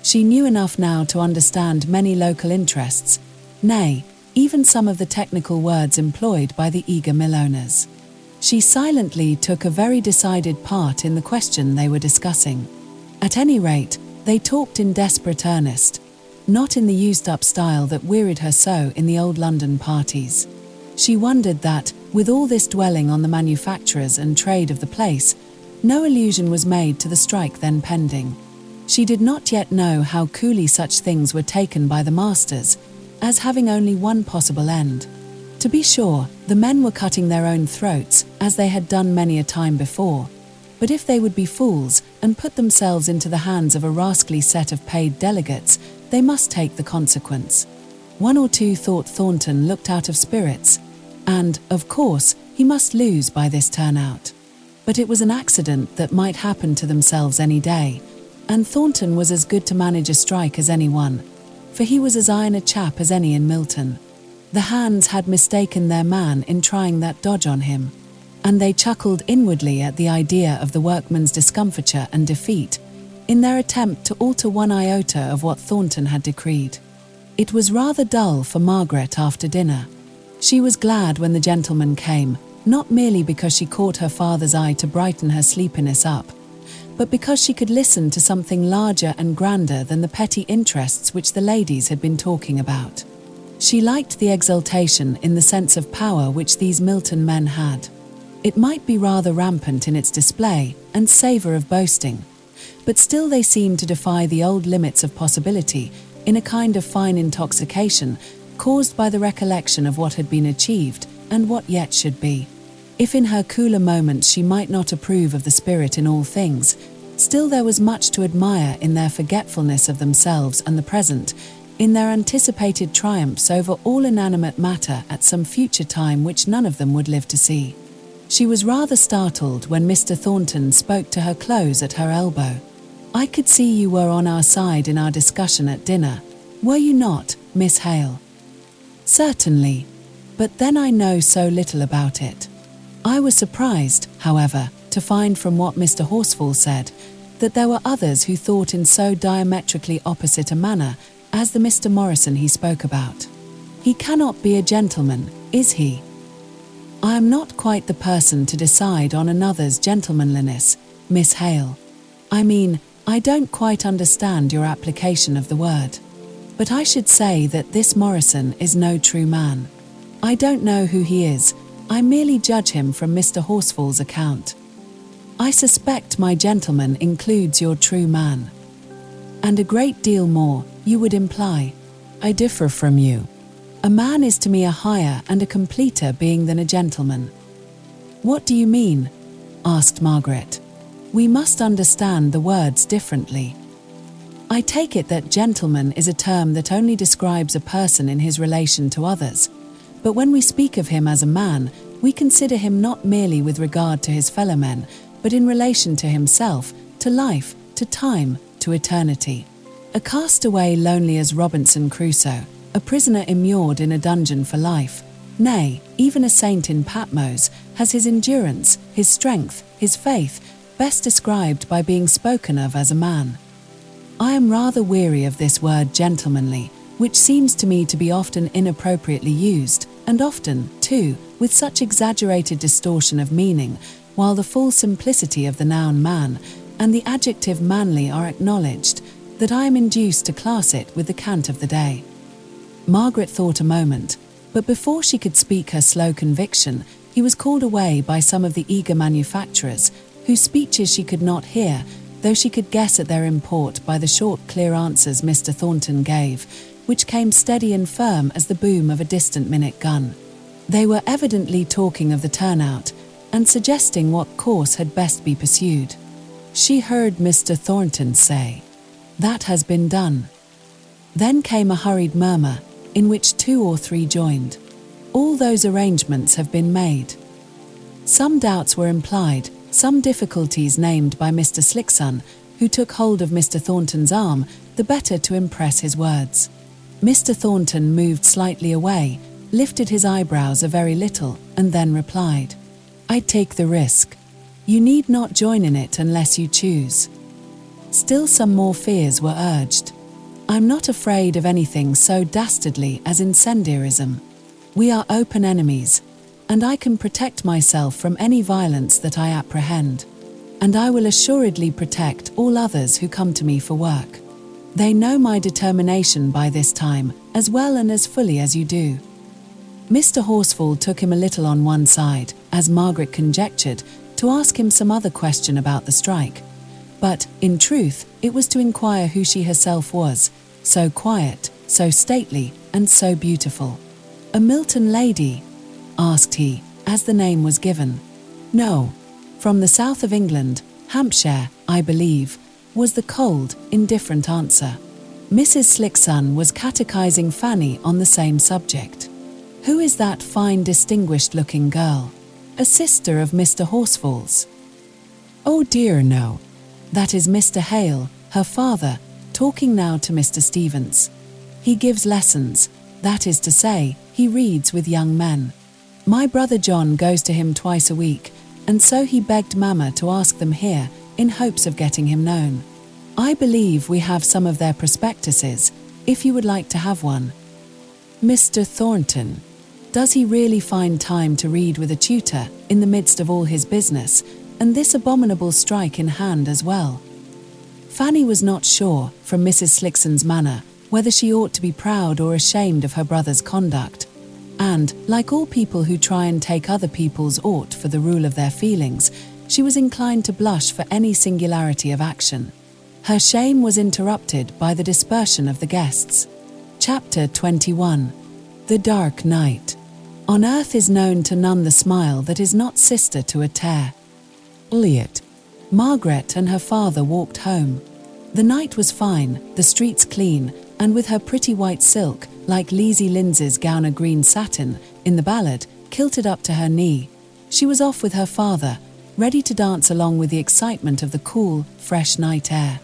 She knew enough now to understand many local interests, nay, even some of the technical words employed by the eager mill owners. She silently took a very decided part in the question they were discussing. At any rate, they talked in desperate earnest, not in the used-up style that wearied her so in the old London parties. She wondered that, with all this dwelling on the manufacturers and trade of the place, no allusion was made to the strike then pending. She did not yet know how coolly such things were taken by the masters, as having only one possible end. To be sure, the men were cutting their own throats, as they had done many a time before, but if they would be fools and put themselves into the hands of a rascally set of paid delegates, they must take the consequence. One or two thought Thornton looked out of spirits, and, of course, he must lose by this turnout. But it was an accident that might happen to themselves any day, and Thornton was as good to manage a strike as anyone, for he was as iron a chap as any in Milton. The hands had mistaken their man in trying that dodge on him, and they chuckled inwardly at the idea of the workman's discomfiture and defeat, in their attempt to alter one iota of what Thornton had decreed. It was rather dull for Margaret after dinner. She was glad when the gentleman came, not merely because she caught her father's eye to brighten her sleepiness up, but because she could listen to something larger and grander than the petty interests which the ladies had been talking about. She liked the exultation in the sense of power which these Milton men had. It might be rather rampant in its display and savour of boasting, but still they seemed to defy the old limits of possibility in a kind of fine intoxication caused by the recollection of what had been achieved and what yet should be. If in her cooler moments she might not approve of the spirit in all things, still there was much to admire in their forgetfulness of themselves and the present, in their anticipated triumphs over all inanimate matter at some future time which none of them would live to see. She was rather startled when Mr. Thornton spoke to her close at her elbow. "I could see you were on our side in our discussion at dinner, were you not, Miss Hale?" "Certainly, but then I know so little about it." I was surprised, however, to find from what Mr. Horsfall said, that there were others who thought in so diametrically opposite a manner as the Mr. Morrison he spoke about. "He cannot be a gentleman, is he?" "I am not quite the person to decide on another's gentlemanliness, Miss Hale. I mean, I don't quite understand your application of the word." But I should say that this Morrison is no true man. I don't know who he is, I merely judge him from Mr. Horsfall's account. I suspect my gentleman includes your true man. And a great deal more, you would imply. I differ from you. A man is to me a higher and a completer being than a gentleman. What do you mean? Asked Margaret. We must understand the words differently. I take it that gentleman is a term that only describes a person in his relation to others, but when we speak of him as a man, we consider him not merely with regard to his fellow men, but in relation to himself, to life, to time, to eternity. A castaway lonely as Robinson Crusoe, a prisoner immured in a dungeon for life, nay, even a saint in Patmos, has his endurance, his strength, his faith, best described by being spoken of as a man. I am rather weary of this word gentlemanly, which seems to me to be often inappropriately used, and often, too, with such exaggerated distortion of meaning, while the full simplicity of the noun man and the adjective manly are acknowledged, that I am induced to class it with the cant of the day. Margaret thought a moment, but before she could speak her slow conviction, he was called away by some of the eager manufacturers, whose speeches she could not hear, though she could guess at their import by the short, clear answers Mr. Thornton gave, which came steady and firm as the boom of a distant minute gun. They were evidently talking of the turnout, and suggesting what course had best be pursued. She heard Mr. Thornton say, "That has been done." Then came a hurried murmur, in which 2 or 3 joined. "All those arrangements have been made." Some doubts were implied, some difficulties named by Mr. Slickson, who took hold of Mr. Thornton's arm, the better to impress his words. Mr. Thornton moved slightly away, lifted his eyebrows a very little, and then replied, "I take the risk. You need not join in it unless you choose." Still some more fears were urged. "I'm not afraid of anything so dastardly as incendiarism. We are open enemies, and I can protect myself from any violence that I apprehend. And I will assuredly protect all others who come to me for work. They know my determination by this time, as well and as fully as you do." Mr. Horsfall took him a little on one side, as Margaret conjectured, to ask him some other question about the strike. But, in truth, it was to inquire who she herself was, so quiet, so stately, and so beautiful. "A Milton lady?" asked he, as the name was given. "No. From the south of England, Hampshire, I believe," was the cold, indifferent answer. Mrs. Slickson was catechizing Fanny on the same subject. "Who is that fine, distinguished-looking girl? A sister of Mr. Horsfall's?" "Oh dear, no. That is Mr. Hale, her father, talking now to Mr. Stevens. He gives lessons, that is to say, he reads with young men. My brother John goes to him twice a week, and so he begged Mamma to ask them here, in hopes of getting him known. I believe we have some of their prospectuses, if you would like to have one." "Mr. Thornton, does he really find time to read with a tutor, in the midst of all his business, and this abominable strike in hand as well?" Fanny was not sure, from Mrs. Slickson's manner, whether she ought to be proud or ashamed of her brother's conduct, and, like all people who try and take other people's ought for the rule of their feelings, she was inclined to blush for any singularity of action. Her shame was interrupted by the dispersion of the guests. Chapter 21. The Dark Night. On earth is known to none the smile that is not sister to a tear. Eliot. Margaret and her father walked home. The night was fine, the streets clean, and with her pretty white silk, like Lizzie Lindsay's gown of green satin, in the ballad, kilted up to her knee, she was off with her father, ready to dance along with the excitement of the cool, fresh night air.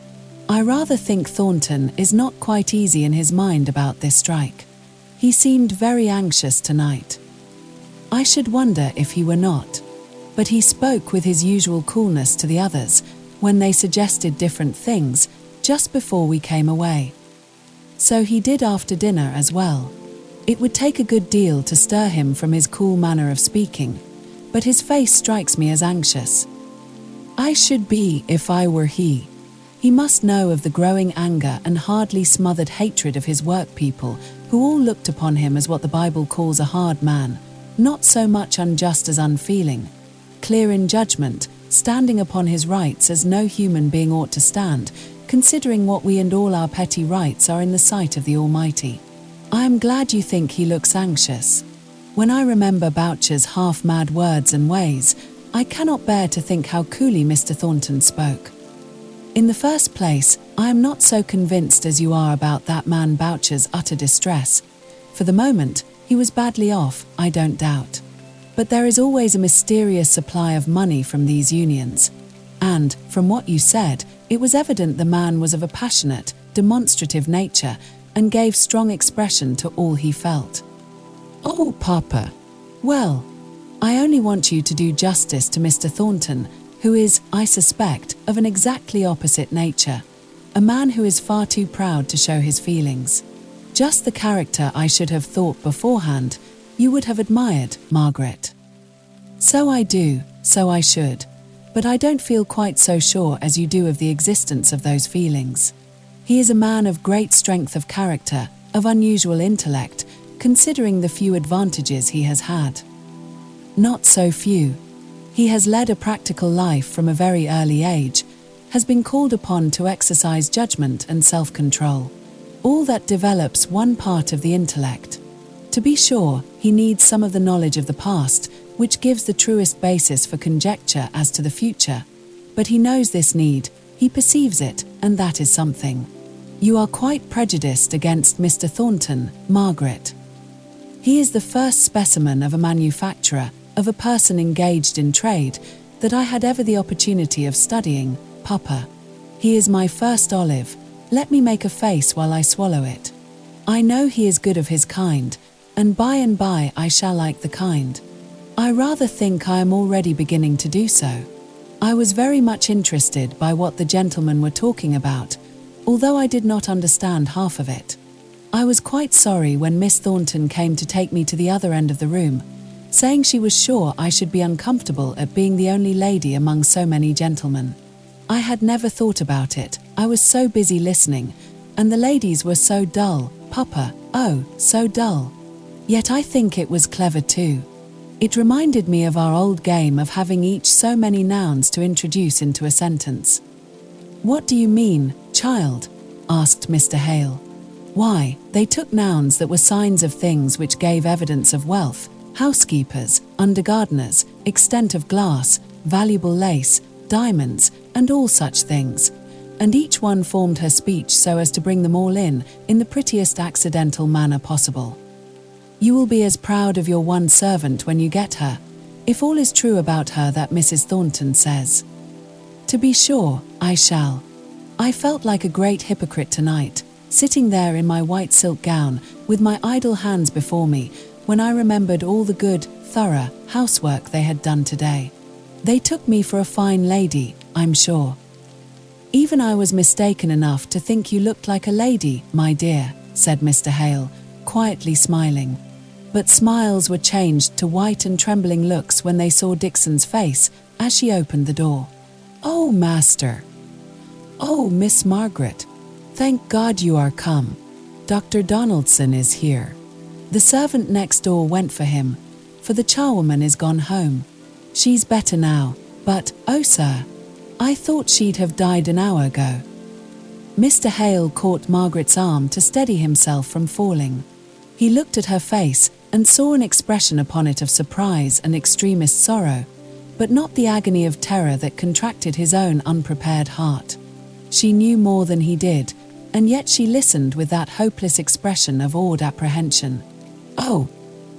I rather think Thornton is not quite easy in his mind about this strike. He seemed very anxious tonight. I should wonder if he were not. But he spoke with his usual coolness to the others, when they suggested different things, just before we came away. So he did after dinner as well. It would take a good deal to stir him from his cool manner of speaking, but his face strikes me as anxious. I should be if I were he. He must know of the growing anger and hardly smothered hatred of his workpeople, who all looked upon him as what the Bible calls a hard man, not so much unjust as unfeeling, clear in judgment, standing upon his rights as no human being ought to stand, considering what we and all our petty rights are in the sight of the Almighty. I am glad you think he looks anxious. When I remember Boucher's half-mad words and ways, I cannot bear to think how coolly Mr. Thornton spoke. In the first place, I am not so convinced as you are about that man Boucher's utter distress. For the moment, he was badly off, I don't doubt. But there is always a mysterious supply of money from these unions. And, from what you said, it was evident the man was of a passionate, demonstrative nature, and gave strong expression to all he felt. Oh, Papa! Well, I only want you to do justice to Mr. Thornton, who is, I suspect, of an exactly opposite nature, a man who is far too proud to show his feelings. Just the character I should have thought beforehand, you would have admired, Margaret. So I do, so I should, but I don't feel quite so sure as you do of the existence of those feelings. He is a man of great strength of character, of unusual intellect, considering the few advantages he has had. Not so few. He has led a practical life from a very early age, has been called upon to exercise judgment and self-control. All that develops one part of the intellect. To be sure, he needs some of the knowledge of the past, which gives the truest basis for conjecture as to the future. But he knows this need, he perceives it, and that is something. You are quite prejudiced against Mr. Thornton, Margaret. He is the first specimen of a manufacturer, of a person engaged in trade, that I had ever the opportunity of studying, Papa. He is my first olive. Let me make a face while I swallow it. I know he is good of his kind, and by I shall like the kind. I rather think I am already beginning to do so. I was very much interested by what the gentlemen were talking about, although I did not understand half of it. I was quite sorry when Miss Thornton came to take me to the other end of the room, saying she was sure I should be uncomfortable at being the only lady among so many gentlemen. I had never thought about it, I was so busy listening, and the ladies were so dull, Papa, oh, so dull. Yet I think it was clever too. It reminded me of our old game of having each so many nouns to introduce into a sentence. What do you mean, child? Asked Mr. Hale. Why, they took nouns that were signs of things which gave evidence of wealth, housekeepers, undergardeners, extent of glass, valuable lace, diamonds, and all such things, and each one formed her speech so as to bring them all in the prettiest accidental manner possible. You will be as proud of your one servant when you get her, if all is true about her that Mrs. Thornton says. To be sure, I shall. I felt like a great hypocrite tonight, sitting there in my white silk gown, with my idle hands before me, when I remembered all the good, thorough housework they had done today. They took me for a fine lady, I'm sure. Even I was mistaken enough to think you looked like a lady, my dear, said Mr. Hale, quietly smiling. But smiles were changed to white and trembling looks when they saw Dixon's face as she opened the door. Oh, master! Oh, Miss Margaret! Thank God you are come. Dr. Donaldson is here. The servant next door went for him, for the charwoman is gone home. She's better now, but, oh sir, I thought she'd have died an hour ago. Mr. Hale caught Margaret's arm to steady himself from falling. He looked at her face and saw an expression upon it of surprise and extremest sorrow, but not the agony of terror that contracted his own unprepared heart. She knew more than he did, and yet she listened with that hopeless expression of awed apprehension. Oh,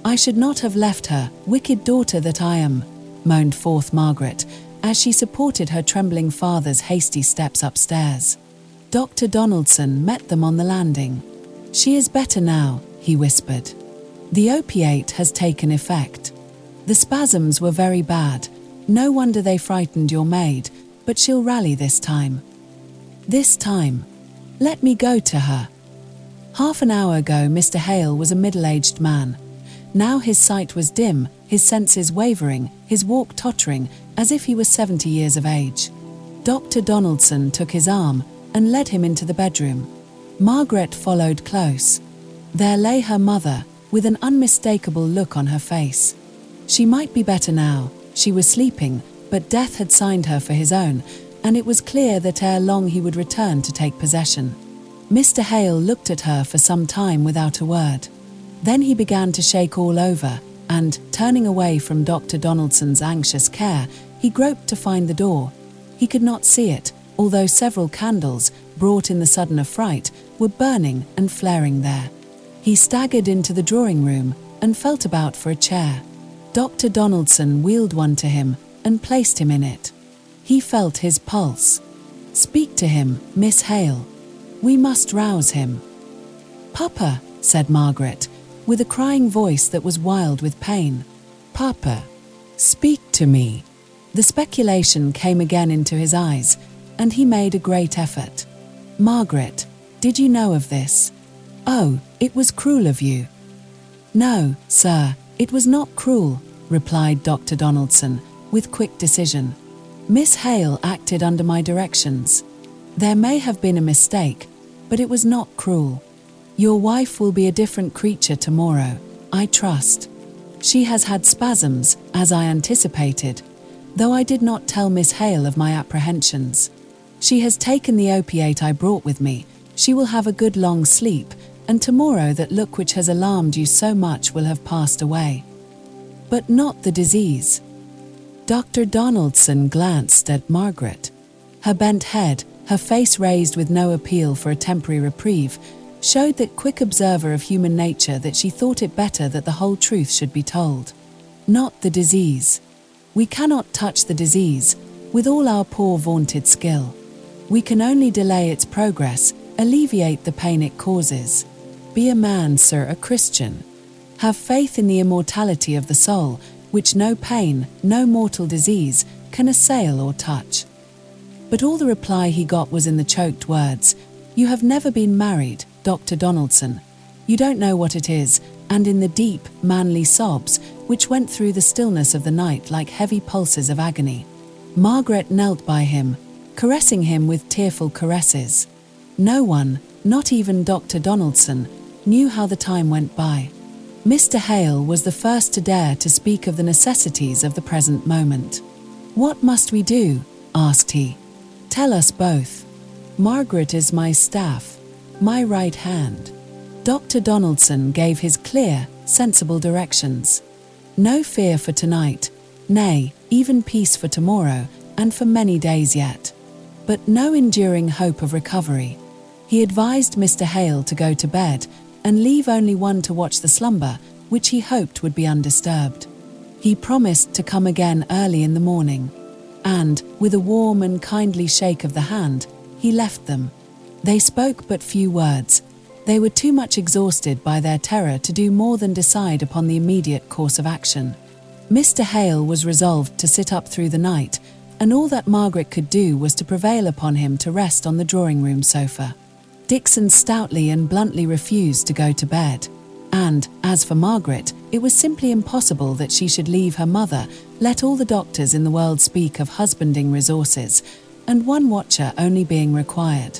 I should not have left her, wicked daughter that I am, moaned forth Margaret, as she supported her trembling father's hasty steps upstairs. Dr. Donaldson met them on the landing. She is better now, he whispered. The opiate has taken effect. The spasms were very bad. No wonder they frightened your maid, but she'll rally this time. This time. Let me go to her. Half an hour ago Mr. Hale was a middle-aged man. Now his sight was dim, his senses wavering, his walk tottering, as if he was 70 years of age. Dr. Donaldson took his arm and led him into the bedroom. Margaret followed close. There lay her mother, with an unmistakable look on her face. She might be better now, she was sleeping, but death had signed her for his own, and it was clear that ere long he would return to take possession. Mr. Hale looked at her for some time without a word. Then he began to shake all over, and, turning away from Dr. Donaldson's anxious care, he groped to find the door. He could not see it, although several candles, brought in the sudden affright, were burning and flaring there. He staggered into the drawing room and felt about for a chair. Dr. Donaldson wheeled one to him and placed him in it. He felt his pulse. "Speak to him, Miss Hale. We must rouse him." "Papa," said Margaret, with a crying voice that was wild with pain. "Papa, speak to me." The speculation came again into his eyes, and he made a great effort. "Margaret, did you know of this?" "Oh, it was cruel of you." "No, sir, it was not cruel," replied Dr. Donaldson, with quick decision. "Miss Hale acted under my directions. There may have been a mistake, but it was not cruel. Your wife will be a different creature tomorrow, I trust. She has had spasms, as I anticipated, though I did not tell Miss Hale of my apprehensions. She has taken the opiate I brought with me. She will have a good long sleep, and tomorrow that look which has alarmed you so much will have passed away. But not the disease." Dr. Donaldson glanced at Margaret. Her bent head, her face raised with no appeal for a temporary reprieve, showed that quick observer of human nature that she thought it better that the whole truth should be told. "Not the disease. We cannot touch the disease, with all our poor vaunted skill. We can only delay its progress, alleviate the pain it causes. Be a man, sir, a Christian. Have faith in the immortality of the soul, which no pain, no mortal disease, can assail or touch." But all the reply he got was in the choked words, "You have never been married, Dr. Donaldson. You don't know what it is," and in the deep, manly sobs, which went through the stillness of the night like heavy pulses of agony. Margaret knelt by him, caressing him with tearful caresses. No one, not even Dr. Donaldson, knew how the time went by. Mr. Hale was the first to dare to speak of the necessities of the present moment. "What must we do?" asked he. "Tell us both. Margaret is my staff, my right hand." Dr. Donaldson gave his clear, sensible directions. No fear for tonight, nay, even peace for tomorrow, and for many days yet. But no enduring hope of recovery. He advised Mr. Hale to go to bed, and leave only one to watch the slumber, which he hoped would be undisturbed. He promised to come again early in the morning. And, with a warm and kindly shake of the hand, he left them. They spoke but few words. They were too much exhausted by their terror to do more than decide upon the immediate course of action. Mr. Hale was resolved to sit up through the night, and all that Margaret could do was to prevail upon him to rest on the drawing-room sofa. Dixon stoutly and bluntly refused to go to bed. And, as for Margaret, it was simply impossible that she should leave her mother, let all the doctors in the world speak of husbanding resources, and one watcher only being required.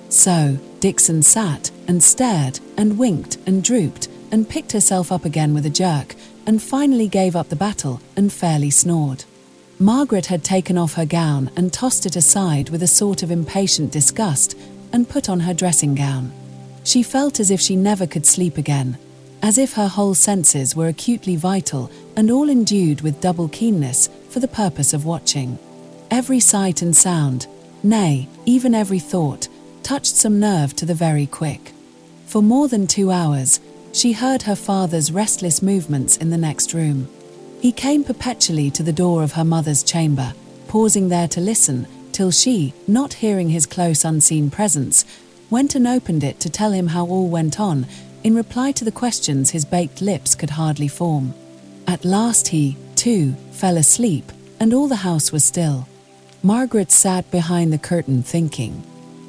So, Dixon sat, and stared, and winked, and drooped, and picked herself up again with a jerk, and finally gave up the battle, and fairly snored. Margaret had taken off her gown and tossed it aside with a sort of impatient disgust, and put on her dressing gown. She felt as if she never could sleep again, as if her whole senses were acutely vital and all endued with double keenness for the purpose of watching. Every sight and sound, nay, even every thought, touched some nerve to the very quick. For more than 2 hours, she heard her father's restless movements in the next room. He came perpetually to the door of her mother's chamber, pausing there to listen, till she, not hearing his close unseen presence, went and opened it to tell him how all went on, in reply to the questions his baked lips could hardly form. At last he, too, fell asleep, and all the house was still. Margaret sat behind the curtain thinking.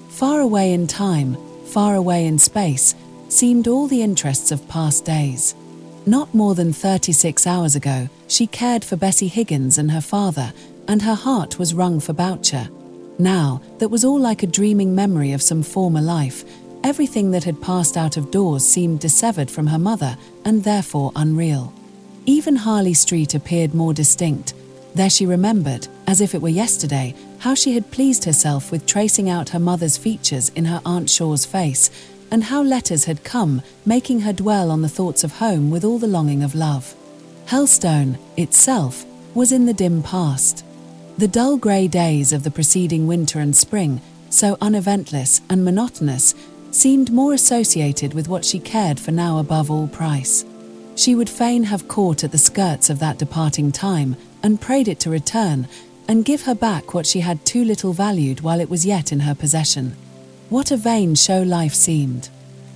Far away in time, far away in space, seemed all the interests of past days. Not more than 36 hours ago, she cared for Bessie Higgins and her father, and her heart was wrung for Boucher. Now, that was all like a dreaming memory of some former life. Everything that had passed out of doors seemed dissevered from her mother, and therefore unreal. Even Harley Street appeared more distinct. There she remembered, as if it were yesterday, how she had pleased herself with tracing out her mother's features in her Aunt Shaw's face, and how letters had come, making her dwell on the thoughts of home with all the longing of love. Helstone, itself, was in the dim past. The dull grey days of the preceding winter and spring, so uneventless and monotonous, seemed more associated with what she cared for now above all price. She would fain have caught at the skirts of that departing time, and prayed it to return, and give her back what she had too little valued while it was yet in her possession. What a vain show life seemed!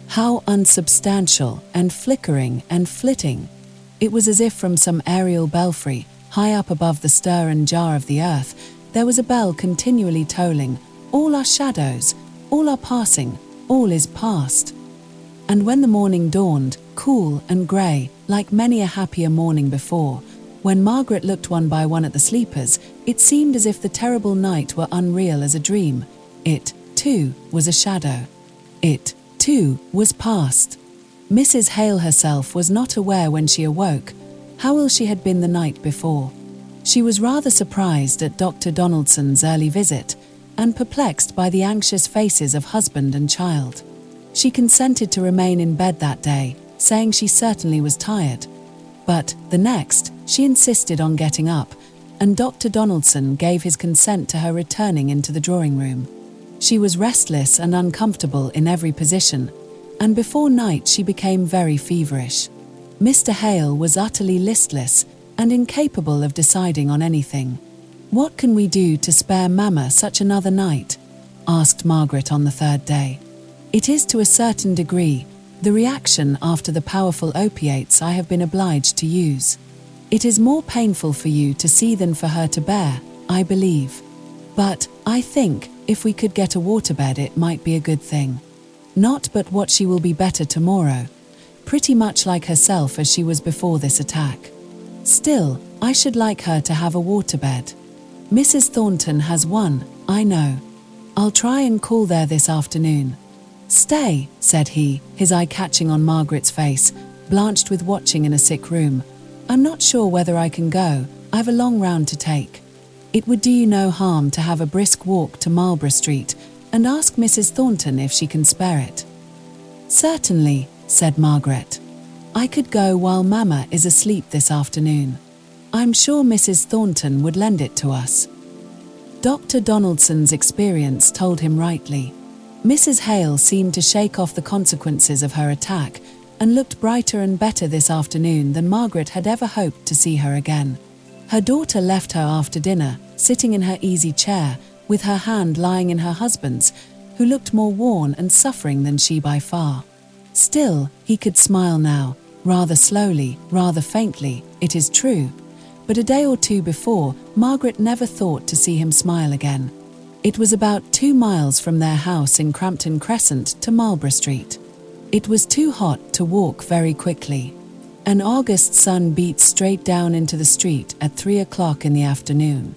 How unsubstantial, and flickering, and flitting! It was as if from some aerial belfry, high up above the stir and jar of the earth, there was a bell continually tolling, "All are shadows, all are passing, all is past." And when the morning dawned, cool and grey, like many a happier morning before, when Margaret looked one by one at the sleepers, it seemed as if the terrible night were unreal as a dream. It, too, was a shadow. It, too, was past. Mrs. Hale herself was not aware when she awoke how ill she had been the night before. She was rather surprised at Dr. Donaldson's early visit, and perplexed by the anxious faces of husband and child. She consented to remain in bed that day, saying she certainly was tired. But, the next, she insisted on getting up, and Dr. Donaldson gave his consent to her returning into the drawing-room. She was restless and uncomfortable in every position, and before night she became very feverish. Mr. Hale was utterly listless, and incapable of deciding on anything. "What can we do to spare Mamma such another night?" asked Margaret on the third day. "It is to a certain degree the reaction after the powerful opiates I have been obliged to use. It is more painful for you to see than for her to bear, I believe. But, I think, if we could get a waterbed it might be a good thing. Not but what she will be better tomorrow, pretty much like herself as she was before this attack. Still, I should like her to have a waterbed. Mrs. Thornton has one, I know. I'll try and call there this afternoon." "Stay," said he, his eye catching on Margaret's face, blanched with watching in a sick room. "I'm not sure whether I can go, I've a long round to take. It would do you no harm to have a brisk walk to Marlborough Street, and ask Mrs. Thornton if she can spare it." "Certainly," said Margaret. "I could go while Mamma is asleep this afternoon. I'm sure Mrs. Thornton would lend it to us." Dr. Donaldson's experience told him rightly. Mrs. Hale seemed to shake off the consequences of her attack, and looked brighter and better this afternoon than Margaret had ever hoped to see her again. Her daughter left her after dinner, sitting in her easy chair, with her hand lying in her husband's, who looked more worn and suffering than she by far. Still, he could smile now, rather slowly, rather faintly, it is true. But a day or two before, Margaret never thought to see him smile again. It was about 2 miles from their house in Crampton Crescent to Marlborough Street. It was too hot to walk very quickly. An August sun beat straight down into the street at 3 o'clock in the afternoon.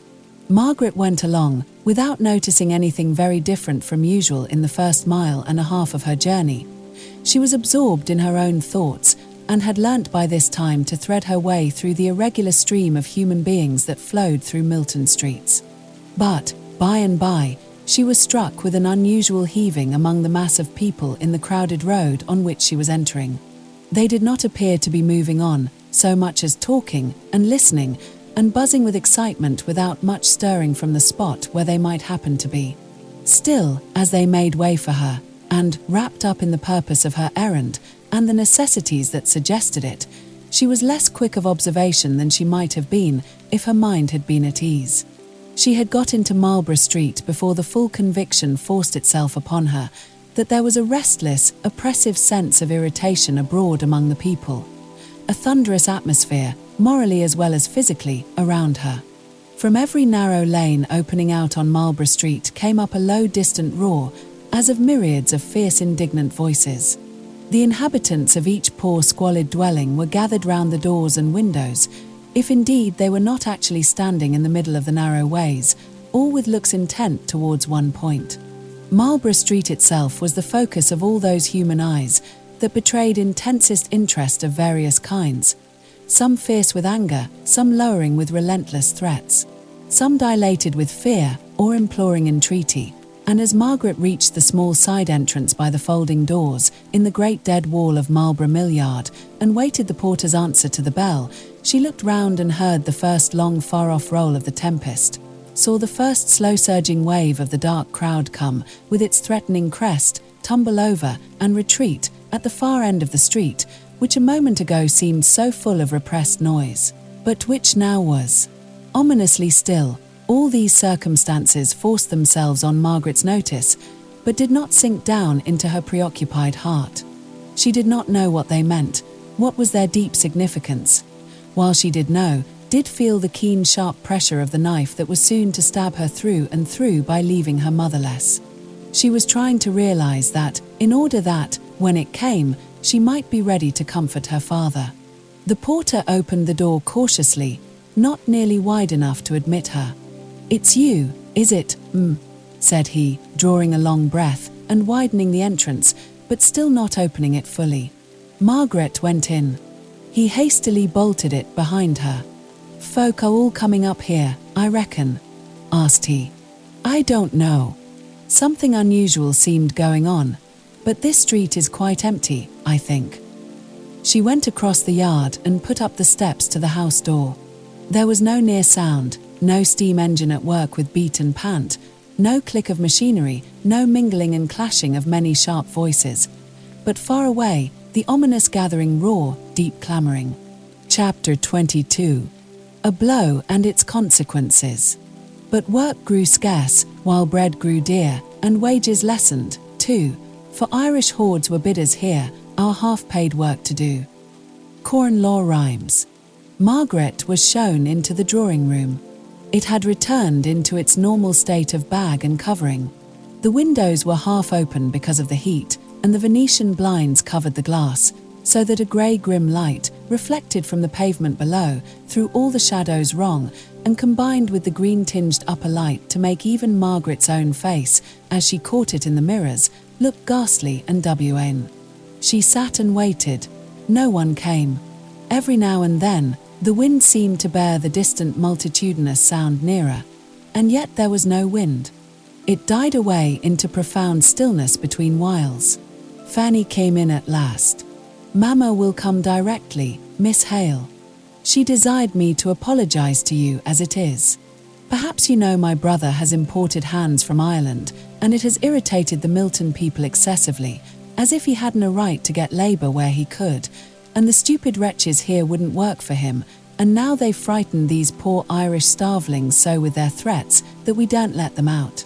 Margaret went along, without noticing anything very different from usual in the first mile and a half of her journey. She was absorbed in her own thoughts, and had learnt by this time to thread her way through the irregular stream of human beings that flowed through Milton streets. But, by and by, she was struck with an unusual heaving among the mass of people in the crowded road on which she was entering. They did not appear to be moving on, so much as talking, and listening, and buzzing with excitement without much stirring from the spot where they might happen to be. Still, as they made way for her, and, wrapped up in the purpose of her errand, and the necessities that suggested it, she was less quick of observation than she might have been if her mind had been at ease. She had got into Marlborough Street before the full conviction forced itself upon her that there was a restless, oppressive sense of irritation abroad among the people, a thunderous atmosphere, morally as well as physically, around her. From every narrow lane opening out on Marlborough Street came up a low distant roar, as of myriads of fierce indignant voices. The inhabitants of each poor squalid dwelling were gathered round the doors and windows, if indeed they were not actually standing in the middle of the narrow ways, all with looks intent towards one point. Marlborough Street itself was the focus of all those human eyes that betrayed intensest interest of various kinds, some fierce with anger, some lowering with relentless threats, some dilated with fear or imploring entreaty. And as Margaret reached the small side entrance by the folding doors in the great dead wall of Marlborough Mill Yard and waited the porter's answer to the bell, she looked round and heard the first long far-off roll of the tempest, saw the first slow-surging wave of the dark crowd come, with its threatening crest, tumble over and retreat at the far end of the street, which a moment ago seemed so full of repressed noise, but which now was ominously still. All these circumstances forced themselves on Margaret's notice, but did not sink down into her preoccupied heart. She did not know what they meant, what was their deep significance. While she did know, did feel the keen, sharp pressure of the knife that was soon to stab her through and through by leaving her motherless. She was trying to realize that, in order that, when it came, she might be ready to comfort her father. The porter opened the door cautiously, not nearly wide enough to admit her. "It's you, is it, said he, drawing a long breath and widening the entrance, but still not opening it fully. Margaret went in. He hastily bolted it behind her. "Folk are all coming up here, I reckon?" asked he. "I don't know. Something unusual seemed going on, but this street is quite empty, I think." She went across the yard and put up the steps to the house door. There was no near sound, no steam engine at work with beat and pant, no click of machinery, no mingling and clashing of many sharp voices. But far away, the ominous gathering roar, deep clamoring. Chapter 22. A blow and its consequences. But work grew scarce, while bread grew dear, and wages lessened, too, for Irish hordes were bidders here, our half-paid work to do. Corn Law Rhymes. Margaret was shown into the drawing-room. It had returned into its normal state of bag and covering. The windows were half open because of the heat, and the Venetian blinds covered the glass, so that a grey grim light, reflected from the pavement below, threw all the shadows wrong, and combined with the green-tinged upper light to make even Margaret's own face, as she caught it in the mirrors, look ghastly and wan. She sat and waited. No one came. Every now and then, the wind seemed to bear the distant multitudinous sound nearer, and yet there was no wind. It died away into profound stillness between whiles. Fanny came in at last. "Mamma will come directly, Miss Hale. She desired me to apologize to you as it is. Perhaps you know my brother has imported hands from Ireland, and it has irritated the Milton people excessively, as if he hadn't a right to get labour where he could, and the stupid wretches here wouldn't work for him, and now they've frightened these poor Irish starvelings so with their threats that we don't let them out.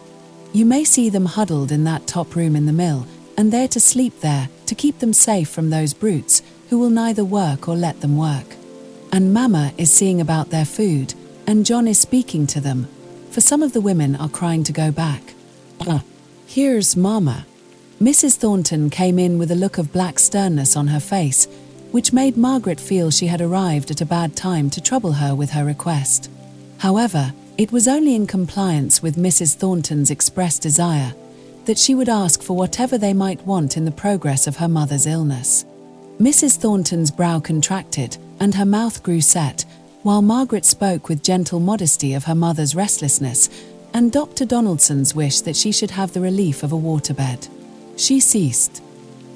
You may see them huddled in that top room in the mill, and they're to sleep there to keep them safe from those brutes who will neither work or let them work. And Mamma is seeing about their food, and John is speaking to them, for some of the women are crying to go back. Here's Mamma." Mrs. Thornton came in with a look of black sternness on her face, which made Margaret feel she had arrived at a bad time to trouble her with her request. However, it was only in compliance with Mrs. Thornton's expressed desire that she would ask for whatever they might want in the progress of her mother's illness. Mrs. Thornton's brow contracted, and her mouth grew set, while Margaret spoke with gentle modesty of her mother's restlessness, and Dr. Donaldson's wish that she should have the relief of a waterbed. She ceased.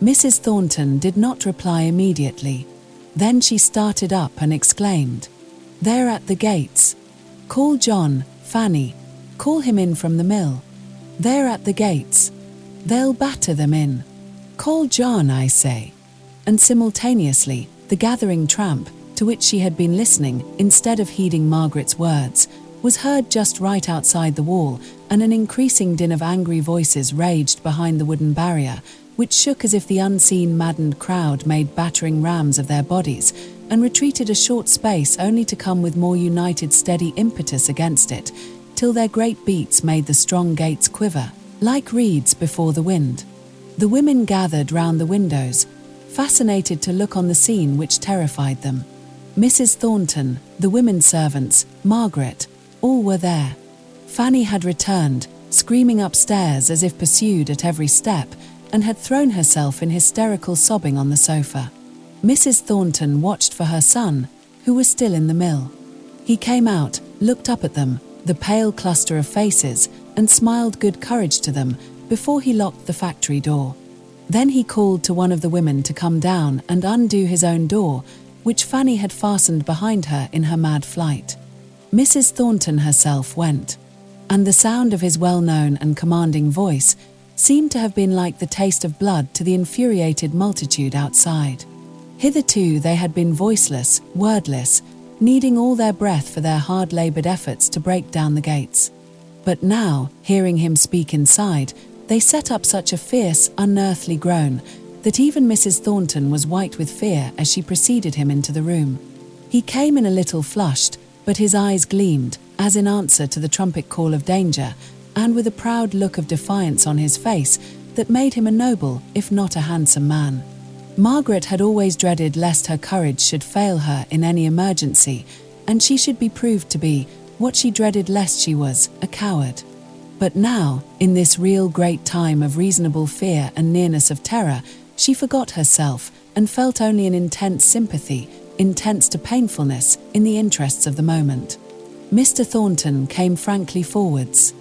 Mrs. Thornton did not reply immediately. Then she started up and exclaimed, "They're at the gates. Call John, Fanny. Call him in from the mill. They're at the gates. They'll batter them in. Call John, I say." And simultaneously, the gathering tramp, to which she had been listening instead of heeding Margaret's words, was heard just right outside the wall, and an increasing din of angry voices raged behind the wooden barrier, which shook as if the unseen maddened crowd made battering rams of their bodies, and retreated a short space only to come with more united steady impetus against it, till their great beats made the strong gates quiver, like reeds before the wind. The women gathered round the windows, fascinated to look on the scene which terrified them. Mrs. Thornton, the women servants, Margaret, all were there. Fanny had returned, screaming upstairs as if pursued at every step, and had thrown herself in hysterical sobbing on the sofa. Mrs. Thornton watched for her son, who was still in the mill. He came out, looked up at them, the pale cluster of faces, and smiled good courage to them before he locked the factory door. Then he called to one of the women to come down and undo his own door, which Fanny had fastened behind her in her mad flight. Mrs. Thornton herself went, and the sound of his well-known and commanding voice seemed to have been like the taste of blood to the infuriated multitude outside. Hitherto they had been voiceless, wordless, needing all their breath for their hard-laboured efforts to break down the gates. But now, hearing him speak inside, they set up such a fierce, unearthly groan that even Mrs. Thornton was white with fear as she preceded him into the room. He came in a little flushed, but his eyes gleamed, as in answer to the trumpet call of danger, and with a proud look of defiance on his face that made him a noble, if not a handsome man. Margaret had always dreaded lest her courage should fail her in any emergency, and she should be proved to be, what she dreaded lest she was, a coward. But now, in this real great time of reasonable fear and nearness of terror, she forgot herself and felt only an intense sympathy, intense to painfulness, in the interests of the moment. Mr. Thornton came frankly forwards.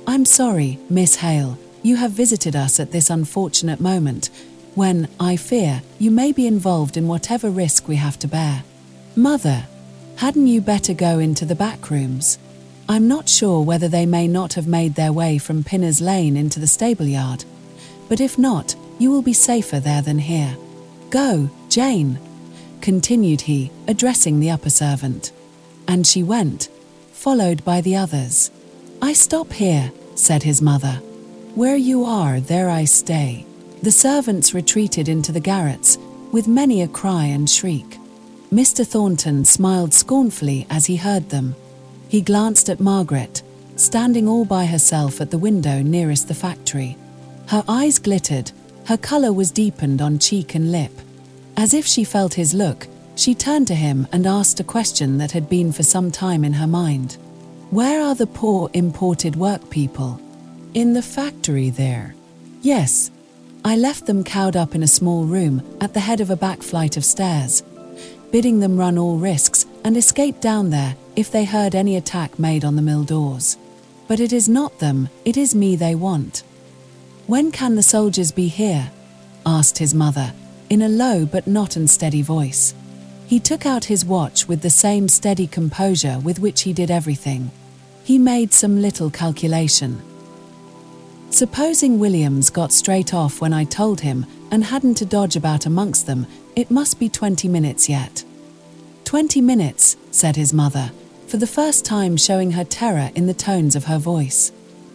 "I'm sorry, Miss Hale, you have visited us at this unfortunate moment, when, I fear, you may be involved in whatever risk we have to bear. Mother, hadn't you better go into the back rooms? I'm not sure whether they may not have made their way from Pinner's Lane into the stable yard, but if not, you will be safer there than here. Go, Jane," continued he, addressing the upper servant. And she went, followed by the others. "I stop here," said his mother. "Where you are, there I stay." The servants retreated into the garrets, with many a cry and shriek. Mr. Thornton smiled scornfully as he heard them. He glanced at Margaret, standing all by herself at the window nearest the factory. Her eyes glittered, her colour was deepened on cheek and lip. As if she felt his look, she turned to him and asked a question that had been for some time in her mind. "Where are the poor imported workpeople?" "In the factory there." "Yes. I left them cowed up in a small room at the head of a back flight of stairs, bidding them run all risks and escape down there if they heard any attack made on the mill doors. But it is not them, it is me they want." "When can the soldiers be here?" asked his mother, in a low but not unsteady voice. He took out his watch with the same steady composure with which he did everything. He made some little calculation. "Supposing Williams got straight off when I told him and hadn't to dodge about amongst them, it must be 20 minutes yet." 20 minutes, said his mother, for the first time showing her terror in the tones of her voice.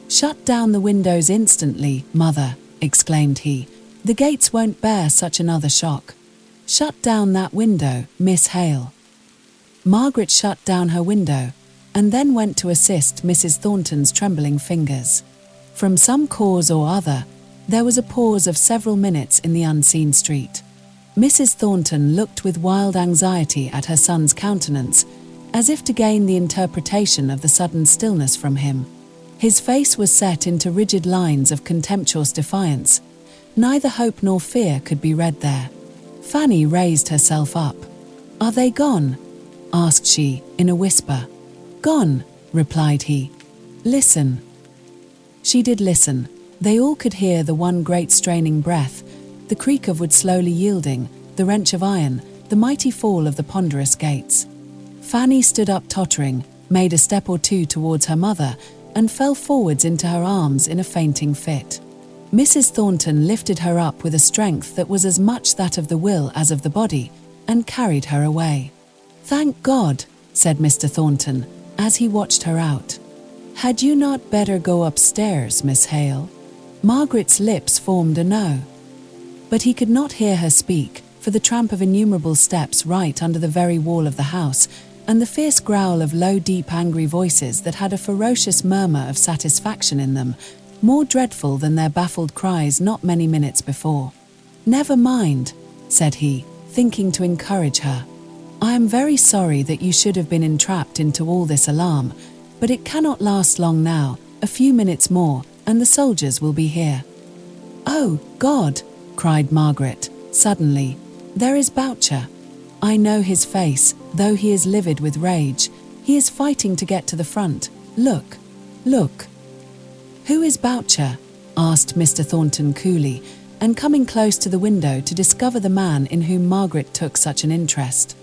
"Shut down the windows instantly, mother," exclaimed he. "The gates won't bear such another shock. Shut down that window, Miss Hale." Margaret shut down her window, and then went to assist Mrs. Thornton's trembling fingers. From some cause or other, there was a pause of several minutes in the unseen street. Mrs. Thornton looked with wild anxiety at her son's countenance, as if to gain the interpretation of the sudden stillness from him. His face was set into rigid lines of contemptuous defiance. Neither hope nor fear could be read there. Fanny raised herself up. "Are they gone?" asked she, in a whisper. "Gone," replied he. "Listen." She did listen. They all could hear the one great straining breath, the creak of wood slowly yielding, the wrench of iron, the mighty fall of the ponderous gates. Fanny stood up tottering, made a step or two towards her mother, and fell forwards into her arms in a fainting fit. Mrs. Thornton lifted her up with a strength that was as much that of the will as of the body, and carried her away. "Thank God," said Mr. Thornton, as he watched her out. "Had you not better go upstairs, Miss Hale?" Margaret's lips formed a no. But he could not hear her speak, for the tramp of innumerable steps right under the very wall of the house, and the fierce growl of low, deep, angry voices that had a ferocious murmur of satisfaction in them, more dreadful than their baffled cries not many minutes before. "Never mind," said he, thinking to encourage her. "I am very sorry that you should have been entrapped into all this alarm, But it cannot last long now, a few minutes more, and the soldiers will be here." "Oh, God!" cried Margaret, suddenly. "There is Boucher. I know his face, though he is livid with rage. He is fighting to get to the front. Look, look." "Who is Boucher?" asked Mr. Thornton coolly, and coming close to the window to discover the man in whom Margaret took such an interest.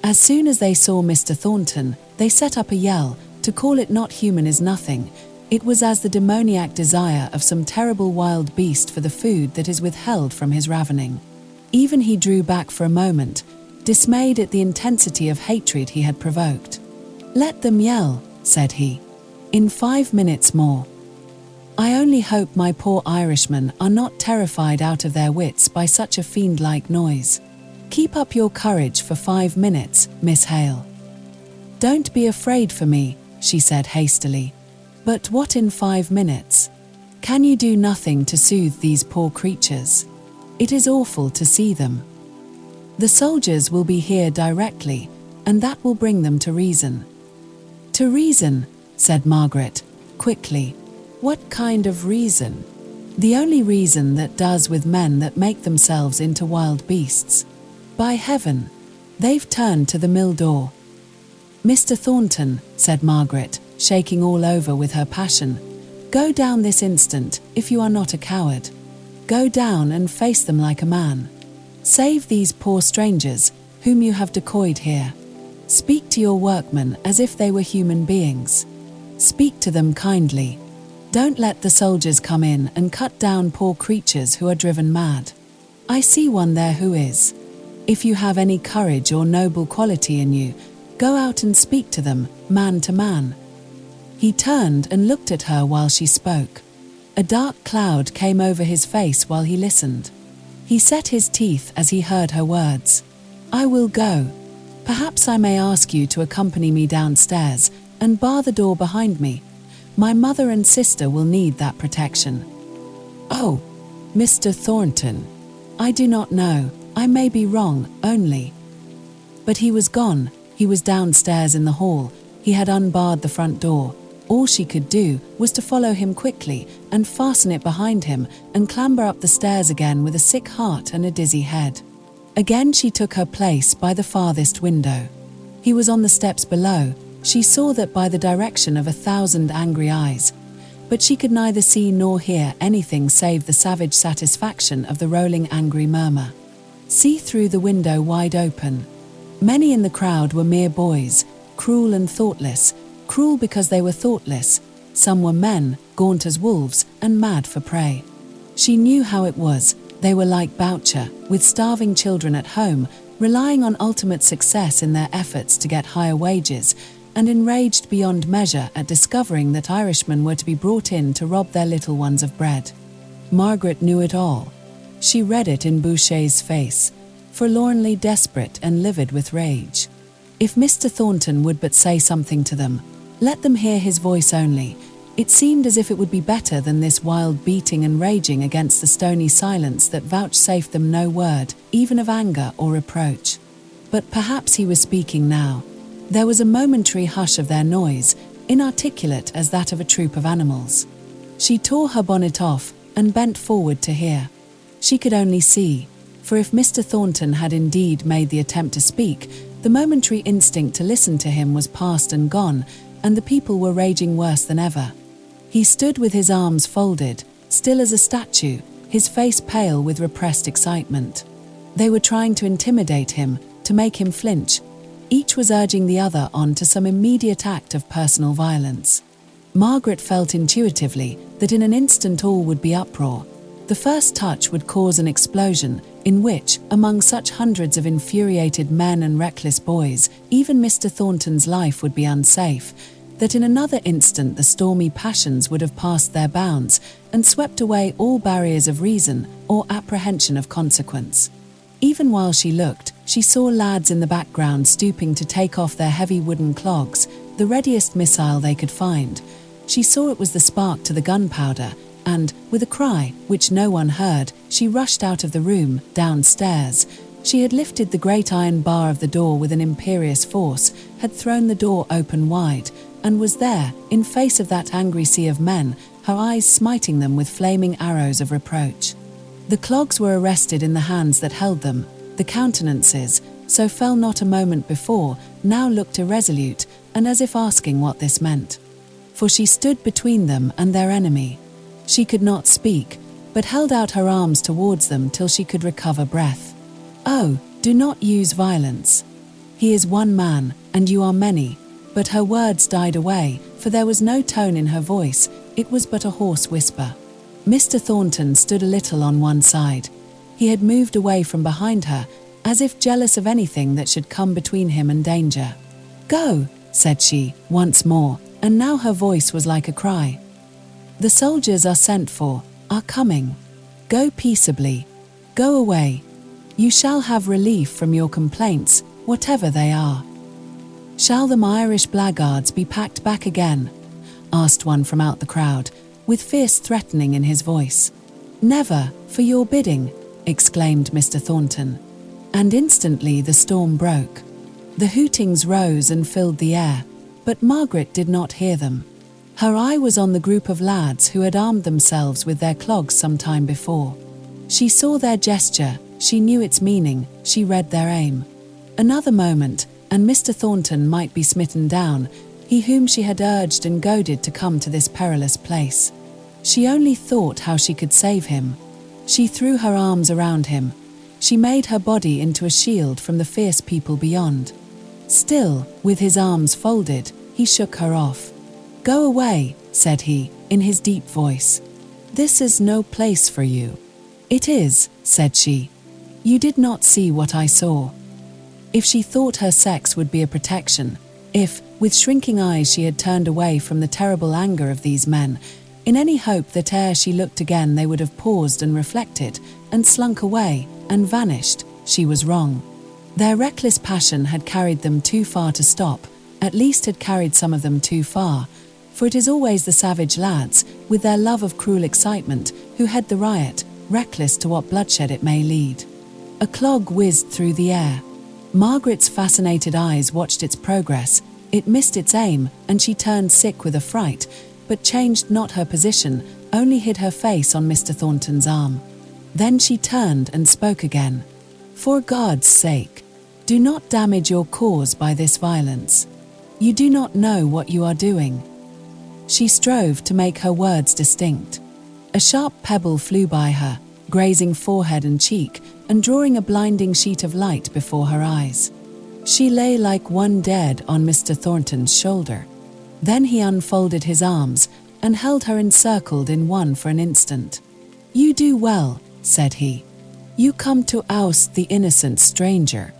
As soon as they saw Mr. Thornton, they set up a yell. To call it not human is nothing. It was as the demoniac desire of some terrible wild beast for the food that is withheld from his ravening. Even he drew back for a moment, dismayed at the intensity of hatred he had provoked. "Let them yell," said he. "In 5 minutes more. I only hope my poor Irishmen are not terrified out of their wits by such a fiend-like noise. Keep up your courage for 5 minutes, Miss Hale." "Don't be afraid for me," she said hastily. "But what in 5 minutes? Can you do nothing to soothe these poor creatures? It is awful to see them." "The soldiers will be here directly, and that will bring them to reason." "To reason," said Margaret, quickly. "What kind of reason?" "The only reason that does with men that make themselves into wild beasts. By heaven, they've turned to the mill door." "Mr. Thornton," said Margaret, shaking all over with her passion, "go down this instant, if you are not a coward. Go down and face them like a man. Save these poor strangers, whom you have decoyed here. Speak to your workmen as if they were human beings. Speak to them kindly. Don't let the soldiers come in and cut down poor creatures who are driven mad. I see one there who is. If you have any courage or noble quality in you, go out and speak to them, man to man." He turned and looked at her while she spoke. A dark cloud came over his face while he listened. He set his teeth as he heard her words. "I will go. Perhaps I may ask you to accompany me downstairs and bar the door behind me. My mother and sister will need that protection." "Oh, Mr. Thornton, I do not know. I may be wrong, only." But he was gone. He was downstairs in the hall. He had unbarred the front door. All she could do was to follow him quickly and fasten it behind him and clamber up the stairs again with a sick heart and a dizzy head. Again she took her place by the farthest window. He was on the steps below. She saw that by the direction of 1,000 angry eyes, but she could neither see nor hear anything save the savage satisfaction of the rolling angry murmur. See through the window wide open. Many in the crowd were mere boys, cruel and thoughtless, cruel because they were thoughtless. Some were men, gaunt as wolves, and mad for prey. She knew how it was. They were like Boucher, with starving children at home, relying on ultimate success in their efforts to get higher wages, and enraged beyond measure at discovering that Irishmen were to be brought in to rob their little ones of bread. Margaret knew it all. She read it in Boucher's face, forlornly desperate and livid with rage. If Mr. Thornton would but say something to them, let them hear his voice only, it seemed as if it would be better than this wild beating and raging against the stony silence that vouchsafed them no word, even of anger or reproach. But perhaps he was speaking now. There was a momentary hush of their noise, inarticulate as that of a troop of animals. She tore her bonnet off and bent forward to hear. She could only see, for if Mr. Thornton had indeed made the attempt to speak, the momentary instinct to listen to him was past and gone, and the people were raging worse than ever. He stood with his arms folded, still as a statue, his face pale with repressed excitement. They were trying to intimidate him, to make him flinch. Each was urging the other on to some immediate act of personal violence. Margaret felt intuitively that in an instant all would be uproar. The first touch would cause an explosion, in which, among such hundreds of infuriated men and reckless boys, even Mr. Thornton's life would be unsafe, that in another instant the stormy passions would have passed their bounds and swept away all barriers of reason or apprehension of consequence. Even while she looked, she saw lads in the background stooping to take off their heavy wooden clogs, the readiest missile they could find. She saw it was the spark to the gunpowder, and, with a cry, which no one heard, she rushed out of the room, downstairs. She had lifted the great iron bar of the door with an imperious force, had thrown the door open wide, and was there, in face of that angry sea of men, her eyes smiting them with flaming arrows of reproach. The clogs were arrested in the hands that held them, the countenances, so fell not a moment before, now looked irresolute, and as if asking what this meant. For she stood between them and their enemy. She could not speak, but held out her arms towards them till she could recover breath. "Oh, do not use violence. He is one man, and you are many." But her words died away, for there was no tone in her voice, it was but a hoarse whisper. Mr. Thornton stood a little on one side. He had moved away from behind her, as if jealous of anything that should come between him and danger. "Go," said she, once more, and now her voice was like a cry. "The soldiers are sent for, are coming. Go peaceably. Go away. You shall have relief from your complaints, whatever they are." "Shall them Irish blackguards be packed back again?" asked one from out the crowd, with fierce threatening in his voice. "Never, for your bidding," exclaimed Mr. Thornton. And instantly the storm broke. The hootings rose and filled the air, but Margaret did not hear them. Her eye was on the group of lads who had armed themselves with their clogs some time before. She saw their gesture, she knew its meaning, she read their aim. Another moment, and Mr. Thornton might be smitten down, he whom she had urged and goaded to come to this perilous place. She only thought how she could save him. She threw her arms around him. She made her body into a shield from the fierce people beyond. Still, with his arms folded, he shook her off. "Go away," said he, in his deep voice. "This is no place for you." "It is," said she. "You did not see what I saw." If she thought her sex would be a protection, if, with shrinking eyes she had turned away from the terrible anger of these men, in any hope that ere she looked again they would have paused and reflected, and slunk away, and vanished, she was wrong. Their reckless passion had carried them too far to stop, at least had carried some of them too far, for it is always the savage lads, with their love of cruel excitement, who head the riot, reckless to what bloodshed it may lead. A clog whizzed through the air. Margaret's fascinated eyes watched its progress, it missed its aim, and she turned sick with affright, but changed not her position, only hid her face on Mr. Thornton's arm. Then she turned and spoke again. "For God's sake, do not damage your cause by this violence. You do not know what you are doing." She strove to make her words distinct. A sharp pebble flew by her, grazing forehead and cheek, and drawing a blinding sheet of light before her eyes. She lay like one dead on Mr. Thornton's shoulder. Then he unfolded his arms, and held her encircled in one for an instant. "You do well," said he. "You come to oust the innocent stranger.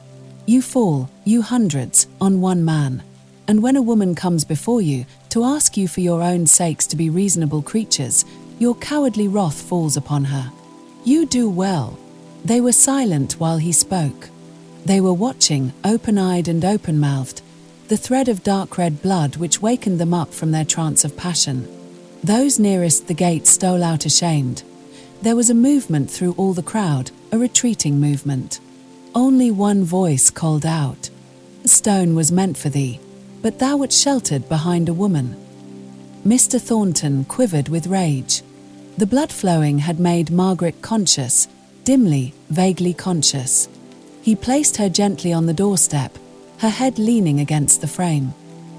You fall, you hundreds, on one man. And when a woman comes before you, to ask you for your own sakes to be reasonable creatures, your cowardly wrath falls upon her. You do well." They were silent while he spoke. They were watching, open-eyed and open-mouthed, the thread of dark red blood which wakened them up from their trance of passion. Those nearest the gate stole out ashamed. There was a movement through all the crowd, a retreating movement. Only one voice called out, "Stone was meant for thee, but thou wert sheltered behind a woman." Mr. Thornton quivered with rage. The blood flowing had made Margaret conscious, dimly, vaguely conscious. He placed her gently on the doorstep, her head leaning against the frame.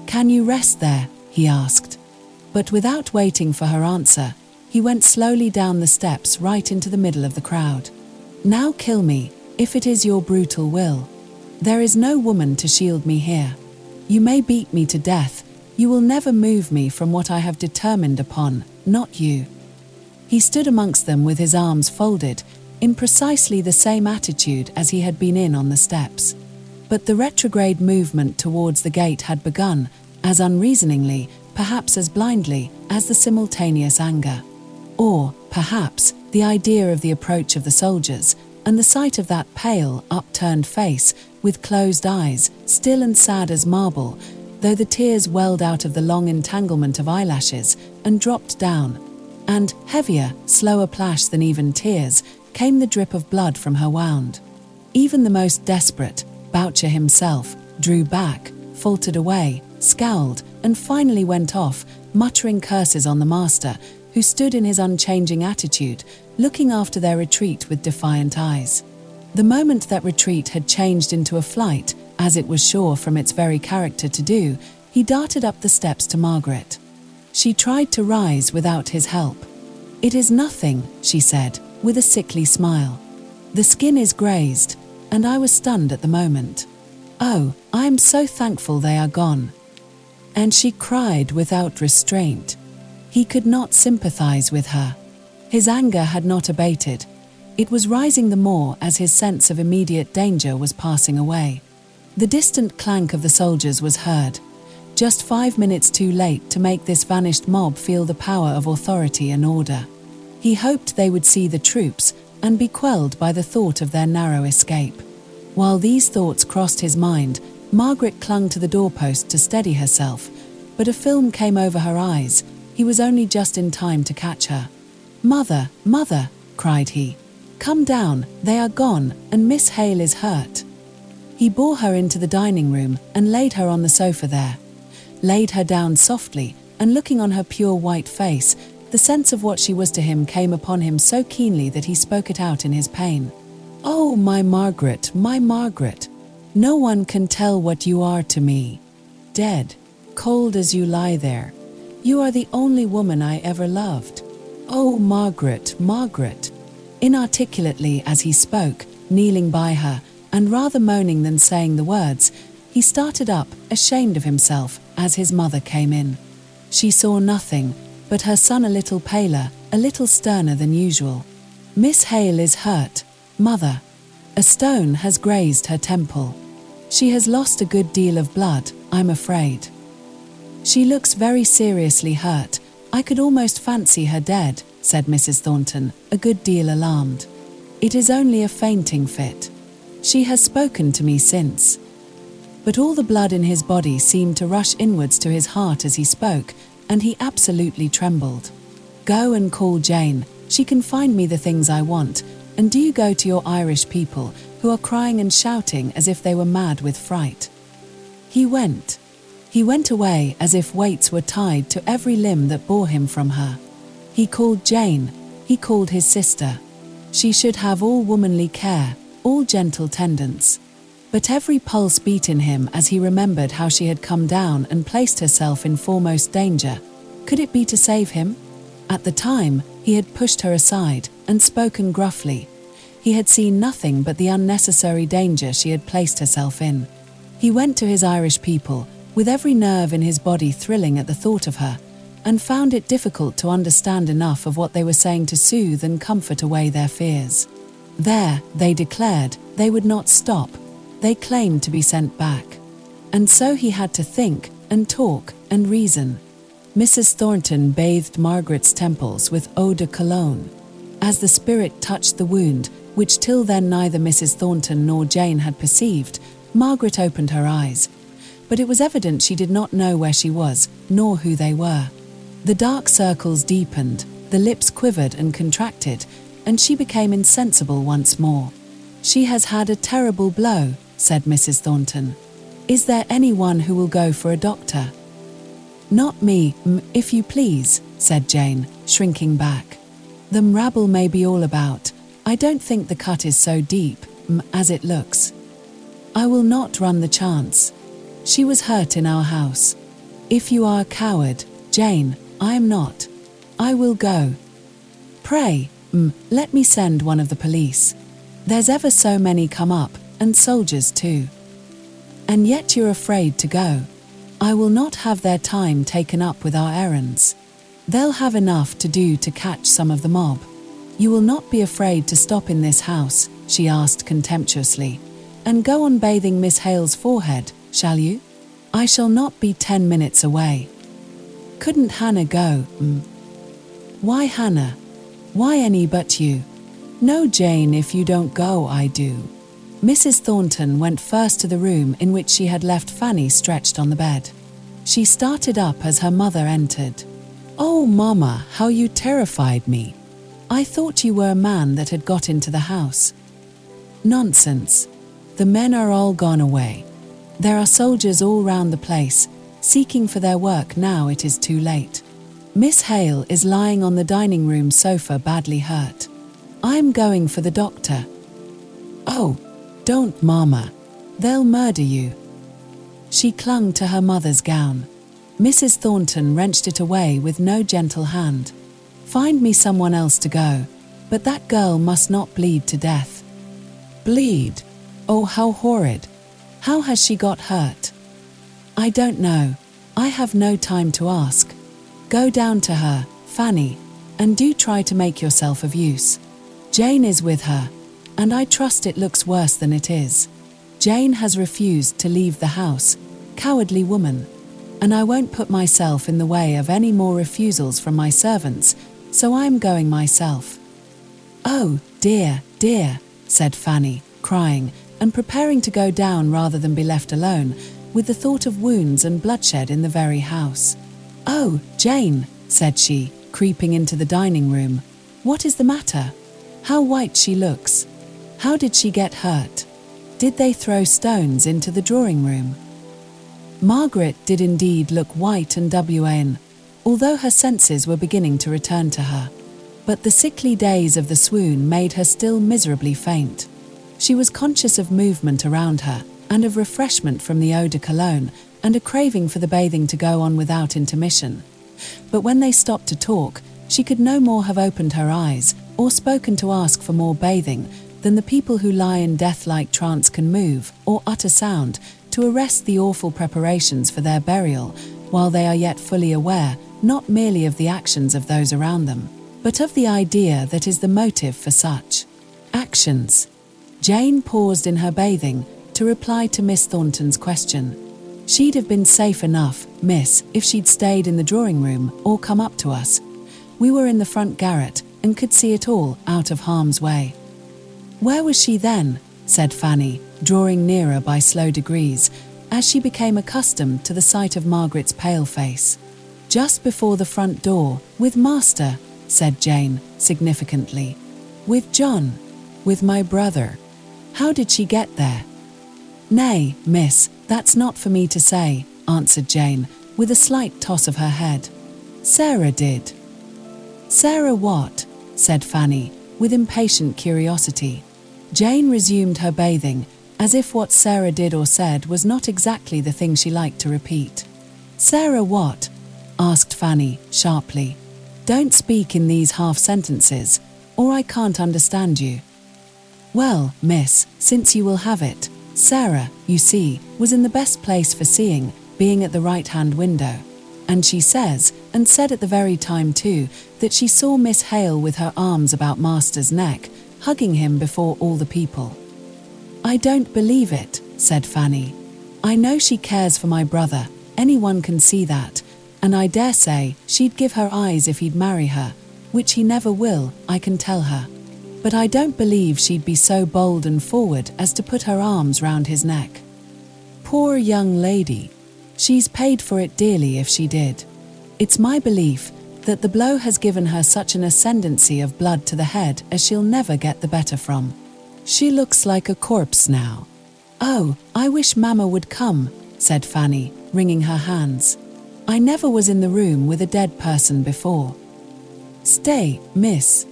"Can you rest there?" he asked. But without waiting for her answer, he went slowly down the steps right into the middle of the crowd. "Now kill me, if it is your brutal will. There is no woman to shield me here. You may beat me to death, you will never move me from what I have determined upon, not you." He stood amongst them with his arms folded, in precisely the same attitude as he had been in on the steps. But the retrograde movement towards the gate had begun, as unreasoningly, perhaps as blindly, as the simultaneous anger. Or, perhaps, the idea of the approach of the soldiers, and the sight of that pale, upturned face, with closed eyes, still and sad as marble, though the tears welled out of the long entanglement of eyelashes, and dropped down. And, heavier, slower plash than even tears, came the drip of blood from her wound. Even the most desperate, Boucher himself, drew back, faltered away, scowled, and finally went off, muttering curses on the master, who stood in his unchanging attitude, looking after their retreat with defiant eyes. The moment that retreat had changed into a flight, as it was sure from its very character to do, he darted up the steps to Margaret. She tried to rise without his help. "It is nothing," she said, with a sickly smile. "The skin is grazed, and I was stunned at the moment. Oh, I am so thankful they are gone." And she cried without restraint. He could not sympathize with her. His anger had not abated. It was rising the more as his sense of immediate danger was passing away. The distant clank of the soldiers was heard, just 5 minutes too late to make this vanished mob feel the power of authority and order. He hoped they would see the troops and be quelled by the thought of their narrow escape. While these thoughts crossed his mind, Margaret clung to the doorpost to steady herself, but a film came over her eyes. He was only just in time to catch her. "Mother, mother," cried he. "Come down, they are gone, and Miss Hale is hurt." He bore her into the dining room and laid her on the sofa there. Laid her down softly, and looking on her pure white face, the sense of what she was to him came upon him so keenly that he spoke it out in his pain. "Oh, my Margaret, no one can tell what you are to me. Dead, cold as you lie there. You are the only woman I ever loved. Oh, Margaret, Margaret." Inarticulately as he spoke, kneeling by her, and rather moaning than saying the words, he started up, ashamed of himself, as his mother came in. She saw nothing, but her son a little paler, a little sterner than usual. "Miss Hale is hurt, mother. A stone has grazed her temple. She has lost a good deal of blood, I'm afraid. She looks very seriously hurt. I could almost fancy her dead," said Mrs. Thornton, a good deal alarmed. "It is only a fainting fit. She has spoken to me since." But all the blood in his body seemed to rush inwards to his heart as he spoke, and he absolutely trembled. "Go and call Jane. She can find me the things I want, and do you go to your Irish people, who are crying and shouting as if they were mad with fright." He went. He went away as if weights were tied to every limb that bore him from her. He called Jane. He called his sister. She should have all womanly care, all gentle tendance. But every pulse beat in him as he remembered how she had come down and placed herself in foremost danger. Could it be to save him? At the time, he had pushed her aside and spoken gruffly. He had seen nothing but the unnecessary danger she had placed herself in. He went to his Irish people, with every nerve in his body thrilling at the thought of her, and found it difficult to understand enough of what they were saying to soothe and comfort away their fears. There, they declared, they would not stop. They claimed to be sent back. And so he had to think, and talk, and reason. Mrs. Thornton bathed Margaret's temples with eau de cologne. As the spirit touched the wound, which till then neither Mrs. Thornton nor Jane had perceived, Margaret opened her eyes. But it was evident she did not know where she was, nor who they were. The dark circles deepened, the lips quivered and contracted, and she became insensible once more. "She has had a terrible blow," said Mrs. Thornton. "Is there anyone who will go for a doctor?" "Not me, if you please," said Jane, shrinking back. "The rabble may be all about. I don't think the cut is so deep, as it looks. I will not run the chance. She was hurt in our house. If you are a coward, Jane, I am not. I will go. Pray, let me send one of the police. There's ever so many come up, and soldiers too. And yet you're afraid to go. I will not have their time taken up with our errands. They'll have enough to do to catch some of the mob. You will not be afraid to stop in this house," she asked contemptuously, "and go on bathing Miss Hale's forehead, shall you? I shall not be 10 minutes away." "Couldn't Hannah go, "Why Hannah? Why any but you?" "No, Jane, if you don't go, I do." Mrs. Thornton went first to the room in which she had left Fanny stretched on the bed. She started up as her mother entered. "Oh, Mama, how you terrified me. I thought you were a man that had got into the house." "Nonsense. The men are all gone away. There are soldiers all round the place. seeking for their work now it is too late. Miss Hale is lying on the dining room sofa badly hurt. I'm going for the doctor. Oh, don't, Mama. They'll murder you. She clung to her mother's gown. Mrs. Thornton wrenched it away with no gentle hand. Find me someone else to go, but that girl must not bleed to death. Bleed? Oh, how horrid. How has she got hurt? I don't know. I have no time to ask. Go down to her, Fanny, and do try to make yourself of use. Jane is with her, and I trust it looks worse than it is. Jane has refused to leave the house, cowardly woman, and I won't put myself in the way of any more refusals from my servants, so I'm going myself. Oh, dear, dear, said Fanny, crying, and preparing to go down rather than be left alone, with the thought of wounds and bloodshed in the very house. Oh, Jane, said she, creeping into the dining room. What is the matter? How white she looks. How did she get hurt? Did they throw stones into the drawing room? Margaret did indeed look white and wan, although her senses were beginning to return to her. But the sickly days of the swoon made her still miserably faint. She was conscious of movement around her, and of refreshment from the eau de cologne, and a craving for the bathing to go on without intermission. But when they stopped to talk, she could no more have opened her eyes, or spoken to ask for more bathing, than the people who lie in death-like trance can move, or utter sound, to arrest the awful preparations for their burial, while they are yet fully aware, not merely of the actions of those around them, but of the idea that is the motive for such actions. Jane paused in her bathing to reply to Miss Thornton's question. She'd have been safe enough, miss, if she'd stayed in the drawing room or come up to us. We were in the front garret and could see it all out of harm's way. Where was she then? Said Fanny, drawing nearer by slow degrees, as she became accustomed to the sight of Margaret's pale face. Just before the front door, with master, said Jane, significantly. With John? With my brother? How did she get there? Nay, miss, that's not for me to say, answered Jane, with a slight toss of her head. Sarah did. Sarah what? Said Fanny, with impatient curiosity. Jane resumed her bathing, as if what Sarah did or said was not exactly the thing she liked to repeat. Sarah what? Asked Fanny, sharply. Don't speak in these half-sentences, or I can't understand you. Well, miss, since you will have it, Sarah, you see, was in the best place for seeing, being at the right-hand window. And she says, and said at the very time too, that she saw Miss Hale with her arms about Master's neck, hugging him before all the people. I don't believe it, said Fanny. I know she cares for my brother, anyone can see that, and I dare say she'd give her eyes if he'd marry her, which he never will, I can tell her. But I don't believe she'd be so bold and forward as to put her arms round his neck. Poor young lady. She's paid for it dearly if she did. It's my belief that the blow has given her such an ascendancy of blood to the head as she'll never get the better from. She looks like a corpse now. Oh, I wish Mamma would come, said Fanny, wringing her hands. I never was in the room with a dead person before. Stay, miss.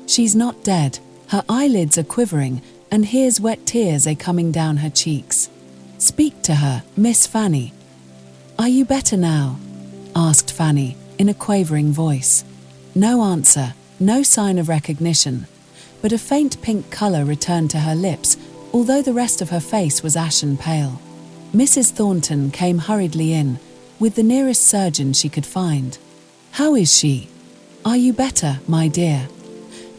She's not dead, her eyelids are quivering, and here's wet tears are coming down her cheeks. Speak to her, Miss Fanny. Are you better now? Asked Fanny, in a quavering voice. No answer, no sign of recognition, but a faint pink colour returned to her lips, although the rest of her face was ashen pale. Mrs. Thornton came hurriedly in, with the nearest surgeon she could find. How is she? Are you better, my dear?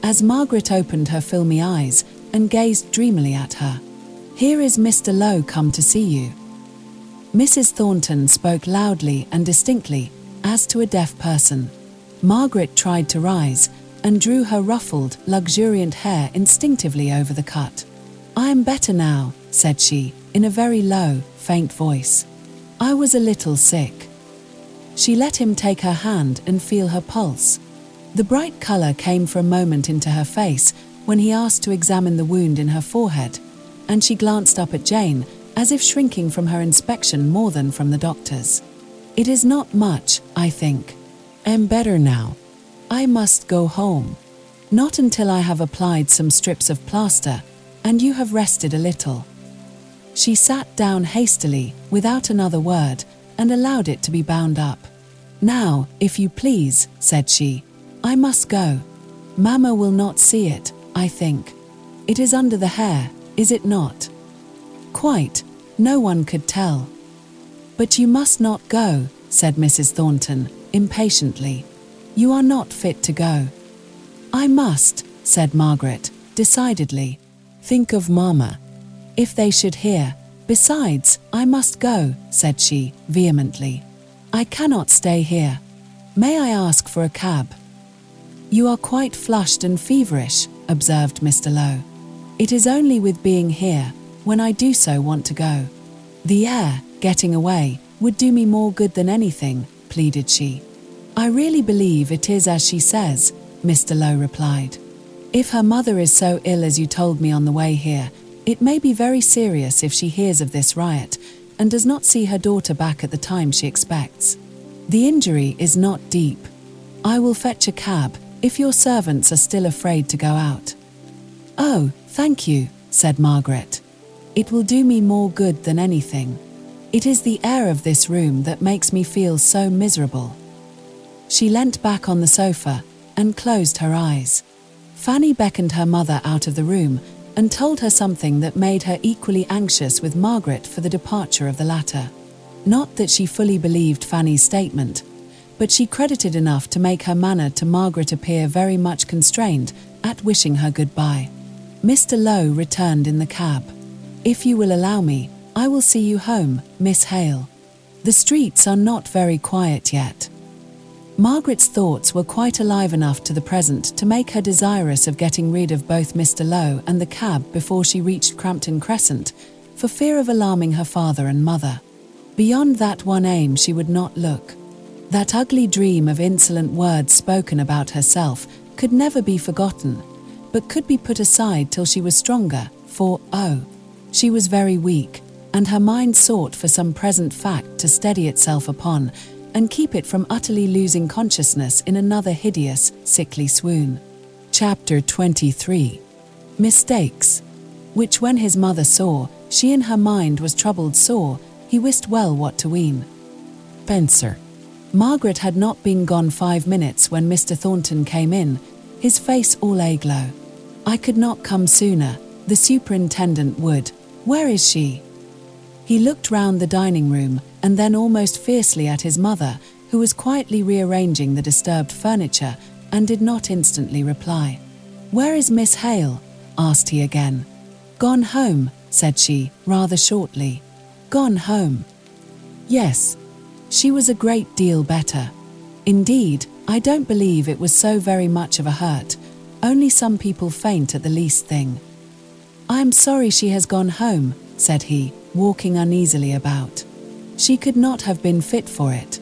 As Margaret opened her filmy eyes and gazed dreamily at her. Here is Mr. Lowe come to see you. Mrs. Thornton spoke loudly and distinctly, as to a deaf person. Margaret tried to rise, and drew her ruffled, luxuriant hair instinctively over the cut. I am better now, said she, in a very low, faint voice. I was a little sick. She let him take her hand and feel her pulse. The bright colour came for a moment into her face when he asked to examine the wound in her forehead, and she glanced up at Jane, as if shrinking from her inspection more than from the doctor's. It is not much, I think. I'm better now. I must go home. Not until I have applied some strips of plaster, and you have rested a little." She sat down hastily, without another word, and allowed it to be bound up. "Now, if you please," said she, "I must go. Mamma will not see it, I think. It is under the hair, is it not?" "Quite. No one could tell." "But you must not go," said Mrs. Thornton, impatiently. "You are not fit to go." "I must," said Margaret, decidedly. "Think of Mamma. If they should hear. Besides, I must go," said she, vehemently. "I cannot stay here. May I ask for a cab?" "You are quite flushed and feverish," observed Mr. Lowe. "It is only with being here, when I do so want to go. The air, getting away, would do me more good than anything," pleaded she. "I really believe it is as she says," Mr. Lowe replied. "If her mother is so ill as you told me on the way here, it may be very serious if she hears of this riot, and does not see her daughter back at the time she expects. The injury is not deep. I will fetch a cab, if your servants are still afraid to go out." "Oh, thank you," said Margaret. "It will do me more good than anything. It is the air of this room that makes me feel so miserable." She leant back on the sofa, and closed her eyes. Fanny beckoned her mother out of the room, and told her something that made her equally anxious with Margaret for the departure of the latter. Not that she fully believed Fanny's statement, but she credited enough to make her manner to Margaret appear very much constrained at wishing her goodbye. Mr. Lowe returned in the cab. "If you will allow me, I will see you home, Miss Hale. The streets are not very quiet yet." Margaret's thoughts were quite alive enough to the present to make her desirous of getting rid of both Mr. Lowe and the cab before she reached Crampton Crescent, for fear of alarming her father and mother. Beyond that one aim she would not look. That ugly dream of insolent words spoken about herself could never be forgotten, but could be put aside till she was stronger, for, she was very weak, and her mind sought for some present fact to steady itself upon, and keep it from utterly losing consciousness in another hideous, sickly swoon. Chapter 23. Mistakes. Which when his mother saw, she in her mind was troubled sore, he wist well what to ween. Spencer. Margaret had not been gone 5 minutes when Mr. Thornton came in, his face all aglow. "I could not come sooner, the superintendent would. Where is she?" He looked round the dining room, and then almost fiercely at his mother, who was quietly rearranging the disturbed furniture, and did not instantly reply. "Where is Miss Hale?" asked he again. "Gone home," said she, rather shortly. "Gone home?" "Yes. She was a great deal better. Indeed, I don't believe it was so very much of a hurt, only some people faint at the least thing." "I am sorry she has gone home," said he, walking uneasily about. "She could not have been fit for it.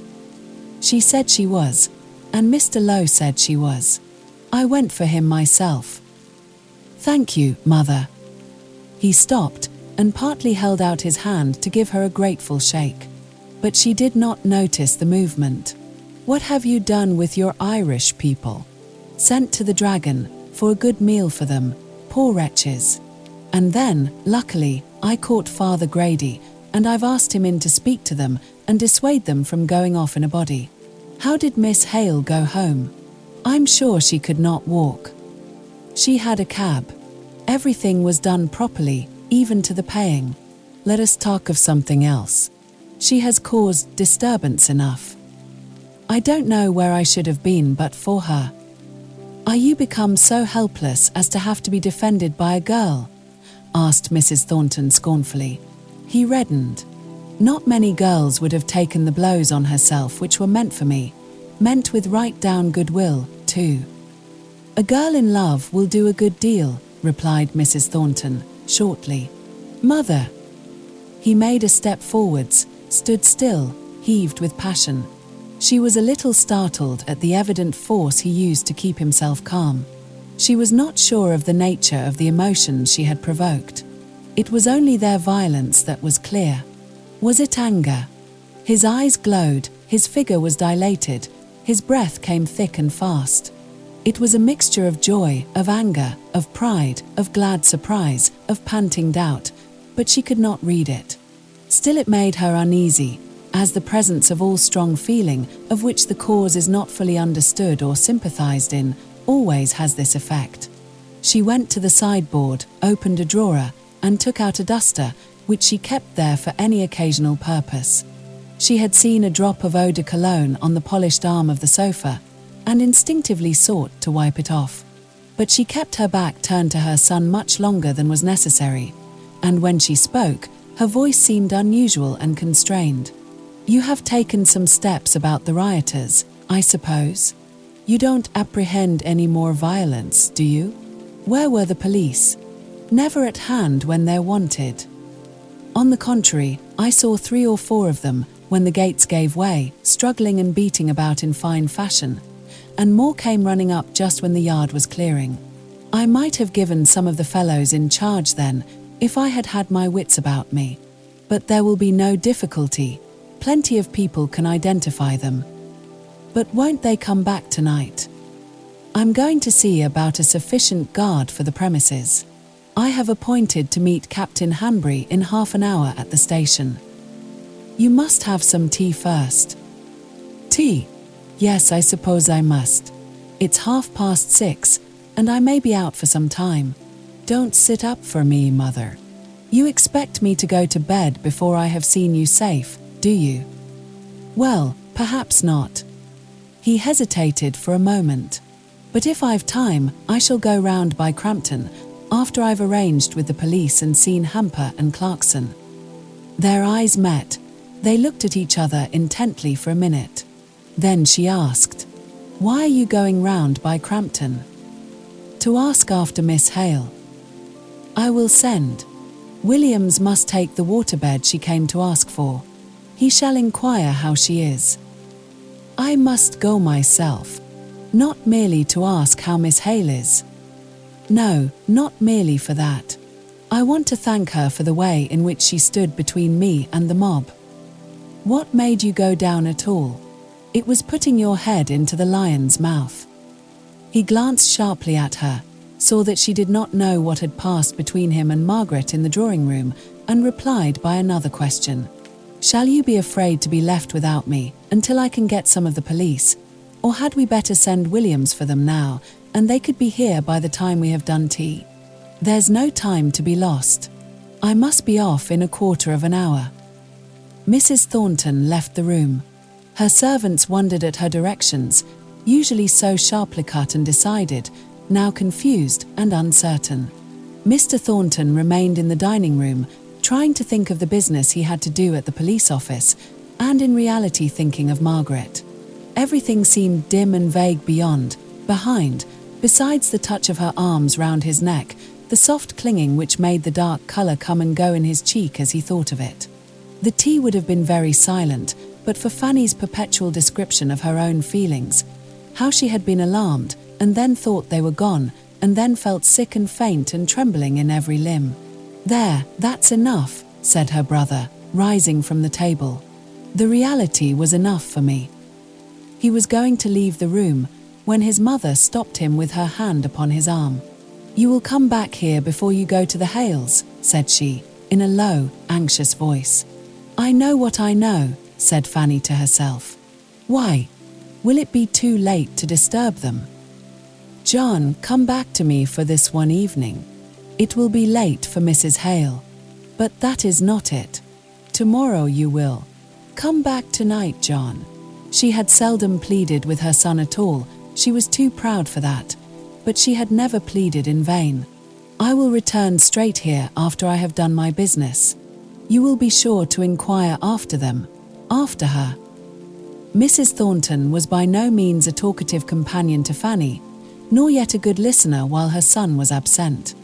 She said she was, and Mr. Lowe said she was. I went for him myself." "Thank you, mother." He stopped, and partly held out his hand to give her a grateful shake. But she did not notice the movement. "What have you done with your Irish people?" "Sent to the Dragon, for a good meal for them, poor wretches. And then, luckily, I caught Father Grady, and I've asked him in to speak to them and dissuade them from going off in a body." "How did Miss Hale go home?" "I'm sure she could not walk. She had a cab. Everything was done properly, even to the paying. Let us talk of something else. She has caused disturbance enough. I don't know where I should have been but for her." "Are you become so helpless as to have to be defended by a girl?" asked Mrs. Thornton scornfully. He reddened. "Not many girls would have taken the blows on herself which were meant for me, meant with right down goodwill, too." "A girl in love will do a good deal," replied Mrs. Thornton, shortly. "Mother." He made a step forwards, stood still, heaved with passion. She was a little startled at the evident force he used to keep himself calm. She was not sure of the nature of the emotions she had provoked. It was only their violence that was clear. Was it anger? His eyes glowed, His figure was dilated, his breath came thick and fast. It was a mixture of joy, of anger, of pride, of glad surprise, of panting doubt, but she could not read it. Still it made her uneasy, as the presence of all strong feeling, of which the cause is not fully understood or sympathized in, always has this effect. She went to the sideboard, opened a drawer, and took out a duster, which she kept there for any occasional purpose. She had seen a drop of eau de cologne on the polished arm of the sofa, and instinctively sought to wipe it off. But she kept her back turned to her son much longer than was necessary, and when she spoke, her voice seemed unusual and constrained. "You have taken some steps about the rioters, I suppose? You don't apprehend any more violence, do you? Where were the police? Never at hand when they're wanted." "On the contrary, I saw 3 or 4 of them, when the gates gave way, struggling and beating about in fine fashion, and more came running up just when the yard was clearing. I might have given some of the fellows in charge then, if I had had my wits about me. But there will be no difficulty. Plenty of people can identify them." "But won't they come back tonight?" "I'm going to see about a sufficient guard for the premises. I have appointed to meet Captain Hanbury in half an hour at the station." "You must have some tea first." "Tea? Yes, I suppose I must. It's 6:30, and I may be out for some time. Don't sit up for me, Mother. You expect me to go to bed before I have seen you safe, do you?" "Well, perhaps not." He hesitated for a moment. "But if I've time, I shall go round by Crampton, after I've arranged with the police and seen Hamper and Clarkson." Their eyes met. They looked at each other intently for a minute. Then she asked, "Why are you going round by Crampton?" "To ask after Miss Hale." "I will send. Williams must take the waterbed she came to ask for. He shall inquire how she is. I must go myself. Not merely to ask how Miss Hale is. No, not merely for that. I want to thank her for the way in which she stood between me and the mob." "What made you go down at all?" "It was putting your head into the lion's mouth." He glanced sharply at her, saw that she did not know what had passed between him and Margaret in the drawing-room, and replied by another question. "Shall you be afraid to be left without me, until I can get some of the police? Or had we better send Williams for them now, and they could be here by the time we have done tea? There's no time to be lost. I must be off in a quarter of an hour." Mrs. Thornton left the room. Her servants wondered at her directions, usually so sharply cut and decided, now confused and uncertain. Mr. Thornton remained in the dining room, trying to think of the business he had to do at the police office, and in reality thinking of Margaret. Everything seemed dim and vague behind, besides the touch of her arms round his neck, the soft clinging which made the dark colour come and go in his cheek as he thought of it. The tea would have been very silent, but for Fanny's perpetual description of her own feelings, how she had been alarmed, and then thought they were gone, and then felt sick and faint and trembling in every limb. "There, that's enough," said her brother, rising from the table. "The reality was enough for me." He was going to leave the room, when his mother stopped him with her hand upon his arm. "You will come back here before you go to the Hales," said she, in a low, anxious voice. "I know what I know," said Fanny to herself. "Why? Will it be too late to disturb them? John, come back to me for this one evening. It will be late for Mrs. Hale. But that is not it. Tomorrow you will. Come back tonight, John." She had seldom pleaded with her son at all, she was too proud for that, but she had never pleaded in vain. "I will return straight here after I have done my business. You will be sure to inquire after them, after her." Mrs. Thornton was by no means a talkative companion to Fanny, nor yet a good listener while her son was absent.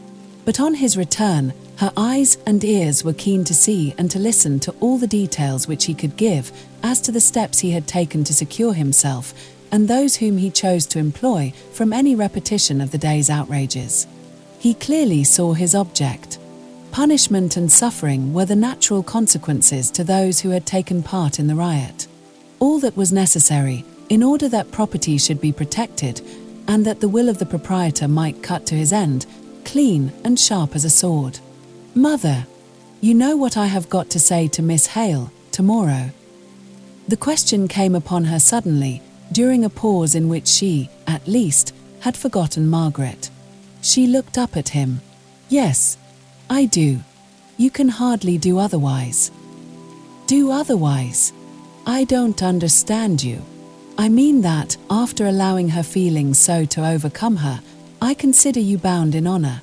But on his return, her eyes and ears were keen to see and to listen to all the details which he could give as to the steps he had taken to secure himself and those whom he chose to employ from any repetition of the day's outrages. He clearly saw his object. Punishment and suffering were the natural consequences to those who had taken part in the riot. all that was necessary, in order that property should be protected, and that the will of the proprietor might cut to his end, clean and sharp as a sword. Mother, you know what I have got to say to Miss Hale, tomorrow. The question came upon her suddenly, during a pause in which she, at least, had forgotten Margaret. She looked up at him. Yes, I do. You can hardly do otherwise. Do otherwise? I don't understand you. I mean that, after allowing her feelings so to overcome her, I consider you bound in honor.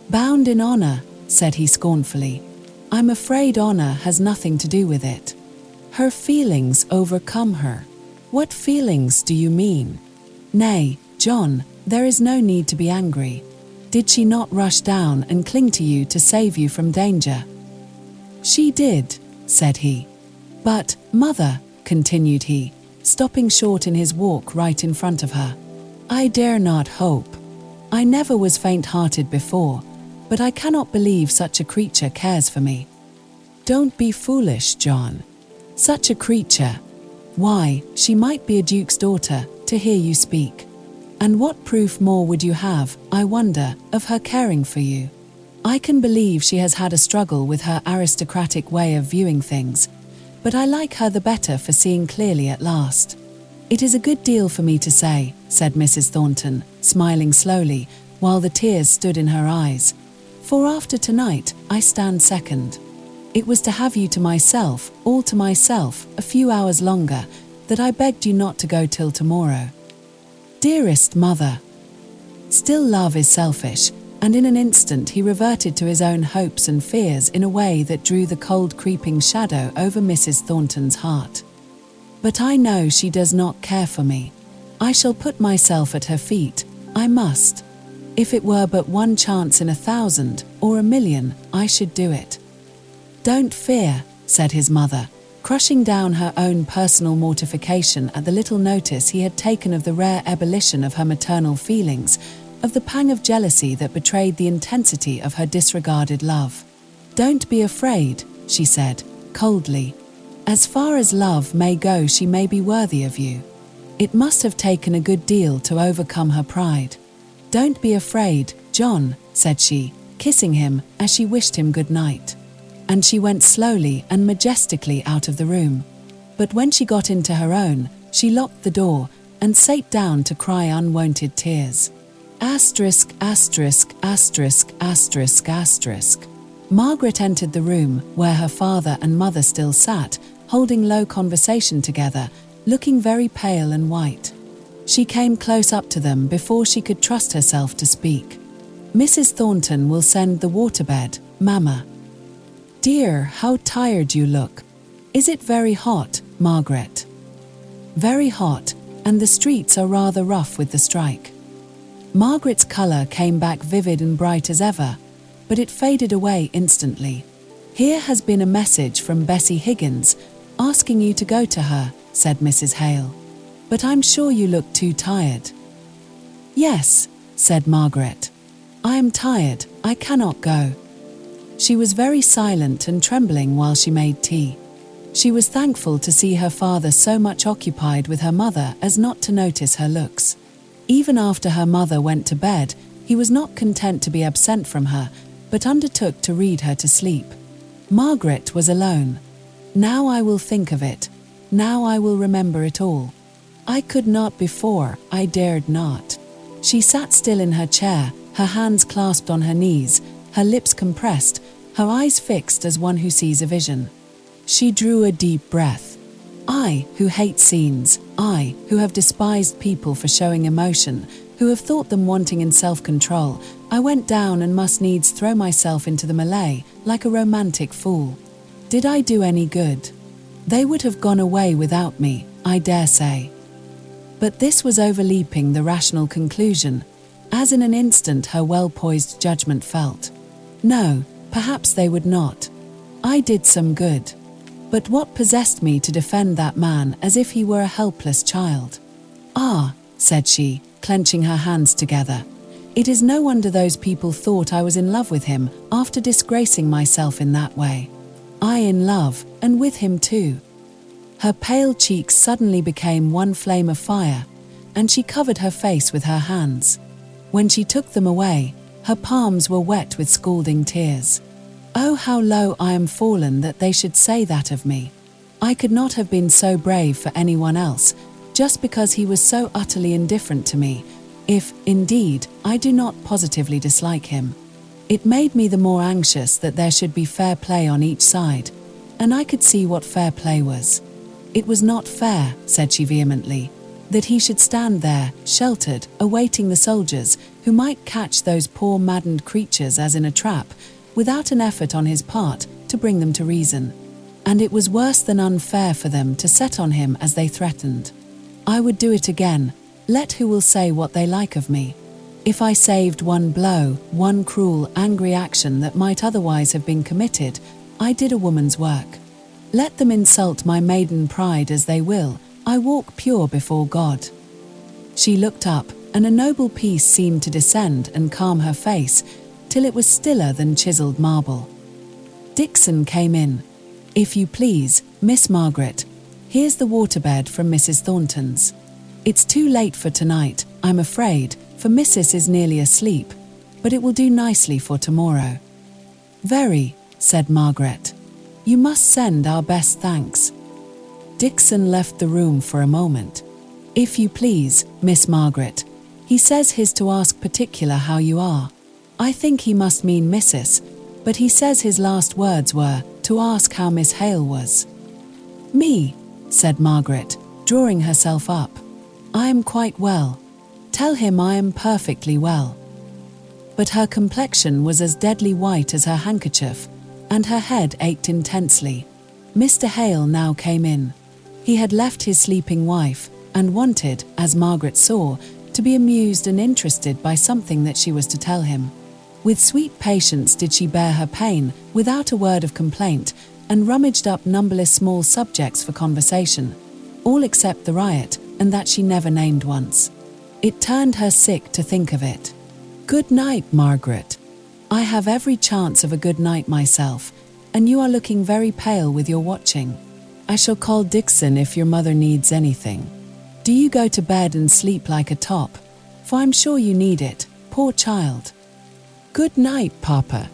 Bound in honor, said he scornfully. I'm afraid honor has nothing to do with it. Her feelings overcome her. What feelings do you mean? Nay, John, there is no need to be angry. Did she not rush down and cling to you to save you from danger? She did, said he. But, mother, continued he, stopping short in his walk right in front of her, I dare not hope. I never was faint-hearted before, but I cannot believe such a creature cares for me. Don't be foolish, John. Such a creature. Why, she might be a duke's daughter, to hear you speak. And what proof more would you have, I wonder, of her caring for you? I can believe she has had a struggle with her aristocratic way of viewing things, but I like her the better for seeing clearly at last. It is a good deal for me to say, said Mrs. Thornton, smiling slowly, while the tears stood in her eyes. For after tonight, I stand second. It was to have you to myself, all to myself, a few hours longer, that I begged you not to go till tomorrow. Dearest mother. Still love is selfish, and in an instant he reverted to his own hopes and fears in a way that drew the cold creeping shadow over Mrs. Thornton's heart. But I know she does not care for me. I shall put myself at her feet, I must. If it were but one chance in 1,000, or 1,000,000, I should do it. Don't fear, said his mother, crushing down her own personal mortification at the little notice he had taken of the rare ebullition of her maternal feelings, of the pang of jealousy that betrayed the intensity of her disregarded love. Don't be afraid, she said, coldly. As far as love may go, she may be worthy of you. It must have taken a good deal to overcome her pride. Don't be afraid, John, said she, kissing him as she wished him good night. And she went slowly and majestically out of the room. But when she got into her own, she locked the door and sate down to cry unwonted tears. Asterisk, asterisk, asterisk, asterisk, asterisk. Margaret entered the room, where her father and mother still sat, holding low conversation together, looking very pale and white. She came close up to them before she could trust herself to speak. Mrs. Thornton will send the waterbed, Mamma. Dear, how tired you look. Is it very hot, Margaret? Very hot, and the streets are rather rough with the strike. Margaret's colour came back vivid and bright as ever, but it faded away instantly. Here has been a message from Bessie Higgins, asking you to go to her, said Mrs. Hale. But I'm sure you look too tired. Yes, said Margaret. I am tired, I cannot go. She was very silent and trembling while she made tea. She was thankful to see her father so much occupied with her mother as not to notice her looks. Even after her mother went to bed, he was not content to be absent from her, but undertook to read her to sleep. Margaret was alone. Now I will think of it. Now I will remember it all. I could not before, I dared not. She sat still in her chair, her hands clasped on her knees, her lips compressed, her eyes fixed as one who sees a vision. She drew a deep breath. I, who hate scenes, I, who have despised people for showing emotion, who have thought them wanting in self-control, I went down and must needs throw myself into the melee, like a romantic fool. Did I do any good? They would have gone away without me, I dare say. But this was overleaping the rational conclusion, as in an instant her well-poised judgment felt. No, perhaps they would not. I did some good. But what possessed me to defend that man as if he were a helpless child? Ah, said she, clenching her hands together. It is no wonder those people thought I was in love with him after disgracing myself in that way. I in love, and with him too. Her pale cheeks suddenly became one flame of fire, and she covered her face with her hands. When she took them away, her palms were wet with scalding tears. "Oh, how low I am fallen that they should say that of me. I could not have been so brave for anyone else, just because he was so utterly indifferent to me, if, indeed, I do not positively dislike him. It made me the more anxious that there should be fair play on each side, and I could see what fair play was. It was not fair," said she vehemently, "that he should stand there, sheltered, awaiting the soldiers, who might catch those poor maddened creatures as in a trap, without an effort on his part to bring them to reason. And it was worse than unfair for them to set on him as they threatened. I would do it again, let who will say what they like of me. If I saved one blow, one cruel, angry action that might otherwise have been committed, I did a woman's work. Let them insult my maiden pride as they will, I walk pure before God." She looked up, and a noble peace seemed to descend and calm her face, till it was stiller than chiselled marble. Dixon came in. "If you please, Miss Margaret, here's the waterbed from Mrs. Thornton's. It's too late for tonight, I'm afraid, for Mrs. is nearly asleep, but it will do nicely for tomorrow." "Very," said Margaret. "You must send our best thanks." Dixon left the room for a moment. "If you please, Miss Margaret, he says he's to ask particular how you are. I think he must mean Mrs., but he says his last words were, to ask how Miss Hale was." "Me," said Margaret, drawing herself up. "I am quite well. Tell him I am perfectly well." But her complexion was as deadly white as her handkerchief, and her head ached intensely. Mr. Hale now came in. He had left his sleeping wife, and wanted, as Margaret saw, to be amused and interested by something that she was to tell him. With sweet patience did she bear her pain, without a word of complaint, and rummaged up numberless small subjects for conversation, all except the riot, and that she never named once. It turned her sick to think of it. "Good night, Margaret. I have every chance of a good night myself, and you are looking very pale with your watching. I shall call Dixon if your mother needs anything. Do you go to bed and sleep like a top, for I'm sure you need it, poor child." "Good night, Papa."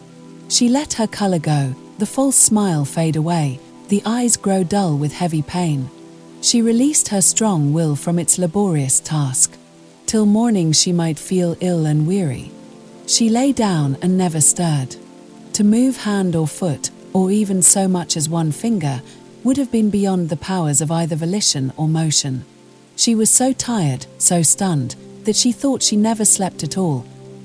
She let her colour go, the false smile fade away, the eyes grow dull with heavy pain. She released her strong will from its laborious task. Till morning she might feel ill and weary. She lay down and never stirred. To move hand or foot, or even so much as one finger, would have been beyond the powers of either volition or motion. She was so tired, so stunned, that she thought she never slept at all.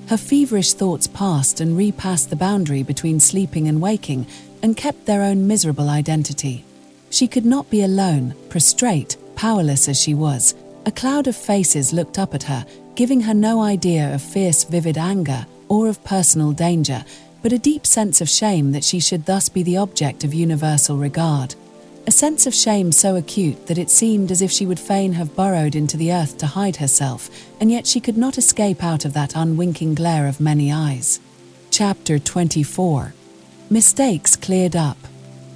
Her feverish thoughts passed and repassed the boundary between sleeping and waking, and kept their own miserable identity. She could not be alone, prostrate, powerless as she was. A cloud of faces looked up at her, giving her no idea of fierce, vivid anger, or of personal danger, but a deep sense of shame that she should thus be the object of universal regard. A sense of shame so acute that it seemed as if she would fain have burrowed into the earth to hide herself, and yet she could not escape out of that unwinking glare of many eyes. Chapter 24. Mistakes cleared up.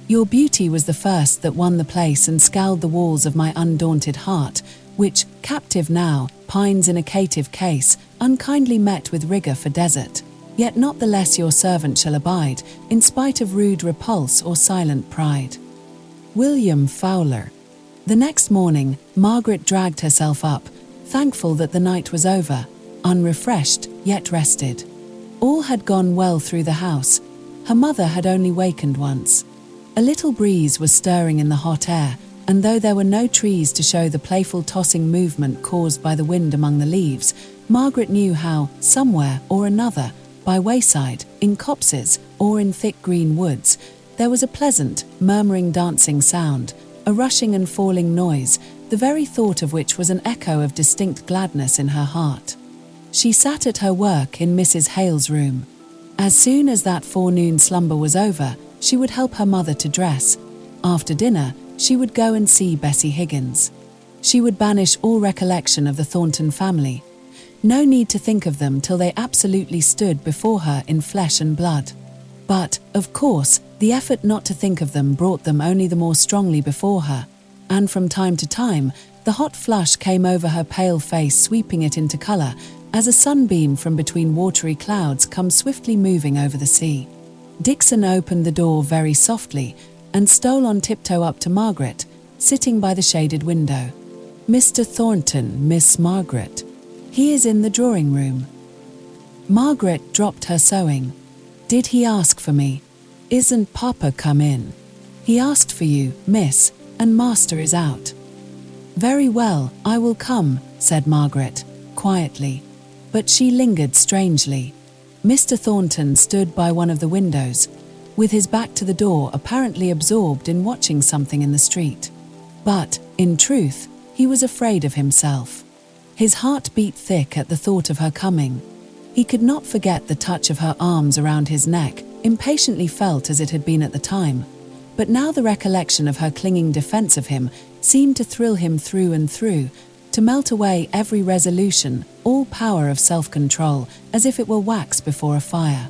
Your beauty was the first that won the place and scowled the walls of my undaunted heart, which, captive now, pines in a cative case, unkindly met with rigour for desert. Yet not the less your servant shall abide, in spite of rude repulse or silent pride. William Fowler. The next morning, Margaret dragged herself up, thankful that the night was over, unrefreshed, yet rested. All had gone well through the house. Her mother had only wakened once. A little breeze was stirring in the hot air, and though there were no trees to show the playful tossing movement caused by the wind among the leaves, Margaret knew how, somewhere or another, by wayside, in copses, or in thick green woods, there was a pleasant, murmuring dancing sound, a rushing and falling noise, the very thought of which was an echo of distinct gladness in her heart. She sat at her work in Mrs. Hale's room. As soon as that forenoon slumber was over, she would help her mother to dress. After dinner, she would go and see Bessie Higgins. She would banish all recollection of the Thornton family. No need to think of them till they absolutely stood before her in flesh and blood. But, of course, the effort not to think of them brought them only the more strongly before her. and from time to time, the hot flush came over her pale face, sweeping it into colour, as a sunbeam from between watery clouds comes swiftly moving over the sea. Dixon opened the door very softly and stole on tiptoe up to Margaret, sitting by the shaded window. "Mr. Thornton, Miss Margaret. He is in the drawing room." Margaret dropped her sewing. "Did he ask for me?" "Isn't Papa come in?" "He asked for you, miss, and Master is out." "Very well, I will come," said Margaret, quietly. But she lingered strangely. Mr. Thornton stood by one of the windows, with his back to the door, apparently absorbed in watching something in the street. But, in truth, he was afraid of himself. His heart beat thick at the thought of her coming. He could not forget the touch of her arms around his neck, impatiently felt as it had been at the time. But now the recollection of her clinging defense of him seemed to thrill him through and through, to melt away every resolution, all power of self-control, as if it were wax before a fire.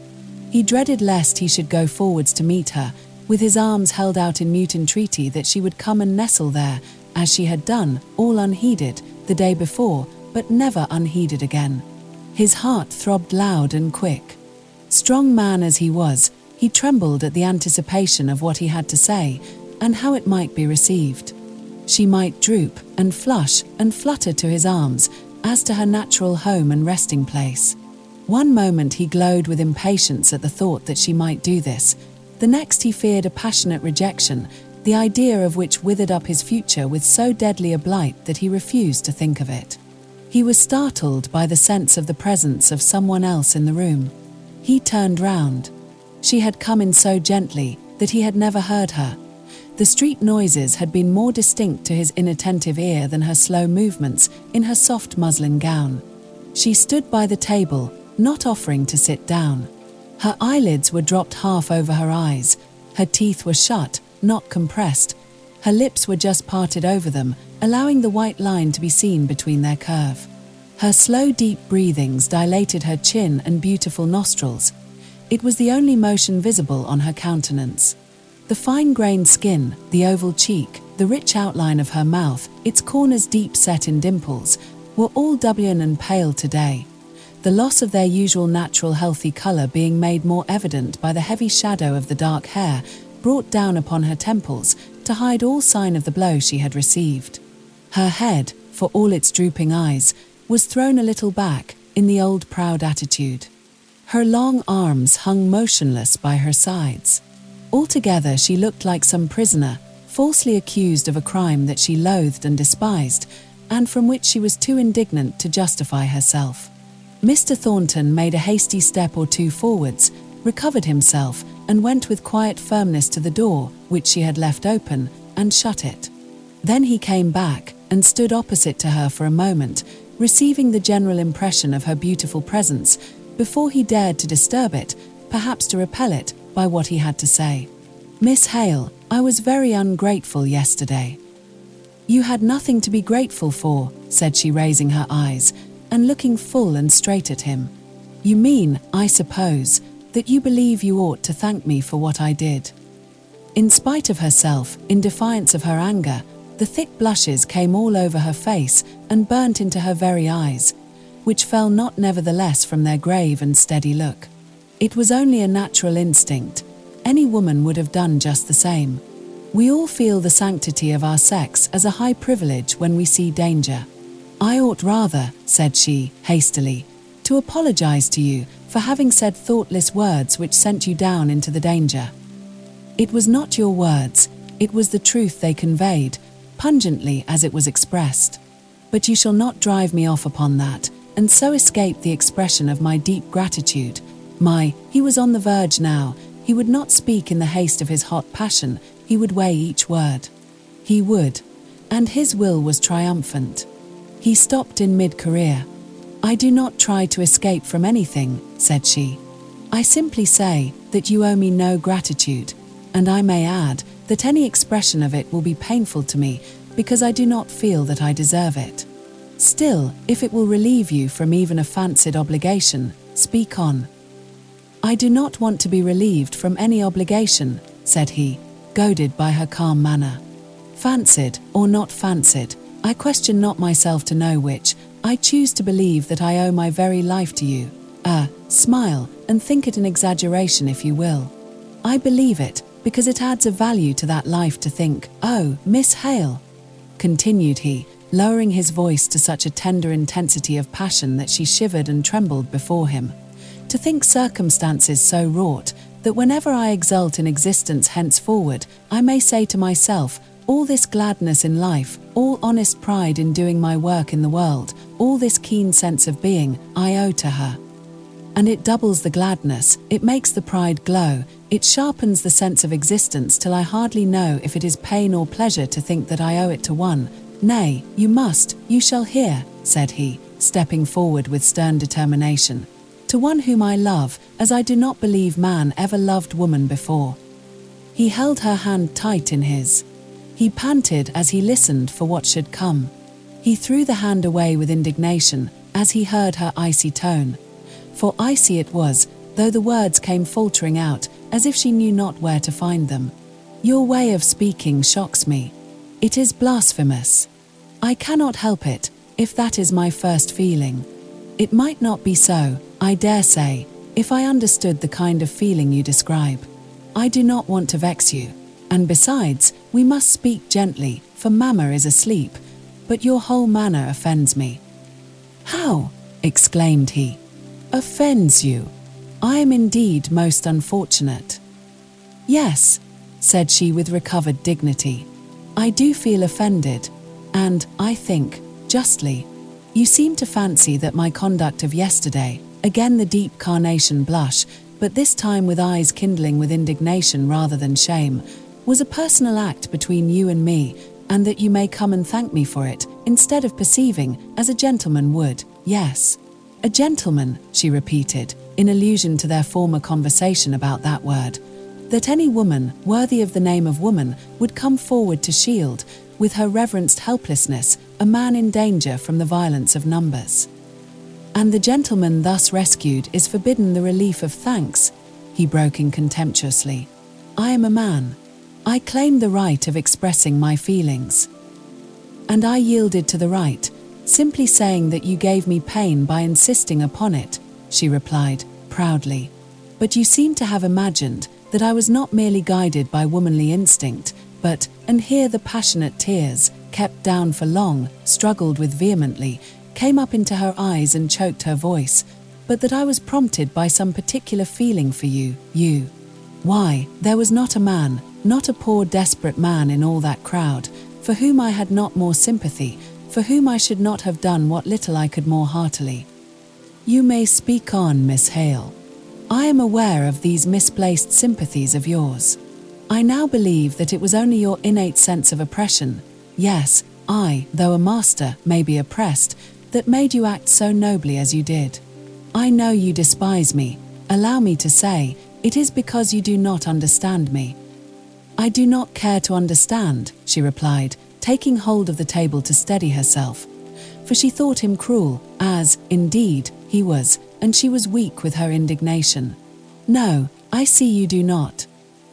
He dreaded lest he should go forwards to meet her, with his arms held out in mute entreaty that she would come and nestle there, as she had done, all unheeded, the day before, but never unheeded again. His heart throbbed loud and quick. Strong man as he was, he trembled at the anticipation of what he had to say, and how it might be received. She might droop, and flush, and flutter to his arms, as to her natural home and resting place. One moment he glowed with impatience at the thought that she might do this. The next he feared a passionate rejection, the idea of which withered up his future with so deadly a blight that he refused to think of it. He was startled by the sense of the presence of someone else in the room. He turned round. She had come in so gently that he had never heard her. The street noises had been more distinct to his inattentive ear than her slow movements in her soft muslin gown. She stood by the table, not offering to sit down. Her eyelids were dropped half over her eyes. Her teeth were shut, not compressed. Her lips were just parted over them, allowing the white line to be seen between their curve. Her slow, deep breathings dilated her chin and beautiful nostrils. It was the only motion visible on her countenance. The fine-grained skin, the oval cheek, the rich outline of her mouth, its corners deep set in dimples, were all dubiously and pale today, the loss of their usual natural healthy colour being made more evident by the heavy shadow of the dark hair brought down upon her temples to hide all sign of the blow she had received. Her head, for all its drooping eyes, was thrown a little back, in the old proud attitude. Her long arms hung motionless by her sides. Altogether she looked like some prisoner, falsely accused of a crime that she loathed and despised, and from which she was too indignant to justify herself. Mr. Thornton made a hasty step or two forwards, recovered himself, and went with quiet firmness to the door, which she had left open, and shut it. Then he came back, and stood opposite to her for a moment, receiving the general impression of her beautiful presence, before he dared to disturb it, perhaps to repel it, by what he had to say. "Miss Hale, I was very ungrateful yesterday." "You had nothing to be grateful for," said she, raising her eyes, and looking full and straight at him. "You mean, I suppose, that you believe you ought to thank me for what I did." In spite of herself, in defiance of her anger, the thick blushes came all over her face and burnt into her very eyes, which fell not nevertheless from their grave and steady look. It was only a natural instinct. Any woman would have done just the same. We all feel the sanctity of our sex as a high privilege when we see danger. "I ought rather," said she, hastily, "to apologize to you for having said thoughtless words which sent you down into the danger. It was not your words, it was the truth they conveyed, pungently as it was expressed. But you shall not drive me off upon that, and so escape the expression of my deep gratitude. He was on the verge now. He would not speak in the haste of his hot passion. He would weigh each word. He would. And his will was triumphant. He stopped in mid-career. "I do not try to escape from anything," said she. "I simply say that you owe me no gratitude, and I may add that any expression of it will be painful to me because I do not feel that I deserve it. Still, if it will relieve you from even a fancied obligation, speak on." "I do not want to be relieved from any obligation," said he, goaded by her calm manner. Fancied or not fancied, I question not myself to know which. I choose to believe that I owe my very life to you. Smile and think it an exaggeration if you will. I believe it because it adds a value to that life to think, "Oh, Miss Hale," continued he, lowering his voice to such a tender intensity of passion that she shivered and trembled before him. "To think circumstances so wrought that whenever I exult in existence henceforward, I may say to myself, all this gladness in life, all honest pride in doing my work in the world, all this keen sense of being, I owe to her. And it doubles the gladness, it makes the pride glow, it sharpens the sense of existence till I hardly know if it is pain or pleasure to think that I owe it to one. Nay, you shall hear," said he, stepping forward with stern determination, "to one whom I love, as I do not believe man ever loved woman before." He held her hand tight in his. He panted as he listened for what should come. He threw the hand away with indignation as he heard her icy tone. For icy it was, though the words came faltering out, as if she knew not where to find them. "Your way of speaking shocks me. It is blasphemous. I cannot help it, if that is my first feeling. It might not be so, I dare say, if I understood the kind of feeling you describe. I do not want to vex you. And besides, we must speak gently, for Mamma is asleep, but your whole manner offends me." "How?" exclaimed he. "Offends you? I am indeed most unfortunate." "Yes," said she with recovered dignity. "I do feel offended, and, I think, justly. You seem to fancy that my conduct of yesterday," again the deep carnation blush, but this time with eyes kindling with indignation rather than shame, "was a personal act between you and me, and that you may come and thank me for it, instead of perceiving, as a gentleman would." "Yes, a gentleman," she repeated, in allusion to their former conversation about that word, "that any woman, worthy of the name of woman, would come forward to shield, with her reverenced helplessness, a man in danger from the violence of numbers. And the gentleman thus rescued is forbidden the relief of thanks," he broke in contemptuously. "I am a man. I claim the right of expressing my feelings. And I yielded to the right, simply saying that you gave me pain by insisting upon it," she replied, proudly. "But you seem to have imagined that I was not merely guided by womanly instinct, but," and here the passionate tears, kept down for long, struggled with vehemently, came up into her eyes and choked her voice, "but that I was prompted by some particular feeling for you. Why, there was not a man, not a poor desperate man in all that crowd, for whom I had not more sympathy, for whom I should not have done what little I could more heartily." "You may speak on, Miss Hale. I am aware of these misplaced sympathies of yours. I now believe that it was only your innate sense of oppression, yes, I, though a master, may be oppressed, that made you act so nobly as you did. I know you despise me. Allow me to say, it is because you do not understand me." "I do not care to understand," she replied, taking hold of the table to steady herself, for she thought him cruel, as, indeed, he was, and she was weak with her indignation. "No, I see you do not.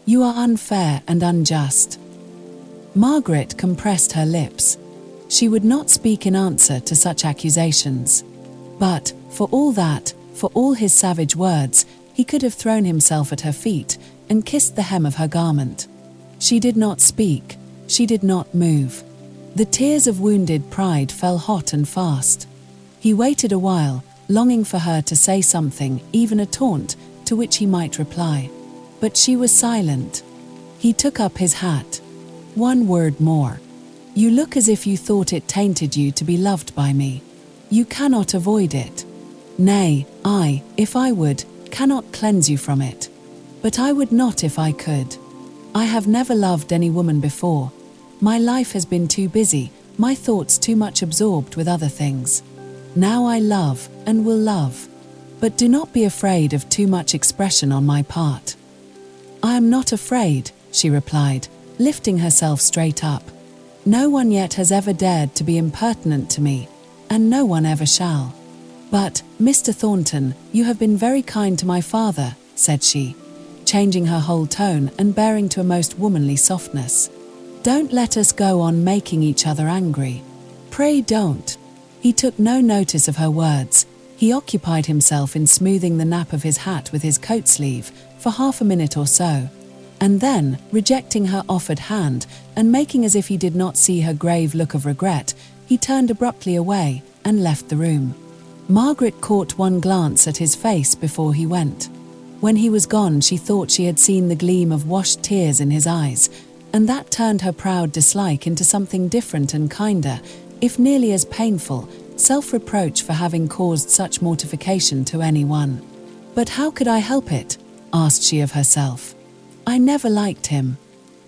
You are unfair and unjust." Margaret compressed her lips. She would not speak in answer to such accusations. But, for all that, for all his savage words, he could have thrown himself at her feet and kissed the hem of her garment. She did not speak, she did not move. The tears of wounded pride fell hot and fast. He waited a while, longing for her to say something, even a taunt, to which he might reply. But she was silent. He took up his hat. "One word more. You look as if you thought it tainted you to be loved by me. You cannot avoid it. Nay, I, if I would, cannot cleanse you from it. But I would not if I could. I have never loved any woman before. My life has been too busy, my thoughts too much absorbed with other things. Now I love, and will love. But do not be afraid of too much expression on my part." "I am not afraid," she replied, lifting herself straight up. "No one yet has ever dared to be impertinent to me, and no one ever shall. But, Mr. Thornton, you have been very kind to my father," said she, changing her whole tone and bearing to a most womanly softness. Don't let us go on making each other angry. Pray don't." He took no notice of her words. He occupied himself in smoothing the nap of his hat with his coat sleeve for half a minute or so, and then, rejecting her offered hand and making as if he did not see her grave look of regret, he turned abruptly away and left the room. Margaret caught one glance at his face before he went. When he was gone, she thought she had seen the gleam of washed tears in his eyes, and that turned her proud dislike into something different and kinder, if nearly as painful, self-reproach for having caused such mortification to anyone. "But how could I help it?" asked she of herself. "I never liked him.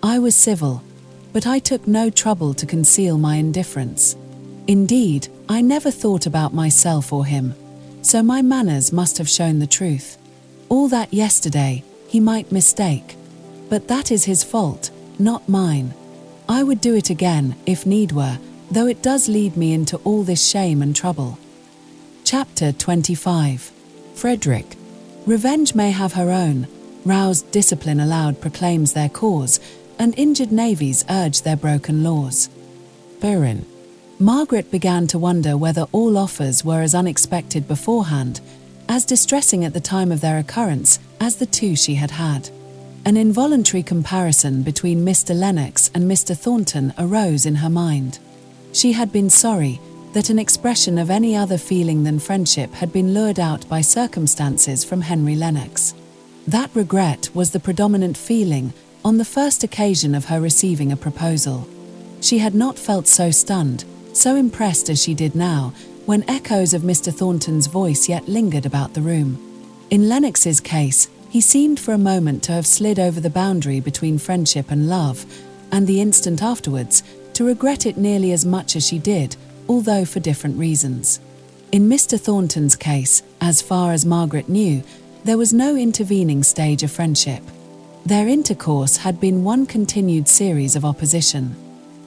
I was civil, but I took no trouble to conceal my indifference. Indeed, I never thought about myself or him, so my manners must have shown the truth. All that yesterday he might mistake, but that is his fault, not mine. I would do it again, if need were, though it does lead me into all this shame and trouble." Chapter 25. Frederick. Revenge may have her own, roused discipline aloud proclaims their cause, and injured navies urge their broken laws. Byron. Margaret began to wonder whether all offers were as unexpected beforehand, as distressing at the time of their occurrence, as the two she had had. An involuntary comparison between Mr. Lennox and Mr. Thornton arose in her mind. She had been sorry that an expression of any other feeling than friendship had been lured out by circumstances from Henry Lennox. That regret was the predominant feeling on the first occasion of her receiving a proposal. She had not felt so stunned, so impressed as she did now, when echoes of Mr. Thornton's voice yet lingered about the room. In Lennox's case, he seemed for a moment to have slid over the boundary between friendship and love, and the instant afterwards, to regret it nearly as much as she did, although for different reasons. In Mr. Thornton's case, as far as Margaret knew, there was no intervening stage of friendship. Their intercourse had been one continued series of opposition.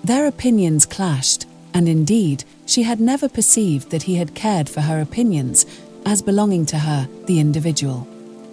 Their opinions clashed, and indeed, she had never perceived that he had cared for her opinions as belonging to her, the individual.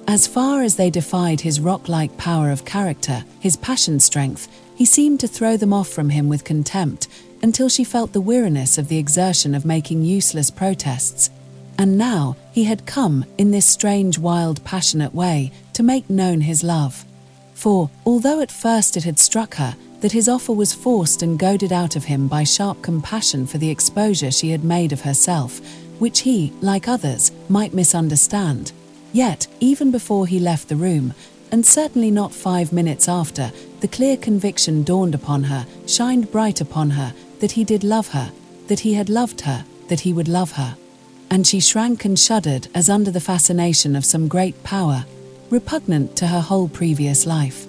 As far as they defied his rock-like power of character, his passion strength, he seemed to throw them off from him with contempt, until she felt the weariness of the exertion of making useless protests. And now he had come, in this strange, wild, passionate way, to make known his love. For, although at first it had struck her that his offer was forced and goaded out of him by sharp compassion for the exposure she had made of herself, which he, like others, might misunderstand, yet, even before he left the room, and certainly not 5 minutes after, the clear conviction dawned upon her, shined bright upon her, that he did love her, that he had loved her, that he would love her. And she shrank and shuddered as under the fascination of some great power, repugnant to her whole previous life.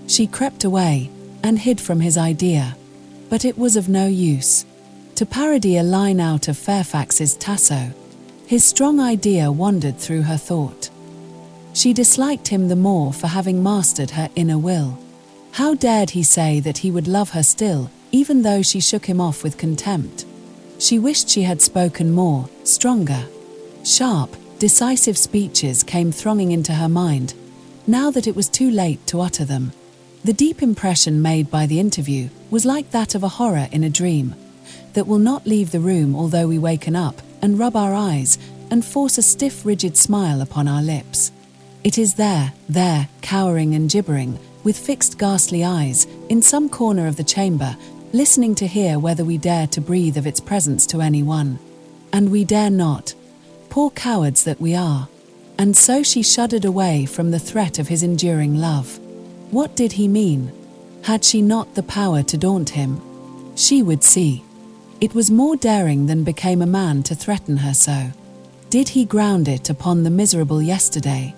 She crept away, and hid from his idea. But it was of no use. To parody a line out of Fairfax's Tasso, his strong idea wandered through her thought. She disliked him the more for having mastered her inner will. How dared he say that he would love her still, even though she shook him off with contempt? She wished she had spoken more, stronger. Sharp, decisive speeches came thronging into her mind, now that it was too late to utter them. The deep impression made by the interview was like that of a horror in a dream, that will not leave the room although we waken up and rub our eyes and force a stiff, rigid smile upon our lips. It is there, cowering and gibbering, with fixed ghastly eyes, in some corner of the chamber, listening to hear whether we dare to breathe of its presence to anyone. And we dare not. Poor cowards that we are. And so she shuddered away from the threat of his enduring love. What did he mean? Had she not the power to daunt him? She would see. It was more daring than became a man to threaten her so. Did he ground it upon the miserable yesterday?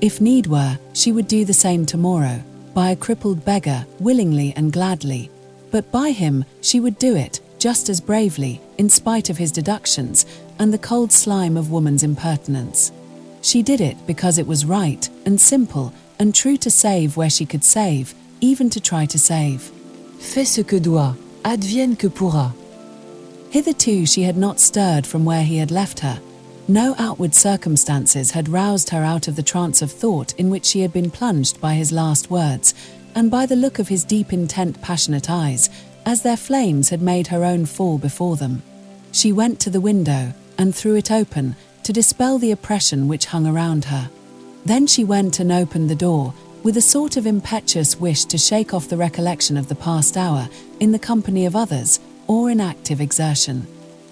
If need were, she would do the same tomorrow, by a crippled beggar, willingly and gladly. But by him, she would do it, just as bravely, in spite of his deductions, and the cold slime of woman's impertinence. She did it because it was right, and simple, and true to save where she could save, even to try to save. Fais ce que doit, advienne que pourra. Hitherto she had not stirred from where he had left her. No outward circumstances had roused her out of the trance of thought in which she had been plunged by his last words, and by the look of his deep intent passionate eyes, as their flames had made her own fall before them. She went to the window, and threw it open, to dispel the oppression which hung around her. Then she went and opened the door, with a sort of impetuous wish to shake off the recollection of the past hour, in the company of others, or in active exertion.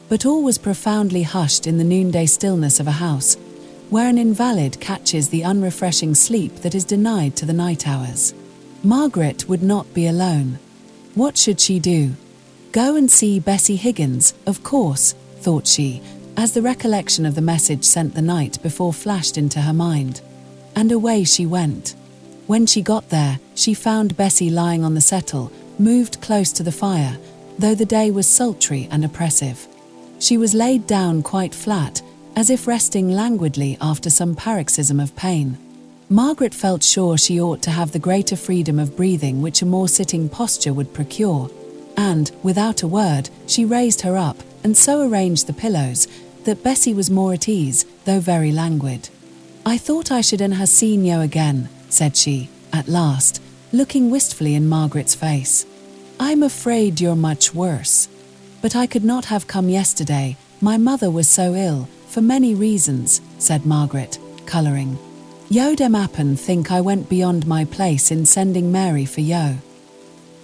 But all was profoundly hushed in the noonday stillness of a house, where an invalid catches the unrefreshing sleep that is denied to the night hours. Margaret would not be alone. What should she do? Go and see Bessie Higgins, of course, thought she, as the recollection of the message sent the night before flashed into her mind. And away she went. When she got there, she found Bessie lying on the settle, moved close to the fire, though the day was sultry and oppressive. She was laid down quite flat, as if resting languidly after some paroxysm of pain. Margaret felt sure she ought to have the greater freedom of breathing which a more sitting posture would procure, and, without a word, she raised her up, and so arranged the pillows, that Bessie was more at ease, though very languid. "I thought I should ha seen you again," said she, at last, looking wistfully in Margaret's face. "I'm afraid you're much worse. But I could not have come yesterday, my mother was so ill, for many reasons," said Margaret, colouring. "Yo dem happen think I went beyond my place in sending Mary for yo.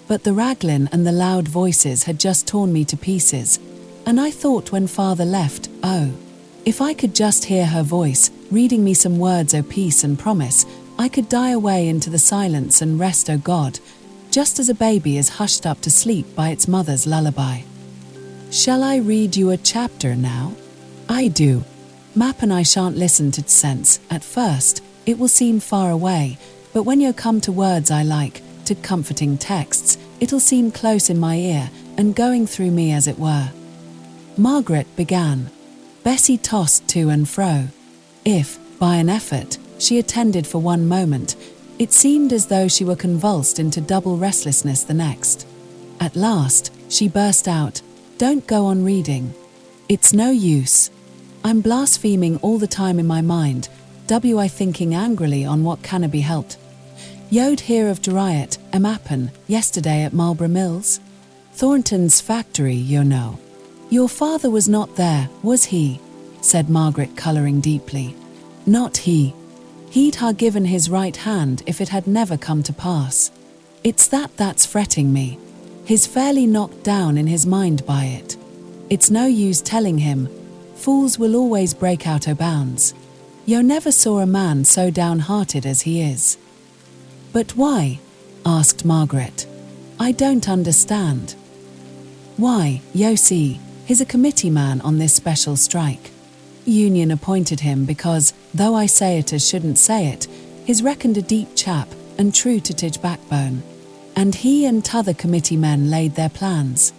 But the raglin and the loud voices had just torn me to pieces, and I thought when father left, oh, if I could just hear her voice, reading me some words o' peace and promise, I could die away into the silence and rest, O God, just as a baby is hushed up to sleep by its mother's lullaby. Shall I read you a chapter now? I do. Map and I shan't listen to sense, at first, it will seem far away, but when you come to words I like, to comforting texts, it'll seem close in my ear, and going through me as it were." Margaret began. Bessie tossed to and fro. If, by an effort, she attended for one moment, it seemed as though she were convulsed into double restlessness the next. At last, she burst out, "Don't go on reading. It's no use. I'm blaspheming all the time in my mind, I thinking angrily on what canna be helped. Yo'd hear of Doriot, happen, yesterday at Marlborough Mills? Thornton's factory, you know. Your father was not there, was he?" said Margaret, colouring deeply. "Not he. He'd ha' given his right hand if it had never come to pass. It's that's fretting me. He's fairly knocked down in his mind by it. It's no use telling him. Fools will always break out o' bounds. Yo never saw a man so downhearted as he is." "But why?" asked Margaret. "I don't understand." "Why, yo see, he's a committee man on this special strike. Union appointed him because, though I say it as shouldn't say it, he's reckoned a deep chap and true to tij backbone. And he and t'other committee men laid their plans.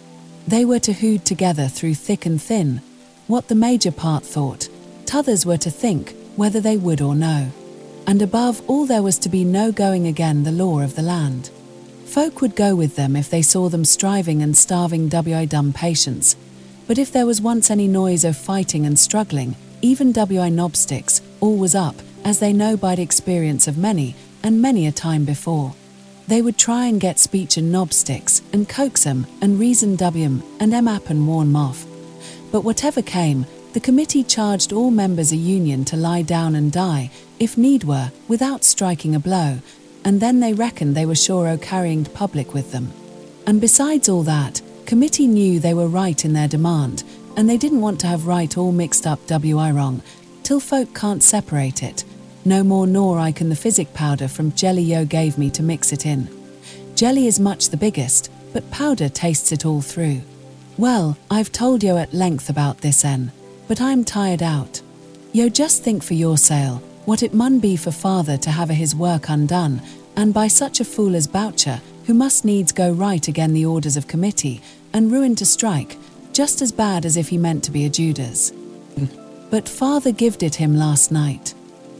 They were to hood together through thick and thin, what the major part thought, t'others were to think, whether they would or no. And above all there was to be no going again the law of the land. Folk would go with them if they saw them striving and starving dumb patience, but if there was once any noise of fighting and struggling, even knobsticks, all was up, as they know by experience of many, and many a time before. They would try and get speech and knobsticks, and coax 'em, and reason and up and warn 'em off. But whatever came, the committee charged all members a union to lie down and die, if need were, without striking a blow, and then they reckoned they were sure o' carrying the public with them. And besides all that, committee knew they were right in their demand, and they didn't want to have right all mixed up wrong, till folk can't separate it, no more nor I can the physic powder from jelly yo gave me to mix it in. Jelly is much the biggest, but powder tastes it all through. Well, I've told yo at length about this but I'm tired out. Yo just think for your sale, what it mun be for father to have his work undone, and by such a fool as Boucher, who must needs go right again the orders of committee, and ruin to strike, just as bad as if he meant to be a Judas. But father gived it him last night.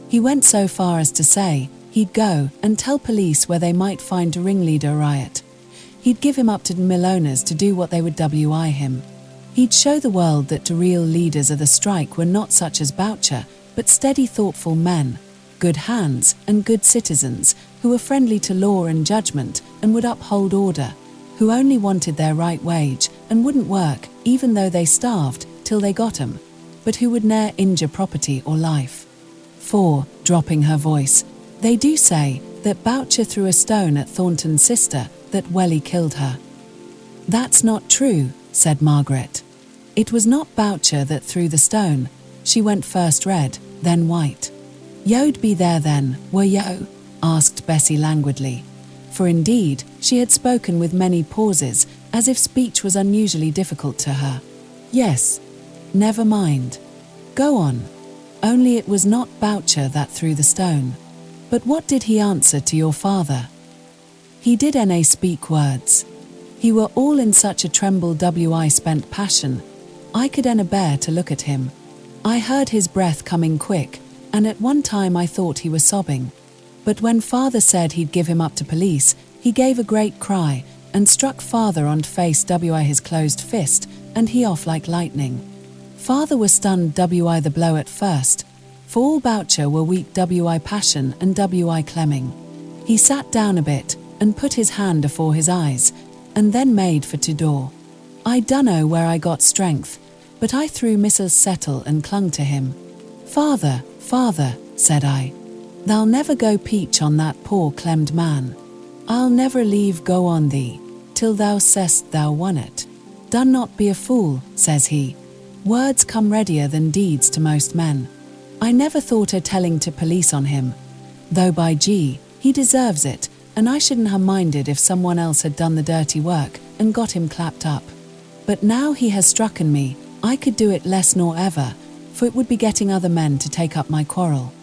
He went so far as to say, he'd go and tell police where they might find a ringleader riot. He'd give him up to mill owners to do what they would him. He'd show the world that the real leaders of the strike were not such as Boucher, but steady thoughtful men. good hands, and good citizens, who were friendly to law and judgment and would uphold order, who only wanted their right wage and wouldn't work, even though they starved, till they got 'em, but who would ne'er injure property or life. For, dropping her voice, they do say that Boucher threw a stone at Thornton's sister, that welly killed her. That's not true, said Margaret. It was not Boucher that threw the stone. She went first red, then white. Yo'd be there then, were yo? Asked Bessie languidly. For indeed, she had spoken with many pauses, as if speech was unusually difficult to her. Yes. Never mind. Go on. Only it was not Boucher that threw the stone. But what did he answer to your father? He did na speak words. He were all in such a tremble wi spent passion. I could na bear to look at him. I heard his breath coming quick, and at one time I thought he was sobbing. But when father said he'd give him up to police, he gave a great cry, and struck father on face wi his closed fist, and he off like lightning. Father was stunned wi the blow at first, for all Boucher were weak wi passion and wi clemming. He sat down a bit, and put his hand afore his eyes, and then made for to door. I dunno where I got strength, but I threw Mrs. Settle and clung to him. Father, father, said I, thou'll never go peach on that poor clemmed man. I'll never leave go on thee, till thou say'st thou won it. Dun not be a fool, says he. Words come readier than deeds to most men. I never thought o' telling to police on him, though by gee, he deserves it, and I shouldn't have minded if someone else had done the dirty work and got him clapped up. But now he has strucken me, I could do it less nor ever, for it would be getting other men to take up my quarrel.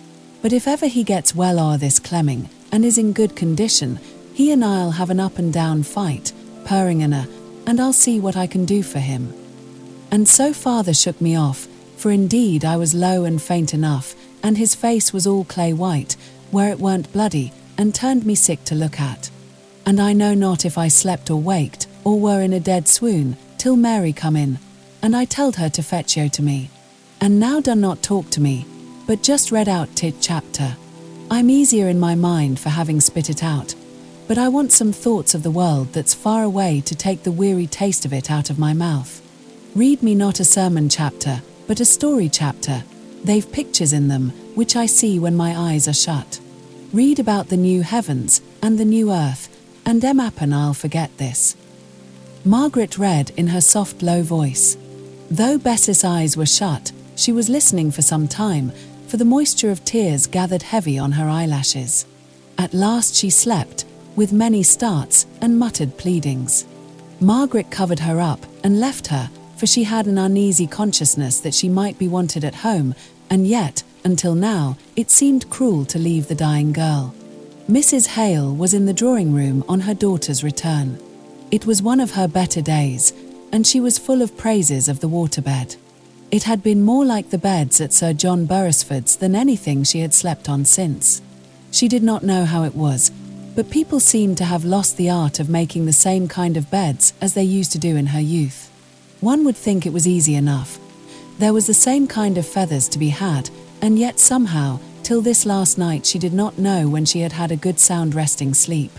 But if ever he gets well o'er this clemming, and is in good condition, he and I'll have an up and down fight, purring and I'll see what I can do for him. And so father shook me off, for indeed I was low and faint enough, and his face was all clay white, where it weren't bloody, and turned me sick to look at. And I know not if I slept or waked, or were in a dead swoon, till Mary come in, and I telled her to fetch yo to me. And now done not talk to me, but just read out tit chapter. I'm easier in my mind for having spit it out, but I want some thoughts of the world that's far away to take the weary taste of it out of my mouth. Read me not a sermon chapter, but a story chapter. They've pictures in them, which I see when my eyes are shut. Read about the new heavens and the new earth, and happen I'll forget this. Margaret read in her soft low voice. Though Bess's eyes were shut, she was listening for some time, for the moisture of tears gathered heavy on her eyelashes. At last she slept, with many starts and muttered pleadings. Margaret covered her up and left her, for she had an uneasy consciousness that she might be wanted at home, and yet, until now, it seemed cruel to leave the dying girl. Mrs. Hale was in the drawing-room on her daughter's return. It was one of her better days, and she was full of praises of the waterbed. It had been more like the beds at Sir John Beresford's than anything she had slept on since. She did not know how it was, but people seemed to have lost the art of making the same kind of beds as they used to do in her youth. One would think it was easy enough. There was the same kind of feathers to be had, and yet somehow, till this last night she did not know when she had had a good sound resting sleep.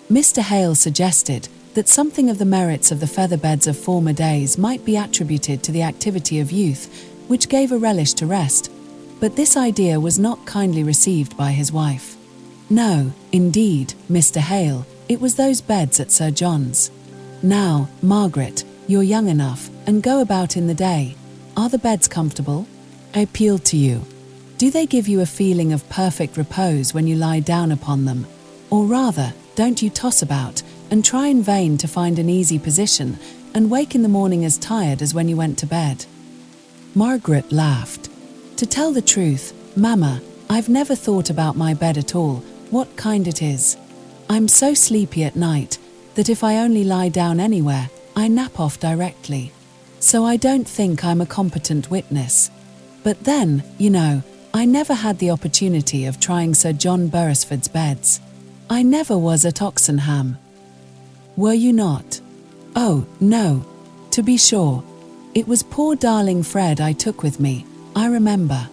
Mr. Hale suggested that something of the merits of the feather beds of former days might be attributed to the activity of youth, which gave a relish to rest, but this idea was not kindly received by his wife. No, indeed, Mr. Hale, it was those beds at Sir John's. Now, Margaret, you're young enough, and go about in the day. Are the beds comfortable? I appeal to you. Do they give you a feeling of perfect repose when you lie down upon them? Or rather, don't you toss about, and try in vain to find an easy position, and wake in the morning as tired as when you went to bed? Margaret laughed. To tell the truth, Mamma, I've never thought about my bed at all, what kind it is. I'm so sleepy at night, that if I only lie down anywhere, I nap off directly. So I don't think I'm a competent witness. But then, you know, I never had the opportunity of trying Sir John Beresford's beds. I never was at Oxenham. Were you not? Oh, no. To be sure. It was poor darling Fred I took with me, I remember.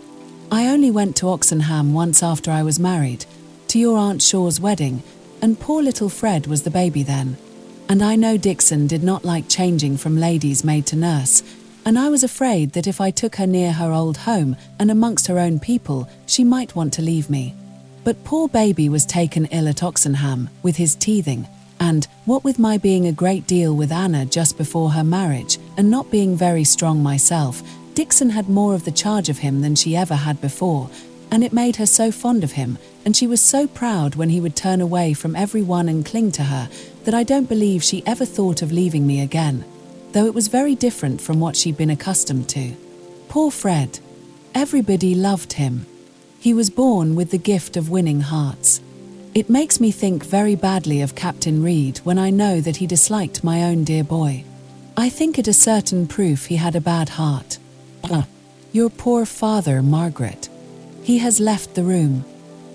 I only went to Oxenham once after I was married, to your Aunt Shaw's wedding, and poor little Fred was the baby then. And I know Dixon did not like changing from lady's maid to nurse, and I was afraid that if I took her near her old home and amongst her own people, she might want to leave me. But poor baby was taken ill at Oxenham, with his teething, and, what with my being a great deal with Anna just before her marriage, and not being very strong myself, Dixon had more of the charge of him than she ever had before, and it made her so fond of him, and she was so proud when he would turn away from everyone and cling to her, that I don't believe she ever thought of leaving me again, though it was very different from what she'd been accustomed to. Poor Fred. Everybody loved him. He was born with the gift of winning hearts. It makes me think very badly of Captain Reed when I know that he disliked my own dear boy. I think it a certain proof he had a bad heart. Your poor father, Margaret. He has left the room.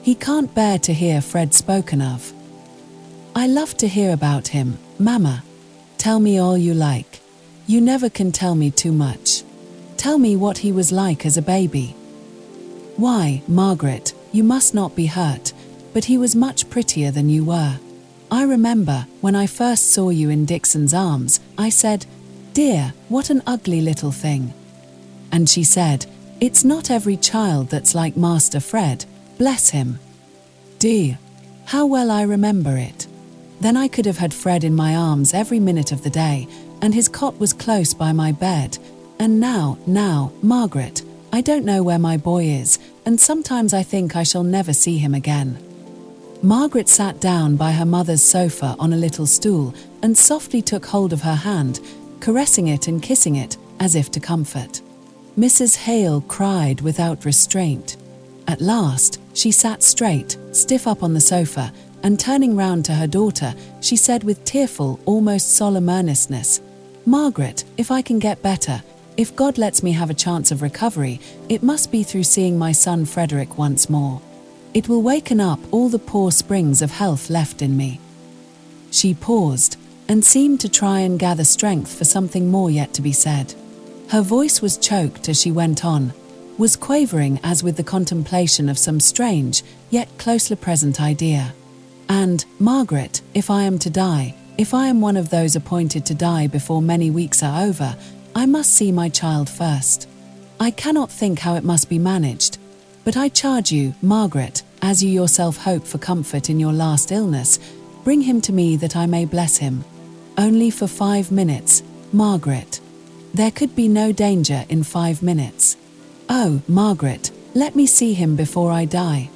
He can't bear to hear Fred spoken of. I love to hear about him, Mamma. Tell me all you like. You never can tell me too much. Tell me what he was like as a baby. Why, Margaret, you must not be hurt, but he was much prettier than you were. I remember, when I first saw you in Dixon's arms, I said, "Dear, what an ugly little thing." And she said, "It's not every child that's like Master Fred, bless him." Dear, how well I remember it. Then I could have had Fred in my arms every minute of the day, and his cot was close by my bed. And now, Margaret, I don't know where my boy is, and sometimes I think I shall never see him again. Margaret sat down by her mother's sofa on a little stool, and softly took hold of her hand, caressing it and kissing it, as if to comfort. Mrs. Hale cried without restraint. At last, she sat straight, stiff up on the sofa, and turning round to her daughter, she said with tearful, almost solemn earnestness, "Margaret, if I can get better, if God lets me have a chance of recovery, it must be through seeing my son Frederick once more. It will waken up all the poor springs of health left in me." She paused, and seemed to try and gather strength for something more yet to be said. Her voice was choked as she went on, was quavering as with the contemplation of some strange, yet closely present idea. "And, Margaret, if I am to die, if I am one of those appointed to die before many weeks are over, I must see my child first. I cannot think how it must be managed, but I charge you, Margaret, as you yourself hope for comfort in your last illness, bring him to me that I may bless him. Only for 5 minutes, Margaret. There could be no danger in 5 minutes. Oh, Margaret, let me see him before I die."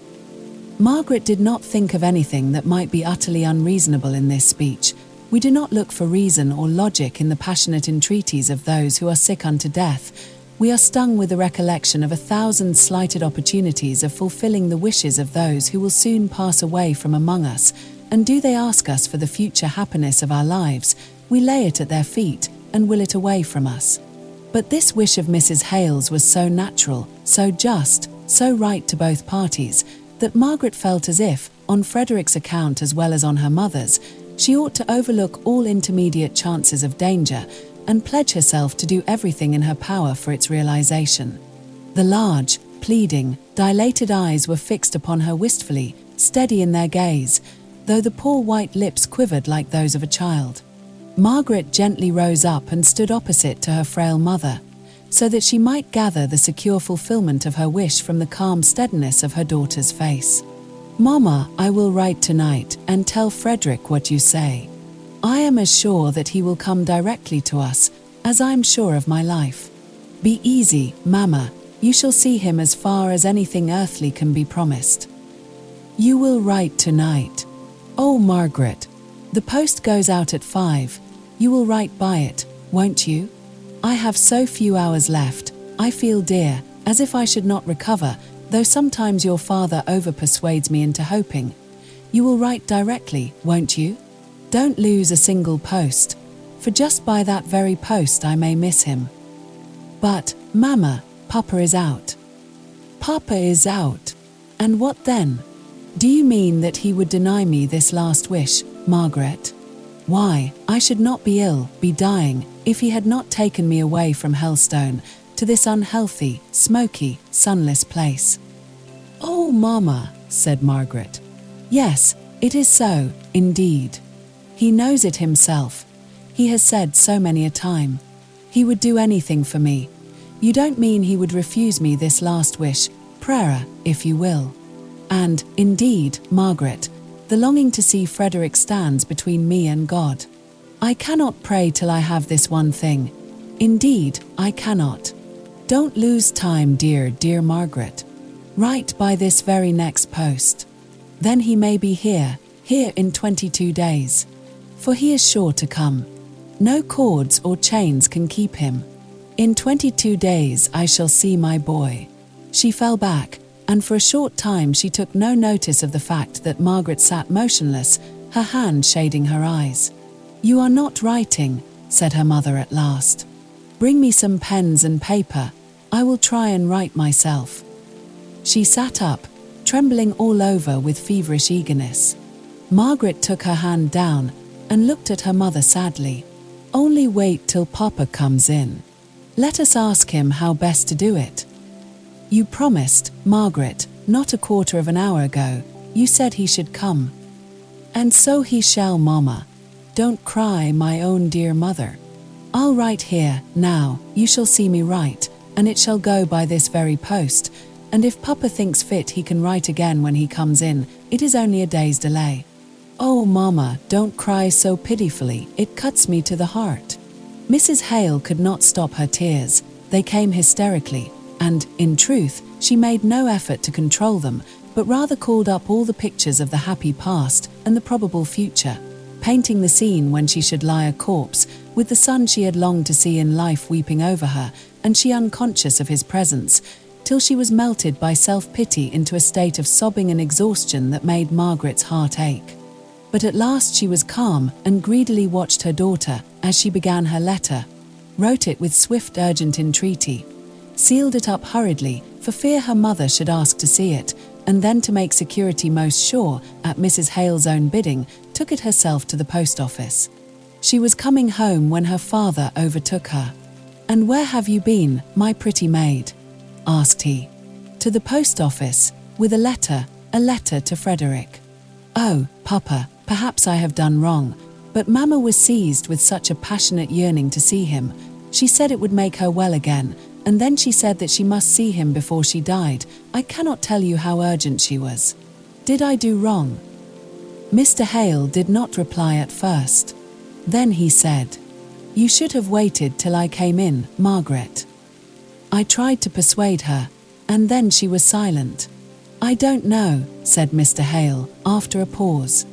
Margaret did not think of anything that might be utterly unreasonable in this speech. We do not look for reason or logic in the passionate entreaties of those who are sick unto death. We are stung with the recollection of 1,000 slighted opportunities of fulfilling the wishes of those who will soon pass away from among us, and do they ask us for the future happiness of our lives, we lay it at their feet, and will it away from us. But this wish of Mrs. Hale's was so natural, so just, so right to both parties, that Margaret felt as if, on Frederick's account as well as on her mother's, she ought to overlook all intermediate chances of danger, and pledge herself to do everything in her power for its realization. The large, pleading, dilated eyes were fixed upon her wistfully, steady in their gaze, though the poor white lips quivered like those of a child. Margaret gently rose up and stood opposite to her frail mother, so that she might gather the secure fulfillment of her wish from the calm steadiness of her daughter's face. "Mamma, I will write tonight and tell Frederick what you say. I am as sure that he will come directly to us, as I am sure of my life. Be easy, Mamma, you shall see him as far as anything earthly can be promised." "You will write tonight. Oh, Margaret, the post goes out at 5. You will write by it, won't you? I have so few hours left, I feel, dear, as if I should not recover, though sometimes your father over-persuades me into hoping. You will write directly, won't you? Don't lose a single post, for just by that very post I may miss him." "But, Mamma, Papa is out." "Papa is out? And what then? Do you mean that he would deny me this last wish, Margaret? Why, I should not be ill, be dying, if he had not taken me away from Helstone, to this unhealthy, smoky, sunless place. "Oh, Mama," said Margaret. "Yes, it is so, indeed. He knows it himself. He has said so many a time. He would do anything for me. You don't mean he would refuse me this last wish, prayer, if you will." And, indeed, Margaret, the longing to see Frederick stands between me and God. "I cannot pray till I have this one thing. Indeed, I cannot. Don't lose time, dear, dear Margaret. Write by this very next post. Then he may be here in 22 days. For he is sure to come. No cords or chains can keep him. In 22 days I shall see my boy." She fell back, and for a short time she took no notice of the fact that Margaret sat motionless, her hand shading her eyes. "You are not writing," said her mother at last. "Bring me some pens and paper. I will try and write myself." She sat up, trembling all over with feverish eagerness. Margaret took her hand down and looked at her mother sadly. "Only wait till Papa comes in. Let us ask him how best to do it. You promised, Margaret, not a quarter of an hour ago. You said he should come." "And so he shall, Mama. Don't cry, my own dear mother. I'll write here, now, you shall see me write, and it shall go by this very post, and if Papa thinks fit he can write again when he comes in. It is only a day's delay." "Oh, Mama, don't cry so pitifully, it cuts me to the heart." Mrs. Hale could not stop her tears. They came hysterically, and, in truth, she made no effort to control them, but rather called up all the pictures of the happy past and the probable future, painting the scene when she should lie a corpse, with the son she had longed to see in life weeping over her, and she unconscious of his presence, till she was melted by self-pity into a state of sobbing and exhaustion that made Margaret's heart ache. But at last she was calm and greedily watched her daughter as she began her letter, wrote it with swift urgent entreaty, sealed it up hurriedly for fear her mother should ask to see it, and then to make security most sure, at Mrs. Hale's own bidding, took it herself to the post office. She was coming home when her father overtook her. "And where have you been, my pretty maid?" asked he. "To the post office, with a letter to Frederick." "Oh, Papa, perhaps I have done wrong, but Mamma was seized with such a passionate yearning to see him. She said it would make her well again, and then she said that she must see him before she died. I cannot tell you how urgent she was. Did I do wrong?" Mr. Hale did not reply at first. Then he said, "You should have waited till I came in, Margaret." I tried to persuade her, and then she was silent. "I don't know," said Mr. Hale, after a pause.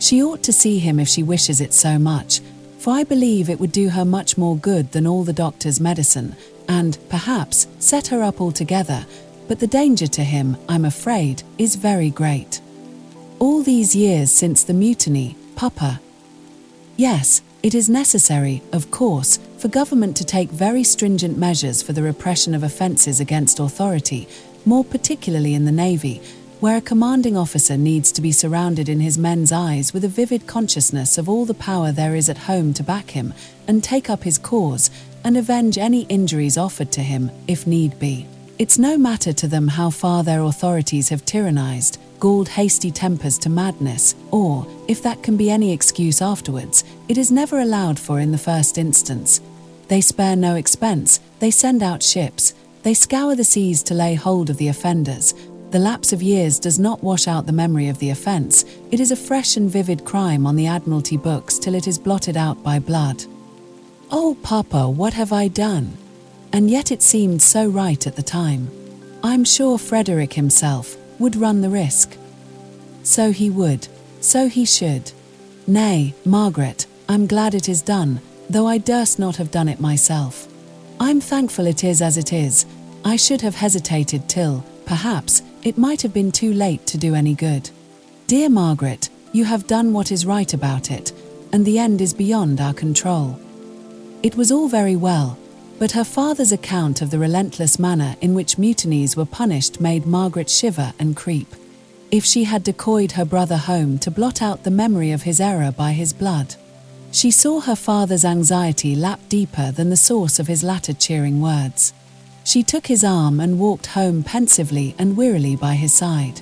"She ought to see him if she wishes it so much, for I believe it would do her much more good than all the doctor's medicine, and, perhaps, set her up altogether, but the danger to him, I'm afraid, is very great. All these years since the mutiny, Papa." "Yes, it is necessary, of course, for government to take very stringent measures for the repression of offences against authority, more particularly in the Navy, where a commanding officer needs to be surrounded in his men's eyes with a vivid consciousness of all the power there is at home to back him, and take up his cause, and avenge any injuries offered to him, if need be. It's no matter to them how far their authorities have tyrannized, galled hasty tempers to madness, or, if that can be any excuse afterwards, it is never allowed for in the first instance. They spare no expense, they send out ships, they scour the seas to lay hold of the offenders. The lapse of years does not wash out the memory of the offence. It is a fresh and vivid crime on the Admiralty books till it is blotted out by blood. Oh, Papa, what have I done? And yet it seemed so right at the time. I'm sure Frederick himself would run the risk. So he would, so he should. Nay, Margaret, I'm glad it is done, though I durst not have done it myself. I'm thankful it is as it is. I should have hesitated till, perhaps, it might have been too late to do any good. Dear Margaret, you have done what is right about it, and the end is beyond our control. It was all very well, but her father's account of the relentless manner in which mutinies were punished made Margaret shiver and creep. If she had decoyed her brother home to blot out the memory of his error by his blood, she saw her father's anxiety lap deeper than the source of his latter cheering words. She took his arm and walked home pensively and wearily by his side.